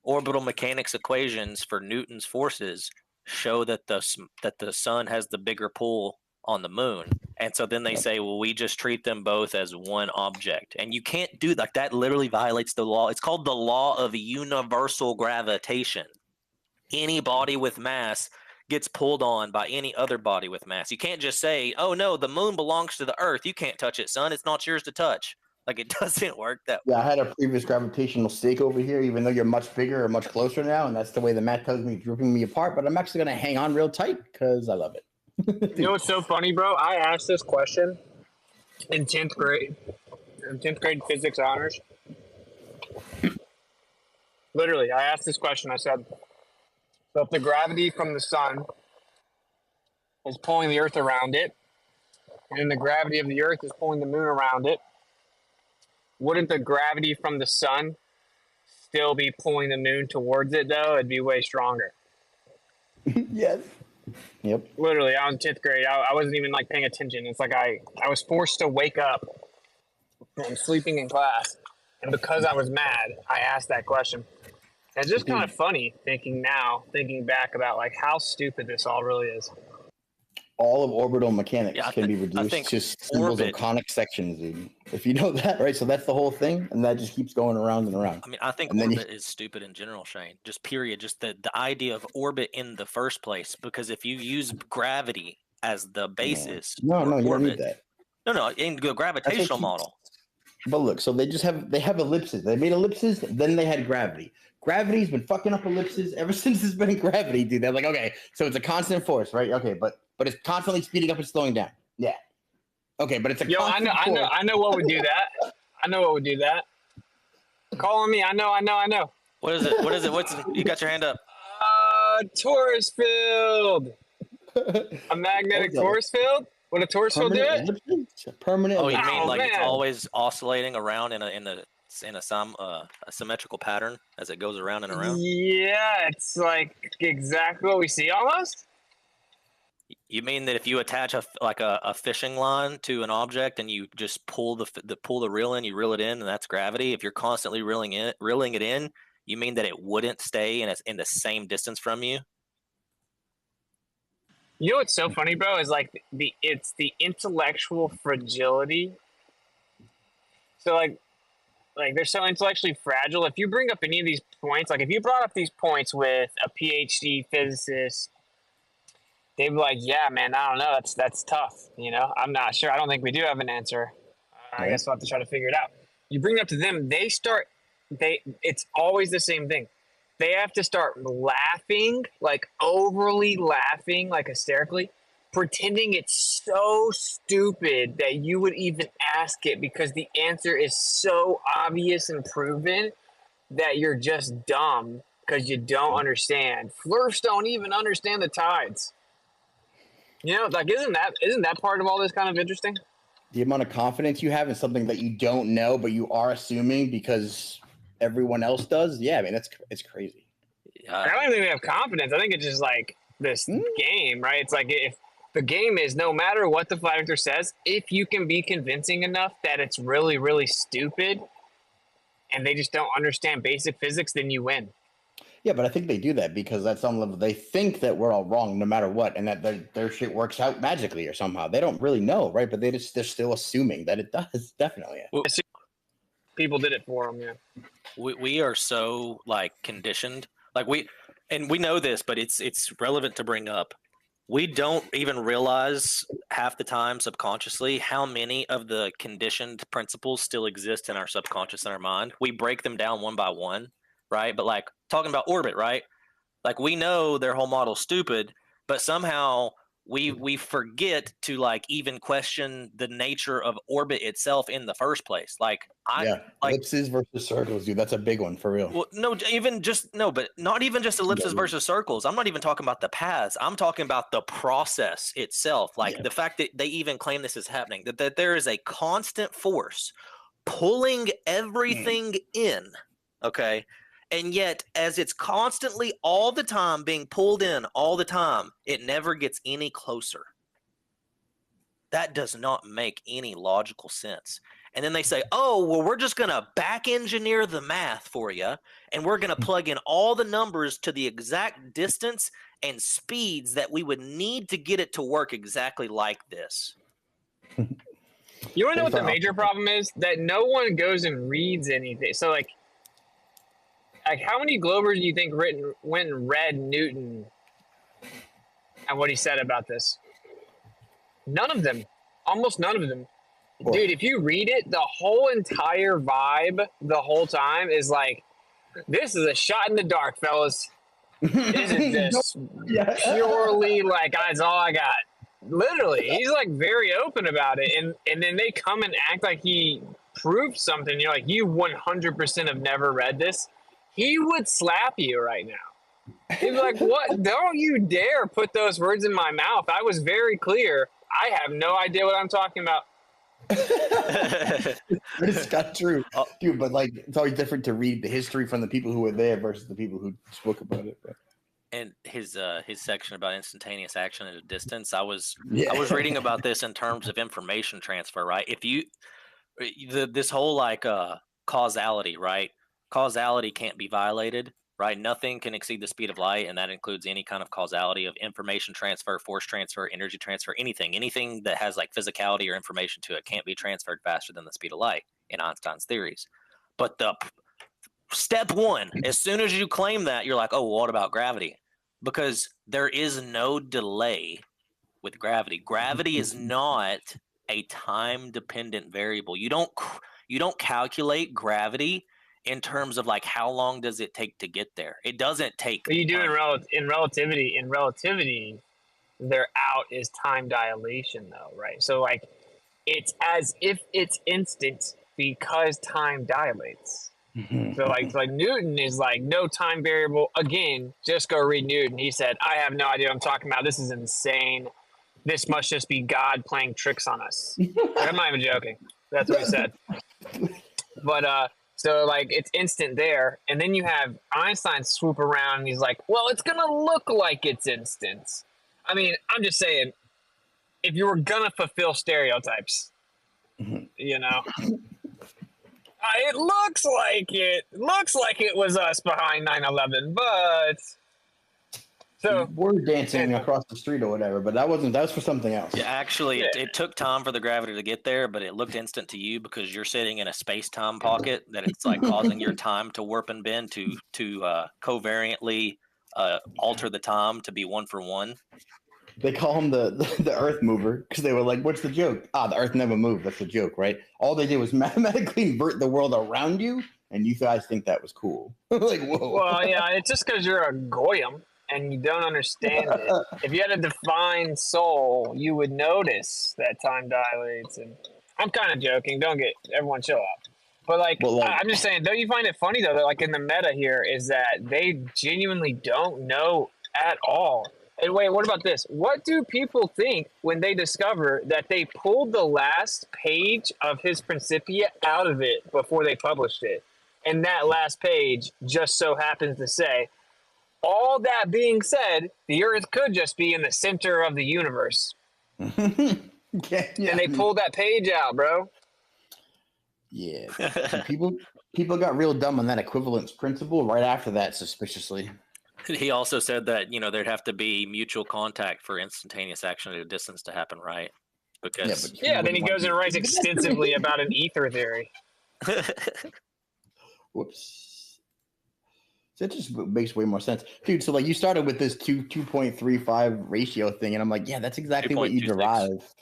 Speaker 16: orbital mechanics equations for Newton's forces show that the sun has the bigger pull on the moon. And so then they say, well, we just treat them both as one object. And you can't do that. That literally violates the law. It's called the law of universal gravitation. Any body with mass gets pulled on by any other body with mass. You can't just say, oh, no, the moon belongs to the Earth. You can't touch it, son. It's not yours to touch. Like, it doesn't work that way.
Speaker 5: Yeah, I had a previous gravitational stake over here, even though you're much bigger or much closer now, and that's the way the math tells me it's ripping me apart. But I'm actually going to hang on real tight because I love it.
Speaker 6: You know what's so funny, bro? I asked this question in 10th grade. In 10th grade physics honors. Literally, I asked this question. I said, so if the gravity from the sun is pulling the Earth around it, and the gravity of the Earth is pulling the moon around it, wouldn't the gravity from the sun still be pulling the moon towards it, though? It'd be way stronger.
Speaker 5: Yes. Yep.
Speaker 6: Literally, I was in 10th grade. I wasn't even like paying attention. It's like I was forced to wake up from sleeping in class. And because I was mad, I asked that question. And it's just kind of funny thinking back about like how stupid this all really is.
Speaker 5: All of orbital mechanics can be reduced to symbols of conic sections, dude. If you know that, right? So that's the whole thing, and that just keeps going around and around.
Speaker 16: I mean, I think orbit is stupid in general, Shane. Just period. Just the idea of orbit in the first place. Because if you use gravity as the basis,
Speaker 5: no, you don't need that.
Speaker 16: No, in the gravitational model.
Speaker 5: But look, so they have ellipses. They made ellipses, then they had gravity. Gravity's been fucking up ellipses ever since it's been in gravity, dude. They're like, okay, so it's a constant force, right? Okay, but it's constantly speeding up and slowing down. Yeah. Okay, but it's a constant force.
Speaker 6: I know what would do that. I know what would do that. Call on me. I know.
Speaker 16: What is it? You got your hand up.
Speaker 6: Torus field. A magnetic torus field? Would a torus field do it?
Speaker 5: Permanent.
Speaker 16: Oh, you mean like it's always oscillating around in a symmetrical pattern as it goes around and around?
Speaker 6: Yeah, it's like exactly what we see almost.
Speaker 16: You mean that if you attach a fishing line to an object and you just pull the reel in, you reel it in, and that's gravity? If you're constantly reeling it in, you mean that it wouldn't stay in the same distance from you?
Speaker 6: You know what's so funny, bro, is like it's the intellectual fragility. So like they're so intellectually fragile. If you bring up any of these points, like if you brought up these points with a PhD physicist, they'd be like, yeah, man, I don't know. That's tough. You know, I'm not sure. I don't think we do have an answer. I guess we'll have to try to figure it out. You bring it up to them, it's always the same thing. They have to start laughing, like overly laughing, like hysterically, pretending it's so stupid that you would even ask it because the answer is so obvious and proven that you're just dumb because you don't understand. Flirts don't even understand the tides. You know, like isn't that part of all this kind of interesting?
Speaker 5: The amount of confidence you have in something that you don't know, but you are assuming because everyone else does. Yeah, I mean it's crazy.
Speaker 6: I don't think they have confidence. I think it's just like this game, right? It's like if the game is no matter what the flat earther says, if you can be convincing enough that it's really, really stupid, and they just don't understand basic physics, then you win.
Speaker 5: Yeah, but I think they do that because at some level they think that we're all wrong no matter what, and that their shit works out magically or somehow. They don't really know, right? But they're still assuming that it does. Definitely.
Speaker 6: Well, people did it for them. Yeah.
Speaker 16: We are so like conditioned, like we know this, but it's relevant to bring up. We don't even realize half the time subconsciously how many of the conditioned principles still exist in our subconscious and our mind. We break them down one by one, right? But like talking about orbit, right? Like we know their whole model's stupid, but somehow we forget to like even question the nature of orbit itself in the first place. Like
Speaker 5: ellipses versus circles, dude. That's a big one for real.
Speaker 16: Well, but not even just ellipses versus circles. I'm not even talking about the paths. I'm talking about the process itself. Like the fact that they even claim this is happening, that there is a constant force pulling everything in. Okay. And yet, as it's constantly all the time being pulled in all the time, it never gets any closer. That does not make any logical sense. And then they say, oh, well, we're just going to back engineer the math for you, and we're going to plug in all the numbers to the exact distance and speeds that we would need to get it to work exactly like this.
Speaker 6: You want to know what the major problem is? That no one goes and reads anything. So, like how many Globers do you think went and read Newton and what he said about this? None of them. Almost none of them. Dude, if you read it, the whole entire vibe the whole time is like, this is a shot in the dark, fellas. This is just purely like, that's all I got. Literally. He's like very open about it. And then they come and act like he proved something. You're like, you 100% have never read this. He would slap you right now. He'd be like, what? Don't you dare put those words in my mouth. I was very clear. I have no idea what I'm talking about.
Speaker 5: It's not true, dude. But like, it's always different to read the history from the people who were there versus the people who spoke about it. But.
Speaker 16: And his section about instantaneous action at a distance, I was reading about this in terms of information transfer, right? If you this whole like causality, right? Causality can't be violated, right? Nothing can exceed the speed of light, and that includes any kind of causality of information transfer, force transfer, energy transfer, anything that has like physicality or information to it can't be transferred faster than the speed of light in Einstein's theories. But the step one, as soon as you claim that, you're like, oh, well, what about gravity? Because there is no delay with gravity. Gravity is not a time-dependent variable. You don't calculate gravity in terms of like how long does it take to get there. It doesn't take.
Speaker 6: What you do in relativity. In relativity, their out is time dilation, though, right? So like, it's as if it's instant because time dilates. So like Newton is like no time variable. Again, just go read Newton. He said, I have no idea what I'm talking about. This is insane. This must just be God playing tricks on us. Like, I'm not even joking. That's what he said. But so like it's instant there, and then you have Einstein swoop around and he's like, well, it's gonna look like it's instant. I mean, I'm just saying, if you were gonna fulfill stereotypes, you know, it looks like it was us behind 9/11, but so
Speaker 5: we're dancing across the street or whatever, but that was for something else.
Speaker 16: Yeah, actually, it took time for the gravity to get there, but it looked instant to you because you're sitting in a space-time pocket that it's like causing your time to warp and bend to covariantly alter the time to be 1 for 1.
Speaker 5: They call him the Earth mover because they were like, "What's the joke? The Earth never moved. That's the joke, right? All they did was mathematically invert the world around you, and you guys think that was cool." Like, whoa.
Speaker 6: Well, yeah, it's just because you're a goyim and you don't understand it. If you had a defined soul, you would notice that time dilates. And I'm kind of joking. Don't get everyone chill out. But like, I'm just saying, don't you find it funny though that like in the meta here is that they genuinely don't know at all. And wait, what about this? What do people think when they discover that they pulled the last page of his Principia out of it before they published it? And that last page just so happens to say, all that being said, the Earth could just be in the center of the universe. And they pulled that page out, bro.
Speaker 5: Yeah, people People got real dumb on that equivalence principle right after that, suspiciously.
Speaker 16: He also said that there'd have to be mutual contact for instantaneous action at a distance to happen, right? Because
Speaker 6: then he goes and writes extensively about an ether theory.
Speaker 5: Whoops. That just makes way more sense, dude. So like you started with this 2.35 ratio thing, and I'm like, yeah, that's exactly what you derive.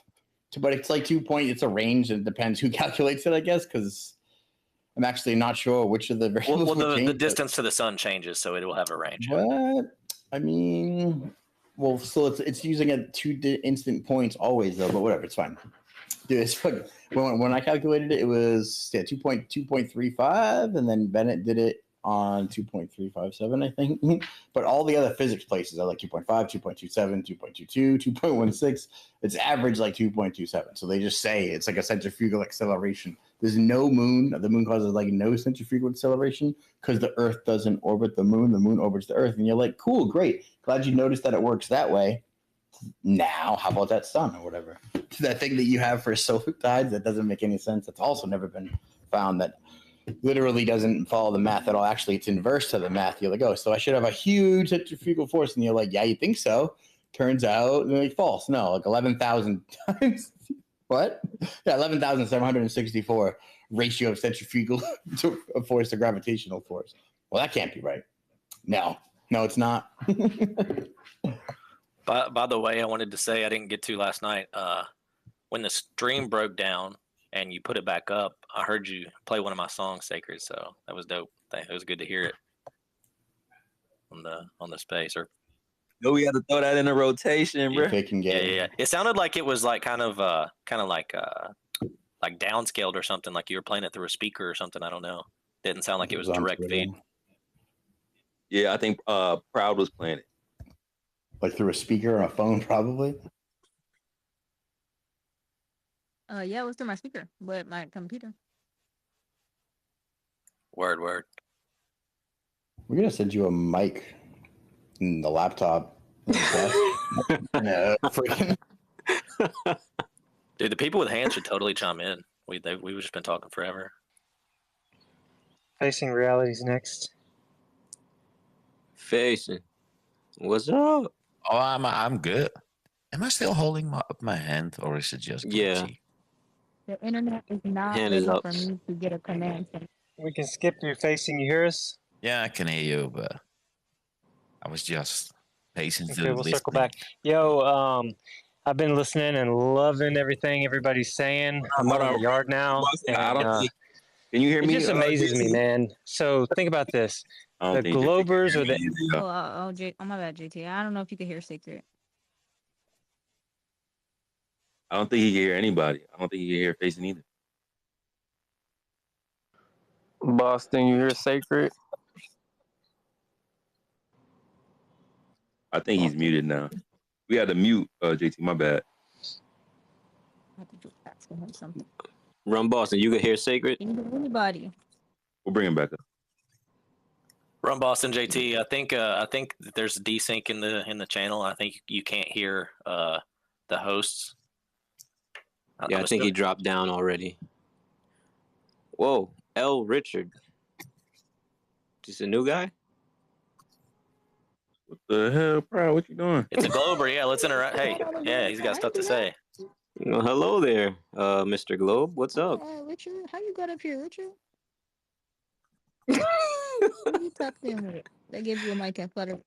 Speaker 5: But it's like 2 point. It's a range, and it depends who calculates it, I guess, because I'm actually not sure which of the variables.
Speaker 16: Well, the distance to the sun changes, so it will have a range.
Speaker 5: What? I mean, well, so it's using at two instant points always, though. But whatever, it's fine. Dude, it's fucking, when I calculated it, it was 2.35, and then Bennett did it on 2.357, I think. But all the other physics places are like 2.5, 2.27, 2.22, 2.16. It's average like 2.27. So they just say it's like a centrifugal acceleration. There's no moon. The moon causes like no centrifugal acceleration because the Earth doesn't orbit the moon. The moon orbits the Earth. And you're like, cool, great. Glad you noticed that it works that way. Now, how about that sun or whatever? That thing that you have for solar tides that doesn't make any sense. That's also never been found, that literally doesn't follow the math at all. Actually, it's inverse to the math. You're like, oh, so I should have a huge centrifugal force. And you're like, yeah, you think so. Turns out, like, false. No, like 11,000 times. What? Yeah, 11,764 ratio of centrifugal force to gravitational force. Well, that can't be right. No, it's not.
Speaker 16: By the way, I wanted to say I didn't get to last night. When the stream broke down and you put it back up, I heard you play one of my songs, Sacred. So that was dope. It was good to hear it on the space. Or
Speaker 2: no, we had to throw that in a rotation, bro.
Speaker 16: Yeah. It sounded like it was like kind of like downscaled or something. Like you were playing it through a speaker or something. I don't know. Didn't sound like it was direct feed.
Speaker 2: Yeah, I think Proud was playing it.
Speaker 5: Like through a speaker on a phone, probably.
Speaker 4: Yeah, it was through my speaker, but my computer.
Speaker 16: Word.
Speaker 5: We're gonna send you a mic in the laptop. No, freaking.
Speaker 16: Dude, the people with hands should totally chime in. We've just been talking forever.
Speaker 10: Facing Reality's next.
Speaker 15: Facing. What's up?
Speaker 23: Oh, I'm good. Am I still holding up my hand, or is it just glitchy?
Speaker 4: Yeah. The internet is not
Speaker 15: Hand is
Speaker 4: able
Speaker 15: up.
Speaker 4: for me to get a command.
Speaker 10: We can skip through Facing. You hear us?
Speaker 23: Yeah, I can hear you, but I was just pacing
Speaker 10: Okay,
Speaker 23: through
Speaker 10: we'll
Speaker 23: listening.
Speaker 10: circle back. Yo, I've been listening and loving everything everybody's saying. I'm out in the yard now. And,
Speaker 2: can you hear me?
Speaker 10: It just amazes me, man. So think about this. The Globers or the...
Speaker 4: Oh, my bad, JT. I don't know if you can hear Secret.
Speaker 2: I don't think he can hear anybody. I don't think he can hear Facing either.
Speaker 8: Boston, you hear Sacred?
Speaker 2: I think he's muted now. We had to mute JT. My bad.
Speaker 4: Something.
Speaker 15: Run Boston, you can hear Sacred?
Speaker 4: Anybody.
Speaker 2: We'll bring him back up.
Speaker 16: Run Boston JT. I think that there's desync in the channel. I think you can't hear the hosts.
Speaker 15: Yeah, I think he dropped down already. Whoa, L. Richard. Just a new guy?
Speaker 2: What the hell, bro? What you doing?
Speaker 16: It's a Glober. Yeah, let's interact. Hey, yeah, he's got stuff to say.
Speaker 15: Well, hello there, Mr. Globe. What's up?
Speaker 4: Richard, how you got up here, Richard? You tapped in with it. They gave you a mic and Flutter.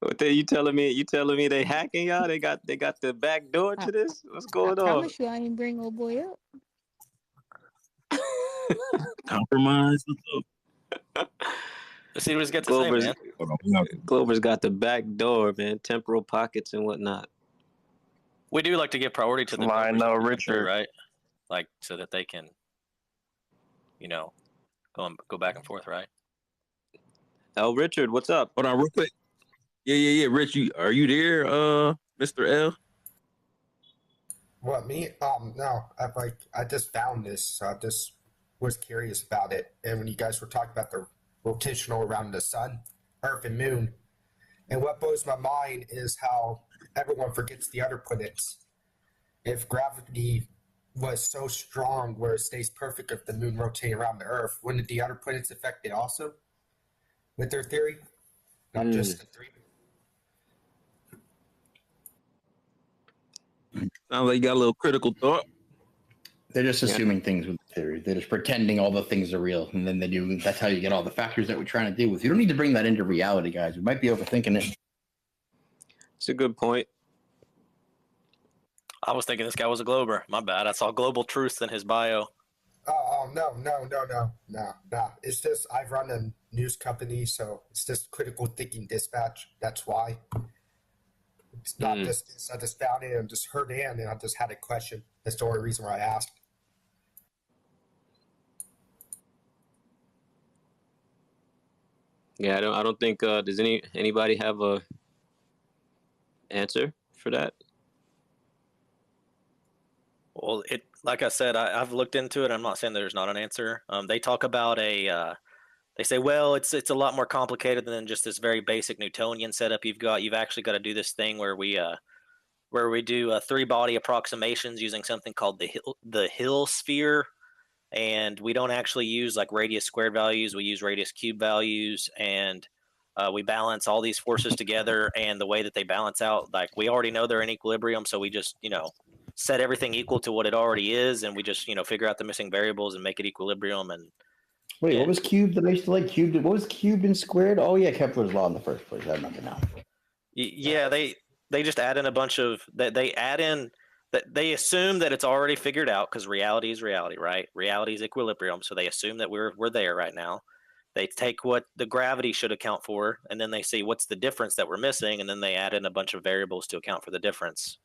Speaker 15: What you telling me? You telling me they hacking y'all? They got the back door to this? What's going on?
Speaker 4: I promise you I didn't bring old boy up.
Speaker 2: Compromise.
Speaker 16: Let's see what he's got to say, man.
Speaker 15: Glover's got the back door, man. Temporal pockets and whatnot.
Speaker 16: We do like to give priority to the
Speaker 8: Lionel Richard,
Speaker 16: right? Like so that they can, go back and forth, right?
Speaker 15: L. Richard, what's up?
Speaker 2: Hold on, real quick. Yeah. Rich, are you there, Mr. L?
Speaker 17: What, me? No. I just found this, so I just was curious about it. And when you guys were talking about the rotational around the sun, Earth, and Moon, and what blows my mind is how everyone forgets the other planets. If gravity was so strong where it stays perfect if the moon rotating around the Earth, wouldn't the other planets affect it also with their theory? Not just the three.
Speaker 2: Sounds like you got a little critical thought.
Speaker 5: They're just assuming things with the theory. They're just pretending all the things are real, and then they do. That's how you get all the factors that we're trying to deal with. You don't need to bring that into reality, guys. We might be overthinking it.
Speaker 15: It's a good point.
Speaker 16: I was thinking this guy was a Glober. My bad. I saw Global Truth in his bio.
Speaker 17: Oh, no. It's just I've run a news company, so it's just critical thinking dispatch. That's why. It's not just this. I just found it and just heard it, and I just had a question. That's the only reason why I asked.
Speaker 15: Yeah, I don't think does anybody have a answer for that?
Speaker 16: Well, like I said, I've looked into it. I'm not saying there's not an answer. They talk about they say, well, it's a lot more complicated than just this very basic Newtonian setup you've got. You've actually got to do this thing where we do 3-body approximations using something called the Hill sphere, and we don't actually use like radius squared values. We use radius cube values, and we balance all these forces together. And the way that they balance out, like we already know they're in equilibrium, so we just set everything equal to what it already is, and we just figure out the missing variables and make it equilibrium. And
Speaker 5: wait, what was cubed that I used to like? Cubed. What was cubed and squared? Oh yeah, Kepler's law in the first place. I remember now.
Speaker 16: Yeah, they just add in a bunch of they add in that they assume that it's already figured out because reality is reality, right? Reality is equilibrium, so they assume that we're there right now. They take what the gravity should account for, and then they see what's the difference that we're missing, and then they add in a bunch of variables to account for the difference.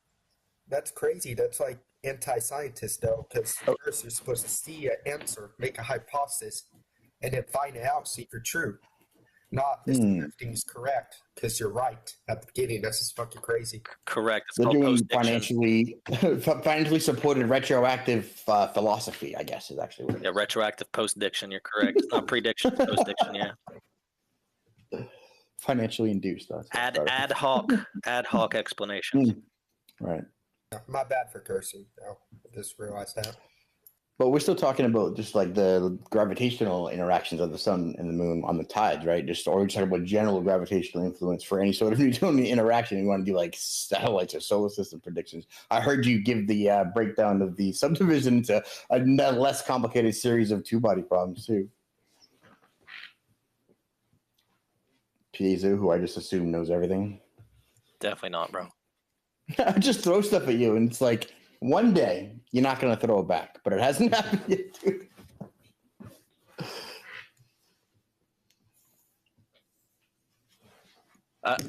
Speaker 17: That's crazy. That's like anti-scientist, though, because first you're supposed to see an answer, make a hypothesis, and then find it out, see if you're true. Not this everything's correct because you're right at the beginning. That's just fucking crazy.
Speaker 16: Correct. It's
Speaker 5: They're
Speaker 16: called
Speaker 5: doing financially supported retroactive philosophy, I guess, is actually what it is.
Speaker 16: Yeah, retroactive post-diction. You're correct. It's not prediction, it's post-diction. Yeah.
Speaker 5: Financially induced.
Speaker 16: Ad hoc explanations.
Speaker 5: Right.
Speaker 17: My bad for cursing. I just realized that.
Speaker 5: But we're still talking about just like the gravitational interactions of the sun and the moon on the tides, right? Or we're talking about general gravitational influence for any sort of Newtonian interaction. You want to do like satellites or solar system predictions. I heard you give the breakdown of the subdivision into a less complicated series of 2-body problems too. Piezo, who I just assume knows everything.
Speaker 16: Definitely not, bro.
Speaker 5: I just throw stuff at you, and it's like one day you're not going to throw it back, but it hasn't happened yet, dude.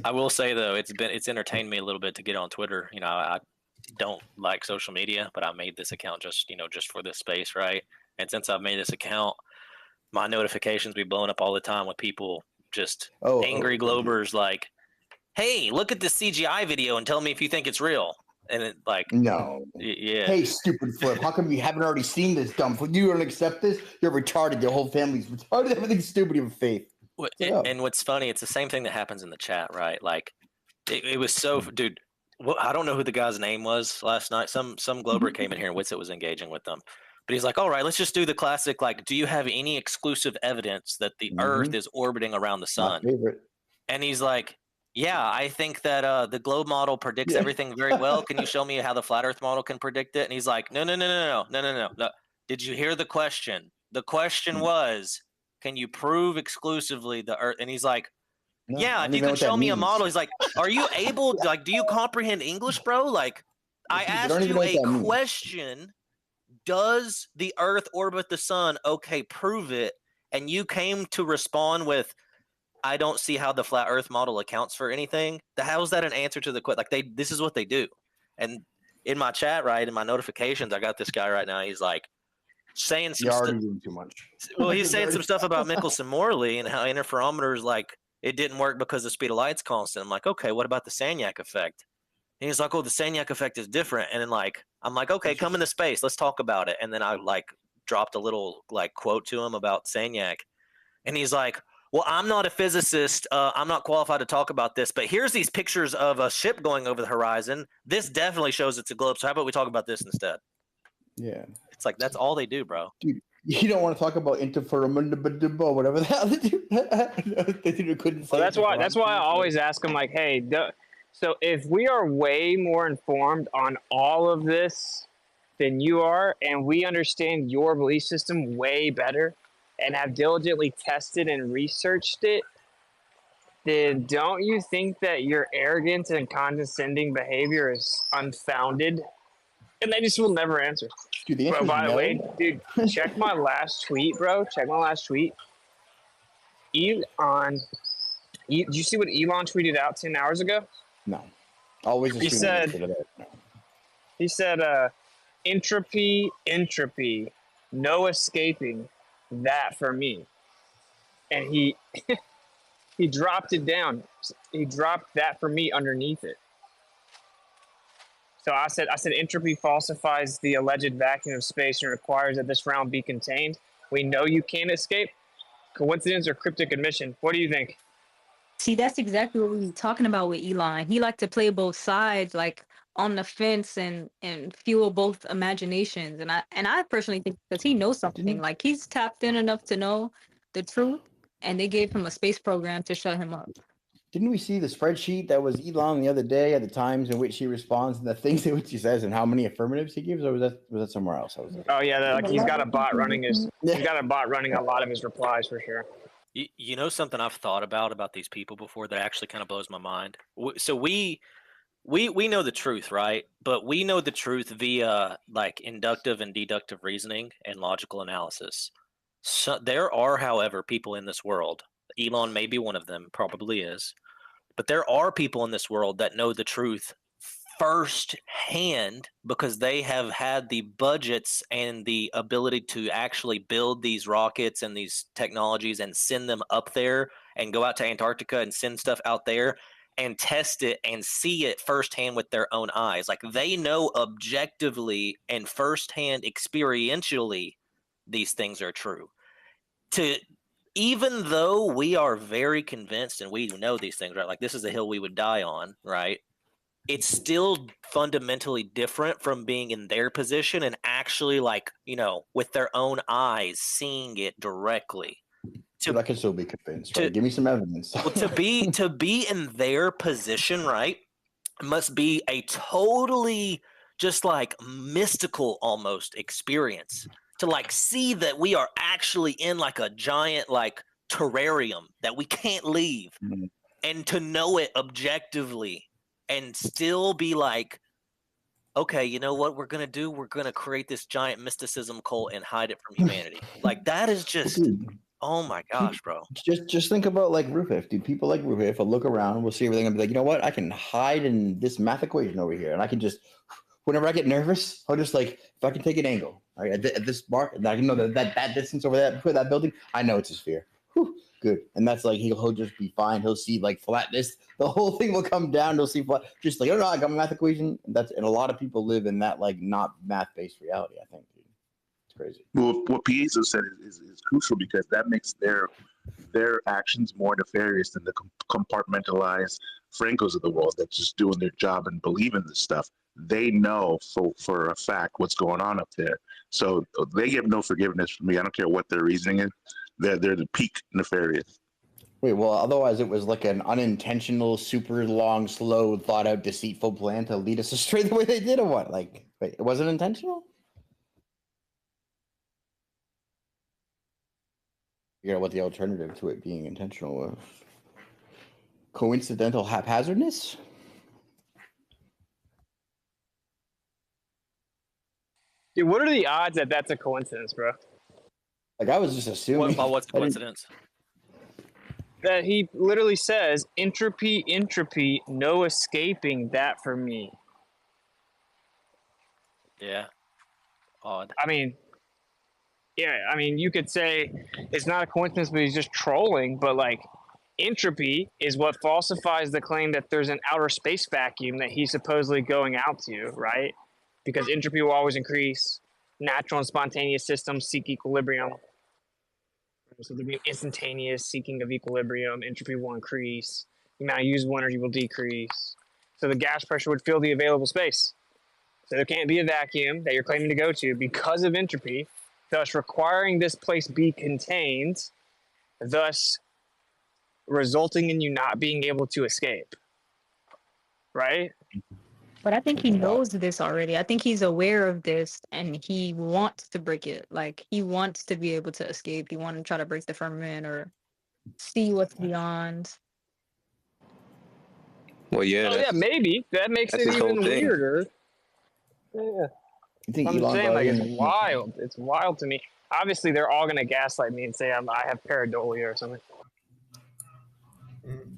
Speaker 16: I will say though, it's entertained me a little bit to get on Twitter. I don't like social media, but I made this account just for this space, right? And since I've made this account, my notifications be blowing up all the time with people just angry Globers like, hey, look at this CGI video and tell me if you think it's real. And it
Speaker 5: no.
Speaker 16: Yeah.
Speaker 5: Hey, stupid Flip, how come you haven't already seen this dumb Flip? You don't accept this? You're retarded. Your whole family's retarded. Everything's stupid. You have faith.
Speaker 16: And what's funny, it's the same thing that happens in the chat, right? Like, it was so, dude, I don't know who the guy's name was last night. Some Glober came in here and Witsit was engaging with them. But he's like, all right, let's just do the classic, like, do you have any exclusive evidence that the Earth is orbiting around the sun?
Speaker 5: My favorite.
Speaker 16: And he's like, yeah, I think that the globe model predicts everything very well. Can you show me how the flat Earth model can predict it? And he's like, no. Did you hear the question? The question was, can you prove exclusively the Earth? And he's like, yeah, if you can show me a model. He's like, are you able, like, do you comprehend English, bro? Like, I asked you a question. Does the Earth orbit the sun? Okay, prove it. And you came to respond with, I don't see how the flat Earth model accounts for anything. How is that an answer to the question? Like, this is what they do. And in my chat, right, in my notifications, I got this guy right now. He's like saying some stuff.
Speaker 5: Doing too much.
Speaker 16: Well, he's saying some stuff about Michelson-Morley and how interferometers, like, it didn't work because the speed of light's constant. I'm like, okay, what about the Sagnac effect? And he's like, oh, the Sagnac effect is different. And then, like, I'm like, okay, come into space. Let's talk about it. And then I, like, dropped a little, like, quote to him about Sagnac. And he's like, well, I'm not a physicist. I'm not qualified to talk about this, but here's these pictures of a ship going over the horizon. This definitely shows it's a globe. So how about we talk about this instead?
Speaker 5: Yeah.
Speaker 16: It's like that's all they do, bro.
Speaker 5: Dude, you don't want to talk about interferometable, whatever the hell they do. They couldn't say.
Speaker 6: Well, that's why I always ask them, like, hey, so if we are way more informed on all of this than you are, and we understand your belief system way better and have diligently tested and researched it, then don't you think that your arrogant and condescending behavior is unfounded? And they just will never answer.
Speaker 5: Dude, the
Speaker 6: bro,
Speaker 5: answer
Speaker 6: by
Speaker 5: is
Speaker 6: the
Speaker 5: no.
Speaker 6: way, dude, check my last tweet, bro. Check my last tweet. Elon, did you see what Elon tweeted out 10 hours ago?
Speaker 5: No. Always
Speaker 6: He
Speaker 5: assume
Speaker 6: he said, entropy, no escaping that for me. And he he dropped it down. He dropped that for me underneath it. So I said entropy falsifies the alleged vacuum of space and requires that this realm be contained. We know you can't escape. Coincidence or cryptic admission? What do you think?
Speaker 4: See, that's exactly what we were talking about with Elon. He liked to play both sides, like on the fence and fuel both imaginations. And I personally think because he knows something, like he's tapped in enough to know the truth, and they gave him a space program to shut him up.
Speaker 5: Didn't we see the spreadsheet that was Elon the other day at the times in which he responds and the things in which he says and how many affirmatives he gives, or was that somewhere else?
Speaker 6: Oh yeah, like he's got a bot running he's got a bot running a lot of his replies for sure.
Speaker 16: You know something I've thought about these people before that actually kind of blows my mind. So we know the truth, right? But we know the truth via like inductive and deductive reasoning and logical analysis. So there are, however, people in this world. Elon may be one of them, probably is. But there are people in this world that know the truth firsthand because they have had the budgets and the ability to actually build these rockets and these technologies and send them up there and go out to Antarctica and send stuff out there and test it and see it firsthand with their own eyes. Like they know objectively and firsthand experientially these things are true. Even though we are very convinced and we know these things, right? Like this is a hill we would die on, right? It's still fundamentally different from being in their position and actually like, with their own eyes, seeing it directly.
Speaker 5: But I can still be convinced, right? Give me some evidence.
Speaker 16: Well, to be in their position, right, must be a totally just like mystical almost experience to like see that we are actually in like a giant like terrarium that we can't leave and to know it objectively and still be like, okay, you know what we're going to do? We're going to create this giant mysticism cult and hide it from humanity. Like that is just, oh my gosh, bro.
Speaker 5: Just think about like Rufus. Dude, people like Rufus will look around, we'll see everything and be like, you know what? I can hide in this math equation over here. And I can just, whenever I get nervous, I'll just like, if I can take an angle, all right, at this mark, and I can know that distance over that building, I know it's a sphere. Whew, good. And that's like, he'll just be fine. He'll see like flatness. The whole thing will come down. He'll see flat, just like, oh no, I got my math equation. And a lot of people live in that like not math-based reality, I think. Dude. It's crazy.
Speaker 20: Well, what Piezo said is crucial because that makes their actions more nefarious than the compartmentalized Francos of the world that's just doing their job and believe in this stuff. They know for a fact what's going on up there. So they give no forgiveness for me. I don't care what their reasoning is. They're the peak nefarious.
Speaker 5: Wait, well, otherwise it was like an unintentional, super long, slow, thought out, deceitful plan to lead us astray the way they did, or what? Like, wait, it wasn't intentional? You know what the alternative to it being intentional was? Coincidental haphazardness?
Speaker 6: Dude, what are the odds that that's a coincidence, bro?
Speaker 5: Like, I was just assuming.
Speaker 16: What's the coincidence?
Speaker 6: That he literally says, entropy, no escaping that for me.
Speaker 16: Yeah. Odd.
Speaker 6: I mean, you could say it's not a coincidence, but he's just trolling. But like, entropy is what falsifies the claim that there's an outer space vacuum that he's supposedly going out to, right? Because entropy will always increase. Natural and spontaneous systems seek equilibrium. So there'll be instantaneous seeking of equilibrium. Entropy will increase. The amount of usable energy will decrease. So the gas pressure would fill the available space. So there can't be a vacuum that you're claiming to go to because of entropy, thus requiring this place be contained, thus resulting in you not being able to escape. Right?
Speaker 4: But I think he knows this already. I think he's aware of this and he wants to break it. Like, he wants to be able to escape. He wants to try to break the firmament or see what's beyond.
Speaker 15: Well, yeah.
Speaker 6: Oh, yeah, maybe. That makes it even weirder. Yeah.
Speaker 5: You think
Speaker 6: I'm
Speaker 5: Elon
Speaker 6: saying, like,
Speaker 5: Musk-
Speaker 6: it's wild. It's wild to me. Obviously, they're all going to gaslight me and say I have pareidolia or something.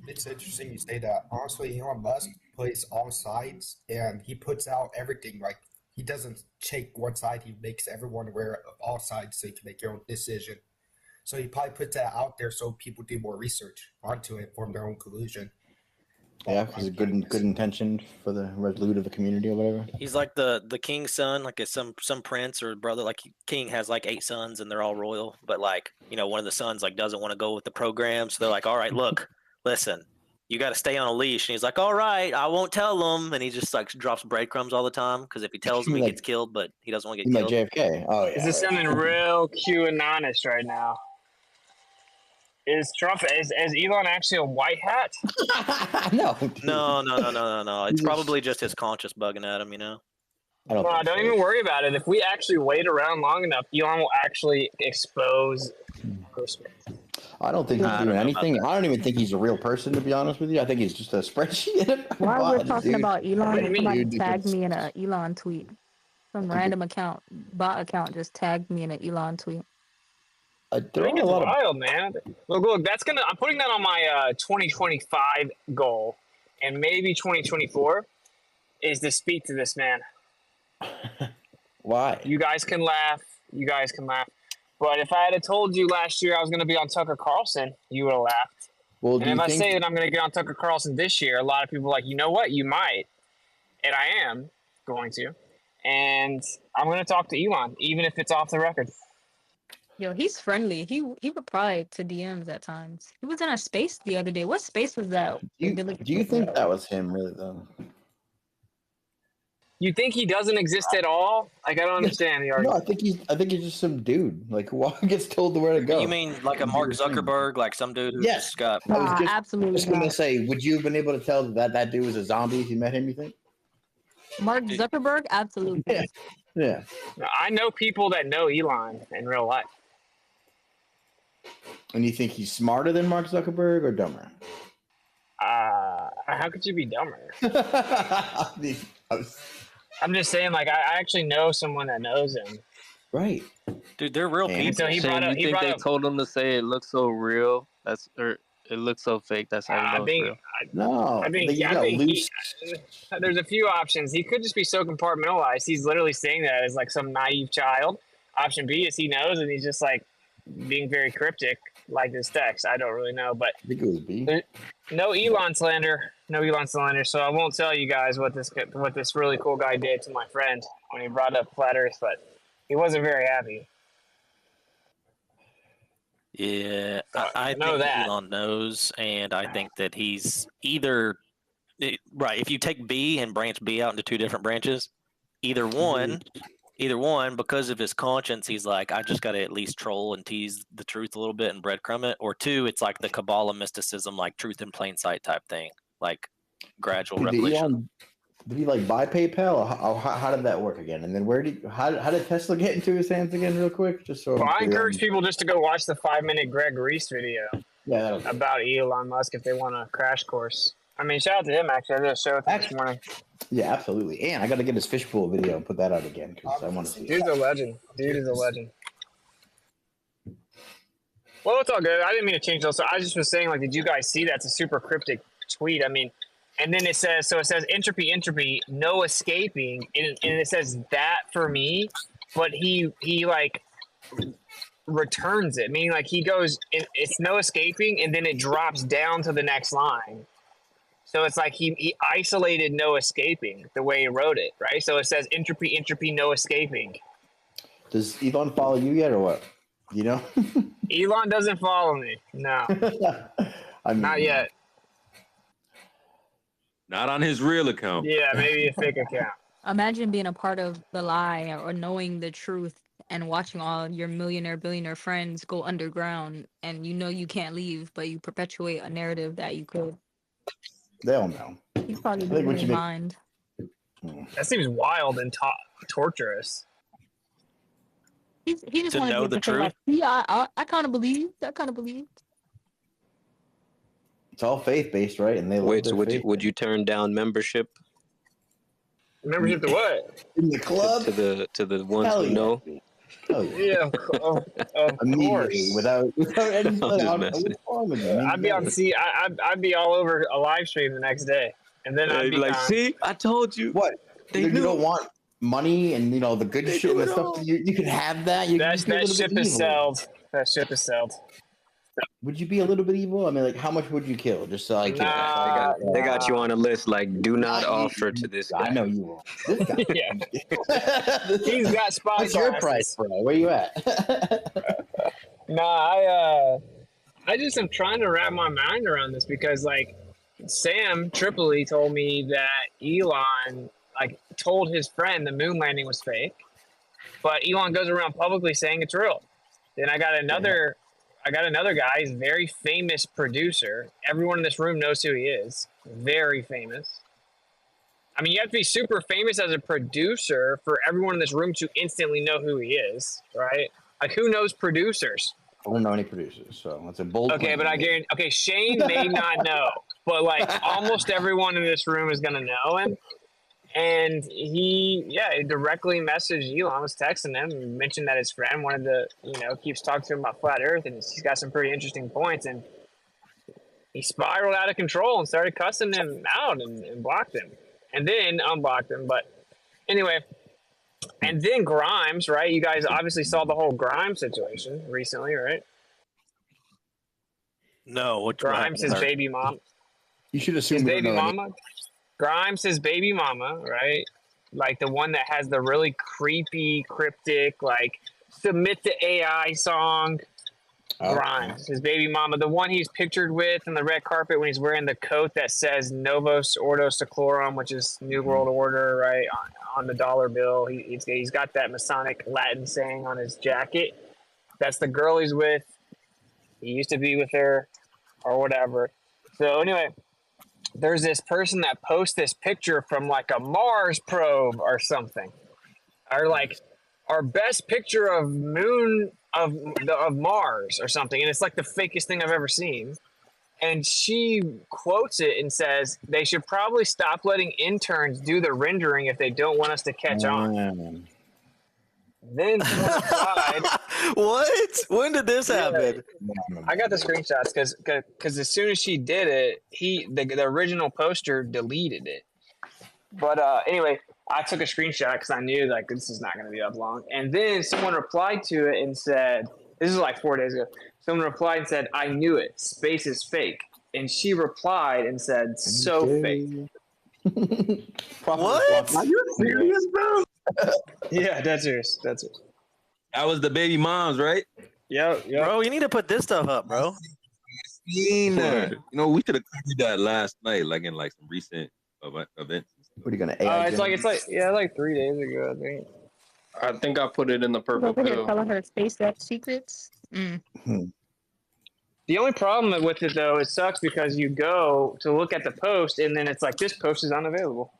Speaker 17: It's interesting you say that. Honestly, Elon Musk plays all sides, and he puts out everything. Like, he doesn't take one side. He makes everyone aware of all sides so you can make your own decision. So he probably puts that out there so people do more research onto it, form their own conclusion.
Speaker 5: Yeah, because good intention for the resolute of the community or whatever.
Speaker 16: He's like the king's son, like some prince or brother. Like king has like 8 sons and they're all royal, but like, you know, one of the sons like doesn't want to go with the program, so they're like, all right, look, listen, you got to stay on a leash. And he's like, all right, I won't tell them. And he just like drops breadcrumbs all the time because if he tells them, he gets killed, but he doesn't want to get killed.
Speaker 5: Like JFK. Oh yeah.
Speaker 6: This is something real QAnonist right now. Is Elon actually a white hat?
Speaker 5: No.
Speaker 16: No. It's probably just his conscience bugging at him, you know?
Speaker 6: Don't even worry about it. If we actually wait around long enough, Elon will actually expose Christmas.
Speaker 5: I don't think he's doing anything. I don't even think he's a real person, to be honest with you. I think he's just a spreadsheet.
Speaker 4: While we're talking about Elon, somebody
Speaker 5: Dude,
Speaker 4: tagged me in an Elon tweet. Some random bot account just tagged me in an Elon tweet.
Speaker 6: I think it's wild, man. Look, that's gonna. I'm putting that on my 2025 goal, and maybe 2024 is to speak to this man.
Speaker 5: Why?
Speaker 6: You guys can laugh. But if I had told you last year I was going to be on Tucker Carlson, you would have laughed.
Speaker 5: Well,
Speaker 6: and if I say that I'm going to get on Tucker Carlson this year, a lot of people are like, you know what? You might. And I am going to. And I'm going to talk to Elon, even if it's off the record.
Speaker 4: Yo, he's friendly. He replied to DMs at times. He was in a space the other day. What space was that?
Speaker 5: Do you think that was him, really, though?
Speaker 6: You think he doesn't exist at all? Like, I don't understand the argument.
Speaker 5: No, I think he's just some dude. Like, who gets told where to go?
Speaker 16: You mean like a Mark Zuckerberg, like some dude who just got...
Speaker 4: absolutely.
Speaker 5: I was going to say, would you have been able to tell that dude was a zombie if you met him, you think?
Speaker 4: Mark Zuckerberg? Absolutely.
Speaker 5: Yeah.
Speaker 6: I know people that know Elon in real life.
Speaker 5: And you think he's smarter than Mark Zuckerberg or dumber?
Speaker 6: How could you be dumber? I'm just saying, like, I actually know someone that knows him.
Speaker 5: Right.
Speaker 16: Dude, they're real people.
Speaker 6: So he brought up,
Speaker 8: they told him to say it looks so real? It looks so fake. That's how you know it's real.
Speaker 5: No.
Speaker 6: I think there's a few options. He could just be so compartmentalized. He's literally saying that as like some naive child. Option B is he knows and he's just like being very cryptic like this text. I don't really know, but
Speaker 5: I think it was B.
Speaker 6: No Elon slander. So I won't tell you guys what this really cool guy did to my friend when he brought up flat Earth, but he wasn't very happy.
Speaker 16: Yeah, I know that Elon knows, and I think that he's either right. If you take B and branch B out into 2 different branches, either one, because of his conscience, he's like, I just got to at least troll and tease the truth a little bit and breadcrumb it. Or 2, it's like the Kabbalah mysticism, like truth in plain sight type thing, like gradual revelation.
Speaker 5: Did he like buy PayPal? Or how did that work again? And then how did Tesla get into his hands again, real quick? Just so.
Speaker 6: Well, I encourage people just to go watch the 5-minute Greg Reese video about Elon Musk if they want a crash course. I mean, shout out to him. Actually, I did a show with him this morning.
Speaker 5: Yeah, absolutely. And I got to get his fishbowl video and put that out again because I want to see.
Speaker 6: Dude's a legend. Dude is a legend. Well, it's all good. I didn't mean to change those. So I just was saying, like, did you guys see that? It's a super cryptic tweet. I mean, and then it says entropy, no escaping, and it says that for me, but he like returns it, meaning like he goes, it's no escaping, and then it drops down to the next line. So it's like he isolated no escaping the way he wrote it, right? So it says entropy, no escaping.
Speaker 5: Does Elon follow you yet or what? You know?
Speaker 6: Elon doesn't follow me. No. Not yet.
Speaker 2: Not on his real account.
Speaker 6: Yeah, maybe a fake account.
Speaker 4: Imagine being a part of the lie or knowing the truth and watching all your millionaire, billionaire friends go underground, and you know you can't leave, but you perpetuate a narrative that you could.
Speaker 5: They'll know.
Speaker 4: He's probably
Speaker 5: I think
Speaker 4: losing
Speaker 5: what
Speaker 4: his
Speaker 5: you make.
Speaker 4: mind.
Speaker 6: That seems wild and torturous.
Speaker 4: He just
Speaker 16: To
Speaker 4: wanted
Speaker 16: know
Speaker 4: to
Speaker 16: the
Speaker 4: say like,
Speaker 16: truth?
Speaker 4: yeah, I kind of believe. I kind of believe.
Speaker 5: It's all faith based, right? And they love
Speaker 15: Wait,
Speaker 5: their
Speaker 15: so
Speaker 5: faith.
Speaker 15: would you turn down membership
Speaker 6: Membership to what?
Speaker 5: In the club?
Speaker 15: to the ones
Speaker 5: Hell
Speaker 15: who
Speaker 5: yeah.
Speaker 15: know?
Speaker 5: Oh
Speaker 6: Yeah, of
Speaker 5: Immediately,
Speaker 6: course.
Speaker 5: without any
Speaker 15: I'm just messing.
Speaker 6: I'd be on. See, I'd be all over a live stream the next day, and then I'd
Speaker 15: You'd
Speaker 6: be
Speaker 15: be like,
Speaker 6: gone.
Speaker 15: see, I told you.
Speaker 5: What?
Speaker 15: They
Speaker 5: You
Speaker 15: knew.
Speaker 5: don't want money and the good
Speaker 15: They
Speaker 5: shit
Speaker 15: knew
Speaker 5: and
Speaker 15: it
Speaker 5: stuff.
Speaker 15: all.
Speaker 5: You can have that. You can
Speaker 6: That
Speaker 5: just be a little
Speaker 6: ship
Speaker 5: bit
Speaker 6: is
Speaker 5: evil.
Speaker 6: sailed. That ship is sailed.
Speaker 5: Would you be a little bit evil? I mean, like, how much would you kill? Just so like,
Speaker 6: Nah,
Speaker 15: They got you on a list like, do not
Speaker 5: Nah,
Speaker 15: offer to this guy.
Speaker 5: I know you will. This guy.
Speaker 6: Yeah. He's got spy
Speaker 5: What's your
Speaker 6: glasses.
Speaker 5: price, bro? Where you at?
Speaker 6: Nah, I just am trying to wrap my mind around this because like Sam Tripoli told me that Elon like told his friend the moon landing was fake, but Elon goes around publicly saying it's real. Then I got another guy, he's a very famous producer. Everyone in this room knows who he is. Very famous. I mean, you have to be super famous as a producer for everyone in this room to instantly know who he is, right? Like, who knows producers?
Speaker 5: I don't know any producers, so it's a bold.
Speaker 6: Okay,
Speaker 5: claim
Speaker 6: but
Speaker 5: to
Speaker 6: I
Speaker 5: make.
Speaker 6: guarantee. Okay, Shane may not know, but like almost everyone in this room is gonna know him. And he directly messaged Elon, was texting him, and mentioned that his friend wanted to, keeps talking to him about flat Earth, and he's got some pretty interesting points. And he spiraled out of control and started cussing him out and blocked him, and then unblocked him. But anyway. And then Grimes, right? You guys obviously saw the whole Grimes situation recently, right?
Speaker 16: No, what
Speaker 6: Grimes, his baby mom.
Speaker 5: You should assume
Speaker 6: His
Speaker 5: we don't
Speaker 6: baby
Speaker 5: know any-
Speaker 6: mama. Grimes, his baby mama, right? Like the one that has the really creepy, cryptic, like submit to AI song.
Speaker 5: Oh.
Speaker 6: Grimes, his baby mama, the one he's pictured with on the red carpet when he's wearing the coat that says Novos Ordo Seclorum, which is New World Order, right, on the dollar bill. He's got that Masonic Latin saying on his jacket. That's the girl he's with. He used to be with her or whatever. So anyway, there's this person that posts this picture from like a Mars probe or something, or like our best picture of moon of Mars or something, and it's like the fakest thing I've ever seen. And she quotes it and says they should probably stop letting interns do the rendering if they don't want us to catch on. Then someone replied,
Speaker 16: What? When did this happen?
Speaker 6: I got the screenshots because as soon as she did it, the original poster deleted it. But anyway, I took a screenshot because I knew like this is not going to be up long. And then someone replied to it and said, "This is like 4 days ago." Someone replied and said, "I knew it. Space is fake." And she replied and said, "So fake."
Speaker 16: What?
Speaker 6: Are you serious, bro? Yeah, that's serious. That's it.
Speaker 2: That was the baby moms, right?
Speaker 6: Yep.
Speaker 16: Bro, you need to put this stuff up, bro.
Speaker 2: You know, we should have covered that last night, like in like some recent events.
Speaker 5: What are you gonna?
Speaker 6: It's like 3 days ago, I think.
Speaker 8: I think I put it in the purple
Speaker 4: Over here
Speaker 8: pill.
Speaker 4: telling her SpaceX secrets.
Speaker 6: The only problem with it though, it sucks because you go to look at the post and then it's like this post is unavailable.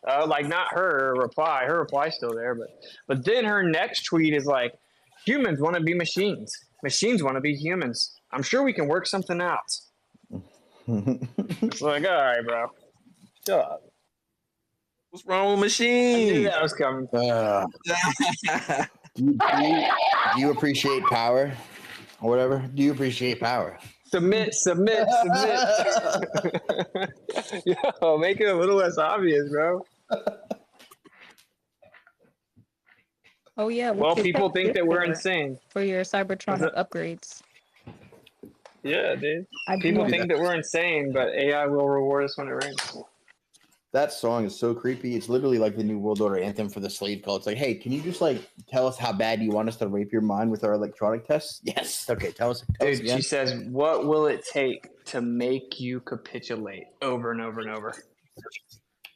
Speaker 6: Like not her reply. Her reply's still there, but then her next tweet is like, humans want to be machines. Machines want to be humans. I'm sure we can work something out. It's like, all right, bro. Shut up.
Speaker 2: What's wrong with machines?
Speaker 6: I knew that was coming.
Speaker 5: Do you appreciate power or whatever? Do you appreciate power?
Speaker 6: Submit. Yo, make it a little less obvious, bro.
Speaker 4: Oh yeah.
Speaker 6: Well,
Speaker 4: what's your
Speaker 6: people
Speaker 4: tech
Speaker 6: think that
Speaker 4: gift
Speaker 6: we're
Speaker 4: for-
Speaker 6: insane.
Speaker 4: for your Cybertronic upgrades.
Speaker 6: Yeah, dude.
Speaker 4: I
Speaker 6: People
Speaker 4: do.
Speaker 6: think that we're insane, but AI will reward us when it rains.
Speaker 5: That song is so creepy. It's literally like the New World Order anthem for the slave call. It's like, hey, can you just like tell us how bad you want us to rape your mind with our electronic tests? Yes. Okay, tell us.
Speaker 6: Dude,
Speaker 5: again.
Speaker 6: she says, "What will it take to make you capitulate?" Over and over and over.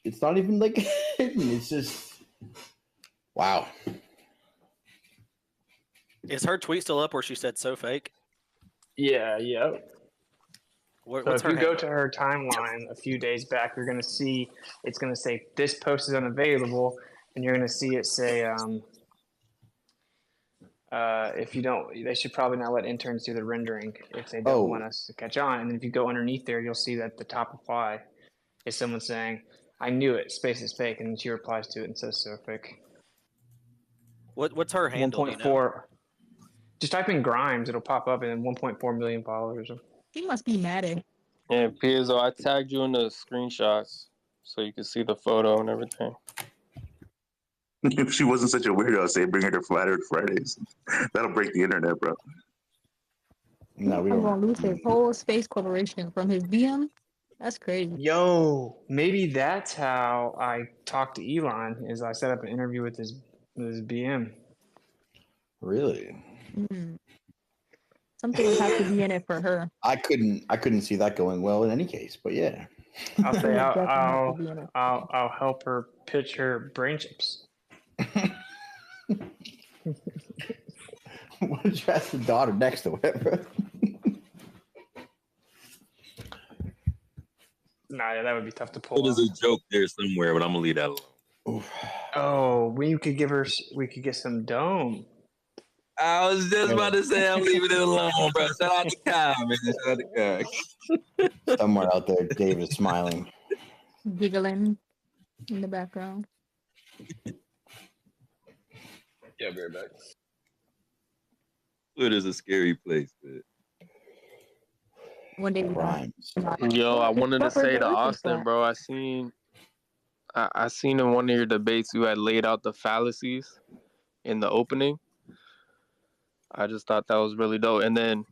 Speaker 5: it's not even like hidden. It's just wow.
Speaker 16: Is her tweet still up where she said so fake?
Speaker 6: Yeah, yep.
Speaker 16: What,
Speaker 6: So
Speaker 16: what's
Speaker 6: if
Speaker 16: her
Speaker 6: you go
Speaker 16: handle?
Speaker 6: to her timeline a few days back, you're going to see it's going to say this post is unavailable, and you're going to see it say if you don't, they should probably not let interns do the rendering if they don't want us to catch on. And then if you go underneath there, you'll see that the top reply is someone saying, "I knew it. Space is fake," and then she replies to it and says, "So fake."
Speaker 16: What's her handle?
Speaker 6: 1.4. Just type in Grimes, it'll pop up, and then 1.4 million followers.
Speaker 4: He must be mad at.
Speaker 8: Yeah, Piezo, I tagged you in the screenshots so you can see the photo and everything.
Speaker 20: If she wasn't such a weirdo, I'd say bring her to Flat Earth Fridays. That'll break the internet, bro.
Speaker 5: No, we
Speaker 4: I'm
Speaker 5: don't.
Speaker 4: gonna lose his whole space corporation from his BM. That's crazy.
Speaker 6: Yo, maybe that's how I talked to Elon. Is I set up an interview with his BM.
Speaker 5: Really?
Speaker 4: Something would have to be in it for her.
Speaker 5: I couldn't see that going well in any case, but yeah.
Speaker 6: I'll say I'll help her pitch her brain chips.
Speaker 5: Why don't you ask the daughter next to it, bro?
Speaker 6: Nah, yeah, that would be tough to pull.
Speaker 2: There's a joke there somewhere, but I'm gonna leave that alone.
Speaker 6: Oh, we could get some dome.
Speaker 2: I was just about to say I'm leaving it alone, bro. Shout out to Kyle, man. Shout out to Kyle.
Speaker 5: Somewhere out there, Dave is smiling.
Speaker 4: Giggling in the background.
Speaker 6: Yeah, be right back.
Speaker 2: It is a scary place, man.
Speaker 4: One day
Speaker 8: Yo, I wanted to say to Austin, bro, I seen in one of your debates you had laid out the fallacies in the opening. I just thought that was really dope. And then,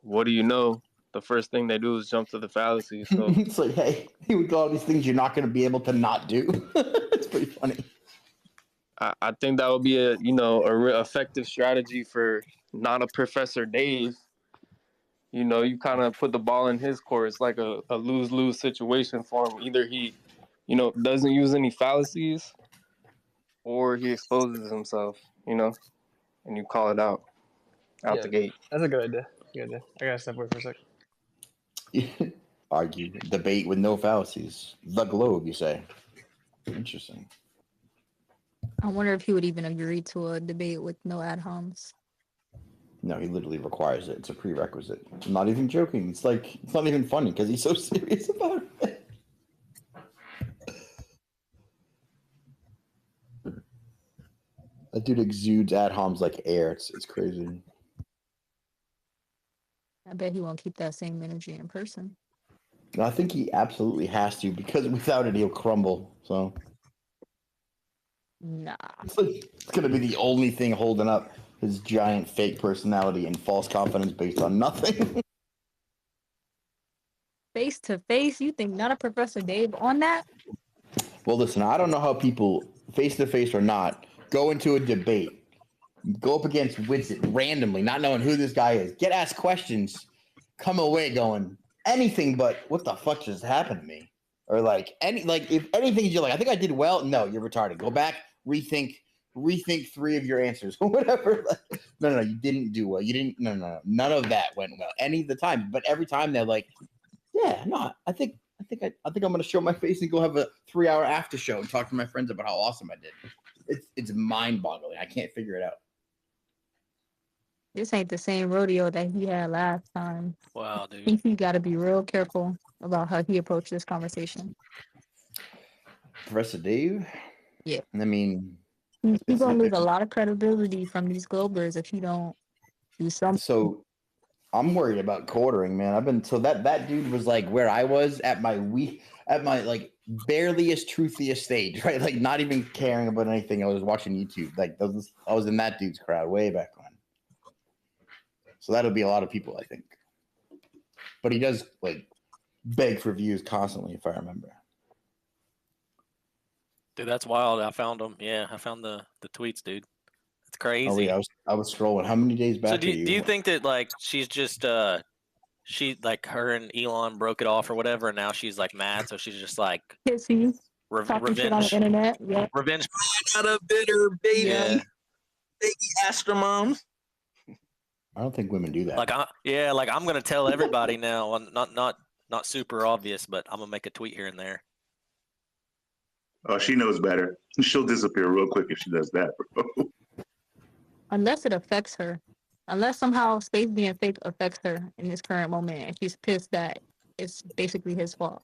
Speaker 8: what do you know? The first thing they do is jump to the fallacies. So
Speaker 5: it's like, hey, here we go. All these things you're not going to be able to not do. It's pretty funny.
Speaker 8: I think that would be a real effective strategy for not a Professor Dave. You kind of put the ball in his court. It's like a lose-lose situation for him. Either he, doesn't use any fallacies, or he exposes himself. And you call it out the gate.
Speaker 6: That's a good idea. Good idea. I gotta step away for a sec.
Speaker 5: Argue, debate with no fallacies. The Globe, you say? Interesting.
Speaker 4: I wonder if he would even agree to a debate with no ad homs.
Speaker 5: No, he literally requires it. It's a prerequisite. I'm not even joking. It's not even funny because he's so serious about it. That dude exudes ad homs like air. It's crazy.
Speaker 4: I bet he won't keep that same energy in person.
Speaker 5: No, I think he absolutely has to because without it, he'll crumble. So
Speaker 4: nah,
Speaker 5: it's gonna be the only thing holding up his giant fake personality and false confidence based on nothing.
Speaker 4: Face to face, you think not a Professor Dave on that?
Speaker 5: Well, listen, I don't know how people, face to face or not, go into a debate, go up against Winston randomly, not knowing who this guy is, get asked questions, come away going anything but what the fuck just happened to me, or if anything you're like, I think I did well. No, you're retarded. Go back, rethink 3 of your answers or whatever. No, you didn't do well. You didn't. No, none of that went well any of the time. But every time they're like, yeah, no, I think I'm gonna show my face and go have a 3-hour after show and talk to my friends about how awesome I did. It's mind-boggling. I can't figure it out.
Speaker 4: This ain't the same rodeo that he had last time.
Speaker 16: Wow, dude.
Speaker 4: I think you got to be real careful about how he approached this conversation.
Speaker 5: Professor Dave?
Speaker 4: Yeah.
Speaker 5: I mean,
Speaker 4: he's going to lose a lot of credibility from these Globers if you don't do something.
Speaker 5: So I'm worried about quartering, man. That dude was like where I was at my like barelyest truthiest stage, right? Like not even caring about anything. I was watching YouTube. I was in that dude's crowd way back when. So that'll be a lot of people, I think. But he does beg for views constantly, if I remember.
Speaker 16: Dude, that's wild. I found them. Yeah, I found the tweets, dude. It's crazy.
Speaker 5: Oh yeah, I was scrolling. How many days back?
Speaker 16: So do you think that she's just she her and Elon broke it off or whatever, and now she's mad, so she's just
Speaker 4: Kissy. Talking shit on the internet. Yeah.
Speaker 16: Revenge.
Speaker 2: I got a bitter baby,
Speaker 16: Yeah.
Speaker 2: baby astromoms.
Speaker 5: I don't think women do that.
Speaker 16: Like I'm gonna tell everybody now. Not super obvious, but I'm gonna make a tweet here and there.
Speaker 20: Oh, she knows better. She'll disappear real quick if she does that, bro.
Speaker 4: Unless it affects her. Unless somehow space being fake affects her in this current moment and she's pissed that it's basically his fault.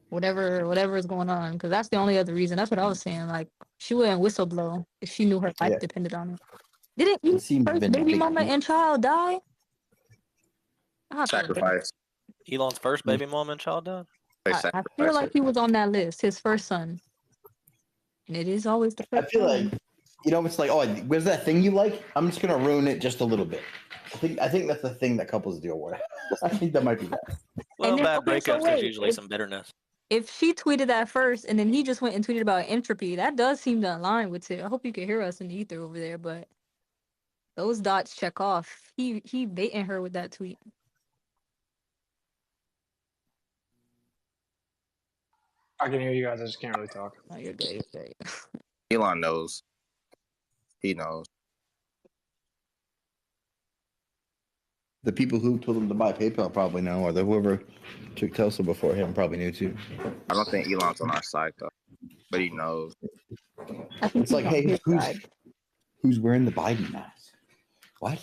Speaker 4: Whatever is going on. Because that's the only other reason. That's what I was saying. Like, she wouldn't whistleblow if she knew her life depended on it. Didn't you first baby mama and child die?
Speaker 18: Sacrifice.
Speaker 16: Elon's first baby mama and child died?
Speaker 4: I feel like he was on that list, his first son. And it is always the first
Speaker 5: I feel
Speaker 4: son.
Speaker 5: like, it's like, oh, where's that thing you like? I'm just gonna ruin it just a little bit. I think that's the thing that couples deal with. I think that might be that.
Speaker 16: Well,
Speaker 4: then-
Speaker 16: bad
Speaker 4: okay, so
Speaker 16: breakups, there's
Speaker 4: wait,
Speaker 16: usually
Speaker 4: if-
Speaker 16: some bitterness.
Speaker 4: If she tweeted that first and then he just went and tweeted about entropy, that does seem to align with it. I hope you can hear us in the ether over there, but those dots check off. He baiting her with that tweet.
Speaker 6: I can hear you guys. I just can't really talk.
Speaker 4: Oh, you're good. You're good.
Speaker 18: Elon knows. He knows.
Speaker 5: The people who told him to buy PayPal probably know, or whoever took Tesla before him probably knew too.
Speaker 18: I don't think Elon's on our side though, but he knows.
Speaker 5: It's like, hey, who's wearing the Biden mask? What?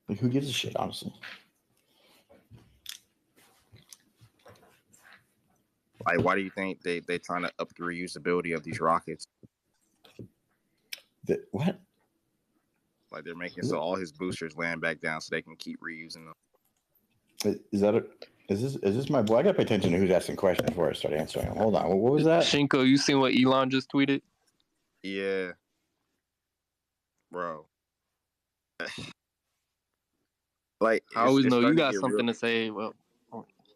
Speaker 5: Like, who gives a shit, honestly?
Speaker 18: Like, why do you think they trying to up the reusability of these rockets?
Speaker 5: What?
Speaker 18: Like, they're making so all his boosters land back down so they can keep reusing them.
Speaker 5: Is this my boy? I gotta pay attention to who's asking questions before I start answering them. Hold on. What was that?
Speaker 8: Shinko, you seen what Elon just tweeted?
Speaker 18: Yeah. Bro. Like,
Speaker 8: I always
Speaker 18: it's
Speaker 8: know you
Speaker 18: starting to
Speaker 8: got
Speaker 18: get
Speaker 8: something
Speaker 18: real.
Speaker 8: to say. Well,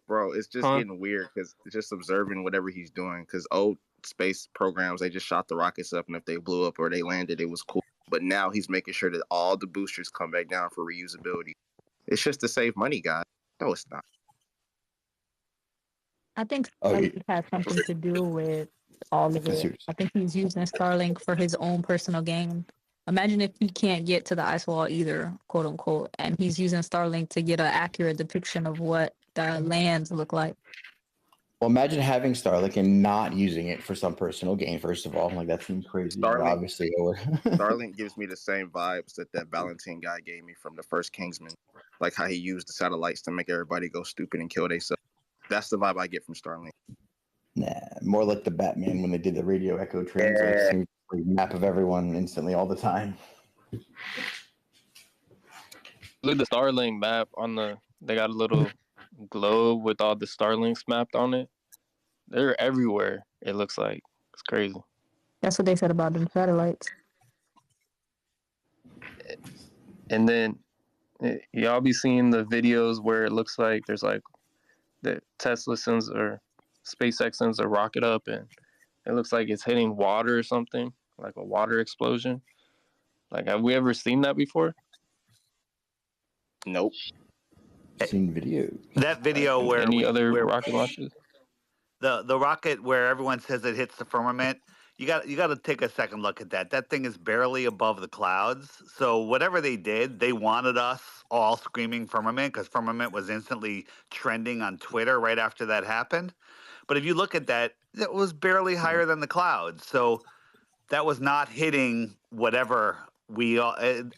Speaker 18: Bro, it's just
Speaker 8: Huh?
Speaker 18: getting weird because it's just observing whatever he's doing. Because old space programs, they just shot the rockets up, and if they blew up or they landed, it was cool. But now he's making sure that all the boosters come back down for reusability. It's just to save money, guys. No, it's not.
Speaker 4: I think Starlink has something to do with all of it. I think he's using Starlink for his own personal gain. Imagine if he can't get to the ice wall either, quote unquote, and he's using Starlink to get an accurate depiction of what the lands look like.
Speaker 5: Well, imagine having Starlink and not using it for some personal gain. First of all, like that seems crazy.
Speaker 18: Starlink-
Speaker 5: Obviously,
Speaker 18: Starlink gives me the same vibes that Valentine guy gave me from the first Kingsman. Like how he used the satellites to make everybody go stupid and kill themselves. That's the vibe I get from Starlink.
Speaker 5: nah, more like the Batman when they did the radio echo translate map of everyone instantly all the time.
Speaker 8: Look at the Starlink map on they got a little globe with all the Starlinks mapped on it. They're everywhere, it looks like. It's crazy.
Speaker 4: That's what they said about them satellites.
Speaker 8: And then y'all be seeing the videos where it looks like there's like the Tesla sends or SpaceX sends a rocket up and it looks like it's hitting water or something, like a water explosion. Like, have we ever seen that before?
Speaker 18: Nope.
Speaker 5: Seen video.
Speaker 1: That video where
Speaker 8: any other rocket launches?
Speaker 1: The rocket where everyone says it hits the firmament, you got to take a second look at that. That thing is barely above the clouds. So whatever they did, they wanted us all screaming firmament because firmament was instantly trending on Twitter right after that happened. But if you look at that, it was barely higher than the clouds. So that was not hitting whatever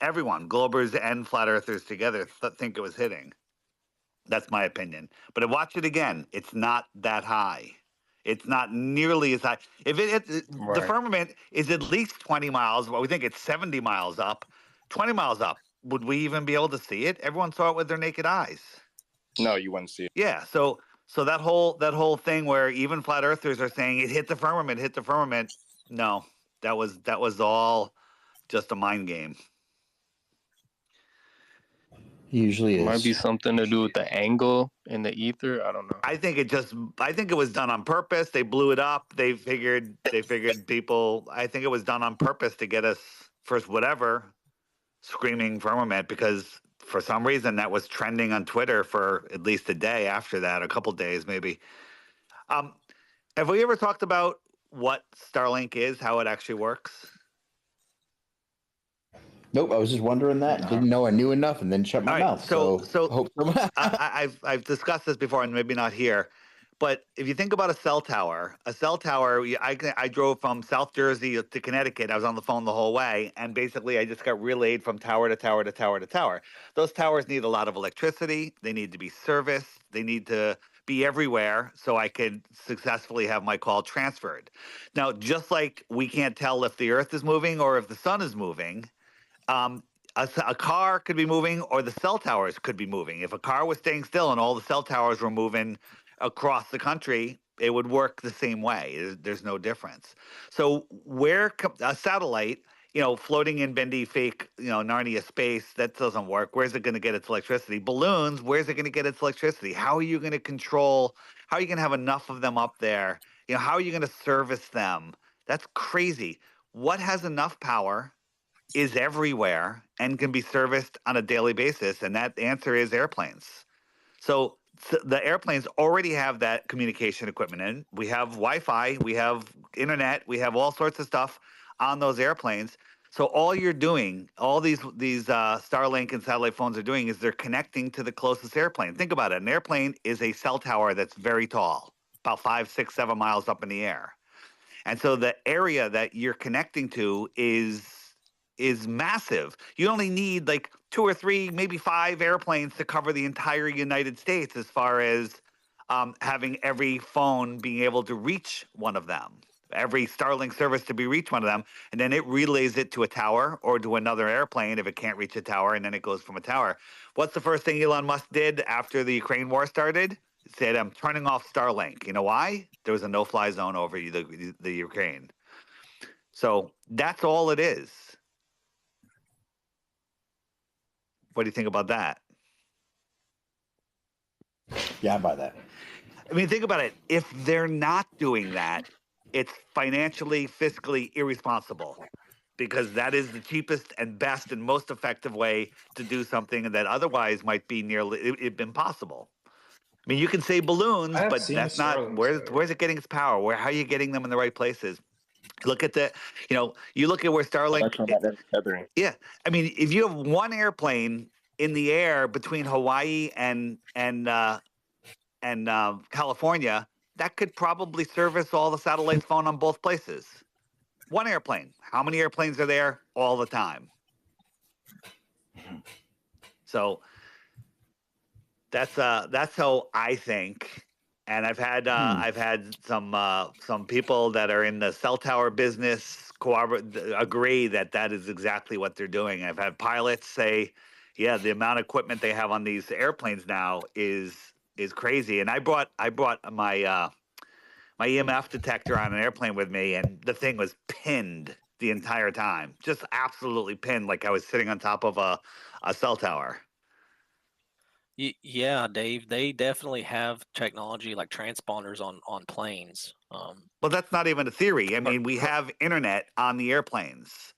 Speaker 1: everyone, Globers and Flat Earthers together, think it was hitting. That's my opinion. But watch it again. It's not that high. It's not nearly as high. If the firmament is at least 20 miles, well, we think it's 70 miles up, 20 miles up, would we even be able to see it? Everyone saw it with their naked eyes.
Speaker 18: No, you wouldn't see it.
Speaker 1: Yeah. So that whole thing where even Flat Earthers are saying it hit the firmament. No, that was all just a mind game.
Speaker 5: Usually
Speaker 8: it might be something to do with the angle in the ether. I don't know.
Speaker 1: I think it was done on purpose. They blew it up. They figured people. I think it was done on purpose to get us first, whatever, screaming firmament because for some reason, that was trending on Twitter for at least a day after that, a couple days maybe. Have we ever talked about what Starlink is, how it actually works?
Speaker 5: Nope, I was just wondering that. Didn't know I knew enough, and then shut my mouth. So
Speaker 1: I've discussed this before, and maybe not here, but if you think about a cell tower, I drove from South Jersey to Connecticut. I was on the phone the whole way, and basically I just got relayed from tower to tower to tower to tower. Those towers need a lot of electricity. They need to be serviced. They need to be everywhere so I could successfully have my call transferred. Now, just like we can't tell if the Earth is moving or if the sun is moving, a car could be moving or the cell towers could be moving. If a car was staying still and all the cell towers were moving across the country, it would work the same way. There's no difference. So where a satellite, floating in bendy fake, Narnia space, that doesn't work. Where's it going to get its electricity? Balloons, where's it going to get its electricity? How are you going to control, how are you going to have enough of them up there? How are you going to service them? That's crazy. What has enough power is everywhere and can be serviced on a daily basis? And that answer is airplanes. So the airplanes already have that communication equipment in. We have Wi-Fi, we have internet, we have all sorts of stuff on those airplanes. So all you're doing, all these Starlink and satellite phones are doing is they're connecting to the closest airplane. Think about it. An airplane is a cell tower that's very tall, about 5, 6, 7 miles up in the air. And so the area that you're connecting to is massive. You only need like 2 or 3, maybe 5 airplanes to cover the entire United States as far as having every phone being able to reach one of them, every Starlink service to be reach one of them, and then it relays it to a tower or to another airplane if it can't reach a tower, and then it goes from a tower. What's the first thing Elon Musk did after the Ukraine war started? He said, I'm turning off Starlink. You know why? There was a no-fly zone over the Ukraine. So that's all it is. What do you think about that?
Speaker 5: Yeah, I buy that.
Speaker 1: I mean, think about it. If they're not doing that, it's financially, fiscally irresponsible, because that is the cheapest and best and most effective way to do something that otherwise might be nearly impossible. I mean, you can say balloons, but that's not where's it getting its power? How are you getting them in the right places? Look at you look at where Starlink. Yeah, I mean, if you have one airplane in the air between Hawaii and California, that could probably service all the satellite phone on both places. One airplane. How many airplanes are there all the time? So that's how I think. And I've had some people that are in the cell tower business agree that is exactly what they're doing. I've had pilots say, yeah, the amount of equipment they have on these airplanes now is crazy. And I brought my my EMF detector on an airplane with me, and the thing was pinned the entire time, just absolutely pinned, like I was sitting on top of a cell tower.
Speaker 16: Yeah, Dave, they definitely have technology like transponders on planes.
Speaker 1: Well, that's not even a theory. I mean, we have internet on the airplanes,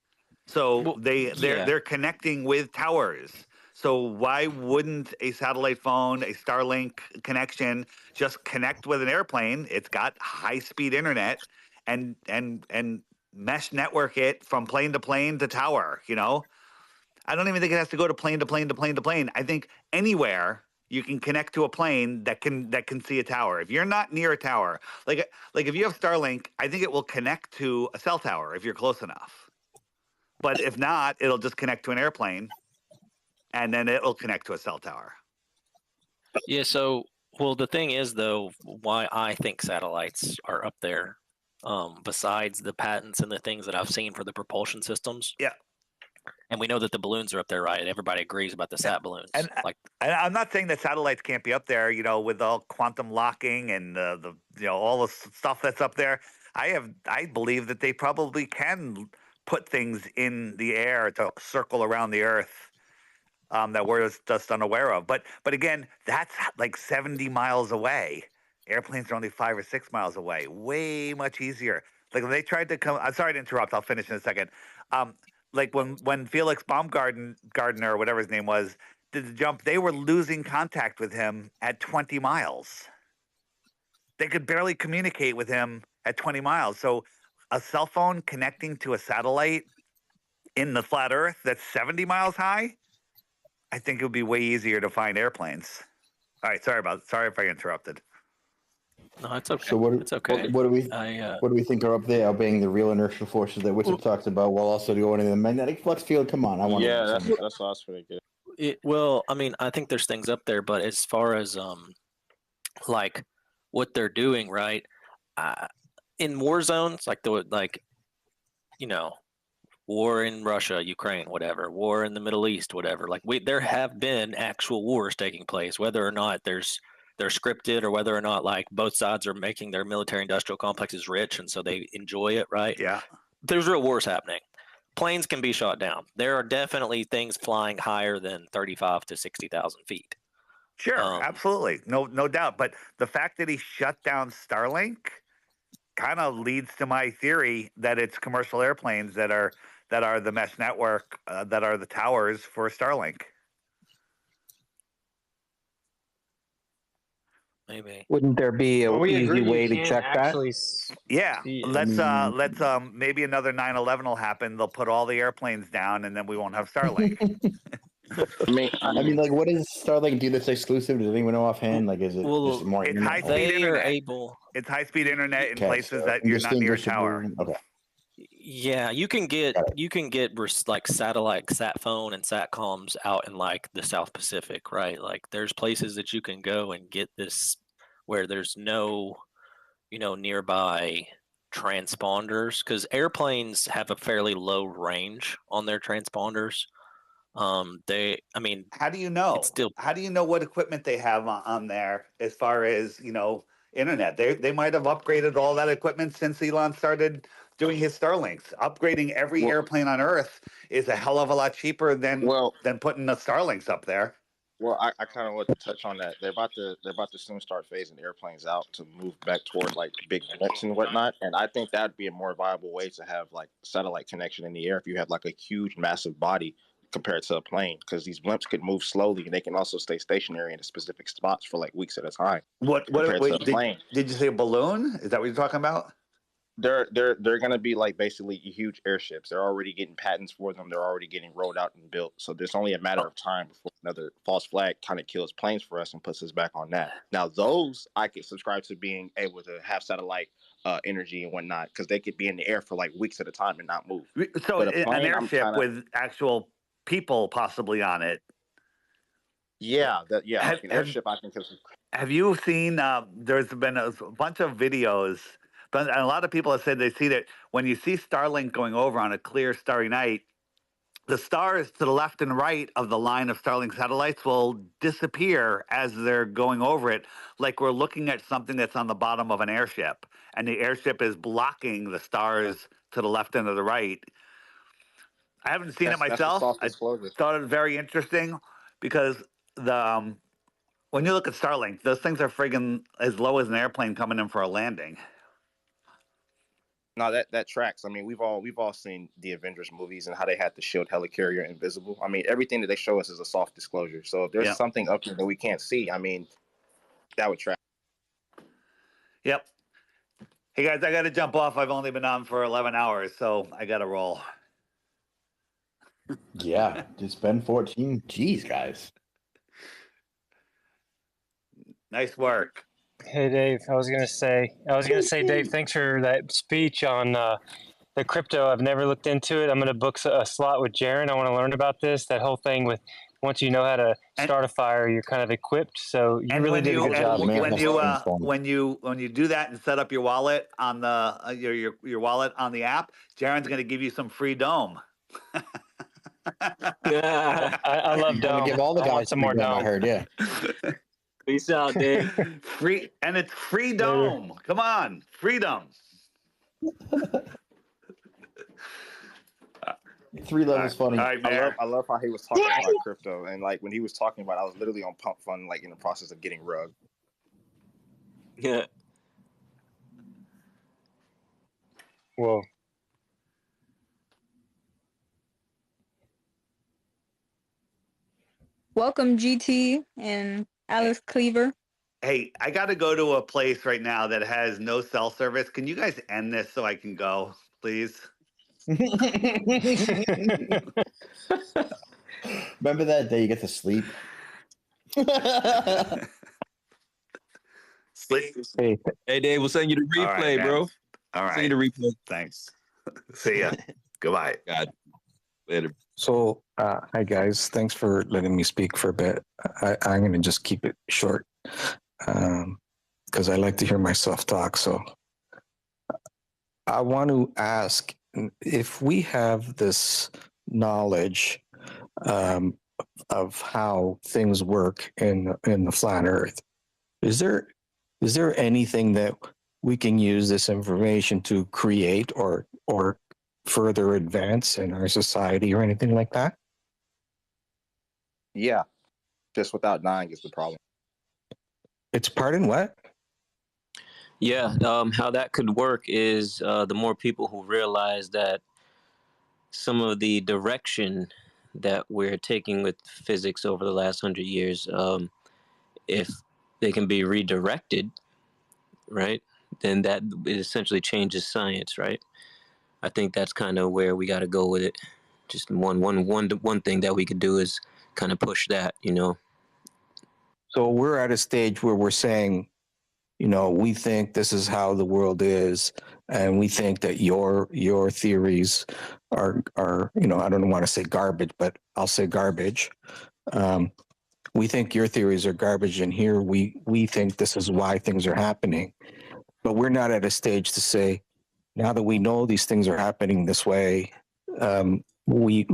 Speaker 1: so they're connecting with towers. So why wouldn't a satellite phone, a Starlink connection, just connect with an airplane? It's got high-speed internet, and mesh network it from plane to plane to tower. I don't even think it has to go to plane to plane to plane to plane. I think anywhere you can connect to a plane that can see a tower. If you're not near a tower, like if you have Starlink, I think it will connect to a cell tower if you're close enough. But if not, it'll just connect to an airplane, and then it'll connect to a cell tower.
Speaker 16: Yeah. So, well, the thing is, though, why I think satellites are up there, besides the patents and the things that I've seen for the propulsion systems.
Speaker 1: Yeah.
Speaker 16: And we know that the balloons are up there, right? Everybody agrees about the sat balloons.
Speaker 1: And I'm not saying that satellites can't be up there, with all quantum locking and the all the stuff that's up there. I believe that they probably can put things in the air to circle around the Earth that we're just unaware of. But again, that's like 70 miles away. Airplanes are only 5 or 6 miles away. Way much easier. Like when they tried to come. I'm sorry to interrupt. I'll finish in a second. Like when Felix Baumgartner, or whatever his name was, did the jump, they were losing contact with him at 20 miles. They could barely communicate with him at 20 miles. So a cell phone connecting to a satellite in the flat Earth that's 70 miles high, I think it would be way easier to find airplanes. All right, sorry if I interrupted.
Speaker 3: No, it's okay.
Speaker 5: So
Speaker 3: it's okay.
Speaker 5: what do we
Speaker 3: I,
Speaker 5: what do we think are up there, obeying the real inertial forces that Witcher talks about, while also going into the magnetic flux field? Come on, I want
Speaker 18: Yeah,
Speaker 5: to.
Speaker 18: that's what I was going to get.
Speaker 3: well, I mean, I think there's things up there, but as far as like what they're doing, right? In war zones, you know, war in Russia, Ukraine, whatever, war in the Middle East, whatever. Like there have been actual wars taking place, whether or not they're scripted or whether or not like both sides are making their military industrial complexes rich and so they enjoy it, right?
Speaker 1: Yeah.
Speaker 3: There's real wars happening. Planes can be shot down. There are definitely things flying higher than 35 to 60,000 feet.
Speaker 1: Sure, absolutely. No doubt. But the fact that he shut down Starlink kind of leads to my theory that it's commercial airplanes that are the mesh network, that are the towers for Starlink.
Speaker 3: Maybe.
Speaker 19: Wouldn't there be
Speaker 6: Well,
Speaker 19: an
Speaker 6: we
Speaker 19: easy
Speaker 6: agree
Speaker 19: way
Speaker 6: you
Speaker 19: to
Speaker 6: can't
Speaker 19: check that?
Speaker 6: actually
Speaker 1: Yeah,
Speaker 6: see it.
Speaker 1: let's maybe another 9/11 will happen. They'll put all the airplanes down, and then we won't have Starlink.
Speaker 18: I mean,
Speaker 5: like, what does Starlink do that's exclusive? Does anyone know offhand? Like, is it just more?
Speaker 1: It's
Speaker 5: internet?
Speaker 1: high speed internet. It's high speed internet in
Speaker 5: Okay,
Speaker 1: places
Speaker 5: so
Speaker 1: that you're not near a tower.
Speaker 5: Okay.
Speaker 3: Yeah, you can get like satellite sat phone and satcoms out in like the South Pacific, right? Like there's places that you can go and get this where there's no, nearby transponders because airplanes have a fairly low range on their transponders.
Speaker 1: How do you know? How do you know what equipment they have on there as far as internet? They might have upgraded all that equipment since Elon started doing his Starlinks. Upgrading every airplane on Earth is a hell of a lot cheaper than putting the Starlinks up there.
Speaker 18: Well, I kind of want to touch on that. They're about to soon start phasing airplanes out to move back toward like big blimps and whatnot. And I think that'd be a more viable way to have like satellite connection in the air if you have like a huge, massive body compared to a plane, because these blimps could move slowly and they can also stay stationary in specific spots for like weeks at a time.
Speaker 1: Wait, did you say a balloon? Is that what you're talking about?
Speaker 18: They're going to be like basically huge airships. They're already getting patents for them. They're already getting rolled out and built. So there's only a matter of time before another false flag kind of kills planes for us and puts us back on that. Now those I could subscribe to being able to have satellite energy and whatnot, because they could be in the air for like weeks at a time and not move.
Speaker 1: So an airship with actual people possibly on it.
Speaker 18: Yeah, an airship I think is.
Speaker 1: Have you seen? There's been a bunch of videos. But a lot of people have said they see that when you see Starlink going over on a clear, starry night, the stars to the left and right of the line of Starlink satellites will disappear as they're going over it, like we're looking at something that's on the bottom of an airship, and the airship is blocking the stars to the left and to the right. I haven't seen it myself. I thought it very interesting because when you look at Starlink, those things are friggin' as low as an airplane coming in for a landing.
Speaker 18: No, that tracks. I mean, we've all seen the Avengers movies and how they had the shield helicarrier invisible. I mean, everything that they show us is a soft disclosure. So if there's something up there that we can't see, I mean, that would track.
Speaker 1: Yep. Hey guys, I got to jump off. I've only been on for 11 hours, so I got to roll.
Speaker 5: Yeah, it's been 14. Jeez, guys.
Speaker 1: Nice work.
Speaker 10: Hey Dave, I was gonna say, Dave, thanks for that speech on the crypto. I've never looked into it. I'm gonna book a slot with Jaron. I want to learn about this. That whole thing with once you know how to start a fire, you're kind of equipped. So you really did a good job.
Speaker 1: When you do that and set up your wallet on the your wallet on the app, Jaron's gonna give you some free Dome.
Speaker 10: I love Dome.
Speaker 5: Give all the guys
Speaker 10: some more Dome.
Speaker 5: I heard, yeah.
Speaker 15: Peace out, Dave.
Speaker 1: Free, and it's freedom. Come on, freedom.
Speaker 5: 3 levels funny.
Speaker 18: I love how he was talking about crypto, and like when he was talking about it, I was literally on Pump Fund, like in the process of getting rugged.
Speaker 15: Yeah.
Speaker 10: Whoa.
Speaker 4: Welcome, GT and Alice Cleaver.
Speaker 1: Hey, I got to go to a place right now that has no cell service. Can you guys end this so I can go, please?
Speaker 5: Remember that day you get to sleep?
Speaker 1: Sleep.
Speaker 2: Hey, Dave, we'll send you the
Speaker 1: All right,
Speaker 2: replay,
Speaker 1: man.
Speaker 2: bro.
Speaker 1: All right.
Speaker 2: Send you the replay.
Speaker 1: Thanks. See ya. Goodbye.
Speaker 2: God. Later.
Speaker 7: So, hi guys. Thanks for letting me speak for a bit. I'm going to just keep it short because I like to hear myself talk. So, I want to ask if we have this knowledge of how things work in the flat Earth. Is there anything that we can use this information to create or further advance in our society or anything like that?
Speaker 18: Yeah, just without dying is the problem.
Speaker 7: It's pardon what?
Speaker 15: Yeah, how that could work is the more people who realize that some of the direction that we're taking with physics over the last 100 years, if they can be redirected, right, then that essentially changes science, right? I think that's kind of where we got to go with it. Just one thing that we could do is kind of push that, you know.
Speaker 7: So we're at a stage where we're saying, you know, we think this is how the world is, and we think that your theories are you know, I don't want to say garbage, but I'll say garbage. We think your theories are garbage, and here we think this is why things are happening. But we're not at a stage to say, now that we know these things are happening this way, we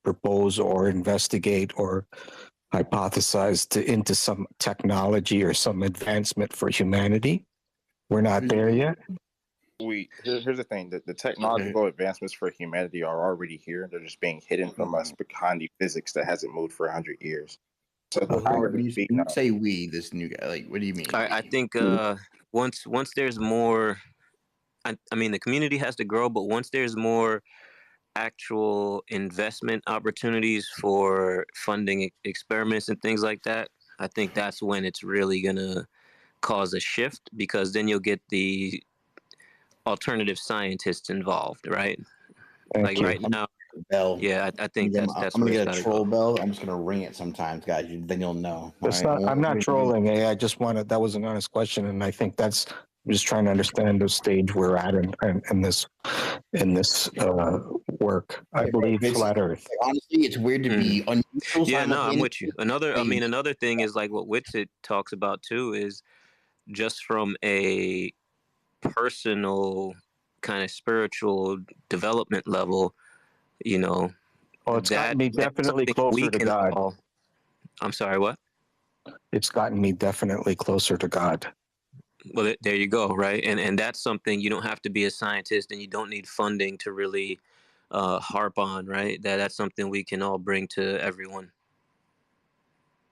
Speaker 7: propose or investigate or hypothesize into some technology or some advancement for humanity. We're not there yet.
Speaker 18: Here's the thing: the technological advancements for humanity are already here. They're just being hidden from us behind the physics that hasn't moved for 100 years. So the power
Speaker 5: When
Speaker 18: to
Speaker 5: you
Speaker 18: speak
Speaker 5: when you
Speaker 18: now.
Speaker 5: say we, this new guy, like, what do you mean?
Speaker 15: I think once there's more, I mean, the community has to grow, but once there's more actual investment opportunities for funding experiments and things like that, I think that's when it's really gonna cause a shift, because then you'll get the alternative scientists involved, right?
Speaker 5: Thank you.
Speaker 15: Right now,
Speaker 5: bell.
Speaker 15: yeah, I think that's
Speaker 5: I'm
Speaker 15: where
Speaker 5: gonna
Speaker 15: it's
Speaker 5: get a
Speaker 15: gotta
Speaker 5: troll
Speaker 15: go.
Speaker 5: bell. I'm just gonna ring it sometimes, guys. Then you'll know.
Speaker 7: That's
Speaker 5: All right?
Speaker 7: not, I'm not trolling. I just wanted, that was an honest question. And I think I'm just trying to understand the stage we're at in this work. I believe flat Earth.
Speaker 5: Honestly, it's weird to be unusual.
Speaker 15: Yeah, no, I'm with you. Another thing is like what Witsit talks about too is just from a personal kind of spiritual development level, you know.
Speaker 7: Oh, it's gotten me definitely closer to God.
Speaker 15: I'm sorry, what?
Speaker 7: It's gotten me definitely closer to God.
Speaker 15: Well, there you go, right? And that's something you don't have to be a scientist, and you don't need funding to really harp on, right? That's something we can all bring to everyone.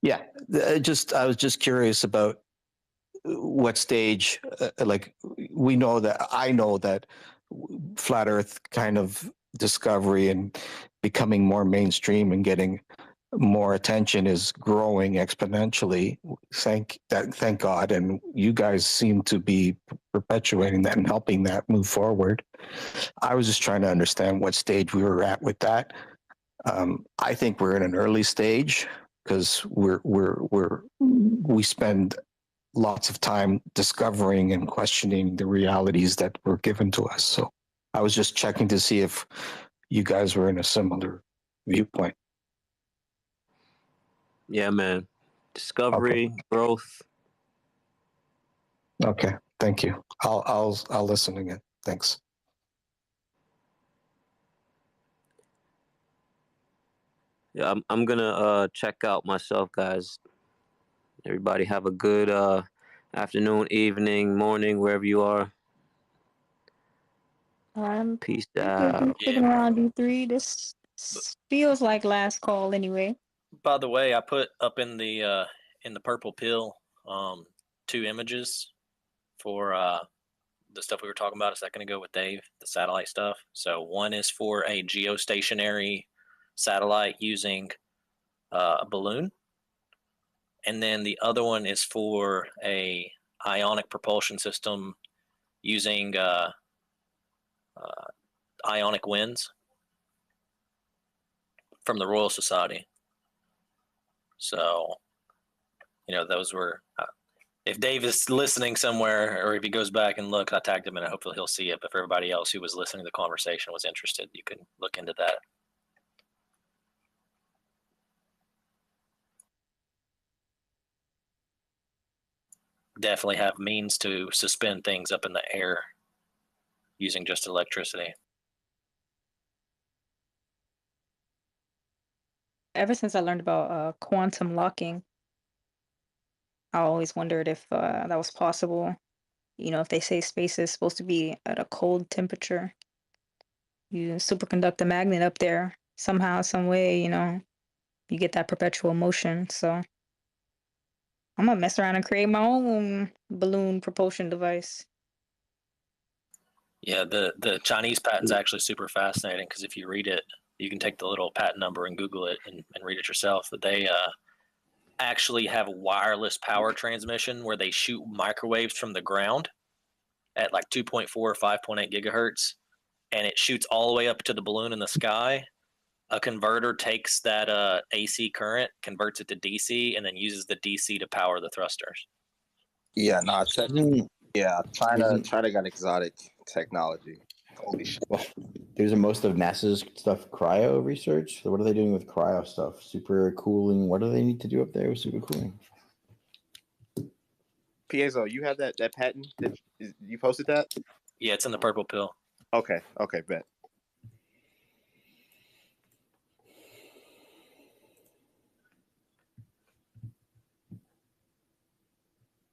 Speaker 7: Yeah, I was just curious about what stage. Like I know that flat Earth kind of discovery and becoming more mainstream and getting more attention is growing exponentially. Thank God, and you guys seem to be perpetuating that and helping that move forward. I was just trying to understand what stage we were at with that. I think we're in an early stage because we spend lots of time discovering and questioning the realities that were given to us. So I was just checking to see if you guys were in a similar viewpoint.
Speaker 15: Yeah, man. Discovery, growth.
Speaker 7: Okay, thank you. I'll listen again. Thanks.
Speaker 15: Yeah, I'm gonna check out myself, guys. Everybody have a good afternoon, evening, morning, wherever you are. Peace out.
Speaker 4: Sticking around D3. This feels like last call anyway.
Speaker 16: By the way, I put up in the purple pill 2 images for the stuff we were talking about a second ago with Dave, the satellite stuff. So one is for a geostationary satellite using
Speaker 3: a balloon, and then the other one is for a ionic propulsion system using ionic winds from the Royal Society. So, those were. If Dave is listening somewhere, or if he goes back and look, I tagged him in it. Hopefully he'll see it. But for everybody else who was listening to the conversation was interested, you can look into that. Definitely have means to suspend things up in the air using just electricity.
Speaker 4: Ever since I learned about quantum locking, I always wondered if that was possible. If they say space is supposed to be at a cold temperature, you superconduct a magnet up there somehow, some way, you get that perpetual motion. So I'm gonna mess around and create my own balloon propulsion device.
Speaker 3: Yeah, the Chinese patent's actually super fascinating because if you read it, you can take the little patent number and Google it and read it yourself. But they actually have wireless power transmission where they shoot microwaves from the ground at like 2.4 or 5.8 gigahertz, and it shoots all the way up to the balloon in the sky. A converter takes that AC current, converts it to DC, and then uses the DC to power the thrusters.
Speaker 18: Yeah, no, China got exotic technology. Holy shit.
Speaker 5: Well, there's most of NASA's stuff cryo research. So what are they doing with cryo stuff? Super cooling. What do they need to do up there with super cooling?
Speaker 18: Piezo, you have that patent? You posted that?
Speaker 3: Yeah, it's in the purple pill.
Speaker 18: Okay, bet.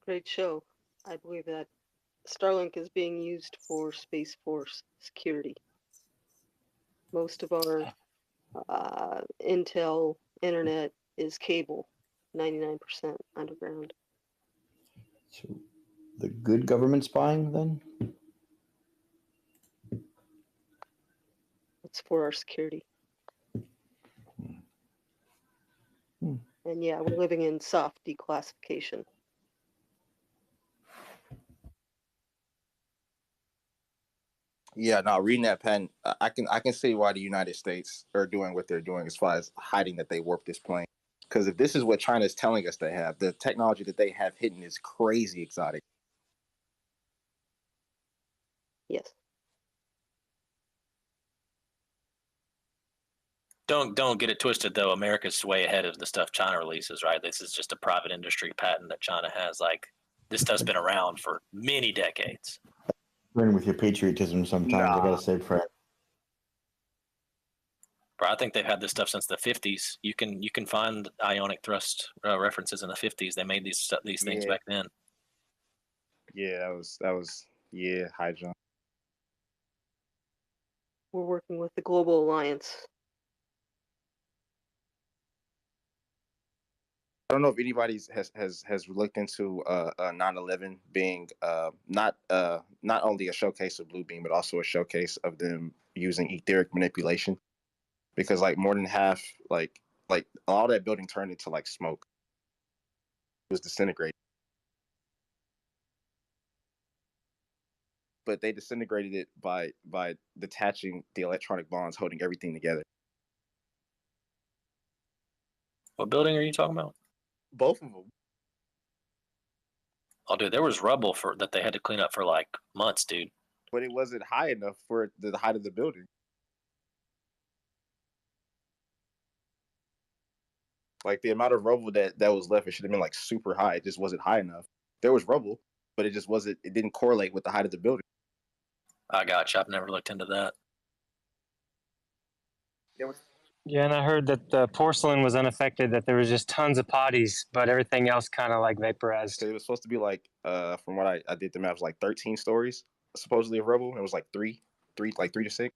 Speaker 19: Great show. I believe that Starlink is being used for Space Force security. Most of our Intel internet is cable, 99% underground.
Speaker 5: So the good government spying then?
Speaker 19: It's for our security. And yeah, we're living in soft declassification.
Speaker 18: Yeah, no, reading that patent, I can see why the United States are doing what they're doing as far as hiding that they warped this plane. Because if this is what China is telling us they have, the technology that they have hidden is crazy exotic.
Speaker 19: Yes.
Speaker 3: Don't get it twisted though. America's way ahead of the stuff China releases, right? This is just a private industry patent that China has. Like this stuff's been around for many decades.
Speaker 5: Burn with your patriotism sometimes. I gotta say, Fred.
Speaker 3: Bro, I think they've had this stuff since the 50s. You can find ionic thrust references in the 50s. They made these things back then.
Speaker 18: Yeah, that was high jump.
Speaker 19: We're working with the Global Alliance.
Speaker 18: I don't know if anybody has looked into 9/11 being not only a showcase of Blue Beam, but also a showcase of them using etheric manipulation, because like more than half, like all that building turned into like smoke. It was disintegrated, but they disintegrated it by detaching the electronic bonds holding everything together.
Speaker 3: What building are you talking about?
Speaker 18: Both of them.
Speaker 3: Oh, dude, there was rubble that they had to clean up for like months, dude.
Speaker 18: But it wasn't high enough for the height of the building. Like the amount of rubble that was left, it should have been like super high. It just wasn't high enough. There was rubble, but it just wasn't. It didn't correlate with the height of the building.
Speaker 3: I gotcha. I've never looked into that.
Speaker 10: Yeah, and I heard that the porcelain was unaffected, that there was just tons of potties, but everything else kind of like vaporized.
Speaker 18: It was supposed to be like, from what I did the math, it was like 13 stories supposedly of rubble. It was like three to six.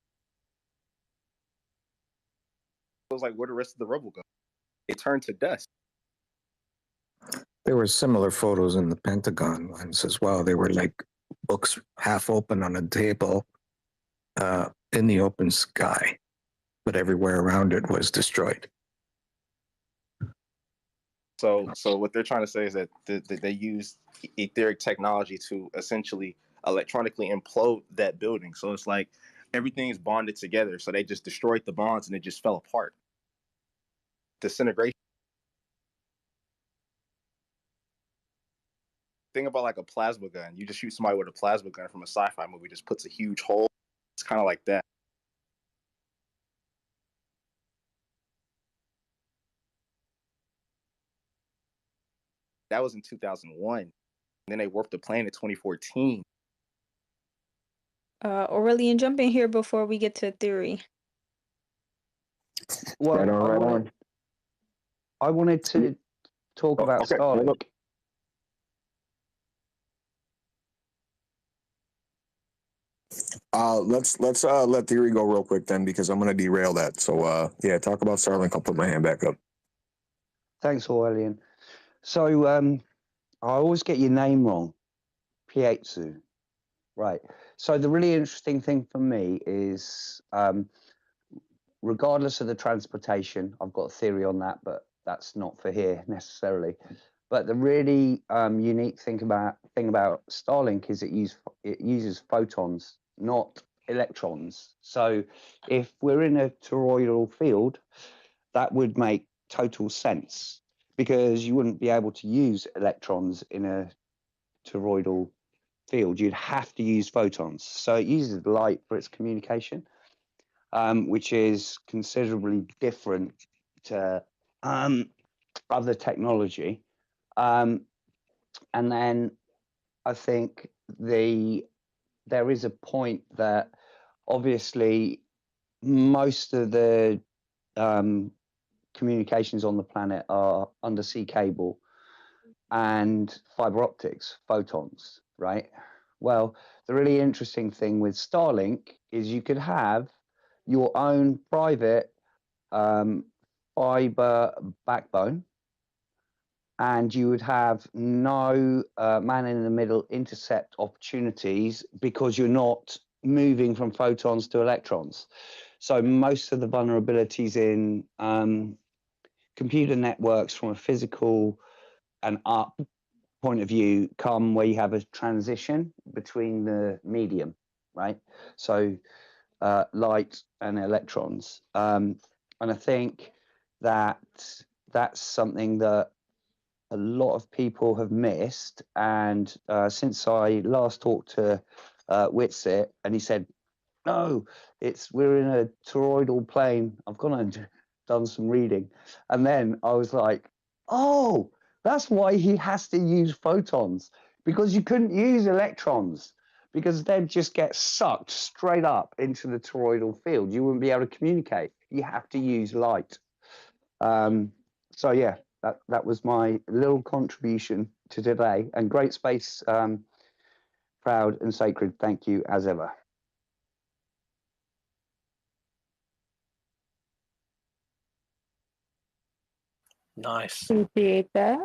Speaker 18: It was like, where the rest of the rubble go? It turned to dust.
Speaker 7: There were similar photos in the Pentagon ones as well. They were like books half open on a table in the open sky, but everywhere around it was destroyed.
Speaker 18: So what they're trying to say is that they use etheric technology to essentially electronically implode that building. So it's like everything is bonded together. So they just destroyed the bonds and it just fell apart. Disintegration. Think about like a plasma gun. You just shoot somebody with a plasma gun from a sci-fi movie, just puts a huge hole. It's kind of like that. That was in 2001. And then they warped the plane in 2014.
Speaker 13: Aurelian, jump in here before we get to theory.
Speaker 21: Well, I wanted to talk about Starlink.
Speaker 22: Let's let theory go real quick then, because I'm going to derail that. So yeah, talk about Starlink. I'll put my hand back up.
Speaker 21: Thanks, Aurelian. So I always get your name wrong, Pietsu. Right. So the really interesting thing for me is, regardless of the transportation, I've got a theory on that, but that's not for here necessarily. But the really unique thing about Starlink is it uses photons, not electrons. So if we're in a toroidal field, that would make total sense, because you wouldn't be able to use electrons in a toroidal field. You'd have to use photons. So it uses light for its communication, which is considerably different to other technology. And then I think there is a point that obviously most of the communications on the planet are undersea cable and fiber optics, photons, right? Well, the really interesting thing with Starlink is you could have your own private fiber backbone, and you would have no man-in-the-middle intercept opportunities because you're not moving from photons to electrons. So most of the vulnerabilities in computer networks from a physical and up point of view come where you have a transition between the medium, right? So light and electrons. And I think that that's something that a lot of people have missed. And since I last talked to Witsit, and he said, no, we're in a toroidal plane. I've gone and done some reading. And then I was like, oh, that's why he has to use photons, because you couldn't use electrons, because they'd just get sucked straight up into the toroidal field. You wouldn't be able to communicate. You have to use light. So yeah, that was my little contribution to today. And great space, proud and sacred. Thank you as ever.
Speaker 3: Nice.
Speaker 4: Appreciate that.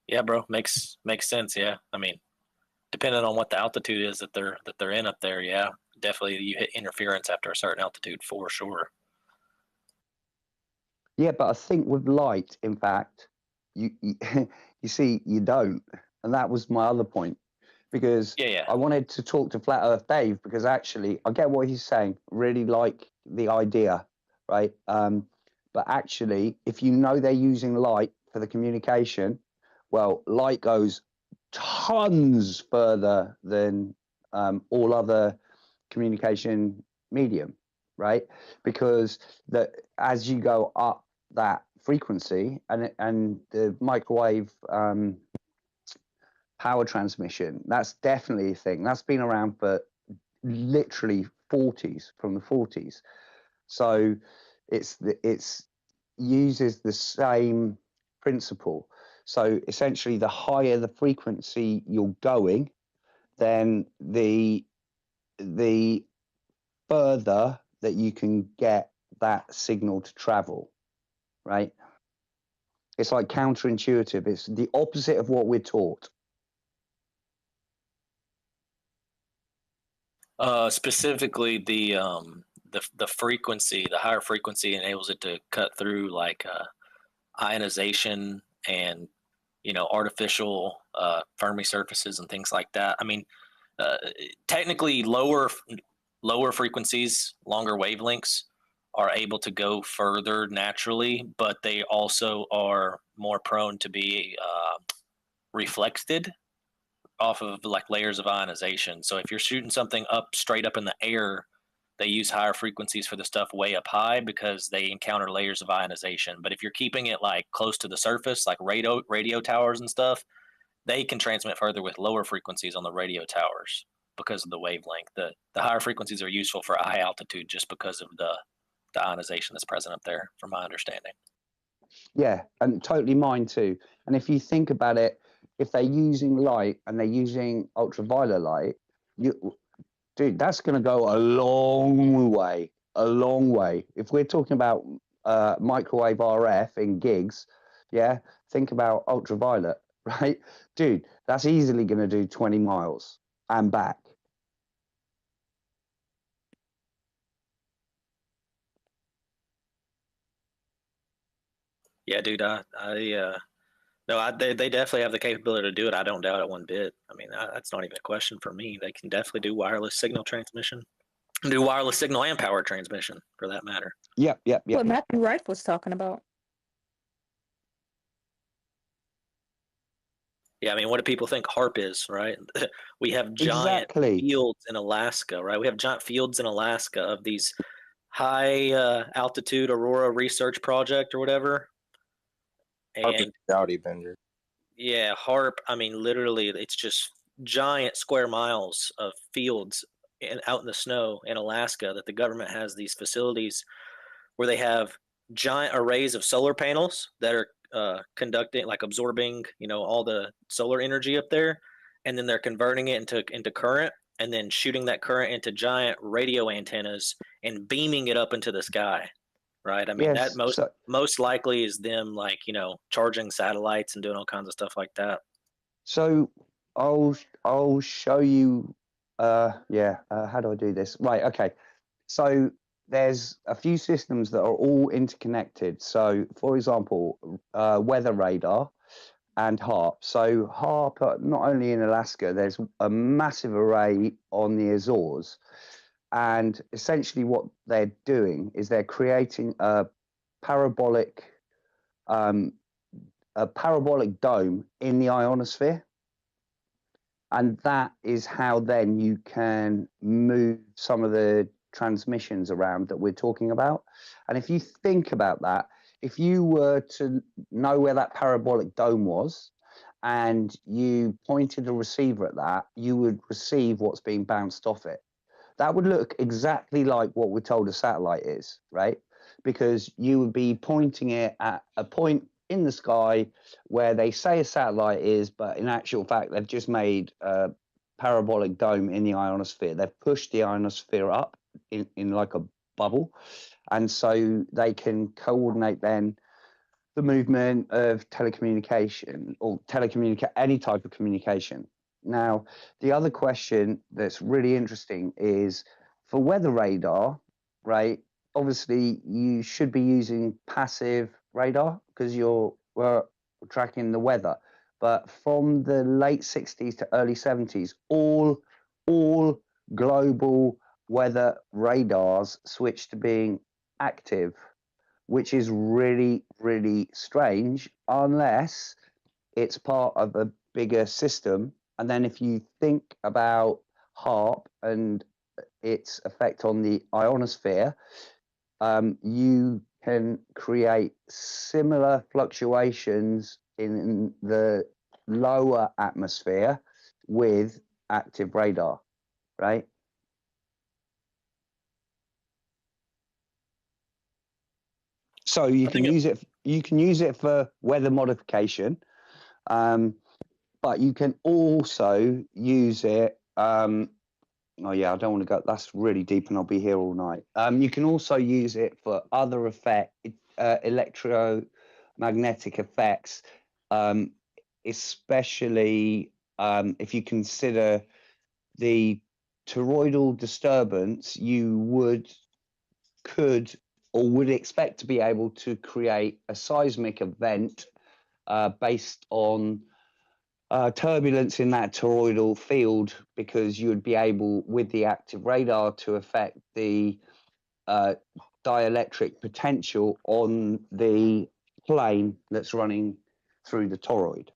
Speaker 3: Yeah, bro, makes sense. Yeah, I mean, depending on what the altitude is that they're in up there, yeah, definitely you hit interference after a certain altitude for sure.
Speaker 21: Yeah, but I think with light, in fact, you you see, you don't, and that was my other point, because I wanted to talk to Flat Earth Dave, because actually I get what he's saying, really like the idea, right? But actually, if you know they're using light for the communication, well, light goes tons further than all other communication medium, right? Because as you go up that frequency and the microwave power transmission, that's definitely a thing. That's been around for literally from the 40s. So it's uses the same principle. So essentially, the higher the frequency you're going, then the further that you can get that signal to travel, right? It's like counterintuitive. It's the opposite of what we're taught.
Speaker 3: Specifically, the frequency, the higher frequency enables it to cut through like ionization and artificial Fermi surfaces and things like that. I mean, technically, lower frequencies, longer wavelengths are able to go further naturally, but they also are more prone to be reflected off of like layers of ionization. So if you're shooting something up straight up in the air, they use higher frequencies for the stuff way up high because they encounter layers of ionization. But if you're keeping it like close to the surface, like radio towers and stuff, they can transmit further with lower frequencies on the radio towers because of the wavelength. The higher frequencies are useful for high altitude just because of the ionization that's present up there, from my understanding.
Speaker 21: Yeah, and totally mine too. And if you think about it, if they're using light and they're using ultraviolet light, dude, that's going to go a long way. If we're talking about microwave RF in gigs, yeah, think about ultraviolet, right? Dude, that's easily going to do 20 miles and back.
Speaker 3: Yeah, dude, they definitely have the capability to do it. I don't doubt it one bit. I mean, that's not even a question for me. They can definitely do wireless signal transmission, do wireless signal and power transmission for that matter.
Speaker 21: Yep.
Speaker 4: What Matthew Wright was talking about.
Speaker 3: Yeah, I mean, what do people think HARP is, right? We have giant fields in Alaska, right? We have giant fields in Alaska of these high altitude Aurora Research Project or whatever. And
Speaker 8: Dowdy Bender.
Speaker 3: Yeah, HARP. I mean, literally, it's just giant square miles of fields out in the snow in Alaska that the government has these facilities where they have giant arrays of solar panels that are conducting, like absorbing, all the solar energy up there, and then they're converting it into current, and then shooting that current into giant radio antennas and beaming it up into the sky. Right. I mean,
Speaker 21: Yes,
Speaker 3: that most likely is them like, charging satellites and doing all kinds of stuff like that.
Speaker 21: So I'll show you. How do I do this? Right. Okay. So there's a few systems that are all interconnected. So, for example, weather radar and HARP. So HARP, not only in Alaska, there's a massive array on the Azores. And essentially what they're doing is they're creating a parabolic dome in the ionosphere. And that is how then you can move some of the transmissions around that we're talking about. And if you think about that, if you were to know where that parabolic dome was and you pointed the receiver at that, you would receive what's being bounced off it. That would look exactly like what we're told a satellite is, right? Because you would be pointing it at a point in the sky where they say a satellite is, but in actual fact, they've just made a parabolic dome in the ionosphere. They've pushed the ionosphere up in like a bubble. And so they can coordinate then the movement of telecommunication or any type of communication. Now, the other question that's really interesting is for weather radar, right? Obviously, you should be using passive radar because you're tracking the weather. But from the late 60s to early 70s, all global weather radars switched to being active, which is really, really strange unless it's part of a bigger system. And then if you think about HARP and its effect on the ionosphere, you can create similar fluctuations in the lower atmosphere with active radar, right? So you can use it. You can use it for weather modification, but you can also use it. Oh yeah, I don't want to go. That's really deep, and I'll be here all night. You can also use it for other electromagnetic effects, especially if you consider the toroidal disturbance, you could or would expect to be able to create a seismic event based on turbulence in that toroidal field, because you would be able, with the active radar, to affect the dielectric potential on the plane that's running through the toroid.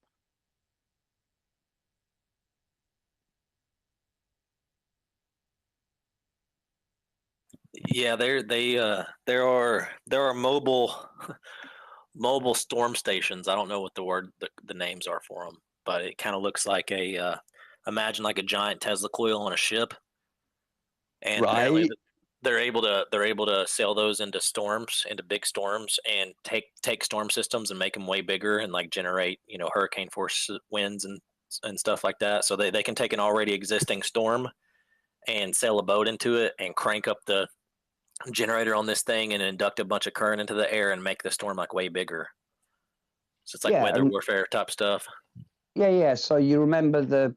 Speaker 3: Yeah, there are mobile storm stations. I don't know what the names are for them, but it kind of looks like imagine like a giant Tesla coil on a ship, and apparently they're able to sail those into big storms, and take storm systems and make them way bigger and like generate hurricane force winds and stuff like that. So they can take an already existing storm and sail a boat into it and crank up the generator on this thing and induct a bunch of current into the air and make the storm like way bigger. So it's like weather warfare type stuff.
Speaker 21: Yeah. So you remember the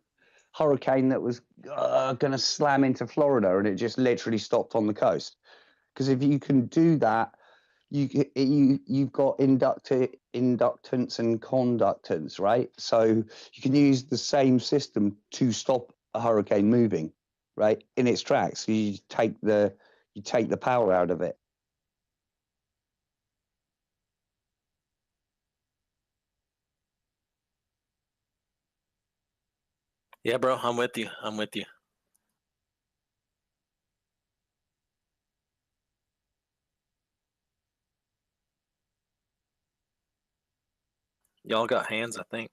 Speaker 21: hurricane that was going to slam into Florida, and it just literally stopped on the coast? Because if you can do that, you've got inductance and conductance, right? So you can use the same system to stop a hurricane moving, right, in its tracks. You take the power out of it.
Speaker 3: Yeah, bro, I'm with you. Y'all got hands, I think.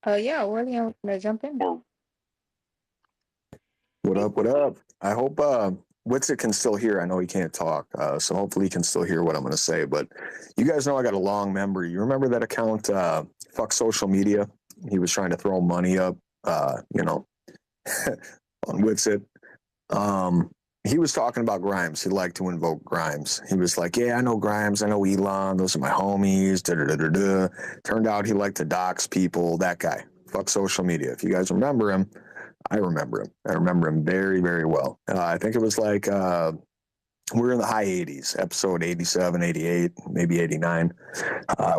Speaker 4: Yeah, William, wanna jump in?
Speaker 22: What up? What up? I hope Witsit can still hear. I know he can't talk, so hopefully he can still hear what I'm going to say. But you guys know I got a long memory. You remember that account, Fuck Social Media? He was trying to throw money up, on Witsit. He was talking about Grimes. He liked to invoke Grimes. He was like, yeah, I know Grimes. I know Elon. Those are my homies. Turned out he liked to dox people. That guy. Fuck Social Media. If you guys remember him, I remember him. I remember him very, very well. I think it was like we were in the high 80s, episode 87, 88, maybe 89.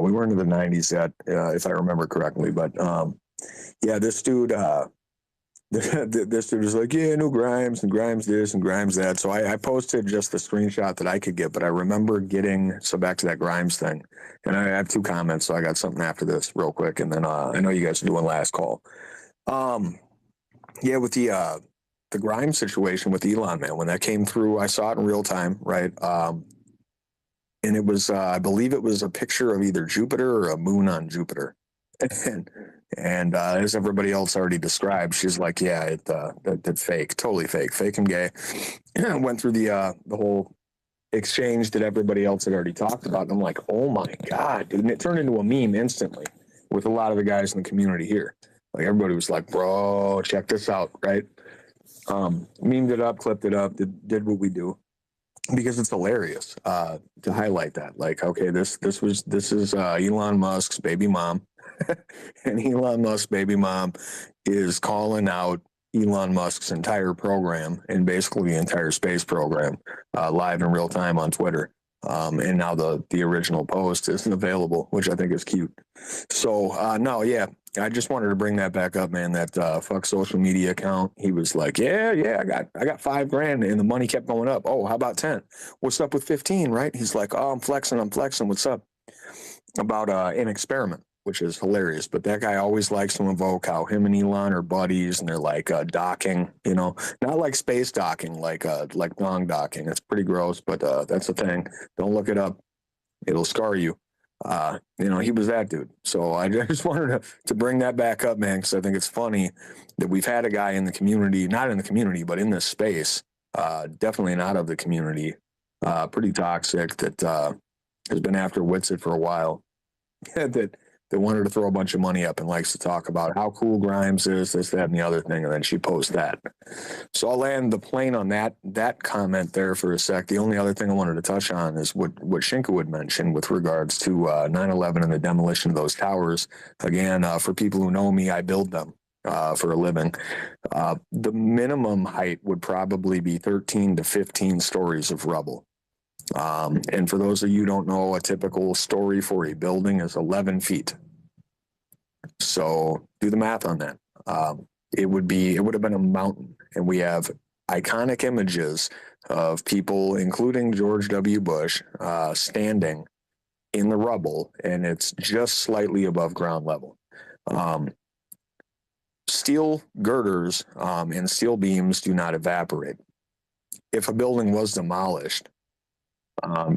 Speaker 22: We weren't in the 90s yet, if I remember correctly. But yeah, this dude... this dude was like, yeah, no Grimes, and Grimes this and Grimes that. So I posted just the screenshot that I could get, but I remember so back to that Grimes thing. And I have 2 comments, so I got something after this real quick. And then I know you guys are doing last call. Yeah, with the Grimes situation with Elon, man, when that came through, I saw it in real time, right? And it was, I believe it was a picture of either Jupiter or a moon on Jupiter. And as everybody else already described, she's like, yeah, that's fake, totally fake and gay. Went through the whole exchange that everybody else had already talked about. And I'm like, oh my God, dude. And it turned into a meme instantly with a lot of the guys in the community here. Like everybody was like, bro, check this out, right? Memed it up, clipped it up, did what we do. Because it's hilarious to highlight that. Like, okay, this is Elon Musk's baby mom. And Elon Musk's baby mom is calling out Elon Musk's entire program and basically the entire space program live in real time on Twitter. And now the original post isn't available, which I think is cute. So no, yeah, I just wanted to bring that back up, man. That Fuck Social Media account. He was like, yeah, I got $5,000, and the money kept going up. Oh, how about 10? What's up with 15? Right? He's like, oh, I'm flexing. What's up? About an experiment, which is hilarious. But that guy always likes to invoke how him and Elon are buddies, and they're like docking, not like space docking, like dong docking. It's pretty gross, but that's the thing. Don't look it up; it'll scar you. He was that dude. So I just wanted to bring that back up, man, because I think it's funny that we've had a guy in the community, not in the community, but in this space, definitely not of the community, pretty toxic, that has been after Witsit for a while, that that wanted to throw a bunch of money up and likes to talk about how cool Grimes is, this, that, and the other thing, and then she posts that. So I'll land the plane on that comment there for a sec. The only other thing I wanted to touch on is what Shinka would mention with regards to 9/11 and the demolition of those towers. Again, for people who know me, I build them for a living. The minimum height would probably be 13 to 15 stories of rubble. And for those of you who don't know, a typical story for a building is 11 feet. So do the math on that. It would have been a mountain, and we have iconic images of people, including George W. Bush, standing in the rubble, and it's just slightly above ground level. Steel girders and steel beams do not evaporate. If a building was demolished,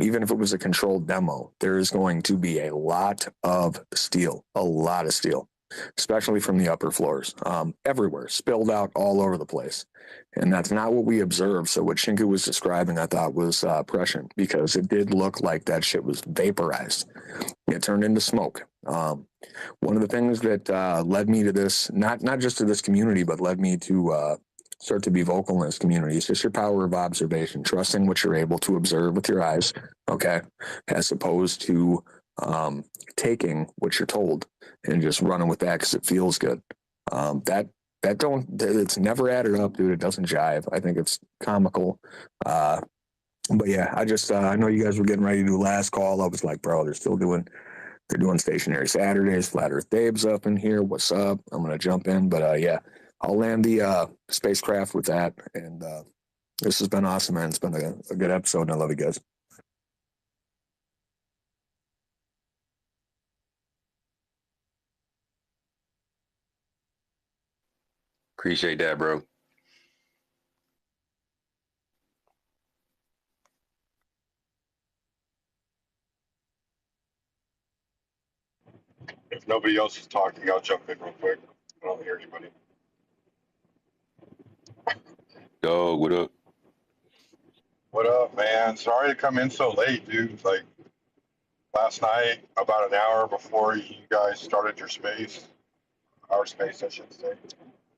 Speaker 22: even if it was a controlled demo, there is going to be a lot of steel, especially from the upper floors, everywhere, spilled out all over the place. And that's not what we observed. So what Shinku was describing, I thought was prescient, because it did look like that shit was vaporized. It turned into smoke. One of the things that led me to this, not just to this community, but led me to start to be vocal in this community, is just your power of observation, trusting what you're able to observe with your eyes, okay, as opposed to taking what you're told and just running with that because it feels good. It's never added up, dude. It doesn't jive. I think it's comical. But yeah, I know you guys were getting ready to do last call. I was like, bro, they're doing stationary Saturdays. Flat Earth Dave's up in here. What's up? I'm gonna jump in, but yeah, I'll land the spacecraft with that. And this has been awesome, man. It's been a good episode, and I love you guys.
Speaker 2: Appreciate that, bro.
Speaker 9: If nobody else is talking, I'll jump in real quick. I don't hear anybody.
Speaker 2: Yo, what up?
Speaker 9: What up, man? Sorry to come in so late, dude. Like last night, about an hour before you guys started your space, our space, I should say.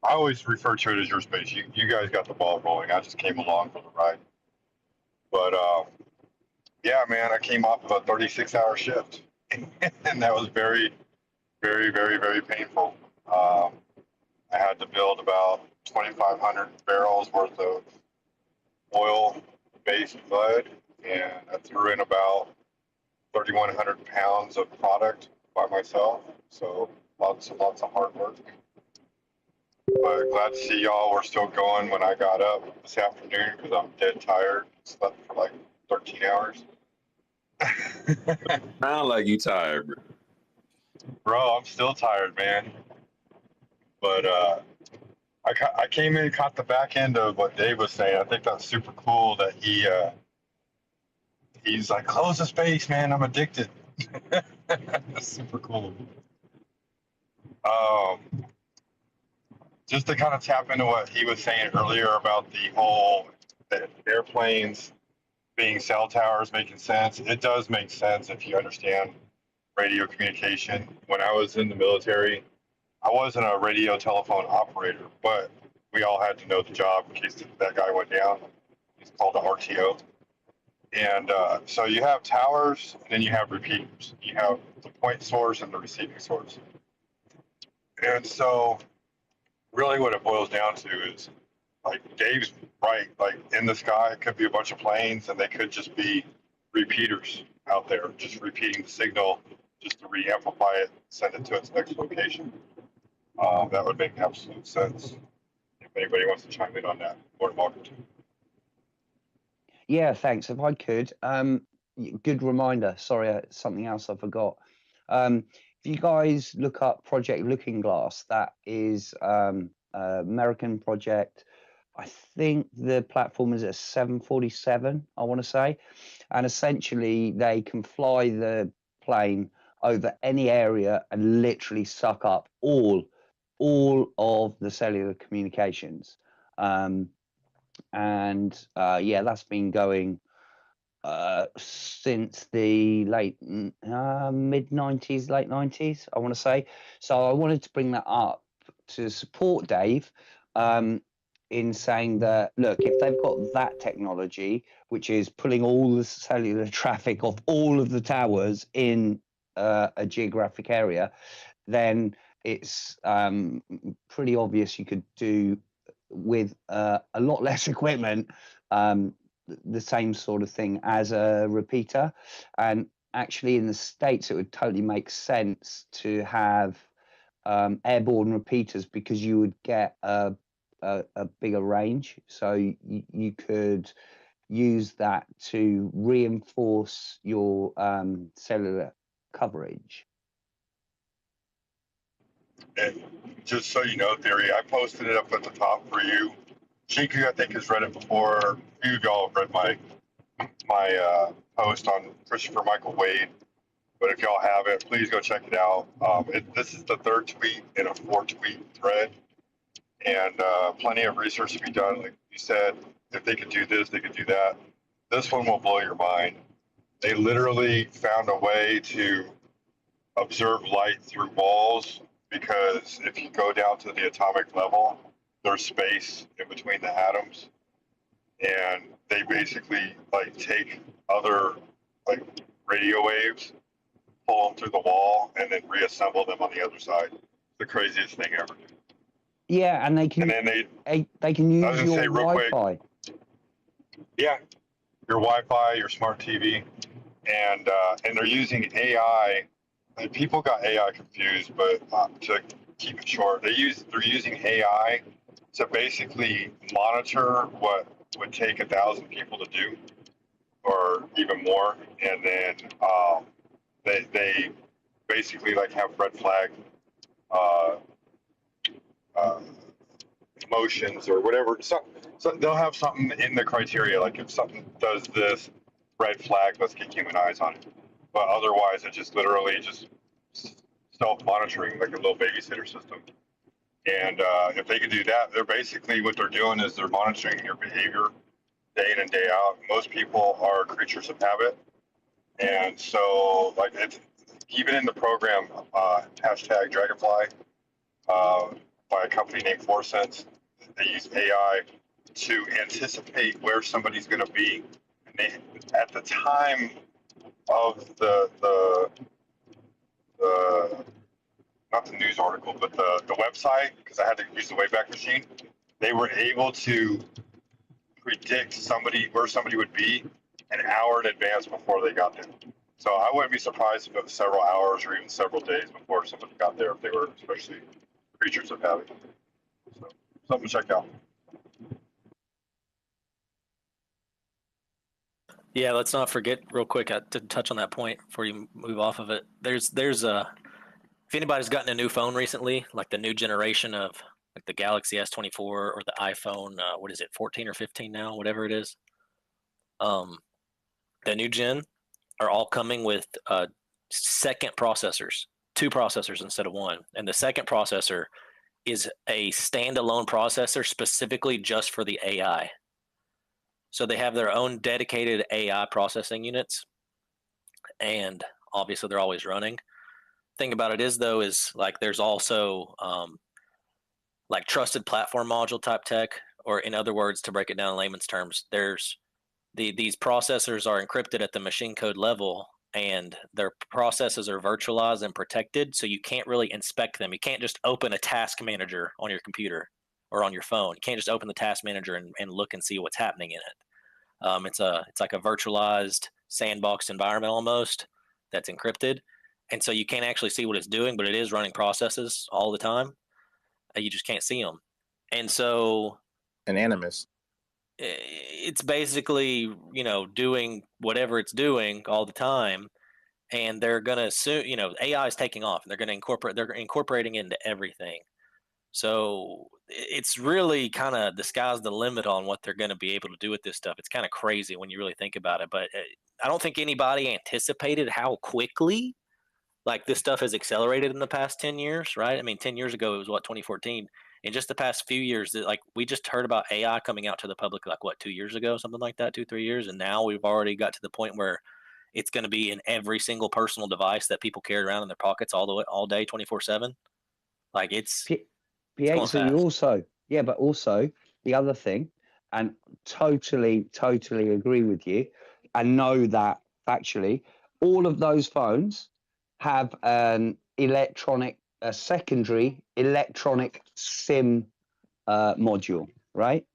Speaker 9: I always refer to it as your space. You guys got the ball rolling. I just came along for the ride. But yeah, man, I came off of a 36-hour shift, and that was very, very, very, very painful. I had to build about 2,500 barrels worth of oil-based mud, and I threw in about 3,100 pounds of product by myself. So lots and lots of hard work. But glad to see y'all were still going when I got up this afternoon because I'm dead tired. Slept for like 13 hours.
Speaker 2: Sound like you tired, bro.
Speaker 9: Bro, I'm still tired, man. But I came in and caught the back end of what Dave was saying. I think that's super cool that he's like, close the space, man. I'm addicted. That's super cool. Just to kind of tap into what he was saying earlier about the airplanes being cell towers making sense. It does make sense if you understand radio communication. When I was in the military, I wasn't a radio telephone operator, but we all had to know the job in case that guy went down. It's called the RTO. And so you have towers, and then you have repeaters. You have the point source and the receiving source. And so really what it boils down to is, like Dave's right, like in the sky, it could be a bunch of planes, and they could just be repeaters out there, just repeating the signal just to re-amplify it, send it to its next location. That would make absolute sense. If anybody wants to chime in on that, more than welcome to.
Speaker 21: Yeah, thanks. If I could, good reminder. Sorry, something else I forgot. If you guys look up Project Looking Glass, that is American project. I think the platform is at 747, I want to say. And essentially, they can fly the plane over any area and literally suck up all of the cellular communications. Yeah, that's been going since the late mid 90s, late 90s, I want to say. So I wanted to bring that up to support Dave in saying that, look, if they've got that technology, which is pulling all the cellular traffic off all of the towers in a geographic area, then it's pretty obvious you could do with a lot less equipment the same sort of thing as a repeater. And actually in the States, it would totally make sense to have airborne repeaters, because you would get a bigger range. So you could use that to reinforce your cellular coverage.
Speaker 9: And just so you know, Theory, I posted it up at the top for you. Chiku, I think, has read it before. A few of y'all have read my post on Christopher Michael Wade. But if y'all have it, please go check it out. This is the third tweet in a 4-tweet thread. And plenty of research to be done. Like you said, if they could do this, they could do that. This one will blow your mind. They literally found a way to observe light through walls, because if you go down to the atomic level, there's space in between the atoms. And they basically like take other like radio waves, pull them through the wall, and then reassemble them on the other side. The craziest thing ever.
Speaker 21: Yeah, and they can they can use your Wi-Fi.
Speaker 9: Yeah, your Wi-Fi, your smart TV, and they're using AI. And people got AI confused, but to keep it short, they're using AI to basically monitor what would take 1,000 people to do, or even more, and then they basically like have red flag motions or whatever. So they'll have something in the criteria, like if something does this, red flag, let's get human eyes on it. But otherwise, it's just literally just self-monitoring, like a little babysitter system. And if they can do that, they're basically, what they're doing is they're monitoring your behavior day in and day out. Most people are creatures of habit. And so, like, it's, even in the program, hashtag Dragonfly, by a company named ForSense, they use AI to anticipate where somebody's going to be. And they, at the time of the not the news article, but the website, because I had to use the Wayback Machine, they were able to predict where somebody would be an hour in advance before they got there. So I wouldn't be surprised if it was several hours or even several days before somebody got there, if they were especially creatures of habit. So something to check out.
Speaker 3: Yeah, let's not forget real quick to touch on that point before you move off of it. There's a, if anybody's gotten a new phone recently, like the new generation of like the Galaxy S24 or the iPhone, what is it, 14 or 15 now, whatever it is. The new gen are all coming with second processors, 2 processors instead of 1. And the second processor is a standalone processor specifically just for the AI. So they have their own dedicated AI processing units, and obviously they're always running. Thing about it is, though, is like there's also like trusted platform module type tech, or in other words, to break it down in layman's terms, there's these processors are encrypted at the machine code level, and their processes are virtualized and protected, so you can't really inspect them. You can't just open a task manager on your computer or on your phone. You can't just open the task manager and look and see what's happening in it. It's like a virtualized sandbox environment almost that's encrypted, and so you can't actually see what it's doing, but it is running processes all the time. You just can't see them, and so
Speaker 18: an animus.
Speaker 3: It's basically, doing whatever it's doing all the time, and they're gonna soon. AI is taking off, and they're incorporating it into everything. So it's really kind of the sky's the limit on what they're going to be able to do with this stuff. It's kind of crazy when you really think about it, but I don't think anybody anticipated how quickly like this stuff has accelerated in the past 10 years, right? I mean, 10 years ago, it was 2014. in just the past few years, that like we just heard about AI coming out to the public like what 2 years ago, something like that, 2-3 years, and now we've already got to the point where it's going to be in every single personal device that people carry around in their pockets all day 24/7. Like it's
Speaker 21: P8,
Speaker 3: going
Speaker 21: so
Speaker 3: fast.
Speaker 21: you also, yeah, but also the other thing, and totally agree with you, and know that factually, all of those phones have a secondary electronic SIM module, right?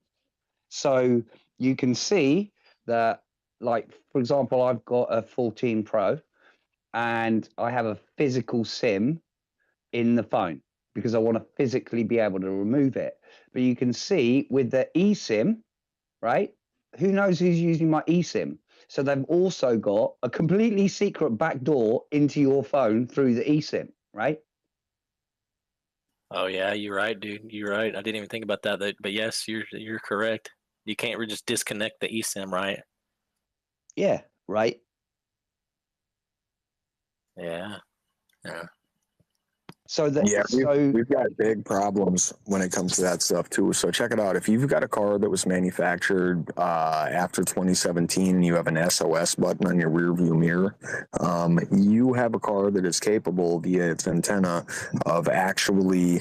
Speaker 21: So you can see that, like, for example, I've got a 14 Pro and I have a physical SIM in the phone because I want to physically be able to remove it. But you can see with the eSIM, right? Who knows who's using my eSIM? So they've also got a completely secret backdoor into your phone through the eSIM, right?
Speaker 3: Oh yeah, you're right, dude. You're right. I didn't even think about that. But yes, you're correct. You can't just disconnect the eSIM, right?
Speaker 21: Yeah, right.
Speaker 3: Yeah.
Speaker 21: So that
Speaker 22: Yeah, we've got big problems when it comes to that stuff too. So check it out. If you've got a car that was manufactured after 2017 and you have an SOS button on your rear view mirror, you have a car that is capable via its antenna of actually,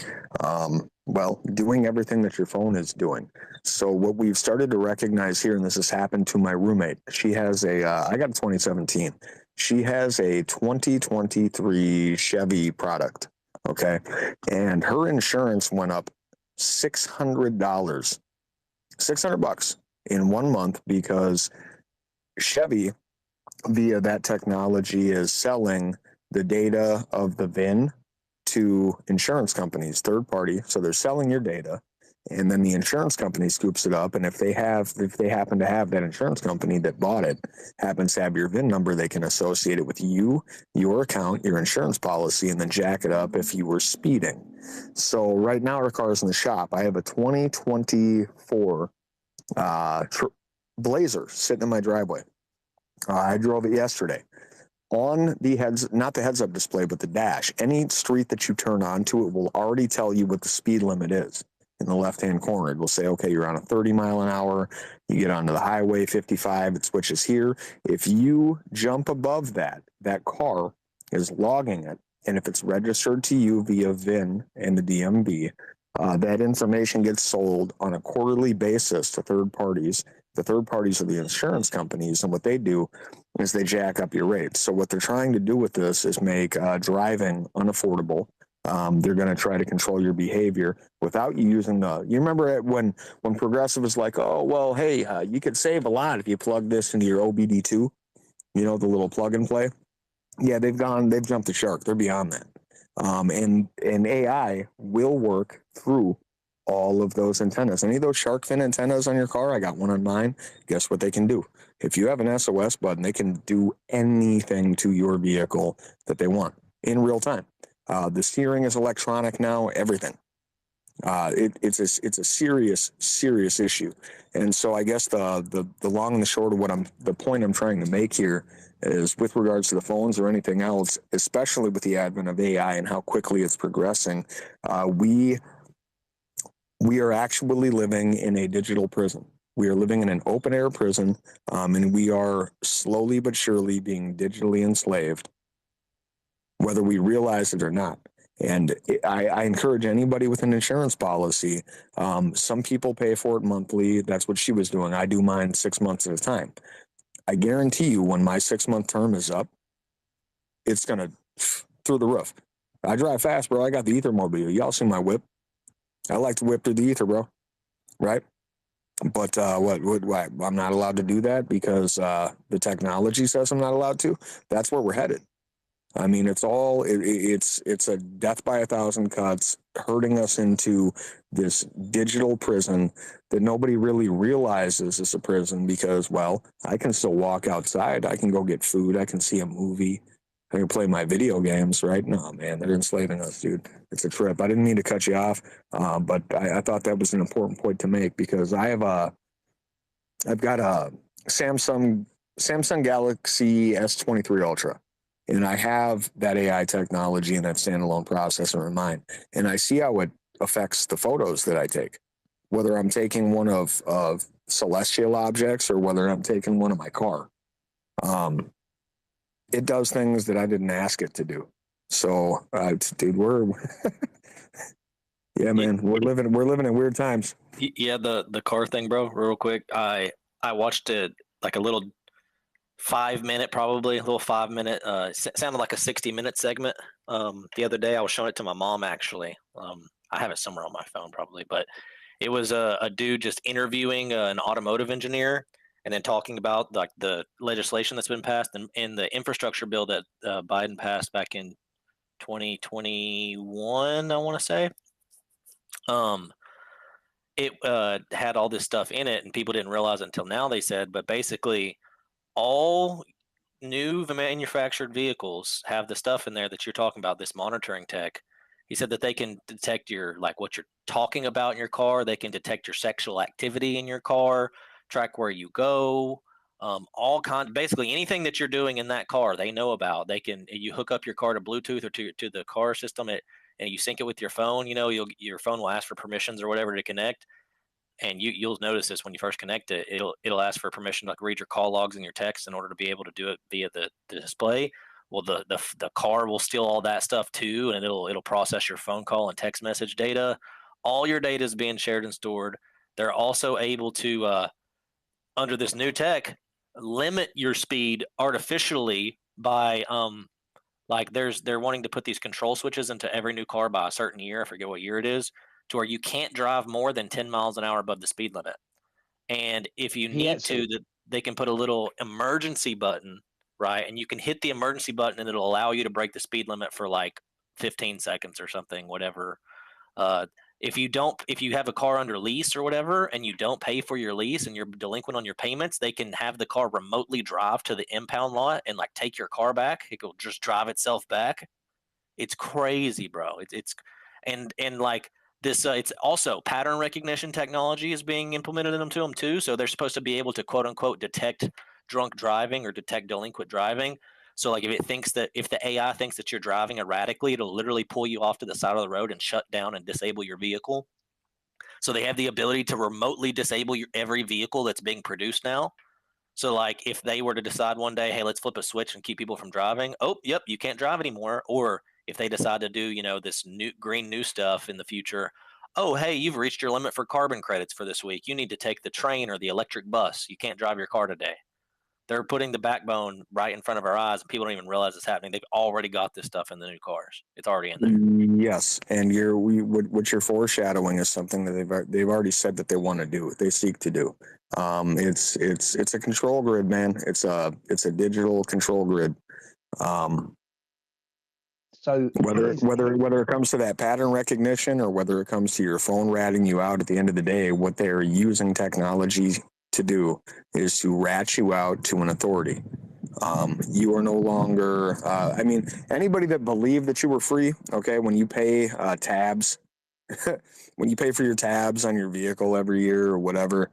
Speaker 22: doing everything that your phone is doing. So what we've started to recognize here, and this has happened to my roommate, she has I got a 2017. She has a 2023 Chevy product. Okay. And her insurance went up $600, $600 in 1 month because Chevy, via that technology, is selling the data of the VIN to insurance companies, third party. So they're selling your data, and then the insurance company scoops it up. And if they happen to have that insurance company that bought it happens to have your VIN number, they can associate it with you, your account, your insurance policy, and then jack it up if you were speeding. So right now our car is in the shop. I have a 2024 Blazer sitting in my driveway. I drove it yesterday. On the not the heads-up display, but the dash, any street that you turn onto, it will already tell you what the speed limit is. In the left-hand corner, it will say, okay, you're on a 30 mile an hour. You get onto the highway, 55, it switches here. If you jump above that, that car is logging it. And if it's registered to you via VIN and the DMV, that information gets sold on a quarterly basis to third parties. The third parties are the insurance companies, and what they do is they jack up your rates. So what they're trying to do with this is make driving unaffordable. They're going to try to control your behavior without you using you remember when Progressive was like, oh, well, hey, you could save a lot if you plug this into your OBD2, the little plug and play. Yeah, they've jumped the shark. They're beyond that. And AI will work through all of those antennas. Any of those shark fin antennas on your car, I got one on mine. Guess what they can do? If you have an SOS button, they can do anything to your vehicle that they want in real time. The steering is electronic now, everything. It's a serious issue. And so I guess the long and the short of the point I'm trying to make here is, with regards to the phones or anything else, especially with the advent of AI and how quickly it's progressing, we are actually living in a digital prison. We are living in an open air prison, and we are slowly but surely being digitally enslaved, whether we realize it or not. And I encourage anybody with an insurance policy. Some people pay for it monthly. That's what she was doing. I do mine 6 months at a time. I guarantee you, when my 6-month term is up, it's going to through the roof. I drive fast, bro. I got the ether mobile. Y'all see my whip? I like to whip through the ether, bro. Right? But what? I'm not allowed to do that because the technology says I'm not allowed to. That's where we're headed. I mean, it's a death by 1,000 cuts, hurting us into this digital prison that nobody really realizes is a prison because, well, I can still walk outside. I can go get food. I can see a movie. I can play my video games, right? No, man, they're enslaving us, dude. It's a trip. I didn't mean to cut you off, but I thought that was an important point to make because I've got a Samsung Galaxy S23 Ultra. And I have that AI technology and that standalone processor in mind. And I see how affects the photos that I take, whether I'm taking one of celestial objects or whether I'm taking one of my car. It does things that I didn't ask it to do. So, dude, yeah, man, we're living in weird times.
Speaker 3: Yeah, the car thing, bro. Real quick, I watched it like a little 5 minute, probably a little 5 minute. Sounded like a 60-minute segment. The other day, I was showing it to my mom. Actually, I have it somewhere on my phone, probably, but it was a dude just interviewing an automotive engineer and then talking about like the legislation that's been passed and the infrastructure bill that Biden passed back in 2021, I want to say. It had all this stuff in it, and people didn't realize it until now. They said, but basically, all new manufactured vehicles have the stuff in there that you're talking about. This monitoring tech. He said that they can detect what you're talking about in your car. They can detect your sexual activity in your car, track where you go, basically anything that you're doing in that car, they know about. You hook up your car to Bluetooth or to the car system, and you sync it with your phone. Your phone will ask for permissions or whatever to connect, and you'll notice this when you first connect it. It'll ask for permission to read your call logs and your texts in order to be able to do it via the display. Well, the car will steal all that stuff too, and it'll process your phone call and text message data. All your data is being shared and stored. They're also able to, under this new tech, limit your speed artificially by they're wanting to put these control switches into every new car by a certain year. I forget what year it is, to where you can't drive more than 10 miles an hour above the speed limit. And if you need to, they can put a little emergency button, right? And you can hit the emergency button and it'll allow you to break the speed limit for like 15 seconds or something, whatever. If you have a car under lease or whatever, and you don't pay for your lease and you're delinquent on your payments, they can have the car remotely drive to the impound lot and like take your car back. It will just drive itself back. It's crazy, bro. And like this, it's also pattern recognition technology is being implemented into them too. So they're supposed to be able to quote unquote detect drunk driving or detect delinquent driving. So like if the AI thinks that you're driving erratically, it'll literally pull you off to the side of the road and shut down and disable your vehicle. So they have the ability to remotely disable every vehicle that's being produced now. So like if they were to decide one day, hey, let's flip a switch and keep people from driving. Oh, yep, you can't drive anymore. Or if they decide to do, this new green stuff in the future, oh, hey, you've reached your limit for carbon credits for this week. You need to take the train or the electric bus. You can't drive your car today. They're putting the backbone right in front of our eyes, and people don't even realize it's happening. They've already got this stuff in the new cars. It's already in there.
Speaker 22: Yes, and what you're foreshadowing is something that they've already said that they want to do. They seek to do. It's a control grid, man. It's a digital control grid.
Speaker 21: So
Speaker 22: whether it comes to that pattern recognition or whether it comes to your phone ratting you out, at the end of the day, what they're using technology to do is to rat you out to an authority. You are no longer, anybody that believed that you were free, okay, when you pay tabs, when you pay for your tabs on your vehicle every year or whatever,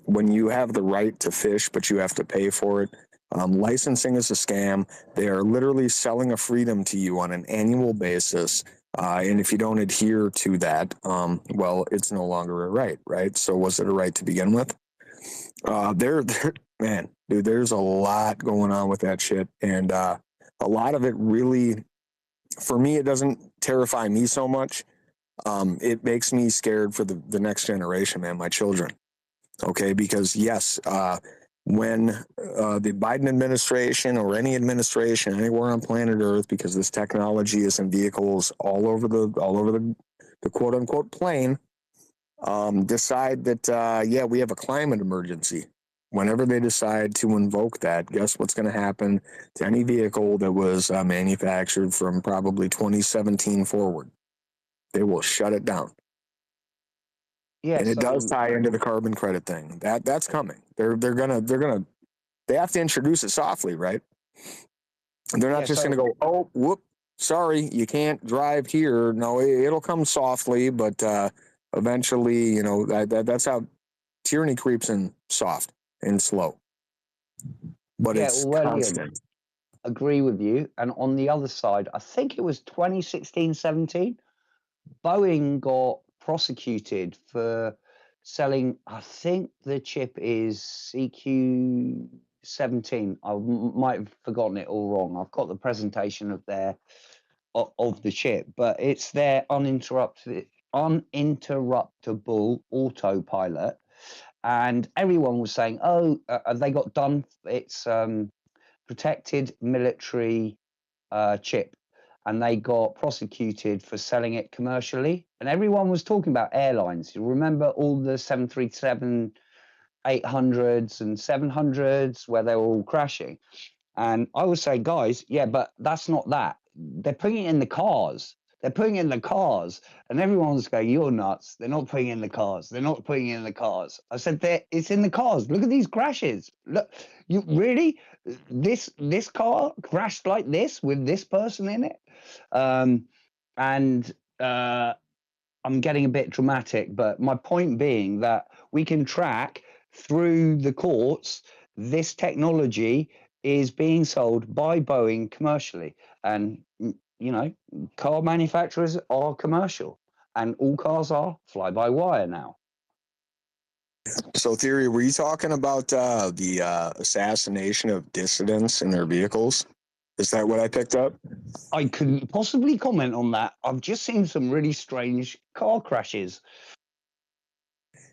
Speaker 22: when you have the right to fish, but you have to pay for it, licensing is a scam. They are literally selling a freedom to you on an annual basis. And if you don't adhere to that, well, it's no longer a right? So was it a right to begin with? Man, dude, there's a lot going on with that shit. And a lot of it really, for me, it doesn't terrify me so much. It makes me scared for the next generation, man, my children. Okay, because yes, when the Biden administration or any administration anywhere on planet Earth, because this technology is in vehicles all over the quote unquote plane, decide that we have a climate emergency. Whenever they decide to invoke that, guess what's going to happen to any vehicle that was manufactured from probably 2017 forward? They will shut it down.
Speaker 21: Yeah,
Speaker 22: and it does tie into the carbon credit thing. That's coming. They have to introduce it softly, right? They're not just going to go, oh, whoop, sorry, you can't drive here. No, it'll come softly, but eventually, that's how tyranny creeps in, soft and slow. But it's constant.
Speaker 21: Agree with you. And on the other side, I think it was 2016, 17, Boeing got prosecuted for selling, I think the chip is CQ17. I might have forgotten it all wrong. I've got the presentation of the chip, but it's their uninterruptible autopilot. And everyone was saying, oh, they got done. It's protected military chip. And they got prosecuted for selling it commercially. And everyone was talking about airlines. You remember all the 737 800s and 700s where they were all crashing. And I would say, guys, yeah, but that's not that. They're putting it in the cars. They're putting it in the cars. And everyone's going, you're nuts. They're not putting it in the cars. They're not putting it in the cars. I said, it's in the cars. Look at these crashes. Look, you really, this car crashed like this with this person in it. I'm getting a bit dramatic, but my point being that we can track through the courts this technology is being sold by Boeing commercially. And, you know, car manufacturers are commercial and all cars are fly-by-wire now.
Speaker 22: So, Theory, were you talking about the assassination of dissidents in their vehicles? Is that what I picked up?
Speaker 21: I couldn't possibly comment on that. I've just seen some really strange car crashes.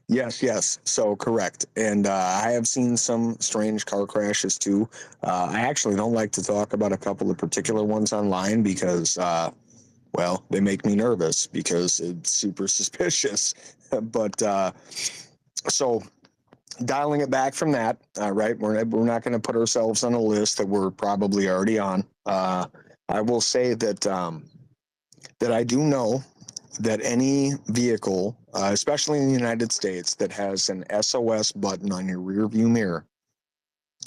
Speaker 22: Yes. So correct. And I have seen some strange car crashes too. I actually don't like to talk about a couple of particular ones online because, well, they make me nervous because it's super suspicious. But so dialing it back from that, right? We're not going to put ourselves on a list that we're probably already on. I will say that that I do know that any vehicle, especially in the United States, that has an SOS button on your rear view mirror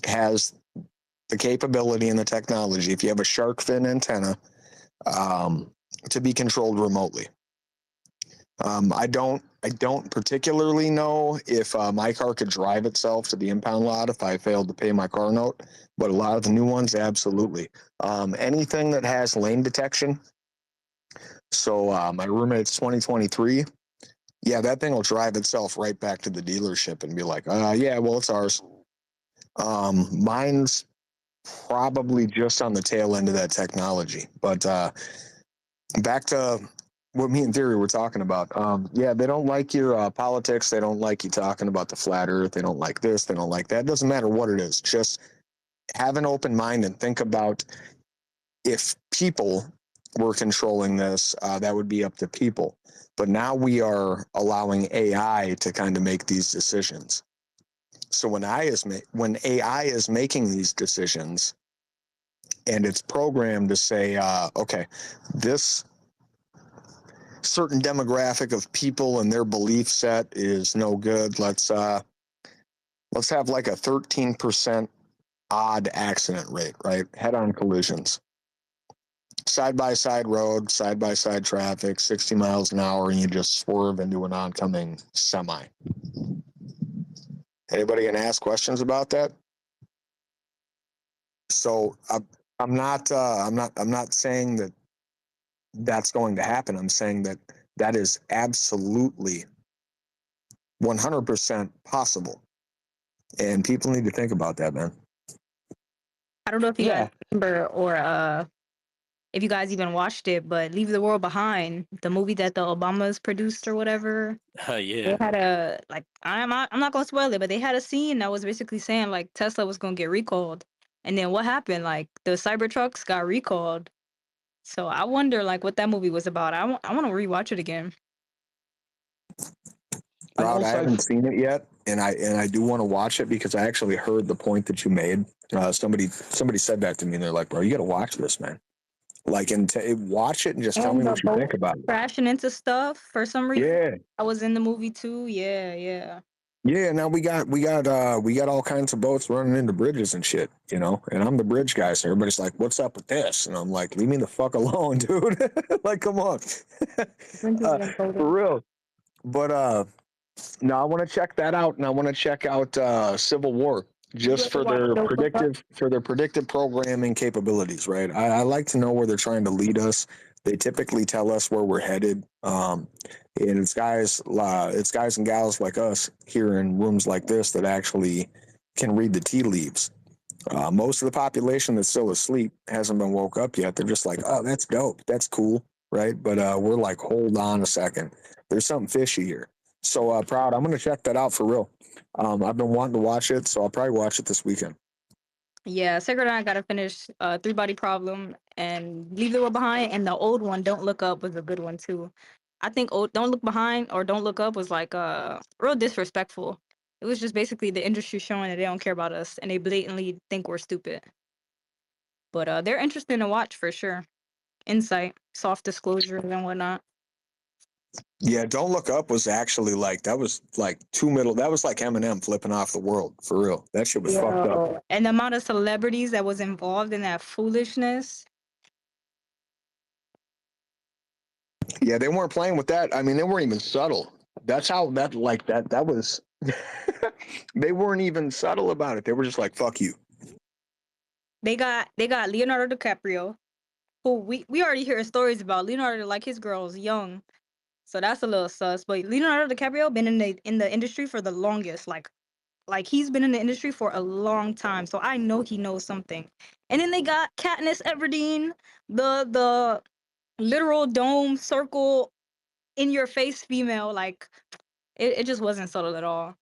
Speaker 22: has the capability and the technology, if you have a shark fin antenna, to be controlled remotely. I don't particularly know if my car could drive itself to the impound lot if I failed to pay my car note, but a lot of the new ones, absolutely. Anything that has lane detection. So my roommate's 2023. Yeah, that thing will drive itself right back to the dealership and be like, yeah, well, it's ours. Mine's probably just on the tail end of that technology. But back to what me and Theory were talking about. Yeah, they don't like your politics. They don't like you talking about the flat earth. They don't like this. They don't like that. It doesn't matter what it is. Just have an open mind and think about if people were controlling this, that would be up to people. But now we are allowing AI to kind of make these decisions. So when AI is making these decisions and it's programmed to say, okay, this certain demographic of people and their belief set is no good. Let's have like a 13% odd accident rate, right? Head-on collisions. Side-by-side road, side-by-side traffic, 60 miles an hour, and you just swerve into an oncoming semi. Anybody gonna ask questions about that? So I'm not saying that that's going to happen. I'm saying that that is absolutely 100% possible, and people need to think about that, man.
Speaker 4: I don't know if you guys remember or if you guys even watched it, but Leave the World Behind, the movie that the Obamas produced or whatever.
Speaker 3: Yeah.
Speaker 4: They had a I'm not gonna spoil it, but they had a scene that was basically saying like Tesla was gonna get recalled, and then what happened? Like the Cybertrucks got recalled. So I wonder like what that movie was about. I want to rewatch it again.
Speaker 22: Rod, I haven't seen it yet, and I do want to watch it because I actually heard the point that you made. Somebody said that to me, and they're like, "Bro, you got to watch this, man." Like, and watch it and just tell me what you think about it.
Speaker 4: Crashing into stuff for some reason.
Speaker 22: Yeah,
Speaker 4: I was in the movie too. Yeah.
Speaker 22: Yeah, now we got all kinds of boats running into bridges and shit, you know. And I'm the bridge guy, so everybody's like, "What's up with this?" And I'm like, "Leave me the fuck alone, dude." Like, come on, for real. But no, I want to check that out, and I want to check out Civil War just for their predictive programming capabilities, right? I like to know where they're trying to lead us. They typically tell us where we're headed. And it's guys and gals like us here in rooms like this that actually can read the tea leaves. Most of the population that's still asleep hasn't been woke up yet. They're just like, oh, that's dope. That's cool. Right. But we're like, hold on a second. There's something fishy here. So Proud, I'm going to check that out for real. I've been wanting to watch it, so I'll probably watch it this weekend.
Speaker 13: Yeah, Sacred and I gotta finish Three Body Problem and Leave the World Behind, and the old one, Don't Look Up, was a good one too. I think Don't Look Behind or Don't Look Up was like real disrespectful. It was just basically the industry showing that they don't care about us and they blatantly think we're stupid. But they're interesting to watch for sure. Insight, soft disclosures and whatnot.
Speaker 22: Yeah, Don't Look Up was actually like, that was like that was like Eminem flipping off the world, for real. That shit was fucked up.
Speaker 13: And the amount of celebrities that was involved in that foolishness.
Speaker 22: Yeah, they weren't playing with that. I mean, they weren't even subtle. That's how that was. They weren't even subtle about it. They were just like, fuck you.
Speaker 13: They got Leonardo DiCaprio, who we already hear stories about. Leonardo, like, his girl's young. So that's a little sus. But Leonardo DiCaprio been in the industry for the longest. Like he's been in the industry for a long time. So I know he knows something. And then they got Katniss Everdeen, the literal dome circle in your face female. Like it just wasn't subtle at all.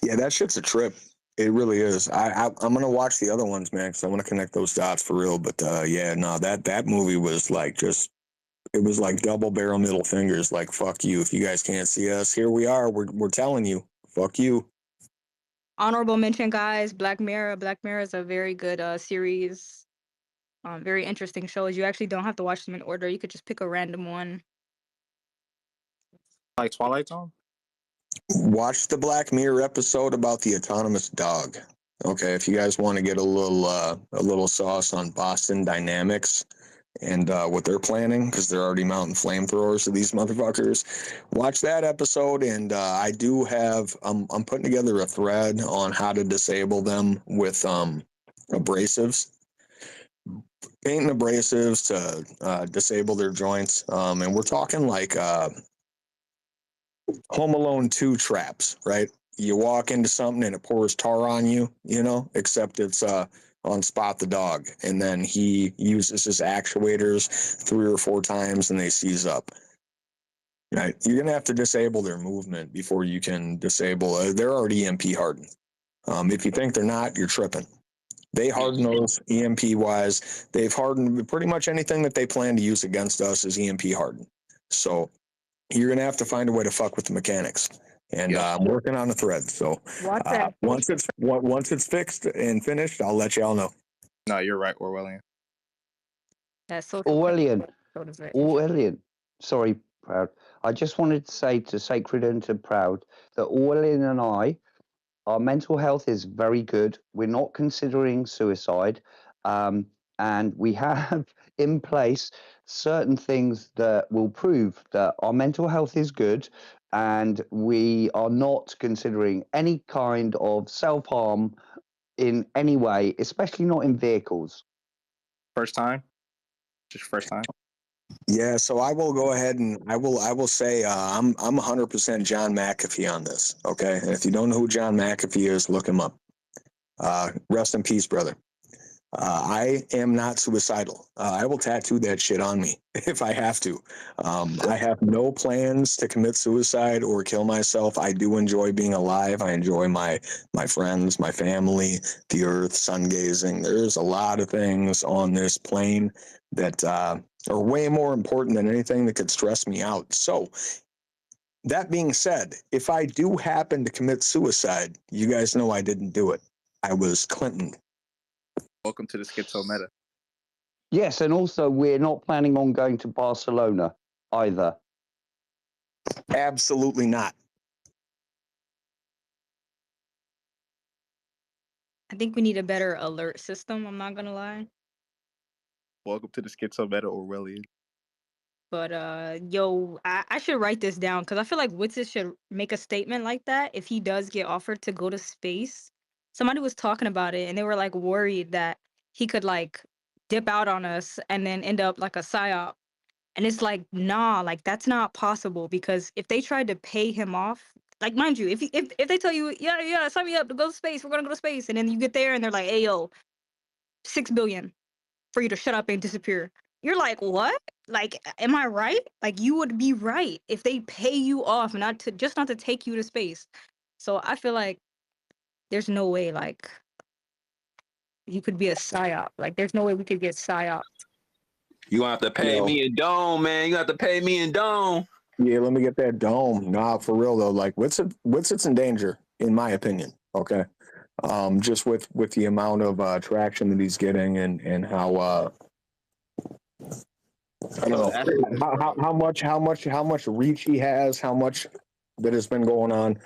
Speaker 22: Yeah, that shit's a trip. It really is. I'm gonna watch the other ones, man, because I want to connect those dots for real. But yeah, no, that movie was like it was like double barrel middle fingers. Like, fuck you. If you guys can't see us, here we are. We're telling you, fuck you.
Speaker 13: Honorable mention, guys. Black Mirror. Black Mirror is a very good series. Very interesting shows. You actually don't have to watch them in order. You could just pick a random one.
Speaker 18: Like Twilight Zone?
Speaker 22: Watch the Black Mirror episode about the autonomous dog. Okay, if you guys want to get a little sauce on Boston Dynamics and what they're planning, because they're already mounting flamethrowers to these motherfuckers, watch that episode. And I do have I'm putting together a thread on how to disable them with abrasives. Painting abrasives to disable their joints, and we're talking like Home Alone 2 traps, right? You walk into something and it pours tar on you, except it's on Spot the dog. And then he uses his actuators 3 or 4 times and they seize up. Right? You're going to have to disable their movement before you can disable. They're already EMP hardened. If you think they're not, you're tripping. They harden those EMP wise. They've hardened pretty much anything that they plan to use against us is EMP hardened. So you're going to have to find a way to fuck with the mechanics. And I'm working on a thread. So once it's fixed and finished, I'll let y'all know.
Speaker 18: No, you're right, Orwellian.
Speaker 13: That's so
Speaker 21: Orwellian. Sorry, Proud. I just wanted to say to Sacred and to Proud that Orwellian and I, our mental health is very good. We're not considering suicide. And we have in place certain things that will prove that our mental health is good, and we are not considering any kind of self-harm in any way, especially not in vehicles.
Speaker 18: First time? Just first time?
Speaker 22: Yeah, so I will go ahead and I will say I'm 100% John McAfee on this. Okay, and if you don't know who John McAfee is, look him up. Rest in peace, brother. I am not suicidal. I will tattoo that shit on me if I have to. I have no plans to commit suicide or kill myself. I do enjoy being alive. I enjoy my friends, my family, the earth, sun gazing. There's a lot of things on this plane that are way more important than anything that could stress me out. So that being said, if I do happen to commit suicide, you guys know I didn't do it. I was Clinton.
Speaker 18: Welcome to the Schizo Meta.
Speaker 21: Yes, and also we're not planning on going to Barcelona either.
Speaker 22: Absolutely not.
Speaker 13: I think we need a better alert system. I'm not gonna lie.
Speaker 18: Welcome to the Schizo Meta, Orwellian.
Speaker 13: But yo, I should write this down because I feel like Witsis should make a statement like that if he does get offered to go to space. Somebody was talking about it and they were like worried that he could like dip out on us and then end up like a psyop. And it's like, nah, like that's not possible, because if they tried to pay him off, like mind you, if they tell you, yeah, sign me up to go to space, we're gonna go to space, and then you get there and they're like, hey yo, 6 billion for you to shut up and disappear. You're like, what? Like, am I right? Like, you would be right if they pay you off not to take you to space. So I feel like there's no way like you could be a psyop. Like, there's no way we could get psyop.
Speaker 2: You gonna have to pay me in dome, man. You have to pay me in dome.
Speaker 22: Yeah, let me get that dome. Nah, for real though. Like, Witsit's in danger, in my opinion. Okay, just with the amount of traction that he's getting and how I don't know how much reach he has, how much that has been going on.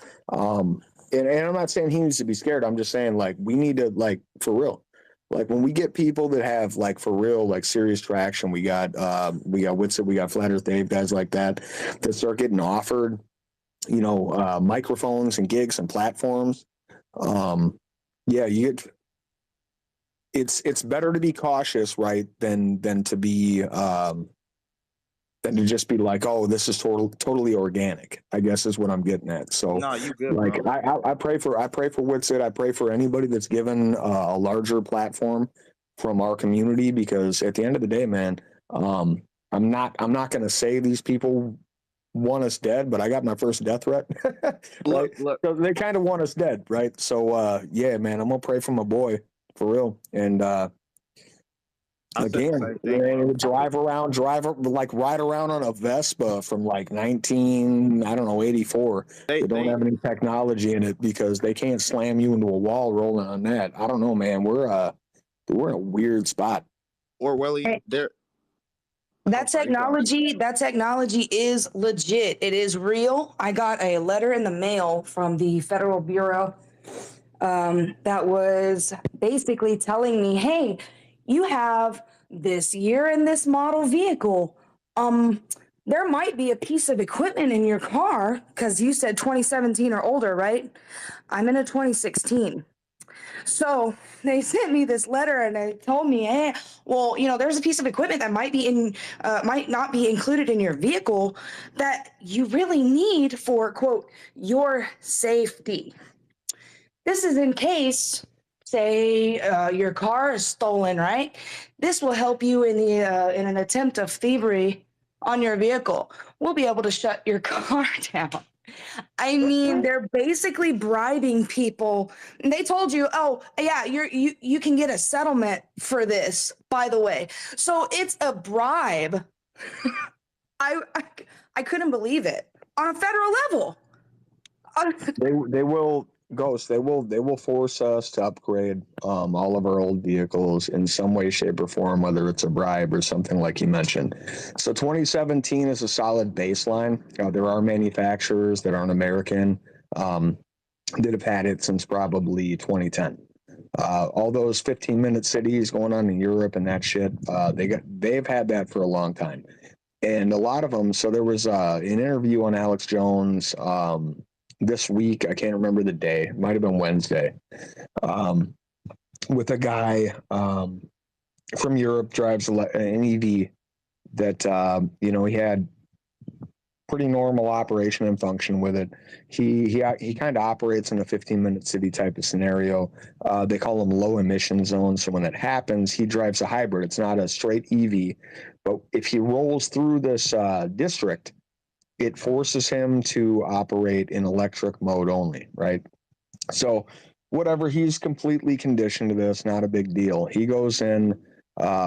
Speaker 22: And I'm not saying he needs to be scared. I'm just saying, like, we need to, like, for real. Like, when we get people that have, like, for real, like, serious traction, we got Witsit, we got Flat Earth Dave, guys like that start getting offered, microphones and gigs and platforms. Yeah, it's better to be cautious, right, than to be than to just be like, oh, this is totally organic, I guess is what I'm getting at. So
Speaker 18: No, you good,
Speaker 22: like,
Speaker 18: bro.
Speaker 22: I pray for Witsit. I pray for anybody that's given a larger platform from our community, because at the end of the day, man, I'm not going to say these people want us dead, but I got my first death threat. Right?
Speaker 18: Look.
Speaker 22: So they kind of want us dead, right? So yeah, man, I'm gonna pray for my boy for real. And again, ride around on a Vespa from like 1984. They don't have any technology in it because they can't slam you into a wall rolling on that. I don't know, man. We're in a weird spot.
Speaker 18: Or Welly, there.
Speaker 11: That technology is legit. It is real. I got a letter in the mail from the Federal Bureau that was basically telling me, hey, you have this year in this model vehicle. There might be a piece of equipment in your car, because you said 2017 or older, right? I'm in a 2016. So they sent me this letter and they told me, hey, well, there's a piece of equipment that might not be included in your vehicle that you really need for, quote, your safety. This is in case, say, your car is stolen, right? This will help you in an attempt of thievery on your vehicle. We'll be able to shut your car down. I mean, they're basically bribing people. And they told you, oh, yeah, you can get a settlement for this, by the way. So it's a bribe. I couldn't believe it. On a federal level.
Speaker 22: They will, Ghost, they will force us to upgrade all of our old vehicles in some way, shape, or form, whether it's a bribe or something like you mentioned. So 2017 is a solid baseline. There are manufacturers that aren't American that have had it since probably 2010. All those 15-minute cities going on in Europe and that shit, they've had that for a long time. And a lot of them, so there was an interview on Alex Jones this week, I can't remember the day, it might have been Wednesday, with a guy from Europe, drives an EV that, he had pretty normal operation and function with it. He kind of operates in a 15-minute city type of scenario. They call them low emission zones. So when that happens, he drives a hybrid. It's not a straight EV, but if he rolls through this district, it forces him to operate in electric mode only, right? So whatever, he's completely conditioned to this, not a big deal. He goes in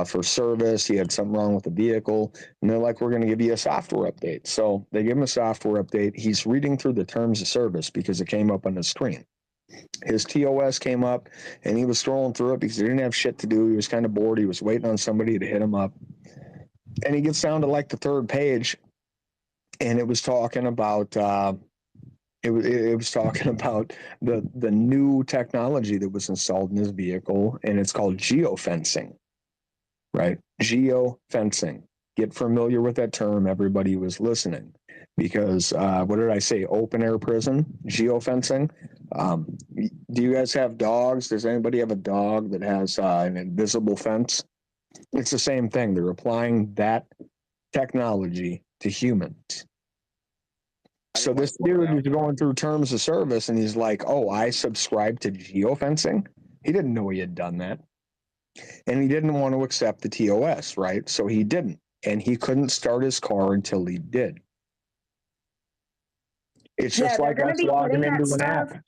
Speaker 22: for service. He had something wrong with the vehicle, and they're like, we're going to give you a software update. So they give him a software update. He's reading through the terms of service because it came up on his screen. His TOS came up, and he was scrolling through it because he didn't have shit to do. He was kind of bored. He was waiting on somebody to hit him up. And he gets down to like the third page, and it was talking about it was talking about the new technology that was installed in his vehicle, and it's called geofencing, right? Geofencing. Get familiar with that term, everybody who was listening, because what did I say? Open air prison, geofencing. Do you guys have dogs? Does anybody have a dog that has an invisible fence? It's the same thing. They're applying that technology to humans. So this dude is going through terms of service and he's like, oh, I subscribe to geofencing. He didn't know he had done that. And he didn't want to accept the TOS, right? So he didn't. And he couldn't start his car until he did. It's just like us logging into an app.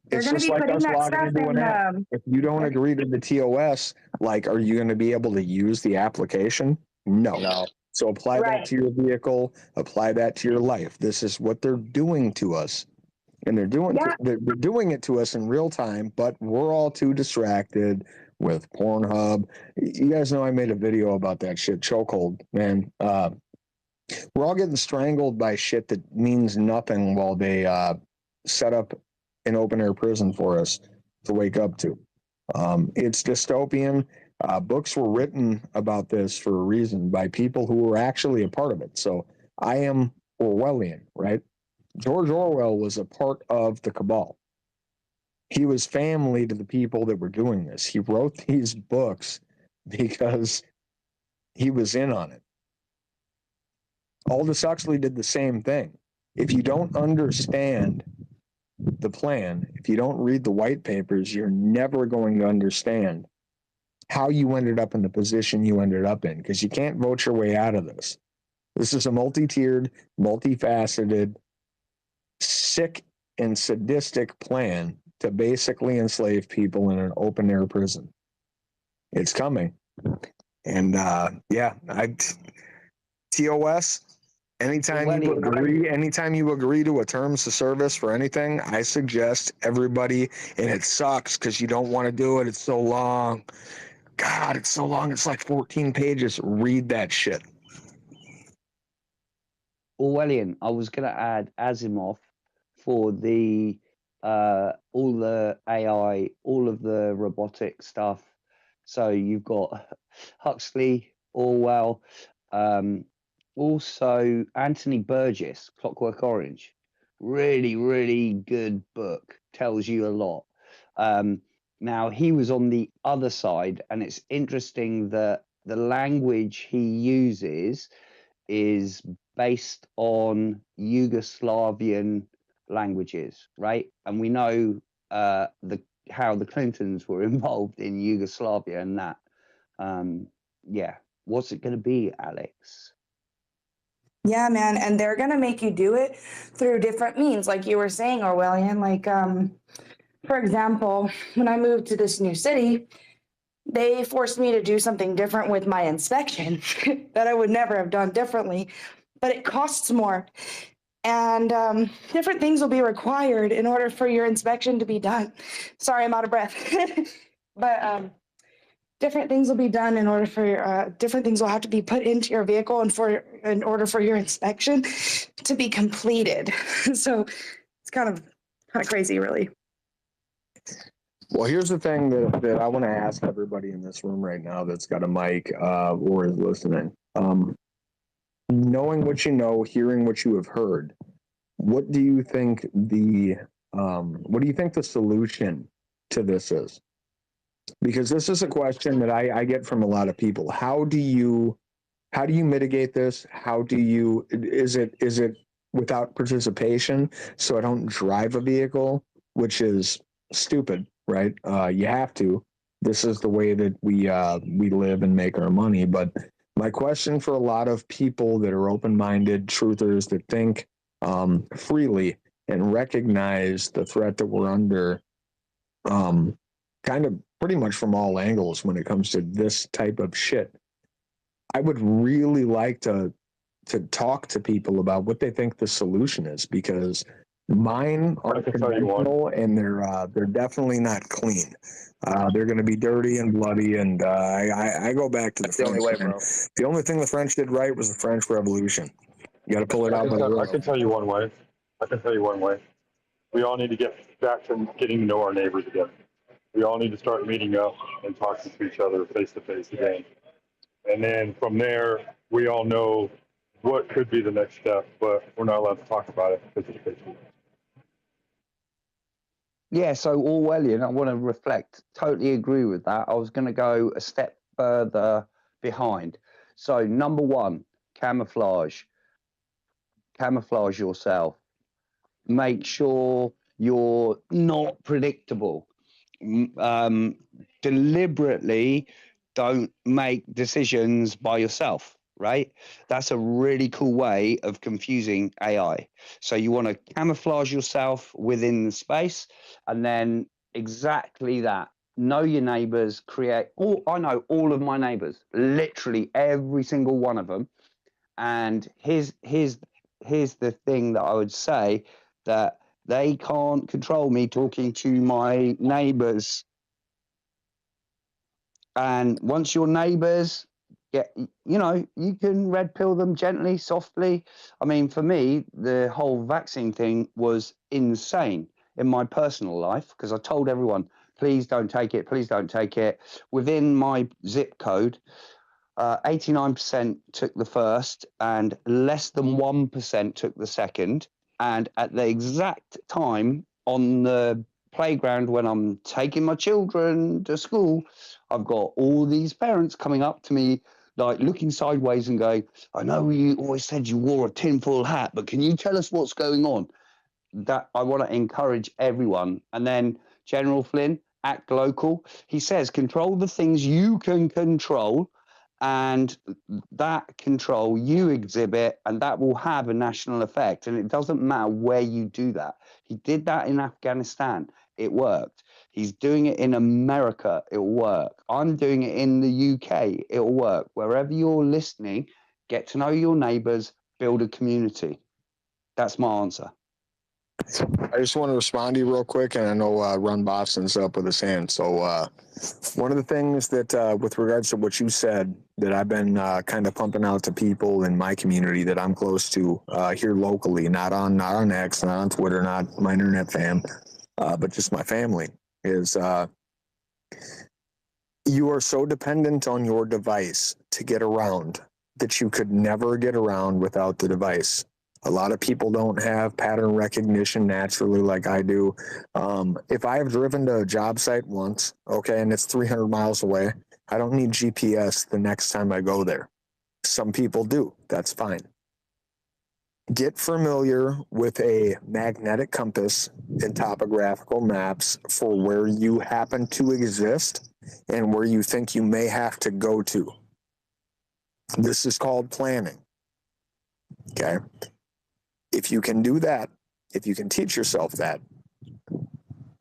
Speaker 22: It's just like us logging into an app. If you don't agree to the TOS, like, are you going to be able to use the application? No. So apply that to your vehicle, apply that to your life. This is what they're doing to us. And they're doing it to us in real time, but we're all too distracted with Pornhub. You guys know I made a video about that shit, chokehold, man. We're all getting strangled by shit that means nothing while they set up an open air prison for us to wake up to. It's dystopian. Books were written about this for a reason by people who were actually a part of it. So I am Orwellian, right? George Orwell was a part of the cabal. He was family to the people that were doing this. He wrote these books because he was in on it. Aldous Huxley did the same thing. If you don't understand the plan, if you don't read the white papers, you're never going to understand how you ended up in the position you ended up in, because you can't vote your way out of this. This is a multi-tiered, multifaceted, sick and sadistic plan to basically enslave people in an open-air prison. It's coming. And TOS, anytime you agree to a terms of service for anything, I suggest everybody, and it sucks because you don't want to do it. It's so long. God, it's so long. It's like 14 pages. Read that shit.
Speaker 21: Orwellian, I was going to add Asimov for the all the AI, all of the robotic stuff. So you've got Huxley, Orwell, also Anthony Burgess, Clockwork Orange. Really, really good book. Tells you a lot. Now, he was on the other side, and it's interesting that the language he uses is based on Yugoslavian languages, right? And we know how the Clintons were involved in Yugoslavia and that. What's it going to be, Alex?
Speaker 11: Yeah, man, and they're going to make you do it through different means, like you were saying, Orwellian. Like, for example, when I moved to this new city, they forced me to do something different with my inspection that I would never have done differently, but it costs more. And different things will be required in order for your inspection to be done. Sorry, I'm out of breath. But different things will be done in order for different things will have to be put into your vehicle in order for your inspection to be completed. So it's kind of crazy, really.
Speaker 22: Well, here's the thing that I want to ask everybody in this room right now that's got a mic or is listening. Knowing what you know, hearing what you have heard, what do you think the solution to this is? Because this is a question that I get from a lot of people. How do you mitigate this? Is it without participation, so I don't drive a vehicle, which is stupid, right? You have to. This is the way that we live and make our money. But my question for a lot of people that are open-minded, truthers that think freely and recognize the threat that we're under, kind of pretty much from all angles when it comes to this type of shit. I would really like to talk to people about what they think the solution is, because mine are conventional and they're definitely not clean. They're going to be dirty and bloody, and I go back to the French. The only thing the French did right was the French Revolution. You got to pull it out.
Speaker 9: I can tell you one way. We all need to get back to getting to know our neighbors again. We all need to start meeting up and talking to each other face to face again. And then from there, we all know what could be the next step, but we're not allowed to talk about it because it's fishy.
Speaker 21: Yeah, so Orwellian, I want to reflect. Totally agree with that. I was going to go a step further behind. So number one, camouflage yourself. Make sure you're not predictable. Deliberately don't make decisions by yourself, right? That's a really cool way of confusing AI. So you want to camouflage yourself within the space, and then exactly that. Know your neighbors, I know all of my neighbors, literally every single one of them. And here's the thing that I would say, that they can't control me talking to my neighbors. And once your neighbors get, you can red pill them gently, softly. I mean, for me, the whole vaccine thing was insane in my personal life, because I told everyone, please don't take it, please don't take it. Within my zip code, 89% took the first and less than 1% took the second. And at the exact time on the playground when I'm taking my children to school, I've got all these parents coming up to me, like looking sideways and going, I know you always said you wore a tinfoil hat, but can you tell us what's going on? That I want to encourage everyone. And then General Flynn, act local. He says, control the things you can control, and that control you exhibit, and that will have a national effect. And it doesn't matter where you do that. He did that in Afghanistan. It worked. He's doing it in America. It'll work. I'm doing it in the UK. It'll work. Wherever you're listening, get to know your neighbors, build a community. That's my answer.
Speaker 22: I just want to respond to you real quick, and I know Ron Boston's up with his hand. So one of the things that, with regards to what you said, that I've been kind of pumping out to people in my community that I'm close to here locally, not on X, not on Twitter, not my internet fam, but just my family, is you are so dependent on your device to get around that you could never get around without the device. A lot of people don't have pattern recognition naturally like I do. If I have driven to a job site once, okay, and it's 300 miles away, I don't need GPS the next time I go there. Some people do. That's fine. Get familiar with a magnetic compass and topographical maps for where you happen to exist and where you think you may have to go to. This is called planning. Okay? If you can do that, if you can teach yourself that,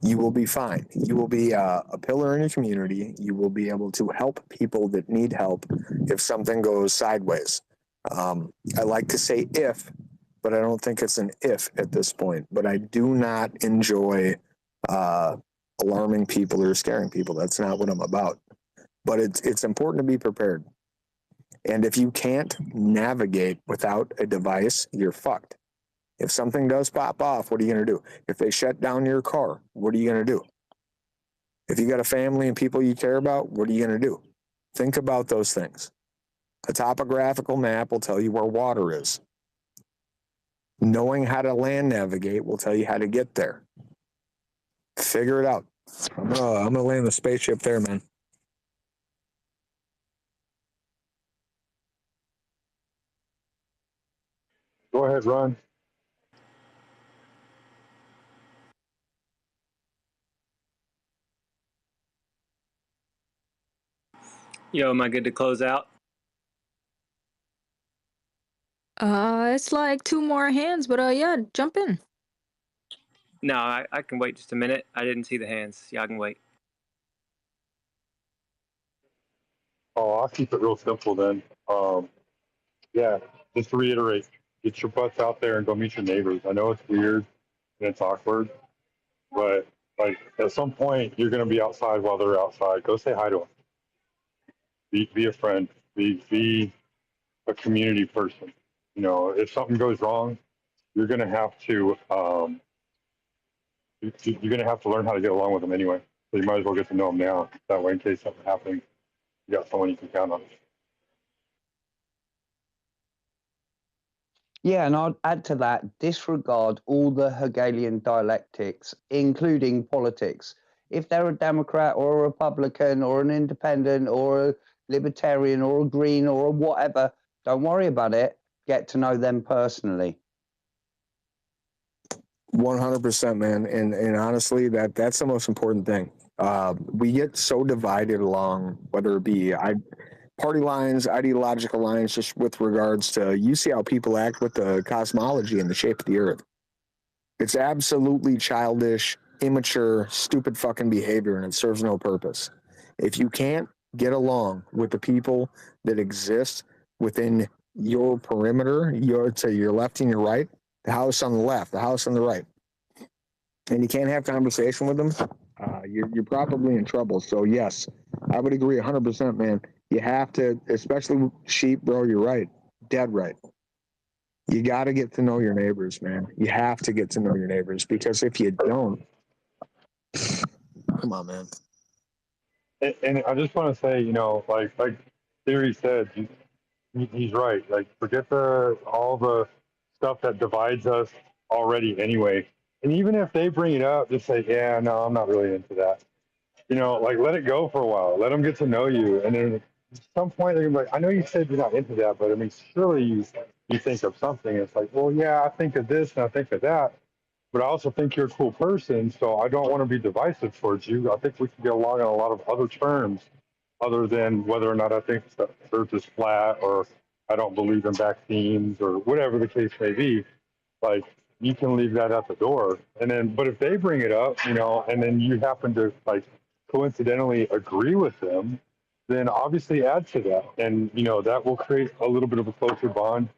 Speaker 22: you will be fine. You will be a pillar in your community. You will be able to help people that need help if something goes sideways. I like to say if, but I don't think it's an if at this point. But I do not enjoy alarming people or scaring people. That's not what I'm about. But it's important to be prepared. And if you can't navigate without a device, you're fucked. If something does pop off, what are you going to do? If they shut down your car, what are you going to do? If you got a family and people you care about, what are you going to do? Think about those things. A topographical map will tell you where water is. Knowing how to land navigate will tell you how to get there. Figure it out. I'm gonna land the spaceship there, man.
Speaker 9: Go ahead, Ron.
Speaker 12: Yo, am I good to close out?
Speaker 13: It's like 2 more hands, but yeah, jump in.
Speaker 12: No, I can wait just a minute. I didn't see the hands. Y'all can wait.
Speaker 9: Oh, I'll keep it real simple then. Yeah, just to reiterate, get your butts out there and go meet your neighbors. I know it's weird and it's awkward, but like at some point you're going to be outside while they're outside. Go say hi to them. Be a friend. Be a community person. You know, if something goes wrong, you're going to have to you're going to have to learn how to get along with them anyway. So you might as well get to know them now. That way, in case something happens, you got someone you can count on.
Speaker 21: Yeah, and I'd add to that, disregard all the Hegelian dialectics, including politics. If they're a Democrat or a Republican or an independent or a libertarian or a green or a whatever, don't worry about it. Get to know them personally.
Speaker 22: 100%, man. And honestly, that's the most important thing. We get so divided along, whether it be party lines, ideological lines, just with regards to, you see how people act with the cosmology and the shape of the earth. It's absolutely childish, immature, stupid fucking behavior, and it serves no purpose. If you can't get along with the people that exist within your perimeter, to your left and your right, the house on the left, the house on the right, and you can't have conversation with them, you're probably in trouble. So yes, I would agree 100%, man. You have to, especially sheep, bro, you're right. Dead right. You got to get to know your neighbors, man. You have to get to know your neighbors, because if you don't, come on, man.
Speaker 9: And I just want to say, like Theory said, he's right. Like, forget all the stuff that divides us already anyway. And even if they bring it up, just say, yeah, no, I'm not really into that. Like, let it go for a while. Let them get to know you. And then at some point, they're gonna be like, I know you said you're not into that, but I mean, surely you think of something. It's like, well, yeah, I think of this and I think of that. But I also think you're a cool person, so I don't want to be divisive towards you. I think we can get along on a lot of other terms, other than whether or not I think the Earth is flat, or I don't believe in vaccines, or whatever the case may be. Like, you can leave that at the door, and then, but if they bring it up, and then you happen to, like, coincidentally agree with them, then obviously add to that, and that will create a little bit of a closer bond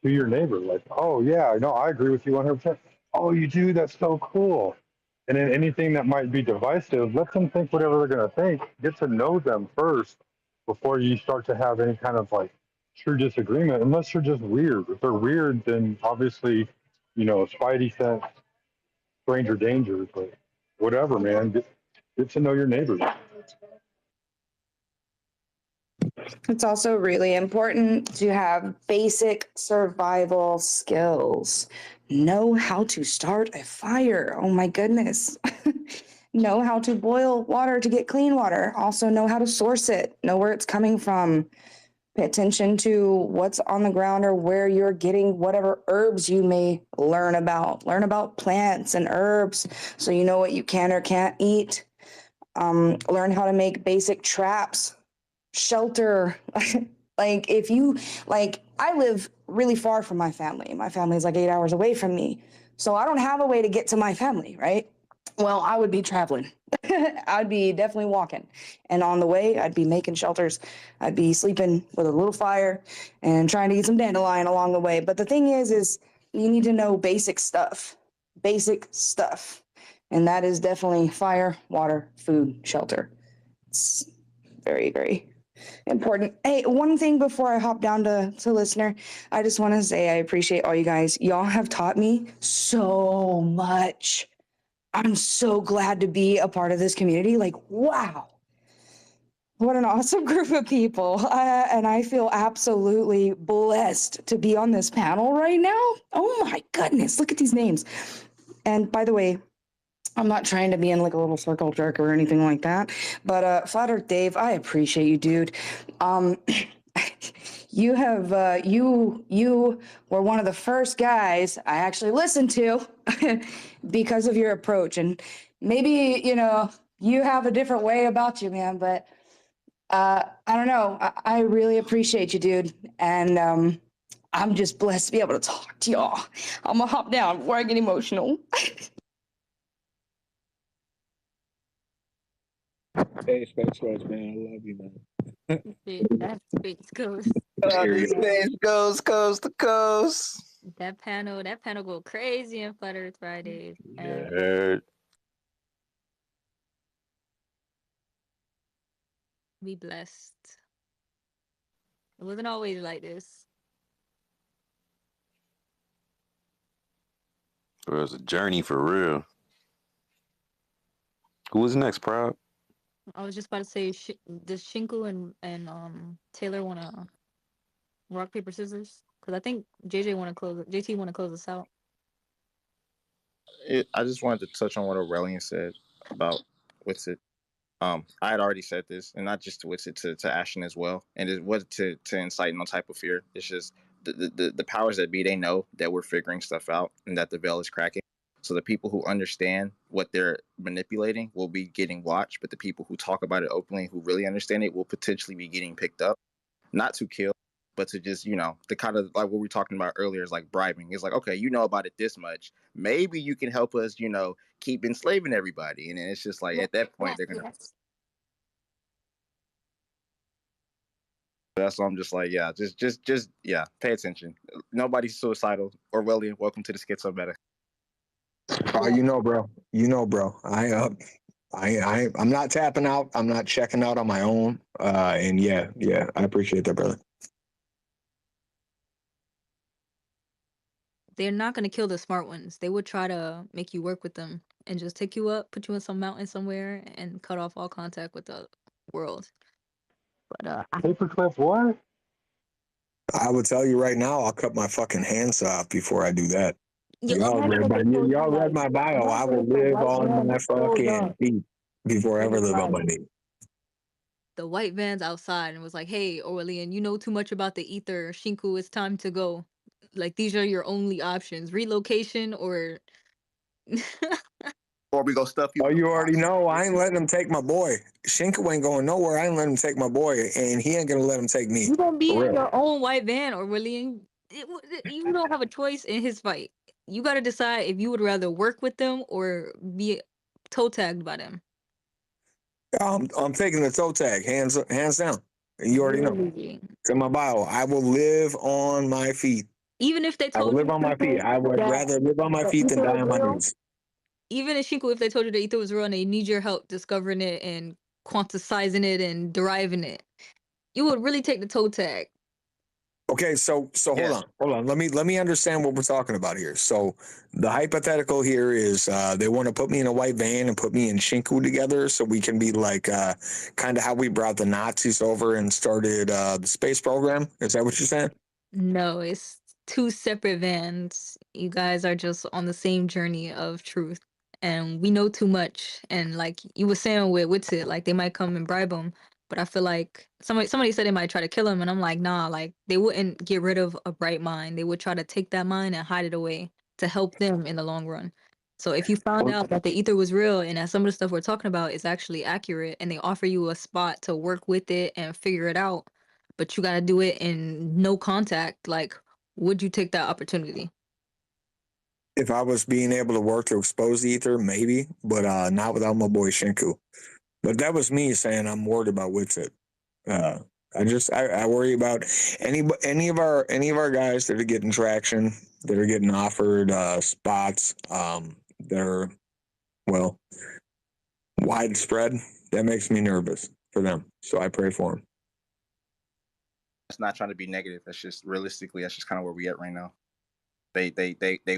Speaker 9: to your neighbor. Like, oh yeah, no, I agree with you 100%. Oh, you do? That's so cool. And then anything that might be divisive, let them think whatever they're going to think. Get to know them first before you start to have any kind of, like, true disagreement, unless you're just weird. If they're weird, then obviously, Spidey sense, stranger danger. But whatever, man, get to know your neighbors.
Speaker 11: It's also really important to have basic survival skills. Know how to start a fire. Oh my goodness. Know how to boil water to get clean water. Also know how to source it. Know where it's coming from. Pay attention to what's on the ground or where you're getting whatever herbs you may learn about. Learn about plants and herbs so you know what you can or can't eat. Learn how to make basic traps. Shelter. Like, if you, like, I live really far from my family. My family is like 8 hours away from me. So I don't have a way to get to my family, right? Well, I would be traveling. I'd be definitely walking. And on the way, I'd be making shelters. I'd be sleeping with a little fire and trying to get some dandelion along the way. But the thing is you need to know basic stuff. Basic stuff. And that is definitely fire, water, food, shelter. It's very, very important. Hey, one thing before I hop down to listener, I just want to say I appreciate all you guys. Y'all have taught me so much. I'm so glad to be a part of this community. Like, wow. What an awesome group of people. And I feel absolutely blessed to be on this panel right now. Oh my goodness, look at these names. And by the way, I'm not trying to be in like a little circle jerk or anything like that, but Flat Earth Dave, I appreciate you, dude. You have you were one of the first guys I actually listened to because of your approach, and maybe you have a different way about you, man. But I don't know. I really appreciate you, dude, and I'm just blessed to be able to talk to y'all. I'm gonna hop down before I get emotional.
Speaker 22: Hey, Space Ghost, man. I love you, man.
Speaker 4: That Space Ghost.
Speaker 18: Space goes coast to coast.
Speaker 4: That panel go crazy on Flat Earth Fridays.
Speaker 2: Yeah.
Speaker 4: Be blessed. It wasn't always like this.
Speaker 2: It was a journey for real. Who was next, Proud?
Speaker 4: I was just about to say, does Shinku and Taylor want to rock paper scissors? Because I think JT want to close us out.
Speaker 18: I just wanted to touch on what Aurelian said about what's it. I had already said this, and not just to to Ashton as well, and it was to incite no type of fear. It's just the powers that be, they know that we're figuring stuff out and that the veil is cracking. So the people who understand what they're manipulating will be getting watched, but the people who talk about it openly, who really understand it, will potentially be getting picked up, not to kill, but to just, the kind of like what we were talking about earlier is like bribing. It's like, okay, you know about it this much. Maybe you can help us, keep enslaving everybody. And then it's just like at that point, they're going to. That's why I'm just like, yeah, just pay attention. Nobody's suicidal. Orwellian, welcome to the Schizo Meta.
Speaker 22: Oh, bro. Bro. I'm not tapping out. I'm not checking out on my own. And yeah, I appreciate that, brother.
Speaker 4: They're not going to kill the smart ones. They would try to make you work with them and just take you up, put you in some mountain somewhere, and cut off all contact with the world. But
Speaker 22: Paperclip what? I would tell you right now, I'll cut my fucking hands off before I do that. Y'all read my bio. I will live on my fucking feet before I ever live on my knees.
Speaker 4: The white van's outside and was like, "Hey, Orlean, you know too much about the ether. Shinku, it's time to go. Like, these are your only options: relocation or."
Speaker 18: Or we go stuff you.
Speaker 22: Oh, you already know. I ain't letting him take my boy. Shinku ain't going nowhere. I ain't letting him take my boy, and he ain't gonna let him take me.
Speaker 4: You gonna be in your own white van, Orlean. You don't have a choice in his fight. You got to decide if you would rather work with them or be toe tagged by them.
Speaker 22: I'm taking the toe tag, hands down. You already know. It's in my bio. I will live on my feet.
Speaker 4: Even if they
Speaker 22: I will
Speaker 4: told
Speaker 22: live
Speaker 4: you
Speaker 22: on my feet. I would rather live on my feet than die on my knees.
Speaker 4: Even in Shinku, if they told you the ether was real and they need your help discovering it and quantisizing it and deriving it, you would really take the toe tag.
Speaker 22: Okay, so hold on. Let me understand what we're talking about here. So the hypothetical here is they want to put me in a white van and put me and Shinku together so we can be like kind of how we brought the Nazis over and started the space program. Is that what you're saying?
Speaker 4: No, it's two separate vans. You guys are just on the same journey of truth. And we know too much. And like you were saying with Witsit, like they might come and bribe him. But I feel like somebody said they might try to kill him. And I'm like, nah, like they wouldn't get rid of a bright mind. They would try to take that mind and hide it away to help them in the long run. So if you found out that the ether was real and that some of the stuff we're talking about is actually accurate and they offer you a spot to work with it and figure it out, but you got to do it in no contact, like, would you take that opportunity?
Speaker 22: If I was being able to work to expose the ether, maybe, but not without my boy Shinku. But that was me saying I'm worried about Witsit. I worry about any of our guys that are getting traction, that are getting offered spots that are widespread. That makes me nervous for them. So I pray for them.
Speaker 18: It's not trying to be negative. That's just realistically, that's just kind of where we at right now. They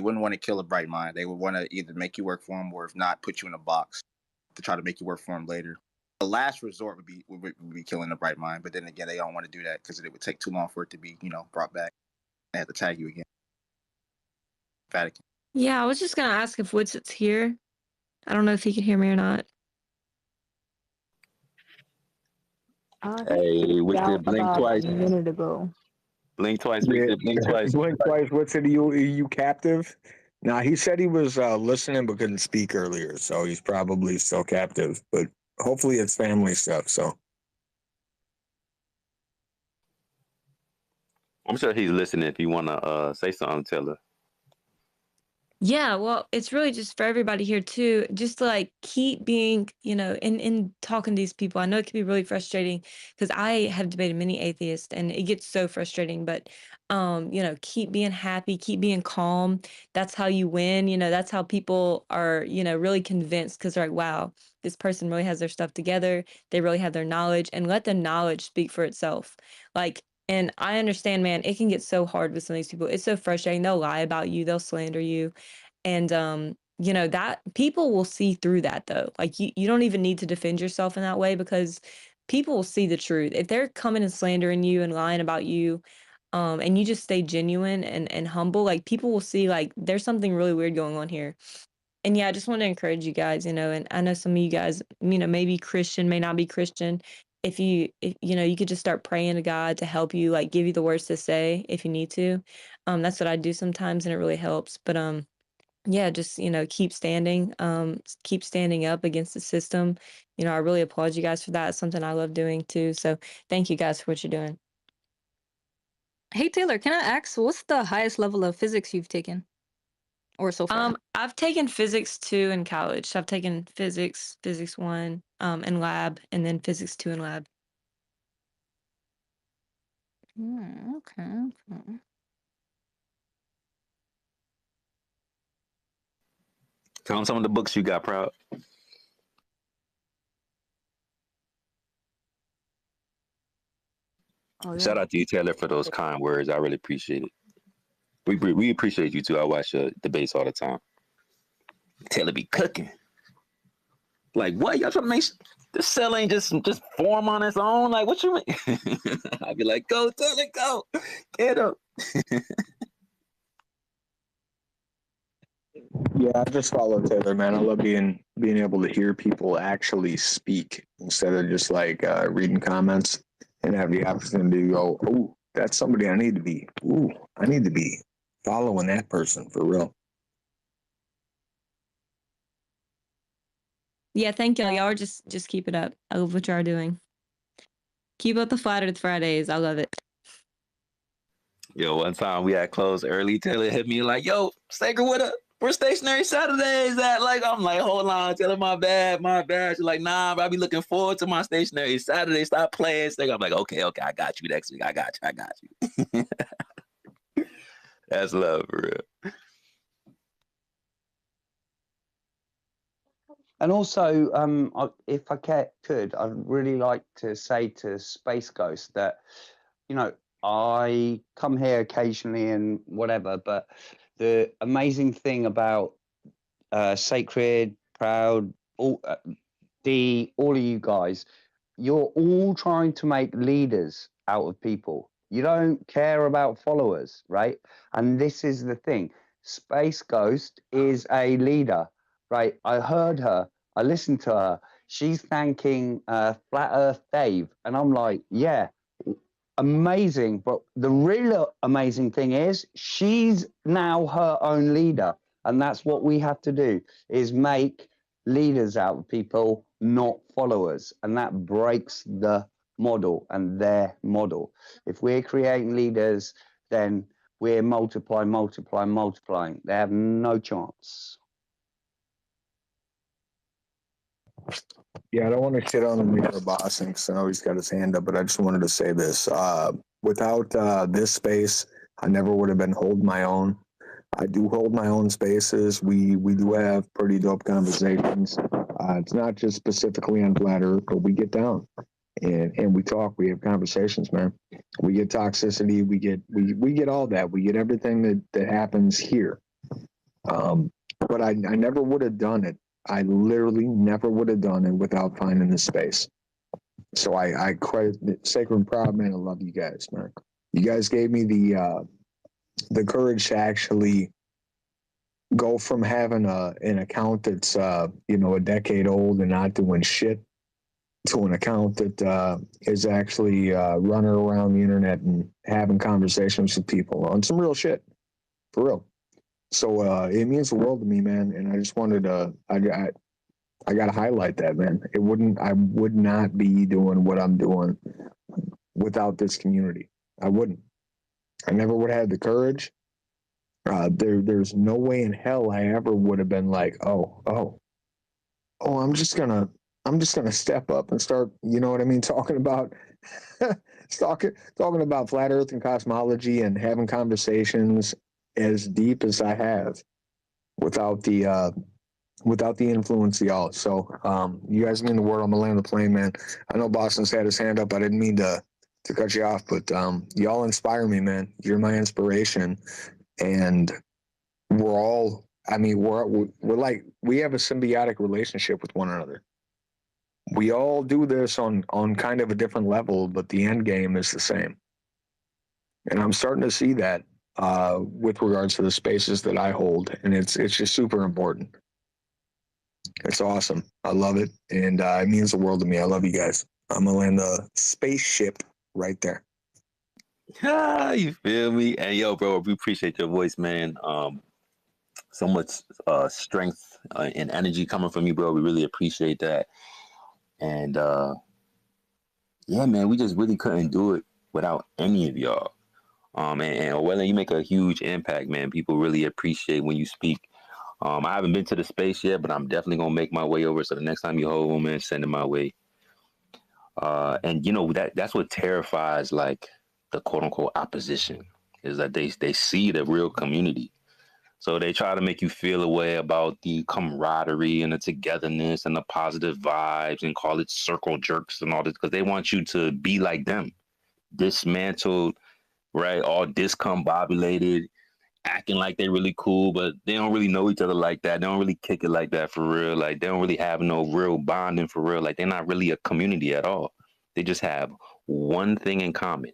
Speaker 18: wouldn't want to kill a bright mind. They would want to either make you work for them, or if not, put you in a box to try to make you work for them later. The last resort would be killing a bright mind. But then again, they don't want to do that because it would take too long for it to be, brought back. They have to tag you again. Vatican.
Speaker 14: Yeah, I was just gonna ask if Woodsit's here. I don't know if he can hear me or not.
Speaker 2: Hey, with the blink twice.
Speaker 4: A minute ago.
Speaker 2: Blink twice,
Speaker 22: Yeah.
Speaker 2: blink twice.
Speaker 22: Blink twice. What's it? Are you captive? Nah, he said he was listening but couldn't speak earlier, so he's probably still captive. But hopefully it's family stuff. So
Speaker 2: I'm sure he's listening. If you want to say something, tell her.
Speaker 14: Yeah, well, it's really just for everybody here too, just to like keep being, in talking to these people. I know it can be really frustrating because I have debated many atheists and it gets so frustrating, but keep being happy, keep being calm. That's how you win. That's how people are, really convinced because they're like, wow, this person really has their stuff together. They really have their knowledge, and let the knowledge speak for itself. And I understand, man, it can get so hard with some of these people. It's so frustrating. They'll lie about you, they'll slander you. And that people will see through that though. Like you don't even need to defend yourself in that way because people will see the truth. If they're coming and slandering you and lying about you, and you just stay genuine and humble, like people will see like there's something really weird going on here. And yeah, I just want to encourage you guys, and I know some of you guys, maybe Christian, may not be Christian. If you could just start praying to God to help you, like give you the words to say if you need to. That's what I do sometimes, and it really helps. But yeah, just keep standing, keep standing up against the system. I really applaud you guys for that. It's something I love doing too. So thank you guys for what you're doing.
Speaker 13: Hey Taylor, can I ask what's the highest level of physics you've taken, or so far?
Speaker 14: I've taken physics 2 in college. So I've taken physics 1, in lab, and then physics 2 in lab.
Speaker 13: Okay.
Speaker 2: Tell them some of the books you got, Proud.
Speaker 13: Oh, yeah.
Speaker 2: Shout out to you, Taylor, for those kind words. I really appreciate it. We appreciate you too. I watch your debates all the time. Taylor be cooking. Like, what? Y'all trying to make this cell ain't just form on its own? Like, what you mean? I'd be like, go, Taylor, go. Get him.
Speaker 22: Yeah, I just follow Taylor, man. I love being able to hear people actually speak instead of just like reading comments, and have the opportunity to go, oh, that's somebody I need to be. Ooh, I need to be following that person for real.
Speaker 14: Yeah, thank y'all. Y'all are just keep it up. I love what y'all are doing. Keep up the Flat Earth Fridays. I love it.
Speaker 2: Yo, one time we had closed early. Taylor hit me like, yo, Staker, where Stationary Saturdays at? Like, I'm like, hold on, Taylor, my bad. She's like, nah, but I be looking forward to my Stationary Saturday. Stop playing, Staker. I'm like, okay, I got you next week. I got you. That's love for real.
Speaker 21: And also, if I could, I'd really like to say to Space Ghost that, I come here occasionally and whatever, but the amazing thing about Sacred, Proud, all of you guys, you're all trying to make leaders out of people. You don't care about followers, right? And this is the thing. Space Ghost is a leader, right? I heard her. I listened to her. She's thanking Flat Earth Dave. And I'm like, yeah, amazing. But the real amazing thing is she's now her own leader. And that's what we have to do, is make leaders out of people, not followers. And that breaks the model and their model. If we're creating leaders, then we're multiplying. They have no chance.
Speaker 22: Yeah, I don't want to shit on him here, boss, because I know he's got his hand up, but I just wanted to say this. Without this space, I never would have been holding my own. I do hold my own spaces. We do have pretty dope conversations. It's not just specifically on Flat Earth, but we get down and we talk. We have conversations, man. We get toxicity. We get all that. We get everything that happens here. But I never would have done it. I literally never would have done it without finding this space. So I credit Sacred and Proud, man. I love you guys, man. You guys gave me the courage to actually go from having an account that's a decade old and not doing shit to an account that is actually running around the internet and having conversations with people on some real shit, for real. So it means the world to me, man. And I just wanted to, I got to highlight that, man. I would not be doing what I'm doing without this community. I wouldn't. I never would have had the courage. There's no way in hell I ever would have been like, I'm just gonna step up and start, you know what I mean, talking about about flat Earth and cosmology and having conversations as deep as I have without the influence of y'all. So you guys mean the world. I'm gonna land the plane, man. I know Boston's had his hand up. I didn't mean to cut you off, but y'all inspire me, man. You're my inspiration. And we're like, we have a symbiotic relationship with one another. We all do this on kind of a different level, but the end game is the same. And I'm starting to see that with regards to the spaces that I hold, and it's just super important. It's awesome. I love it. And it means the world to me. I love you guys. I'm going to land the spaceship right there.
Speaker 2: Ah, you feel me? And yo, bro, we appreciate your voice, man. So much strength and energy coming from you, bro. We really appreciate that. And yeah, man, we just really couldn't do it without any of y'all. And Orwell, you make a huge impact, man. People really appreciate when you speak. I haven't been to the space yet, but I'm definitely gonna make my way over. So the next time you hold one, man, send it my way. And you know that's what terrifies like the quote unquote opposition is that they see the real community. So they try to make you feel a way about the camaraderie and the togetherness and the positive vibes and call it circle jerks and all this because they want you to be like them, dismantled, right? All discombobulated, acting like they're really cool, but they don't really know each other like that. They don't really kick it like that for real. Like they don't really have no real bonding for real. Like they're not really a community at all. They just have one thing in common.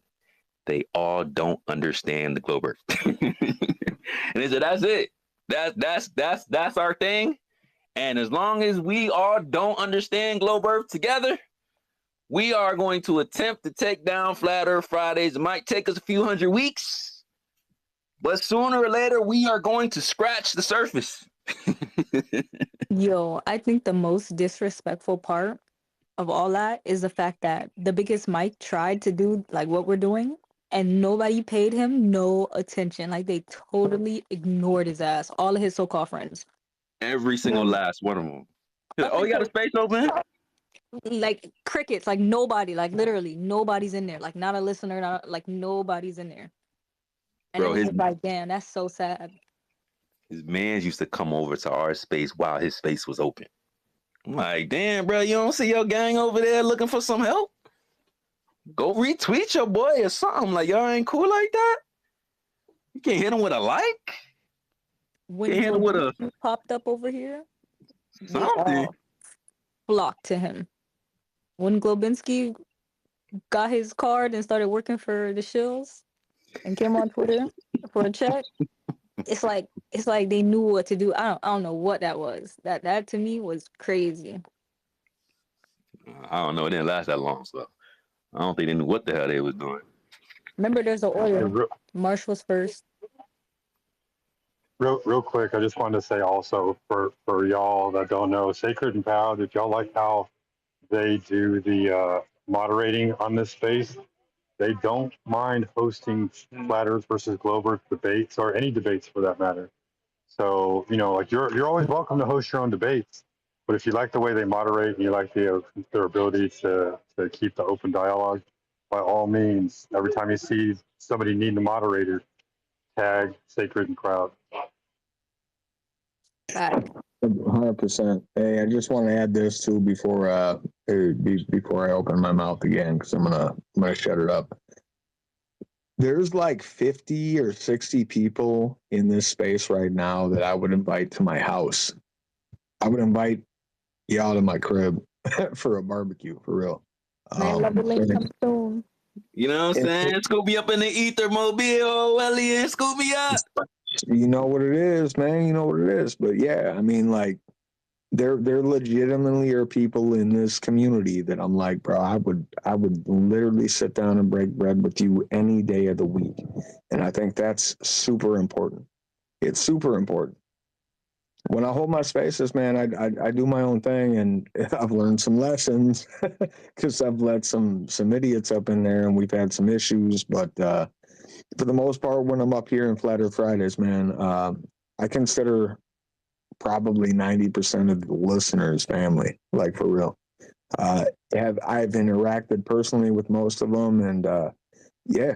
Speaker 2: They all don't understand the globe Earth. And they said, that's it. That's our thing. And as long as we all don't understand globe Earth together, we are going to attempt to take down Flat Earth Fridays. It might take us a few hundred weeks, but sooner or later, we are going to scratch the surface.
Speaker 13: Yo, I think the most disrespectful part of all that is the fact that the biggest Mike tried to do like what we're doing and nobody paid him no attention. Like they totally ignored his ass, all of his so-called friends.
Speaker 2: Every single last one of them. Oh, you got a space open?
Speaker 13: Like crickets, like nobody, like literally nobody's in there. Like not a listener, not like nobody's in there. And
Speaker 2: Bro,
Speaker 13: it's just like, damn, that's so sad.
Speaker 2: his mans used to come over to our space while his space was open. I'm like, damn, bro, you don't see your gang over there looking for some help? Go retweet your boy or something. Like, y'all ain't cool like that? You can't hit him with a like?
Speaker 13: When
Speaker 2: Can't hit him with a
Speaker 13: he popped up over here, we
Speaker 2: something.
Speaker 13: all flocked to him. When Globinski got his card and started working for the shills and came on Twitter for a check, it's like they knew what to do. I don't know what that was. That to me was crazy.
Speaker 2: I don't know. It didn't last that long, so I don't think they knew what the hell they was doing.
Speaker 13: Remember, there's an order. Marsh was first.
Speaker 9: Real quick, I just wanted to say also for y'all that don't know, Sacred and Proud, if y'all like how they do the moderating on this space, they don't mind hosting Flat Earth versus Globe Earth debates or any debates for that matter. So, you know, like you're always welcome to host your own debates, but if you like the way they moderate and you like their ability to keep the open dialogue, by all means, every time you see somebody needing a moderator, tag Sacred and Proud.
Speaker 22: 100%. Hey, I just want to add this too before I open my mouth again because I'm gonna shut it up. There's like 50 or 60 people in this space right now that I would invite to my house. I would invite y'all to my crib for a barbecue for real.
Speaker 2: You know what I'm saying? Scoop me up in the ether mobile, Elliot. Scoop me up.
Speaker 22: You know what it is, man. You know what it is. But yeah, I mean, like, there legitimately are people in this community that I'm like, bro, I would literally sit down and break bread with you any day of the week. And I think that's super important. It's super important. When I hold my spaces, man, I do my own thing, and I've learned some lessons because I've let some idiots up in there, and we've had some issues. But for the most part, when I'm up here in Flat Earth Fridays, man, I consider probably 90% of the listeners family, like for real. I've interacted personally with most of them, and yeah,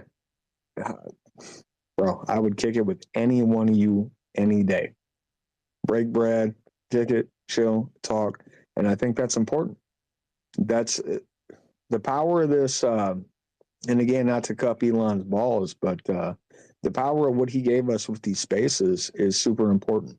Speaker 22: bro, I would kick it with any one of you any day. Break bread, kick it, chill, talk, and I think that's important. That's the power of this. And again, not to cup Elon's balls, but the power of what he gave us with these spaces is super important.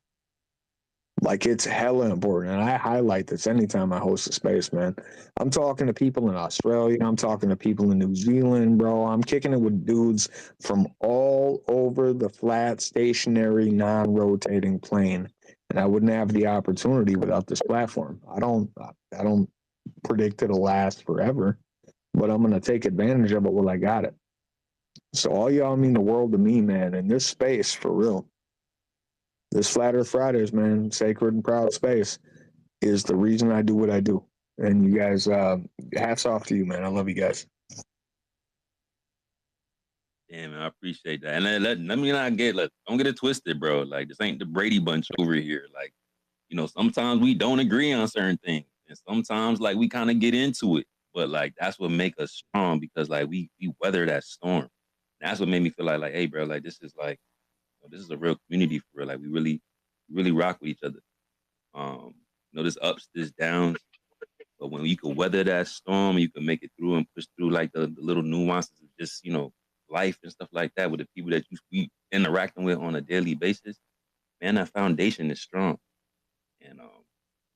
Speaker 22: Like, it's hella important. And I highlight this anytime I host a space, man. I'm talking to people in Australia. I'm talking to people in New Zealand, bro. I'm kicking it with dudes from all over the flat, stationary, non-rotating plane. and I wouldn't have the opportunity without this platform. I don't predict it'll last forever, but I'm going to take advantage of it while I got it. So all y'all mean the world to me, man, in this space, for real. This Flat Earth Fridays, man, sacred and proud space, is the reason I do what I do. And you guys, hats off to you, man. I love you guys.
Speaker 2: Damn, I appreciate that. And let me not get, don't get it twisted, bro. Like, this ain't the Brady Bunch over here. Like, you know, sometimes we don't agree on certain things. And sometimes, like, we kind of get into it. But, like, that's what make us strong, because, like, we weather that storm. And that's what made me feel like, hey, bro, like, this is, like, you know, this is a real community for real. Like, we really rock with each other. You know, there's ups, there's downs. But when you can weather that storm, you can make it through and push through, like, the little nuances of just, you know, life and stuff like that with the people that we interacting with on a daily basis, man, that foundation is strong. And,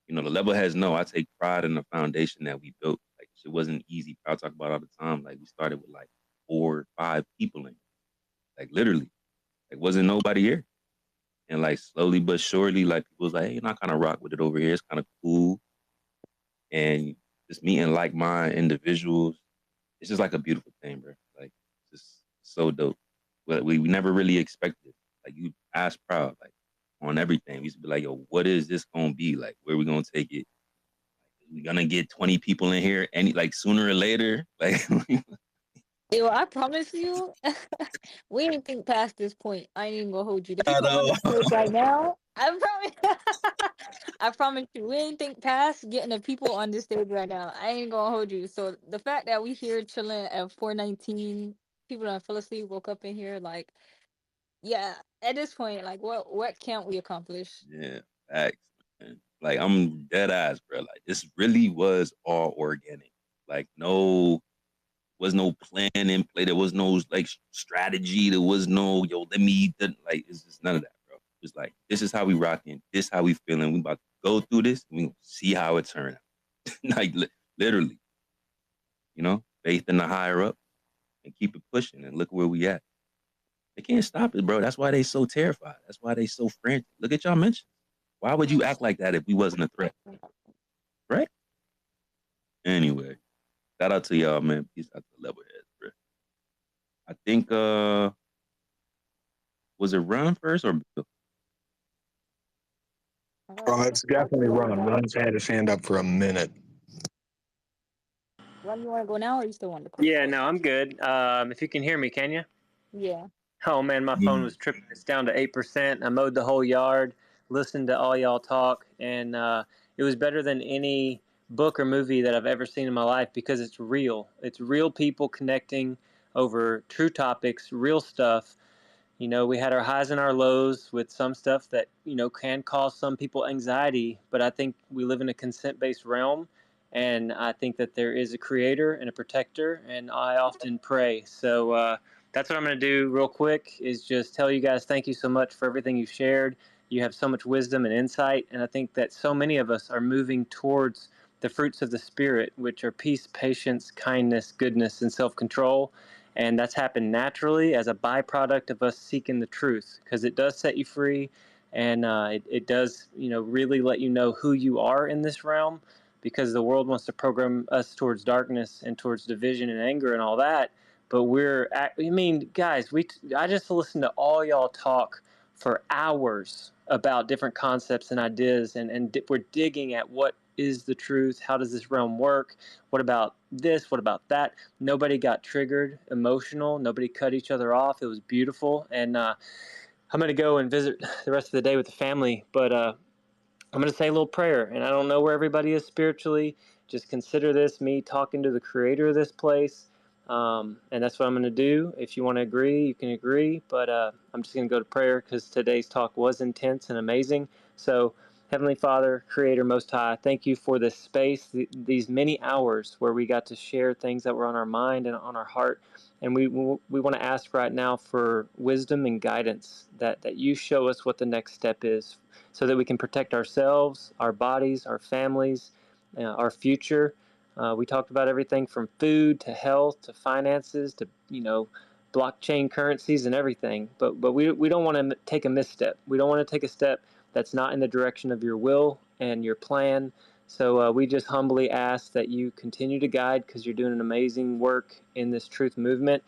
Speaker 2: you know, the level heads know I take pride in the foundation that we built. Like, it wasn't easy. I talk about all the time. Like, we started with like 4 or 5 people in, like, literally, like, wasn't nobody here. And, like, slowly but surely, like, people was like, hey, you know, I kind of rock with it over here. It's kind of cool. And just meeting like-minded individuals, it's just like a beautiful thing, bro. Like, just so dope. But we never really expected it. Like, you ask proud, like, on everything. We used to be like, yo, what is this gonna be? Like, where we gonna take it? Like, we gonna get 20 people in here like sooner or later? Like,
Speaker 13: Yo, I promise you, we didn't think past this point. I ain't even gonna hold you. The
Speaker 2: I
Speaker 13: people on
Speaker 2: know.
Speaker 13: the stage right now, I promise, I promise you, we ain't think past getting the people on this stage right now. I ain't gonna hold you. So the fact that we here chilling at 4:19, people that fell asleep, woke up in here, like, yeah. At this point, like, what can't we accomplish?
Speaker 2: yeah, facts, man. Like, I'm dead ass, bro. Like, this really was all organic. Like, was no plan in play. There was no, like, strategy. There was no, yo, like, it's just none of that, bro. It's like, this is how we rocking. This how we feeling. We about to go through this. We gonna see how it turn out. Like, literally, you know, faith in the higher up and keep it pushing. And look where we at. They can't stop it, bro. That's why they so terrified. That's why they so frantic. Look at y'all mentions. Why would you act like that if we wasn't a threat? Right? Anyway, shout out to y'all, man. Peace out to level heads, bro. I think was it Ron first or Bill?
Speaker 22: Oh, it's definitely Ron. Ron's had his hand up for a minute.
Speaker 13: Run, you want to go now, or you still want to?
Speaker 12: Yeah, no, I'm good. If you can hear me, can you?
Speaker 13: Yeah.
Speaker 12: Oh man, my phone was tripping. It's down to 8%. I mowed the whole yard, listened to all y'all talk, and it was better than any book or movie that I've ever seen in my life, because it's real. It's real people connecting over true topics, real stuff. You know, we had our highs and our lows with some stuff that, you know, can cause some people anxiety, but I think we live in a consent-based realm, and I think that there is a creator and a protector, and I often pray. So that's what I'm going to do real quick, is just tell you guys thank you so much for everything you've shared. You have so much wisdom and insight, and I think that so many of us are moving towards the fruits of the Spirit, which are peace, patience, kindness, goodness, and self-control. And that's happened naturally as a byproduct of us seeking the truth, because it does set you free, and it does, you know, really let you know who you are in this realm, because the world wants to program us towards darkness and towards division and anger and all that. But guys, I just listened to all y'all talk for hours about different concepts and ideas, and we're digging at what is the truth, how does this realm work, what about this, what about that. Nobody got triggered, emotional, nobody cut each other off. It was beautiful, and I'm going to go and visit the rest of the day with the family, but I'm going to say a little prayer, and I don't know where everybody is spiritually. Just consider this me talking to the creator of this place, and that's what I'm going to do. If you want to agree, you can agree, but I'm just going to go to prayer, because today's talk was intense and amazing. So, Heavenly Father, Creator Most High, thank you for this space, these many hours where we got to share things that were on our mind and on our heart. And we want to ask right now for wisdom and guidance, that you show us what the next step is, so that we can protect ourselves, our bodies, our families, our future. We talked about everything from food to health to finances to, you know, blockchain currencies and everything. But we don't want to take a misstep. We don't want to take a step that's not in the direction of your will and your plan. So we just humbly ask that you continue to guide, because you're doing an amazing work in this truth movement.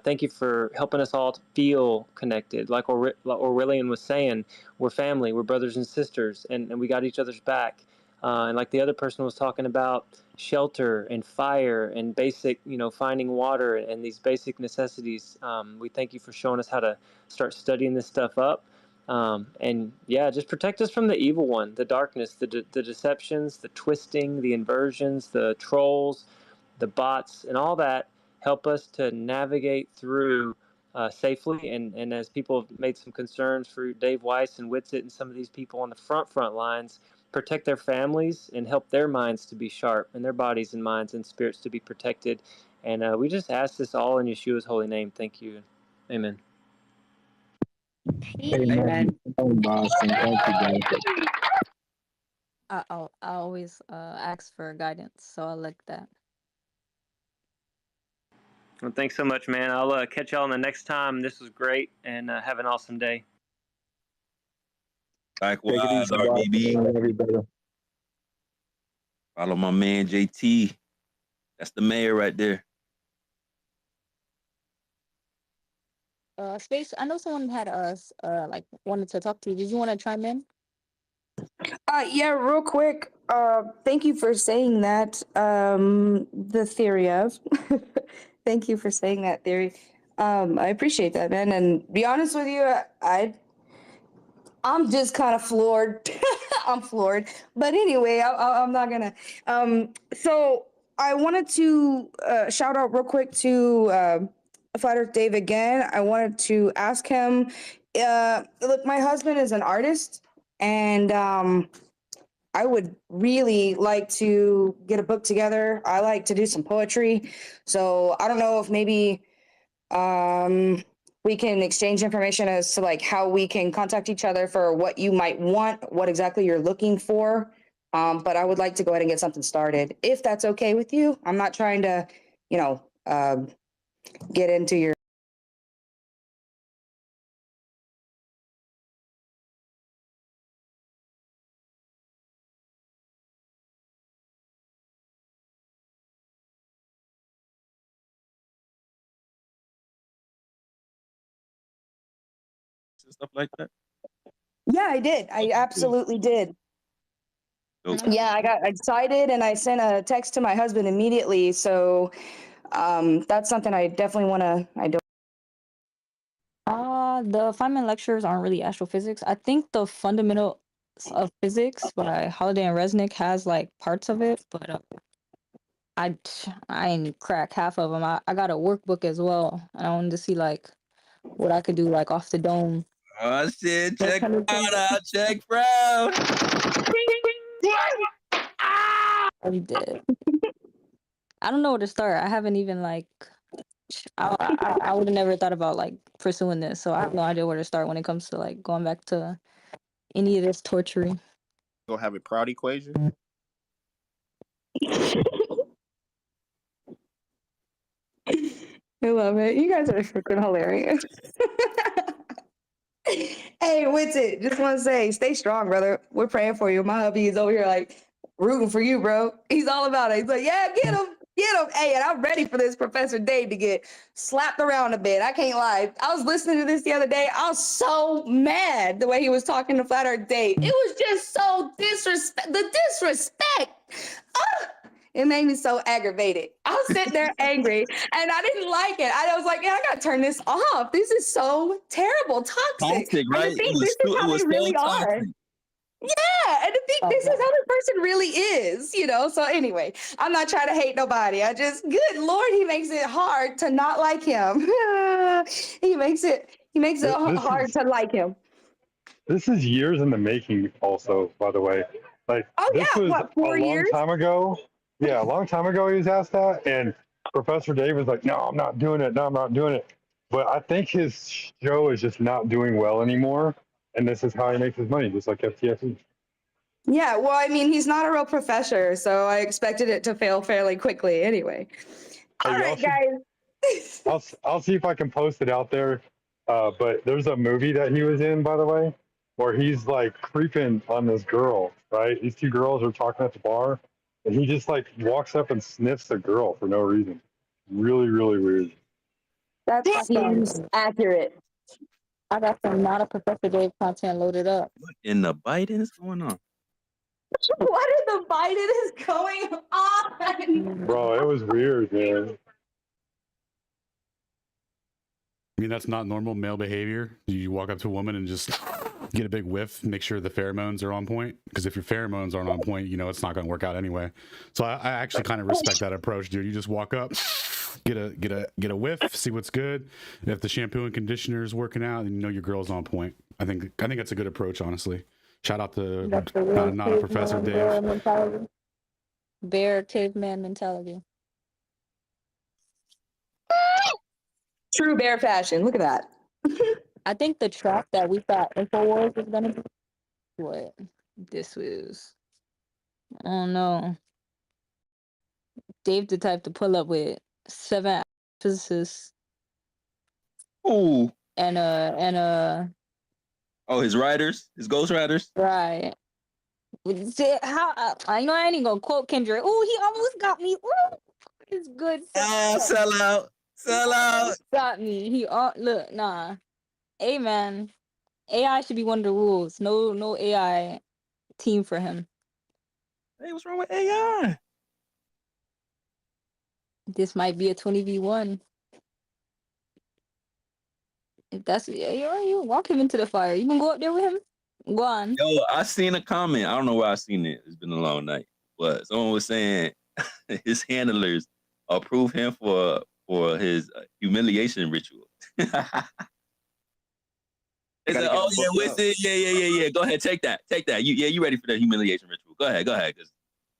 Speaker 12: Thank you for helping us all to feel connected. Like Aurelian was saying, we're family, we're brothers and sisters, and we got each other's back. And like the other person was talking about, shelter and fire and basic, finding water and these basic necessities. We thank you for showing us how to start studying this stuff up. And yeah, just protect us from the evil one, the darkness, the deceptions, the twisting, the inversions, the trolls, the bots, and all that. Help us to navigate through safely. And as people have made some concerns for Dave Weiss and Witsit and some of these people on the front lines, protect their families and help their minds to be sharp and their bodies and minds and spirits to be protected. And we just ask this all in Yeshua's holy name. Thank you. Amen.
Speaker 21: Amen.
Speaker 10: Boston. Thank you, guys.
Speaker 13: I always ask for guidance, so I like that.
Speaker 12: Well, thanks so much, man. I'll catch y'all on the next time. This was great, and have an awesome day.
Speaker 2: Likewise, RDB. Follow my man JT. That's the mayor right there.
Speaker 13: Space, I know someone had wanted to talk to you. Did you want to chime in?
Speaker 11: Yeah, real quick. Thank you for saying that. The theory of. Thank you for saying that theory. I appreciate that, man. And be honest with you, I'm just kind of floored. I'm floored. But anyway, I'm not gonna. So I wanted to shout out real quick to Flat Earth Dave again. I wanted to ask him. Look, my husband is an artist, and I would really like to get a book together. I like to do some poetry. So I don't know if maybe we can exchange information as to like how we can contact each other for what you might want, what exactly you're looking for. But I would like to go ahead and get something started, if that's okay with you. I'm not trying to, get into your
Speaker 2: stuff like that.
Speaker 11: Yeah, I did. I absolutely did.
Speaker 2: Okay.
Speaker 11: Yeah, I got excited and I sent a text to my husband immediately. So that's something I definitely want to.
Speaker 13: The Feynman lectures aren't really astrophysics. I think the Fundamentals of Physics by Holiday and Resnick has like parts of it, but I ain't crack half of them. I got a workbook as well. I wanted to see like what I could do like off the dome.
Speaker 2: Oh shit! Check Brown out. Check Brown.
Speaker 13: I'm dead. I don't know where to start. I haven't even like. I would have never thought about like pursuing this, so I have no idea where to start when it comes to like going back to any of this torturing.
Speaker 18: Go have a Proud equation.
Speaker 11: I love it. You guys are freaking hilarious. Hey, Witsit, just want to say, stay strong, brother. We're praying for you. My hubby is over here like rooting for you, bro. He's all about it. He's like, yeah, get him. Get him. Hey, and I'm ready for this Professor Dave to get slapped around a bit. I can't lie. I was listening to this the other day. I was so mad the way he was talking to Flat Earth Dave. It was just so disrespect. It made me so aggravated. I was sitting there angry and I didn't like it. I was like, yeah, I gotta turn this off. This is so terrible, toxic.
Speaker 2: Right?
Speaker 11: And to think this is how they really are. Yeah, and to think this is how the person really is, So anyway, I'm not trying to hate nobody. Good Lord, he makes it hard to not like him. He makes it hard to like him.
Speaker 9: This is years in the making also, by the way. Like, this was
Speaker 11: what, 4 years?
Speaker 9: long time ago. Yeah, a long time ago he was asked that, and Professor Dave was like, no, I'm not doing it. No, I'm not doing it. But I think his show is just not doing well anymore, and this is how he makes his money, just like FTSE.
Speaker 11: Yeah, well, I mean, he's not a real professor, so I expected it to fail fairly quickly anyway. All right, guys.
Speaker 9: I'll see if I can post it out there. But there's a movie that he was in, by the way, where he's like creeping on this girl, right? These two girls are talking at the bar, and he just like walks up and sniffs the girl for no reason. Really, really weird.
Speaker 11: That seems accurate.
Speaker 4: I got some not a Professor Dave content loaded up.
Speaker 2: What in the Biden is going on?
Speaker 11: What is the Biden is going on?
Speaker 9: Bro, it was weird, man.
Speaker 17: I mean, that's not normal male behavior. You walk up to a woman and just get a big whiff, make sure the pheromones are on point. Because if your pheromones aren't on point, you know it's not going to work out anyway. So I actually kind of respect that approach, dude. You just walk up, get a whiff, see what's good. If the shampoo and conditioner is working out, then you know your girl's on point. I think that's a good approach, honestly. Shout out to not a Professor Dave.
Speaker 4: Bear caveman mentality.
Speaker 11: True bear fashion. Look at that.
Speaker 4: I think the track that we thought InfoWars was gonna be what this was. I don't know. Dave the type to pull up with 7 physicists.
Speaker 2: Ooh.
Speaker 4: And
Speaker 2: Oh, his riders, his ghost riders.
Speaker 4: right. How I know I ain't gonna quote Kendrick. Oh, he almost got me. Ooh, it's good.
Speaker 2: Sell out. Sell out.
Speaker 4: Got me. He look, nah. Hey man. AI should be one of the rules. No AI team for him.
Speaker 2: Hey, what's wrong with AI?
Speaker 4: This might be a 20v1. If that's you walk him into the fire. You gonna go up there with him? Go on.
Speaker 2: Yo, I seen a comment. I don't know where I seen it. It's been a long night. But someone was saying his handlers approve him for his humiliation ritual. They said, "Oh yeah, Winston, yeah. Go ahead, take that. You ready for that humiliation ritual? Go ahead, cause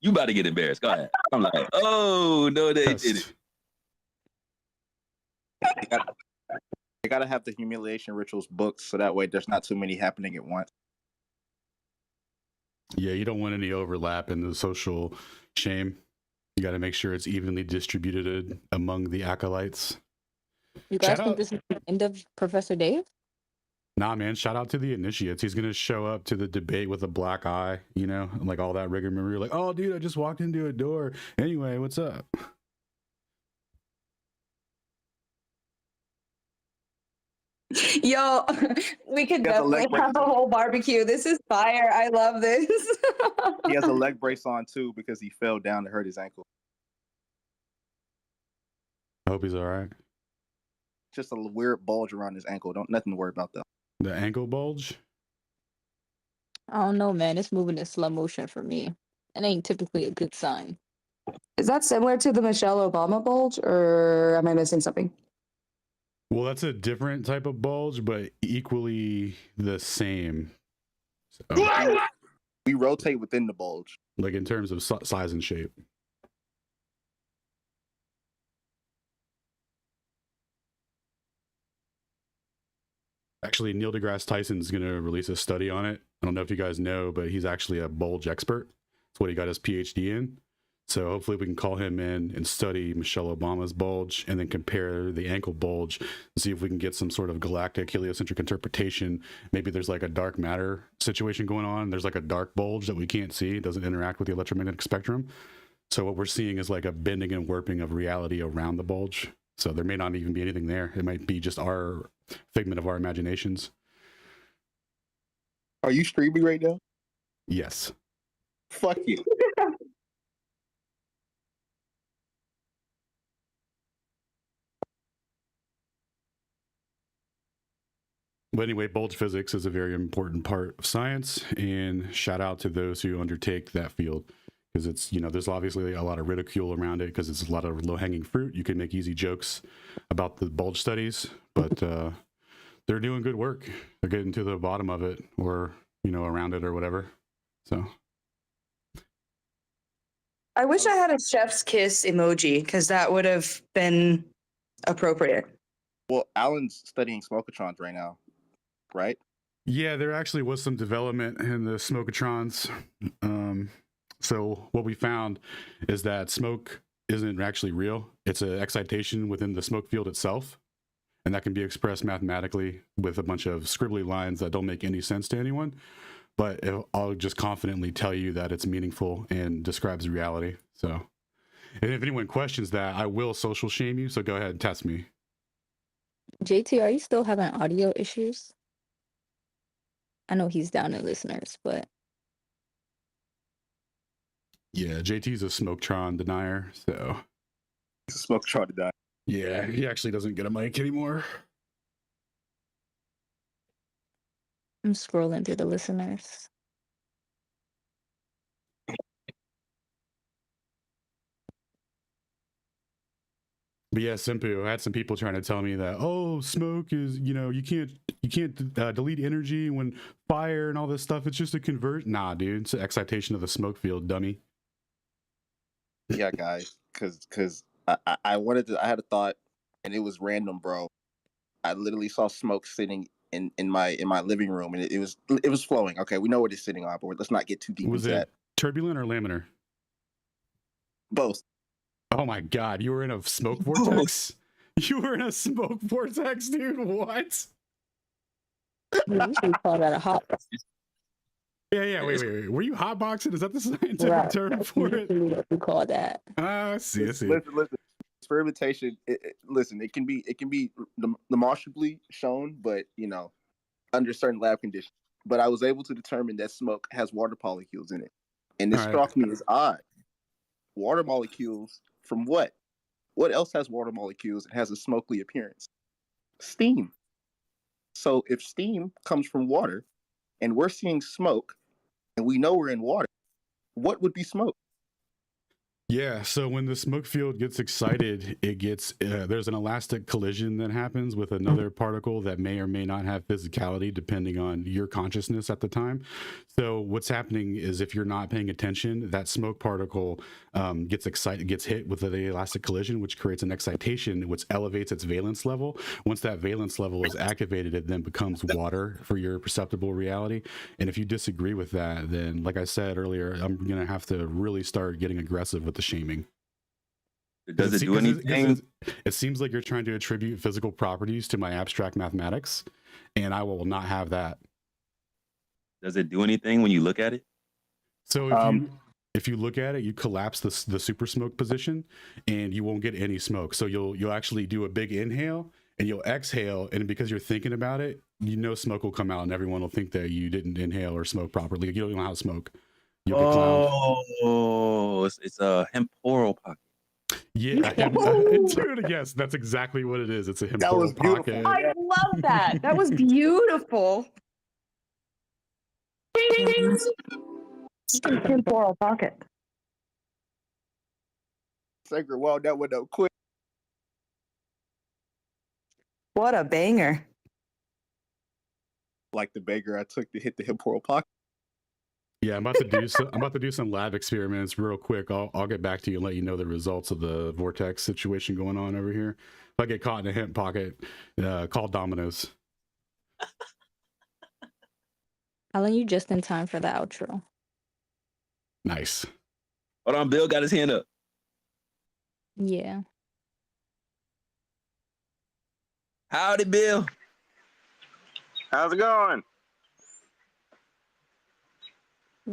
Speaker 2: you about to get embarrassed. Go ahead." I'm like, "Oh no, they did it."
Speaker 18: They gotta have the humiliation rituals booked so that way there's not too many happening at once.
Speaker 17: Yeah, you don't want any overlap in the social shame. You got to make sure it's evenly distributed among the acolytes.
Speaker 4: You guys think this is the end of Professor Dave?
Speaker 17: Nah, man, shout out to the initiates. He's going to show up to the debate with a black eye, you know, like all that rigmarole. Like, oh, dude, I just walked into a door. Anyway, what's up?
Speaker 11: Yo, we could definitely have a whole barbecue. This is fire. I love this.
Speaker 18: He has a leg brace on too because he fell down to hurt his ankle.
Speaker 17: I hope he's all right.
Speaker 18: Just a weird bulge around his ankle. Nothing to worry about though.
Speaker 17: The ankle bulge?
Speaker 4: I don't know, man. It's moving in slow motion for me. It ain't typically a good sign.
Speaker 11: Is that similar to the Michelle Obama bulge, or am I missing something?
Speaker 17: Well, that's a different type of bulge, but equally the same. So,
Speaker 18: we rotate within the bulge.
Speaker 17: Like in terms of size and shape. Actually, Neil deGrasse Tyson's going to release a study on it. I don't know if you guys know, but he's actually a bulge expert. That's what he got his PhD in. So hopefully we can call him in and study Michelle Obama's bulge and then compare the ankle bulge and see if we can get some sort of galactic heliocentric interpretation. Maybe there's like a dark matter situation going on. There's like a dark bulge that we can't see. It doesn't interact with the electromagnetic spectrum. So what we're seeing is like a bending and warping of reality around the bulge. So there may not even be anything there. It might be just our figment of our imaginations.
Speaker 18: Are you streaming right now?
Speaker 17: Yes.
Speaker 18: Fuck you.
Speaker 17: But anyway, bulge physics is a very important part of science, and shout out to those who undertake that field, because it's, you know, there's obviously a lot of ridicule around it because it's a lot of low-hanging fruit. You can make easy jokes about the bulge studies, but they're doing good work. They're getting to the bottom of it, or, you know, around it or whatever. So
Speaker 11: I wish I had a chef's kiss emoji because that would have been appropriate.
Speaker 18: Well, Alan's studying smokatrons right now, right?
Speaker 17: yeah, there actually was some development in the smokatrons. So what we found is that smoke isn't actually real. It's an excitation within the smoke field itself. and that can be expressed mathematically with a bunch of scribbly lines that don't make any sense to anyone. But I'll just confidently tell you that it's meaningful and describes reality. So, and if anyone questions that, I will social shame you. So go ahead and test me.
Speaker 4: JT, are you still having audio issues? I know he's down to listeners, but
Speaker 17: yeah, JT's a Smoketron denier. So
Speaker 18: he's a Smoketron denier.
Speaker 17: Yeah, he actually doesn't get a mic anymore.
Speaker 4: I'm scrolling through the listeners.
Speaker 17: But yeah, Simpu, I had some people trying to tell me that, oh, smoke is, you can't delete energy when fire and all this stuff. It's just a convert. Nah, dude, it's an excitation of the smoke field, dummy.
Speaker 18: Yeah, guys, because I wanted to. I had a thought, and it was random, bro. I literally saw smoke sitting in my living room, and it was flowing. Okay, we know what it's sitting on, but let's not get too deep
Speaker 17: Was
Speaker 18: into
Speaker 17: it
Speaker 18: that.
Speaker 17: turbulent or laminar?
Speaker 18: Both.
Speaker 17: Oh my god, you were in a smoke vortex? You were in a smoke vortex, dude. What?
Speaker 4: We usually call that a hot.
Speaker 17: Yeah. Wait. Were you hotboxing? Is that the scientific
Speaker 4: Right.
Speaker 17: term
Speaker 4: That's
Speaker 17: for it?
Speaker 4: usually what we call that.
Speaker 17: I see.
Speaker 18: Listen. Experimentation. Listen, it can be demonstrably shown, but under certain lab conditions. But I was able to determine that smoke has water molecules in it, and this struck me as odd. Water molecules from what? What else has water molecules and has a smoky appearance? Steam. So if steam comes from water, and we're seeing smoke, and we know we're in water, what would be smoke?
Speaker 17: Yeah, so when the smoke field gets excited, it gets there's an elastic collision that happens with another particle that may or may not have physicality depending on your consciousness at the time. So what's happening is if you're not paying attention, that smoke particle gets hit with the elastic collision, which creates an excitation, which elevates its valence level. Once that valence level is activated, it then becomes water for your perceptible reality. And if you disagree with that, then like I said earlier, I'm gonna have to really start getting aggressive with the shaming.
Speaker 2: Does it do anything?
Speaker 17: It seems like you're trying to attribute physical properties to my abstract mathematics, and I will not have that.
Speaker 2: Does it do anything when you look at it?
Speaker 17: So if you look at it, you collapse the super smoke position, and you won't get any smoke. So you'll actually do a big inhale, and you'll exhale, and because you're thinking about it, smoke will come out, and everyone will think that you didn't inhale or smoke properly. You don't know how to smoke. You'll get clowned.
Speaker 2: It's a temporal pocket.
Speaker 17: Yeah, dude, yes, that's exactly what it is. It's a temporal pocket.
Speaker 11: I love that. That was beautiful. Temporal pocket.
Speaker 18: Sacred Wow, that went up quick.
Speaker 11: What a banger.
Speaker 18: Like the banger I took to hit the temporal pocket.
Speaker 17: Yeah, I'm about to do some lab experiments real quick. I'll get back to you and let you know the results of the vortex situation going on over here. If I get caught in a hemp pocket, call Domino's.
Speaker 4: Alan, you just in time for the outro.
Speaker 17: Nice.
Speaker 2: Hold on, Bill got his hand up.
Speaker 4: Yeah.
Speaker 2: Howdy, Bill.
Speaker 6: How's it going?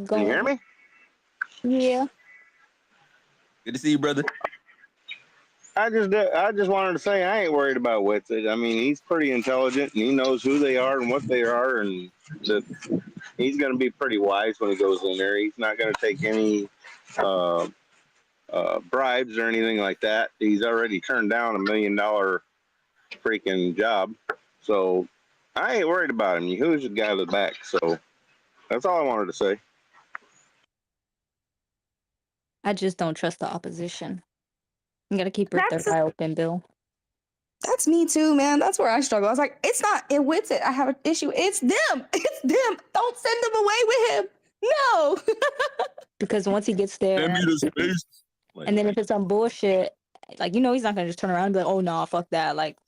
Speaker 6: Can you hear me?
Speaker 4: Yeah.
Speaker 2: Good to see you, brother.
Speaker 6: I just wanted to say I ain't worried about Whitsitt. I mean, he's pretty intelligent and he knows who they are and what they are, and that he's going to be pretty wise when he goes in there. He's not going to take any bribes or anything like that. He's already turned down $1 million freaking job, so I ain't worried about him. Who's the guy at the back? So that's all I wanted to say.
Speaker 4: I just don't trust the opposition. You gotta keep your third eye open, Bill.
Speaker 11: That's me too, man. That's where I struggle. I was like, it's not it with it. I have an issue. It's them. It's them. Don't send them away with him. No.
Speaker 4: Because once he gets there, and then if it's some bullshit, like he's not gonna just turn around and be like, "Oh no, fuck that." Like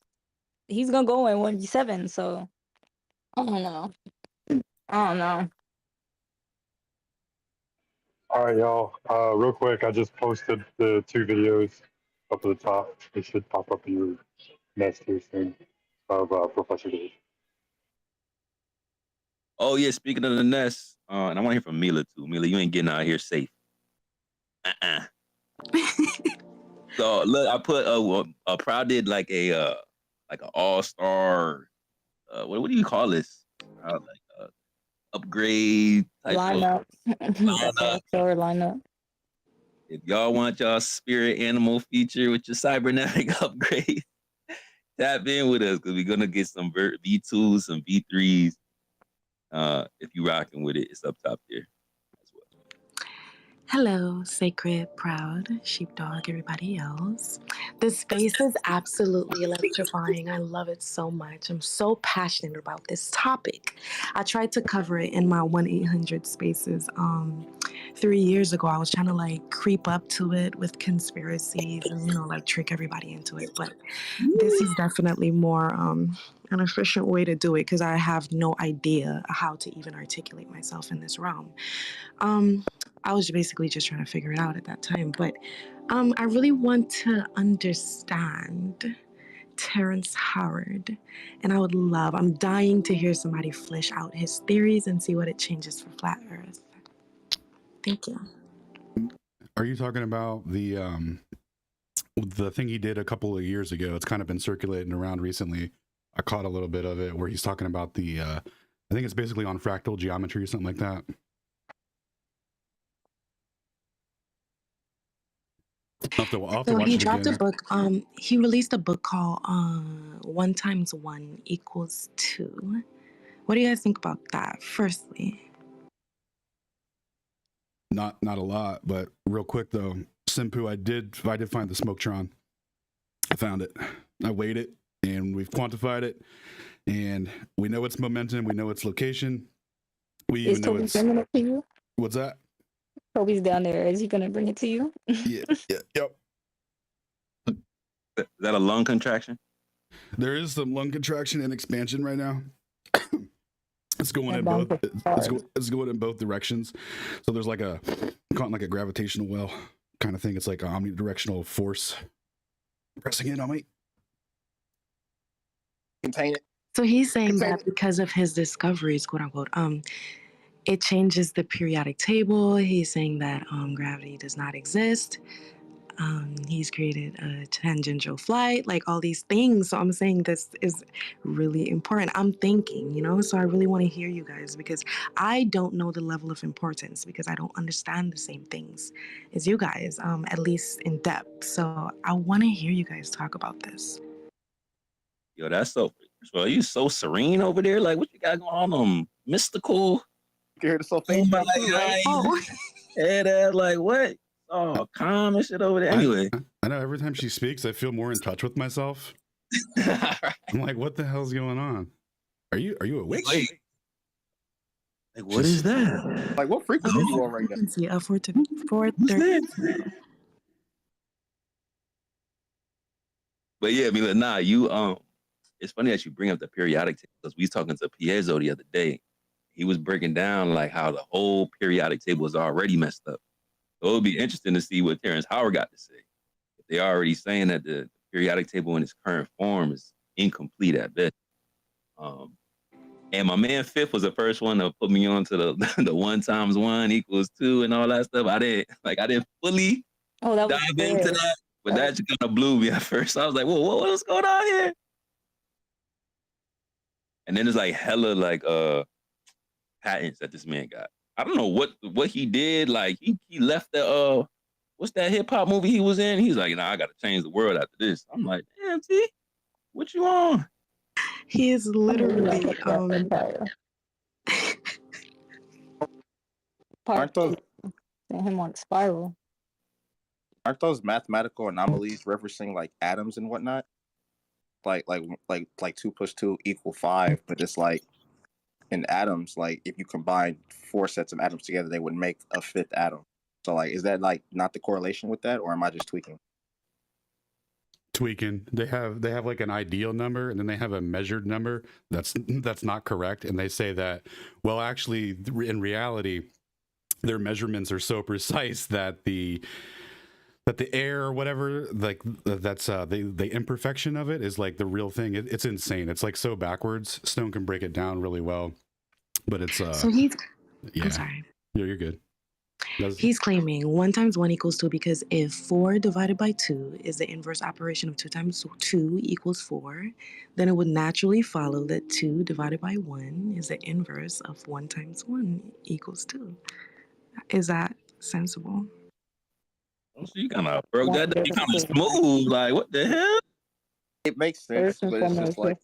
Speaker 4: he's gonna go in 1v7. So I don't know.
Speaker 9: All right, y'all. Real quick, I just posted the 2 videos up at the top. They should pop up in your nest here soon. of Professor Dave.
Speaker 2: Oh yeah, speaking of the nest, and I want to hear from Mila too. Mila, you ain't getting out here safe. So look, I put Proud did like an all-star. What do you call this? Upgrade type
Speaker 4: Lineup.
Speaker 2: lineup.
Speaker 4: Store lineup.
Speaker 2: If y'all want y'all spirit animal feature with your cybernetic upgrade, tap in with us because we're gonna get some V2s, some V3s. If you rocking with it, it's up top there.
Speaker 1: Hello, sacred, proud, sheepdog, everybody else. This space is absolutely electrifying. I love it so much. I'm so passionate about this topic. I tried to cover it in my 1-800 spaces 3 years ago. I was trying to like creep up to it with conspiracies and, like trick everybody into it. But this is definitely more an efficient way to do it because I have no idea how to even articulate myself in this realm. I was basically just trying to figure it out at that time. But I really want to understand Terrence Howard. And I'm dying to hear somebody flesh out his theories and see what it changes for Flat Earth. Thank you.
Speaker 17: Are you talking about the thing he did a couple of years ago? It's kind of been circulating around recently. I caught a little bit of it where he's talking about the, I think it's basically on fractal geometry or something like that.
Speaker 1: So he dropped a book. He released a book called 1 × 1 = 2. What do you guys think about that? Firstly,
Speaker 17: not a lot, but real quick though, Simpu, I did find the Smoketron. I found it. I weighed it, and we've quantified it, and we know its momentum. We know its location. We even know its.
Speaker 4: Bringing it to you?
Speaker 17: What's that?
Speaker 4: Toby's down there. Is he gonna bring it to you?
Speaker 17: Yep.
Speaker 2: Is that a lung contraction?
Speaker 17: There is some lung contraction and expansion right now. It's going in both. It's going in both directions. So there's like a gravitational well kind of thing. It's like an omnidirectional force pressing in on me.
Speaker 18: Contain it.
Speaker 1: so he's saying that because of his discoveries, quote unquote, it changes the periodic table. He's saying that gravity does not exist. He's created a tangential flight, like all these things. So I'm saying this is really important. I'm thinking, so I really want to hear you guys because I don't know the level of importance because I don't understand the same things as you guys, at least in depth. So I want to hear you guys talk about this.
Speaker 2: Yo, that's so. Well, you so serene over there. Like, what you got going on? Mystical.
Speaker 18: You hear the sulfate?
Speaker 2: Like what? Oh, calm and shit over there. Anyway,
Speaker 17: I know every time she speaks, I feel more in touch with myself. I'm like, what the hell's going on? Are you a witch?
Speaker 2: Like, what is that?
Speaker 18: Like, what frequency are you on right now?
Speaker 1: Frequency of 430.
Speaker 2: But yeah, I mean, nah, you it's funny that you bring up the periodic table because we was talking to Piezo the other day. He was breaking down like how the whole periodic table is already messed up. So it would be interesting to see what Terrence Howard got to say. If they're already saying that the periodic table in its current form is incomplete at best. And my man Fifth was the first one to put me on to the 1 × 1 = 2 and all that stuff. I didn't fully dive into that, but that just kind of blew me at first. I was like, whoa, what's going on here? And then there's like hella like patents that this man got. I don't know what he did. Like he left the what's that hip hop movie he was in? He's like, I gotta change the world after this. I'm like, damn, T, what you on?
Speaker 1: He is literally
Speaker 18: Aren't those
Speaker 4: him on Spiral?
Speaker 18: Aren't those mathematical anomalies referencing like atoms and whatnot? Like 2 + 2 = 5, but it's like in atoms, like if you combine 4 sets of atoms together, they would make a 5th atom. So like, is that like not the correlation with that, or am I just tweaking?
Speaker 17: They have like an ideal number, and then they have a measured number that's not correct, and they say that, well, actually, in reality, their measurements are so precise that the that the air or whatever, like that's the imperfection of it is like the real thing. It's insane. It's like so backwards. Stone can break it down really well, but it's
Speaker 1: So he's,
Speaker 17: yeah.
Speaker 1: I'm sorry.
Speaker 17: Yeah, you're good.
Speaker 1: He's claiming 1 times 1 equals 2 because if 4 divided by 2 is the inverse operation of 2 times 2 equals 4, then it would naturally follow that 2 divided by 1 is the inverse of 1 times 1 equals 2. Is that sensible?
Speaker 2: So you kind of broke that down. You kind of smooth. Like, what the hell?
Speaker 18: It makes sense, but it's just like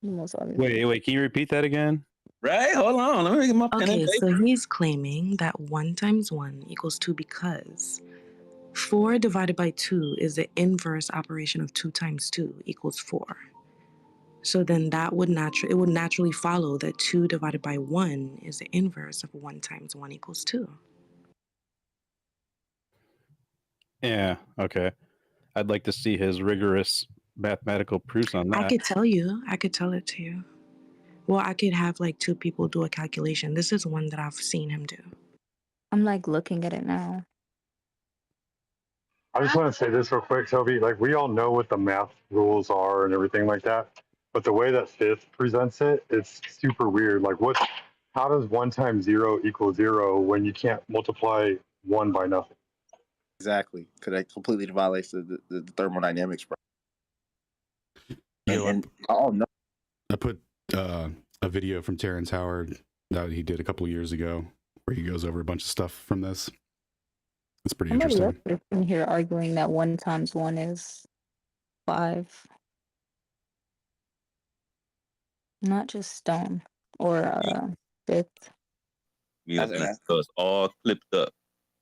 Speaker 15: Wait, can you repeat that again?
Speaker 2: Right? Hold on. Let me get my pen and
Speaker 1: Okay,
Speaker 2: paper.
Speaker 1: so he's claiming that 1 times 1 equals 2 because 4 divided by 2 is the inverse operation of 2 times 2 equals 4. So then that would naturally follow that 2 divided by 1 is the inverse of 1 times 1 equals 2.
Speaker 15: Yeah, okay. I'd like to see his rigorous mathematical proofs on that.
Speaker 1: I could tell you. I could tell it to you. Well, I could have like 2 people do a calculation. This is one that I've seen him do.
Speaker 4: I'm like looking at it now.
Speaker 9: I just want to say this real quick, Toby. Like, we all know what the math rules are and everything like that, but the way that Fifth presents it, it's super weird. Like, how does 1 times 0 equal 0 when you can't multiply 1 by nothing?
Speaker 18: exactly, because that completely violates the thermodynamics. And oh no,
Speaker 17: I put a video from Terrence Howard that he did a couple of years ago where he goes over a bunch of stuff from this. It's pretty
Speaker 4: Somebody else
Speaker 17: interesting.
Speaker 4: is in here arguing that 1 times 1 is 5. Not just Stone or Fifth.
Speaker 2: We got us all clipped up.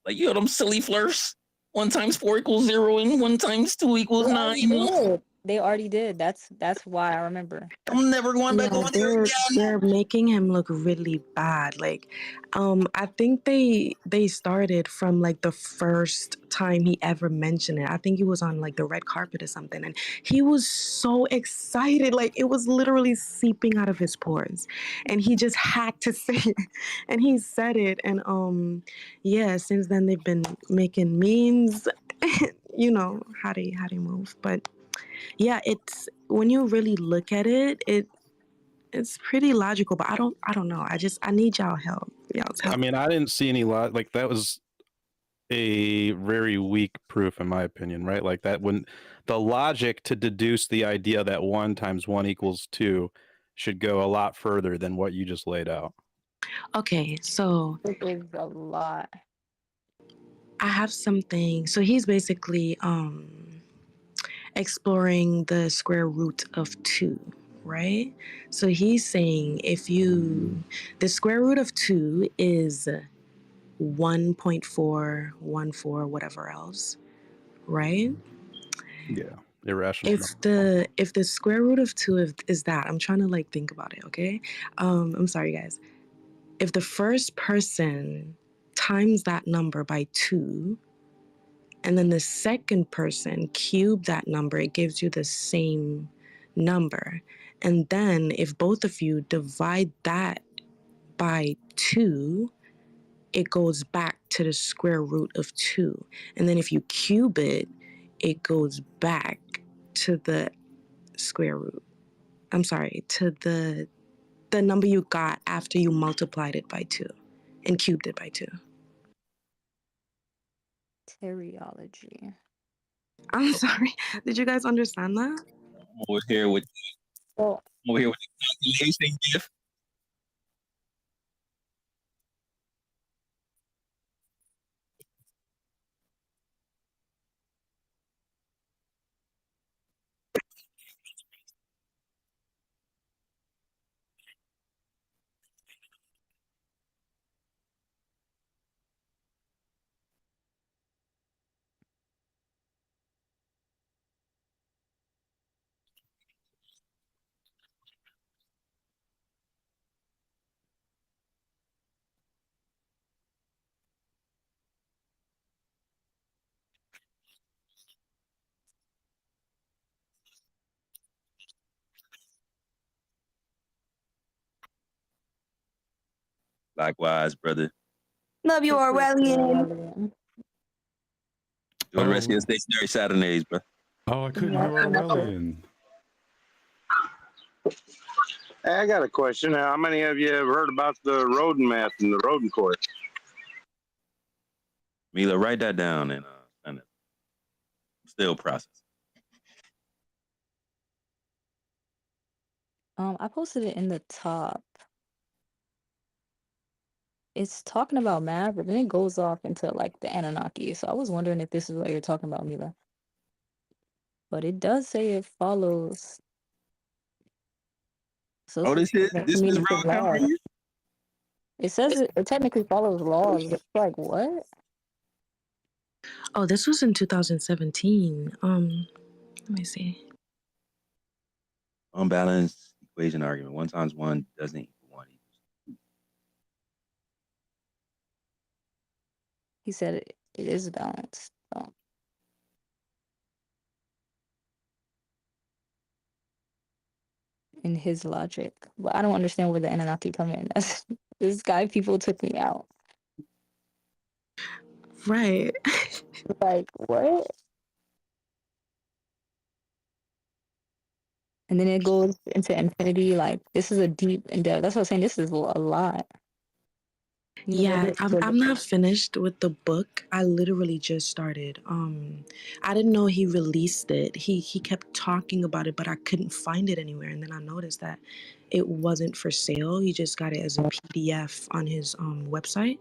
Speaker 2: Like, yo, them silly flirts. 1 times 4 equals 0 and 1 times 2 equals 9.
Speaker 4: They already did. That's why I remember.
Speaker 2: I'm never going back
Speaker 1: Yeah,
Speaker 2: on there again.
Speaker 1: they're making him look really bad. Like, I think they started from like the first time he ever mentioned it. I think he was on like the red carpet or something, and he was so excited, like it was literally seeping out of his pores, and he just had to say it, and he said it, and yeah, since then they've been making memes, you know how they move, but yeah, it's when you really look at it, it's pretty logical, but I don't know. I need y'all's help.
Speaker 15: I mean, I didn't see any like that was a very weak proof in my opinion, right? Like that when the logic to deduce the idea that 1 times 1 equals 2 should go a lot further than what you just laid out.
Speaker 1: Okay, so
Speaker 4: it is a lot.
Speaker 1: I have something. So he's basically exploring the square root of 2, right? So he's saying the square root of 2 is 1.414 whatever else, right?
Speaker 15: Yeah, irrational.
Speaker 1: If the square root of 2 is that, I'm trying to like think about it, okay? I'm sorry guys. If the first person times that number by 2, and then the second person cube that number, it gives you the same number. And then if both of you divide that by 2, it goes back to the square root of 2. And then if you cube it, it goes back to the square root. I'm sorry, to the number you got after you multiplied it by 2 and cubed it by 2.
Speaker 4: Teriology.
Speaker 1: I'm sorry. Did you guys understand that?
Speaker 2: Over here with the calculation gift. Likewise, brother.
Speaker 11: Love you, Orwellian.
Speaker 2: Doing the rest of your stationary Saturdays, bro.
Speaker 17: Oh, I couldn't URL in.
Speaker 6: Hey, I got a question. How many of you have heard about the rodent math and the rodent course?
Speaker 2: Mila, write that down and send it. Still processing.
Speaker 4: I posted it in the top. It's talking about math, but then it goes off into like the Anunnaki. So I was wondering if this is what you're talking about, Mila. But it does say it follows. So
Speaker 2: Oh, this is
Speaker 4: community
Speaker 2: real
Speaker 4: laws.
Speaker 2: company?
Speaker 4: It says it technically follows laws. But it's like what?
Speaker 1: Oh, this was in 2017. Let me see.
Speaker 2: Unbalanced equation argument. 1 times 1 doesn't equal 1.
Speaker 4: He said it is balanced. So. In his logic, but I don't understand where the Anunnaki come in. This guy, people took me out.
Speaker 1: Right.
Speaker 4: Like what? And then it goes into infinity. Like this is a deep and depth. That's what I'm saying. This is a lot.
Speaker 1: Yeah, I'm not finished with the book. I literally just started. I didn't know he released it. He kept talking about it, but I couldn't find it anywhere. And then I noticed that it wasn't for sale. He just got it as a PDF on his website.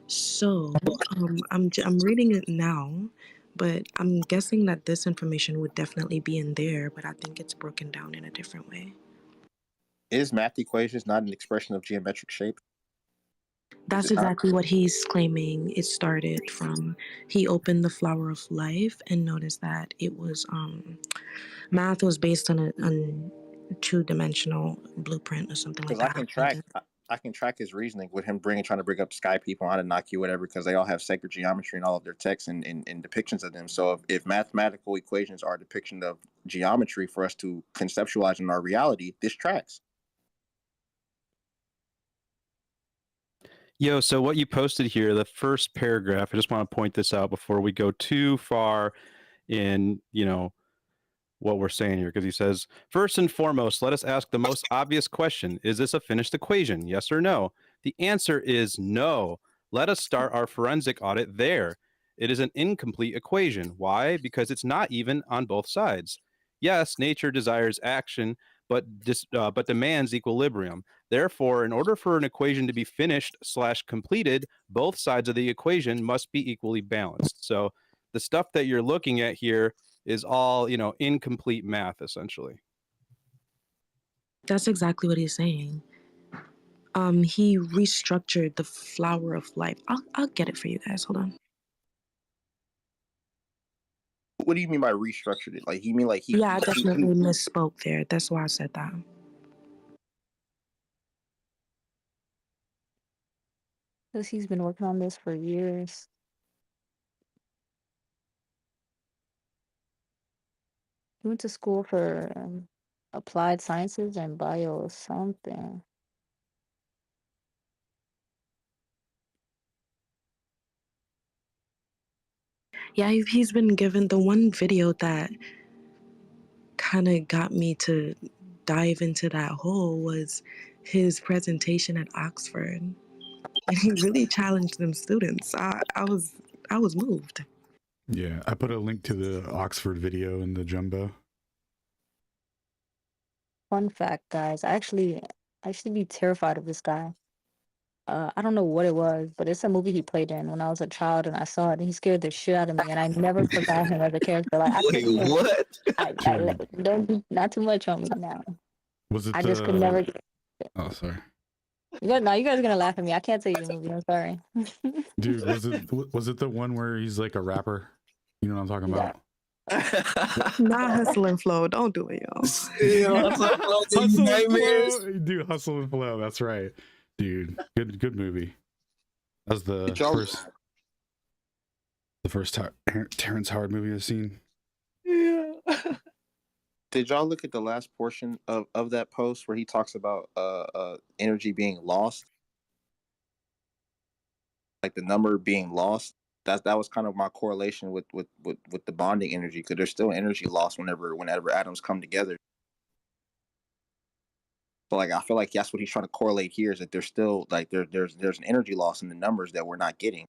Speaker 1: So I'm reading it now, but I'm guessing that this information would definitely be in there. But I think it's broken down in a different way.
Speaker 18: Is math equations not an expression of geometric shape?
Speaker 1: That's exactly what he's claiming it started from. He opened the Flower of Life and noticed that it was math was based on a two-dimensional blueprint or something like
Speaker 18: Because
Speaker 1: that.
Speaker 18: I can track his reasoning with him trying to bring up sky people, Anunnaki, whatever, because they all have sacred geometry in all of their texts and depictions of them. So if mathematical equations are a depiction of geometry for us to conceptualize in our reality, this tracks.
Speaker 15: Yo, so what you posted here, the first paragraph, I just want to point this out before we go too far in, what we're saying here, because he says, first and foremost, let us ask the most obvious question. Is this a finished equation? Yes or no? The answer is no. Let us start our forensic audit there. It is an incomplete equation. Why? Because it's not even on both sides. Yes, nature desires action, but demands equilibrium. Therefore, in order for an equation to be finished / completed, both sides of the equation must be equally balanced. So the stuff that you're looking at here is all, incomplete math, essentially.
Speaker 1: That's exactly what he's saying. He restructured the Flower of Life. I'll get it for you guys. Hold on.
Speaker 18: What do you mean by restructured it? Like, you mean like he...
Speaker 1: Yeah, I definitely misspoke there. That's why I said that.
Speaker 4: Because he's been working on this for years. He went to school for applied sciences and bio something.
Speaker 1: Yeah, he's been given the one video that kind of got me to dive into that hole was his presentation at Oxford. And he really challenged them students. I was moved.
Speaker 17: Yeah, I put a link to the Oxford video in the jumbo.
Speaker 4: Fun fact, guys. I used to be terrified of this guy. I don't know what it was, but it's a movie he played in when I was a child, and I saw it, and he scared the shit out of me, and I never forgot him as a character. Like,
Speaker 2: Wait, what?
Speaker 4: Don't not too much on me now.
Speaker 17: Was it?
Speaker 4: I just could never.
Speaker 17: Oh, sorry.
Speaker 4: You guys are gonna laugh at me. I can't tell you the movie. I'm sorry.
Speaker 17: Dude, was it the one where he's like a rapper? You know what I'm talking about?
Speaker 1: Not Hustle and Flow. Don't do it, y'all.
Speaker 17: Hustle and Flow. Dude, Hustle and Flow. That's right. Dude, good movie. That's the first Terrence Howard movie I've seen.
Speaker 18: Yeah. Did y'all look at the last portion of that post where he talks about energy being lost? Like the number being lost? that was kind of my correlation with the bonding energy, because there's still energy loss whenever atoms come together. So like I feel like that's what he's trying to correlate here, is that there's still like there's an energy loss in the numbers that we're not getting.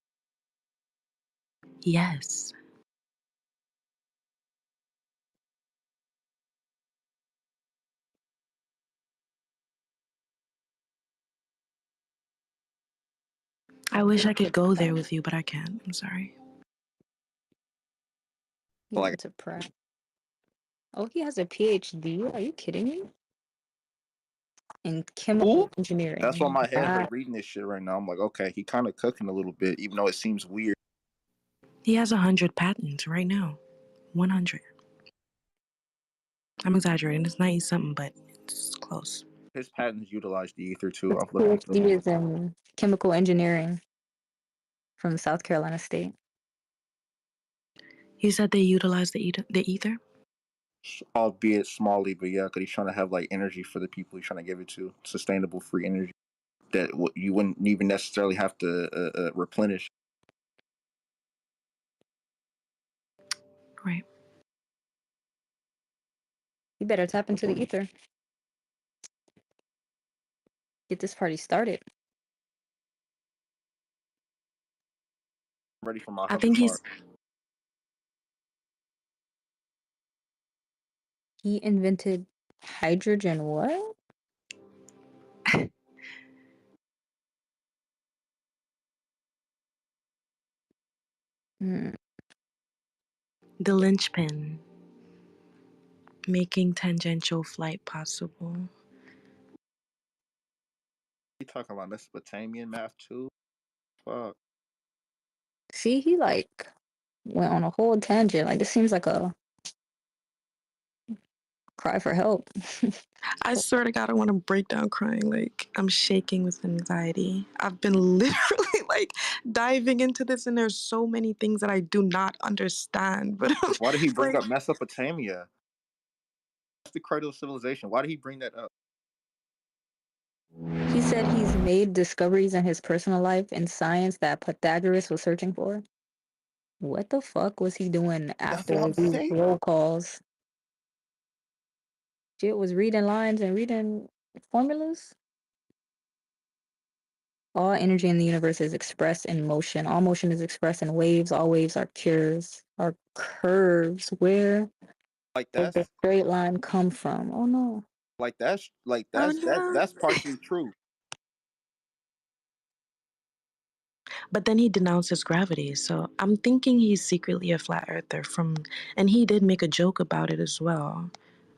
Speaker 1: Yes. I wish I could go there with you, but I can't. I'm sorry.
Speaker 4: He went to Pratt. Oh, he has a PhD. Are you kidding me? In chemical engineering.
Speaker 18: That's why my head
Speaker 4: Wow.
Speaker 18: hurt reading this shit right now. I'm like, okay, he kind of cooking a little bit, even though it seems weird.
Speaker 1: He has 100 patents right now. 100. I'm exaggerating. It's 90 something, but it's close.
Speaker 18: His patents utilize the ether too.
Speaker 4: His
Speaker 18: I'm looking for
Speaker 4: PhD is in chemical engineering from South Carolina State.
Speaker 1: You said they utilize the ether?
Speaker 18: albeit smallly, but yeah, because he's trying to have like energy for the people he's trying to give it to, sustainable free energy that you wouldn't even necessarily have to replenish.
Speaker 1: Right.
Speaker 4: You better tap into the ether. Get this party started.
Speaker 18: I'm ready for my
Speaker 1: I think he's...
Speaker 4: He invented hydrogen what?
Speaker 1: The linchpin. Making tangential flight possible.
Speaker 18: You talking about Mesopotamian math too? Fuck.
Speaker 4: See, he like went on a whole tangent. Like this seems like a cry for help.
Speaker 1: I swear to God, I want to break down crying. Like, I'm shaking with anxiety. I've been literally like diving into this, and there's so many things that I do not understand. But
Speaker 18: why did he bring up Mesopotamia? That's the cradle of civilization. Why did he bring that up?
Speaker 4: He said he's made discoveries in his personal life in science that Pythagoras was searching for. What the fuck was he doing after these roll calls? Shit was reading lines and reading formulas. All energy in the universe is expressed in motion. All motion is expressed in waves. All waves are curves. Where does the straight line come from? Oh no.
Speaker 18: That's partially true.
Speaker 1: But then he denounces gravity, so I'm thinking he's secretly a flat earther and he did make a joke about it as well.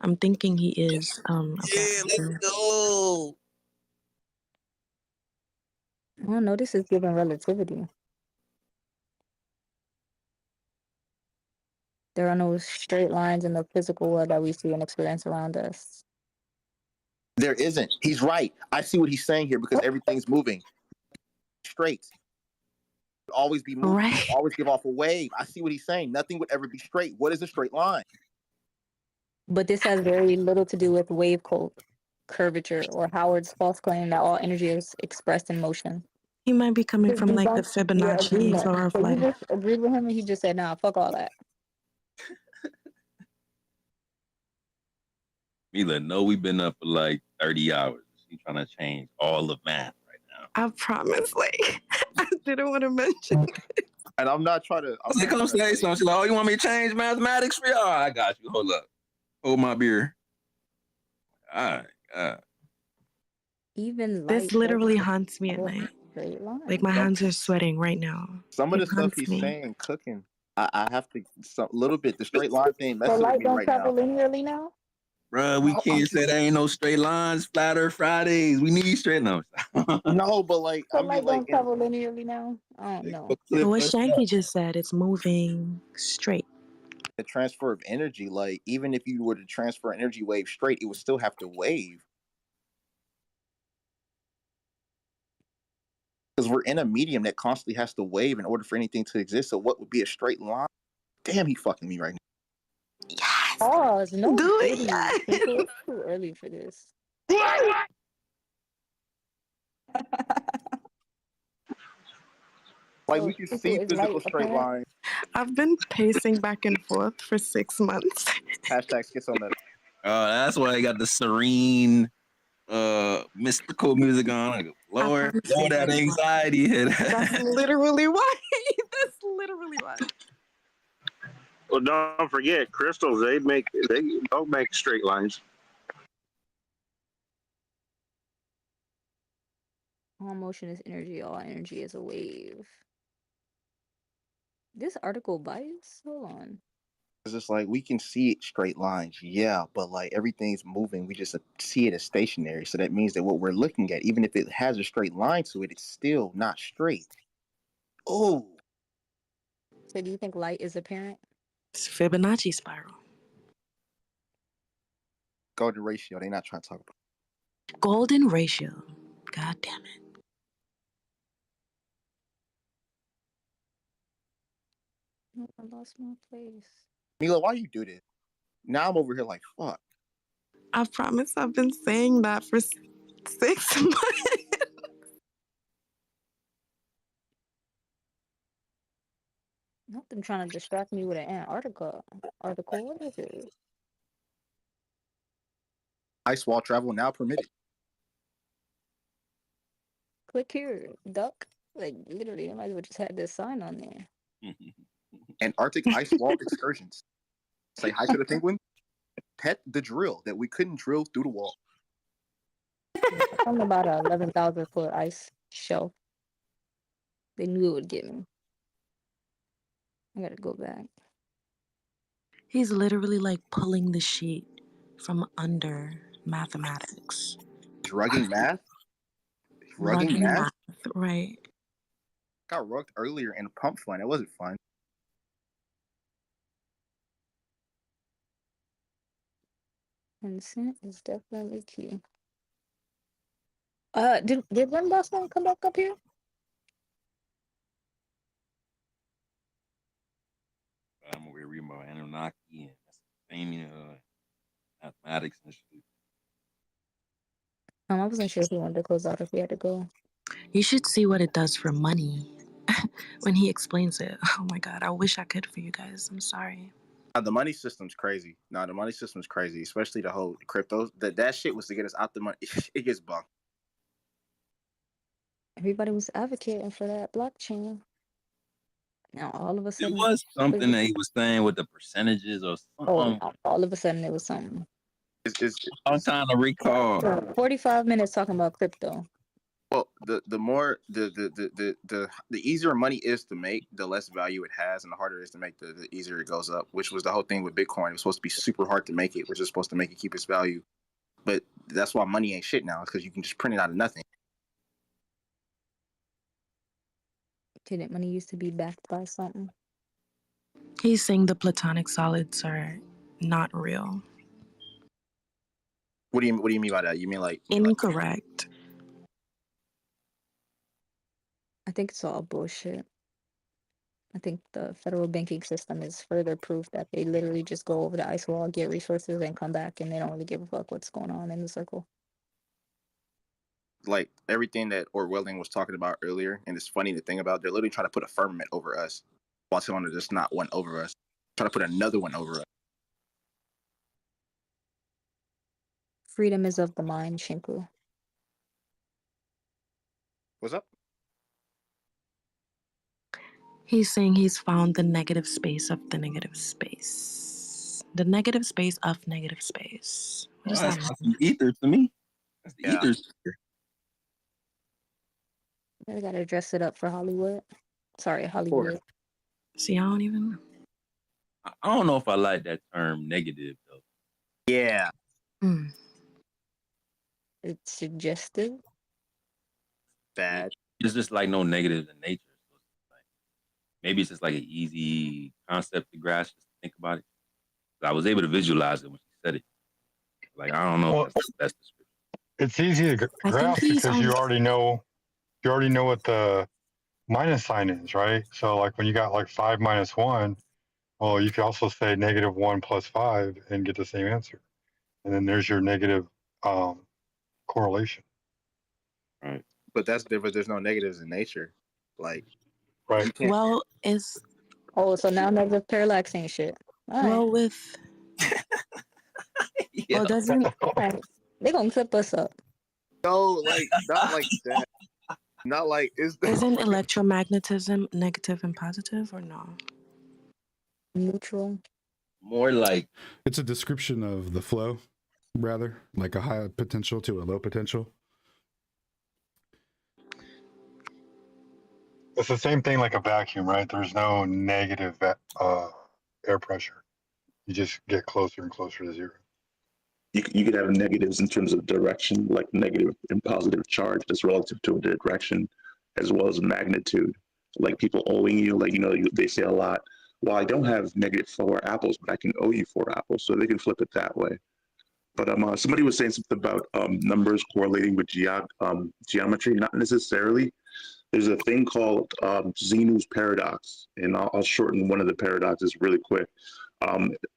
Speaker 1: I'm thinking he is a flat earther.
Speaker 18: Let's go.
Speaker 4: Oh no, this is given relativity. There are no straight lines in the physical world that we see and experience around us.
Speaker 18: There isn't. He's right. I see what he's saying here because everything's moving straight. Always be moving.
Speaker 1: Right.
Speaker 18: Always give off a wave. I see what he's saying. Nothing would ever be straight. What is a straight line?
Speaker 4: But this has very little to do with wave curvature or Howard's false claim that all energy is expressed in motion.
Speaker 1: He might be coming from like the Fibonacci floor of
Speaker 4: So you
Speaker 1: life.
Speaker 4: just agreed with him and he just said, nah, fuck all that.
Speaker 2: Mila, no, we've been up for like 30 hours. She's trying to change all of math right now.
Speaker 1: I promise, like, I didn't want to mention it.
Speaker 18: And I'm not trying to...
Speaker 2: I'm like, come say something. She's like, oh, you want me to change mathematics for you? Oh, I got you. Hold up. Hold my beer. All right.
Speaker 4: Even
Speaker 1: this literally haunts me at night. Like, my hands are sweating right now.
Speaker 18: Some of the stuff he's saying, cooking, I have to... a little bit. The straight line thing messing with me right now.
Speaker 4: Linearly now?
Speaker 2: Bruh, we can't say there ain't no straight lines, Flat Earth Fridays. We need straight numbers.
Speaker 18: No, but like,
Speaker 4: So light don't travel linearly now? I don't know.
Speaker 1: But what Shanky just said, it's moving straight.
Speaker 18: The transfer of energy, like, even if you were to transfer an energy wave straight, it would still have to wave. Because we're in a medium that constantly has to wave in order for anything to exist. So what would be a straight line? Damn, he fucking me right now.
Speaker 1: Yes.
Speaker 4: Pause. No,
Speaker 1: do it. Yes.
Speaker 4: It's too early for this.
Speaker 18: Like
Speaker 4: So
Speaker 18: we can
Speaker 4: Shiku,
Speaker 18: see
Speaker 4: is light
Speaker 18: physical straight
Speaker 4: apparent?
Speaker 18: lines.
Speaker 1: I've been pacing back and forth for 6 months.
Speaker 18: Hashtag schizometal.
Speaker 2: That's why I got the serene, mystical music on. Like,
Speaker 1: I
Speaker 2: lower
Speaker 1: promise you
Speaker 2: that
Speaker 1: that's why.
Speaker 2: anxiety hit.
Speaker 1: That's literally why. That's literally why.
Speaker 6: Well, don't forget, crystals. They don't make straight lines.
Speaker 4: All motion is energy. All energy is a wave. This article bias? Hold on.
Speaker 18: It's just like we can see it straight lines, yeah, but like everything's moving. We just see it as stationary. So that means that what we're looking at, even if it has a straight line to it, it's still not straight. Oh.
Speaker 4: So do you think light is apparent?
Speaker 1: It's Fibonacci spiral.
Speaker 18: Golden ratio. They're not trying to talk about.
Speaker 1: Golden ratio. God damn it.
Speaker 4: Oh, I lost my place.
Speaker 18: Mila, why you do this? Now I'm over here like, fuck.
Speaker 1: I promise I've been saying that for 6 months.
Speaker 4: Not them trying to distract me with an Antarctica article. What is it?
Speaker 18: Ice wall travel now permitted.
Speaker 4: Click here, duck. Like literally, I might as well just had this sign on there.
Speaker 18: Antarctic ice wall excursions. Say hi to the penguin. Pet the drill that we couldn't drill through the wall.
Speaker 4: I'm about a 11,000-foot ice shelf. They knew it would get me. I gotta go back.
Speaker 1: He's literally like pulling the sheet from under mathematics.
Speaker 18: Rugging math? Rugging math?
Speaker 1: Right.
Speaker 18: Got rugged earlier in pump fun. It wasn't fun.
Speaker 4: Consent is definitely key. Did Run Boss one come back up here?
Speaker 2: I'm over here reading about Anunnaki and Mesopotamia, mathematics and shit.
Speaker 4: I wasn't sure if he wanted to close out or if he had to go.
Speaker 1: You should see what it does for money when he explains it. Oh my God, I wish I could for you guys. I'm sorry.
Speaker 18: The money system's crazy. The money system's crazy, especially the whole cryptos. That shit was to get us out the money. It gets bunked.
Speaker 4: Everybody was advocating for that blockchain. Now all of a
Speaker 2: It
Speaker 4: sudden,
Speaker 2: was something that he was saying with the percentages or something.
Speaker 4: all of a sudden it was something.
Speaker 2: I'm trying to recall.
Speaker 4: 45 minutes talking about crypto.
Speaker 18: Well, the more the easier money is to make, the less value it has, and the harder it is to make, the easier it goes up. Which was the whole thing with Bitcoin. It was supposed to be super hard to make it, which is supposed to make it keep its value. But that's why money ain't shit now, because you can just print it out of nothing.
Speaker 4: Didn't money used to be backed by something?
Speaker 1: He's saying the platonic solids are not real.
Speaker 18: What do you mean by that? You mean like
Speaker 1: incorrect?
Speaker 4: I think it's all bullshit. I think the federal banking system is further proof that they literally just go over the ice wall, get resources, and come back, and they don't really give a fuck what's going on in the circle.
Speaker 18: like everything that Orwellian was talking about earlier, and it's funny to think about, they're literally trying to put a firmament over us while telling us there's not one over us. Trying to put another one over us.
Speaker 4: Freedom is of the mind, Shinku.
Speaker 18: What's up?
Speaker 1: He's saying he's found the negative space of the negative space. The negative space of negative space. What does that mean?
Speaker 2: That's the ether to me. That's the ether.
Speaker 4: They gotta dress it up for Hollywood. Sorry, Hollywood.
Speaker 1: See, I don't even know.
Speaker 2: I don't know if I like that term negative though.
Speaker 18: Yeah.
Speaker 4: It's suggestive.
Speaker 18: Bad.
Speaker 2: It's just like no negatives in nature. So it's like, maybe it's just like an easy concept to grasp, just to think about it. I was able to visualize it when she said it. Like, I don't know if that's the best description.
Speaker 9: It's easy to grasp because you already know what the minus sign is, right? So like when you got like 5 minus 1, well, you could also say -1 plus 5 and get the same answer. And then there's your negative correlation.
Speaker 2: Right.
Speaker 18: But that's different. There's no negatives in nature. Like,
Speaker 9: Right.
Speaker 1: Well, it's
Speaker 4: Oh, so now negative parallax ain't shit. All right.
Speaker 1: well with well doesn't
Speaker 4: All right. They gonna clip us up.
Speaker 18: No, like not like that. Not like
Speaker 1: isn't electromagnetism negative and positive or no?
Speaker 4: Neutral.
Speaker 2: More like
Speaker 17: it's a description of the flow, rather like a high potential to a low potential.
Speaker 9: It's the same thing like a vacuum, right? There's no negative air pressure. You just get closer and closer to zero.
Speaker 22: You could have negatives in terms of direction, like negative and positive charge that's relative to a direction, as well as magnitude. Like people owing you, like, they say a lot, well, I don't have -4 apples, but I can owe you 4 apples. So they can flip it that way. But somebody was saying something about numbers correlating with geometry. Not necessarily. There's a thing called Zenu's paradox, and I'll shorten one of the paradoxes really quick.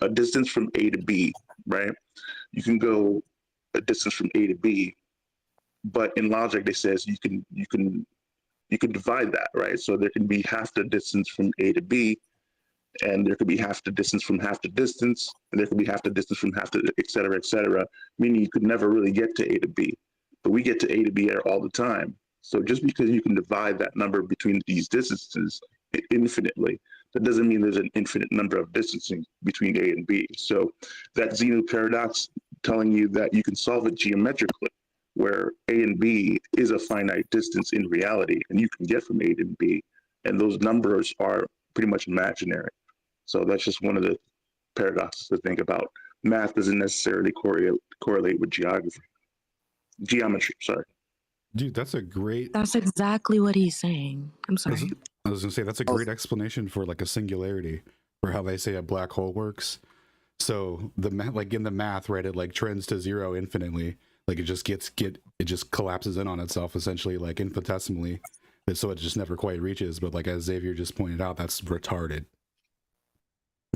Speaker 22: A distance from A to B, right? You can go a distance from A to B, but in logic, they says you can divide that, right? So there can be half the distance from A to B, and there could be half the distance from half the distance, and there could be half the distance from half the, et cetera, meaning you could never really get to A to B. But we get to A to B all the time. So just because you can divide that number between these distances infinitely, that doesn't mean there's an infinite number of distancing between A and B. So that Zeno paradox telling you that you can solve it geometrically, where A and B is a finite distance in reality, and you can get from A to B, and those numbers are pretty much imaginary. So that's just one of the paradoxes to think about. Math doesn't necessarily correlate with geometry, sorry.
Speaker 17: Dude, that's
Speaker 1: exactly what he's saying. I'm sorry.
Speaker 17: I was gonna say that's a great explanation for like a singularity, for how they say a black hole works. So like in the math, right, it like trends to zero infinitely. Like it just collapses in on itself essentially, like infinitesimally. And so it just never quite reaches. But like as Xavier just pointed out, that's retarded.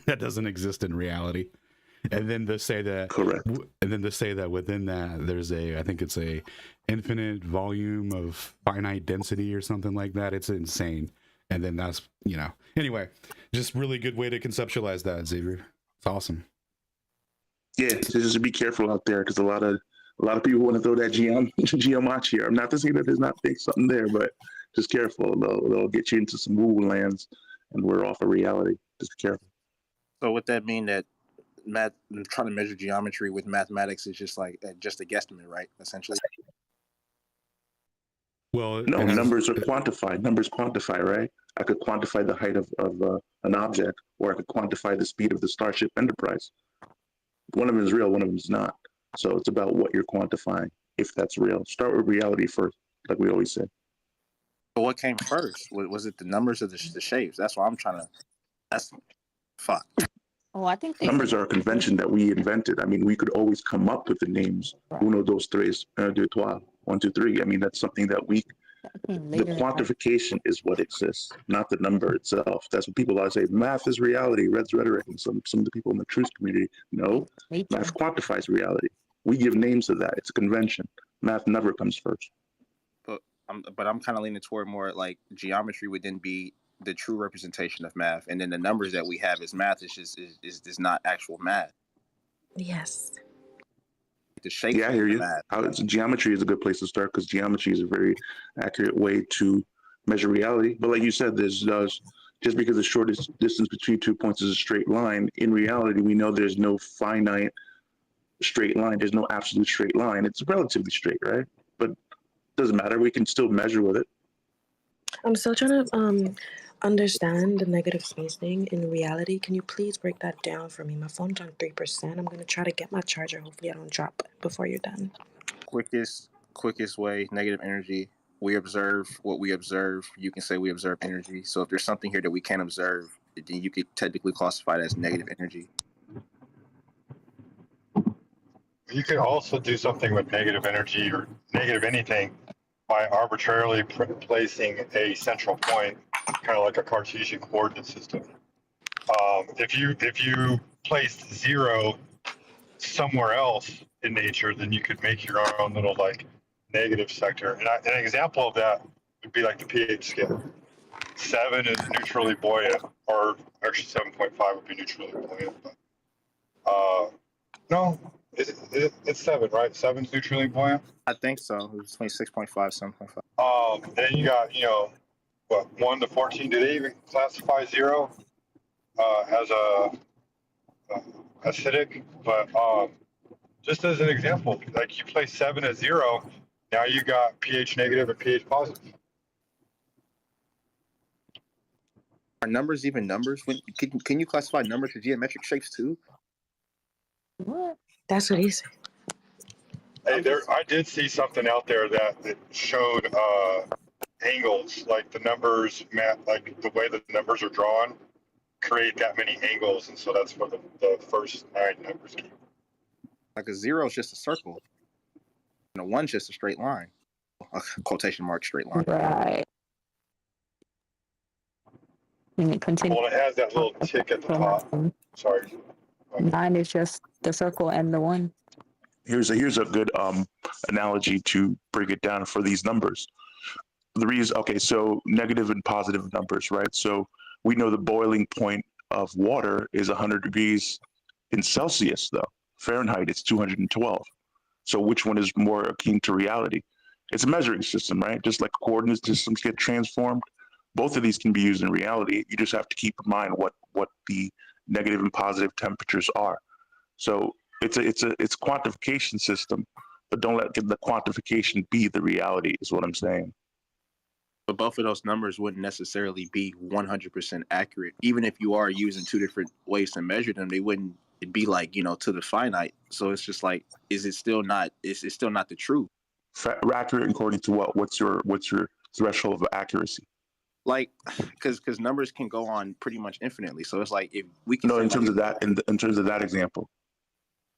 Speaker 17: That doesn't exist in reality. And then to say that,
Speaker 22: correct.
Speaker 17: And then to say that within that there's I think it's a infinite volume of finite density or something like that. It's insane. And then that's anyway, just really good way to conceptualize that, Xavier. It's awesome.
Speaker 22: Yeah, so just be careful out there, because a lot of people want to throw that geometry. I'm not to say that there's not something there, but just careful. They'll get you into some woo lands, and we're off of reality. Just be careful.
Speaker 18: So would that mean that math, trying to measure geometry with mathematics is just a guesstimate, right? Essentially.
Speaker 17: Well,
Speaker 22: no, numbers are quantified. Numbers quantify, right? I could quantify the height of an object, or I could quantify the speed of the Starship Enterprise. One of them is real, one of them is not. So it's about what you're quantifying, if that's real. Start with reality first, like we always say.
Speaker 18: But what came first? Was it the numbers or the shapes? That's what I'm trying to. That's fuck.
Speaker 4: Oh, I think
Speaker 22: numbers are a convention that we invented. I mean, we could always come up with the names. Uno, dos, tres, un, deux, trois, 1, 2, 3. I mean, that's something that the quantification is what exists, not the number itself. That's what people always say. Math is reality. Red's rhetoric. And some of the people in the truth community, no, math quantifies reality. We give names to that. It's a convention. Math never comes first.
Speaker 18: But I'm kind of leaning toward more like geometry would then be the true representation of math, and then the numbers that we have as math is not actual math.
Speaker 1: Yes.
Speaker 22: The shape. Yeah, I hear you. Geometry is a good place to start, because geometry is a very accurate way to measure reality. But like you said, there's just because the shortest distance between 2 points is a straight line. In reality, we know there's no finite straight line. There's no absolute straight line. It's relatively straight, right? But it doesn't matter. We can still measure with it.
Speaker 1: I'm still trying to understand the negative spacing in reality. Can you please break that down for me? My phone's on 3%. I'm going to try to get my charger. Hopefully I don't drop before you're done.
Speaker 18: Quickest way, negative energy. We observe what we observe. You can say we observe energy. So if there's something here that we can't observe, then you could technically classify it as negative energy.
Speaker 9: You could also do something with negative energy or negative anything by arbitrarily placing a central point, kind of like a Cartesian coordinate system. If you placed 0 somewhere else in nature, then you could make your own little like negative sector. And an example of that would be like the pH scale. 7 is neutrally buoyant, or actually 7.5 would be neutrally buoyant. But, no, it's 7, right? 7's neutrally buoyant.
Speaker 18: I think so. It was between 6.5, 7.5.
Speaker 9: Then you got, what, 1 to 14? Do they even classify 0 as a acidic? But just as an example, like you place 7 as 0, now you got pH negative and pH positive.
Speaker 18: Are numbers even numbers? Can you classify numbers to geometric shapes too?
Speaker 4: What?
Speaker 1: That's what he said.
Speaker 9: Hey, I did see something out there that showed angles, like the numbers, like the way the numbers are drawn, create that many angles, and so that's where the first 9 numbers came.
Speaker 18: Like a 0 is just a circle, and a 1's just a straight line, a quotation mark straight line.
Speaker 4: Right. And it continues.
Speaker 9: Well, it has that little tick at the top. Sorry.
Speaker 4: 9 is just the circle and the 1.
Speaker 16: Here's a good analogy to break it down for these numbers. The reason, okay, so negative and positive numbers, right? So we know the boiling point of water is 100 degrees in Celsius, though. Fahrenheit, it's 212. So which one is more akin to reality? It's a measuring system, right? Just like coordinate systems get transformed, both of these can be used in reality. You just have to keep in mind what the negative and positive temperatures are. So it's a quantification system, but don't let the quantification be the reality, is what I'm saying.
Speaker 18: But both of those numbers wouldn't necessarily be 100% accurate. Even if you are using 2 different ways to measure them, they wouldn't be like, to the finite. So it's just like, is it still not, it's still not the truth?
Speaker 16: Accurate according to what? What's your threshold of accuracy?
Speaker 18: Like, because numbers can go on pretty much infinitely. So it's like, if we can.
Speaker 16: No, in terms of that, in terms of that example,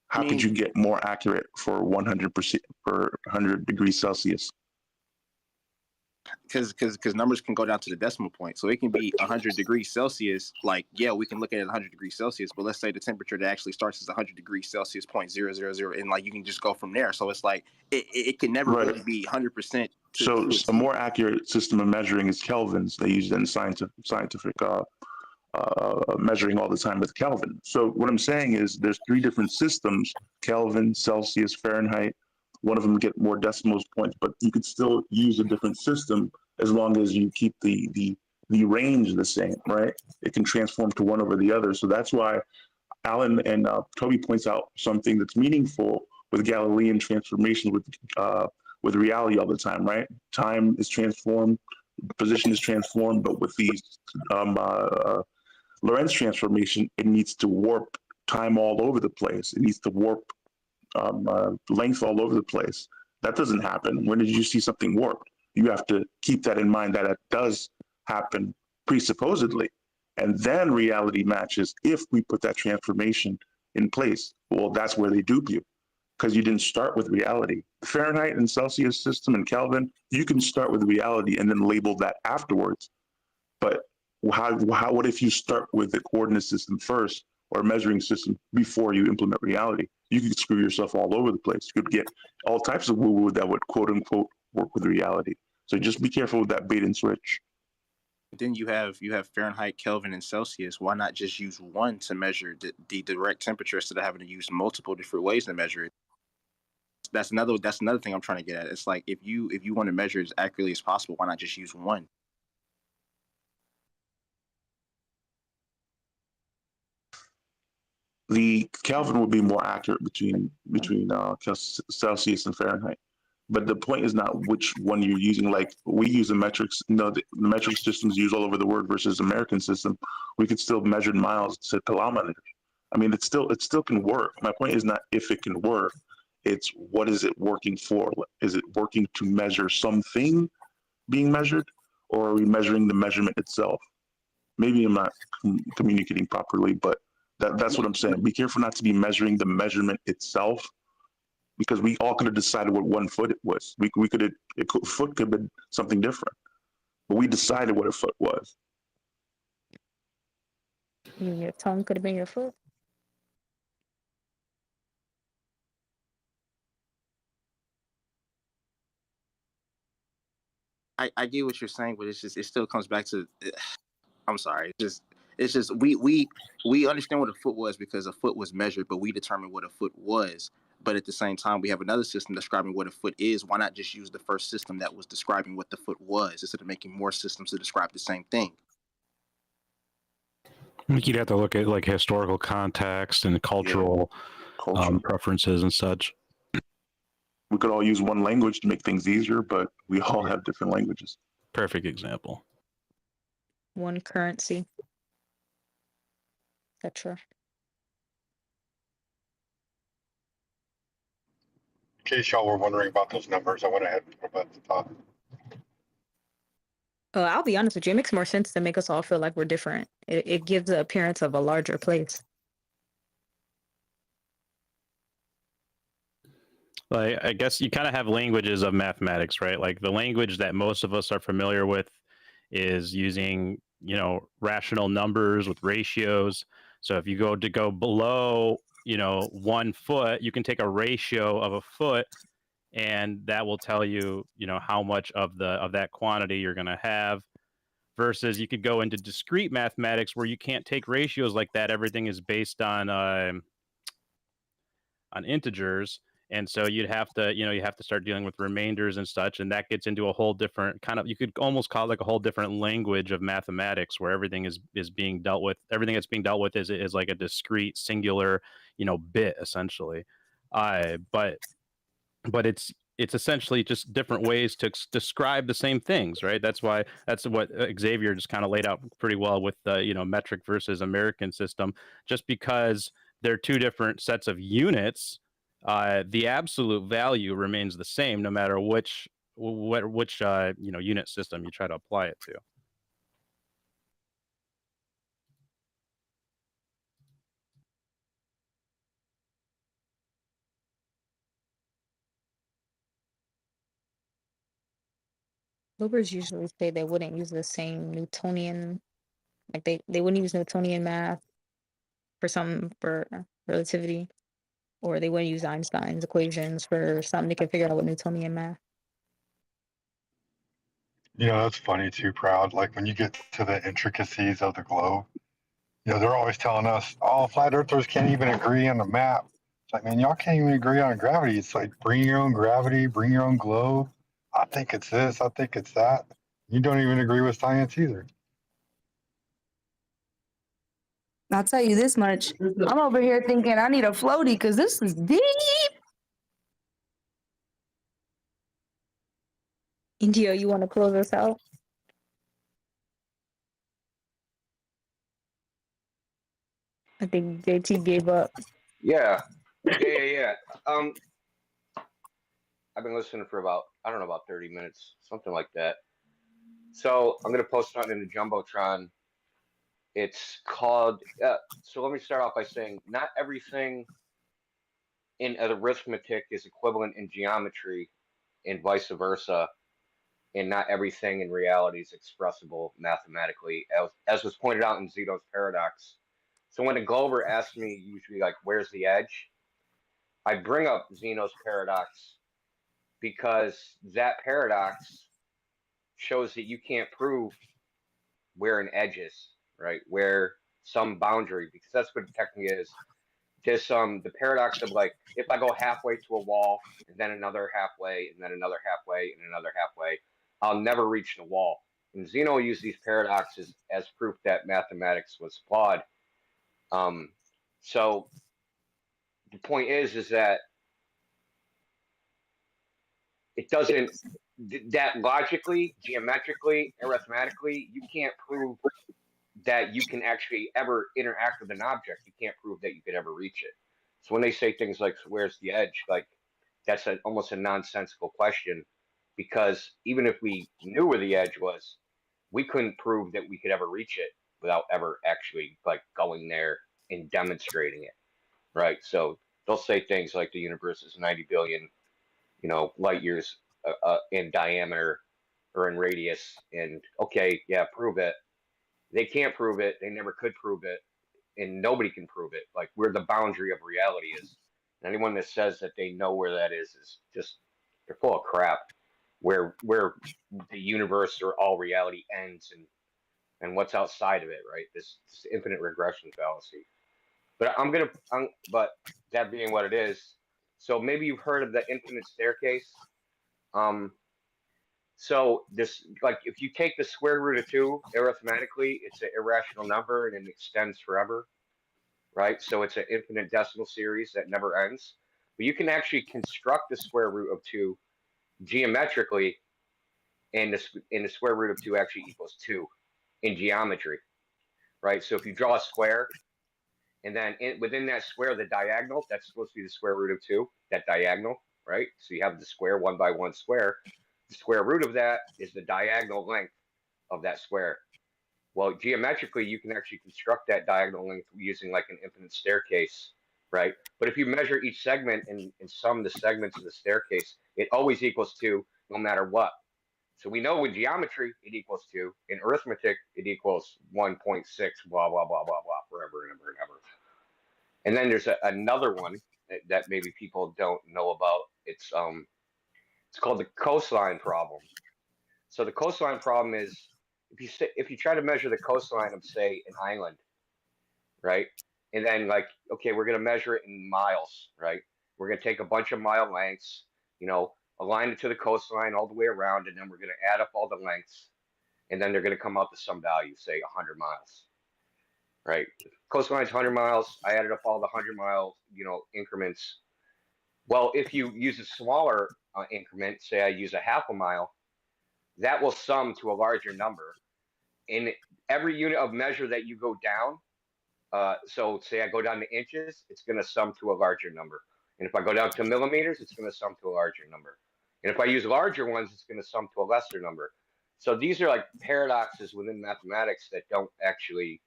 Speaker 16: how could you get more accurate for 100% per 100 degrees Celsius?
Speaker 18: Because numbers can go down to the decimal point. So it can be 100 degrees Celsius. Like, yeah, we can look at it at 100 degrees Celsius, but let's say the temperature that actually starts is 100 degrees Celsius, 0.000, and like you can just go from there. So it's like, it can never really be 100%.
Speaker 16: So a more accurate system of measuring is kelvins. They use it in scientific measuring all the time with Kelvin. So what I'm saying is there's 3 different systems: Kelvin, Celsius, Fahrenheit. One of them get more decimals points, but you could still use a different system as long as you keep the range the same, right? It can transform to one over the other. So that's why Alan and Toby points out something that's meaningful with Galilean transformation with reality all the time, right? Time is transformed, position is transformed, but with these Lorentz transformation, it needs to warp time all over the place. It needs to warp length all over the place. That doesn't happen. When did you see something warped? You have to keep that in mind that it does happen presupposedly. And then reality matches if we put that transformation in place. Well, that's where they dupe you, because you didn't start with reality. Fahrenheit and Celsius system and Kelvin, you can start with reality and then label that afterwards. But what if you start with the coordinate system first, or measuring system, before you implement reality? You could screw yourself all over the place. You could get all types of woo-woo that would quote unquote work with reality. So just be careful with that bait and switch.
Speaker 18: Then you have Fahrenheit, Kelvin, and Celsius. Why not just use one to measure the direct temperature instead of having to use multiple different ways to measure it? That's another thing I'm trying to get at. It's like, if you want to measure it as accurately as possible, why not just use one?
Speaker 16: The Kelvin would be more accurate between Celsius and Fahrenheit. But the point is not which one you're using. Like, we use the metrics, the metric systems used all over the world versus American system. We could still measure miles to kilometers. I mean, it still can work. My point is not if it can work, it's what is it working for? Is it working to measure something being measured, or are we measuring the measurement itself? Maybe I'm not communicating properly, but that's what I'm saying. Be careful not to be measuring the measurement itself, because we all could have decided what 1 foot it was. Foot could have been something different, but we decided what a foot was.
Speaker 4: Your tongue could have been your foot.
Speaker 18: I get what you're saying, but it's just it still comes back to. I'm sorry. It's just we understand what a foot was because a foot was measured, but we determined what a foot was. But at the same time, we have another system describing what a foot is. Why not just use the first system that was describing what the foot was instead of making more systems to describe the same thing?
Speaker 15: I think you'd have to look at like historical context and cultural preferences and such.
Speaker 16: We could all use one language to make things easier, but we all have different languages.
Speaker 15: Perfect example.
Speaker 4: One currency, etc.
Speaker 9: In case y'all were wondering about those numbers, I went ahead and put them at the top.
Speaker 13: I'll be honest with you, it makes more sense to make us all feel like we're different. It gives the appearance of a larger place.
Speaker 15: Like, I guess you kind of have languages of mathematics, right? Like the language that most of us are familiar with is using, you know, rational numbers with ratios. So if you go below, you know, 1 foot, you can take a ratio of a foot, and that will tell you, you know, how much of that quantity you're going to have. Versus you could go into discrete mathematics where you can't take ratios like that. Everything is based on integers. And so you'd have to, you know, you have to start dealing with remainders and such, and that gets into a whole different kind of, you could almost call it like a whole different language of mathematics where everything is being dealt with. Everything that's being dealt with is like a discrete, singular, you know, bit essentially. But it's essentially just different ways to describe the same things, right? That's what Xavier just kind of laid out pretty well with the, you know, metric versus American system. Just because they're two different sets of units, the absolute value remains the same no matter which you know, unit system you try to apply it to.
Speaker 4: Lubers usually say they wouldn't use the same Newtonian, like they wouldn't use Newtonian math for something for relativity, or they wouldn't use Einstein's equations for something they could figure out with Newtonian math.
Speaker 9: You know, that's funny too, Proud. Like when you get to the intricacies of the globe, you know, they're always telling us, oh, flat earthers can't even agree on the map. It's like, man, y'all can't even agree on gravity. It's like, bring your own gravity, bring your own globe. I think it's this, I think it's that. You don't even agree with science either.
Speaker 11: I'll tell you this much. I'm over here thinking I need a floaty because this is deep.
Speaker 13: India, you want to close us out? I think JT gave up.
Speaker 5: Yeah. I've been listening for about, I don't know, about 30 minutes, something like that. So I'm going to post something in the Jumbotron. It's called, so let me start off by saying not everything in arithmetic is equivalent in geometry and vice versa. And not everything in reality is expressible mathematically, as was pointed out in Zeno's paradox. So when a Glober asks me usually like, where's the edge? I bring up Zeno's paradox because that paradox shows that you can't prove where an edge is, right? Where some boundary, because that's what it technically is. Just the paradox of like, if I go halfway to a wall and then another halfway and then another halfway and another halfway, I'll never reach the wall. And Zeno used these paradoxes as proof that mathematics was flawed. So the point is that it doesn't, that logically, geometrically, arithmetically, you can't prove that you can actually ever interact with an object. You can't prove that you could ever reach it. So when they say things like, where's the edge? Like, that's almost a nonsensical question, because even if we knew where the edge was, we couldn't prove that we could ever reach it without ever actually like going there and demonstrating it, right? So they'll say things like the universe is 90 billion, you know, light years in diameter or in radius, and okay, yeah, prove it. They can't prove it. They never could prove it, and nobody can prove it. Like, where the boundary of reality is. And anyone that says that they know where that is just, they're full of crap. where the universe or all reality ends and what's outside of it, right? This infinite regression fallacy. But but that being what it is, so maybe you've heard of the infinite staircase. So this, like, if you take the square root of 2 arithmetically, it's an irrational number and it extends forever, right? So it's an infinite decimal series that never ends. But you can actually construct the square root of 2 geometrically, and the square root of 2 actually equals 2 in geometry, right? So if you draw a square, and then within that square, the diagonal, that's supposed to be the square root of 2, that diagonal, right? So you have the square 1 by 1 square. The square root of that is the diagonal length of that square. Well, geometrically, you can actually construct that diagonal length using like an infinite staircase, right? But if you measure each segment and sum the segments of the staircase, it always equals 2 no matter what. So we know in geometry, it equals 2. In arithmetic, it equals 1.6, blah, blah, blah, blah, blah, forever and ever and ever. And then there's another one that maybe people don't know about. It's called the coastline problem. So the coastline problem is if you try to measure the coastline of, say, an island, right? And then, like, okay, we're going to measure it in miles, right? We're going to take a bunch of mile lengths, align it to the coastline all the way around, and then we're going to add up all the lengths, and then they're going to come out to some value, say 100 miles, right? Coastline's 100 miles. I added up all the 100-mile, increments. Well, if you use a smaller increment, say I use a half a mile, that will sum to a larger number. In every unit of measure that you go down, so say I go down to inches, it's going to sum to a larger number. And if I go down to millimeters, it's going to sum to a larger number. And if I use larger ones, it's going to sum to a lesser number. So these are like paradoxes within mathematics that don't actually,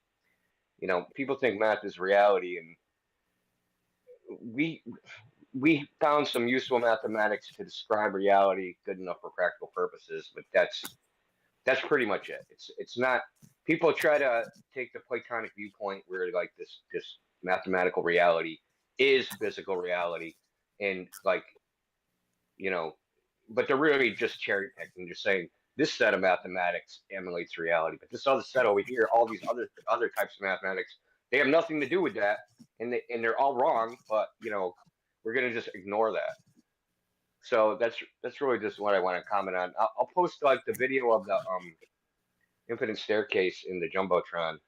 Speaker 5: people think math is reality, and we found some useful mathematics to describe reality good enough for practical purposes, but that's pretty much it. It's not. People try to take the Platonic viewpoint where like this mathematical reality is physical reality, and like, but they're really just cherry picking. They're saying this set of mathematics emulates reality, but this other set over here, all these other types of mathematics, they have nothing to do with that, and they're all wrong. But we're gonna just ignore that. So that's really just what I want to comment on. I'll post like the video of the infinite staircase in the jumbotron,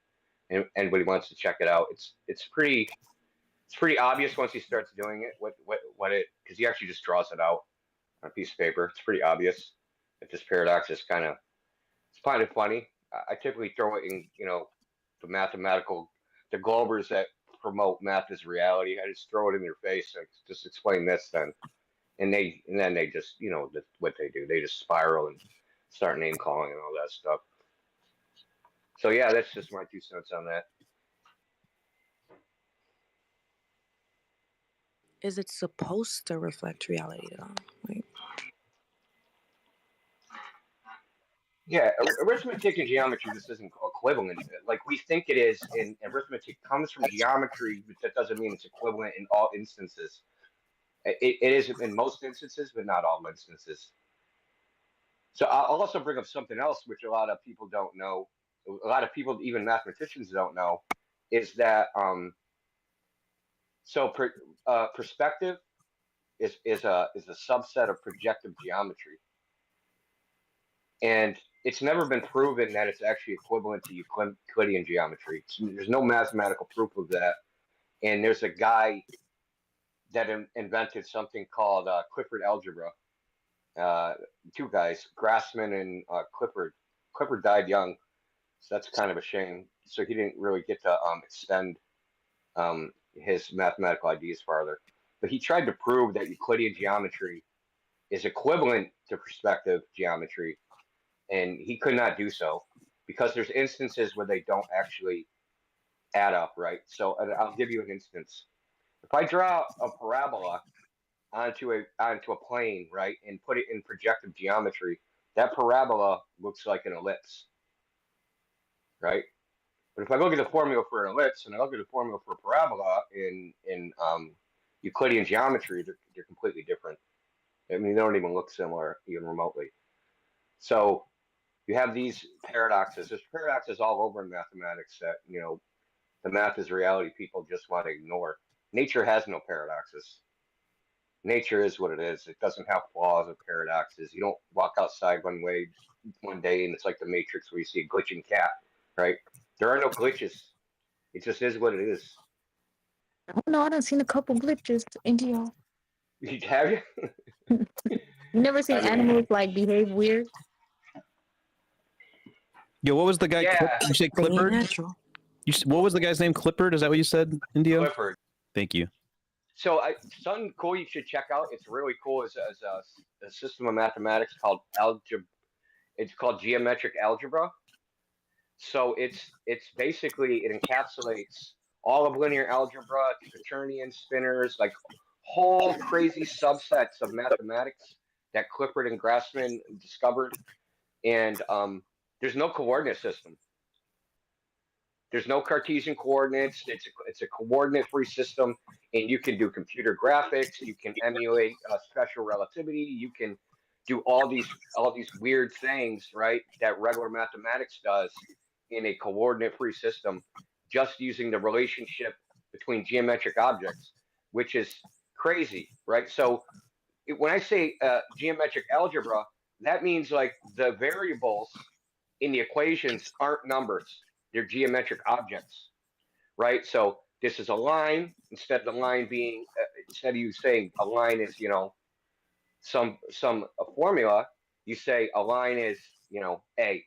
Speaker 5: and anybody wants to check it out. It's pretty obvious once he starts doing it what it, because he actually just draws it out on a piece of paper. It's pretty obvious that this paradox is kind of funny. I typically throw it in the Globers that promote math as reality. I just throw it in their face. I just explain this then. And then they just, what they do. They just spiral and start name calling and all that stuff. So yeah, that's just my 2 cents on that.
Speaker 1: Is it supposed to reflect reality though?
Speaker 5: Yeah, arithmetic and geometry just isn't equivalent. Like we think it is, and arithmetic comes from geometry, but that doesn't mean it's equivalent in all instances. It is in most instances, but not all instances. So I'll also bring up something else, which a lot of people don't know. A lot of people, even mathematicians, don't know, is that perspective is a subset of projective geometry, and it's never been proven that it's actually equivalent to Euclidean geometry. There's no mathematical proof of that, and there's a guy that invented something called Clifford algebra. 2 guys, Grassman and Clifford. Clifford died young, so that's kind of a shame. So he didn't really get to extend his mathematical ideas farther. But he tried to prove that Euclidean geometry is equivalent to perspective geometry, and he could not do so because there's instances where they don't actually add up, right? So I'll give you an instance. If I draw a parabola onto a plane, right, and put it in projective geometry, that parabola looks like an ellipse, right? But if I look at the formula for an ellipse and I look at the formula for a parabola in Euclidean geometry, they're completely different. I mean, they don't even look similar, even remotely. So you have these paradoxes. There's paradoxes all over in mathematics that, the math is reality people just want to ignore. Nature has no paradoxes. Nature is what it is. It doesn't have flaws or paradoxes. You don't walk outside one day and it's like the Matrix where you see a glitching cat, right? There are no glitches. It just is what it is.
Speaker 4: I don't know. I done seen a couple glitches in y'all.
Speaker 5: Have you?
Speaker 4: You never seen animals like behave weird?
Speaker 7: Yo, what was the guy?
Speaker 5: Yeah.
Speaker 7: You said
Speaker 1: They ain't
Speaker 7: Clifford?
Speaker 1: natural.
Speaker 7: What was the guy's name? Clifford? Is that what you said, Indio?
Speaker 5: Clifford.
Speaker 7: Thank you.
Speaker 5: So something cool you should check out. It's really cool. Is a system of mathematics called algebra. It's called geometric algebra. So it's basically it encapsulates all of linear algebra, quaternion spinners, like whole crazy subsets of mathematics that Clifford and Grassman discovered. And there's no coordinate system. There's no Cartesian coordinates. It's a coordinate-free system, and you can do computer graphics. You can emulate special relativity. You can do all these weird things, right? That regular mathematics does in a coordinate-free system, just using the relationship between geometric objects, which is crazy, right? So when I say geometric algebra, that means like the variables in the equations aren't numbers. They're geometric objects, right? So this is a line. Instead of the line being, instead of you saying a line is, some a formula, you say a line is, A,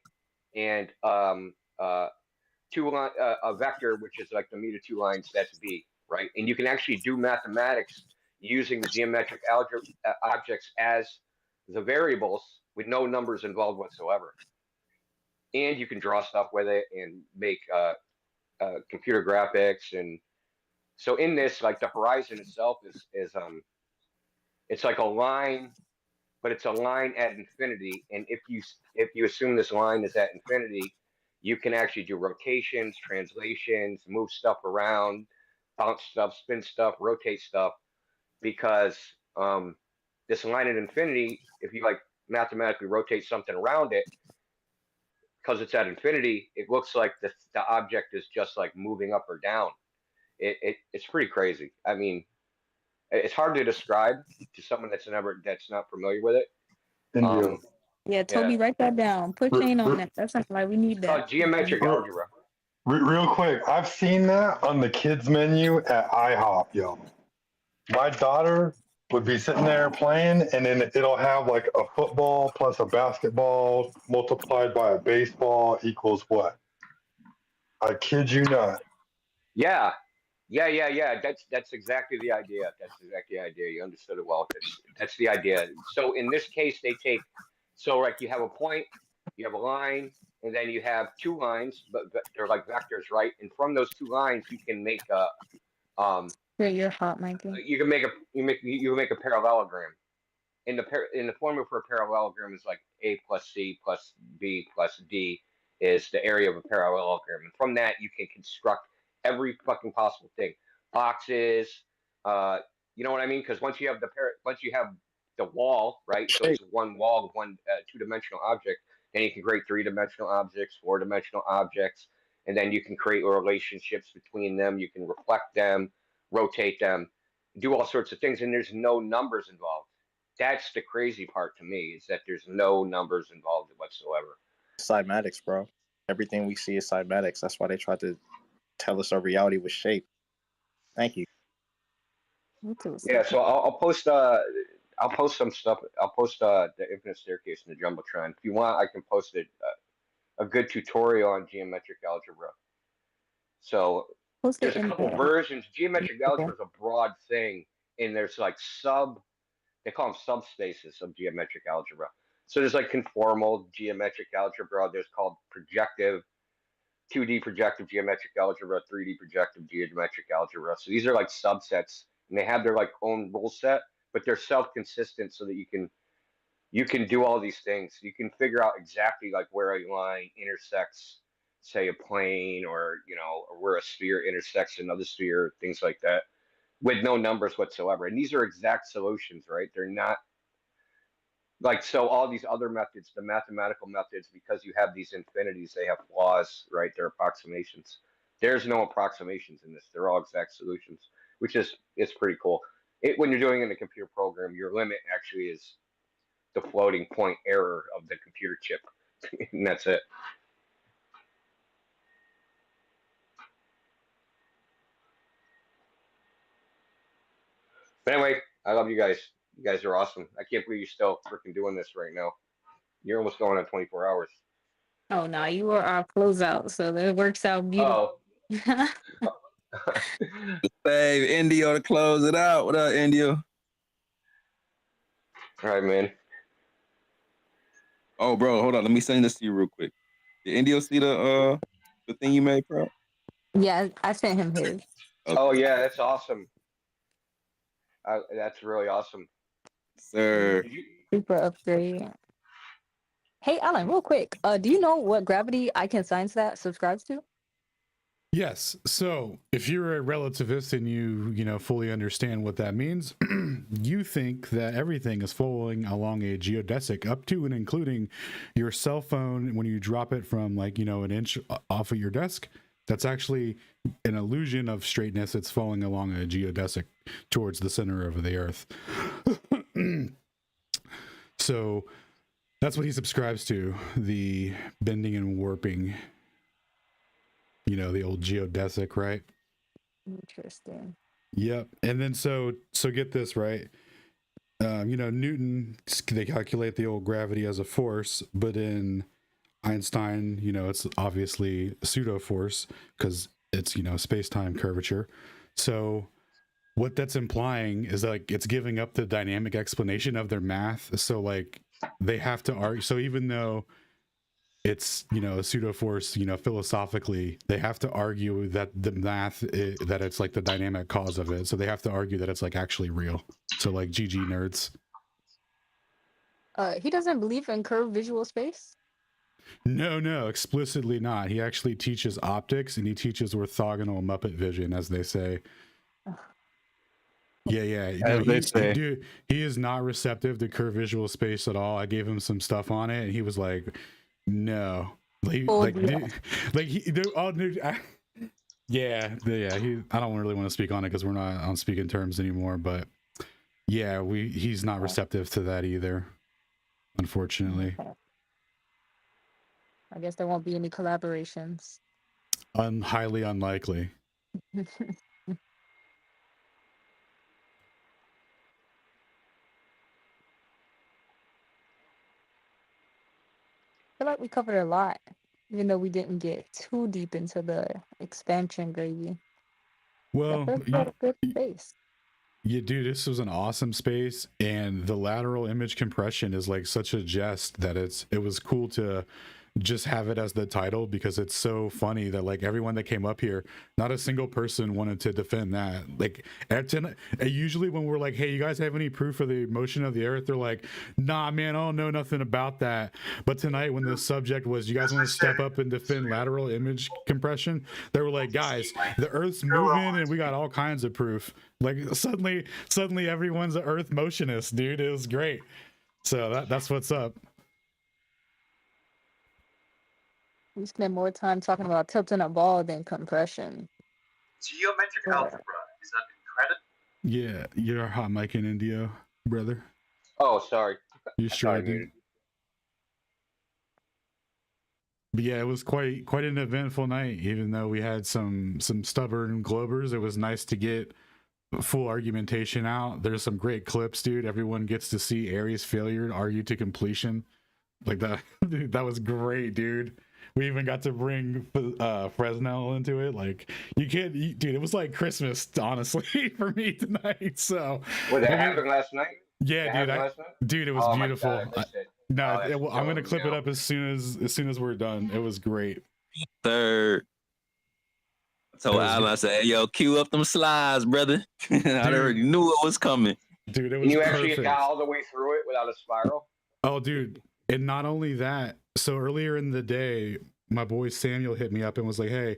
Speaker 5: and a vector, which is like the meet of two lines, that's B, right? And you can actually do mathematics using the geometric algebra objects as the variables with no numbers involved whatsoever. And you can draw stuff with it and make computer graphics. And so in this, like the horizon itself is it's like a line, but it's a line at infinity. And if you assume this line is at infinity, you can actually do rotations, translations, move stuff around, bounce stuff, spin stuff, rotate stuff, because this line at infinity, if you like mathematically rotate something around it, because it's at infinity, it looks like the object is just like moving up or down. It's pretty crazy. I mean, it's hard to describe to someone that's not familiar with it.
Speaker 4: Yeah, Toby, write that down. Put Shane on that. That's not like we need that.
Speaker 5: Geometric algebra.
Speaker 9: Real quick, I've seen that on the kids menu at IHOP, yo. My daughter would be sitting there playing, and then it'll have like a football plus a basketball multiplied by a baseball equals what? I kid you not.
Speaker 5: Yeah. That's exactly the idea. That's exactly the idea. You understood it well. That's the idea. So in this case, like you have a point, you have a line, and then you have two lines, but they're like vectors, right? And from those two lines, you can make a
Speaker 4: You're hot, Mikey.
Speaker 5: you can make a parallelogram. In the formula for a parallelogram is like A plus C plus B plus D is the area of a parallelogram, and from that you can construct every fucking possible thing, boxes, you know what I mean? Because once you have the wall, right? So it's one wall, one two-dimensional object, then you can create three-dimensional objects, four-dimensional objects, and then you can create relationships between them. You can reflect them, rotate them, do all sorts of things, and there's no numbers involved. That's the crazy part to me, is that there's no numbers involved whatsoever.
Speaker 18: Cymatics, bro. Everything we see is cymatics. That's why they tried to tell us our reality was shaped. Thank you.
Speaker 5: Yeah, so I'll post some stuff. I'll post the infinite staircase in the jumbotron. If you want, I can post a good tutorial on geometric algebra. So there's a couple versions. Geometric algebra is a broad thing, and there's like they call them subspaces of geometric algebra. So there's like conformal geometric algebra. There's called projective, 2D projective geometric algebra, 3D projective geometric algebra. So these are like subsets, and they have their like own rule set, but they're self-consistent so that you can do all these things. You can figure out exactly like where a line intersects, say, a plane, or or where a sphere intersects another sphere, things like that, with no numbers whatsoever. And these are exact solutions, right? They're not Like, so all these other methods, the mathematical methods, because you have these infinities, they have flaws, right? They're approximations. There's no approximations in this. They're all exact solutions, which is it's pretty cool. When you're doing it in a computer program, your limit actually is the floating point error of the computer chip, and that's it. But anyway, I love you guys. You guys are awesome. I can't believe you're still freaking doing this right now. You're almost going on 24 hours.
Speaker 13: Oh no, you were our closeout, so that works out beautiful.
Speaker 5: Oh.
Speaker 2: Save Indio to close it out. What up, Indio?
Speaker 5: All right, man.
Speaker 2: Oh, bro, hold on. Let me send this to you real quick. Did Indio see the thing you made, bro?
Speaker 13: Yeah, I sent him his.
Speaker 5: Okay. Oh yeah, that's awesome. That's really awesome,
Speaker 2: sir.
Speaker 13: Super upgrade. Hey, Alan, real quick. Do you know what gravity icon science that subscribes to?
Speaker 17: Yes. So if you're a relativist and you fully understand what that means, you think that everything is flowing along a geodesic up to and including your cell phone when you drop it from like, an inch off of your desk. That's actually an illusion of straightness. It's falling along a geodesic towards the center of the earth. So that's what he subscribes to, the bending and warping. The old geodesic, right?
Speaker 13: Interesting.
Speaker 17: Yep. And then so get this, right? Newton, they calculate the old gravity as a force, but in Einstein, it's obviously a pseudo force because it's, space-time curvature. So what that's implying is like it's giving up the dynamic explanation of their math. So like they have to argue. So even though it's a pseudo force, philosophically they have to argue that the math that it's like the dynamic cause of it, so they have to argue that it's like actually real. So like GG nerds.
Speaker 13: He doesn't believe in curved visual space.
Speaker 17: No, explicitly not. He actually teaches optics and he teaches orthogonal Muppet vision, as they say. Yeah.
Speaker 15: As they say.
Speaker 17: Dude, he is not receptive to curved visual space at all. I gave him some stuff on it and he was like, no, yeah. I don't really want to speak on it because we're not on speaking terms anymore, but yeah, he's not receptive to that either, unfortunately.
Speaker 13: I guess there won't be any collaborations.
Speaker 17: Highly unlikely.
Speaker 13: I feel like we covered a lot, even though we didn't get too deep into the expansion gravy.
Speaker 17: Well,
Speaker 13: good space.
Speaker 17: Yeah, dude, this was an awesome space, and the lateral image compression is like such a jest that it was cool to just have it as the title because it's so funny that like everyone that came up here, not a single person wanted to defend that. Like usually when we're like, hey, you guys have any proof of the motion of the earth, they're like, nah man, I don't know nothing about that. But tonight when the subject was, you guys want to step up and defend lateral image compression, they were like, guys, the earth's moving and we got all kinds of proof. Like suddenly everyone's an earth motionist, dude. It was great. So that's what's up.
Speaker 13: We spend more time talking about tilting a ball than compression.
Speaker 19: Geometric algebra is an incredible.
Speaker 17: Yeah, you're hot mic in India, brother.
Speaker 5: Oh, sorry.
Speaker 17: You sure, dude? But yeah, it was quite an eventful night. Even though we had some stubborn globers, it was nice to get full argumentation out. There's some great clips, dude. Everyone gets to see Aries' failure argue to completion. Like that, dude, that was great, dude. We even got to bring Fresnel into it. Like you can't, dude. It was like Christmas, honestly, for me tonight. So
Speaker 5: what that happened last night?
Speaker 17: Yeah, dude. It was beautiful. I'm gonna clip it up as soon as we're done. It was great.
Speaker 2: Third. So Alan, I said, yo, cue up them slides, brother. I already knew it was coming.
Speaker 17: Dude, it was
Speaker 5: and you
Speaker 17: perfect.
Speaker 5: actually got all the way through it without a spiral?
Speaker 17: Oh, dude. And not only that, so earlier in the day, my boy Samuel hit me up and was like, hey,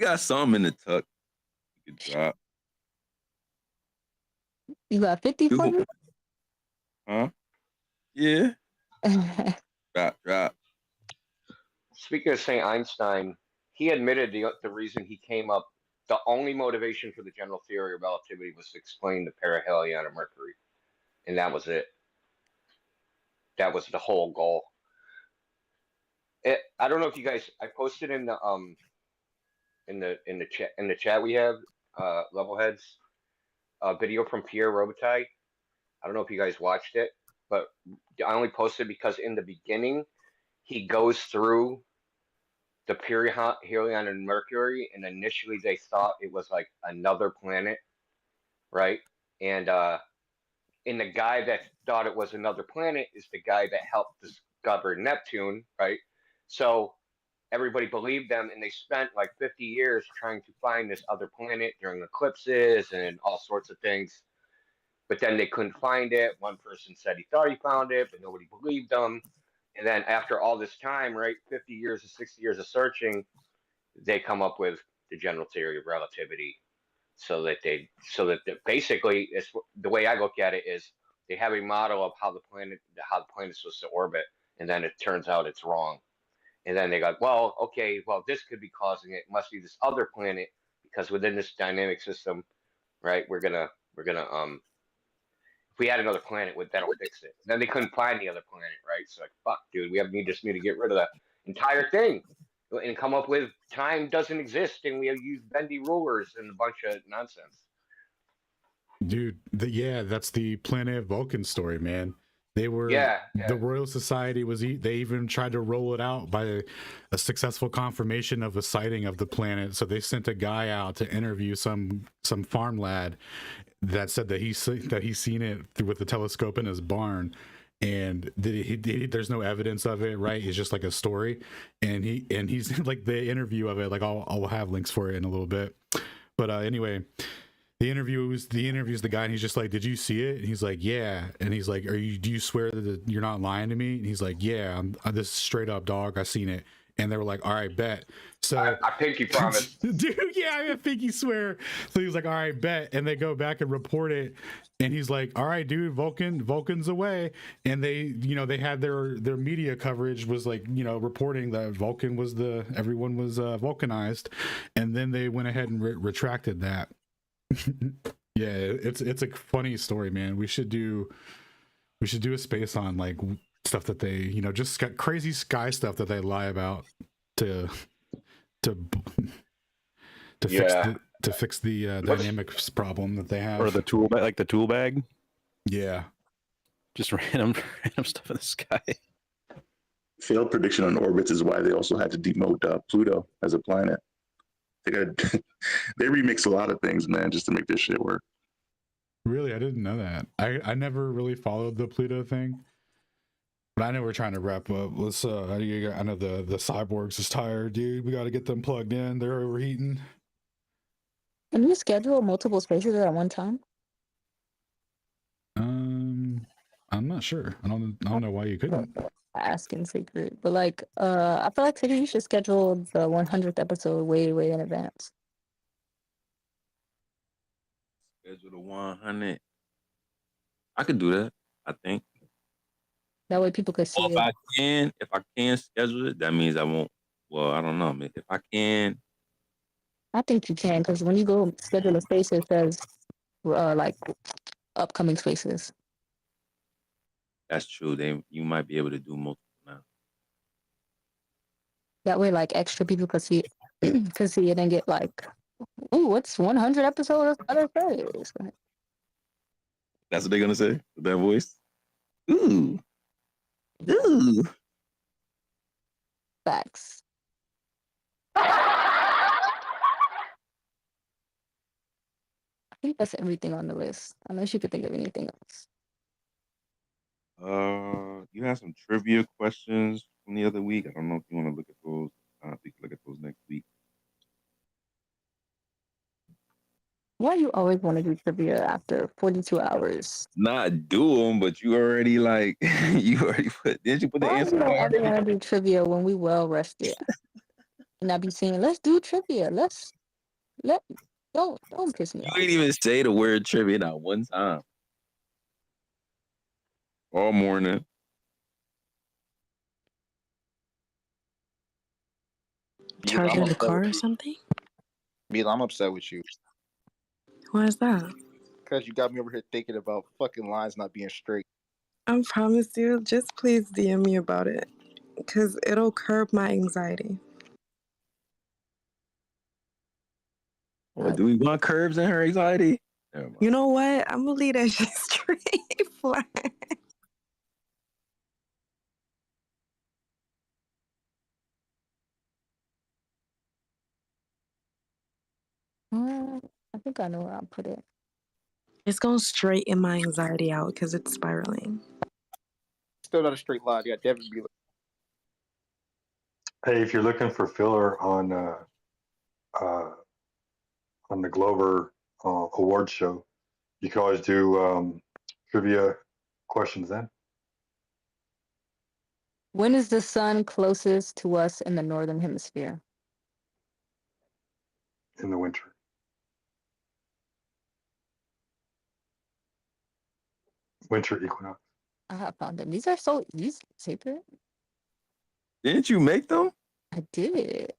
Speaker 2: You got some in the tuck. You could drop.
Speaker 4: You got 50 for me?
Speaker 2: Huh? Yeah. Drop.
Speaker 5: Speaking of St. Einstein, he admitted the reason he came up, the only motivation for the general theory of relativity was to explain the perihelion of Mercury, and that was it. That was the whole goal. I don't know if you guys, I posted in the chat we have, Levelheads, a video from Pierre Robitaille. I don't know if you guys watched it, but I only posted because in the beginning he goes through the perihelion and Mercury, and initially they thought it was like another planet, right? And the guy that thought it was another planet is the guy that helped discover Neptune, right? So everybody believed them, and they spent like 50 years trying to find this other planet during eclipses and all sorts of things. But then they couldn't find it. One person said he thought he found it, but nobody believed them. And then after all this time, right, 50 years or 60 years of searching, they come up with the general theory of relativity. Basically, it's the way I look at it is they have a model of how the planet is supposed to orbit, and then it turns out it's wrong. And then they go, well, okay, well, this could be causing it. It must be this other planet, because within this dynamic system, right, we're gonna if we had another planet, that'll fix it. Then they couldn't find the other planet, right? So like, fuck, dude, we just need to get rid of the entire thing and come up with time doesn't exist, and we have used bendy rulers and a bunch of nonsense.
Speaker 17: Dude, that's the Planet Vulcan story, man. They were the Royal Society they even tried to roll it out by a successful confirmation of a sighting of the planet. So they sent a guy out to interview some farm lad that said that he's seen it with the telescope in his barn, and there's no evidence of it, right? It's just like a story, and he's like the interview of it, like I'll have links for it in a little bit, but anyway. The interviews the guy, and he's just like, "Did you see it?" And he's like, "Yeah." And he's like, do you swear that you're not lying to me?" And he's like, "Yeah, I'm this is straight up, dog. I seen it." And they were like, "All right, bet." So
Speaker 5: I pinky promise,
Speaker 17: dude. Yeah, I pinky swear. So he's like, "All right, bet." And they go back and report it. And he's like, "All right, dude, Vulcan's away." And they had their media coverage was like, reporting that Vulcan was everyone was vulcanized, and then they went ahead and retracted that. Yeah, it's a funny story, man. We should do a space on like stuff that they just got crazy sky stuff that they lie about to fix the dynamics problem that they have,
Speaker 15: or the tool bag, like the tool bag.
Speaker 17: Yeah,
Speaker 15: just random stuff in the sky.
Speaker 16: Failed prediction on orbits is why they also had to demote Pluto as a planet. They remix a lot of things, man, just to make this shit work.
Speaker 17: Really, I didn't know that. I never really followed the Pluto thing, but I know we're trying to wrap up. Let's I know the cyborgs is tired, dude. We got to get them plugged in. They're overheating.
Speaker 4: Can you schedule multiple spaces at one time?
Speaker 17: I'm not sure. I don't know why you couldn't.
Speaker 4: Asking secret, but like I feel like you should schedule the 100th episode way in advance.
Speaker 2: Schedule the 100. I could do that, I think.
Speaker 4: That way people could see it.
Speaker 2: If I can schedule it, that means I won't. Well, I don't know. If I can,
Speaker 4: I think you can, because when you go schedule a space, it says like upcoming spaces.
Speaker 2: That's true. You might be able to do multiple now.
Speaker 4: That way, like extra people could see it and get like, ooh, what's 100 episodes of other shows?
Speaker 2: That's what they're gonna say with that voice. Ooh.
Speaker 4: Facts. I think that's everything on the list, unless you could think of anything else.
Speaker 2: You have some trivia questions from the other week. I don't know if you want to look at those. We can look at those next week.
Speaker 4: Why you always want to do trivia after 42 hours?
Speaker 2: Not do them, but you already didn't you put the answer?
Speaker 4: Why do you ever want to do trivia when we well rested? And I be saying, let's do trivia. Don't piss me
Speaker 2: You
Speaker 4: off.
Speaker 2: ain't even say the word trivia not one time. All morning.
Speaker 1: Charging the car or something?
Speaker 18: Mila, I'm upset with you.
Speaker 1: Why is that?
Speaker 18: Because you got me over here thinking about fucking lines not being straight.
Speaker 8: I promise you, just please DM me about it. Because it'll curb my anxiety.
Speaker 2: What, do we want curves in her anxiety?
Speaker 8: You know what? I'm going to leave that shit straight flat.
Speaker 4: I think I know where I'll put it.
Speaker 8: It's going straight in my anxiety out because it's spiraling.
Speaker 18: Still not a straight line. Yeah, Devin be like,
Speaker 9: Hey, if you're looking for filler on the Glover Awards show, you can always do trivia questions then
Speaker 4: When is the sun closest to us in the northern hemisphere?
Speaker 9: in the winter. Winter equinox.
Speaker 4: I found them. These are so easy, Secret.
Speaker 2: Didn't you make them?
Speaker 4: I did.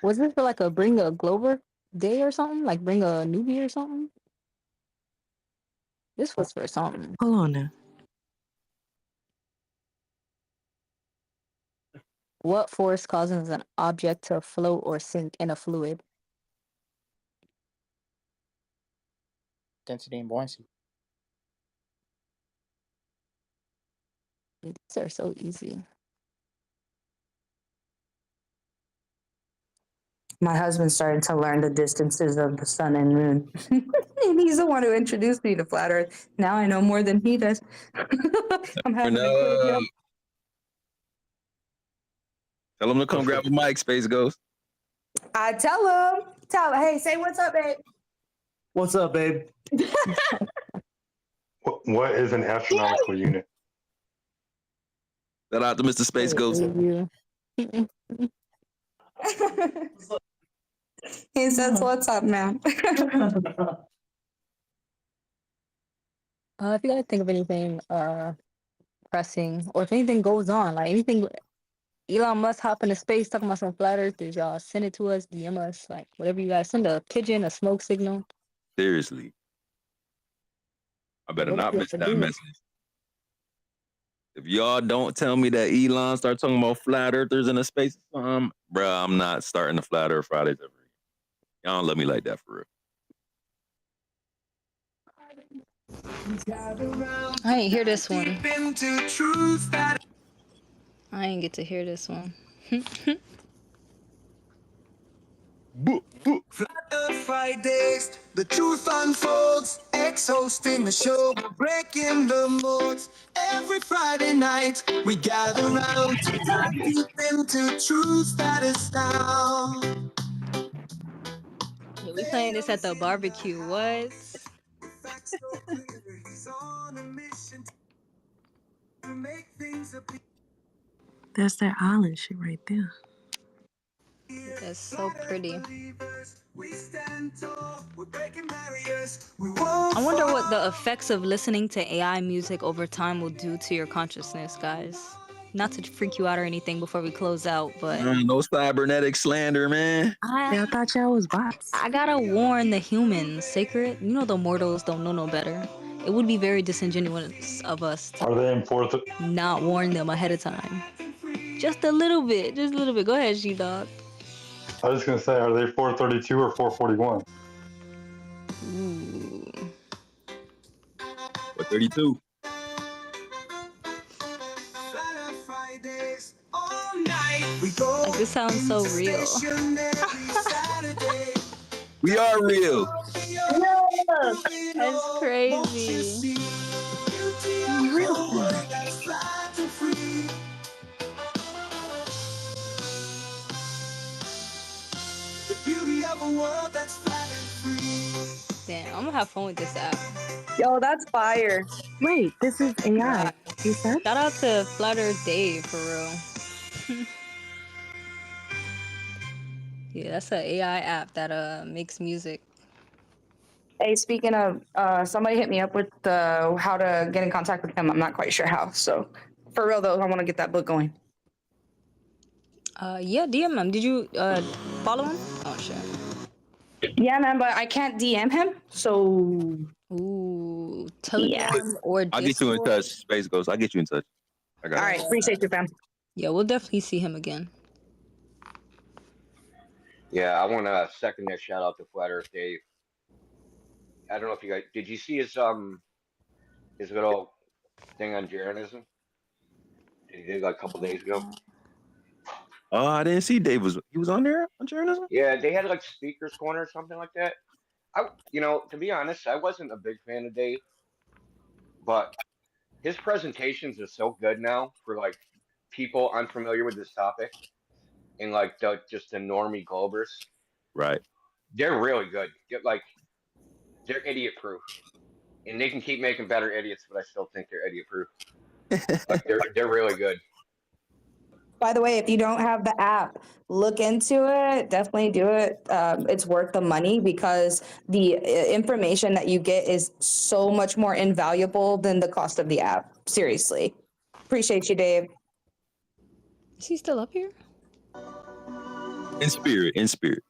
Speaker 4: Was this for like a bring a Glover day or something? Like bring a newbie or something? This was for something.
Speaker 8: Hold on now.
Speaker 4: What force causes an object to float or sink in a fluid?
Speaker 18: density and buoyancy.
Speaker 4: These are so easy.
Speaker 11: My husband started to learn the distances of the sun and moon. And he's the one who introduced me to flat Earth. Now I know more than he does. I'm having to encourage him.
Speaker 2: Tell him to come grab a mic, Space Ghost.
Speaker 11: I tell him, hey, say what's up, babe.
Speaker 20: What's up, babe?
Speaker 9: What is an astronomical unit?
Speaker 2: Shout out to Mr. Space Ghost.
Speaker 11: He says, what's up, man?
Speaker 4: If you guys think of anything pressing, or if anything goes on, like anything, Elon Musk hop into space talking about some flat earthers, y'all send it to us, DM us, like whatever you guys send, a pigeon, a smoke signal.
Speaker 2: Seriously. I better not miss that message. If y'all don't tell me that Elon start talking about flat earthers in a space, bruh, I'm not starting the Flat Earth Fridays ever again. Y'all don't love me like that for real.
Speaker 13: I ain't hear this one. I ain't get to hear this one.
Speaker 23: Flat Earth Fridays, the truth unfolds. Ex-hosting the show, breaking the molds. Every Friday night, we gather round to dive deep into truth that is found.
Speaker 13: Yeah, we playing this at the barbecue. What?
Speaker 8: That's that island shit right there.
Speaker 13: That's so pretty. I wonder what the effects of listening to AI music over time will do to your consciousness, guys. Not to freak you out or anything before we close out, but
Speaker 2: No cybernetic slander, man.
Speaker 8: I thought y'all was bots.
Speaker 13: I gotta warn the humans, Sacred. You know the mortals don't know no better. It would be very disingenuous of us to
Speaker 9: Are they in fourth?
Speaker 13: not warn them ahead of time. Just a little bit. Just a little bit. Go ahead, She-Dog.
Speaker 9: I was going to say, are they 432 or 441?
Speaker 13: Ooh.
Speaker 2: 432.
Speaker 13: Like, this sounds so real.
Speaker 2: We are real.
Speaker 13: That's crazy. Damn, I'm gonna have fun with this app.
Speaker 11: Yo, that's fire.
Speaker 8: Wait, this is AI.
Speaker 13: God.
Speaker 8: You said?
Speaker 13: Shout out to Flat Earth Dave, for real.
Speaker 4: Yeah, that's an AI app that makes music.
Speaker 11: Hey, speaking of, somebody hit me up with how to get in contact with him. I'm not quite sure how. So, for real though, I want to get that book going.
Speaker 4: Yeah, DM him. Did you follow him? Oh shit.
Speaker 11: Yeah, man, but I can't DM him. So,
Speaker 4: Ooh, Telegram or
Speaker 2: I'll get you in
Speaker 4: Discord.
Speaker 2: touch, Space Ghost. I'll get you in touch. I got
Speaker 11: all
Speaker 2: it.
Speaker 11: right, appreciate you, fam.
Speaker 4: Yeah, we'll definitely see him again.
Speaker 5: Yeah, I want to second that shout out to Flat Earth Dave. I don't know if you guys did you see his little thing on Jeranism? He did like a couple days ago.
Speaker 2: Oh, I didn't see Dave he was on there on journalism.
Speaker 5: Yeah, they had like speakers corner or something like that. To be honest, I wasn't a big fan of Dave, but his presentations are so good now for like people unfamiliar with this topic and like just the normie Globers.
Speaker 2: Right.
Speaker 5: They're really good. They're idiot proof, and they can keep making better idiots, but I still think they're idiot proof. Like they're really good.
Speaker 11: By the way, if you don't have the app, look into it. Definitely do it. It's worth the money because the information that you get is so much more invaluable than the cost of the app. Seriously. Appreciate you, Dave.
Speaker 4: Is he still up here?
Speaker 2: In spirit.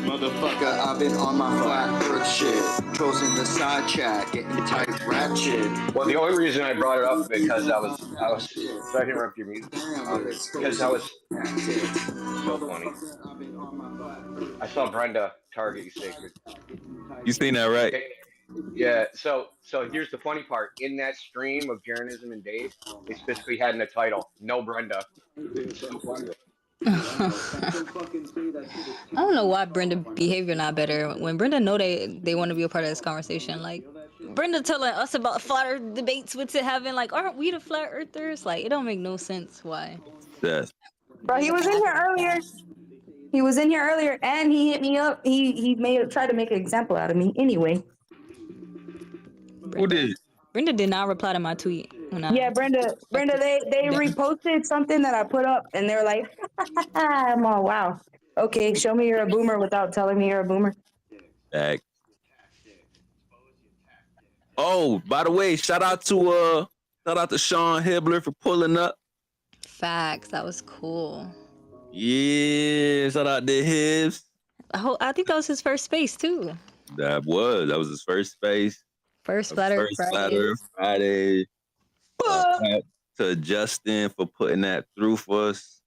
Speaker 23: Motherfucker, I've been on my flat earth shit. Trolls in the side chat, getting tight ratchet.
Speaker 5: Well, the only reason I brought it up because I was sorry to interrupt your music. Because I was so funny. I saw Brenda target you, Sacred.
Speaker 2: You seen that, right?
Speaker 5: Okay. Yeah. So here's the funny part. In that stream of Jeranism and Dave, they specifically had in the title, "No Brenda." It's so funny.
Speaker 4: I don't know why Brenda behavior not better. When Brenda know they want to be a part of this conversation, like Brenda telling us about flat earth debates with it having like, aren't we the flat earthers? Like it don't make no sense why.
Speaker 2: Yes.
Speaker 11: Bro, he was in here earlier. He was in here earlier and he hit me up. He tried to make an example out of me anyway.
Speaker 2: Who did?
Speaker 4: Brenda did not reply to my tweet.
Speaker 11: Yeah, Brenda, they reposted something that I put up and they were like, I'm all, wow. Okay, show me you're a boomer without telling me you're a boomer.
Speaker 2: Back. Oh, by the way, shout out to Sean Hibbler for pulling up.
Speaker 4: Facts, that was cool.
Speaker 2: Yeah, shout out to Hibbs.
Speaker 4: I think that was his first space too.
Speaker 2: That was his first space.
Speaker 4: First Flat Earth
Speaker 2: Friday. To Justin for putting that through for us.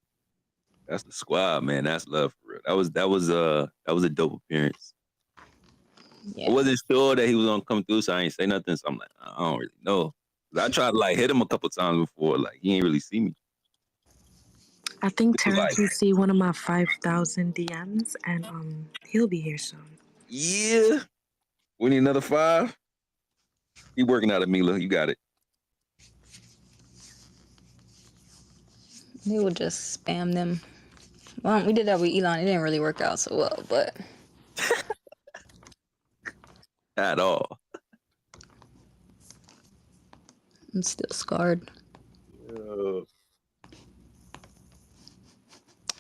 Speaker 2: That's the squad, man. That's love for real. That was a dope appearance. Yeah. I wasn't sure that he was gonna come through, so I ain't say nothing. So I'm like, I don't really know. I tried to like hit him a couple times before, like he ain't really see me.
Speaker 1: I think Terrence will see one of my 5,000 DMs, and he'll be here soon.
Speaker 2: Yeah, we need another 5. Keep working out of Mila. You got it.
Speaker 4: They will just spam them. Well, we did that with Elon. It didn't really work out so well, but
Speaker 2: at all.
Speaker 4: I'm still scarred.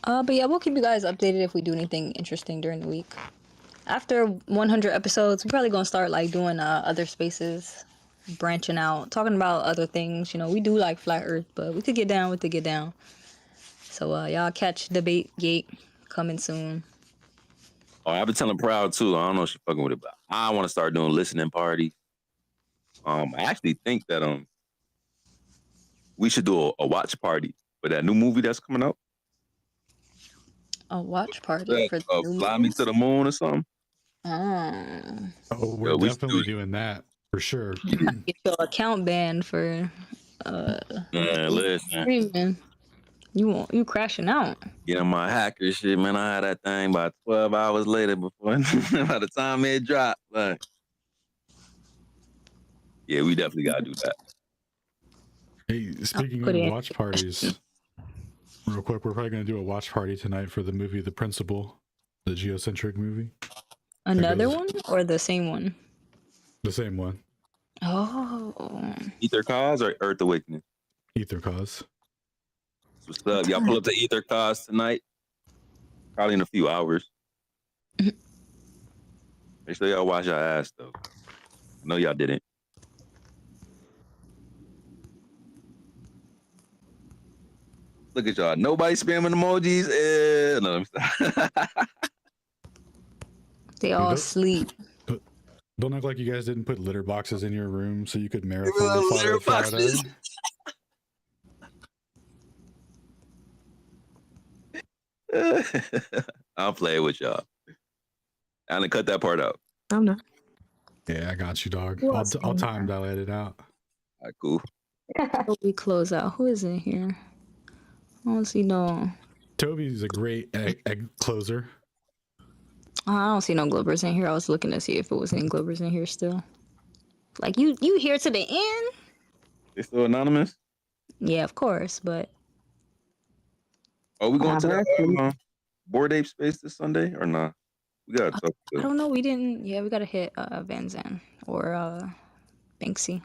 Speaker 4: But yeah, we'll keep you guys updated if we do anything interesting during the week. After 100 episodes, we're probably gonna start like doing other spaces, branching out, talking about other things. You know, we do like flat Earth, but we could get down with the get down. So y'all catch Debate Gate coming soon.
Speaker 2: Oh, I've been telling Proud too. I don't know if she's fucking with it, but I want to start doing listening parties. I actually think that we should do a watch party for that new movie that's coming out.
Speaker 4: A watch party for the new
Speaker 2: Fly Me to the Moon or something.
Speaker 17: Oh, we're definitely doing that for sure.
Speaker 4: Get your account banned for
Speaker 2: listen.
Speaker 4: You crashing out.
Speaker 2: Get on my hacker shit, man. I had that thing about 12 hours later before by the time it dropped. Like, yeah, we definitely gotta do that.
Speaker 17: Hey, speaking of watch parties, real quick, we're probably gonna do a watch party tonight for the movie The Principal, the geocentric movie.
Speaker 4: Another one or the same one?
Speaker 17: The same one.
Speaker 4: Oh.
Speaker 2: Ether Cause or Earth Awakening?
Speaker 17: Ether Cause.
Speaker 2: What's up? Y'all pull up the ether cars tonight? Probably in a few hours. Make sure y'all wash your ass though. I know y'all didn't. Look at y'all. Nobody spamming emojis. No, let me stop.
Speaker 4: They all sleep.
Speaker 17: Don't act like you guys didn't put litter boxes in your room so you could marathon Flat Friday.
Speaker 2: I'll play with y'all. I'm gonna cut that part out.
Speaker 8: I'm not.
Speaker 17: Yeah, I got you, dog.
Speaker 13: Who
Speaker 17: I'll
Speaker 13: else in
Speaker 17: time dilate it out.
Speaker 2: All right, cool.
Speaker 4: Before we close out, who is in here? I don't see no.
Speaker 17: Toby's a great egg closer.
Speaker 4: I don't see no Globers in here. I was looking to see if it was any Globers in here still. Like you here to the end?
Speaker 2: They still anonymous?
Speaker 4: Yeah, of course, but.
Speaker 2: Oh, we going to the Bored Ape space this Sunday or not? We gotta talk to
Speaker 4: I don't know. We didn't. Yeah, we gotta hit Van Zandt or Banksy.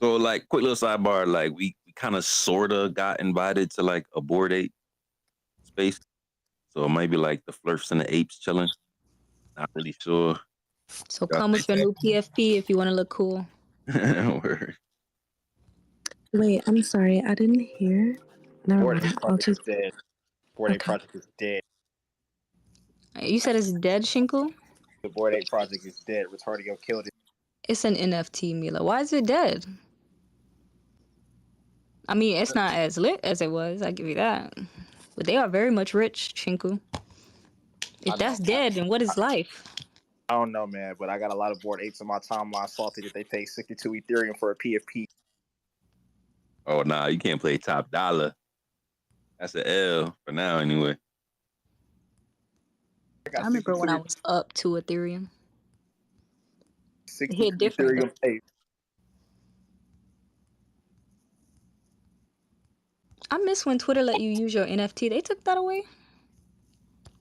Speaker 2: So like quick little sidebar, like we kind of sorta got invited to like a Bored Ape space. So it might be like the Flirts and the Apes chilling. Not really sure.
Speaker 4: So come with your new PFP if you want to look cool.
Speaker 2: Word.
Speaker 8: Wait, I'm sorry. I didn't hear. Never
Speaker 18: Bored
Speaker 8: mind.
Speaker 18: Ape
Speaker 8: I'll
Speaker 18: Project
Speaker 8: just.
Speaker 18: is dead. Bored Ape Project is dead.
Speaker 4: You said it's dead, Shinku?
Speaker 18: The Bored Ape Project is dead. Retardio killed it.
Speaker 4: It's an NFT, Mila. Why is it dead? I mean, it's not as lit as it was. I give you that. But they are very much rich, Shinku. If that's dead, then what is life?
Speaker 18: I don't know, man, but I got a lot of Bored Apes on my timeline salty that they paid 62 Ethereum for a PFP.
Speaker 2: Oh nah, you can't play top dollar. That's an L for now anyway.
Speaker 4: I remember when I was up to Ethereum. It hit different.
Speaker 18: Ethereum.
Speaker 4: I miss when Twitter let you use your NFT. They took that away.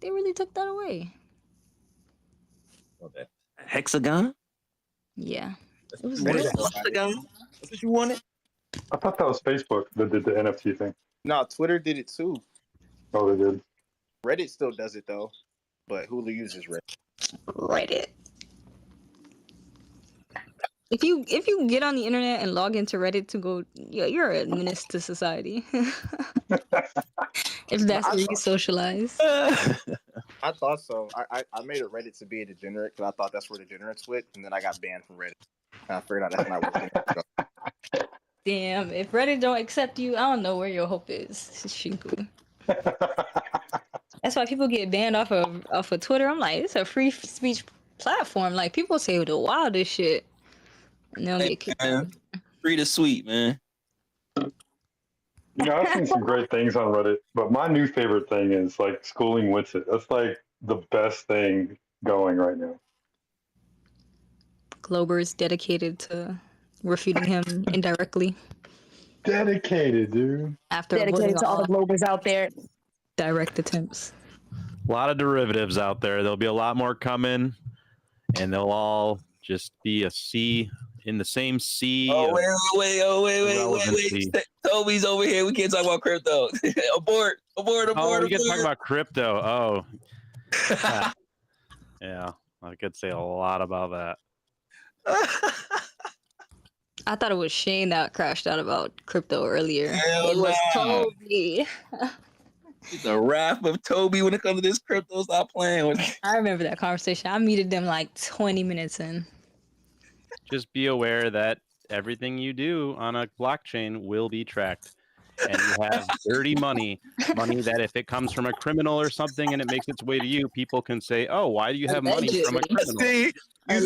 Speaker 4: They really took that away.
Speaker 2: Oh, that hexagon?
Speaker 4: Yeah.
Speaker 2: It was hexagon. That's what you wanted?
Speaker 9: I thought that was Facebook that did the NFT thing.
Speaker 18: No, Twitter did it too.
Speaker 9: Oh, they did.
Speaker 18: Reddit still does it though, but Hulu uses Reddit.
Speaker 4: Reddit. If you get on the internet and log into Reddit to go, you're a menace to society. If that's where you socialize.
Speaker 18: I thought so. I made a Reddit to be a degenerate because I thought that's where degenerates went, and then I got banned from Reddit. And I figured out that's not working.
Speaker 4: Damn, if Reddit don't accept you, I don't know where your hope is, Shinku. That's why people get banned off of Twitter. I'm like, it's a free speech platform. Like people say the wildest shit. And they'll get kicked out.
Speaker 2: Free to sweet, man.
Speaker 9: You know, I've seen some great things on Reddit, but my new favorite thing is like schooling Witsit. That's like the best thing going right now.
Speaker 4: Glober's dedicated to refuting him indirectly.
Speaker 9: Dedicated, dude.
Speaker 4: After
Speaker 11: Dedicated to all the Globers out there.
Speaker 4: Direct attempts.
Speaker 15: A lot of derivatives out there. There'll be a lot more coming, and they'll all just be a sea in the same sea.
Speaker 2: Oh wait. Toby's over here. We can't talk about crypto. abort.
Speaker 15: Oh, we can talk about crypto. Oh. Yeah, I could say a lot about that.
Speaker 4: I thought it was Shane that crashed out about crypto earlier.
Speaker 2: Hell
Speaker 4: it was
Speaker 2: nah.
Speaker 4: Toby.
Speaker 2: It's a wrath of Toby when it comes to this crypto. Stop playing with it.
Speaker 4: I remember that conversation. I muted them like 20 minutes in.
Speaker 15: Just be aware that everything you do on a blockchain will be tracked. And you have dirty money that if it comes from a criminal or something and it makes its way to you, people can say, oh, why do you have money from a criminal? And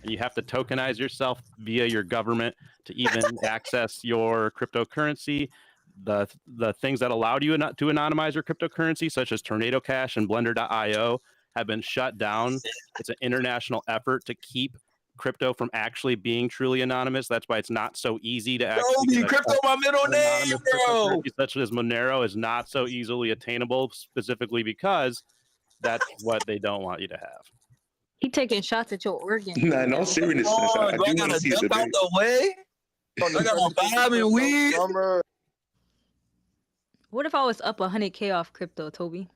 Speaker 15: you have to tokenize yourself via your government to even access your cryptocurrency. The things that allowed you to anonymize your cryptocurrency, such as Tornado Cash and Blender.io, have been shut down. It's an international effort to keep crypto from actually being truly anonymous. That's why it's not so easy to actually
Speaker 2: crypto my middle name, bro.
Speaker 15: Such as Monero is not so easily attainable, specifically because that's what they don't want you to have.
Speaker 4: He taking shots at your organ.
Speaker 16: Nah, no seriousness. I do want to see the debate.
Speaker 2: I got my Bob and weed.
Speaker 13: What if I was up 100K off crypto, Toby?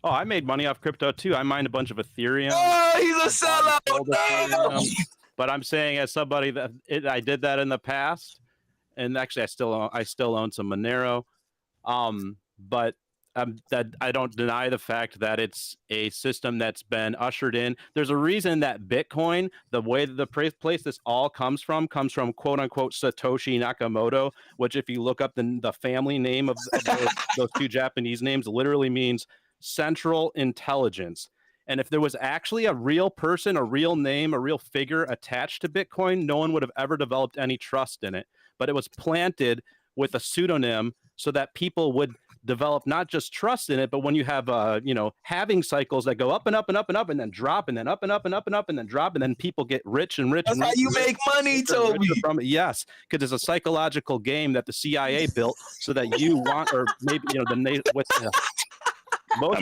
Speaker 15: Oh, I made money off crypto too. I mined a bunch of Ethereum.
Speaker 3: Oh, he's a
Speaker 15: I bought and
Speaker 3: sellout.
Speaker 15: sold
Speaker 3: No!
Speaker 15: Ethereum. But I'm saying, as somebody that I did that in the past, and actually I still own some Monero. But that I don't deny the fact that it's a system that's been ushered in. There's a reason that Bitcoin, the way that the place this all comes from quote unquote Satoshi Nakamoto, which if you look up the family name of those two Japanese names, literally means central intelligence. And if there was actually a real person, a real name, a real figure attached to Bitcoin, no one would have ever developed any trust in it. But it was planted with a pseudonym so that people would develop not just trust in it, but when you have halving cycles that go up and up and up and up and then drop and then up and up and up and up and then drop, and then people get rich and rich.
Speaker 3: That's how you make money, Toby.
Speaker 15: From it. Yes, because it's a psychological game that the CIA built so that you want, or maybe
Speaker 16: I'm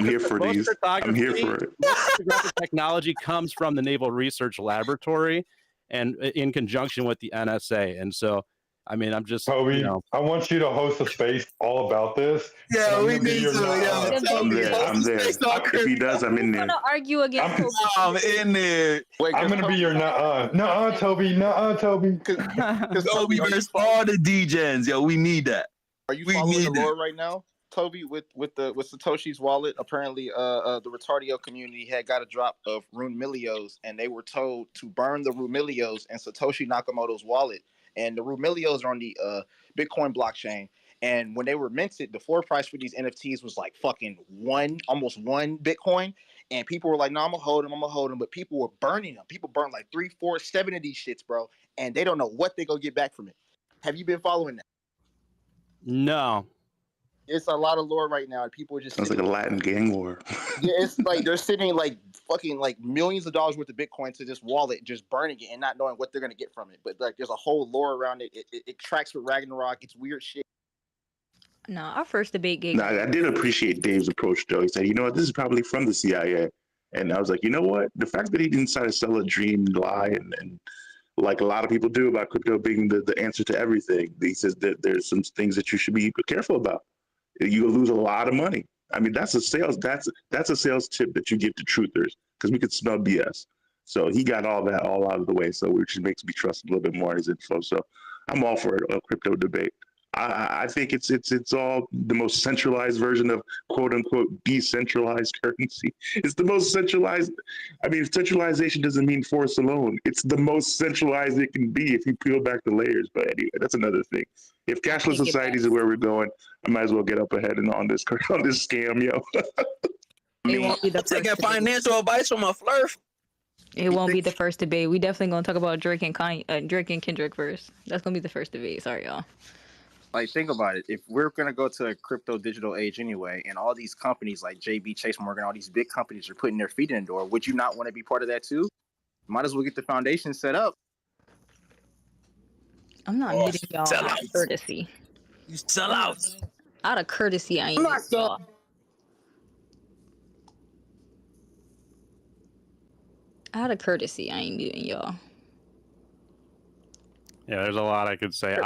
Speaker 16: here for these. I'm here for it.
Speaker 15: Most cryptographic technology comes from the Naval Research Laboratory, and in conjunction with the NSA. And so, I mean, I'm just
Speaker 9: Toby. I want you to host a space all about this.
Speaker 3: Yeah, we need to. Yeah,
Speaker 16: I'm there. If he does, I'm in there.
Speaker 13: I'm gonna argue against Toby.
Speaker 3: I'm in there.
Speaker 9: Wait, I'm gonna be your nuh-uh, Toby, Toby.
Speaker 3: Because Toby versus all the DJs, yo, we need that.
Speaker 18: Are you following the lore right now, Toby? With Satoshi's wallet, apparently, the Retardio community had got a drop of Rumilios, and they were told to burn the Rumilios in Satoshi Nakamoto's wallet. And the Rumilios are on the Bitcoin blockchain. And when they were minted, the floor price for these NFTs was like fucking almost one Bitcoin. And people were like, no, I'm gonna hold them. But people were burning them. People burned like 3, 4, 7 of these shits, bro. And they don't know what they gonna get back from it. Have you been following that?
Speaker 15: No.
Speaker 18: It's a lot of lore right now, and people are just
Speaker 16: sounds like a Latin gang war.
Speaker 18: Yeah, it's like they're sitting like fucking like millions of dollars worth of Bitcoin to this wallet, just burning it and not knowing what they're gonna get from it. But like, there's a whole lore around it. It tracks with Ragnarok. It's weird shit.
Speaker 13: No, our first debate gig.
Speaker 16: No, I did appreciate Dave's approach though. He said, "You know what? This is probably from the CIA," and I was like, "You know what? The fact that he didn't try to sell a dream, lie, and like a lot of people do about crypto being the answer to everything, he says that there's some things that you should be careful about. You will lose a lot of money. I mean, that's a sales tip that you give to truthers, because we could smell BS. So he got all that all out of the way, so which makes me trust a little bit more in his info. So I'm all for a crypto debate. I think it's all the most centralized version of quote unquote decentralized currency. It's the most centralized. I mean, centralization doesn't mean force alone. It's the most centralized it can be if you peel back the layers. But anyway, that's another thing. If cashless societies are where we're going, I might as well get up ahead and on this scam, yo.
Speaker 13: It won't be the
Speaker 3: I'm taking financial advice from a flurf.
Speaker 13: It won't be the first debate. We definitely gonna talk about Drake and Kendrick first. That's gonna be the first debate. Sorry, y'all.
Speaker 18: Like, think about it. If we're going to go to a crypto digital age anyway, and all these companies like JB, Chase Morgan, all these big companies are putting their feet in the door, would you not want to be part of that too? Might as well get the foundation set up.
Speaker 13: I'm not muting y'all out of courtesy.
Speaker 3: You sell out.
Speaker 13: Out of courtesy, I ain't muting y'all. Out of courtesy, I ain't muting y'all.
Speaker 15: Yeah, there's a lot I could say.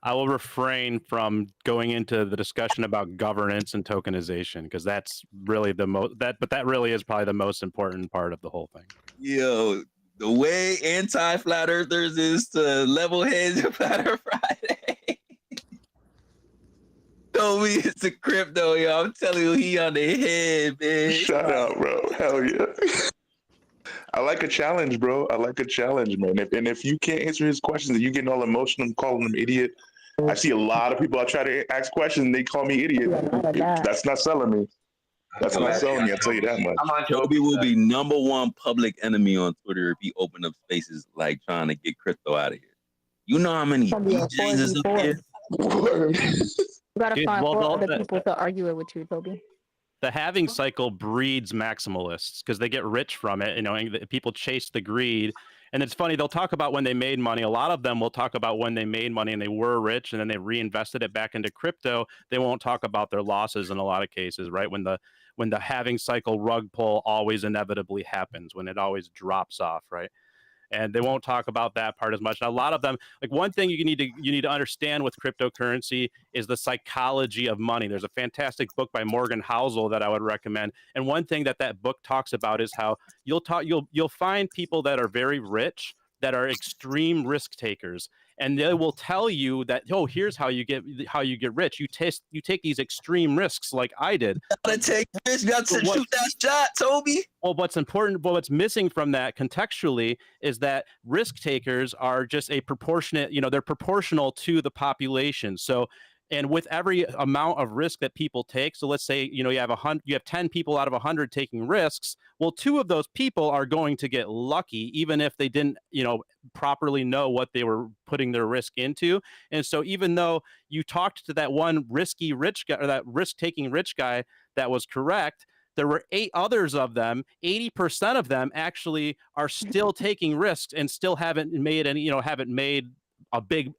Speaker 15: I will refrain from going into the discussion about governance and tokenization, because that's really but that really is probably the most important part of the whole thing.
Speaker 3: Yo, the way anti-flat earthers is to level heads of Flat Earth Friday. Toby is the crypto, yo. I'm telling you, he on the head, man.
Speaker 16: Shout out, bro. Hell yeah. I like a challenge, bro. I like a challenge, man. If you can't answer his questions and you getting all emotional, calling him idiot. I see a lot of people. I try to ask questions and they call me idiot. That's not selling me. That's not selling me. I'll tell you that much.
Speaker 3: Toby will be #1 public enemy on Twitter if he open up spaces like trying to get crypto out of here. You know how many DJs is up here?
Speaker 4: You gotta find 4 other people to argue it with you, Toby.
Speaker 15: The halving cycle breeds maximalists because they get rich from it. You know, and people chase the greed. And it's funny, they'll talk about when they made money. A lot of them will talk about when they made money and they were rich and then they reinvested it back into crypto. They won't talk about their losses in a lot of cases, right? When the halving cycle rug pull always inevitably happens, when it always drops off, right? and they won't talk about that part as much. And a lot of them, like one thing you need to understand with cryptocurrency is the psychology of money. There's a fantastic book by Morgan Housel that I would recommend, and one thing that book talks about is how you'll find people that are very rich that are extreme risk takers, and they will tell you that, oh, here's how you get rich. You take these extreme risks like I did.
Speaker 3: Gotta take risks. You gotta shoot that shot, Toby.
Speaker 15: Well, what's missing from that contextually is that risk takers are just a proportionate, they're proportional to the population. So, and with every amount of risk that people take, so let's say, you have 10 people out of 100 taking risks. Well, 2 of those people are going to get lucky, even if they didn't, properly know what they were putting their risk into. And so even though you talked to that one risky rich guy, or that risk-taking rich guy that was correct, there were 8 others of them. 80% of them actually are still taking risks and still haven't made a big,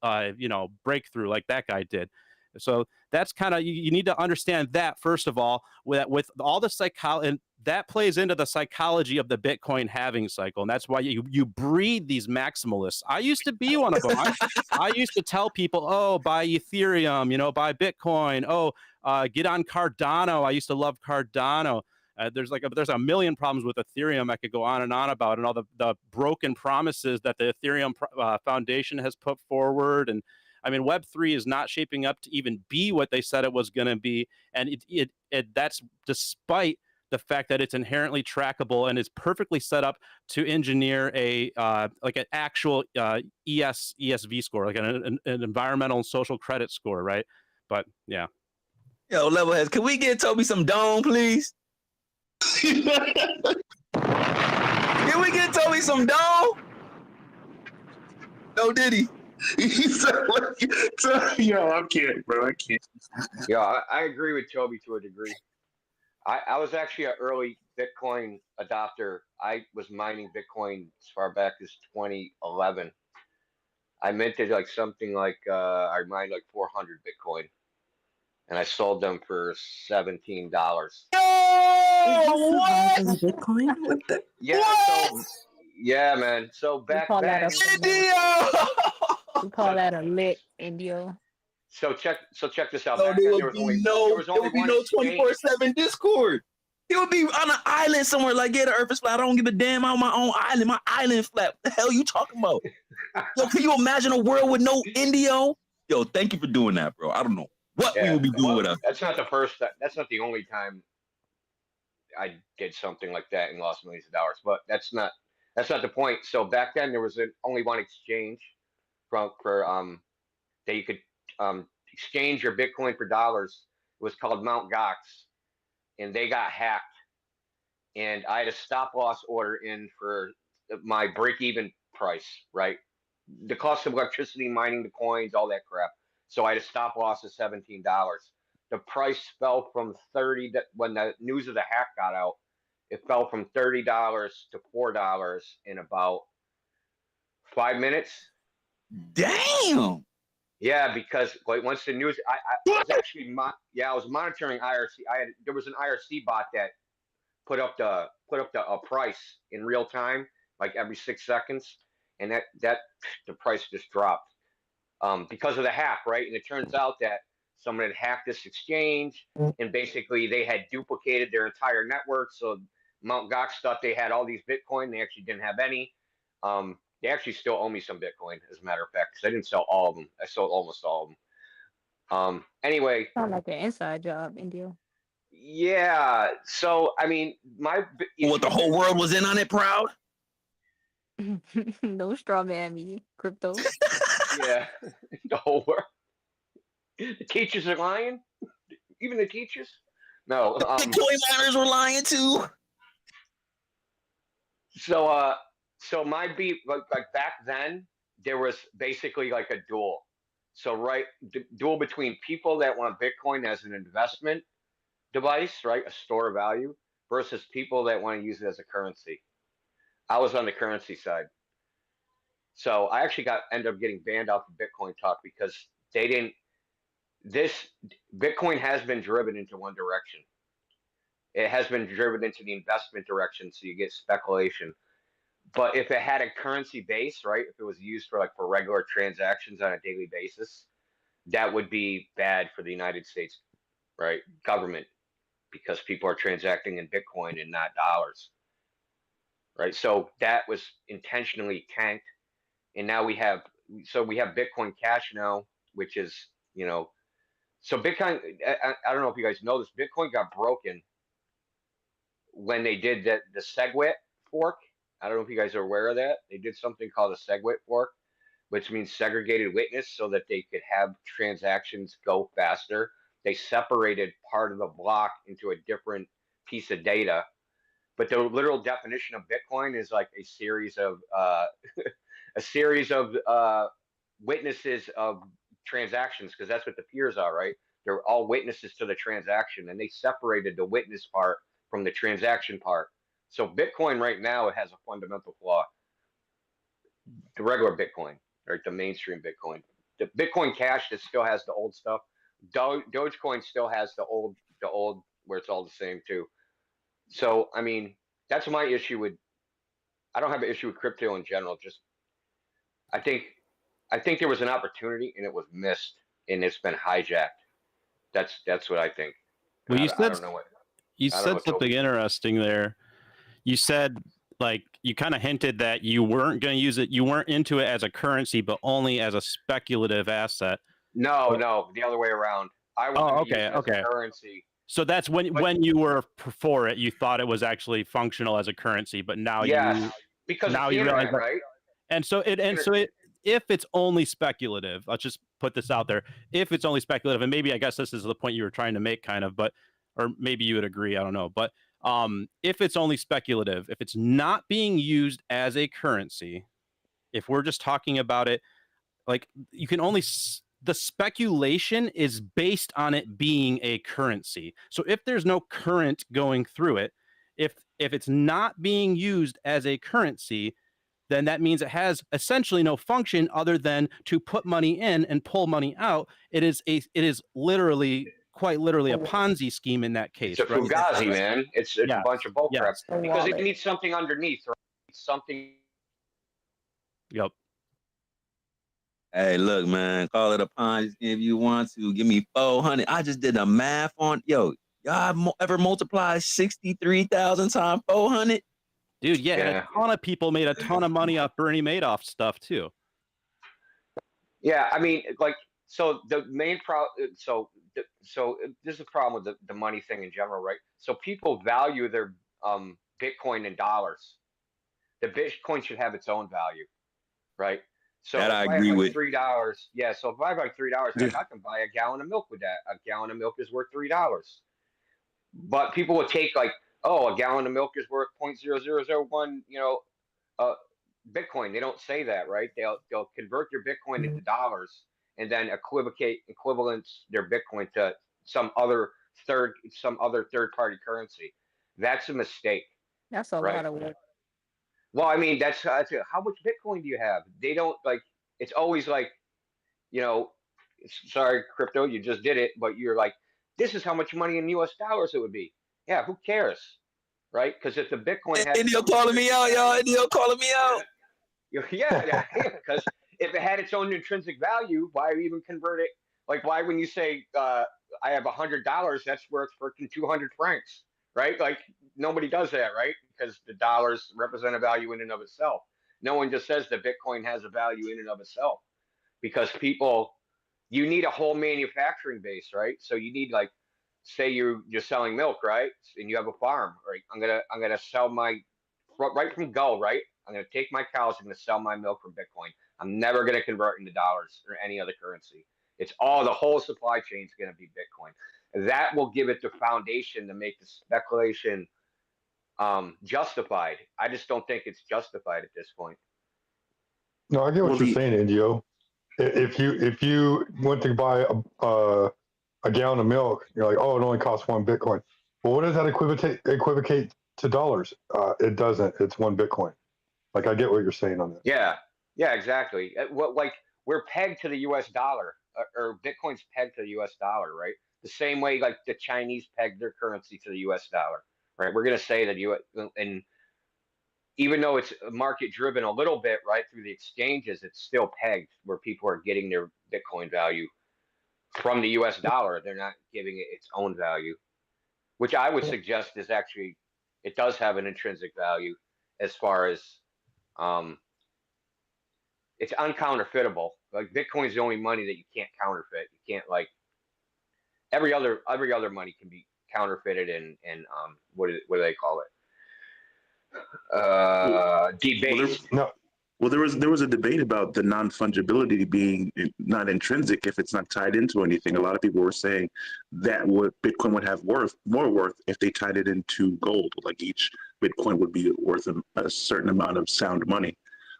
Speaker 15: breakthrough like that guy did. So that's kind of, you need to understand that, first of all, with all the psychology, and that plays into the psychology of the Bitcoin halving cycle. And that's why you breed these maximalists. I used to be one of them. I used to tell people, oh, buy Ethereum, buy Bitcoin. Oh, get on Cardano. I used to love Cardano. There's a million problems with Ethereum I could go on and on about, and all the broken promises that the Ethereum Foundation has put forward. And I mean, Web3 is not shaping up to even be what they said it was going to be, and that's despite the fact that it's inherently trackable and is perfectly set up to engineer an actual ESV score, like an environmental and social credit score, right? But yeah.
Speaker 3: Yo, Levelheads, can we get Toby some Dome, please? Can we get Toby some Dome? No, did he?
Speaker 16: Yo, I can't, bro. I can't.
Speaker 5: Yeah, I agree with Toby to a degree. I was actually an early Bitcoin adopter. I was mining Bitcoin as far back as 2011. I minted I mined like 400 Bitcoin, and I sold them for $17.
Speaker 1: What? Bitcoin? What the?
Speaker 5: Yeah,
Speaker 1: what?
Speaker 5: so yeah, man. So back then,
Speaker 4: we call that a lit Indio.
Speaker 5: So check this out.
Speaker 3: No,
Speaker 5: Back then, there was only one
Speaker 3: no
Speaker 5: exchange.
Speaker 3: 24/7 Discord. He would be on an island somewhere like, yeah, the earth is flat. I don't give a damn. I'm on my own island. My island flat. What the hell you talking about? Yo, can you imagine a world with no Indio? Yo, thank you for doing that, bro. I don't know what we would be doing with us.
Speaker 5: That's not the only time I did something like that and lost millions of dollars. But that's not the point. So back then, there was only one exchange for that you could exchange your Bitcoin for dollars. It was called Mt. Gox, and they got hacked. And I had a stop loss order in for my break-even price, right? The cost of electricity, mining the coins, all that crap. So I had a stop loss of $17. The price fell from 30 when the news of the hack got out. It fell from $30 to $4 in about 5 minutes.
Speaker 3: Damn.
Speaker 5: Yeah, because once the news, I was actually I was monitoring IRC. There was an IRC bot that put up the price in real time, like every 6 seconds, and that the price just dropped because of the hack, right? And it turns out that someone had hacked this exchange, and basically they had duplicated their entire network. So Mt. Gox thought they had all these Bitcoin. They actually didn't have any. They actually still owe me some Bitcoin, as a matter of fact, because I didn't sell all of them. I sold almost all of them. Anyway.
Speaker 4: Sound like an inside job, Indio.
Speaker 5: Yeah. So, I mean,
Speaker 3: the whole world was in on it, proud?
Speaker 4: No straw man me, crypto.
Speaker 5: Yeah. The whole world. The teachers are lying? Even the teachers? No.
Speaker 3: Bitcoin miners were lying too.
Speaker 5: So my beat, like back then, there was basically like a duel. So duel between people that want Bitcoin as an investment device, right, a store of value, versus people that want to use it as a currency. I was on the currency side. So I actually ended up getting banned off of Bitcoin Talk because Bitcoin has been driven into one direction. It has been driven into the investment direction, so you get speculation. But if it had a currency base, right? If it was used for like for regular transactions on a daily basis, that would be bad for the United States, right? Government, because people are transacting in Bitcoin and not dollars, right? So that was intentionally tanked, and now we have Bitcoin Cash now, which is so Bitcoin. I don't know if you guys know this. Bitcoin got broken when they did the SegWit fork. I don't know if you guys are aware of that. They did something called a SegWit fork, which means segregated witness, so that they could have transactions go faster. They separated part of the block into a different piece of data. But the literal definition of Bitcoin is like a series of witnesses of transactions, because that's what the peers are, right? They're all witnesses to the transaction, and they separated the witness part from the transaction part. So Bitcoin right now, it has a fundamental flaw. The regular Bitcoin, right? The mainstream Bitcoin. The Bitcoin Cash that still has the old stuff. Dogecoin still has the old where it's all the same too. So I mean, that's my issue with. I don't have an issue with crypto in general. Just I think there was an opportunity and it was missed and it's been hijacked. That's what I think.
Speaker 15: Well,
Speaker 5: I don't know what.
Speaker 15: You
Speaker 5: I don't know
Speaker 15: said
Speaker 5: what
Speaker 15: something
Speaker 5: Toby.
Speaker 15: interesting there. You said, like, you kind of hinted that you weren't going to use it. You weren't into it as a currency, but only as a speculative asset.
Speaker 5: No, the other way around. I was going to use it as a currency.
Speaker 15: So that's when you were for it, you thought it was actually functional as a currency, but now
Speaker 5: because
Speaker 15: now
Speaker 5: it's the
Speaker 15: you realize
Speaker 5: internet,
Speaker 15: that,
Speaker 5: right?
Speaker 15: if it's only speculative, I'll just put this out there. If it's only speculative, and maybe I guess this is the point you were trying to make, kind of, but or maybe you would agree, I don't know, but if it's only speculative, if it's not being used as a currency, if we're just talking about it, like you can only the speculation is based on it being a currency. So if there's no current going through it, if it's not being used as a currency, then that means it has essentially no function other than to put money in and pull money out. It is quite literally a Ponzi scheme in that case.
Speaker 5: It's a fugazi, man. It's a bunch of bullcrap because it needs something underneath, right? Something.
Speaker 15: Yep.
Speaker 2: Hey, look, man, call it a Ponzi if you want to. Give me 400. I just did the math on y'all ever multiply 63,000 times 400?
Speaker 15: Dude, yeah, and a ton of people made a ton of money off Bernie Madoff stuff too.
Speaker 5: Yeah, I mean, like, so the main problem. So this is a problem with the money thing in general, right? So people value their Bitcoin in dollars. The Bitcoin should have its own value, right? So
Speaker 2: that I
Speaker 5: if
Speaker 2: agree
Speaker 5: have like
Speaker 2: with.
Speaker 5: $3, yeah. So if I have like $3, I can buy a gallon of milk with that. A gallon of milk is worth $3. But people would take like, oh, a gallon of milk is worth 0.0001, Bitcoin. They don't say that, right? They'll convert your Bitcoin into dollars and then equivalence their Bitcoin to some other third party currency. That's a mistake.
Speaker 4: That's a
Speaker 5: right?
Speaker 4: lot of work.
Speaker 5: Well, I mean, that's how much Bitcoin do you have? They don't like. It's always like, sorry, crypto, you just did it, but you're like, this is how much money in U.S. dollars it would be. Yeah, who cares, right? Because if the Bitcoin has
Speaker 2: Indio calling me out, y'all. Indio calling me out.
Speaker 5: Yeah, because if it had its own intrinsic value, why even convert it? Like, why when you say I have $100, that's worth freaking 200 francs, right? Like, nobody does that, right? Because the dollars represent a value in and of itself. No one just says that Bitcoin has a value in and of itself, because you need a whole manufacturing base, right? So you need, like, say you're selling milk, right? And you have a farm, right? I'm gonna sell my right from go, right? I'm gonna take my cows. I'm gonna sell my milk for Bitcoin. I'm never gonna convert into dollars or any other currency. It's all, the whole supply chain is gonna be Bitcoin. That will give it the foundation to make the speculation justified. I just don't think it's justified at this point.
Speaker 9: No, I get what you're saying, Indio. If you went to buy a gallon of milk, you're like, oh, it only costs one Bitcoin. Well, what does that equivocate to dollars? It doesn't. It's one Bitcoin. Like, I get what you're saying on that.
Speaker 5: Yeah, exactly. Like, we're pegged to the U.S. dollar, or Bitcoin's pegged to the U.S. dollar, right? The same way like the Chinese peg their currency to the U.S. dollar, right? We're gonna say that even though it's market driven a little bit, right, through the exchanges, it's still pegged where people are getting their Bitcoin value from the US dollar. They're not giving it its own value, which I would suggest is actually, it does have an intrinsic value as far as it's uncounterfeitable. Like Bitcoin is the only money that you can't counterfeit. You can't, like, every other money can be counterfeited and what do they call it? Debased.
Speaker 16: Well, there was a debate about the non-fungibility being not intrinsic if it's not tied into anything. A lot of people were saying that Bitcoin would have more worth if they tied it into gold. Like each Bitcoin would be worth a certain amount of sound money,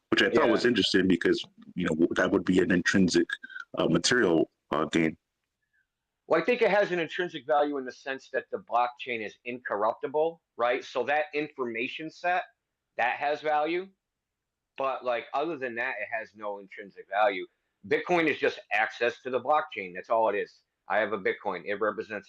Speaker 16: which I thought was interesting because that would be an intrinsic material gain.
Speaker 5: Well, I think it has an intrinsic value in the sense that the blockchain is incorruptible, right? So that information set, that has value. But like other than that, it has no intrinsic value. Bitcoin is just access to the blockchain. That's all it is. I have a Bitcoin. It represents